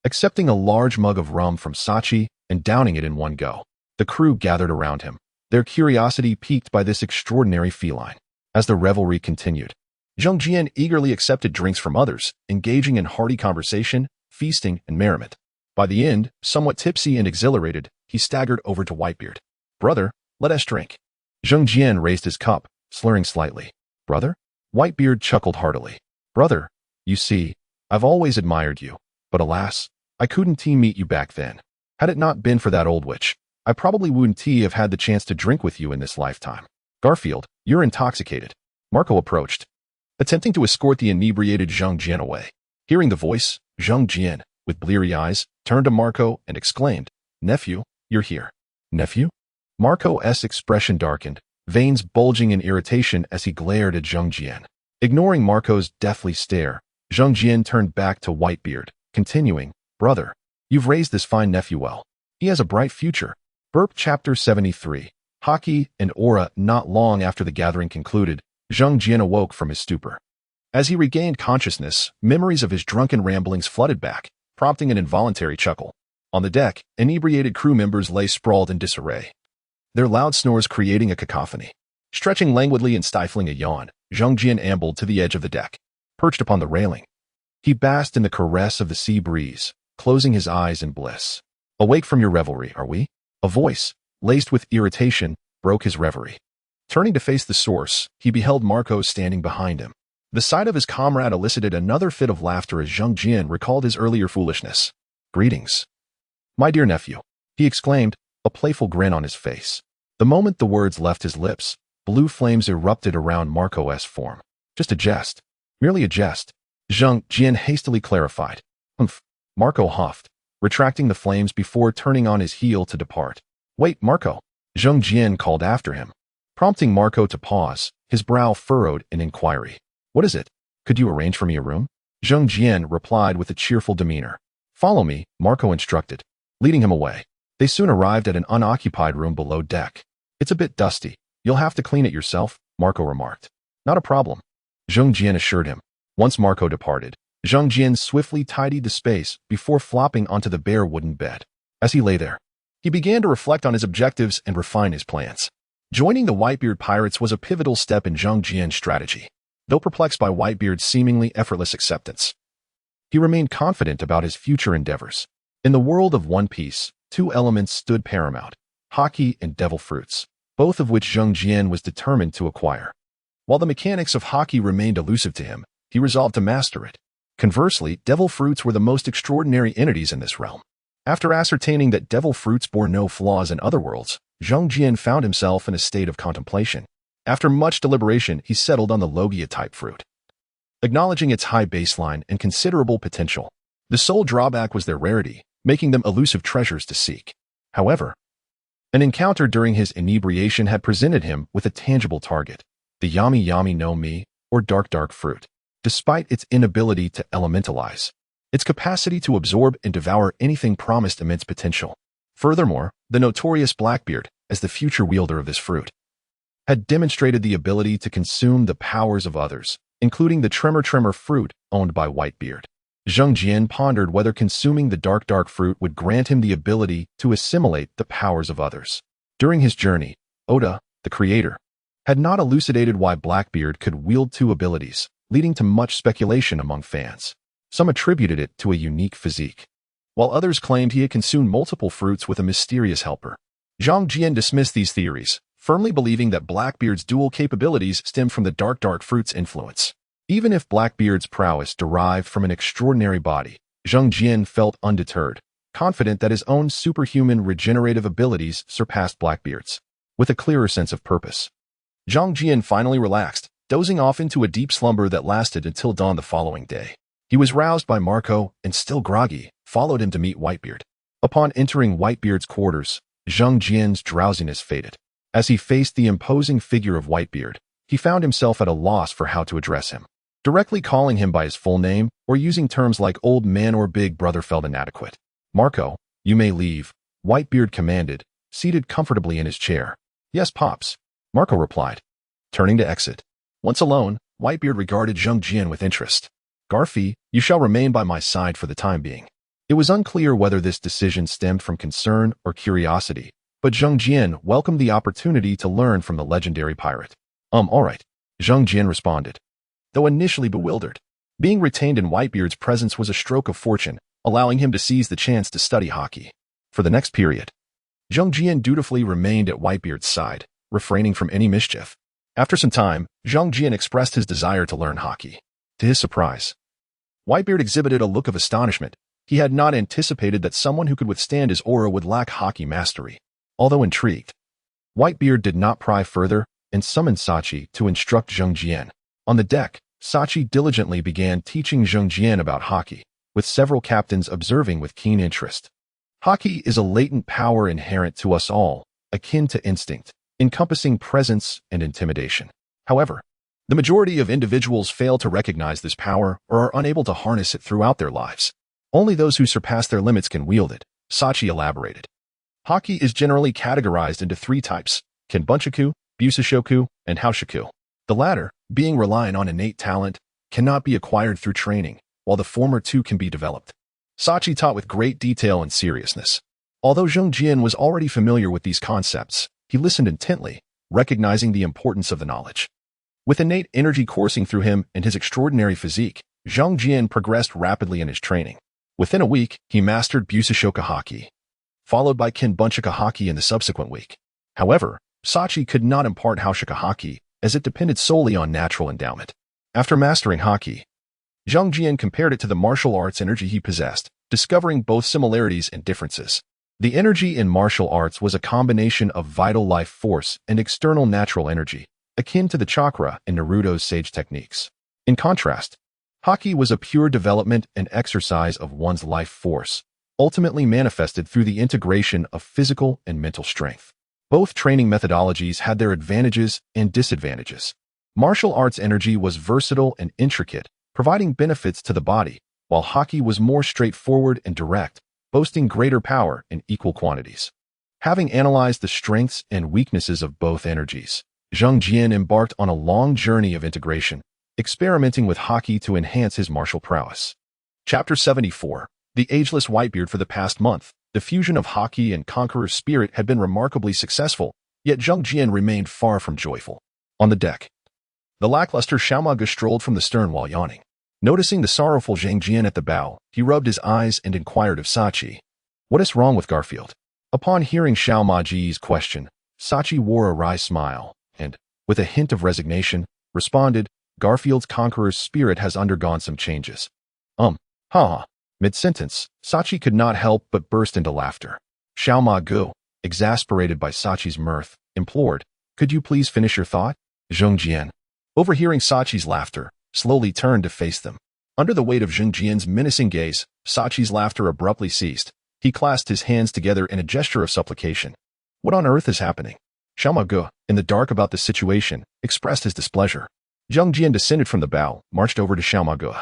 Accepting a large mug of rum from Sachi and downing it in one go, the crew gathered around him, their curiosity piqued by this extraordinary feline. As the revelry continued, Zhang Jian eagerly accepted drinks from others, engaging in hearty conversation, feasting, and merriment. By the end, somewhat tipsy and exhilarated, he staggered over to Whitebeard. Brother, let us drink. Zhang Jian raised his cup, slurring slightly. Brother? Whitebeard chuckled heartily. Brother, you see, I've always admired you, but alas, I couldn't meet you back then. Had it not been for that old witch, I probably wouldn't have had the chance to drink with you in this lifetime. Garfield, you're intoxicated. Marco approached, attempting to escort the inebriated Zhang Jian away. Hearing the voice, Zhang Jian, with bleary eyes, turned to Marco and exclaimed, Nephew, you're here. Nephew? Marco's expression darkened, veins bulging in irritation as he glared at Zhang Jian. Ignoring Marco's deathly stare, Zhang Jian turned back to Whitebeard, continuing, Brother, you've raised this fine nephew well. He has a bright future. Burp Chapter 73. Hockey and Aura. Not long after the gathering concluded, Zhang Jian awoke from his stupor. As he regained consciousness, memories of his drunken ramblings flooded back, prompting an involuntary chuckle. On the deck, inebriated crew members lay sprawled in disarray, their loud snores creating a cacophony. Stretching languidly and stifling a yawn, Zhang Jian ambled to the edge of the deck. Perched upon the railing, he basked in the caress of the sea breeze, closing his eyes in bliss. Awake from your revelry, are we? A voice, laced with irritation, broke his reverie. Turning to face the source, he beheld Marco standing behind him. The sight of his comrade elicited another fit of laughter as Zhang Jian recalled his earlier foolishness. Greetings. My dear nephew, he exclaimed, a playful grin on his face. The moment the words left his lips, blue flames erupted around Marco's form. Just a jest. Merely a jest. Zhang Jian hastily clarified. Humph. Marco huffed, retracting the flames before turning on his heel to depart. Wait, Marco. Zhang Jian called after him, prompting Marco to pause, his brow furrowed in inquiry. What is it? Could you arrange for me a room? Zhang Jian replied with a cheerful demeanor. Follow me, Marco instructed, leading him away. They soon arrived at an unoccupied room below deck. It's a bit dusty. You'll have to clean it yourself, Marco remarked. Not a problem, Zhang Jian assured him. Once Marco departed, Zhang Jian swiftly tidied the space before flopping onto the bare wooden bed. As he lay there, he began to reflect on his objectives and refine his plans. Joining the Whitebeard pirates was a pivotal step in Zhang Jian's strategy. Though perplexed by Whitebeard's seemingly effortless acceptance, he remained confident about his future endeavors. In the world of One Piece, two elements stood paramount, hockey and devil fruits, both of which Zhang Jian was determined to acquire. While the mechanics of hockey remained elusive to him, he resolved to master it. Conversely, devil fruits were the most extraordinary entities in this realm. After ascertaining that devil fruits bore no flaws in other worlds, Zhang Jian found himself in a state of contemplation. After much deliberation, he settled on the Logia-type fruit, acknowledging its high baseline and considerable potential. The sole drawback was their rarity, making them elusive treasures to seek. However, an encounter during his inebriation had presented him with a tangible target, the Yami Yami no Mi, or dark fruit. Despite its inability to elementalize, its capacity to absorb and devour anything promised immense potential. Furthermore, the notorious Blackbeard, as the future wielder of this fruit, had demonstrated the ability to consume the powers of others, including the tremor fruit owned by Whitebeard. Zhang Jian pondered whether consuming the dark fruit would grant him the ability to assimilate the powers of others. During his journey, Oda, the creator, had not elucidated why Blackbeard could wield two abilities, leading to much speculation among fans. Some attributed it to a unique physique, while others claimed he had consumed multiple fruits with a mysterious helper. Zhang Jian dismissed these theories, firmly believing that Blackbeard's dual capabilities stemmed from the dark fruit's influence. Even if Blackbeard's prowess derived from an extraordinary body, Zhang Jian felt undeterred, confident that his own superhuman regenerative abilities surpassed Blackbeard's. With a clearer sense of purpose, Zhang Jian finally relaxed, dozing off into a deep slumber that lasted until dawn the following day. He was roused by Marco and, still groggy, followed him to meet Whitebeard. Upon entering Whitebeard's quarters, Zhang Jian's drowsiness faded. As he faced the imposing figure of Whitebeard, he found himself at a loss for how to address him. Directly calling him by his full name or using terms like old man or big brother felt inadequate. "Marco, you may leave," Whitebeard commanded, seated comfortably in his chair. "Yes, Pops," Marco replied, turning to exit. Once alone, Whitebeard regarded Zhang Jian with interest. "Garfi, you shall remain by my side for the time being." It was unclear whether this decision stemmed from concern or curiosity, but Zhang Jian welcomed the opportunity to learn from the legendary pirate. All right," Zhang Jian responded, though initially bewildered. Being retained in Whitebeard's presence was a stroke of fortune, allowing him to seize the chance to study hockey. For the next period, Zhang Jian dutifully remained at Whitebeard's side, refraining from any mischief. After some time, Zhang Jian expressed his desire to learn hockey. To his surprise, Whitebeard exhibited a look of astonishment. He had not anticipated that someone who could withstand his aura would lack hockey mastery. Although intrigued, Whitebeard did not pry further and summoned Sachi to instruct Zhang Jian. On the deck, Sachi diligently began teaching Zhang Jian about hockey, with several captains observing with keen interest. Hockey is a latent power inherent to us all, akin to instinct, encompassing presence and intimidation. However, the majority of individuals fail to recognize this power or are unable to harness it throughout their lives. Only those who surpass their limits can wield it, Sachi elaborated. Hockey is generally categorized into three types: Kenbunchaku, Busashoku, and Haushaku. The latter, being reliant on innate talent, cannot be acquired through training, while the former two can be developed. Sachi taught with great detail and seriousness. Although Zhang Jian was already familiar with these concepts, he listened intently, recognizing the importance of the knowledge. With innate energy coursing through him and his extraordinary physique, Zhang Jian progressed rapidly in his training. Within a week, he mastered Busashoka hockey, followed by Kenbunchaka hockey in the subsequent week. However, Sachi could not impart Haushaku hockey, as it depended solely on natural endowment. After mastering hockey, Zhang Jian compared it to the martial arts energy he possessed, discovering both similarities and differences. The energy in martial arts was a combination of vital life force and external natural energy, akin to the chakra in Naruto's sage techniques. In contrast, hockey was a pure development and exercise of one's life force, ultimately manifested through the integration of physical and mental strength. Both training methodologies had their advantages and disadvantages. Martial arts energy was versatile and intricate, providing benefits to the body, while hockey was more straightforward and direct, boasting greater power in equal quantities. Having analyzed the strengths and weaknesses of both energies, Zhang Jian embarked on a long journey of integration, experimenting with hockey to enhance his martial prowess. Chapter 74. The Ageless Whitebeard. For the past month, the fusion of hockey and conqueror's spirit had been remarkably successful, yet Zhang Jian remained far from joyful. On the deck, the lackluster Xiaomaga strolled from the stern while yawning. Noticing the sorrowful Zhang Jian at the bow, he rubbed his eyes and inquired of Sachi, "What is wrong with Garfield?" Upon hearing Xiaomaji's question, Sachi wore a wry smile and, with a hint of resignation, responded, "Garfield's conqueror's spirit has undergone some changes." Ha. Mid-sentence, Sachi could not help but burst into laughter. Xiao Ma Gu, exasperated by Sachi's mirth, implored, "Could you please finish your thought?" Zheng Jian, overhearing Sachi's laughter, slowly turned to face them. Under the weight of Zheng Jian's menacing gaze, Sachi's laughter abruptly ceased. He clasped his hands together in a gesture of supplication. What on earth is happening? Xiao Ma Gu, in the dark about the situation, expressed his displeasure. Zheng Jian descended from the bow, marched over to Xiao Ma Gu,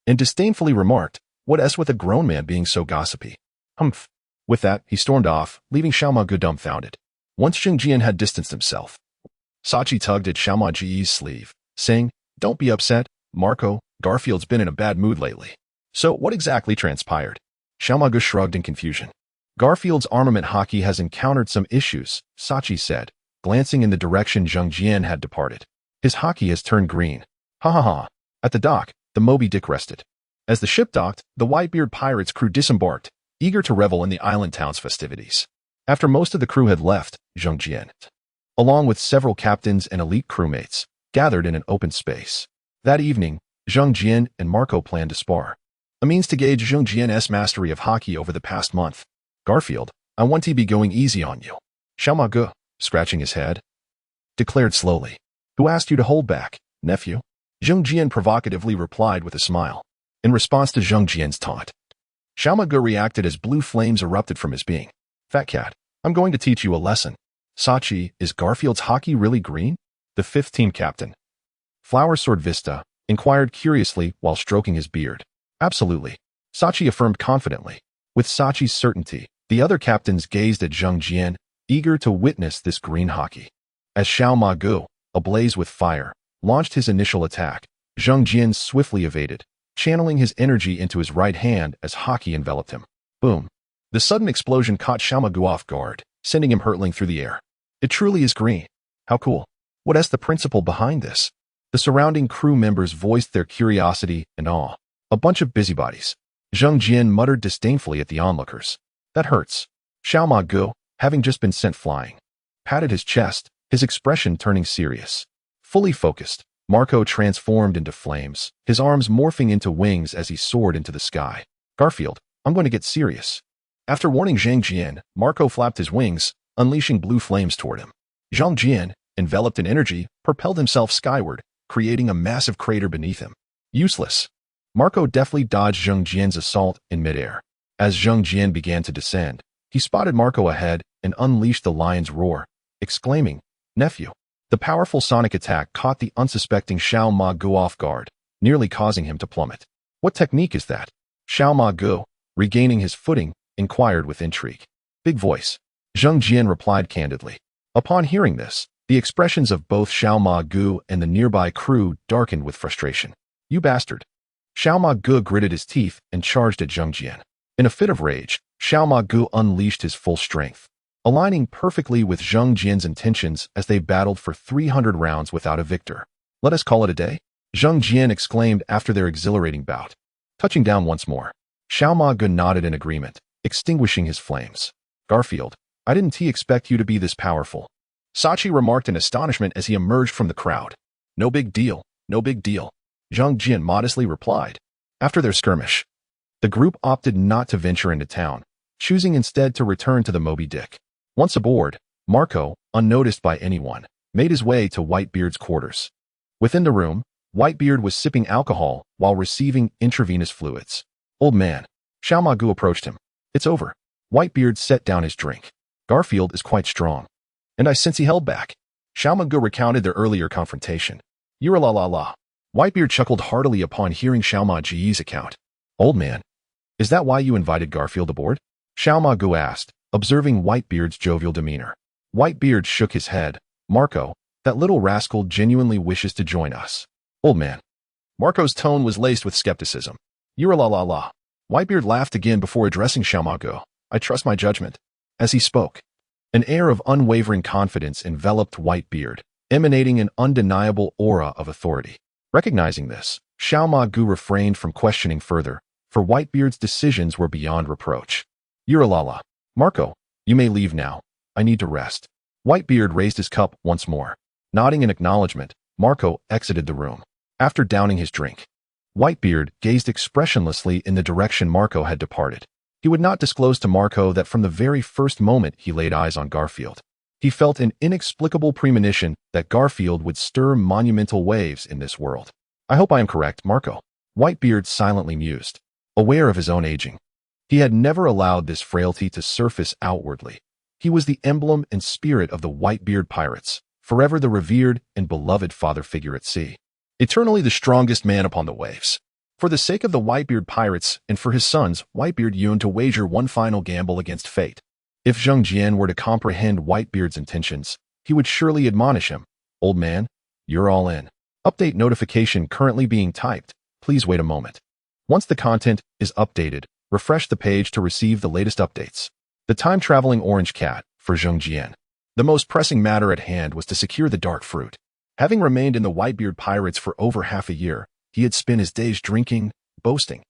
and disdainfully remarked, "What s with a grown man being so gossipy?" Humph. With that, he stormed off, leaving Xiao Ma Gu dumbfounded. Once Zheng Jian had distanced himself, Sachi tugged at Xiao Ma Ji's sleeve, saying, "Don't be upset, Marco. Garfield's been in a bad mood lately." So what exactly transpired? Xiao Ma Gu shrugged in confusion. Garfield's armament hockey has encountered some issues, Sachi said, glancing in the direction Zheng Jian had departed. His hockey has turned green. Ha ha ha. At the dock, the Moby Dick rested. As the ship docked, the Whitebeard pirates' crew disembarked, eager to revel in the island town's festivities. After most of the crew had left, Zheng Jian, along with several captains and elite crewmates, gathered in an open space. That evening, Zheng Jian and Marco planned to spar, a means to gauge Zheng Jian's mastery of hockey over the past month. "Garfield, I want to be going easy on you," Xiao Ma Gu, scratching his head, declared slowly. "Who asked you to hold back, nephew?" Zheng Jian provocatively replied with a smile. In response to Zheng Jian's taunt, Xiao Ma Gu reacted as blue flames erupted from his being. "Fat cat, I'm going to teach you a lesson. Sachi, is Garfield's hockey really green?" The fifth team captain, Flower Sword Vista, inquired curiously while stroking his beard. "Absolutely," Sachi affirmed confidently. With Sachi's certainty, the other captains gazed at Zheng Jian, eager to witness this green hockey. As Xiao Ma Gu, ablaze with fire, launched his initial attack, Zheng Jian swiftly evaded, channeling his energy into his right hand as hockey enveloped him. Boom. The sudden explosion caught Xiao Ma Gu off guard, sending him hurtling through the air. "It truly is green. How cool. What is the principle behind this?" The surrounding crew members voiced their curiosity and awe. A bunch of busybodies. Zheng Jian muttered disdainfully at the onlookers. "That hurts." Xiao Ma Gu, having just been sent flying, patted his chest, his expression turning serious. Fully focused, Marco transformed into flames, his arms morphing into wings as he soared into the sky. "Garfield, I'm going to get serious." After warning Zheng Jian, Marco flapped his wings, unleashing blue flames toward him. Zheng Jian, enveloped in energy, propelled himself skyward, creating a massive crater beneath him. Useless. Marco deftly dodged Zheng Jian's assault in midair. As Zheng Jian began to descend, he spotted Marco ahead and unleashed the lion's roar, exclaiming, "Nephew." The powerful sonic attack caught the unsuspecting Xiao Ma Gu off guard, nearly causing him to plummet. "What technique is that?" Xiao Ma Gu, regaining his footing, inquired with intrigue. "Big voice." Zheng Jian replied candidly. Upon hearing this, the expressions of both Xiao Ma Gu and the nearby crew darkened with frustration. "You bastard." Xiao Ma Gu gritted his teeth and charged at Zheng Jian. In a fit of rage, Xiao Ma Gu unleashed his full strength, aligning perfectly with Zheng Jian's intentions as they battled for 300 rounds without a victor. "Let us call it a day?" Zheng Jian exclaimed after their exhilarating bout. Touching down once more, Xiao Ma Gu nodded in agreement, extinguishing his flames. "Garfield, I didn't expect you to be this powerful," Sachi remarked in astonishment as he emerged from the crowd. "No big deal, no big deal," Zheng Jian modestly replied. After their skirmish, the group opted not to venture into town, choosing instead to return to the Moby Dick. Once aboard, Marco, unnoticed by anyone, made his way to Whitebeard's quarters. Within the room, Whitebeard was sipping alcohol while receiving intravenous fluids. "Old man." Xiao Ma Gu approached him. "It's over." Whitebeard set down his drink. "Garfield is quite strong, and I sense he held back." Xiao Ma Gu recounted their earlier confrontation. "You're la la la." Whitebeard chuckled heartily upon hearing Xiao Ma Ji's account. "Old man, is that why you invited Garfield aboard?" Xiao Ma Gu asked, observing Whitebeard's jovial demeanor. Whitebeard shook his head. "Marco, that little rascal genuinely wishes to join us." "Old man." Marco's tone was laced with skepticism. "You're la la la." Whitebeard laughed again before addressing Xiao Ma Gu. "I trust my judgment." As he spoke, an air of unwavering confidence enveloped Whitebeard, emanating an undeniable aura of authority. Recognizing this, Xiao Ma Gu refrained from questioning further, for Whitebeard's decisions were beyond reproach. "You're la la. Marco, you may leave now. I need to rest." Whitebeard raised his cup once more. Nodding in acknowledgement, Marco exited the room. After downing his drink, Whitebeard gazed expressionlessly in the direction Marco had departed. He would not disclose to Marco that from the very first moment he laid eyes on Garfield, he felt an inexplicable premonition that Garfield would stir monumental waves in this world. I hope I am correct, Marco. Whitebeard silently mused, aware of his own aging. He had never allowed this frailty to surface outwardly. He was the emblem and spirit of the Whitebeard pirates, forever the revered and beloved father figure at sea, eternally the strongest man upon the waves. For the sake of the Whitebeard pirates and for his sons, Whitebeard yearned to wager one final gamble against fate. If Zheng Jian were to comprehend Whitebeard's intentions, he would surely admonish him. Old man, you're all in. Update notification currently being typed. Please wait a moment. Once the content is updated, refresh the page to receive the latest updates. The time-traveling orange cat, for Zheng Jian. The most pressing matter at hand was to secure the dark fruit. Having remained in the Whitebeard pirates for over half a year, he had spent his days drinking, boasting,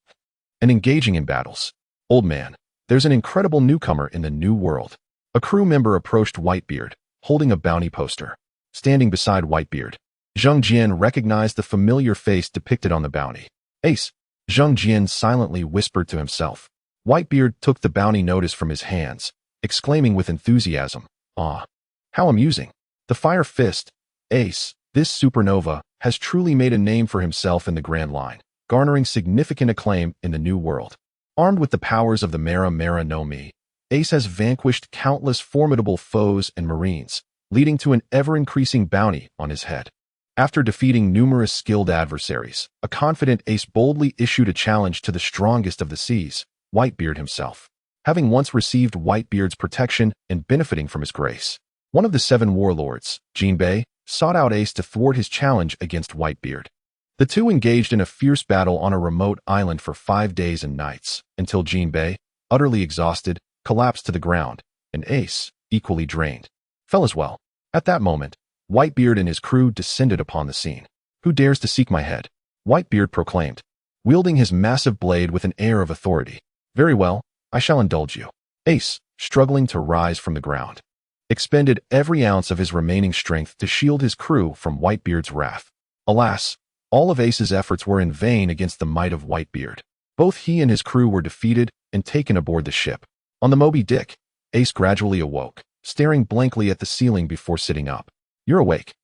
and engaging in battles. Old man, there's an incredible newcomer in the new world. A crew member approached Whitebeard, holding a bounty poster. Standing beside Whitebeard, Zheng Jian recognized the familiar face depicted on the bounty. Ace, Zheng Jian silently whispered to himself. Whitebeard took the bounty notice from his hands, exclaiming with enthusiasm, "Ah, how amusing. The Fire Fist, Ace, this supernova, has truly made a name for himself in the Grand Line, garnering significant acclaim in the new world. Armed with the powers of the Mera Mera no Mi, Ace has vanquished countless formidable foes and marines, leading to an ever-increasing bounty on his head. After defeating numerous skilled adversaries, a confident Ace boldly issued a challenge to the strongest of the seas, Whitebeard himself. Having once received Whitebeard's protection and benefiting from his grace, one of the 7 warlords, Jinbei, sought out Ace to thwart his challenge against Whitebeard. The two engaged in a fierce battle on a remote island for 5 days and nights, until Jinbei, utterly exhausted, collapsed to the ground, and Ace, equally drained, fell as well. At that moment, Whitebeard and his crew descended upon the scene. "Who dares to seek my head?" Whitebeard proclaimed, wielding his massive blade with an air of authority. "Very well, I shall indulge you." Ace, struggling to rise from the ground, expended every ounce of his remaining strength to shield his crew from Whitebeard's wrath. Alas, all of Ace's efforts were in vain against the might of Whitebeard. Both he and his crew were defeated and taken aboard the ship. On the Moby Dick, Ace gradually awoke, staring blankly at the ceiling before sitting up. "You're awake."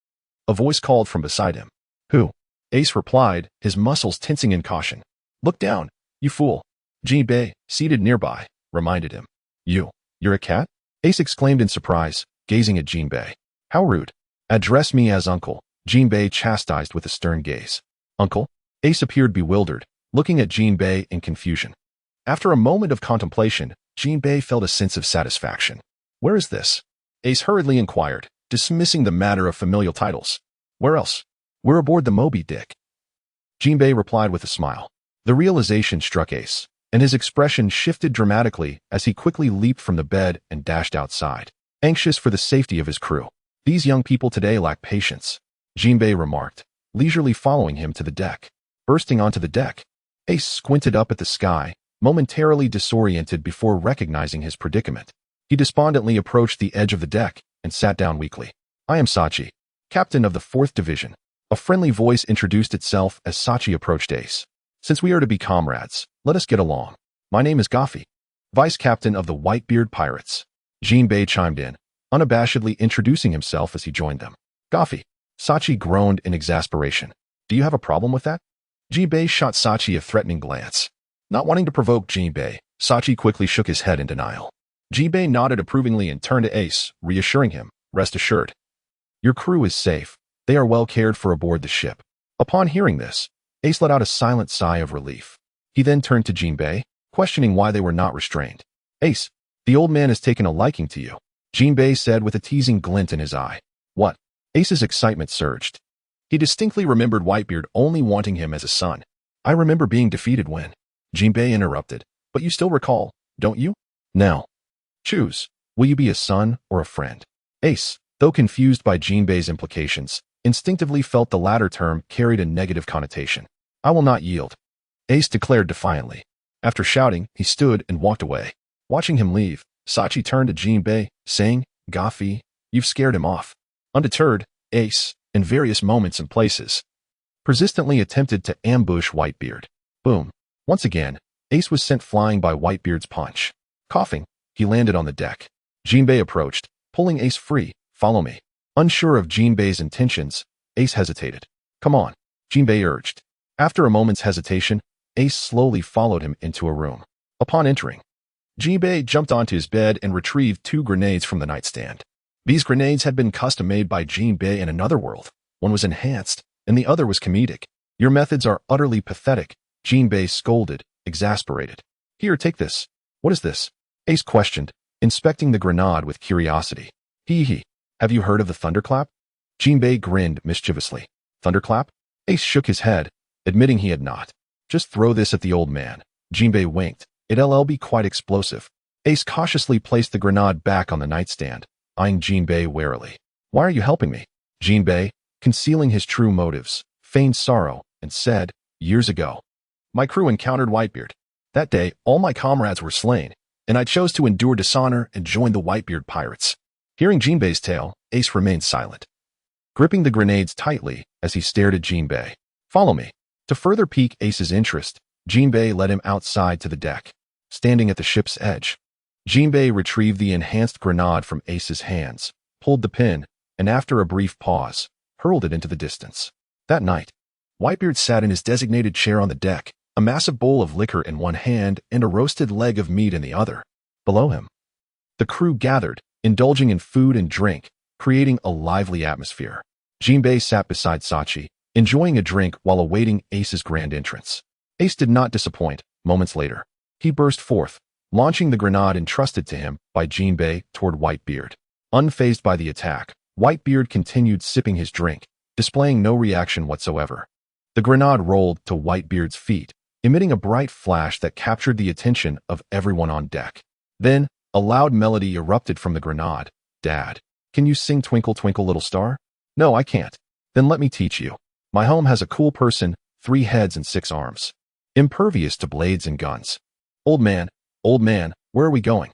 A voice called from beside him. "Who?" Ace replied, his muscles tensing in caution. "Look down, you fool." Jinbei, seated nearby, reminded him. You're a cat?" Ace exclaimed in surprise, gazing at Jinbei. "How rude." "Address me as uncle," Jinbei chastised with a stern gaze. "Uncle?" Ace appeared bewildered, looking at Jinbei in confusion. After a moment of contemplation, Jinbei felt a sense of satisfaction. "Where is this?" Ace hurriedly inquired, dismissing the matter of familial titles. "Where else?" "We're aboard the Moby Dick." Jinbei replied with a smile. The realization struck Ace, and his expression shifted dramatically as he quickly leaped from the bed and dashed outside, anxious for the safety of his crew. "These young people today lack patience," Jinbei remarked, leisurely following him to the deck. Bursting onto the deck, Ace squinted up at the sky, momentarily disoriented before recognizing his predicament. He despondently approached the edge of the deck and sat down weakly. "I am Sachi, captain of the 4th Division." A friendly voice introduced itself as Sachi approached Ace. "Since we are to be comrades, let us get along. My name is Gafi, vice captain of the Whitebeard pirates." Jinbei chimed in, unabashedly introducing himself as he joined them. "Gafi." Sachi groaned in exasperation. "Do you have a problem with that?" Jinbei shot Sachi a threatening glance. Not wanting to provoke Jinbei, Sachi quickly shook his head in denial. Jinbei nodded approvingly and turned to Ace, reassuring him, "Rest assured. Your crew is safe. They are well cared for aboard the ship." Upon hearing this, Ace let out a silent sigh of relief. He then turned to Jinbei, questioning why they were not restrained. "Ace, the old man has taken a liking to you," Jinbei said with a teasing glint in his eye. "What?" Ace's excitement surged. He distinctly remembered Whitebeard only wanting him as a son. "I remember being defeated when—" Jinbei interrupted. "But you still recall, don't you? Now, choose. Will you be a son or a friend?" Ace, though confused by Jinbei's implications, instinctively felt the latter term carried a negative connotation. "I will not yield," Ace declared defiantly. After shouting, he stood and walked away. Watching him leave, Sachi turned to Jinbei, saying, "Gafi, you've scared him off." Undeterred, Ace, in various moments and places, persistently attempted to ambush Whitebeard. Boom. Once again, Ace was sent flying by Whitebeard's punch. Coughing, he landed on the deck. Jinbei approached, pulling Ace free. Follow me. Unsure of Jinbei's intentions, Ace hesitated. Come on, Jinbei urged. After a moment's hesitation, Ace slowly followed him into a room. Upon entering, Jinbei jumped onto his bed and retrieved 2 grenades from the nightstand. These grenades had been custom-made by Jinbei in another world. One was enhanced, and the other was comedic. Your methods are utterly pathetic, Jinbei scolded, exasperated. Here, take this. What is this? Ace questioned, inspecting the grenade with curiosity. Hee. Have you heard of the thunderclap? Jinbei grinned mischievously. Thunderclap? Ace shook his head, admitting he had not. Just throw this at the old man. Jinbei winked. It'll be quite explosive. Ace cautiously placed the grenade back on the nightstand, eyeing Jinbei warily. Why are you helping me? Jinbei, concealing his true motives, feigned sorrow and said, years ago, my crew encountered Whitebeard. That day, all my comrades were slain, and I chose to endure dishonor and join the Whitebeard pirates. Hearing Jinbei's tale, Ace remained silent, gripping the grenades tightly as he stared at Jinbei. Follow me. To further pique Ace's interest, Jinbei led him outside to the deck. Standing at the ship's edge, Jinbei retrieved the enhanced grenade from Ace's hands, pulled the pin, and after a brief pause, hurled it into the distance. That night, Whitebeard sat in his designated chair on the deck, a massive bowl of liquor in one hand and a roasted leg of meat in the other. Below him, the crew gathered, indulging in food and drink, creating a lively atmosphere. Jinbei sat beside Sachi, enjoying a drink while awaiting Ace's grand entrance. Ace did not disappoint. Moments later, he burst forth, launching the grenade entrusted to him by Jinbei toward Whitebeard. Unfazed by the attack, Whitebeard continued sipping his drink, displaying no reaction whatsoever. The grenade rolled to Whitebeard's feet, emitting a bright flash that captured the attention of everyone on deck. Then, a loud melody erupted from the grenade. Dad, can you sing Twinkle Twinkle Little Star? No, I can't. Then let me teach you. My home has a cool person, 3 heads and 6 arms. Impervious to blades and guns. Old man, where are we going?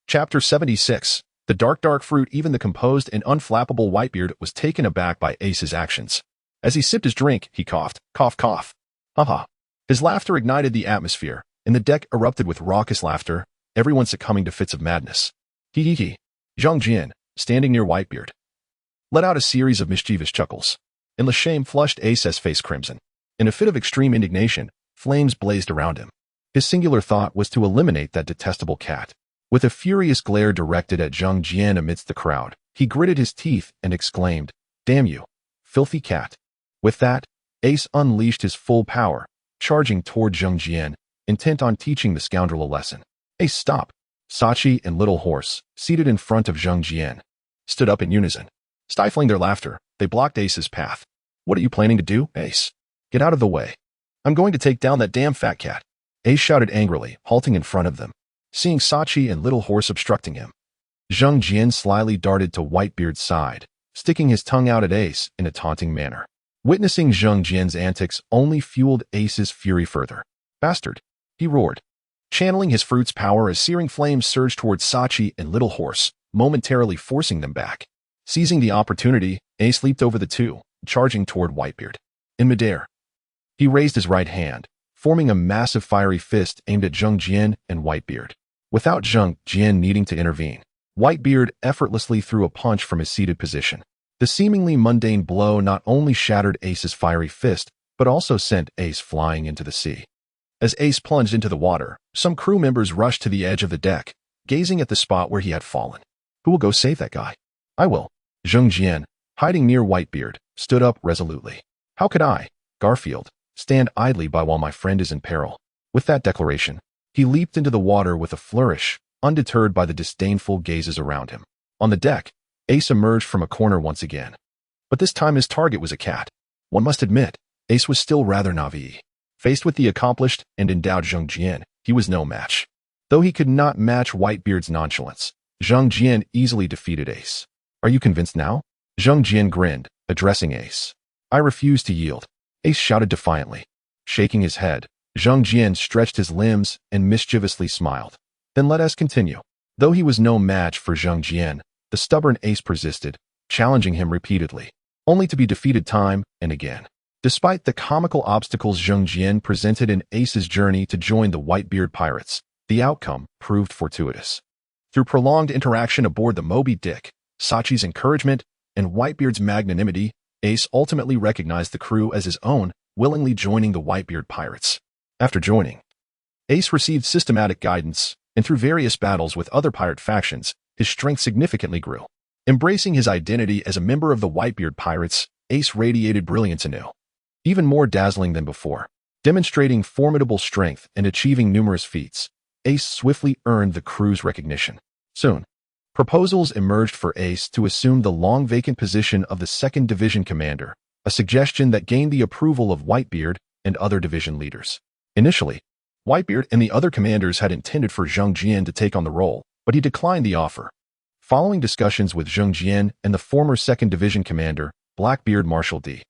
Chapter 76. The dark fruit. Even the composed and unflappable Whitebeard was taken aback by Ace's actions. As he sipped his drink, he coughed. Cough, cough. Ha. His laughter ignited the atmosphere, and the deck erupted with raucous laughter, everyone succumbing to fits of madness. Hee. Zhang Jian, standing near Whitebeard, let out a series of mischievous chuckles. In the shame flushed Ace's face crimson. In a fit of extreme indignation, flames blazed around him. His singular thought was to eliminate that detestable cat. With a furious glare directed at Zhang Jian amidst the crowd, he gritted his teeth and exclaimed, Damn you, filthy cat. With that, Ace unleashed his full power, charging toward Zhang Jian, intent on teaching the scoundrel a lesson. Ace, stop. Sachi and Little Horse, seated in front of Zhang Jian, stood up in unison. Stifling their laughter, they blocked Ace's path. What are you planning to do, Ace? Get out of the way. I'm going to take down that damn fat cat. Ace shouted angrily, halting in front of them. Seeing Sachi and Little Horse obstructing him, Zhang Jian slyly darted to Whitebeard's side, sticking his tongue out at Ace in a taunting manner. Witnessing Zhang Jian's antics only fueled Ace's fury further. Bastard, he roared, channeling his fruit's power as searing flames surged towards Sachi and Little Horse, momentarily forcing them back. Seizing the opportunity, Ace leaped over the two, charging toward Whitebeard. In midair, he raised his right hand, forming a massive fiery fist aimed at Zhang Jian and Whitebeard. Without Zhang Jian needing to intervene, Whitebeard effortlessly threw a punch from his seated position. The seemingly mundane blow not only shattered Ace's fiery fist, but also sent Ace flying into the sea. As Ace plunged into the water, some crew members rushed to the edge of the deck, gazing at the spot where he had fallen. Who will go save that guy? I will. Zhang Jian, hiding near Whitebeard, stood up resolutely. How could I, Garfield, stand idly by while my friend is in peril? With that declaration, he leaped into the water with a flourish, undeterred by the disdainful gazes around him. On the deck, Ace emerged from a corner once again. But this time his target was a cat. One must admit, Ace was still rather naive. Faced with the accomplished and endowed Zhang Jian, he was no match. Though he could not match Whitebeard's nonchalance, Zhang Jian easily defeated Ace. Are you convinced now? Zhang Jian grinned, addressing Ace. I refuse to yield. Ace shouted defiantly. Shaking his head, Zhang Jian stretched his limbs and mischievously smiled. Then let us continue. Though he was no match for Zhang Jian, the stubborn Ace persisted, challenging him repeatedly, only to be defeated time and again. Despite the comical obstacles Zheng Jian presented in Ace's journey to join the Whitebeard pirates, the outcome proved fortuitous. Through prolonged interaction aboard the Moby Dick, Sachi's encouragement, and Whitebeard's magnanimity, Ace ultimately recognized the crew as his own, willingly joining the Whitebeard pirates. After joining, Ace received systematic guidance, and through various battles with other pirate factions, his strength significantly grew. Embracing his identity as a member of the Whitebeard pirates, Ace radiated brilliance anew, even more dazzling than before. Demonstrating formidable strength and achieving numerous feats, Ace swiftly earned the crew's recognition. Soon, proposals emerged for Ace to assume the long-vacant position of the 2nd Division Commander, a suggestion that gained the approval of Whitebeard and other division leaders. Initially, Whitebeard and the other commanders had intended for Zheng Jian to take on the role, but he declined the offer. Following discussions with Zheng Jian and the former 2nd Division Commander, Blackbeard Marshal D.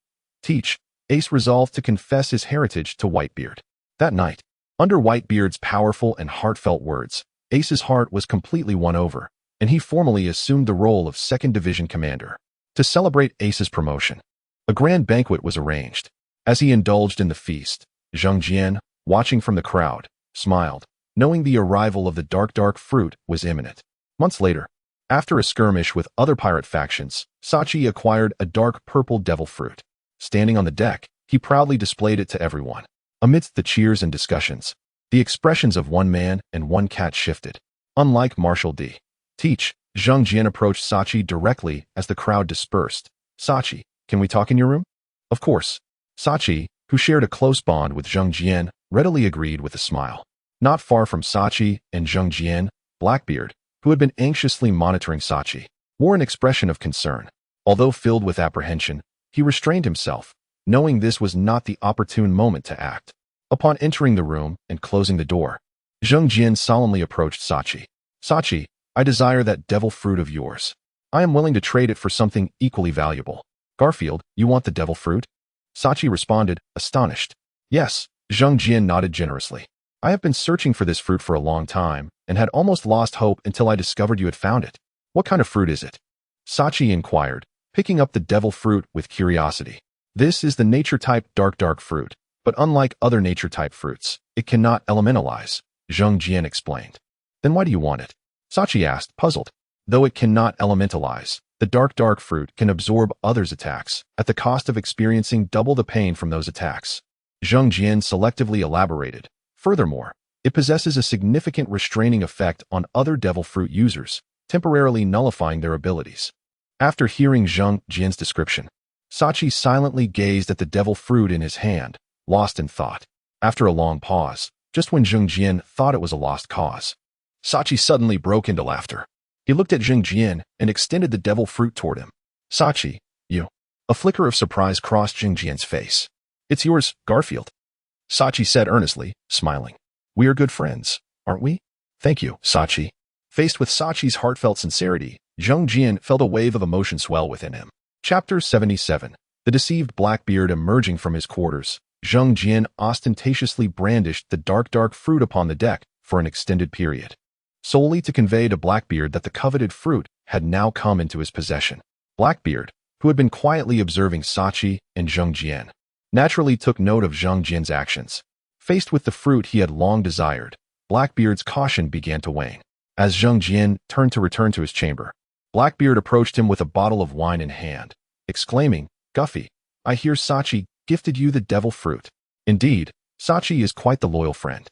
Teach, Ace resolved to confess his heritage to Whitebeard. That night, under Whitebeard's powerful and heartfelt words, Ace's heart was completely won over, and he formally assumed the role of 2nd Division Commander. To celebrate Ace's promotion, a grand banquet was arranged. As he indulged in the feast, Zheng Jian, watching from the crowd, smiled, knowing the arrival of the dark fruit was imminent. Months later, after a skirmish with other pirate factions, Sachi acquired a dark purple devil fruit. Standing on the deck, he proudly displayed it to everyone. Amidst the cheers and discussions, the expressions of one man and one cat shifted. Unlike Marshal D. Teach, Zheng Jian approached Sachi directly as the crowd dispersed. "Sachi, can we talk in your room?" Of course. Sachi, who shared a close bond with Zheng Jian, readily agreed with a smile. Not far from Sachi and Zheng Jian, Blackbeard, who had been anxiously monitoring Sachi, wore an expression of concern. Although filled with apprehension, he restrained himself, knowing this was not the opportune moment to act. Upon entering the room and closing the door, Zheng Jian solemnly approached Sachi. "Sachi, I desire that devil fruit of yours. I am willing to trade it for something equally valuable." "Garfield, you want the devil fruit?" Sachi responded, astonished. "Yes." Zheng Jian nodded generously. "I have been searching for this fruit for a long time, and had almost lost hope until I discovered you had found it. What kind of fruit is it?" Sachi inquired, picking up the devil fruit with curiosity. "This is the nature-type dark fruit, but unlike other nature-type fruits, it cannot elementalize," Zheng Jian explained. "Then why do you want it?" Sachi asked, puzzled. "Though it cannot elementalize, the dark fruit can absorb others' attacks, at the cost of experiencing double the pain from those attacks." Zheng Jian selectively elaborated. "Furthermore, it possesses a significant restraining effect on other devil fruit users, temporarily nullifying their abilities." After hearing Zheng Jian's description, Sachi silently gazed at the devil fruit in his hand, lost in thought. After a long pause, just when Zheng Jian thought it was a lost cause, Sachi suddenly broke into laughter. He looked at Zheng Jian and extended the devil fruit toward him. "Sachi, you." A flicker of surprise crossed Zheng Jian's face. "It's yours, Garfield," Sachi said earnestly, smiling. "We are good friends, aren't we?" "Thank you, Sachi." Faced with Sachi's heartfelt sincerity, Zheng Jian felt a wave of emotion swell within him. Chapter 77. The deceived Blackbeard emerging from his quarters, Zheng Jian ostentatiously brandished the dark fruit upon the deck for an extended period, solely to convey to Blackbeard that the coveted fruit had now come into his possession. Blackbeard, who had been quietly observing Sachi and Zheng Jian, naturally took note of Zheng Jian's actions. Faced with the fruit he had long desired, Blackbeard's caution began to wane. As Zheng Jian turned to return to his chamber, Blackbeard approached him with a bottle of wine in hand, exclaiming, "Guffy, I hear Sachi gifted you the devil fruit." "Indeed, Sachi is quite the loyal friend,"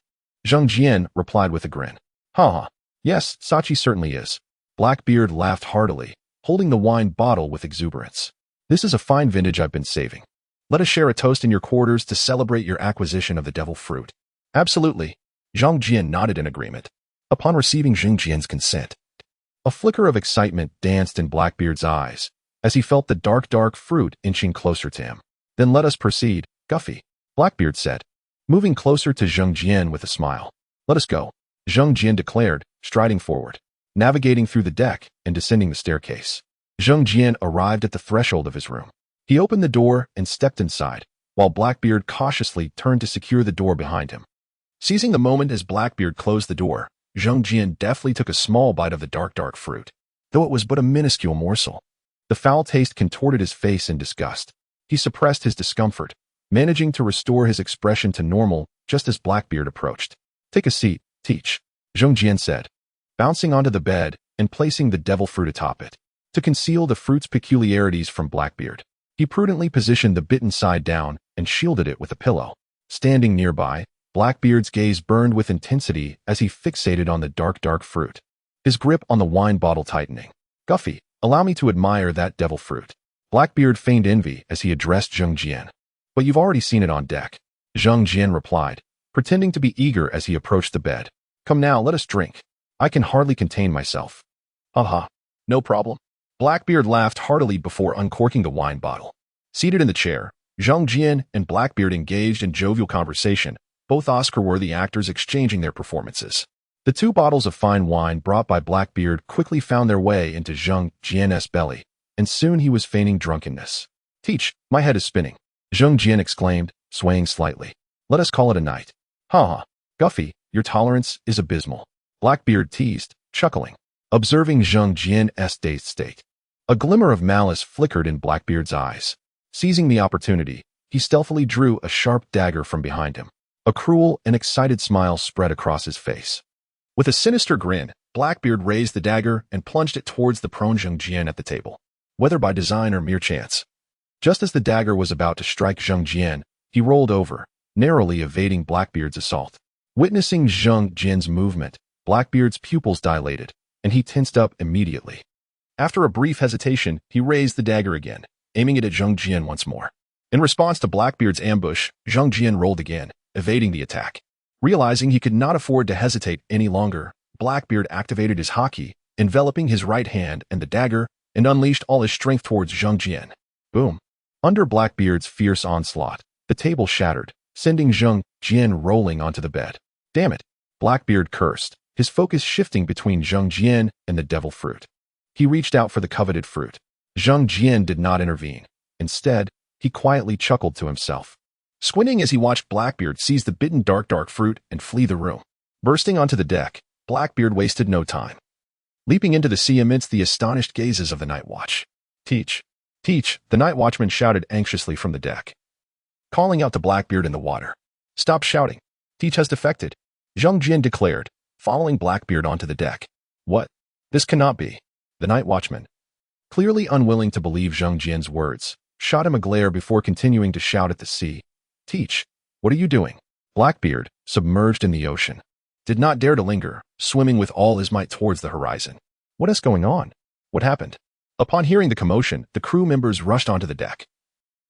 Zheng Jian replied with a grin. "Ha! Yes, Sachi certainly is." Blackbeard laughed heartily, holding the wine bottle with exuberance. "This is a fine vintage I've been saving. Let us share a toast in your quarters to celebrate your acquisition of the devil fruit." "Absolutely." Zheng Jian nodded in agreement. Upon receiving Zheng Jian's consent, a flicker of excitement danced in Blackbeard's eyes as he felt the dark fruit inching closer to him. "Then let us proceed, Guffy," Blackbeard said, moving closer to Zheng Jian with a smile. "Let us go," Zheng Jian declared, striding forward, navigating through the deck and descending the staircase. Zheng Jian arrived at the threshold of his room. He opened the door and stepped inside, while Blackbeard cautiously turned to secure the door behind him. Seizing the moment as Blackbeard closed the door, Zheng Jian deftly took a small bite of the dark fruit, though it was but a minuscule morsel. The foul taste contorted his face in disgust. He suppressed his discomfort, managing to restore his expression to normal just as Blackbeard approached. "Take a seat, Teach," Zheng Jian said, bouncing onto the bed and placing the devil fruit atop it. To conceal the fruit's peculiarities from Blackbeard, he prudently positioned the bitten side down and shielded it with a pillow. Standing nearby, Blackbeard's gaze burned with intensity as he fixated on the dark fruit, his grip on the wine bottle tightening. "Guffy, allow me to admire that devil fruit." Blackbeard feigned envy as he addressed Zheng Jian. "But you've already seen it on deck," Zheng Jian replied, pretending to be eager as he approached the bed. "Come now, let us drink. I can hardly contain myself." "Haha, no problem." Blackbeard laughed heartily before uncorking the wine bottle. Seated in the chair, Zheng Jian and Blackbeard engaged in jovial conversation, both Oscar-worthy actors exchanging their performances. The 2 bottles of fine wine brought by Blackbeard quickly found their way into Zheng Jian's belly, and soon he was feigning drunkenness. "Teach, my head is spinning," Zheng Jian exclaimed, swaying slightly. "Let us call it a night." "Ha! Guffy, your tolerance is abysmal," Blackbeard teased, chuckling, observing Zheng Jian's dazed state. A glimmer of malice flickered in Blackbeard's eyes. Seizing the opportunity, he stealthily drew a sharp dagger from behind him. A cruel and excited smile spread across his face. With a sinister grin, Blackbeard raised the dagger and plunged it towards the prone Zheng Jian at the table, whether by design or mere chance. Just as the dagger was about to strike Zheng Jian, he rolled over, narrowly evading Blackbeard's assault. Witnessing Zheng Jian's movement, Blackbeard's pupils dilated, and he tensed up immediately. After a brief hesitation, he raised the dagger again, aiming it at Zheng Jian once more. In response to Blackbeard's ambush, Zheng Jian rolled again, evading the attack. Realizing he could not afford to hesitate any longer, Blackbeard activated his haki, enveloping his right hand and the dagger, and unleashed all his strength towards Zheng Jian. Boom! Under Blackbeard's fierce onslaught, the table shattered, sending Zheng Jian rolling onto the bed. "Damn it!" Blackbeard cursed, his focus shifting between Zheng Jian and the devil fruit. He reached out for the coveted fruit. Zheng Jian did not intervene. Instead, he quietly chuckled to himself, squinting as he watched Blackbeard seize the bitten dark fruit and flee the room. Bursting onto the deck, Blackbeard wasted no time, leaping into the sea amidst the astonished gazes of the night watch. "Teach! Teach!" the night watchman shouted anxiously from the deck, calling out to Blackbeard in the water. "Stop shouting! Teach has defected," Zheng Jian declared, following Blackbeard onto the deck. "What? This cannot be." The night watchman, clearly unwilling to believe Zheng Jian's words, shot him a glare before continuing to shout at the sea. "Teach, what are you doing?" Blackbeard, submerged in the ocean, did not dare to linger, swimming with all his might towards the horizon. "What is going on? What happened?" Upon hearing the commotion, the crew members rushed onto the deck,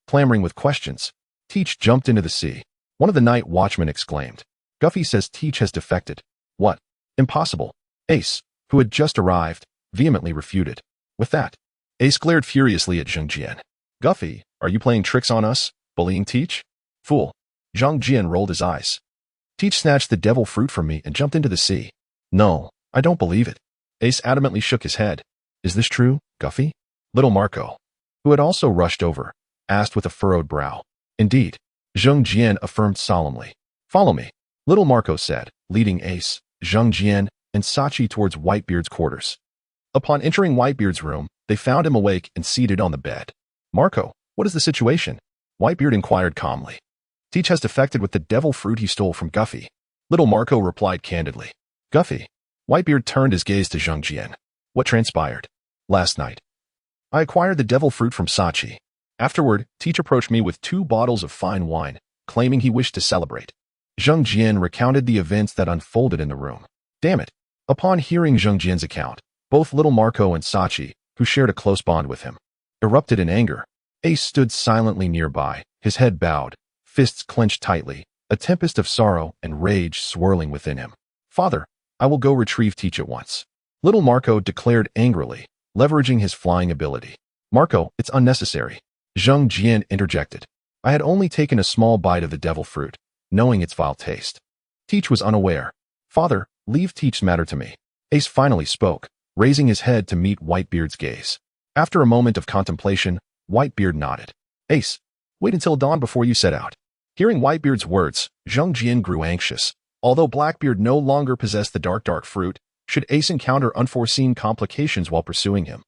clamoring with questions. Teach jumped into the sea. One of the night watchmen exclaimed, "Guffy says Teach has defected." "What? Impossible." Ace, who had just arrived, vehemently refuted. With that, Ace glared furiously at Zheng Jian. "Guffy, are you playing tricks on us, bullying Teach?" "Fool." Zheng Jian rolled his eyes. "Teach snatched the devil fruit from me and jumped into the sea." "No, I don't believe it." Ace adamantly shook his head. "Is this true, Guffy?" Little Marco, who had also rushed over, asked with a furrowed brow. "Indeed," Zheng Jian affirmed solemnly. "Follow me," Little Marco said, leading Ace, Zheng Jian, and Sachi towards Whitebeard's quarters. Upon entering Whitebeard's room, they found him awake and seated on the bed. "Marco, what is the situation?" Whitebeard inquired calmly. "Teach has defected with the devil fruit he stole from Guffy," Little Marco replied candidly. "Guffy?" Whitebeard turned his gaze to Zheng Jian. "What transpired?" "Last night, I acquired the devil fruit from Sachi. Afterward, Teach approached me with 2 bottles of fine wine, claiming he wished to celebrate." Zheng Jian recounted the events that unfolded in the room. Damn it! Upon hearing Zheng Jian's account, both Little Marco and Sachi, who shared a close bond with him, erupted in anger. Ace stood silently nearby, his head bowed, fists clenched tightly, a tempest of sorrow and rage swirling within him. "Father, I will go retrieve Teach at once," Little Marco declared angrily, leveraging his flying ability. "Marco, it's unnecessary," Zheng Jian interjected. "I had only taken a small bite of the devil fruit, knowing its vile taste." Teach was unaware. "Father, leave Teach's matter to me." Ace finally spoke, raising his head to meet Whitebeard's gaze. After a moment of contemplation, Whitebeard nodded. "Ace, wait until dawn before you set out." Hearing Whitebeard's words, Zheng Jian grew anxious. Although Blackbeard no longer possessed the dark fruit, should Ace encounter unforeseen complications while pursuing him,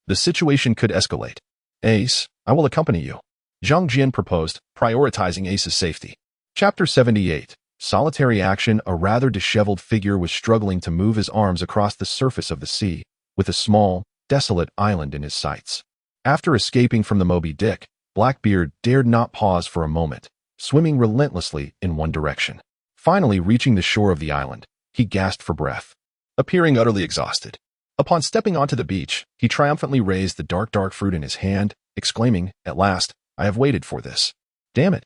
the situation could escalate. "Ace, I will accompany you," Zhang Jian proposed, prioritizing Ace's safety. Chapter 78. Solitary action. A rather disheveled figure was struggling to move his arms across the surface of the sea, with a small, desolate island in his sights. After escaping from the Moby Dick, Blackbeard dared not pause for a moment, swimming relentlessly in one direction. Finally reaching the shore of the island, he gasped for breath, appearing utterly exhausted. Upon stepping onto the beach, he triumphantly raised the dark fruit in his hand, exclaiming, "At last, I have waited for this. Damn it.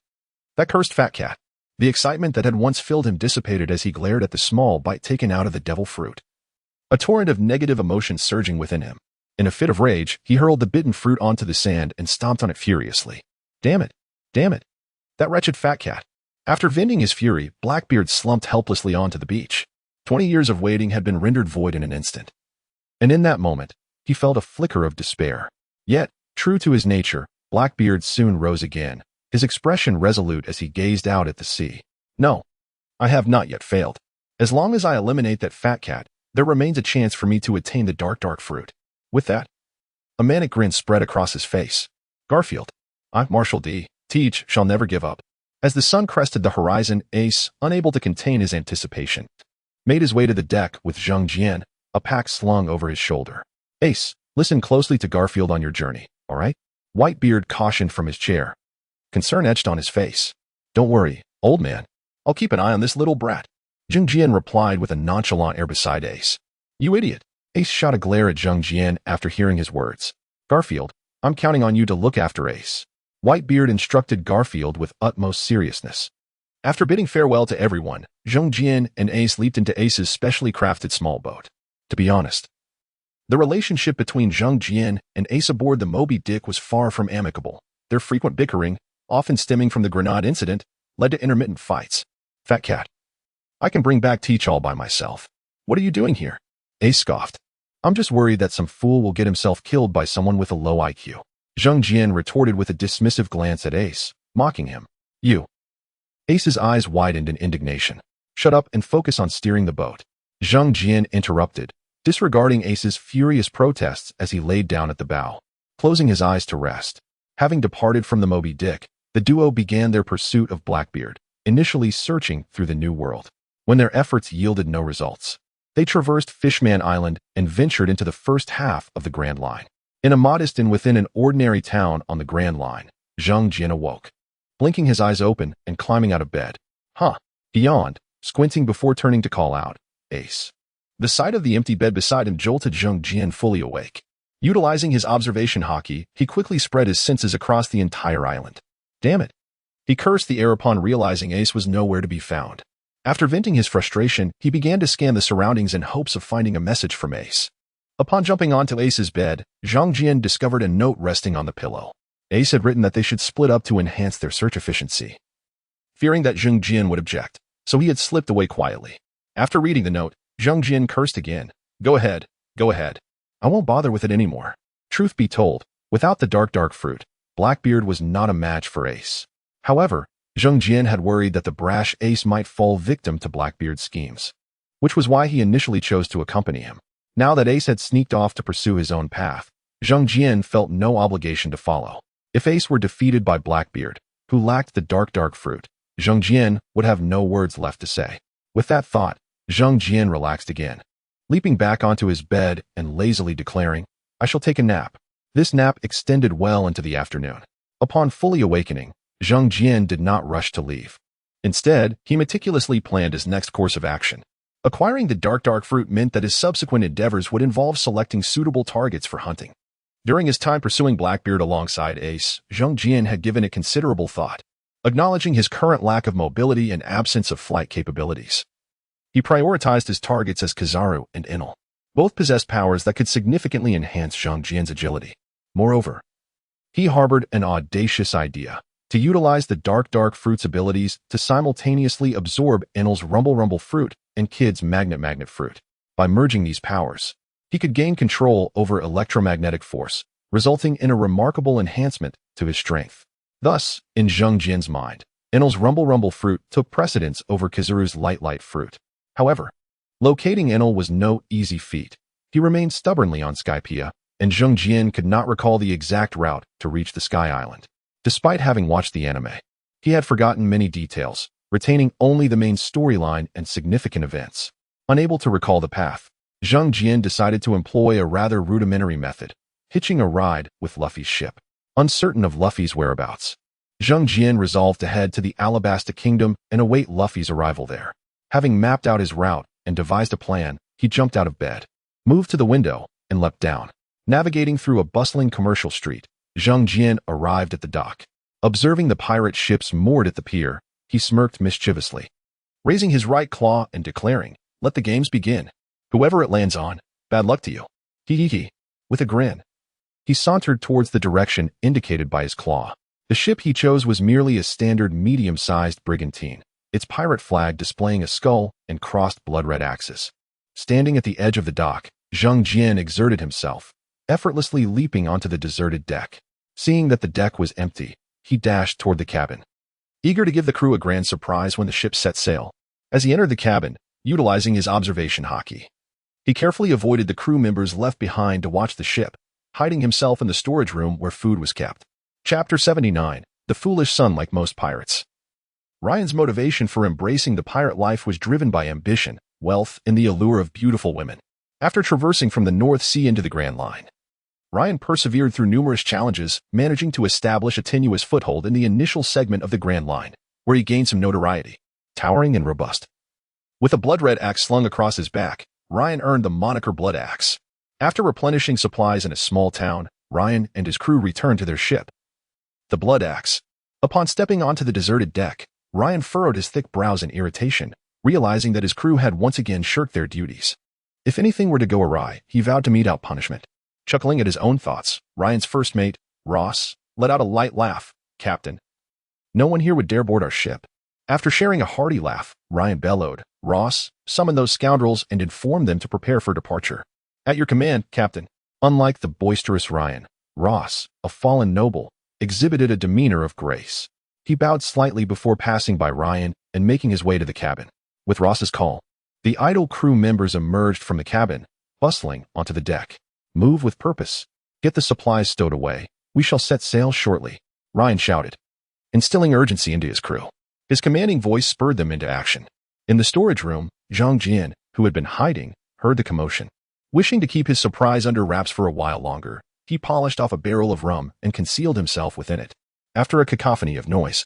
That cursed fat cat." The excitement that had once filled him dissipated as he glared at the small bite taken out of the devil fruit. A torrent of negative emotions surging within him. In a fit of rage, he hurled the bitten fruit onto the sand and stomped on it furiously. Damn it. Damn it. That wretched fat cat. After venting his fury, Blackbeard slumped helplessly onto the beach. 20 years of waiting had been rendered void in an instant. And in that moment, he felt a flicker of despair. Yet, true to his nature, Blackbeard soon rose again, his expression resolute as he gazed out at the sea. "No, I have not yet failed. As long as I eliminate that fat cat, there remains a chance for me to attain the dark fruit." With that, a manic grin spread across his face. "Garfield, I, Marshal D. Teach, shall never give up." As the sun crested the horizon, Ace, unable to contain his anticipation, made his way to the deck with Zhang Jian, a pack slung over his shoulder. "Ace, listen closely to Garfield on your journey, all right?" Whitebeard cautioned from his chair. Concern etched on his face. "Don't worry, old man. I'll keep an eye on this little brat." Zhang Jian replied with a nonchalant air beside Ace. "You idiot." Ace shot a glare at Zhang Jian after hearing his words. "Garfield, I'm counting on you to look after Ace." Whitebeard instructed Garfield with utmost seriousness. After bidding farewell to everyone, Zhang Jian and Ace leaped into Ace's specially crafted small boat. To be honest, the relationship between Zhang Jian and Ace aboard the Moby Dick was far from amicable. Their frequent bickering, often stemming from the grenade incident, led to intermittent fights. "Fat cat, I can bring back Teach all by myself. What are you doing here?" Ace scoffed. "I'm just worried that some fool will get himself killed by someone with a low IQ." Zhang Jian retorted with a dismissive glance at Ace, mocking him. "You." Ace's eyes widened in indignation. "Shut up and focus on steering the boat." Zhang Jian interrupted, disregarding Ace's furious protests as he laid down at the bow, closing his eyes to rest. Having departed from the Moby Dick, the duo began their pursuit of Blackbeard, initially searching through the New World. When their efforts yielded no results, they traversed Fishman Island and ventured into the first half of the Grand Line. In a modest inn within an ordinary town on the Grand Line, Zhang Jian awoke, blinking his eyes open and climbing out of bed. "Huh," he yawned, squinting before turning to call out, "Ace." The sight of the empty bed beside him jolted Zhang Jian fully awake. Utilizing his observation hockey, he quickly spread his senses across the entire island. "Damn it." He cursed the air upon realizing Ace was nowhere to be found. After venting his frustration, he began to scan the surroundings in hopes of finding a message from Ace. Upon jumping onto Ace's bed, Zhang Jian discovered a note resting on the pillow. Ace had written that they should split up to enhance their search efficiency. Fearing that Zhang Jian would object, so he had slipped away quietly. After reading the note, Zhang Jian cursed again. Go ahead. I won't bother with it anymore." Truth be told, without the dark fruit, Blackbeard was not a match for Ace. However, Zhang Jian had worried that the brash Ace might fall victim to Blackbeard's schemes, which was why he initially chose to accompany him. Now that Ace had sneaked off to pursue his own path, Zhang Jian felt no obligation to follow. If Ace were defeated by Blackbeard, who lacked the dark fruit, Zhang Jian would have no words left to say. With that thought, Zhang Jian relaxed again, leaping back onto his bed and lazily declaring, "I shall take a nap." This nap extended well into the afternoon. Upon fully awakening, Zhang Jian did not rush to leave. Instead, he meticulously planned his next course of action. Acquiring the dark fruit meant that his subsequent endeavors would involve selecting suitable targets for hunting. During his time pursuing Blackbeard alongside Ace, Zhang Jian had given it considerable thought, acknowledging his current lack of mobility and absence of flight capabilities. He prioritized his targets as Kizaru and Enel. Both possessed powers that could significantly enhance Zhang Jian's agility. Moreover, he harbored an audacious idea to utilize the dark fruit's abilities to simultaneously absorb Enel's rumble fruit and Kid's magnet fruit. By merging these powers, he could gain control over electromagnetic force, resulting in a remarkable enhancement to his strength. Thus, in Zhang Jian's mind, Enel's rumble fruit took precedence over Kizaru's light fruit. However, locating Enel was no easy feat. He remained stubbornly on Skypiea, and Zhang Jian could not recall the exact route to reach the Sky Island. Despite having watched the anime, he had forgotten many details, retaining only the main storyline and significant events. Unable to recall the path, Zhang Jian decided to employ a rather rudimentary method, hitching a ride with Luffy's ship. Uncertain of Luffy's whereabouts, Zhang Jian resolved to head to the Alabasta Kingdom and await Luffy's arrival there. Having mapped out his route and devised a plan, he jumped out of bed, moved to the window, and leapt down. Navigating through a bustling commercial street, Zhang Jian arrived at the dock. Observing the pirate ships moored at the pier, he smirked mischievously, raising his right claw and declaring, "Let the games begin. Whoever it lands on, bad luck to you." Hee. With a grin, he sauntered towards the direction indicated by his claw. The ship he chose was merely a standard medium-sized brigantine, its pirate flag displaying a skull and crossed blood-red axes. Standing at the edge of the dock, Zhang Jian exerted himself, effortlessly leaping onto the deserted deck. Seeing that the deck was empty, he dashed toward the cabin, eager to give the crew a grand surprise when the ship set sail. As he entered the cabin, utilizing his observation haki, he carefully avoided the crew members left behind to watch the ship, hiding himself in the storage room where food was kept. Chapter 79, The Foolish Son. Like most pirates, Ryan's motivation for embracing the pirate life was driven by ambition, wealth, and the allure of beautiful women. After traversing from the North Sea into the Grand Line, Ryan persevered through numerous challenges, managing to establish a tenuous foothold in the initial segment of the Grand Line, where he gained some notoriety. Towering and robust, with a blood-red axe slung across his back, Ryan earned the moniker Blood Axe. After replenishing supplies in a small town, Ryan and his crew returned to their ship, the Blood Axe. Upon stepping onto the deserted deck, Ryan furrowed his thick brows in irritation, realizing that his crew had once again shirked their duties. If anything were to go awry, he vowed to mete out punishment. Chuckling at his own thoughts, Ryan's first mate, Ross, let out a light laugh. "Captain, no one here would dare board our ship." After sharing a hearty laugh, Ryan bellowed, "Ross, summon those scoundrels and inform them to prepare for departure." "At your command, Captain." Unlike the boisterous Ryan, Ross, a fallen noble, exhibited a demeanor of grace. He bowed slightly before passing by Ryan and making his way to the cabin. With Ross's call, the idle crew members emerged from the cabin, bustling onto the deck. "Move with purpose. Get the supplies stowed away. We shall set sail shortly," Ryan shouted, instilling urgency into his crew. His commanding voice spurred them into action. In the storage room, Zhang Jian, who had been hiding, heard the commotion. Wishing to keep his surprise under wraps for a while longer, he polished off a barrel of rum and concealed himself within it. After a cacophony of noise,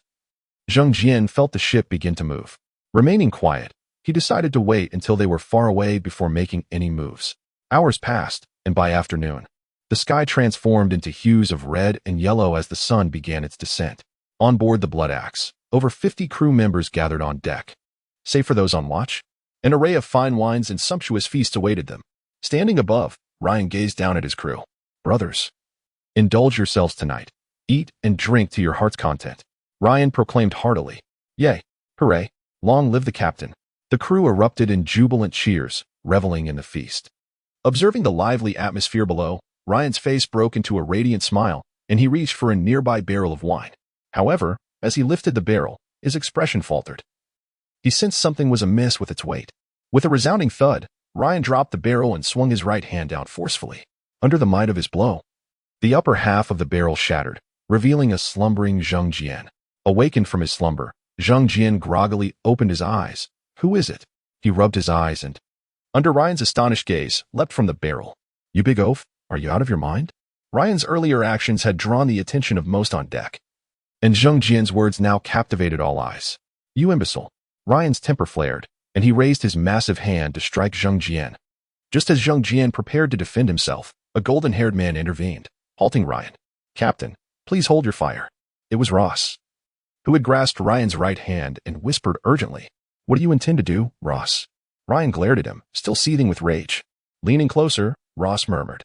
Zhang Jian felt the ship begin to move. Remaining quiet, he decided to wait until they were far away before making any moves. Hours passed, and by afternoon, the sky transformed into hues of red and yellow as the sun began its descent. On board the Blood Axe, over 50 crew members gathered on deck. Save for those on watch, an array of fine wines and sumptuous feasts awaited them. Standing above, Ryan gazed down at his crew. "Brothers, indulge yourselves tonight. Eat and drink to your heart's content," Ryan proclaimed heartily. "Yay! Hooray! Long live the captain!" The crew erupted in jubilant cheers, reveling in the feast. Observing the lively atmosphere below, Ryan's face broke into a radiant smile, and he reached for a nearby barrel of wine. However, as he lifted the barrel, his expression faltered. He sensed something was amiss with its weight. With a resounding thud, Ryan dropped the barrel and swung his right hand out forcefully. Under the might of his blow, the upper half of the barrel shattered, revealing a slumbering Zhang Jian. Awakened from his slumber, Zhang Jian groggily opened his eyes. "Who is it?" He rubbed his eyes and, under Ryan's astonished gaze, leapt from the barrel. "You big oaf, are you out of your mind?" Ryan's earlier actions had drawn the attention of most on deck, and Zhang Jian's words now captivated all eyes. "You imbecile!" Ryan's temper flared, and he raised his massive hand to strike Zhang Jian. Just as Zhang Jian prepared to defend himself, a golden-haired man intervened, halting Ryan. "Captain, please hold your fire." It was Ross, who had grasped Ryan's right hand and whispered urgently, "What do you intend to do, Ross?" Ryan glared at him, still seething with rage. Leaning closer, Ross murmured,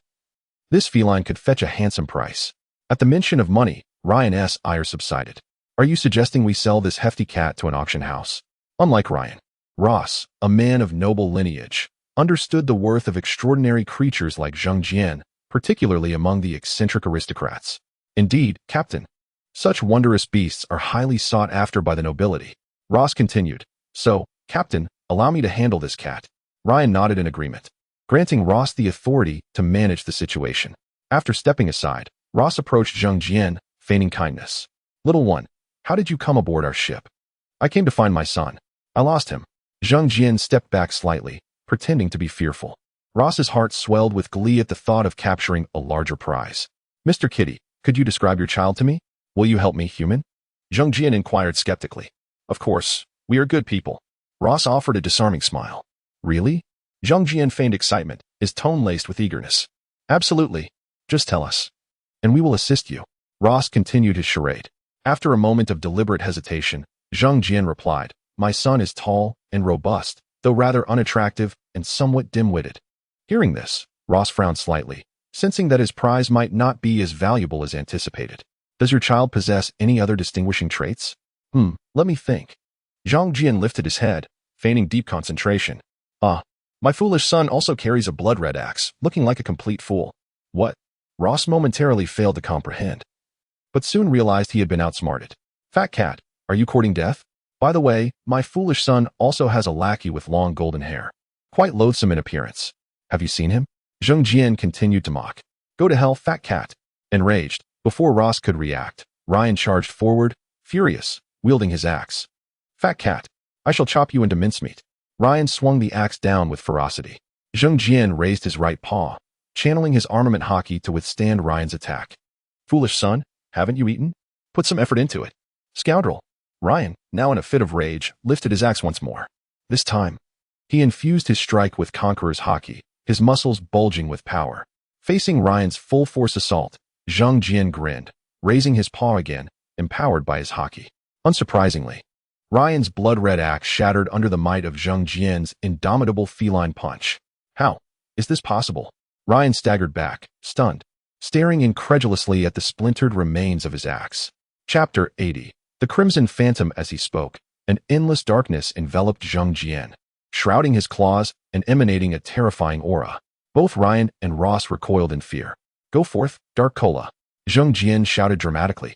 "This feline could fetch a handsome price." At the mention of money, Ryan's ire subsided. "Are you suggesting we sell this hefty cat to an auction house?" Unlike Ryan, Ross, a man of noble lineage, understood the worth of extraordinary creatures like Zhang Jian, particularly among the eccentric aristocrats. "Indeed, Captain, such wondrous beasts are highly sought after by the nobility." Ross continued, "So, Captain, allow me to handle this cat." Ryan nodded in agreement, granting Ross the authority to manage the situation. After stepping aside, Ross approached Zhang Jian, feigning kindness. Little one, how did you come aboard our ship? I came to find my son. I lost him. Zhang Jian stepped back slightly, pretending to be fearful. Ross's heart swelled with glee at the thought of capturing a larger prize. Mr. Kitty, could you describe your child to me? Will you help me, human? Zhang Jian inquired skeptically. Of course, we are good people. Ross offered a disarming smile. Really? Zhang Jian feigned excitement, his tone laced with eagerness. Absolutely. Just tell us. And we will assist you. Ross continued his charade. After a moment of deliberate hesitation, Zhang Jian replied, My son is tall and robust, though rather unattractive and somewhat dim-witted. Hearing this, Ross frowned slightly, sensing that his prize might not be as valuable as anticipated. Does your child possess any other distinguishing traits? Let me think. Zhang Jian lifted his head, feigning deep concentration. My foolish son also carries a blood-red axe, looking like a complete fool. What? Ross momentarily failed to comprehend, but soon realized he had been outsmarted. Fat cat, are you courting death? By the way, my foolish son also has a lackey with long golden hair. Quite loathsome in appearance. Have you seen him? Zhang Jian continued to mock. Go to hell, fat cat. Enraged, before Ross could react, Ryan charged forward, furious, wielding his axe. Fat cat, I shall chop you into mincemeat. Ryan swung the axe down with ferocity. Zhang Jian raised his right paw, channeling his armament hockey to withstand Ryan's attack. Foolish son, haven't you eaten? Put some effort into it. Scoundrel. Ryan, now in a fit of rage, lifted his axe once more. This time, he infused his strike with conqueror's hockey, his muscles bulging with power. Facing Ryan's full-force assault, Zhang Jian grinned, raising his paw again, empowered by his hockey. Unsurprisingly, Ryan's blood-red axe shattered under the might of Zhang Jian's indomitable feline punch. How? Is this possible? Ryan staggered back, stunned, staring incredulously at the splintered remains of his axe. Chapter 80. The Crimson Phantom. As he spoke, an endless darkness enveloped Zhang Jian, shrouding his claws and emanating a terrifying aura. Both Ryan and Ross recoiled in fear. Go forth, Dark Cola, Zhang Jian shouted dramatically.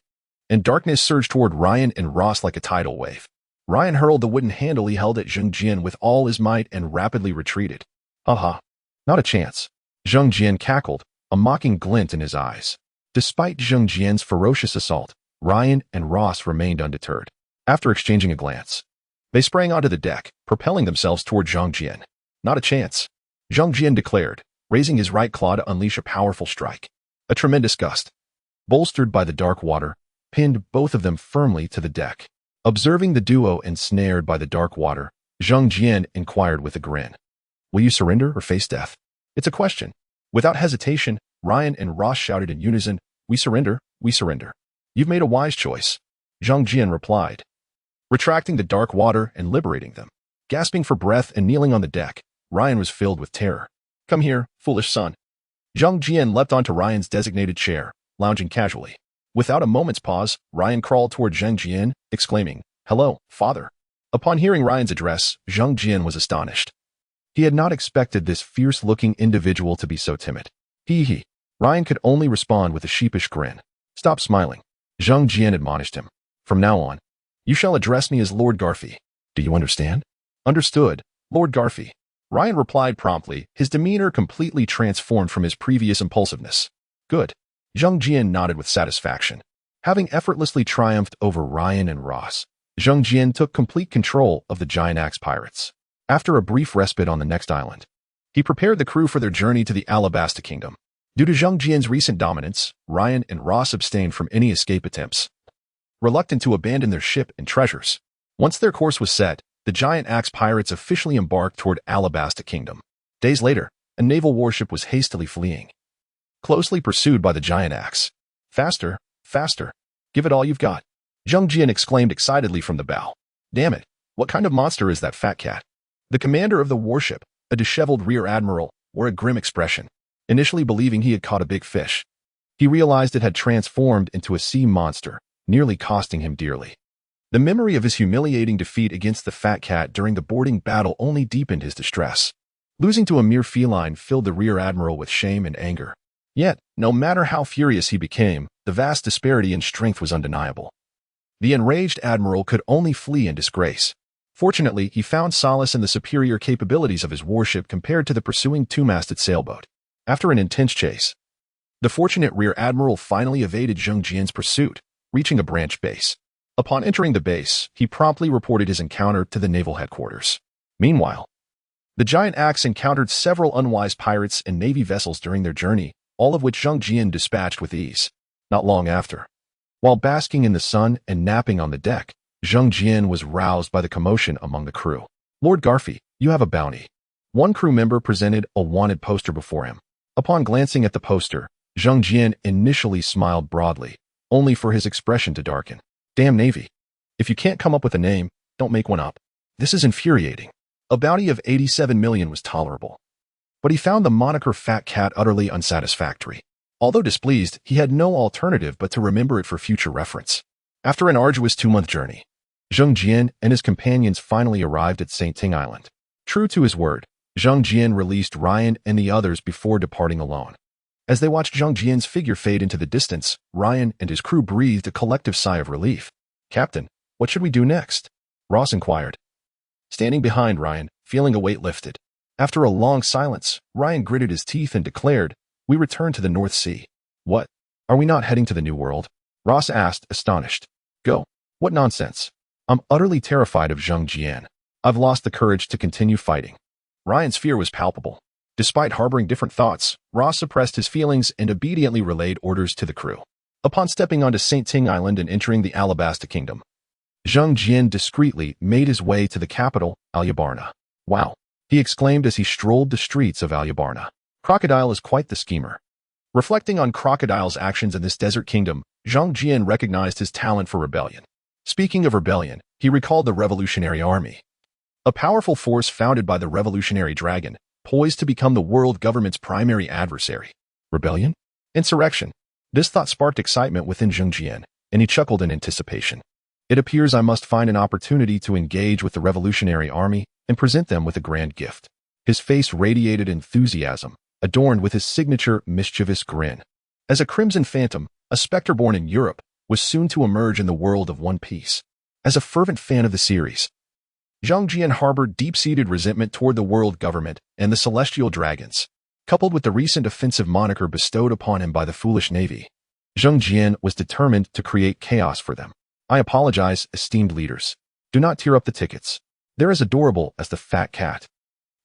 And darkness surged toward Ryan and Ross like a tidal wave. Ryan hurled the wooden handle he held at Zhang Jian with all his might and rapidly retreated. Not a chance. Zhang Jian cackled, a mocking glint in his eyes. Despite Zhang Jian's ferocious assault, Ryan and Ross remained undeterred. After exchanging a glance, they sprang onto the deck, propelling themselves toward Zhang Jian. Not a chance, Zhang Jian declared, raising his right claw to unleash a powerful strike. A tremendous gust, bolstered by the dark water, pinned both of them firmly to the deck. Observing the duo ensnared by the dark water, Zhang Jian inquired with a grin. Will you surrender or face death? It's a question. Without hesitation, Ryan and Ross shouted in unison, We surrender, we surrender. You've made a wise choice, Zhang Jian replied, retracting the dark water and liberating them. Gasping for breath and kneeling on the deck, Ryan was filled with terror. Come here, foolish son. Zhang Jian leapt onto Ryan's designated chair, lounging casually. Without a moment's pause, Ryan crawled toward Zhang Jian, exclaiming, Hello, father. Upon hearing Ryan's address, Zhang Jian was astonished. He had not expected this fierce-looking individual to be so timid. Hee. Ryan could only respond with a sheepish grin. Stop smiling, Zhang Jian admonished him. From now on, you shall address me as Lord Garfi. Do you understand? Understood, Lord Garfi. Ryan replied promptly, his demeanor completely transformed from his previous impulsiveness. Good. Zhang Jian nodded with satisfaction. Having effortlessly triumphed over Ryan and Ross, Zhang Jian took complete control of the giant axe pirates. After a brief respite on the next island, he prepared the crew for their journey to the Alabasta Kingdom. Due to Zhang Jian's recent dominance, Ryan and Ross abstained from any escape attempts, reluctant to abandon their ship and treasures. Once their course was set, the giant axe pirates officially embarked toward Alabasta Kingdom. Days later, a naval warship was hastily fleeing, closely pursued by the giant axe. Faster, faster. Give it all you've got, Zhang Jian exclaimed excitedly from the bow. Damn it, what kind of monster is that fat cat? The commander of the warship, a disheveled rear admiral, wore a grim expression. Initially believing he had caught a big fish, he realized it had transformed into a sea monster, nearly costing him dearly. The memory of his humiliating defeat against the fat cat during the boarding battle only deepened his distress. Losing to a mere feline filled the rear admiral with shame and anger. Yet, no matter how furious he became, the vast disparity in strength was undeniable. The enraged admiral could only flee in disgrace. Fortunately, he found solace in the superior capabilities of his warship compared to the pursuing two-masted sailboat. After an intense chase, the fortunate rear admiral finally evaded Zhang Jian's pursuit, reaching a branch base. Upon entering the base, he promptly reported his encounter to the naval headquarters. Meanwhile, the giant axe encountered several unwise pirates and navy vessels during their journey, all of which Zhang Jian dispatched with ease. Not long after, while basking in the sun and napping on the deck, Zhang Jian was roused by the commotion among the crew. "Lord Garfi, you have a bounty." One crew member presented a wanted poster before him. Upon glancing at the poster, Zhang Jian initially smiled broadly, only for his expression to darken. "Damn Navy. If you can't come up with a name, don't make one up. This is infuriating." A bounty of 87 million was tolerable, but he found the moniker Fat Cat utterly unsatisfactory. Although displeased, he had no alternative but to remember it for future reference. After an arduous 2-month journey, Zhang Jian and his companions finally arrived at St. Ting Island. True to his word, Zhang Jian released Ryan and the others before departing alone. As they watched Zhang Jian's figure fade into the distance, Ryan and his crew breathed a collective sigh of relief. "Captain, what should we do next?" Ross inquired. Standing behind Ryan, feeling a weight lifted. After a long silence, Ryan gritted his teeth and declared, "We return to the North Sea." "What? Are we not heading to the New World?" Ross asked, astonished. "Go. What nonsense. I'm utterly terrified of Zhang Jian. I've lost the courage to continue fighting." Ryan's fear was palpable. Despite harboring different thoughts, Ross suppressed his feelings and obediently relayed orders to the crew. Upon stepping onto St. Ting Island and entering the Alabasta Kingdom, Zhang Jian discreetly made his way to the capital, Alyabarna. "Wow," he exclaimed as he strolled the streets of Alyabarna. "Crocodile is quite the schemer." Reflecting on Crocodile's actions in this desert kingdom, Zhang Jian recognized his talent for rebellion. Speaking of rebellion, he recalled the Revolutionary Army, a powerful force founded by the Revolutionary Dragon, poised to become the world government's primary adversary. Rebellion? Insurrection? This thought sparked excitement within Zhang Jian, and he chuckled in anticipation. "It appears I must find an opportunity to engage with the Revolutionary Army and present them with a grand gift." His face radiated enthusiasm, adorned with his signature mischievous grin. As a crimson phantom, a specter born in Europe, was soon to emerge in the world of One Piece. As a fervent fan of the series, Zhang Jian harbored deep-seated resentment toward the world government and the Celestial Dragons, coupled with the recent offensive moniker bestowed upon him by the foolish Navy. Zhang Jian was determined to create chaos for them. "I apologize, esteemed leaders. Do not tear up the tickets. They're as adorable as the fat cat."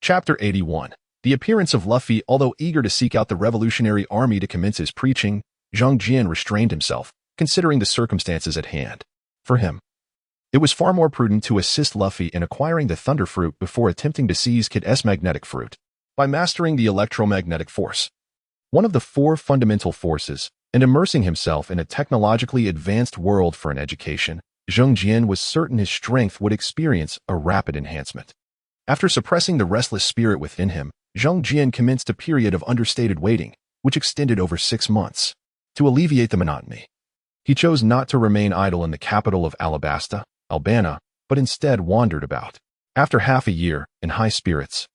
Chapter 81. The appearance of Luffy. Although eager to seek out the Revolutionary Army to commence his preaching, Zhang Jian restrained himself, considering the circumstances at hand. For him, it was far more prudent to assist Luffy in acquiring the Thunder Fruit before attempting to seize Kid S's magnetic fruit. By mastering the electromagnetic force, one of the 4 fundamental forces, and immersing himself in a technologically advanced world for an education, Zhang Jian was certain his strength would experience a rapid enhancement. After suppressing the restless spirit within him, Zhang Jian commenced a period of understated waiting, which extended over 6 months. To alleviate the monotony, he chose not to remain idle in the capital of Alabasta, Albana, but instead wandered about. After half a year, in high spirits,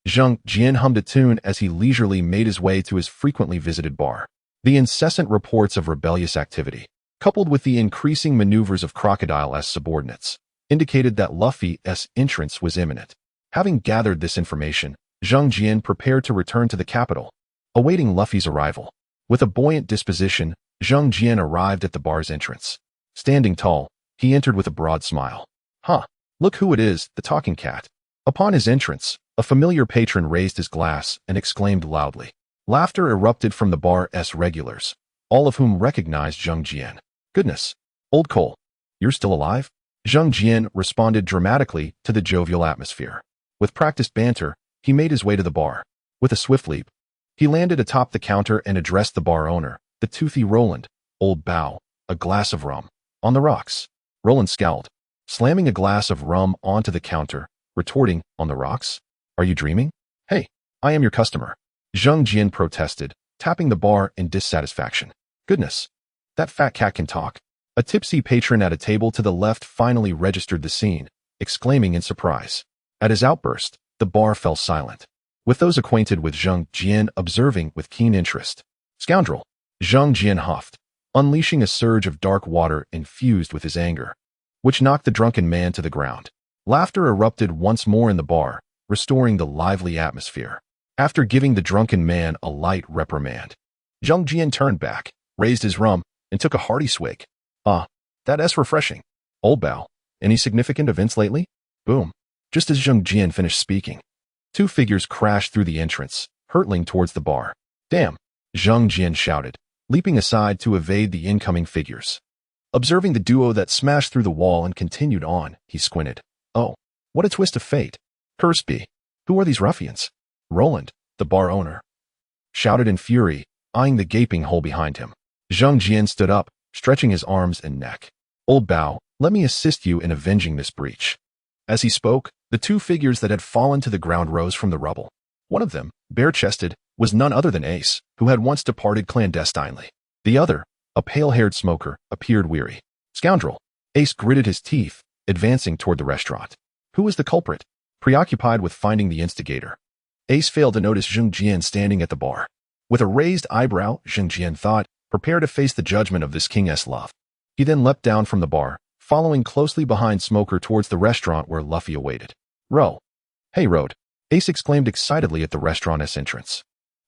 Zhang Jian hummed a tune as he leisurely made his way to his frequently visited bar. The incessant reports of rebellious activity, coupled with the increasing maneuvers of Crocodile's subordinates, indicated that Luffy's entrance was imminent. Having gathered this information, Zhang Jian prepared to return to the capital, awaiting Luffy's arrival. With a buoyant disposition, Zhang Jian arrived at the bar's entrance. Standing tall, he entered with a broad smile. "Huh, look who it is, the talking cat." Upon his entrance, a familiar patron raised his glass and exclaimed loudly. Laughter erupted from the bar's regulars, all of whom recognized Zhang Jian. "Goodness, old Cole, you're still alive?" Zhang Jian responded dramatically to the jovial atmosphere. With practiced banter, he made his way to the bar. With a swift leap, he landed atop the counter and addressed the bar owner, the toothy Roland. "Old Bao, a glass of rum." "On the rocks." Roland scowled, slamming a glass of rum onto the counter, retorting, "On the rocks? Are you dreaming?" "Hey, I am your customer," Zhang Jian protested, tapping the bar in dissatisfaction. "Goodness, that fat cat can talk." A tipsy patron at a table to the left finally registered the scene, exclaiming in surprise. At his outburst, the bar fell silent, with those acquainted with Zhang Jian observing with keen interest. "Scoundrel," Zhang Jian huffed, unleashing a surge of dark water infused with his anger, which knocked the drunken man to the ground. Laughter erupted once more in the bar, restoring the lively atmosphere. After giving the drunken man a light reprimand, Zhang Jian turned back, raised his rum, and took a hearty swig. Ah, that's refreshing. Old Bao, any significant events lately? Boom. Just as Zheng Jian finished speaking, two figures crashed through the entrance, hurtling towards the bar. Damn, Zheng Jian shouted, leaping aside to evade the incoming figures. Observing the duo that smashed through the wall and continued on, he squinted. Oh, what a twist of fate. Cursed be. Who are these ruffians? Roland, the bar owner, shouted in fury, eyeing the gaping hole behind him. Zheng Jian stood up, stretching his arms and neck. Old Bao, let me assist you in avenging this breach. As he spoke, the two figures that had fallen to the ground rose from the rubble. One of them, bare-chested, was none other than Ace, who had once departed clandestinely. The other, a pale-haired smoker, appeared weary. Scoundrel! Ace gritted his teeth, advancing toward the restaurant. Who was the culprit? Preoccupied with finding the instigator, Ace failed to notice Zheng Jian standing at the bar. With a raised eyebrow, Zheng Jian thought, prepare to face the judgment of this king's love. He then leapt down from the bar, following closely behind Smoker towards the restaurant where Luffy awaited. Ro. Hey, Rode. Ace exclaimed excitedly at the restaurant's entrance.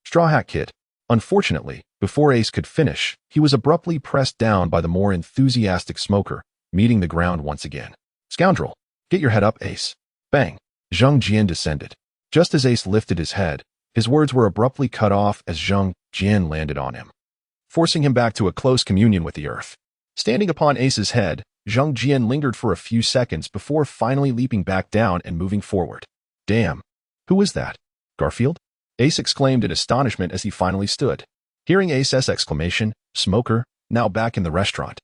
Straw Hat Kid. Unfortunately, before Ace could finish, he was abruptly pressed down by the more enthusiastic Smoker, meeting the ground once again. Scoundrel. Get your head up, Ace. Bang. Zheng Jian descended. Just as Ace lifted his head, his words were abruptly cut off as Zheng Jian landed on him, forcing him back to a close communion with the earth. Standing upon Ace's head, Zheng Jian lingered for a few seconds before finally leaping back down and moving forward. Damn. Who was that? Garfield? Ace exclaimed in astonishment as he finally stood. Hearing Ace's exclamation, Smoker, now back in the restaurant,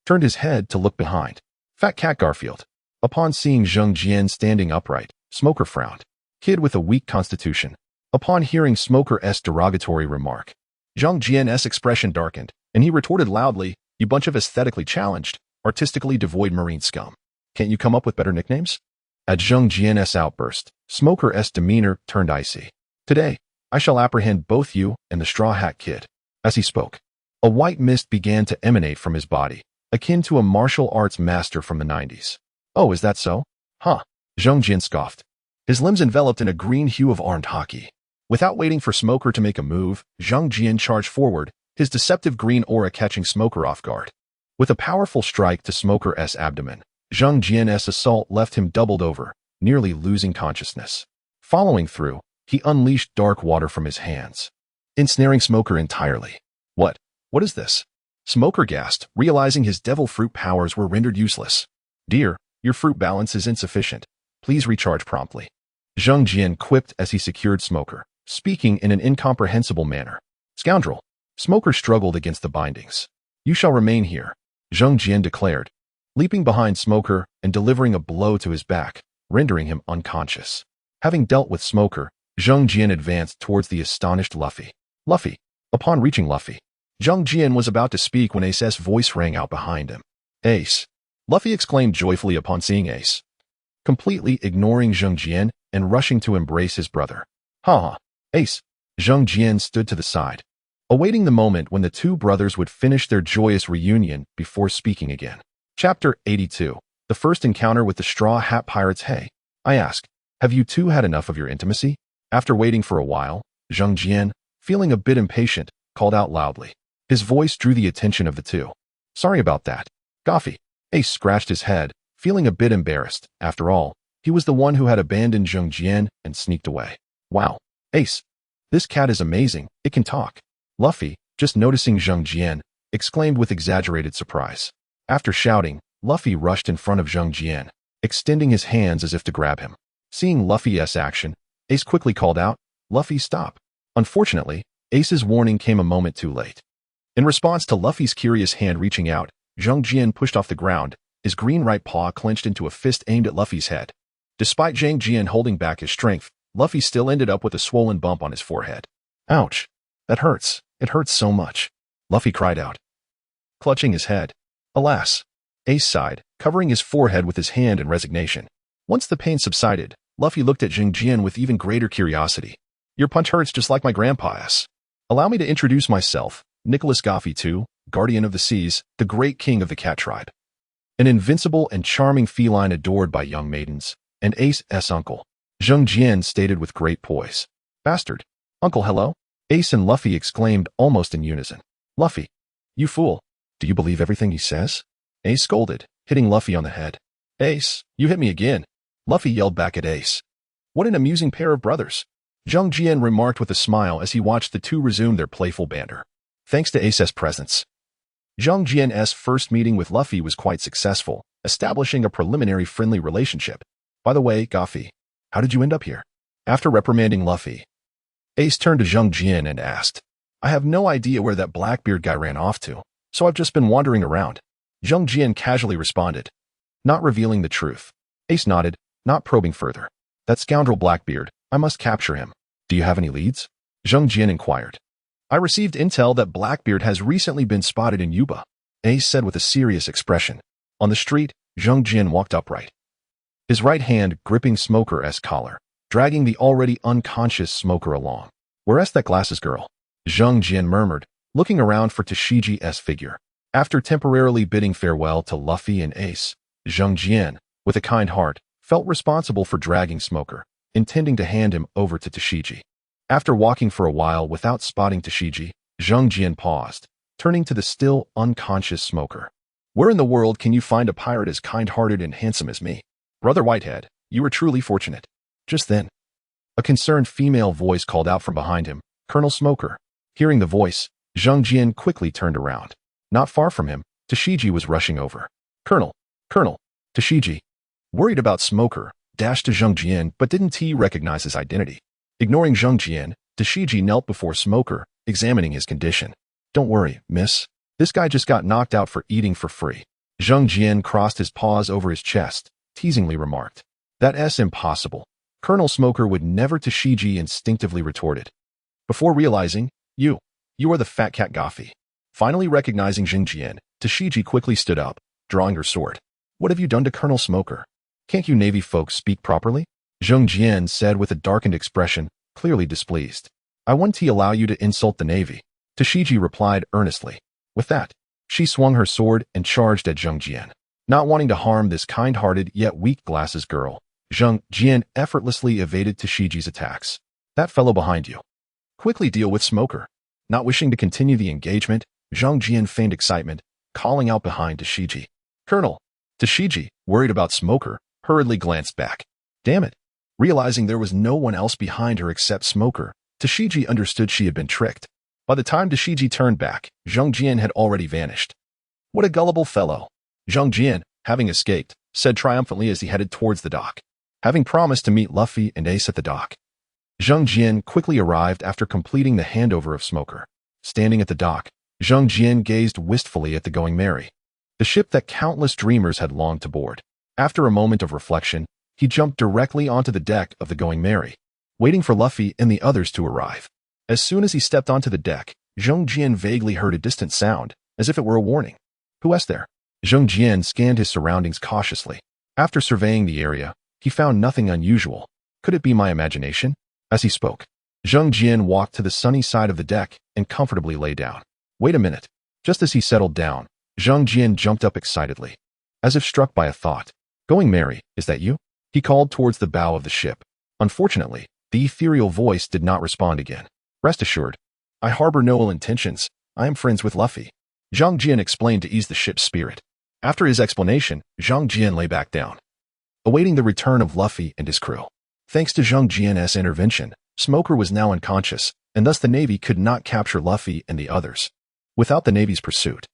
turned his head to look behind. Fat Cat Garfield. Upon seeing Zheng Jian standing upright, Smoker frowned. Kid with a weak constitution. Upon hearing Smoker's derogatory remark, Zheng Jian's expression darkened, and he retorted loudly, you bunch of aesthetically challenged, artistically devoid marine scum. Can't you come up with better nicknames? At Zheng Jian's outburst, Smoker's demeanor turned icy. Today, I shall apprehend both you and the Straw Hat Kid. As he spoke, a white mist began to emanate from his body, akin to a martial arts master from the 90s. Oh, is that so? Huh. Zheng Jian scoffed, his limbs enveloped in a green hue of armed hockey. Without waiting for Smoker to make a move, Zheng Jian charged forward, his deceptive green aura catching Smoker off guard. With a powerful strike to Smoker's abdomen, Zheng Jian's assault left him doubled over, nearly losing consciousness. Following through, he unleashed dark water from his hands, ensnaring Smoker entirely. What is this? Smoker gasped, realizing his devil fruit powers were rendered useless. Dear, your fruit balance is insufficient. Please recharge promptly. Zheng Jian quipped as he secured Smoker, speaking in an incomprehensible manner. Scoundrel. Smoker struggled against the bindings. You shall remain here, Zheng Jian declared, leaping behind Smoker and delivering a blow to his back, rendering him unconscious. Having dealt with Smoker, Zheng Jian advanced towards the astonished Luffy. Luffy. Upon reaching Luffy, Zheng Jian was about to speak when Ace's voice rang out behind him. Ace. Luffy exclaimed joyfully upon seeing Ace, completely ignoring Zheng Jian and rushing to embrace his brother. Ha! Ace. Zheng Jian stood to the side, awaiting the moment when the two brothers would finish their joyous reunion before speaking again. Chapter 82. The first encounter with the Straw Hat Pirates. Hey, I ask, have you two had enough of your intimacy? After waiting for a while, Zheng Jian, feeling a bit impatient, called out loudly. His voice drew the attention of the two. Sorry about that. Goffy. Ace scratched his head, feeling a bit embarrassed. After all, he was the one who had abandoned Zheng Jian and sneaked away. Wow. Ace. This cat is amazing. It can talk. Luffy, just noticing Zheng Jian, exclaimed with exaggerated surprise. After shouting, Luffy rushed in front of Zheng Jian, extending his hands as if to grab him. Seeing Luffy's action, Ace quickly called out, Luffy, stop. Unfortunately, Ace's warning came a moment too late. In response to Luffy's curious hand reaching out, Zheng Jian pushed off the ground, his green right paw clenched into a fist aimed at Luffy's head. Despite Zheng Jian holding back his strength, Luffy still ended up with a swollen bump on his forehead. Ouch. That hurts. It hurts so much. Luffy cried out, clutching his head. Alas. Ace sighed, covering his forehead with his hand in resignation. Once the pain subsided, Luffy looked at Zheng Jian with even greater curiosity. Your punch hurts just like my grandpa's. Allow me to introduce myself, Nicholas Goffy II, Guardian of the Seas, the great king of the cat tribe. An invincible and charming feline adored by young maidens, and Ace's uncle. Zheng Jian stated with great poise. Bastard. Uncle, hello? Ace and Luffy exclaimed almost in unison. Luffy. You fool. Do you believe everything he says? Ace scolded, hitting Luffy on the head. Ace, you hit me again. Luffy yelled back at Ace. What an amusing pair of brothers. Zhang Jian remarked with a smile as he watched the two resume their playful banter. Thanks to Ace's presence, Zhang Jian's first meeting with Luffy was quite successful, establishing a preliminary friendly relationship. By the way, Luffy, how did you end up here? After reprimanding Luffy, Ace turned to Zhang Jian and asked, I have no idea where that Blackbeard guy ran off to, so I've just been wandering around. Zhang Jian casually responded, not revealing the truth. Ace nodded, not probing further. That scoundrel Blackbeard, I must capture him. Do you have any leads? Zhang Jian inquired. I received intel that Blackbeard has recently been spotted in Yuba, Ace said with a serious expression. On the street, Zhang Jian walked upright, his right hand gripping Smoker's collar, dragging the already unconscious Smoker along. Where's that glasses girl? Zhang Jian murmured, looking around for Tashiji's figure. After temporarily bidding farewell to Luffy and Ace, Zhang Jian, with a kind heart, felt responsible for dragging Smoker, intending to hand him over to Tashiji. After walking for a while without spotting Tashiji, Zhang Jian paused, turning to the still unconscious Smoker. Where in the world can you find a pirate as kind-hearted and handsome as me? Brother Whitehead, you are truly fortunate. Just then, a concerned female voice called out from behind him, Colonel Smoker. Hearing the voice, Zhang Jian quickly turned around. Not far from him, Tashiji was rushing over. Colonel, Tashiji. Worried about Smoker, dashed to Zhang Jian but didn't recognize his identity. Ignoring Zhang Jian, Tashiji knelt before Smoker, examining his condition. Don't worry, miss. This guy just got knocked out for eating for free. Zhang Jian crossed his paws over his chest, teasingly remarked. That's impossible. Colonel Smoker would never, Tashiji instinctively retorted. Before realizing, you are the fat cat Luffy. Finally recognizing Zhang Jian, Tashiji quickly stood up, drawing her sword. What have you done to Colonel Smoker? Can't you Navy folks speak properly? Zhang Jian said with a darkened expression, clearly displeased. I won't allow you to insult the Navy. Tashiji replied earnestly. With that, she swung her sword and charged at Zhang Jian. Not wanting to harm this kind-hearted yet weak glasses girl, Zhang Jian effortlessly evaded Tashiji's attacks. That fellow behind you. Quickly deal with Smoker. Not wishing to continue the engagement, Zhang Jian feigned excitement, calling out behind Tashiji. Colonel. Tashiji, worried about Smoker, hurriedly glanced back. Damn it. Realizing there was no one else behind her except Smoker, Tashiji understood she had been tricked. By the time Tashiji turned back, Zhang Jian had already vanished. What a gullible fellow. Zhang Jian, having escaped, said triumphantly as he headed towards the dock. Having promised to meet Luffy and Ace at the dock, Zhang Jian quickly arrived after completing the handover of Smoker. Standing at the dock, Zhang Jian gazed wistfully at the Going Merry, the ship that countless dreamers had longed to board. After a moment of reflection, he jumped directly onto the deck of the Going Merry, waiting for Luffy and the others to arrive. As soon as he stepped onto the deck, Zhang Jian vaguely heard a distant sound, as if it were a warning. Who was there? Zhang Jian scanned his surroundings cautiously. After surveying the area, he found nothing unusual. Could it be my imagination? As he spoke, Zhang Jian walked to the sunny side of the deck and comfortably lay down. Wait a minute. Just as he settled down, Zhang Jian jumped up excitedly, as if struck by a thought. Going Merry, is that you? He called towards the bow of the ship. Unfortunately, the ethereal voice did not respond again. Rest assured, I harbor no ill intentions. I am friends with Luffy. Zhang Jian explained to ease the ship's spirit. After his explanation, Zhang Jian lay back down, awaiting the return of Luffy and his crew. Thanks to Zhang Jian's intervention, Smoker was now unconscious, and thus the Navy could not capture Luffy and the others. Without the Navy's pursuit,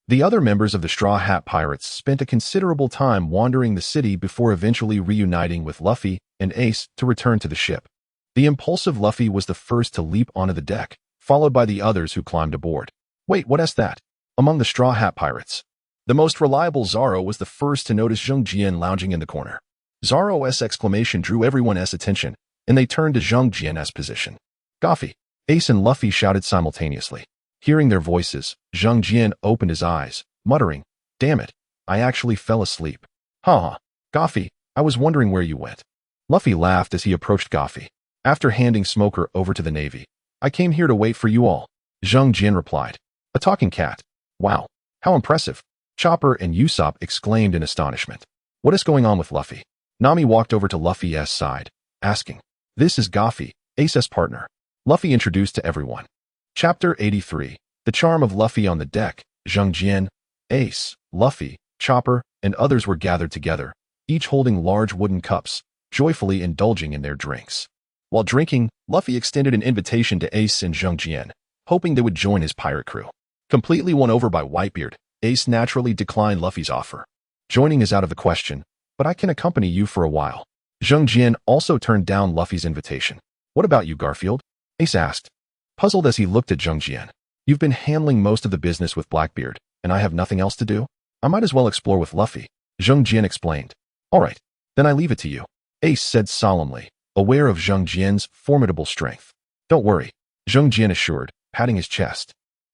the other members of the Straw Hat Pirates spent a considerable time wandering the city before eventually reuniting with Luffy and Ace to return to the ship. The impulsive Luffy was the first to leap onto the deck, followed by the others who climbed aboard. Wait, what's that? Among the Straw Hat Pirates, the most reliable Zoro was the first to notice Zhang Jian lounging in the corner. Zoro's exclamation drew everyone's attention, and they turned to Zhang Jian's position. Luffy, Ace and Luffy shouted simultaneously. Hearing their voices, Zhang Jian opened his eyes, muttering, Damn it, I actually fell asleep. Ha! Luffy, I was wondering where you went. Luffy laughed as he approached Luffy. After handing Smoker over to the Navy, I came here to wait for you all. Zhang Jian replied. A talking cat. Wow, how impressive. Chopper and Usopp exclaimed in astonishment. What is going on with Luffy? Nami walked over to Luffy's side, asking. This is Luffy, Ace's partner. Luffy introduced to everyone. Chapter 83. The charm of Luffy on the deck. Zhang Jian, Ace, Luffy, Chopper, and others were gathered together, each holding large wooden cups, joyfully indulging in their drinks. While drinking, Luffy extended an invitation to Ace and Zhang Jian, hoping they would join his pirate crew. Completely won over by Whitebeard, Ace naturally declined Luffy's offer. Joining is out of the question, but I can accompany you for a while. Zhang Jian also turned down Luffy's invitation. What about you, Garfield? Ace asked, puzzled as he looked at Zhang Jian. You've been handling most of the business with Blackbeard, and I have nothing else to do? I might as well explore with Luffy. Zhang Jian explained. All right, then I leave it to you, Ace said solemnly, aware of Zhang Jian's formidable strength. Don't worry, Zhang Jian assured, patting his chest.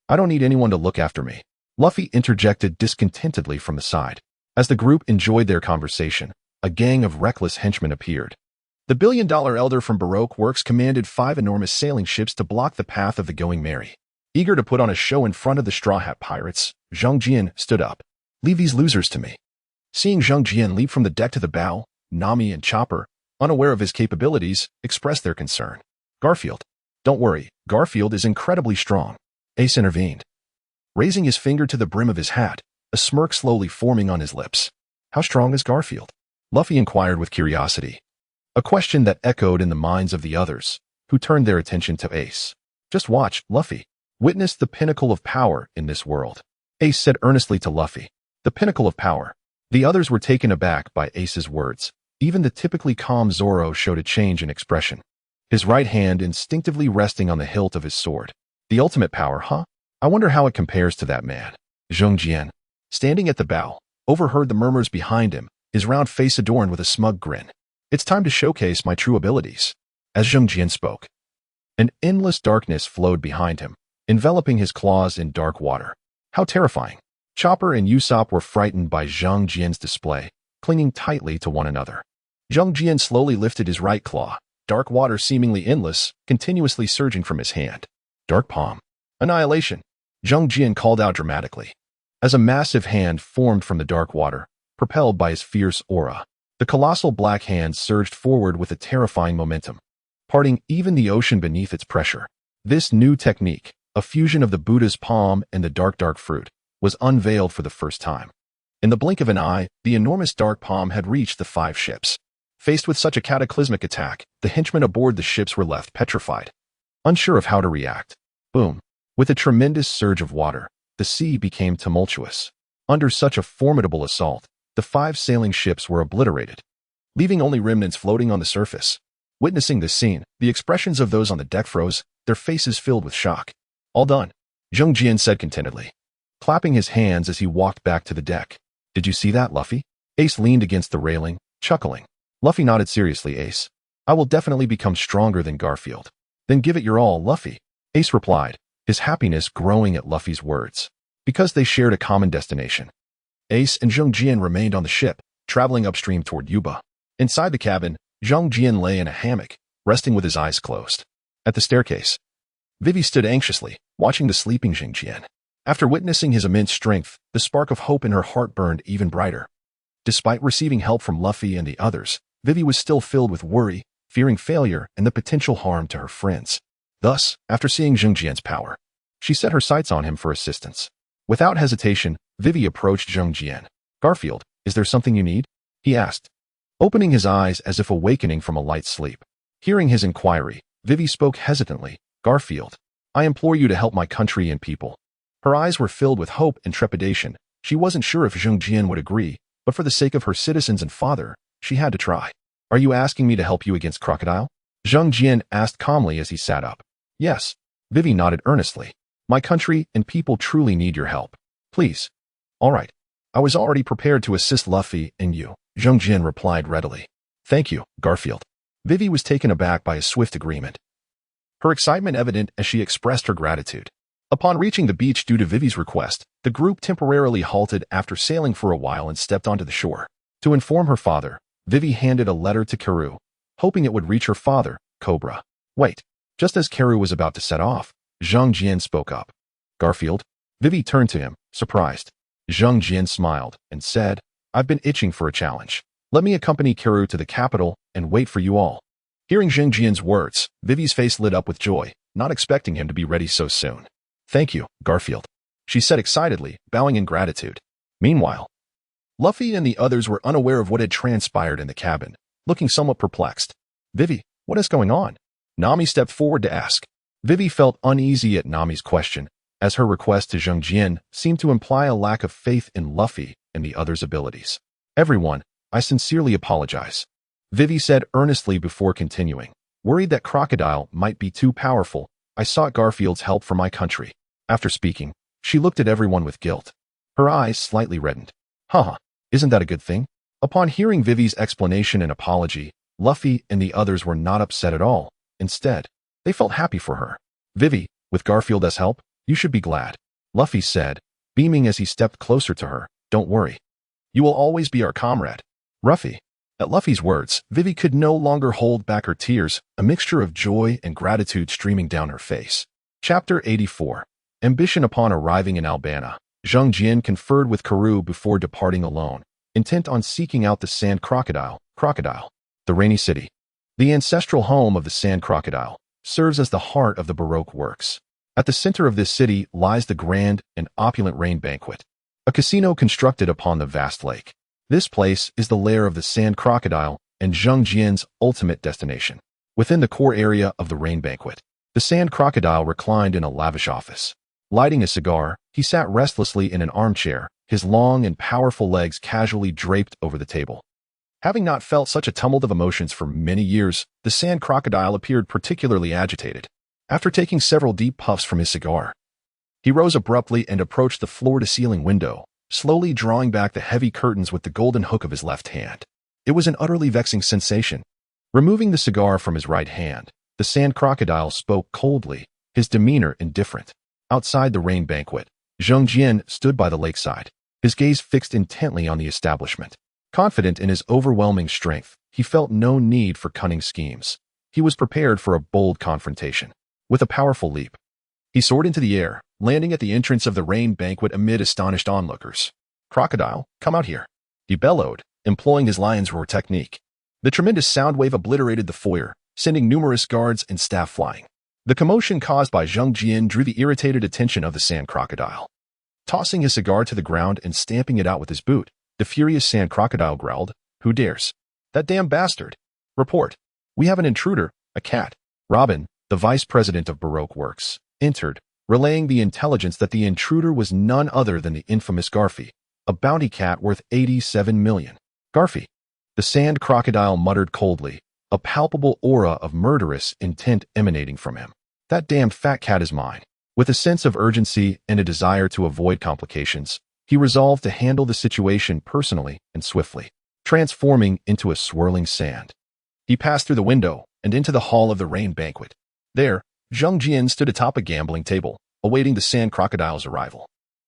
I don't need anyone to look after me. Luffy interjected discontentedly from the side. As the group enjoyed their conversation, a gang of reckless henchmen appeared. The billion-dollar elder from Baroque Works commanded 5 enormous sailing ships to block the path of the Going Merry. Eager to put on a show in front of the Straw Hat Pirates, Zhang Jian stood up. Leave these losers to me. Seeing Zhang Jian leap from the deck to the bow, Nami and Chopper, unaware of his capabilities, expressed their concern. Garfield. Don't worry, Garfield is incredibly strong. Ace intervened. Raising his finger to the brim of his hat, a smirk slowly forming on his lips. How strong is Garfield? Luffy inquired with curiosity. A question that echoed in the minds of the others, who turned their attention to Ace. Just watch, Luffy. Witness the pinnacle of power in this world. Ace said earnestly to Luffy. The pinnacle of power. The others were taken aback by Ace's words. Even the typically calm Zoro showed a change in expression. His right hand instinctively resting on the hilt of his sword. The ultimate power, huh? I wonder how it compares to that man. Zhang Jian, standing at the bow, overheard the murmurs behind him, his round face adorned with a smug grin. It's time to showcase my true abilities. As Zhang Jian spoke, an endless darkness flowed behind him, enveloping his claws in dark water. How terrifying. Chopper and Usopp were frightened by Zhang Jian's display, clinging tightly to one another. Zhang Jian slowly lifted his right claw, dark water seemingly endless, continuously surging from his hand. Dark palm. Annihilation. Zhang Jian called out dramatically. As a massive hand formed from the dark water, propelled by his fierce aura, the colossal black hand surged forward with a terrifying momentum, parting even the ocean beneath its pressure. This new technique, a fusion of the Buddha's palm and the dark fruit, was unveiled for the first time. In the blink of an eye, the enormous dark palm had reached the 5 ships. Faced with such a cataclysmic attack, the henchmen aboard the ships were left petrified, unsure of how to react. Boom. With a tremendous surge of water, the sea became tumultuous. Under such a formidable assault, the 5 sailing ships were obliterated, leaving only remnants floating on the surface. Witnessing this scene, the expressions of those on the deck froze, their faces filled with shock. All done, Zhang Jian said contentedly, clapping his hands as he walked back to the deck. Did you see that, Luffy? Ace leaned against the railing, chuckling. Luffy nodded seriously. Ace, I will definitely become stronger than Garfield. Then give it your all, Luffy. Ace replied, his happiness growing at Luffy's words. Because they shared a common destination, Ace and Zhang Jian remained on the ship, traveling upstream toward Yuba. Inside the cabin, Zhang Jian lay in a hammock, resting with his eyes closed. At the staircase, Vivi stood anxiously, watching the sleeping Zhang Jian. After witnessing his immense strength, the spark of hope in her heart burned even brighter. Despite receiving help from Luffy and the others, Vivi was still filled with worry, fearing failure and the potential harm to her friends. Thus, after seeing Zhang Jian's power, she set her sights on him for assistance. Without hesitation, Vivi approached Zhang Jian. Garfield, is there something you need? He asked, opening his eyes as if awakening from a light sleep. Hearing his inquiry, Vivi spoke hesitantly. Garfield, I implore you to help my country and people. Her eyes were filled with hope and trepidation. She wasn't sure if Zhang Jian would agree, but for the sake of her citizens and father, she had to try. Are you asking me to help you against Crocodile? Zhang Jian asked calmly as he sat up. Yes. Vivi nodded earnestly. My country and people truly need your help. Please. All right. I was already prepared to assist Luffy and you, Zhang Jian replied readily. Thank you, Garfield. Vivi was taken aback by a swift agreement, her excitement evident as she expressed her gratitude. Upon reaching the beach due to Vivi's request, the group temporarily halted after sailing for a while and stepped onto the shore. To inform her father, Vivi handed a letter to Karoo, hoping it would reach her father, Cobra. Wait. Just as Karoo was about to set off, Zhang Jian spoke up. Garfield? Vivi turned to him, surprised. Zhang Jian smiled and said, I've been itching for a challenge. Let me accompany Karoo to the capital and wait for you all. Hearing Zhang Jian's words, Vivi's face lit up with joy, not expecting him to be ready so soon. Thank you, Garfield. she said excitedly, bowing in gratitude. Meanwhile, Luffy and the others were unaware of what had transpired in the cabin, looking somewhat perplexed. Vivi, what is going on? Nami stepped forward to ask. Vivi felt uneasy at Nami's question, as her request to Zhang Jian seemed to imply a lack of faith in Luffy and the others' abilities. Everyone, I sincerely apologize, Vivi said earnestly before continuing. Worried that Crocodile might be too powerful, I sought Garfield's help for my country. After speaking, she looked at everyone with guilt. Her eyes slightly reddened. Haha, isn't that a good thing? Upon hearing Vivi's explanation and apology, Luffy and the others were not upset at all. Instead, they felt happy for her. Vivi, with Garfield as help, you should be glad, Luffy said, beaming as he stepped closer to her. Don't worry. You will always be our comrade. Ruffy. At Luffy's words, Vivi could no longer hold back her tears, a mixture of joy and gratitude streaming down her face. Chapter 84. Ambition. Upon arriving in Albana, Zhang Jian conferred with Karoo before departing alone, intent on seeking out the Sand Crocodile. The Rainy City. The ancestral home of the Sand Crocodile serves as the heart of the Baroque works. At the center of this city lies the grand and opulent Rain Banquet, a casino constructed upon the vast lake. This place is the lair of the Sand Crocodile and Zhang Jian's ultimate destination. Within the core area of the Rain Banquet, the Sand Crocodile reclined in a lavish office. Lighting a cigar, he sat restlessly in an armchair, his long and powerful legs casually draped over the table. Having not felt such a tumult of emotions for many years, the Sand Crocodile appeared particularly agitated. After taking several deep puffs from his cigar, he rose abruptly and approached the floor-to-ceiling window, slowly drawing back the heavy curtains with the golden hook of his left hand. It was an utterly vexing sensation. Removing the cigar from his right hand, the Sand Crocodile spoke coldly, his demeanor indifferent. Outside the Rain Banquet, Zhang Jian stood by the lakeside, his gaze fixed intently on the establishment. Confident in his overwhelming strength, he felt no need for cunning schemes. He was prepared for a bold confrontation. With a powerful leap, he soared into the air, landing at the entrance of the Rain Banquet amid astonished onlookers. Crocodile, come out here, he bellowed, employing his lion's roar technique. The tremendous sound wave obliterated the foyer, sending numerous guards and staff flying. The commotion caused by Zhang Jian drew the irritated attention of the Sand Crocodile. Tossing his cigar to the ground and stamping it out with his boot, the furious Sand Crocodile growled, "Who dares? That damn bastard! Report! We have an intruder, a cat." Robin, the vice president of Baroque Works, entered, relaying the intelligence that the intruder was none other than the infamous Garfy, a bounty cat worth 87 million. Garfy. The Sand Crocodile muttered coldly, a palpable aura of murderous intent emanating from him. That damn fat cat is mine. With a sense of urgency and a desire to avoid complications, he resolved to handle the situation personally and swiftly, transforming into a swirling sand. He passed through the window and into the hall of the Rain Banquet. There, Zhang Jian stood atop a gambling table, awaiting the Sand Crocodile's arrival.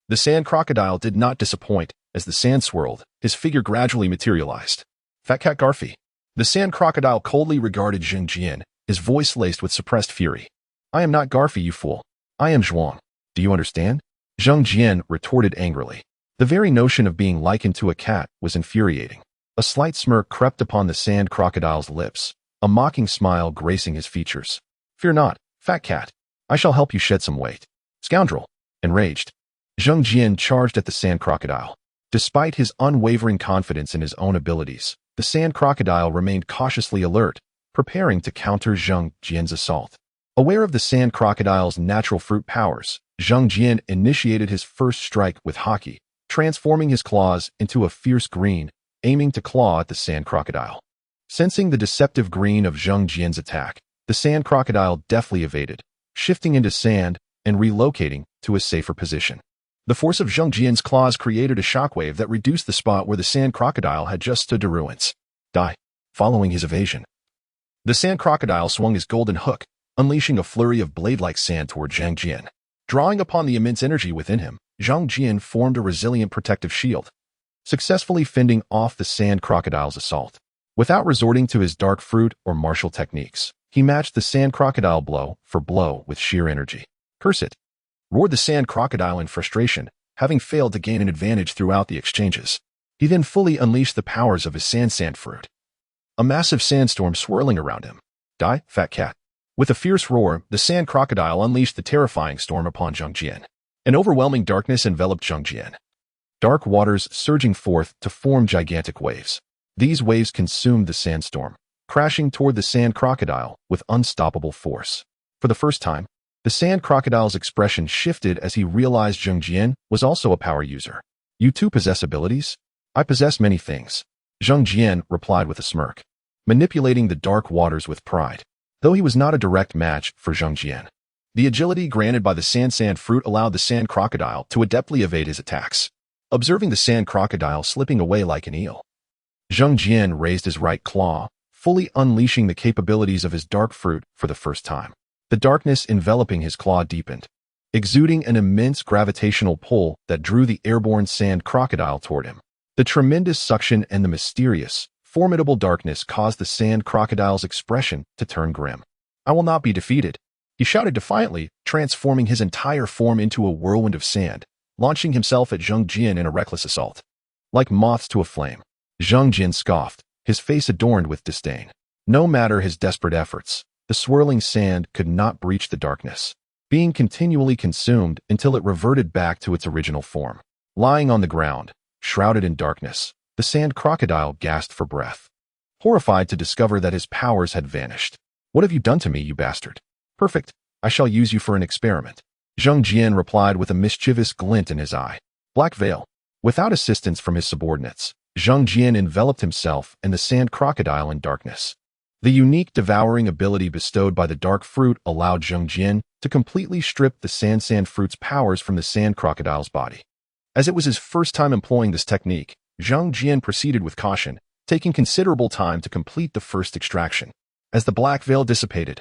The Sand Crocodile did not disappoint. As the sand swirled, his figure gradually materialized. Fat Cat Garfy. The Sand Crocodile coldly regarded Zhang Jian, his voice laced with suppressed fury. I am not Garfy, you fool. I am Zhuang. Do you understand? Zhang Jian retorted angrily. The very notion of being likened to a cat was infuriating. A slight smirk crept upon the Sand Crocodile's lips, a mocking smile gracing his features. Fear not, fat cat. I shall help you shed some weight. Scoundrel. Enraged, Zhang Jian charged at the Sand Crocodile. Despite his unwavering confidence in his own abilities, the Sand Crocodile remained cautiously alert, preparing to counter Zhang Jian's assault. Aware of the Sand Crocodile's natural fruit powers, Zhang Jian initiated his first strike with Haki, transforming his claws into a fierce green, aiming to claw at the Sand Crocodile. Sensing the deceptive green of Zhang Jian's attack, the Sand Crocodile deftly evaded, shifting into sand and relocating to a safer position. The force of Zhang Jian's claws created a shockwave that reduced the spot where the Sand Crocodile had just stood to ruins. Die. Following his evasion, the Sand Crocodile swung his golden hook, unleashing a flurry of blade-like sand toward Zhang Jian. Drawing upon the immense energy within him, Zhang Jian formed a resilient protective shield, successfully fending off the Sand Crocodile's assault. Without resorting to his dark fruit or martial techniques, he matched the Sand Crocodile blow for blow with sheer energy. Curse it! Roared the Sand Crocodile in frustration, having failed to gain an advantage throughout the exchanges. He then fully unleashed the powers of his sand fruit. A massive sandstorm swirling around him. Die, fat cat. With a fierce roar, the Sand Crocodile unleashed the terrifying storm upon Zhang Jian. An overwhelming darkness enveloped Zhongjian. Dark waters surging forth to form gigantic waves. These waves consumed the sandstorm, crashing toward the sand crocodile with unstoppable force. For the first time, the sand crocodile's expression shifted as he realized Zhongjian was also a power user. You too possess abilities? I possess many things. Zhongjian replied with a smirk, manipulating the dark waters with pride. Though he was not a direct match for Zhongjian, the agility granted by the sand fruit allowed the sand crocodile to adeptly evade his attacks. Observing the sand crocodile slipping away like an eel, Zhongjian raised his right claw, fully unleashing the capabilities of his dark fruit for the first time. The darkness enveloping his claw deepened, exuding an immense gravitational pull that drew the airborne sand crocodile toward him. The tremendous suction and the mysterious, formidable darkness caused the sand crocodile's expression to turn grim. I will not be defeated, he shouted defiantly, transforming his entire form into a whirlwind of sand, launching himself at Zhongjian in a reckless assault. Like moths to a flame, Zhongjian scoffed, his face adorned with disdain. No matter his desperate efforts, the swirling sand could not breach the darkness, being continually consumed until it reverted back to its original form. Lying on the ground, shrouded in darkness, the sand crocodile gasped for breath, horrified to discover that his powers had vanished. What have you done to me, you bastard? Perfect, I shall use you for an experiment. Zhongjian replied with a mischievous glint in his eye. Black Veil. Without assistance from his subordinates, Zhongjian enveloped himself and the sand crocodile in darkness. The unique devouring ability bestowed by the dark fruit allowed Zhongjian to completely strip the sand fruit's powers from the sand crocodile's body. As it was his first time employing this technique, Zhongjian proceeded with caution, taking considerable time to complete the first extraction. As the black veil dissipated,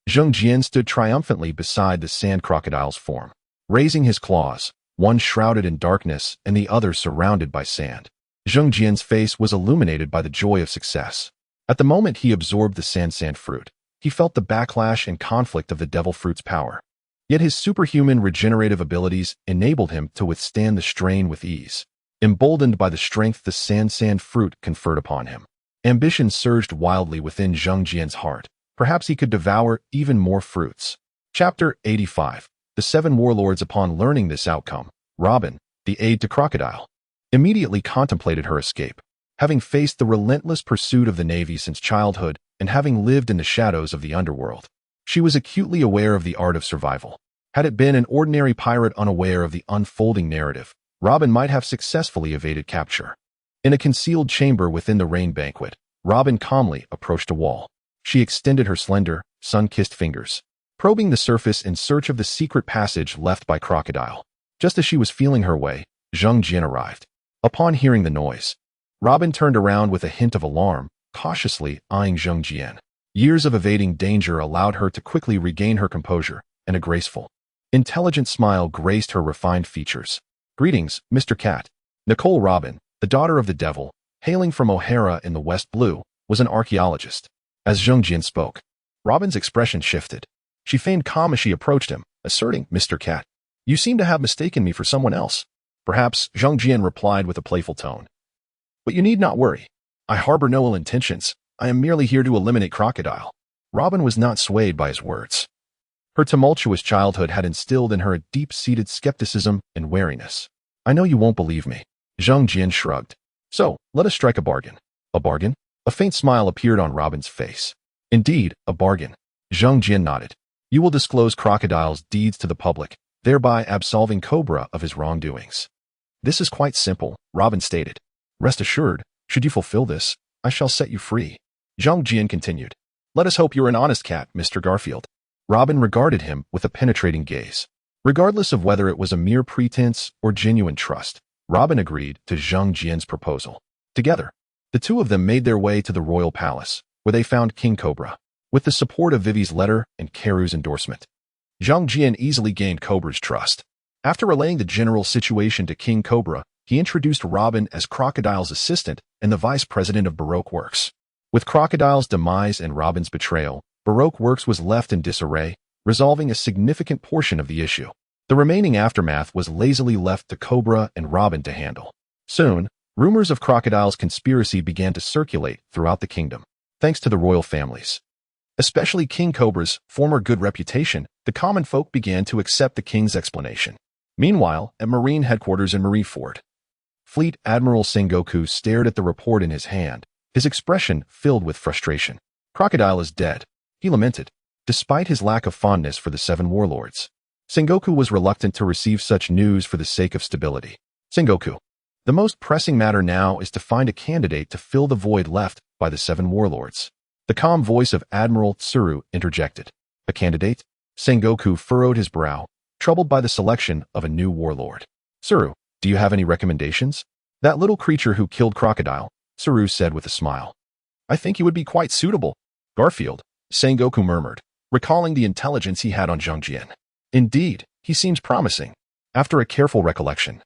Zhongjian stood triumphantly beside the sand crocodile's form, raising his claws, one shrouded in darkness and the other surrounded by sand. Zhongjian's face was illuminated by the joy of success. At the moment he absorbed the sand fruit, he felt the backlash and conflict of the devil fruit's power. Yet his superhuman regenerative abilities enabled him to withstand the strain with ease. Emboldened by the strength the sand fruit conferred upon him, ambition surged wildly within Zhongjian's heart. Perhaps he could devour even more fruits. Chapter 85. The Seven Warlords. Upon learning this outcome, Robin, the aide to Crocodile, immediately contemplated her escape. Having faced the relentless pursuit of the Navy since childhood and having lived in the shadows of the underworld, she was acutely aware of the art of survival. Had it been an ordinary pirate unaware of the unfolding narrative, Robin might have successfully evaded capture. In a concealed chamber within the rain banquet, Robin calmly approached a wall. She extended her slender, sun-kissed fingers, probing the surface in search of the secret passage left by Crocodile. Just as she was feeling her way, Zhongjian arrived. Upon hearing the noise, Robin turned around with a hint of alarm, cautiously eyeing Zhongjian. Years of evading danger allowed her to quickly regain her composure, and a graceful, intelligent smile graced her refined features. Greetings, Mr. Cat. Nicole Robin, the daughter of the devil, hailing from O'Hara in the West Blue, was an archaeologist. As Zhongjian spoke, Robin's expression shifted. She feigned calm as she approached him, asserting, Mr. Cat, you seem to have mistaken me for someone else. Perhaps, Zhongjian replied with a playful tone. But you need not worry. I harbor no ill intentions. I am merely here to eliminate Crocodile. Robin was not swayed by his words. Her tumultuous childhood had instilled in her a deep-seated skepticism and wariness. I know you won't believe me. Zhongjian shrugged. So, let us strike a bargain. A bargain? A faint smile appeared on Robin's face. Indeed, a bargain. Zhongjian nodded. You will disclose Crocodile's deeds to the public, thereby absolving Cobra of his wrongdoings. This is quite simple, Robin stated. Rest assured, should you fulfill this, I shall set you free. Zhongjian continued. Let us hope you're an honest cat, Mr. Garfield. Robin regarded him with a penetrating gaze. Regardless of whether it was a mere pretense or genuine trust, Robin agreed to Zhongjian's proposal. Together, the two of them made their way to the royal palace, where they found King Cobra. With the support of Vivi's letter and Karu's endorsement, Zhongjian easily gained Cobra's trust. After relaying the general situation to King Cobra, he introduced Robin as Crocodile's assistant and the vice president of Baroque Works. With Crocodile's demise and Robin's betrayal, Baroque Works was left in disarray, resolving a significant portion of the issue. The remaining aftermath was lazily left to Cobra and Robin to handle. Soon, rumors of Crocodile's conspiracy began to circulate throughout the kingdom. Thanks to the royal families, especially King Cobra's former good reputation, the common folk began to accept the king's explanation. Meanwhile, at Marine headquarters in Marineford, Fleet Admiral Sengoku stared at the report in his hand, his expression filled with frustration. Crocodile is dead, he lamented. Despite his lack of fondness for the seven warlords, Sengoku was reluctant to receive such news for the sake of stability. Sengoku, the most pressing matter now is to find a candidate to fill the void left by the seven warlords. The calm voice of Admiral Tsuru interjected. A candidate? Sengoku furrowed his brow, troubled by the selection of a new warlord. Tsuru, do you have any recommendations? That little creature who killed Crocodile, Tsuru said with a smile. I think he would be quite suitable. Garfield, Sengoku murmured, recalling the intelligence he had on Zhang Jian. Indeed, he seems promising. After a careful recollection,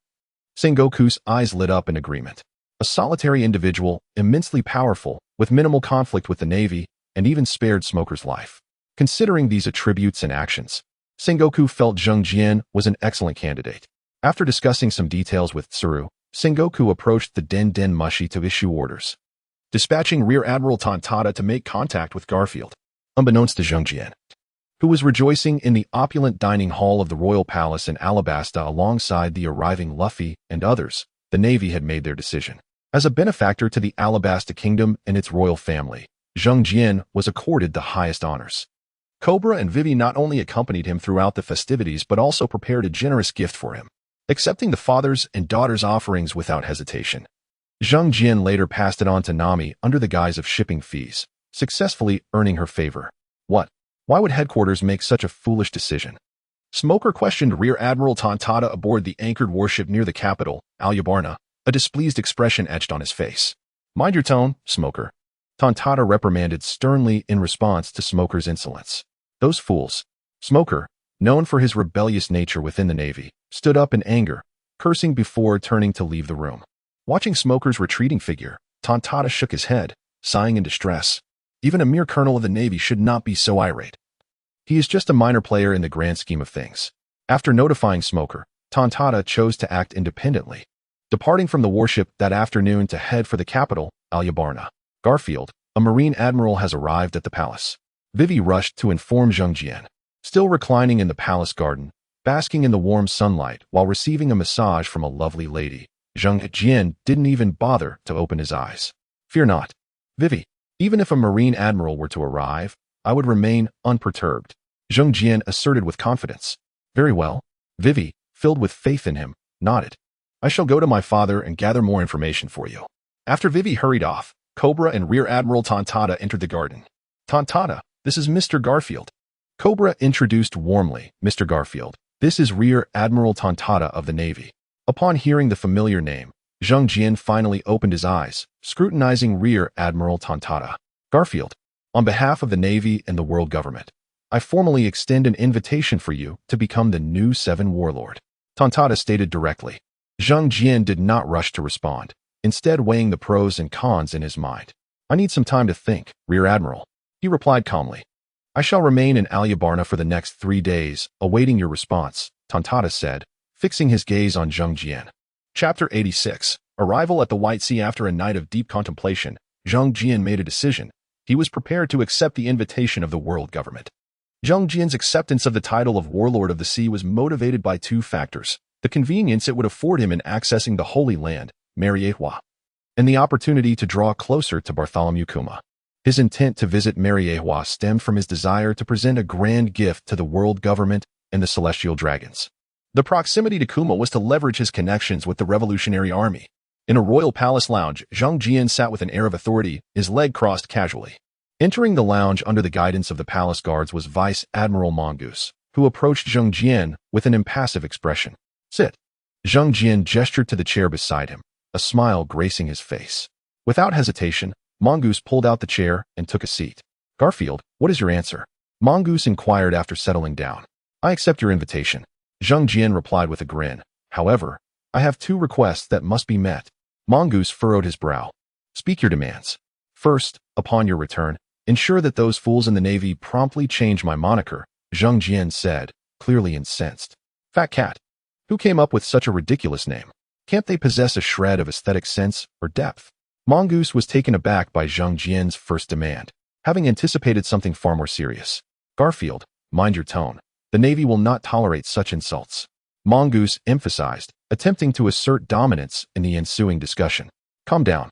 Sengoku's eyes lit up in agreement. A solitary individual, immensely powerful, with minimal conflict with the Navy, and even spared Smoker's life. Considering these attributes and actions, Sengoku felt Zhang Jian was an excellent candidate. After discussing some details with Tsuru, Sengoku approached the Den Den Mushi to issue orders, dispatching Rear Admiral Tontada to make contact with Garfield. Unbeknownst to Zhang Jian, who was rejoicing in the opulent dining hall of the Royal Palace in Alabasta alongside the arriving Luffy and others, the Navy had made their decision. As a benefactor to the Alabasta Kingdom and its royal family, Zhang Jian was accorded the highest honors. Cobra and Vivi not only accompanied him throughout the festivities but also prepared a generous gift for him, accepting the father's and daughter's offerings without hesitation. Zhang Jian later passed it on to Nami under the guise of shipping fees, successfully earning her favor. What? Why would headquarters make such a foolish decision? Smoker questioned Rear Admiral Tontada aboard the anchored warship near the capital, Alyabarna, a displeased expression etched on his face. Mind your tone, Smoker. Tontada reprimanded sternly in response to Smoker's insolence. Those fools. Smoker, known for his rebellious nature within the Navy, stood up in anger, cursing before turning to leave the room. Watching Smoker's retreating figure, Tontada shook his head, sighing in distress. Even a mere colonel of the Navy should not be so irate. He is just a minor player in the grand scheme of things. After notifying Smoker, Tontada chose to act independently, departing from the warship that afternoon to head for the capital, Alyabarna. Garfield, a Marine admiral, has arrived at the palace. Vivi rushed to inform Zhang Jian. Still reclining in the palace garden, basking in the warm sunlight while receiving a massage from a lovely lady, Zhang Jian didn't even bother to open his eyes. Fear not, Vivi. Even if a Marine admiral were to arrive, I would remain unperturbed, Zhang Jian asserted with confidence. Very well. Vivi, filled with faith in him, nodded. I shall go to my father and gather more information for you. After Vivi hurried off, Cobra and Rear Admiral Tontada entered the garden. Tontada, this is Mr. Garfield. Cobra introduced warmly. Mr. Garfield, this is Rear Admiral Tontada of the Navy. Upon hearing the familiar name, Zhang Jian finally opened his eyes, scrutinizing Rear Admiral Tontada. Garfield, on behalf of the Navy and the world government, I formally extend an invitation for you to become the new Seven Warlord, Tontada stated directly. Zhang Jian did not rush to respond, instead weighing the pros and cons in his mind. I need some time to think, Rear Admiral, he replied calmly. I shall remain in Alyabarna for the next 3 days, awaiting your response, Tontada said, fixing his gaze on Zhang Jian. Chapter 86. Arrival at the White Sea. After a night of deep contemplation, Zhang Jian made a decision. He was prepared to accept the invitation of the world government. Zhang Jian's acceptance of the title of Warlord of the Sea was motivated by 2 factors: the convenience it would afford him in accessing the Holy Land, Mariehua, and the opportunity to draw closer to Bartholomew Kuma. His intent to visit Mariehua stemmed from his desire to present a grand gift to the world government and the Celestial Dragons. The proximity to Kuma was to leverage his connections with the Revolutionary Army. In a royal palace lounge, Zhang Jian sat with an air of authority, his leg crossed casually. Entering the lounge under the guidance of the palace guards was Vice Admiral Mongoose, who approached Zhang Jian with an impassive expression. Sit. Zhang Jian gestured to the chair beside him, a smile gracing his face. Without hesitation, Mongoose pulled out the chair and took a seat. Garfield, what is your answer? Mongoose inquired after settling down. I accept your invitation, Zhang Jian replied with a grin. However, I have 2 requests that must be met. Mongoose furrowed his brow. Speak your demands. First, upon your return, ensure that those fools in the Navy promptly change my moniker, Zhang Jian said, clearly incensed. Fat cat. Who came up with such a ridiculous name? Can't they possess a shred of aesthetic sense or depth? Mongoose was taken aback by Zhang Jian's first demand, having anticipated something far more serious. Garfield, mind your tone. The Navy will not tolerate such insults. Mongoose emphasized, attempting to assert dominance in the ensuing discussion. Calm down.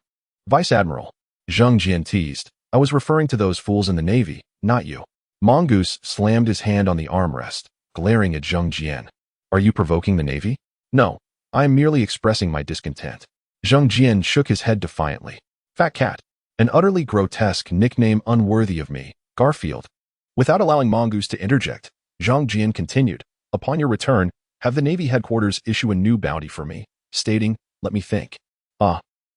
Vice Admiral. Zheng Jian teased. I was referring to those fools in the Navy, not you. Mongoose slammed his hand on the armrest, glaring at Zheng Jian. Are you provoking the Navy? No, I am merely expressing my discontent. Zheng Jian shook his head defiantly. Fat cat. An utterly grotesque nickname unworthy of me, Garfield. Without allowing Mongoose to interject, Zheng Jian continued. Upon your return, have the Navy headquarters issue a new bounty for me, stating, let me think.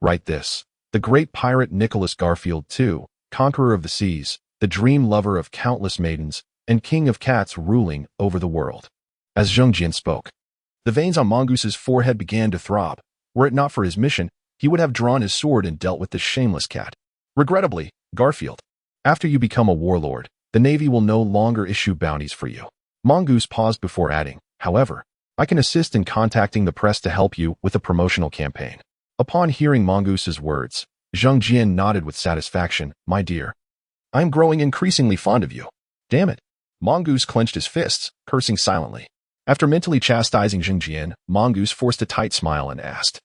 Write this. The great pirate Nicholas Garfield II, conqueror of the seas, the dream lover of countless maidens, and king of cats ruling over the world. As Zheng Jian spoke, the veins on Mongoose's forehead began to throb. Were it not for his mission, he would have drawn his sword and dealt with the shameless cat. Regrettably, Garfield, after you become a warlord, the Navy will no longer issue bounties for you. Mongoose paused before adding, however, I can assist in contacting the press to help you with a promotional campaign. Upon hearing Mongoose's words, Zheng Jian nodded with satisfaction. My dear, I am growing increasingly fond of you. Damn it. Mongoose clenched his fists, cursing silently. After mentally chastising Zheng Jian, Mongoose forced a tight smile and asked,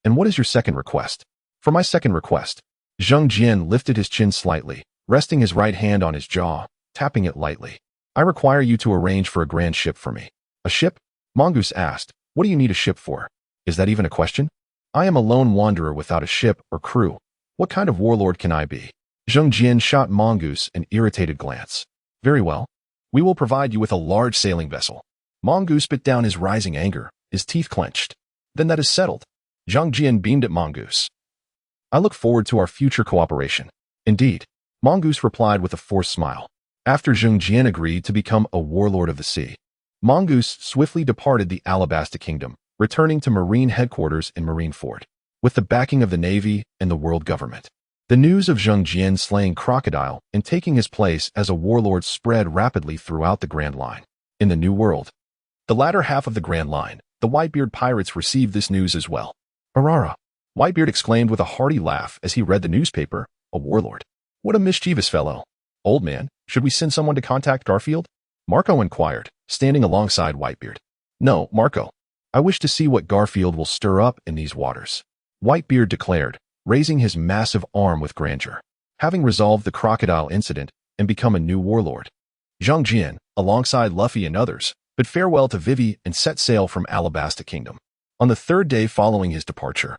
and what is your second request? For my second request. Zheng Jian lifted his chin slightly, resting his right hand on his jaw, tapping it lightly. I require you to arrange for a grand ship for me. A ship? Mongoose asked. What do you need a ship for? Is that even a question? I am a lone wanderer without a ship or crew. What kind of warlord can I be? Zheng Jian shot Mongoose an irritated glance. Very well. We will provide you with a large sailing vessel. Mongoose bit down his rising anger, his teeth clenched. Then that is settled. Zheng Jian beamed at Mongoose. I look forward to our future cooperation. Indeed. Mongoose replied with a forced smile. After Zheng Jian agreed to become a warlord of the sea, Mongoose swiftly departed the Alabasta Kingdom, returning to Marine headquarters in Marineford, with the backing of the Navy and the world government. The news of Zheng Jian slaying Crocodile and taking his place as a warlord spread rapidly throughout the Grand Line. In the New World, the latter half of the Grand Line, the Whitebeard pirates received this news as well. Arara! Whitebeard exclaimed with a hearty laugh as he read the newspaper. A warlord. What a mischievous fellow. Old man, should we send someone to contact Garfield? Marco inquired, standing alongside Whitebeard. No, Marco. I wish to see what Garfield will stir up in these waters. Whitebeard declared, raising his massive arm with grandeur. Having resolved the crocodile incident and become a new warlord, Zheng Jian, alongside Luffy and others, bid farewell to Vivi and set sail from Alabasta Kingdom. On the third day following his departure,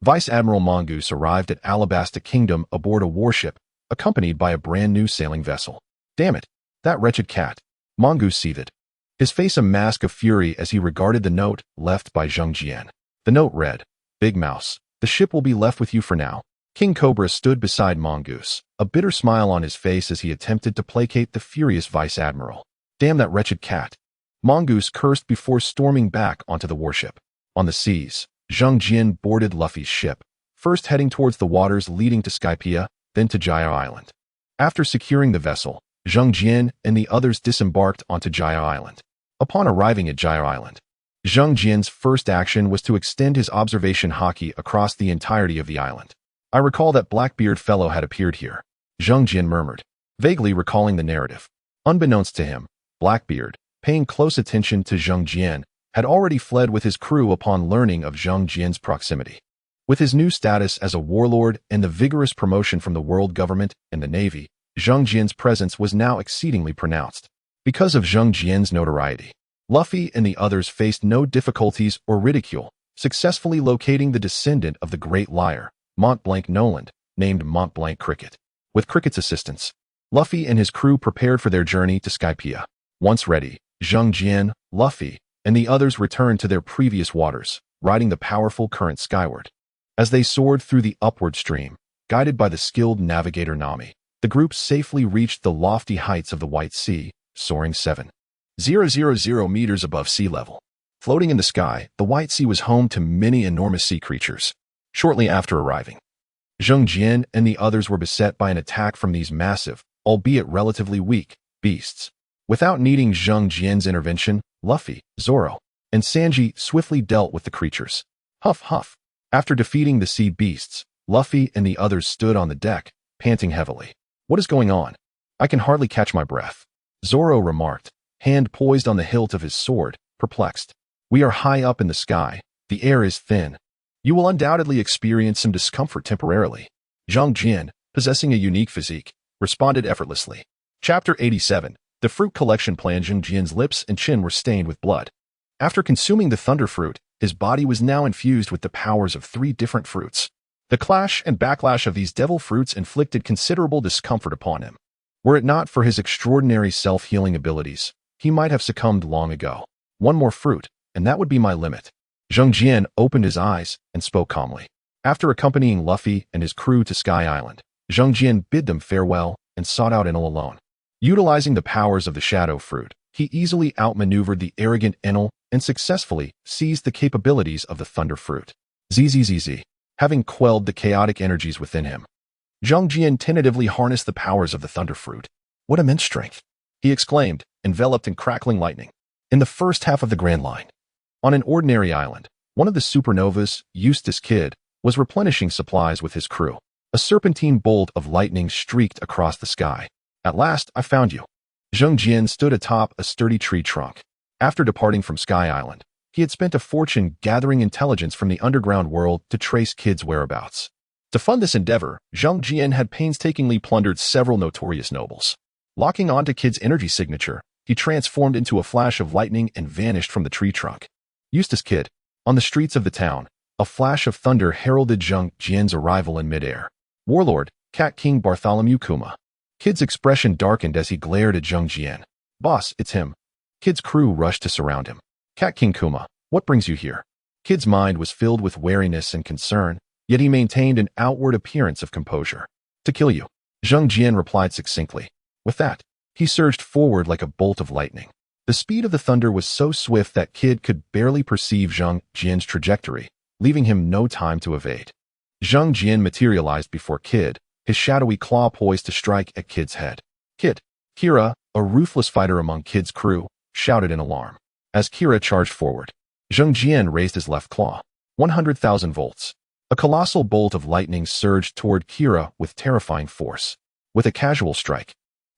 Vice Admiral Mongoose arrived at Alabasta Kingdom aboard a warship, accompanied by a brand new sailing vessel. Damn it, that wretched cat. Mongoose seethed, his face a mask of fury as he regarded the note left by Zheng Jian. The note read, Big Mouse, the ship will be left with you for now. King Cobra stood beside Mongoose, a bitter smile on his face as he attempted to placate the furious Vice Admiral. Damn that wretched cat. Mongoose cursed before storming back onto the warship. On the seas, Zheng Jian boarded Luffy's ship, first heading towards the waters leading to Skypiea, then to Jaya Island. After securing the vessel, Zheng Jian and the others disembarked onto Jaya Island. Upon arriving at Jaya Island, Zheng Jian's first action was to extend his observation haki across the entirety of the island. I recall that Blackbeard fellow had appeared here, Zheng Jian murmured, vaguely recalling the narrative. Unbeknownst to him, Blackbeard, paying close attention to Zheng Jian, had already fled with his crew upon learning of Zheng Jian's proximity. With his new status as a warlord and the vigorous promotion from the world government and the Navy, Zheng Jian's presence was now exceedingly pronounced. Because of Zheng Jian's notoriety, Luffy and the others faced no difficulties or ridicule, successfully locating the descendant of the great liar, Mont Blanc Noland, named Mont Blanc Cricket. With Cricket's assistance, Luffy and his crew prepared for their journey to Skypiea. Once ready, Zheng Jian, Luffy, and the others returned to their previous waters, riding the powerful current skyward. As they soared through the upward stream, guided by the skilled navigator Nami, the group safely reached the lofty heights of the White Sea, soaring 7,000 meters above sea level. Floating in the sky, the White Sea was home to many enormous sea creatures. Shortly after arriving, Zheng Jian and the others were beset by an attack from these massive, albeit relatively weak, beasts. Without needing Zheng Jian's intervention, Luffy, Zoro, and Sanji swiftly dealt with the creatures. Huff, huff. After defeating the sea beasts, Luffy and the others stood on the deck, panting heavily. What is going on? I can hardly catch my breath. Zoro remarked, hand poised on the hilt of his sword, perplexed. We are high up in the sky. The air is thin. You will undoubtedly experience some discomfort temporarily. Zhang Jian, possessing a unique physique, responded effortlessly. Chapter 87. The fruit collection plan. Zhang Jian's lips and chin were stained with blood. After consuming the thunder fruit, his body was now infused with the powers of 3 different fruits. The clash and backlash of these devil fruits inflicted considerable discomfort upon him. Were it not for his extraordinary self-healing abilities, he might have succumbed long ago. One more fruit, and that would be my limit. Zhang Jian opened his eyes and spoke calmly. After accompanying Luffy and his crew to Sky Island, Zhang Jian bid them farewell and sought out Enel alone. Utilizing the powers of the shadow fruit, he easily outmaneuvered the arrogant Enel and successfully seized the capabilities of the thunder fruit. Zzz. Having quelled the chaotic energies within him, Zhang Jian tentatively harnessed the powers of the thunder fruit. What immense strength! He exclaimed, enveloped in crackling lightning. In the first half of the Grand Line, on an ordinary island, one of the supernovas, Eustace Kid, was replenishing supplies with his crew. A serpentine bolt of lightning streaked across the sky. At last, I found you. Zhang Jian stood atop a sturdy tree trunk. After departing from Sky Island, he had spent a fortune gathering intelligence from the underground world to trace Kid's whereabouts. To fund this endeavor, Zhang Jian had painstakingly plundered several notorious nobles. Locking onto Kid's energy signature, he transformed into a flash of lightning and vanished from the tree trunk. Eustace Kid. On the streets of the town, a flash of thunder heralded Zhang Jian's arrival in midair. Warlord, Cat King Bartholomew Kuma. Kid's expression darkened as he glared at Zhang Jian. Boss, it's him. Kid's crew rushed to surround him. Cat King Kuma, what brings you here? Kid's mind was filled with wariness and concern, yet he maintained an outward appearance of composure. To kill you, Zhang Jian replied succinctly. With that, he surged forward like a bolt of lightning. The speed of the thunder was so swift that Kid could barely perceive Zhang Jian's trajectory, leaving him no time to evade. Zhang Jian materialized before Kid, his shadowy claw poised to strike at Kid's head. Kid, Kira, a ruthless fighter among Kid's crew, shouted in alarm. As Kira charged forward, Zhang Jian raised his left claw. 100,000 volts. A colossal bolt of lightning surged toward Kira with terrifying force. With a casual strike,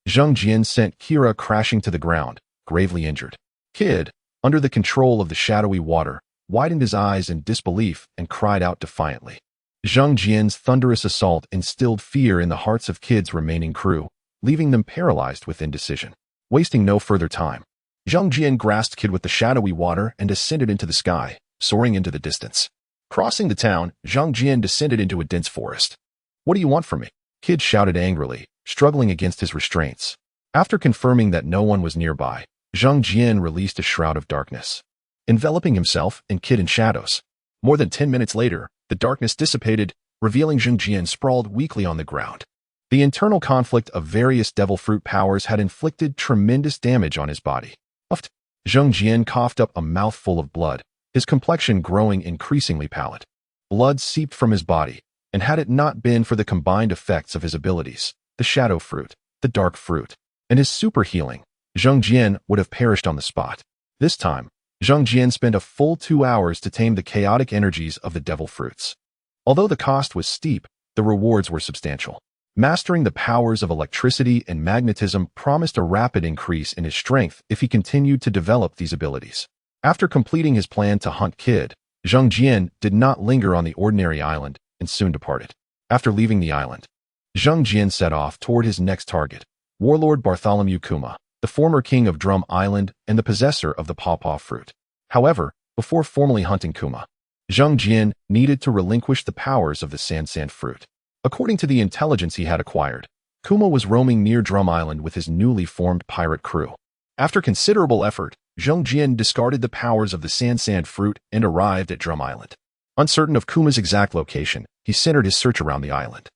Zhang Jian sent Kira crashing to the ground, gravely injured. Kid, under the control of the shadowy water, widened his eyes in disbelief and cried out defiantly. Zhang Jian's thunderous assault instilled fear in the hearts of Kid's remaining crew, leaving them paralyzed with indecision. Wasting no further time, Zhang Jian grasped Kid with the shadowy water and descended into the sky, soaring into the distance. Crossing the town, Zhang Jian descended into a dense forest. What do you want from me? Kid shouted angrily, struggling against his restraints. After confirming that no one was nearby, Zhang Jian released a shroud of darkness, enveloping himself and Kid in shadows. More than 10 minutes later, the darkness dissipated, revealing Zhang Jian sprawled weakly on the ground. The internal conflict of various devil fruit powers had inflicted tremendous damage on his body. Puffed, Zhang Jian coughed up a mouthful of blood, his complexion growing increasingly pallid. Blood seeped from his body, and had it not been for the combined effects of his abilities, the shadow fruit, the dark fruit, and his super healing, Zhang Jian would have perished on the spot. This time, Zhang Jian spent a full 2 hours to tame the chaotic energies of the devil fruits. Although the cost was steep, the rewards were substantial. Mastering the powers of electricity and magnetism promised a rapid increase in his strength if he continued to develop these abilities. After completing his plan to hunt Kid, Zhang Jian did not linger on the ordinary island and soon departed. After leaving the island, Zhang Jian set off toward his next target, Warlord Bartholomew Kuma, the former king of Drum Island and the possessor of the pawpaw fruit. However, before formally hunting Kuma, Zhang Jian needed to relinquish the powers of the sand fruit. According to the intelligence he had acquired, Kuma was roaming near Drum Island with his newly formed pirate crew. After considerable effort, Zhang Jian discarded the powers of the sand fruit and arrived at Drum Island. Uncertain of Kuma's exact location, he centered his search around the island,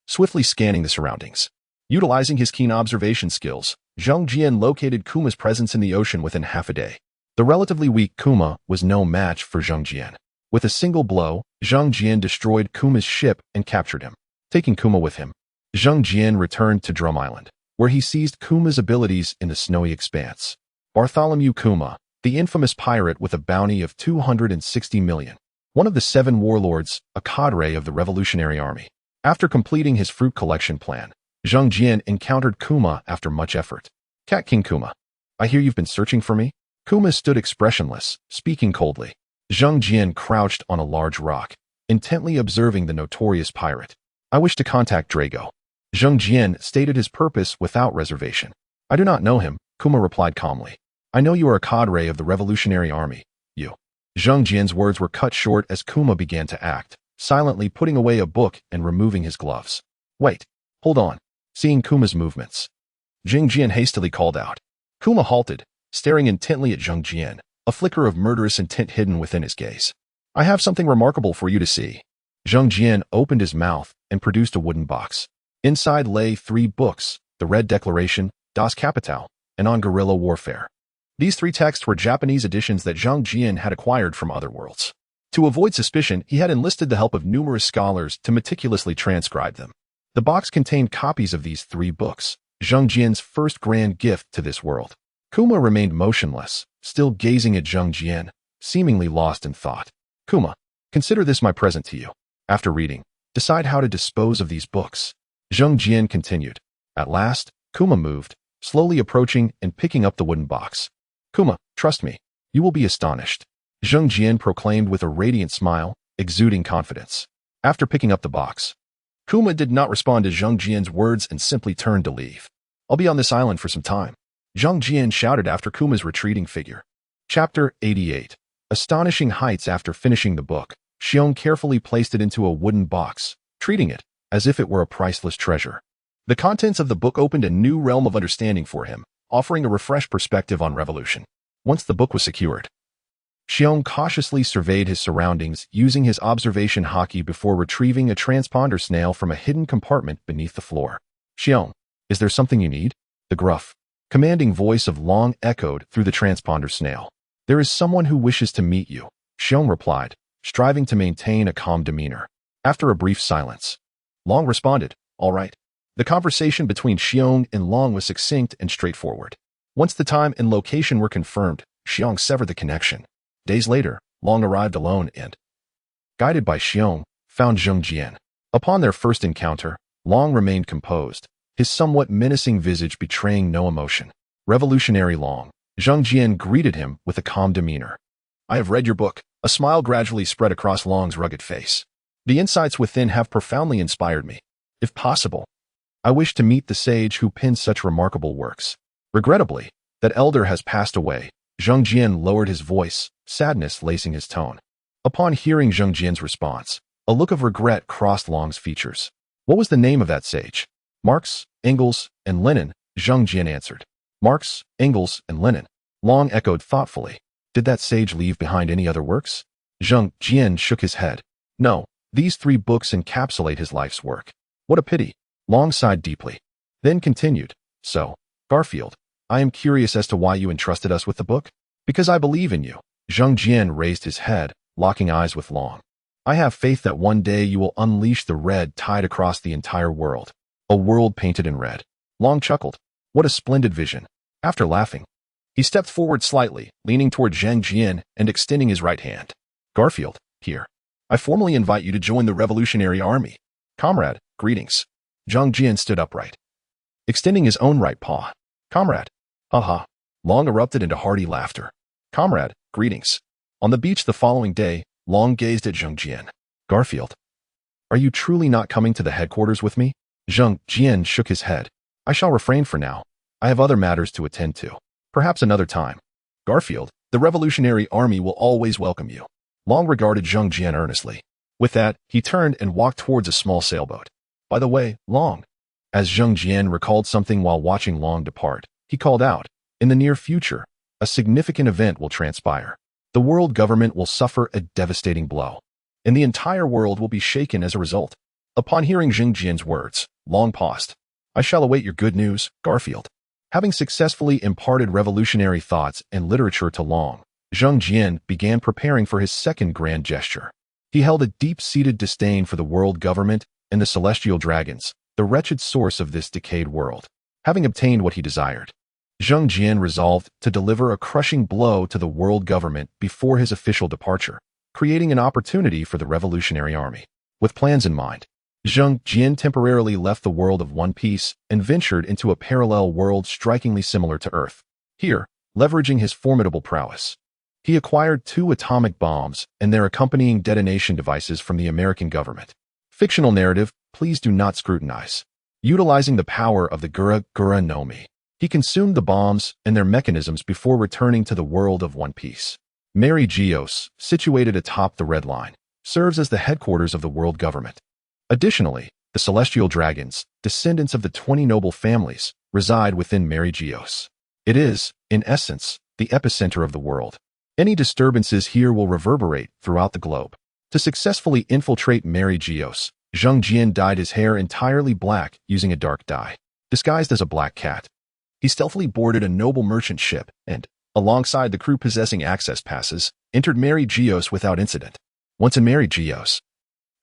swiftly scanning the surroundings. Utilizing his keen observation skills, Zhang Jian located Kuma's presence in the ocean within half a day. The relatively weak Kuma was no match for Zhang Jian. With a single blow, Zhang Jian destroyed Kuma's ship and captured him. Taking Kuma with him, Zhang Jian returned to Drum Island, where he seized Kuma's abilities in the snowy expanse. Bartholomew Kuma, the infamous pirate with a bounty of 260 million, one of the 7 warlords, a cadre of the Revolutionary Army. After completing his fruit collection plan, Zhang Jian encountered Kuma after much effort. Cat King Kuma, I hear you've been searching for me? Kuma stood expressionless, speaking coldly. Zhang Jian crouched on a large rock, intently observing the notorious pirate. I wish to contact Drago. Zhang Jian stated his purpose without reservation. I do not know him, Kuma replied calmly. I know you are a cadre of the Revolutionary Army. You. Zhang Jian's words were cut short as Kuma began to act, silently putting away a book and removing his gloves. Wait. Hold on. Seeing Kuma's movements, Zhang Jian hastily called out. Kuma halted, staring intently at Zhang Jian, a flicker of murderous intent hidden within his gaze. I have something remarkable for you to see. Zhang Jian opened his mouth and produced a wooden box. Inside lay 3 books, The Red Declaration, Das Kapital, and On Guerrilla Warfare. These 3 texts were Japanese editions that Zhang Jian had acquired from other worlds. To avoid suspicion, he had enlisted the help of numerous scholars to meticulously transcribe them. The box contained copies of these 3 books, Zhang Jian's first grand gift to this world. Kuma remained motionless, still gazing at Zhang Jian, seemingly lost in thought. Kuma, consider this my present to you. After reading, decide how to dispose of these books. Zhang Jian continued. At last, Kuma moved, slowly approaching and picking up the wooden box. Kuma, trust me, you will be astonished. Zhang Jian proclaimed with a radiant smile, exuding confidence. After picking up the box, Kuma did not respond to Zhang Jian's words and simply turned to leave. I'll be on this island for some time, Zhang Jian shouted after Kuma's retreating figure. Chapter 88. Astonishing heights. After finishing the book, Xiong carefully placed it into a wooden box, treating it as if it were a priceless treasure. The contents of the book opened a new realm of understanding for him, offering a refreshed perspective on revolution. Once the book was secured, Xiong cautiously surveyed his surroundings, using his observation hockey before retrieving a transponder snail from a hidden compartment beneath the floor. Xiong, is there something you need? The gruff, commanding voice of Long echoed through the transponder snail. There is someone who wishes to meet you, Xiong replied, striving to maintain a calm demeanor. After a brief silence, Long responded, all right. The conversation between Xiong and Long was succinct and straightforward. Once the time and location were confirmed, Xiong severed the connection. Days later, Long arrived alone and, guided by Xiong, found Zhang Jian. Upon their first encounter, Long remained composed, his somewhat menacing visage betraying no emotion. Revolutionary Long, Zhang Jian greeted him with a calm demeanor. I have read your book. A smile gradually spread across Long's rugged face. The insights within have profoundly inspired me. If possible, I wish to meet the sage who penned such remarkable works. Regrettably, that elder has passed away. Zhang Jian lowered his voice, sadness lacing his tone. Upon hearing Zhang Jian's response, a look of regret crossed Long's features. What was the name of that sage? Marx, Engels, and Lenin, Zhang Jian answered. Marx, Engels, and Lenin. Long echoed thoughtfully. Did that sage leave behind any other works? Zhang Jian shook his head. No, these 3 books encapsulate his life's work. What a pity. Long sighed deeply. Then continued. So, Garfield, I am curious as to why you entrusted us with the book. Because I believe in you. Zhang Jian raised his head, locking eyes with Long. I have faith that one day you will unleash the red tide across the entire world. A world painted in red. Long chuckled. What a splendid vision. After laughing, he stepped forward slightly, leaning toward Zhang Jian and extending his right hand. Garfield, here. I formally invite you to join the Revolutionary Army. Comrade, greetings. Zhang Jian stood upright, extending his own right paw. Comrade. Haha. Long erupted into hearty laughter. Comrade, greetings. On the beach the following day, Long gazed at Zhang Jian. Garfield, are you truly not coming to the headquarters with me? Zhang Jian shook his head. I shall refrain for now. I have other matters to attend to. Perhaps another time. Garfield, the Revolutionary Army will always welcome you. Long regarded Zhang Jian earnestly. With that, he turned and walked towards a small sailboat. By the way, Long. As Zhang Jian recalled something while watching Long depart, he called out, in the near future, a significant event will transpire. The world government will suffer a devastating blow, and the entire world will be shaken as a result. Upon hearing Zhang Jian's words, Long paused. I shall await your good news, Garfield. Having successfully imparted revolutionary thoughts and literature to Long, Zhang Jian began preparing for his second grand gesture. He held a deep-seated disdain for the world government and the celestial dragons, the wretched source of this decayed world. Having obtained what he desired, Zhang Jian resolved to deliver a crushing blow to the world government before his official departure, creating an opportunity for the Revolutionary Army. With plans in mind, Zhang Jian temporarily left the world of One Piece and ventured into a parallel world strikingly similar to Earth. Here, leveraging his formidable prowess. He acquired 2 atomic bombs and their accompanying detonation devices from the American government. Fictional narrative, please do not scrutinize. Utilizing the power of the Gura no Mi, he consumed the bombs and their mechanisms before returning to the world of One Piece. Mary Geos, situated atop the Red Line, serves as the headquarters of the world government. Additionally, the Celestial Dragons, descendants of the 20 noble families, reside within Mary Geos. It is, in essence, the epicenter of the world. Any disturbances here will reverberate throughout the globe. To successfully infiltrate Mary Geos, Zhang Jian dyed his hair entirely black using a dark dye. Disguised as a black cat, he stealthily boarded a noble merchant ship and, alongside the crew possessing access passes, entered Mary Geos without incident. Once in Mary Geos,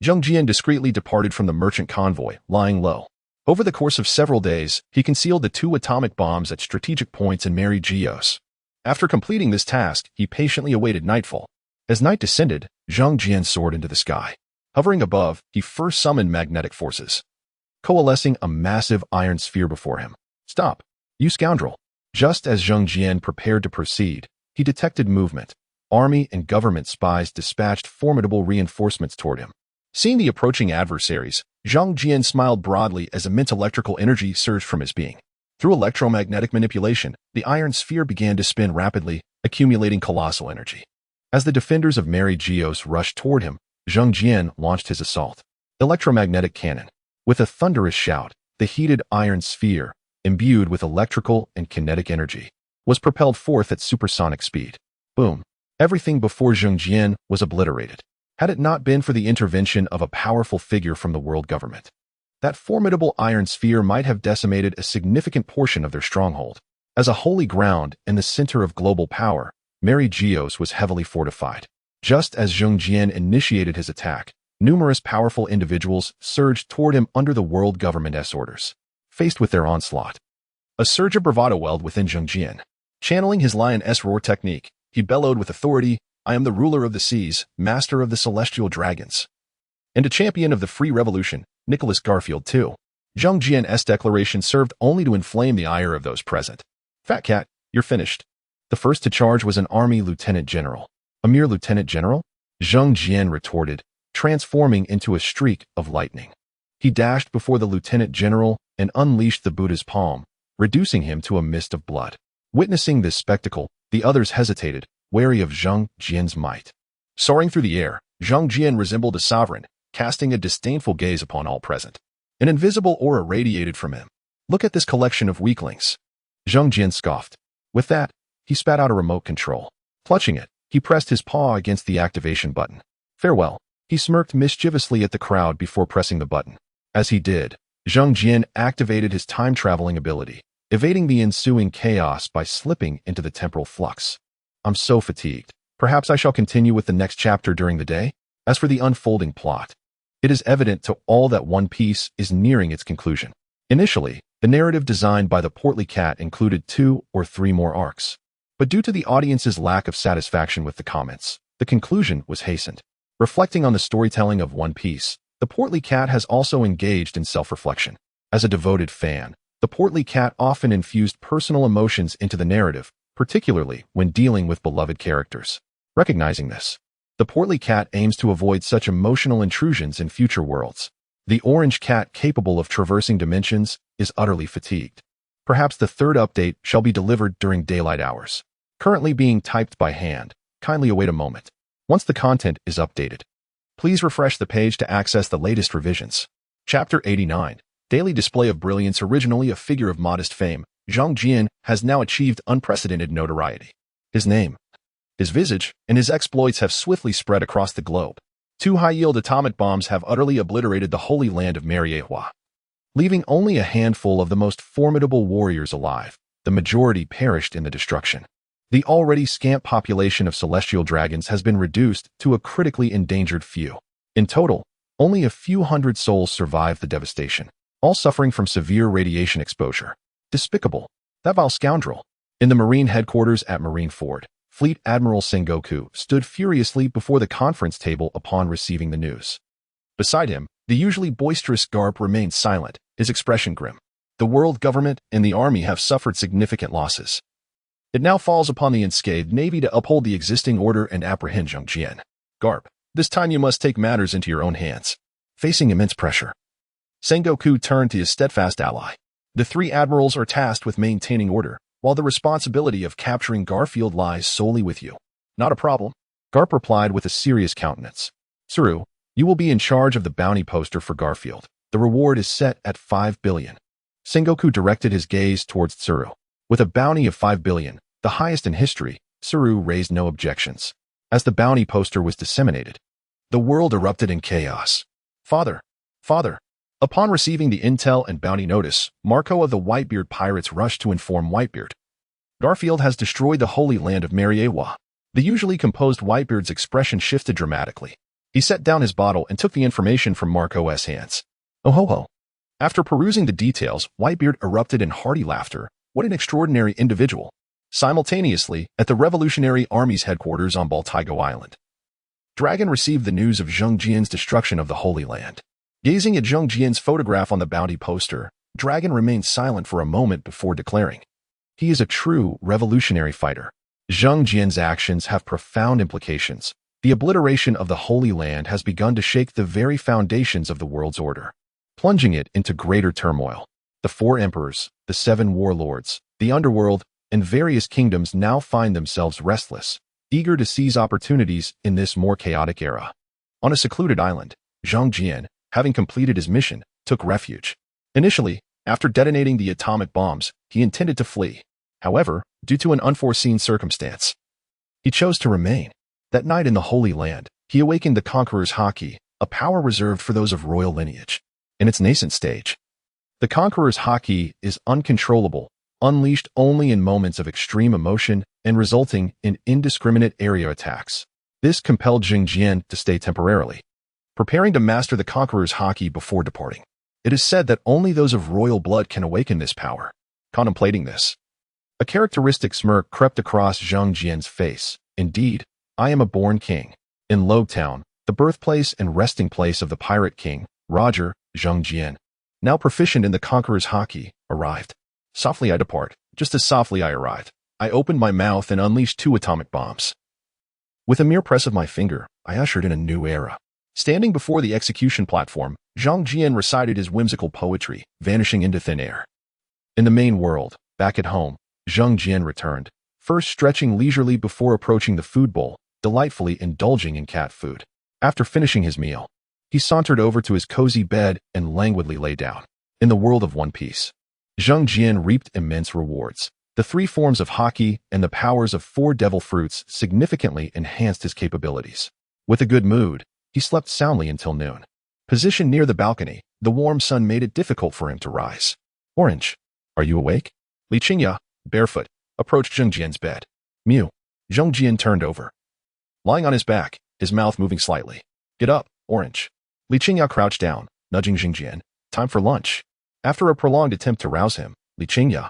Zhang Jian discreetly departed from the merchant convoy, lying low. Over the course of several days, he concealed the 2 atomic bombs at strategic points in Mary Geos. After completing this task, he patiently awaited nightfall. As night descended, Zhang Jian soared into the sky. Hovering above, he first summoned magnetic forces, coalescing a massive iron sphere before him. "Stop, you scoundrel!" Just as Zhang Jian prepared to proceed, he detected movement. Army and government spies dispatched formidable reinforcements toward him. Seeing the approaching adversaries, Zhang Jian smiled broadly as immense electrical energy surged from his being. Through electromagnetic manipulation, the iron sphere began to spin rapidly, accumulating colossal energy. As the defenders of Mary Geos rushed toward him, Zhang Jian launched his assault. Electromagnetic cannon. With a thunderous shout, the heated iron sphere, imbued with electrical and kinetic energy, was propelled forth at supersonic speed. Boom. Everything before Zhang Jian was obliterated. Had it not been for the intervention of a powerful figure from the world government, that formidable iron sphere might have decimated a significant portion of their stronghold. As a holy ground in the center of global power, Mary Geos was heavily fortified. Just as Zhang Jian initiated his attack, numerous powerful individuals surged toward him under the world government's orders. Faced with their onslaught, a surge of bravado welled within Zhang Jian. Channeling his lion's roar technique, he bellowed with authority, "I am the ruler of the seas, master of the celestial dragons, and a champion of the free revolution, Nicholas Garfield too." Zhang Jian's declaration served only to inflame the ire of those present. "Fat cat, you're finished." The first to charge was an army lieutenant general. "A mere lieutenant general?" Zhang Jian retorted, transforming into a streak of lightning. He dashed before the lieutenant general and unleashed the Buddha's palm, reducing him to a mist of blood. Witnessing this spectacle, the others hesitated, wary of Zhang Jian's might. Soaring through the air, Zhang Jian resembled a sovereign, casting a disdainful gaze upon all present. An invisible aura radiated from him. "Look at this collection of weaklings." Zhang Jian scoffed. With that, he spat out a remote control. Clutching it, he pressed his paw against the activation button. "Farewell." He smirked mischievously at the crowd before pressing the button. As he did, Zhang Jian activated his time-traveling ability, evading the ensuing chaos by slipping into the temporal flux. "I'm so fatigued. Perhaps I shall continue with the next chapter during the day?" As for the unfolding plot, it is evident to all that One Piece is nearing its conclusion. Initially, the narrative designed by the portly cat included 2 or 3 more arcs. But due to the audience's lack of satisfaction with the comments, the conclusion was hastened. Reflecting on the storytelling of One Piece, the portly cat has also engaged in self-reflection. As a devoted fan, the portly cat often infused personal emotions into the narrative, particularly when dealing with beloved characters. Recognizing this, the portly cat aims to avoid such emotional intrusions in future worlds. The orange cat, capable of traversing dimensions, is utterly fatigued. Perhaps the 3rd update shall be delivered during daylight hours. Currently being typed by hand. Kindly await a moment. Once the content is updated, please refresh the page to access the latest revisions. Chapter 89. Daily Display of Brilliance. Originally a figure of modest fame, Zhang Jian has now achieved unprecedented notoriety. His name, his visage, and his exploits have swiftly spread across the globe. 2 high-yield atomic bombs have utterly obliterated the holy land of Mariehua, leaving only a handful of the most formidable warriors alive. The majority perished in the destruction. The already scant population of celestial dragons has been reduced to a critically endangered few. In total, only a few hundred souls survived the devastation, all suffering from severe radiation exposure. Despicable. That vile scoundrel. In the Marine headquarters at Marineford, Fleet Admiral Sengoku stood furiously before the conference table upon receiving the news. Beside him, the usually boisterous Garp remained silent, his expression grim. The world government and the army have suffered significant losses. It now falls upon the unscathed Navy to uphold the existing order and apprehend Zhang Jian. Garp, this time you must take matters into your own hands. Facing immense pressure, Sengoku turned to his steadfast ally. The three admirals are tasked with maintaining order, while the responsibility of capturing Garfield lies solely with you. Not a problem. Garp replied with a serious countenance. Tsuru, you will be in charge of the bounty poster for Garfield. The reward is set at 5 billion. Sengoku directed his gaze towards Tsuru. With a bounty of 5 billion, the highest in history, Tsuru raised no objections. As the bounty poster was disseminated, the world erupted in chaos. Father! Father! Upon receiving the intel and bounty notice, Marco of the Whitebeard pirates rushed to inform Whitebeard. Garfield has destroyed the holy land of Mariewa. The usually composed Whitebeard's expression shifted dramatically. He set down his bottle and took the information from Marco's hands. Oh ho ho. After perusing the details, Whitebeard erupted in hearty laughter. What an extraordinary individual. Simultaneously, at the Revolutionary Army's headquarters on Baltigo Island, Dragon received the news of Zhang Jian's destruction of the Holy Land. Gazing at Zhang Jian's photograph on the bounty poster, Dragon remained silent for a moment before declaring, he is a true revolutionary fighter. Zhang Jian's actions have profound implications. The obliteration of the Holy Land has begun to shake the very foundations of the world's order, plunging it into greater turmoil. The 4 emperors, the 7 warlords, the underworld, and various kingdoms now find themselves restless, eager to seize opportunities in this more chaotic era. On a secluded island, Zhang Jian, having completed his mission, took refuge. Initially, after detonating the atomic bombs, he intended to flee. However, due to an unforeseen circumstance, he chose to remain. That night in the Holy Land, he awakened the Conqueror's Haki, a power reserved for those of royal lineage. In its nascent stage, the Conqueror's Haki is uncontrollable, unleashed only in moments of extreme emotion and resulting in indiscriminate area attacks. This compelled Zhang Jian to stay temporarily, preparing to master the Conqueror's Haki before departing. It is said that only those of royal blood can awaken this power. Contemplating this, a characteristic smirk crept across Zhang Jian's face. Indeed, I am a born king. In Lobetown, the birthplace and resting place of the pirate king, Roger, Zhang Jian, now proficient in the Conqueror's Haki, arrived. Softly I depart. Just as softly I arrived, I opened my mouth and unleashed 2 atomic bombs. With a mere press of my finger, I ushered in a new era. Standing before the execution platform, Zhang Jian recited his whimsical poetry, vanishing into thin air. In the main world, back at home, Zhang Jian returned, first stretching leisurely before approaching the food bowl, delightfully indulging in cat food. After finishing his meal, he sauntered over to his cozy bed and languidly lay down. In the world of One Piece, Zhang Jian reaped immense rewards. The 3 forms of Haki and the powers of 4 devil fruits significantly enhanced his capabilities. With a good mood, he slept soundly until noon. Positioned near the balcony, the warm sun made it difficult for him to rise. Orange, are you awake? Li Qingya, barefoot, approached Zhang Jian's bed. Mew. Zhang Jian turned over, lying on his back, his mouth moving slightly. Get up, Orange. Li Qingya crouched down, nudging Zhang Jian. Time for lunch. After a prolonged attempt to rouse him, Li Qingya,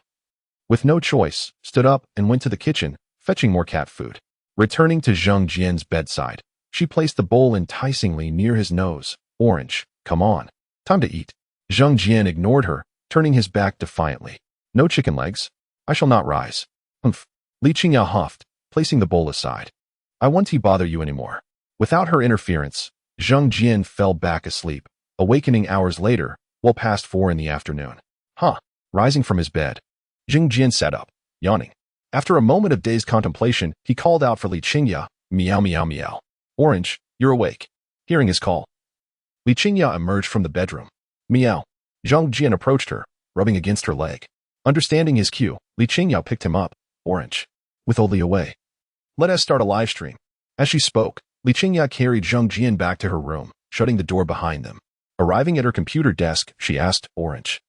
with no choice, stood up and went to the kitchen, fetching more cat food. Returning to Zhang Jian's bedside, she placed the bowl enticingly near his nose. Orange, come on. Time to eat. Zhang Jian ignored her, turning his back defiantly. No chicken legs. I shall not rise. Humph. Li Qingya huffed, placing the bowl aside. I won't bother you anymore. Without her interference, Zhang Jian fell back asleep, awakening hours later, well past 4 in the afternoon. Rising from his bed, Zhang Jian sat up, yawning. After a moment of dazed contemplation, he called out for Li Qingya, meow meow meow. Orange, you're awake. Hearing his call, Li Qingya emerged from the bedroom. Meow. Zhang Jian approached her, rubbing against her leg. Understanding his cue, Li Qingya picked him up. Orange. With Oli away, let us start a live stream. As she spoke, Li Qingya carried Zhang Jian back to her room, shutting the door behind them. Arriving at her computer desk, she asked Orange,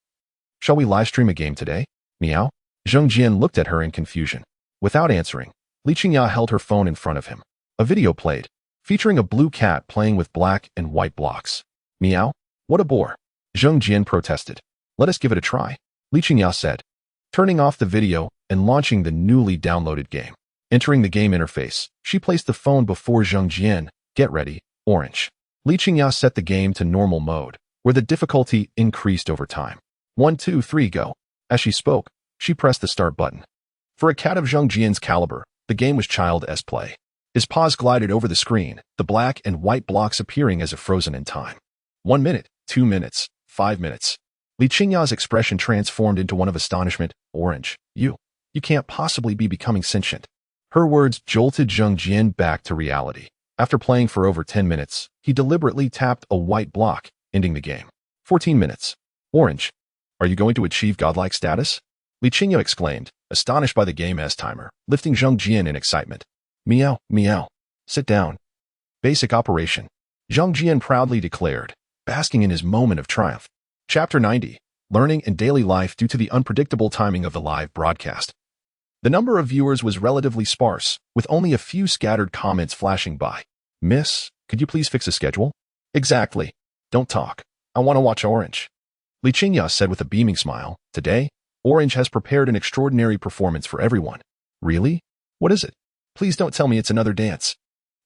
shall we live stream a game today? Meow. Zhang Jian looked at her in confusion. Without answering, Li Qingya held her phone in front of him. A video played, featuring a blue cat playing with black and white blocks. Meow. What a bore. Zhang Jian protested. Let us give it a try, Li Qingya said, turning off the video and launching the newly downloaded game. Entering the game interface, she placed the phone before Zhang Jian. Get ready, Orange. Li Qingya set the game to normal mode, where the difficulty increased over time. 1, 2, 3, go. As she spoke, she pressed the start button. For a cat of Zhang Jian's caliber, the game was child's play. His paws glided over the screen, the black and white blocks appearing as if frozen in time. 1 minute, 2 minutes, 5 minutes. Li Qingya's expression transformed into one of astonishment. Orange, you can't possibly be becoming sentient. Her words jolted Zhang Jian back to reality. After playing for over 10 minutes, he deliberately tapped a white block, ending the game. 14 minutes. Orange, are you going to achieve godlike status? Li Qingya exclaimed, astonished by the game's timer, lifting Zhang Jian in excitement. Meow, meow. Sit down. Basic operation. Zhang Jian proudly declared, basking in his moment of triumph. Chapter 90. Learning and Daily Life due to the unpredictable timing of the live broadcast. The number of viewers was relatively sparse, with only a few scattered comments flashing by. Miss, could you please fix a schedule? Exactly. Don't talk. I want to watch Orange. Li Qingya said with a beaming smile. Today, Orange has prepared an extraordinary performance for everyone. Really? What is it? Please don't tell me it's another dance.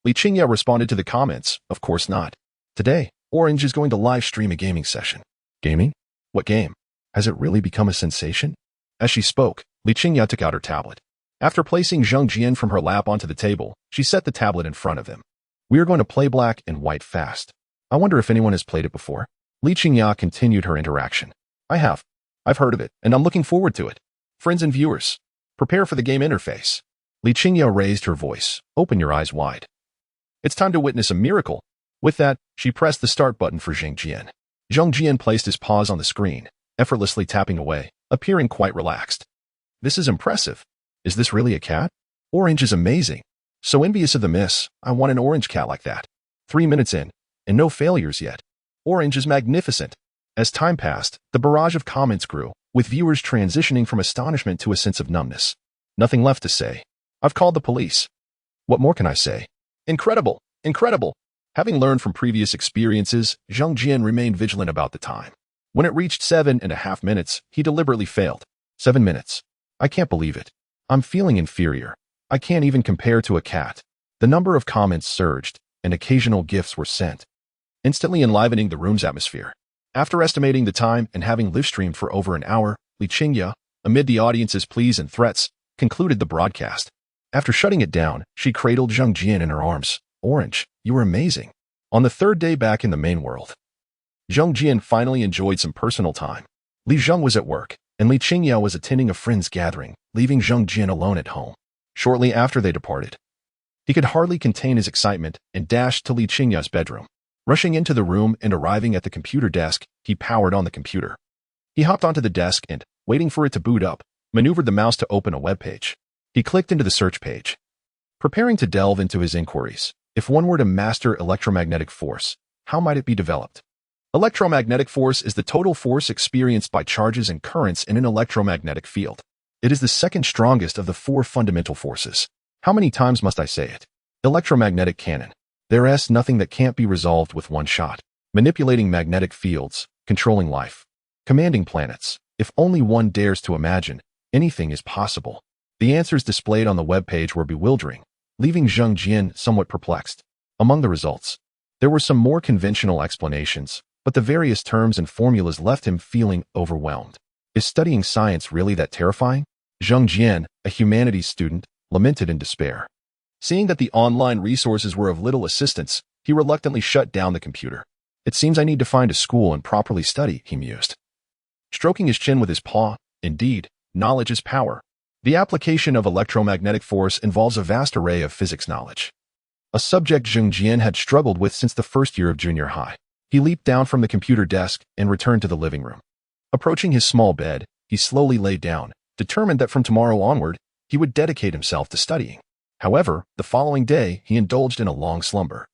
Li Qingya responded to the comments. Of course not. Today, Orange is going to live stream a gaming session. Gaming? What game? Has it really become a sensation? As she spoke, Li Qingya took out her tablet. After placing Zhang Jian from her lap onto the table, she set the tablet in front of him. We are going to play black and white fast. I wonder if anyone has played it before. Li Qingya continued her interaction. I have. I've heard of it, and I'm looking forward to it. Friends and viewers, prepare for the game interface. Li Qingya raised her voice. Open your eyes wide. It's time to witness a miracle. With that, she pressed the start button for Zhang Jian. Zhang Jian placed his paws on the screen, effortlessly tapping away, appearing quite relaxed. This is impressive. Is this really a cat? Orange is amazing. So envious of the miss, I want an orange cat like that. 3 minutes in, and no failures yet. Orange is magnificent. As time passed, the barrage of comments grew, with viewers transitioning from astonishment to a sense of numbness. Nothing left to say. I've called the police. What more can I say? Incredible! Incredible! Having learned from previous experiences, Zhang Jian remained vigilant about the time. When it reached 7.5 minutes, he deliberately failed. 7 minutes. I can't believe it. I'm feeling inferior. I can't even compare to a cat. The number of comments surged, and occasional gifts were sent, instantly enlivening the room's atmosphere. After estimating the time and having live-streamed for over an hour, Li Qingya, amid the audience's pleas and threats, concluded the broadcast. After shutting it down, she cradled Zhang Jian in her arms. Orange, you were amazing. On the third day back in the main world, Zhang Jian finally enjoyed some personal time. Li Zheng was at work, and Li Qingya was attending a friend's gathering, leaving Zhang Jian alone at home. Shortly after they departed, he could hardly contain his excitement and dashed to Li Qingya's bedroom. Rushing into the room and arriving at the computer desk, he powered on the computer. He hopped onto the desk and, waiting for it to boot up, maneuvered the mouse to open a web page. He clicked into the search page. Preparing to delve into his inquiries, if one were to master electromagnetic force, how might it be developed? Electromagnetic force is the total force experienced by charges and currents in an electromagnetic field. It is the second strongest of the 4 fundamental forces. How many times must I say it? Electromagnetic cannon. There's nothing that can't be resolved with one shot. Manipulating magnetic fields, controlling life, commanding planets. If only one dares to imagine, anything is possible. The answers displayed on the web page were bewildering, leaving Zhang Jian somewhat perplexed. Among the results, there were some more conventional explanations, but the various terms and formulas left him feeling overwhelmed. Is studying science really that terrifying? Zhang Jian, a humanities student, lamented in despair. Seeing that the online resources were of little assistance, he reluctantly shut down the computer. It seems I need to find a school and properly study, he mused. Stroking his chin with his paw, indeed, knowledge is power. The application of electromagnetic force involves a vast array of physics knowledge, a subject Zhang Jian had struggled with since the first year of junior high. He leaped down from the computer desk and returned to the living room. Approaching his small bed, he slowly lay down, determined that from tomorrow onward, he would dedicate himself to studying. However, the following day, he indulged in a long slumber.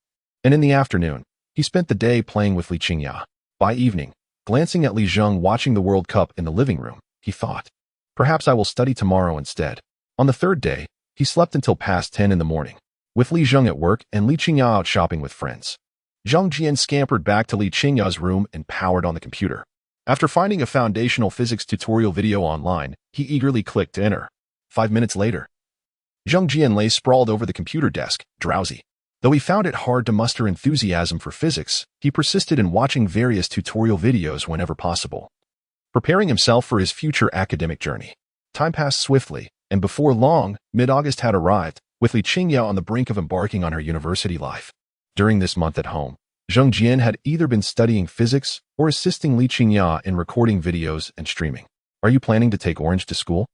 And in the afternoon, he spent the day playing with Li Qingya. By evening, glancing at Li Zheng watching the World Cup in the living room, he thought, perhaps I will study tomorrow instead. On the third day, he slept until past 10 in the morning, with Li Zheng at work and Li Qingya out shopping with friends. Zhang Jian scampered back to Li Qingya's room and powered on the computer. After finding a foundational physics tutorial video online, he eagerly clicked enter. 5 minutes later, Zhang Jian lay sprawled over the computer desk, drowsy. Though he found it hard to muster enthusiasm for physics, he persisted in watching various tutorial videos whenever possible, preparing himself for his future academic journey. Time passed swiftly, And before long, mid-August had arrived, with Li Qingya on the brink of embarking on her university life. During this month at home, Zheng Jian had either been studying physics or assisting Li Qingya in recording videos and streaming. Are you planning to take Orange to school?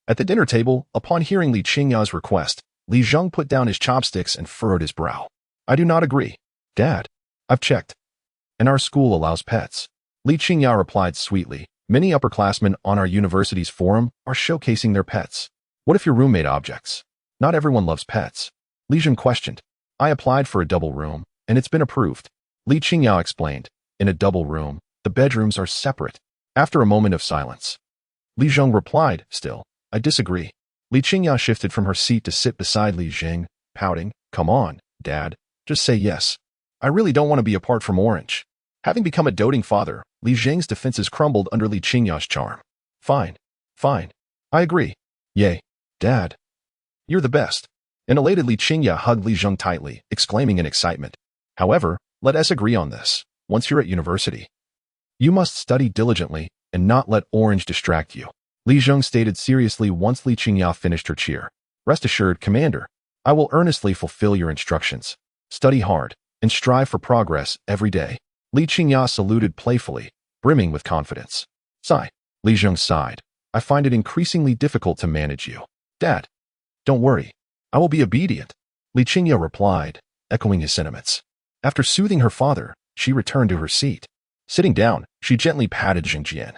At the dinner table, upon hearing Li Qingya's request, Li Zheng put down his chopsticks and furrowed his brow. I do not agree. Dad, I've checked. And our school allows pets. Li Qingya replied sweetly. Many upperclassmen on our university's forum are showcasing their pets. What if your roommate objects? Not everyone loves pets. Li Zheng questioned. I applied for a double room, and it's been approved. Li Qingya explained. In a double room, the bedrooms are separate. After a moment of silence, Li Zheng replied, still, I disagree. Li Qingya shifted from her seat to sit beside Li Zheng, pouting. Come on, Dad, just say yes. I really don't want to be apart from Orange. Having become a doting father, Li Zheng's defenses crumbled under Li Qingya's charm. Fine. I agree. Yay. Dad. You're the best. An elated Li Qingya hugged Li Zheng tightly, exclaiming in excitement. However, let us agree on this. Once you're at university, you must study diligently and not let Orange distract you. Li Zheng stated seriously once Li Qingya finished her cheer. Rest assured, Commander, I will earnestly fulfill your instructions. Study hard and strive for progress every day. Li Qingya saluted playfully, brimming with confidence. Sigh. Li Zheng sighed. I find it increasingly difficult to manage you. Dad, don't worry. I will be obedient. Li Qingya replied, echoing his sentiments. After soothing her father, she returned to her seat. Sitting down, she gently patted Zheng Jian,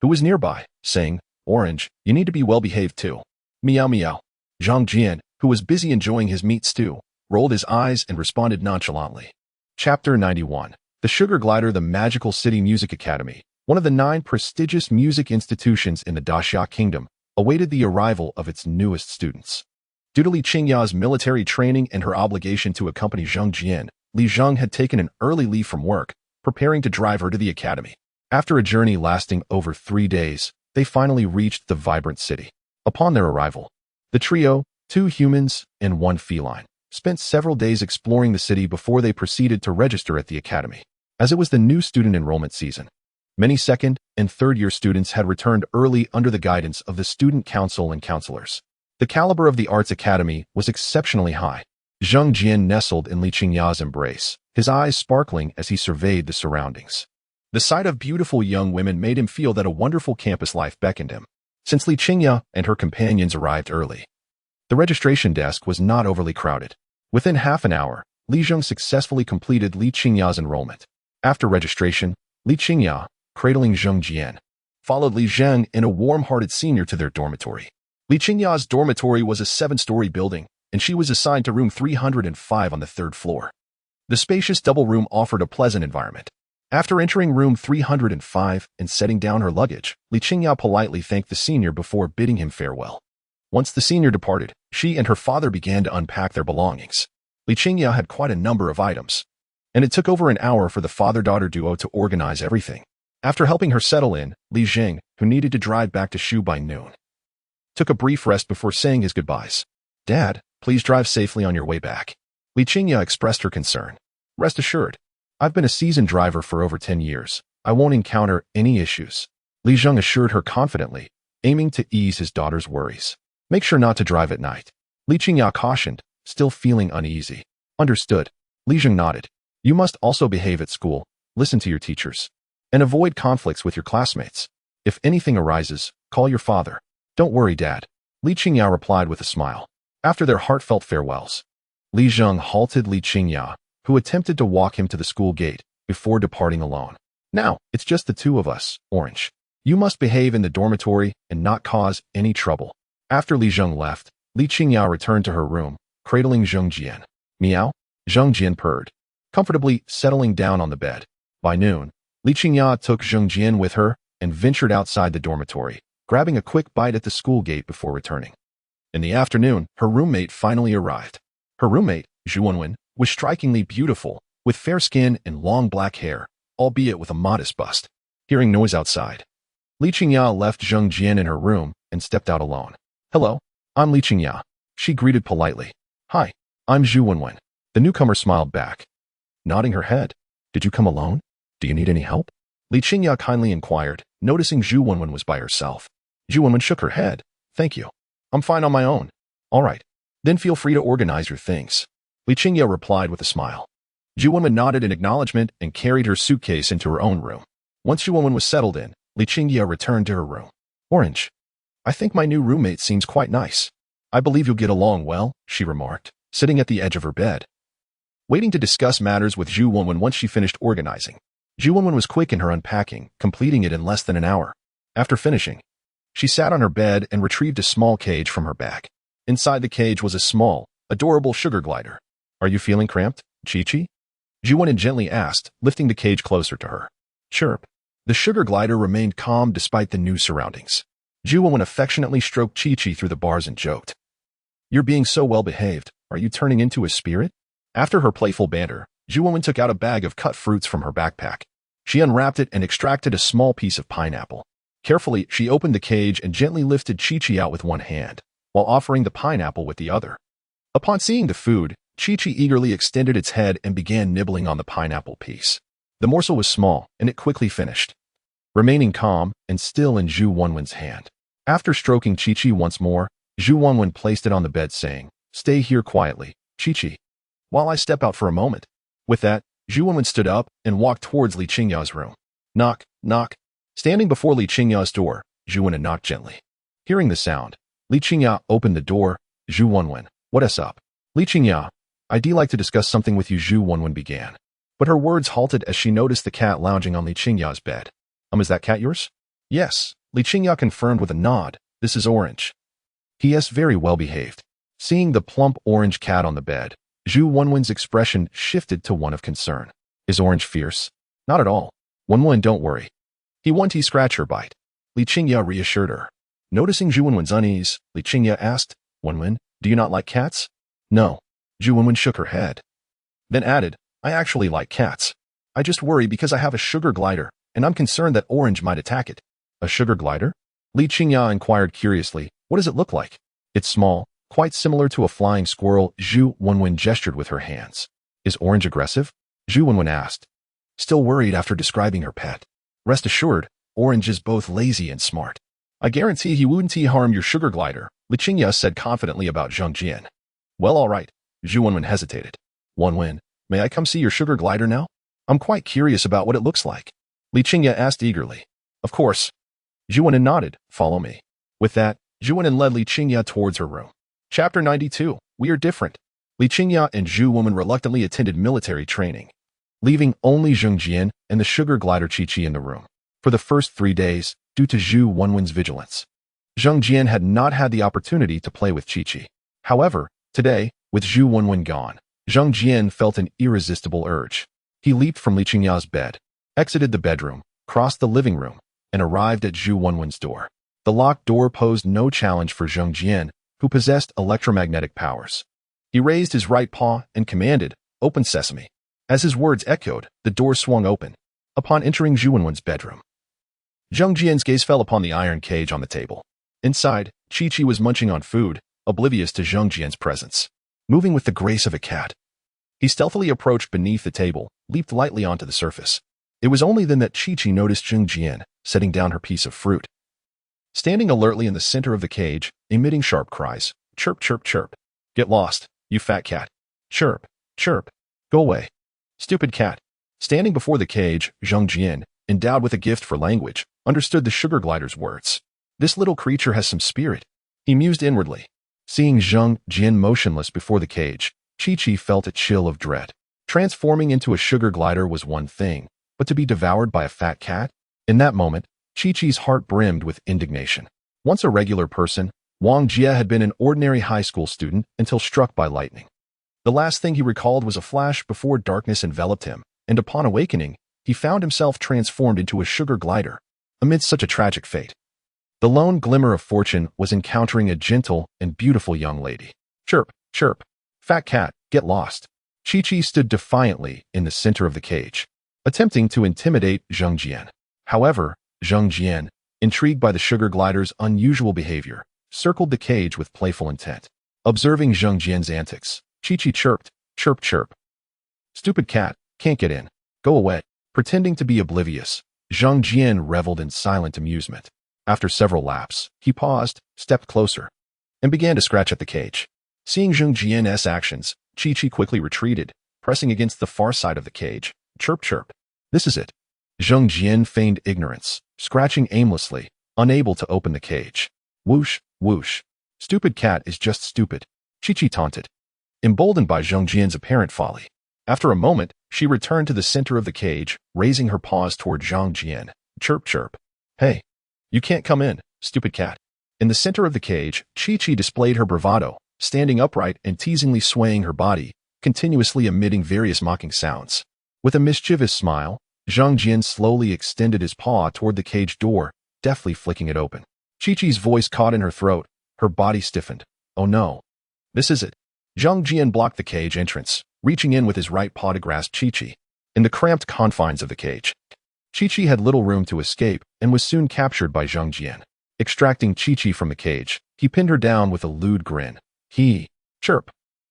who was nearby, saying, Orange, you need to be well-behaved too. Meow meow. Zheng Jian, who was busy enjoying his meat stew, rolled his eyes and responded nonchalantly. Chapter 91. The Sugar Glider. The Magical City Music Academy, one of the 9 prestigious music institutions in the Daxia Kingdom, awaited the arrival of its newest students. Due to Li Qingya's military training and her obligation to accompany Zheng Jian, Li Zheng had taken an early leave from work, preparing to drive her to the academy. After a journey lasting over 3 days, they finally reached the vibrant city. Upon their arrival, the trio, 2 humans and 1 feline, spent several days exploring the city before they proceeded to register at the academy. As it was the new student enrollment season, many second and third-year students had returned early under the guidance of the student council and counselors. The caliber of the Arts Academy was exceptionally high. Zheng Jian nestled in Li Qingya's embrace, his eyes sparkling as he surveyed the surroundings. The sight of beautiful young women made him feel that a wonderful campus life beckoned him. Since Li Qingya and her companions arrived early, the registration desk was not overly crowded. Within half an hour, Li Zheng successfully completed Li Qingya's enrollment. After registration, Li Qingya, cradling Zheng Jian, followed Li Zheng and a warm-hearted senior to their dormitory. Li Qingya's dormitory was a 7-story building, and she was assigned to room 305 on the 3rd floor. The spacious double room offered a pleasant environment. After entering room 305 and setting down her luggage, Li Qingya politely thanked the senior before bidding him farewell. Once the senior departed, she and her father began to unpack their belongings. Li Qingya had quite a number of items, and it took over an hour for the father-daughter duo to organize everything. After helping her settle in, Li Zheng, who needed to drive back to Shu by noon, took a brief rest before saying his goodbyes. Dad, please drive safely on your way back. Li Qingya expressed her concern. Rest assured, I've been a seasoned driver for over 10 years. I won't encounter any issues. Li Zheng assured her confidently, aiming to ease his daughter's worries. Make sure not to drive at night. Li Qingya cautioned, still feeling uneasy. Understood. Li Zheng nodded. You must also behave at school, listen to your teachers, and avoid conflicts with your classmates. If anything arises, call your father. Don't worry, Dad. Li Qingya replied with a smile. After their heartfelt farewells, Li Zheng halted Li Qingya, who attempted to walk him to the school gate before departing alone. Now, it's just the 2 of us, Orange. You must behave in the dormitory and not cause any trouble. After Li Zheng left, Li Qingya returned to her room, cradling Zheng Jian. Meow? Zheng Jian purred, comfortably settling down on the bed. By noon, Li Qingya took Zheng Jian with her and ventured outside the dormitory, grabbing a quick bite at the school gate before returning. In the afternoon, her roommate finally arrived. Her roommate, Zhu Wenwen, was strikingly beautiful, with fair skin and long black hair, albeit with a modest bust. Hearing noise outside, Li Qingya left Zheng Jian in her room and stepped out alone. Hello, I'm Li Qingya. She greeted politely. Hi, I'm Zhu Wenwen. The newcomer smiled back, nodding her head. Did you come alone? Do you need any help? Li Qingya kindly inquired, noticing Zhu Wenwen was by herself. Zhu Wenwen shook her head. Thank you. I'm fine on my own. All right. Then feel free to organize your things. Li Qingya replied with a smile. Zhu Wenwen nodded in acknowledgement and carried her suitcase into her own room. Once Zhu Wenwen was settled in, Li Qingya returned to her room. Orange. I think my new roommate seems quite nice. I believe you'll get along well, she remarked, sitting at the edge of her bed. Waiting to discuss matters with Zhu Wenwen once she finished organizing. Zhu Wenwen was quick in her unpacking, completing it in less than an hour. After finishing, she sat on her bed and retrieved a small cage from her bag. Inside the cage was a small, adorable sugar glider. Are you feeling cramped, Chi-Chi? Zhu Wenwen gently asked, lifting the cage closer to her. Chirp. The sugar glider remained calm despite the new surroundings. Zhu Wenwen affectionately stroked Chi-Chi through the bars and joked. You're being so well behaved. Are you turning into a spirit? After her playful banter, Zhu Wenwen took out a bag of cut fruits from her backpack. She unwrapped it and extracted a small piece of pineapple. Carefully, she opened the cage and gently lifted Chi-Chi out with one hand, while offering the pineapple with the other. Upon seeing the food, Chi-Chi eagerly extended its head and began nibbling on the pineapple piece. The morsel was small, and it quickly finished, remaining calm and still in Zhu Wenwen's hand. After stroking Chi-Chi once more, Zhu Wenwen placed it on the bed saying, Stay here quietly, Chi-Chi, while I step out for a moment. With that, Zhu Wenwen stood up and walked towards Li Qingya's room. Knock, knock. Standing before Li Qingya's door, Zhu Wenwen knocked gently. Hearing the sound, Li Qingya opened the door. Zhu Wenwen, what's up? Li Qingya, I'd like to discuss something with you, Zhu Wenwen began. But her words halted as she noticed the cat lounging on Li Qingya's bed. Is that cat yours? Yes, Li Qingya confirmed with a nod. This is Orange. He is very well behaved. Seeing the plump orange cat on the bed, Zhu Wenwen's expression shifted to one of concern. Is Orange fierce? Not at all. Wenwen, don't worry. He won't scratch her bite. Li Qingya reassured her. Noticing Zhu Wenwen's unease, Li Qingya asked, Wenwen, do you not like cats? No. Zhu Wenwen shook her head. Then added, I actually like cats. I just worry because I have a sugar glider, and I'm concerned that Orange might attack it. A sugar glider? Li Qingya inquired curiously. What does it look like? It's small, quite similar to a flying squirrel. Zhu Wenwen gestured with her hands. Is Orange aggressive? Zhu Wenwen asked, still worried after describing her pet. Rest assured, Orange is both lazy and smart. I guarantee he wouldn't harm your sugar glider, Li Qingya said confidently about Zhang Jian. Well, all right. Zhu Wenwen hesitated. Wenwen, may I come see your sugar glider now? I'm quite curious about what it looks like. Li Qingya asked eagerly. Of course. Zhu Wenwen nodded. Follow me. With that, Zhu Wenwen led Li Qingya towards her room. Chapter 92. We are different. Li Qingya and Zhu Wenwen reluctantly attended military training, leaving only Zhang Jian and the sugar glider Chi-Chi in the room. For the first 3 days, due to Zhu Wenwen's vigilance, Zhang Jian had not had the opportunity to play with Chi-Chi. However, today, with Zhu Wenwen gone, Zhang Jian felt an irresistible urge. He leaped from Li Qingya's bed, exited the bedroom, crossed the living room, and arrived at Zhu Wenwen's door. The locked door posed no challenge for Zhang Jian, who possessed electromagnetic powers. He raised his right paw and commanded, Open sesame. As his words echoed, the door swung open. Upon entering Zhu Wenwen's bedroom, Zhang Jian's gaze fell upon the iron cage on the table. Inside, Chi-Chi was munching on food, oblivious to Zhang Jian's presence. Moving with the grace of a cat, he stealthily approached beneath the table, leaped lightly onto the surface. It was only then that Chi-Chi noticed Zhang Jian, setting down her piece of fruit. Standing alertly in the center of the cage, emitting sharp cries. Chirp, chirp, chirp. Get lost, you fat cat. Chirp, chirp. Go away. Stupid cat. Standing before the cage, Zhang Jian, endowed with a gift for language, understood the sugar glider's words. This little creature has some spirit. He mused inwardly. Seeing Zhang Jian motionless before the cage, Chi-Chi felt a chill of dread. Transforming into a sugar glider was one thing, but to be devoured by a fat cat? In that moment, Chi-Chi's heart brimmed with indignation. Once a regular person, Wang Jie had been an ordinary high school student until struck by lightning. The last thing he recalled was a flash before darkness enveloped him, and upon awakening, he found himself transformed into a sugar glider. Amidst such a tragic fate, the lone glimmer of fortune was encountering a gentle and beautiful young lady. Chirp, chirp. Fat cat, get lost. Chi-Chi stood defiantly in the center of the cage, attempting to intimidate Zhang Jian. However, Zhang Jian, intrigued by the sugar glider's unusual behavior, circled the cage with playful intent. Observing Zhang Jian's antics, Chi-Chi chirped, chirp, chirp. Stupid cat, can't get in. Go away. Pretending to be oblivious, Zhang Jian reveled in silent amusement. After several laps, he paused, stepped closer, and began to scratch at the cage. Seeing Zheng Jian's actions, Chi-Chi quickly retreated, pressing against the far side of the cage. Chirp, chirp. This is it. Zheng Jian feigned ignorance, scratching aimlessly, unable to open the cage. Whoosh, whoosh. Stupid cat is just stupid, Chi-Chi taunted, emboldened by Zheng Jian's apparent folly. After a moment, she returned to the center of the cage, raising her paws toward Zheng Jian. Chirp, chirp. Hey, you can't come in, stupid cat. In the center of the cage, Chi-Chi displayed her bravado, standing upright and teasingly swaying her body, continuously emitting various mocking sounds. With a mischievous smile, Zheng Jian slowly extended his paw toward the cage door, deftly flicking it open. Chi-Chi's voice caught in her throat, her body stiffened. Oh no. This is it. Zheng Jian blocked the cage entrance, reaching in with his right paw to grasp Chi-Chi. In the cramped confines of the cage, Chi-Chi had little room to escape and was soon captured by Zheng Jian. Extracting Chi-Chi from the cage, he pinned her down with a lewd grin. Chirp,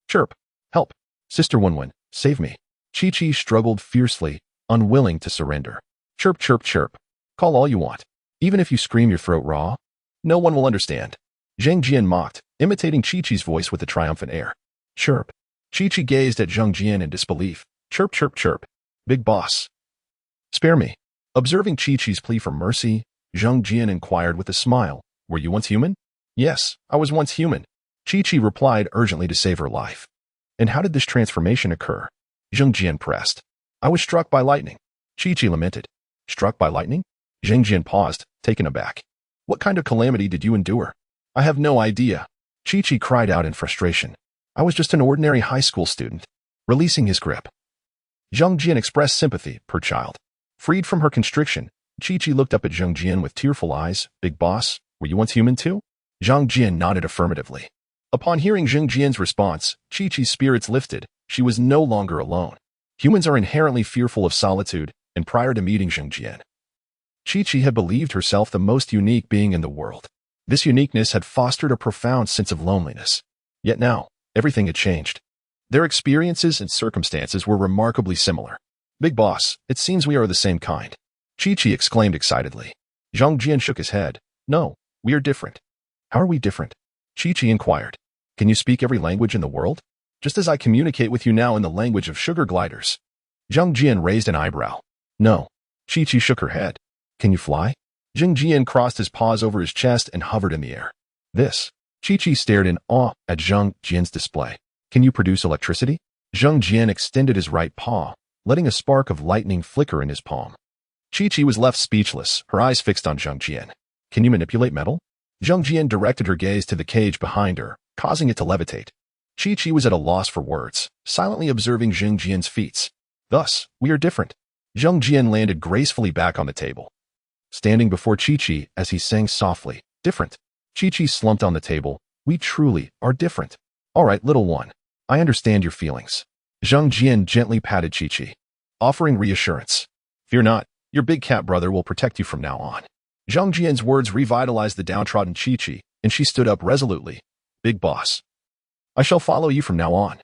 chirp, help, Sister Wenwen, save me. Chi-Chi struggled fiercely, unwilling to surrender. Chirp, chirp, chirp. Call all you want. Even if you scream your throat raw, no one will understand. Zheng Jian mocked, imitating Chi-Chi's voice with a triumphant air. Chirp. Chi-Chi gazed at Zheng Jian in disbelief. Chirp, chirp, chirp. Big boss. Spare me. Observing Chi-Chi's plea for mercy, Zheng Jian inquired with a smile. Were you once human? Yes, I was once human. Chi-Chi replied urgently to save her life. And how did this transformation occur? Zheng Jian pressed. I was struck by lightning. Chi-Chi lamented. Struck by lightning? Zheng Jian paused, taken aback. What kind of calamity did you endure? I have no idea. Chi-Chi cried out in frustration. I was just an ordinary high school student. Releasing his grip, Zheng Jian expressed sympathy, poor child. Freed from her constriction, Chi-Chi looked up at Zheng Jian with tearful eyes. Big boss, were you once human too? Zheng Jian nodded affirmatively. Upon hearing Zheng Jian's response, Chi-Chi's spirits lifted. She was no longer alone. Humans are inherently fearful of solitude, and prior to meeting Zheng Jian, Chi-Chi had believed herself the most unique being in the world. This uniqueness had fostered a profound sense of loneliness. Yet now, everything had changed. Their experiences and circumstances were remarkably similar. Big boss, it seems we are the same kind. Chi-Chi exclaimed excitedly. Zheng Jian shook his head. No, we are different. How are we different? Chi-Chi inquired. Can you speak every language in the world? Just as I communicate with you now in the language of sugar gliders. Zheng Jian raised an eyebrow. No. Chi-Chi shook her head. Can you fly? Zheng Jian crossed his paws over his chest and hovered in the air. This. Chi-Chi stared in awe at Zheng Jian's display. Can you produce electricity? Zheng Jian extended his right paw, letting a spark of lightning flicker in his palm. Chi-Chi was left speechless, her eyes fixed on Zheng Jian. Can you manipulate metal? Zheng Jian directed her gaze to the cage behind her, causing it to levitate. Chi-Chi was at a loss for words, silently observing Zheng Jian's feats. Thus, we are different. Zheng Jian landed gracefully back on the table, standing before Chi-Chi as he sang softly. Different. Chi-Chi slumped on the table. We truly are different. All right, little one. I understand your feelings. Zheng Jian gently patted Chi-Chi, offering reassurance. Fear not, your big cat brother will protect you from now on. Zheng Jian's words revitalized the downtrodden Chi-Chi, and she stood up resolutely. Big boss. I shall follow you from now on.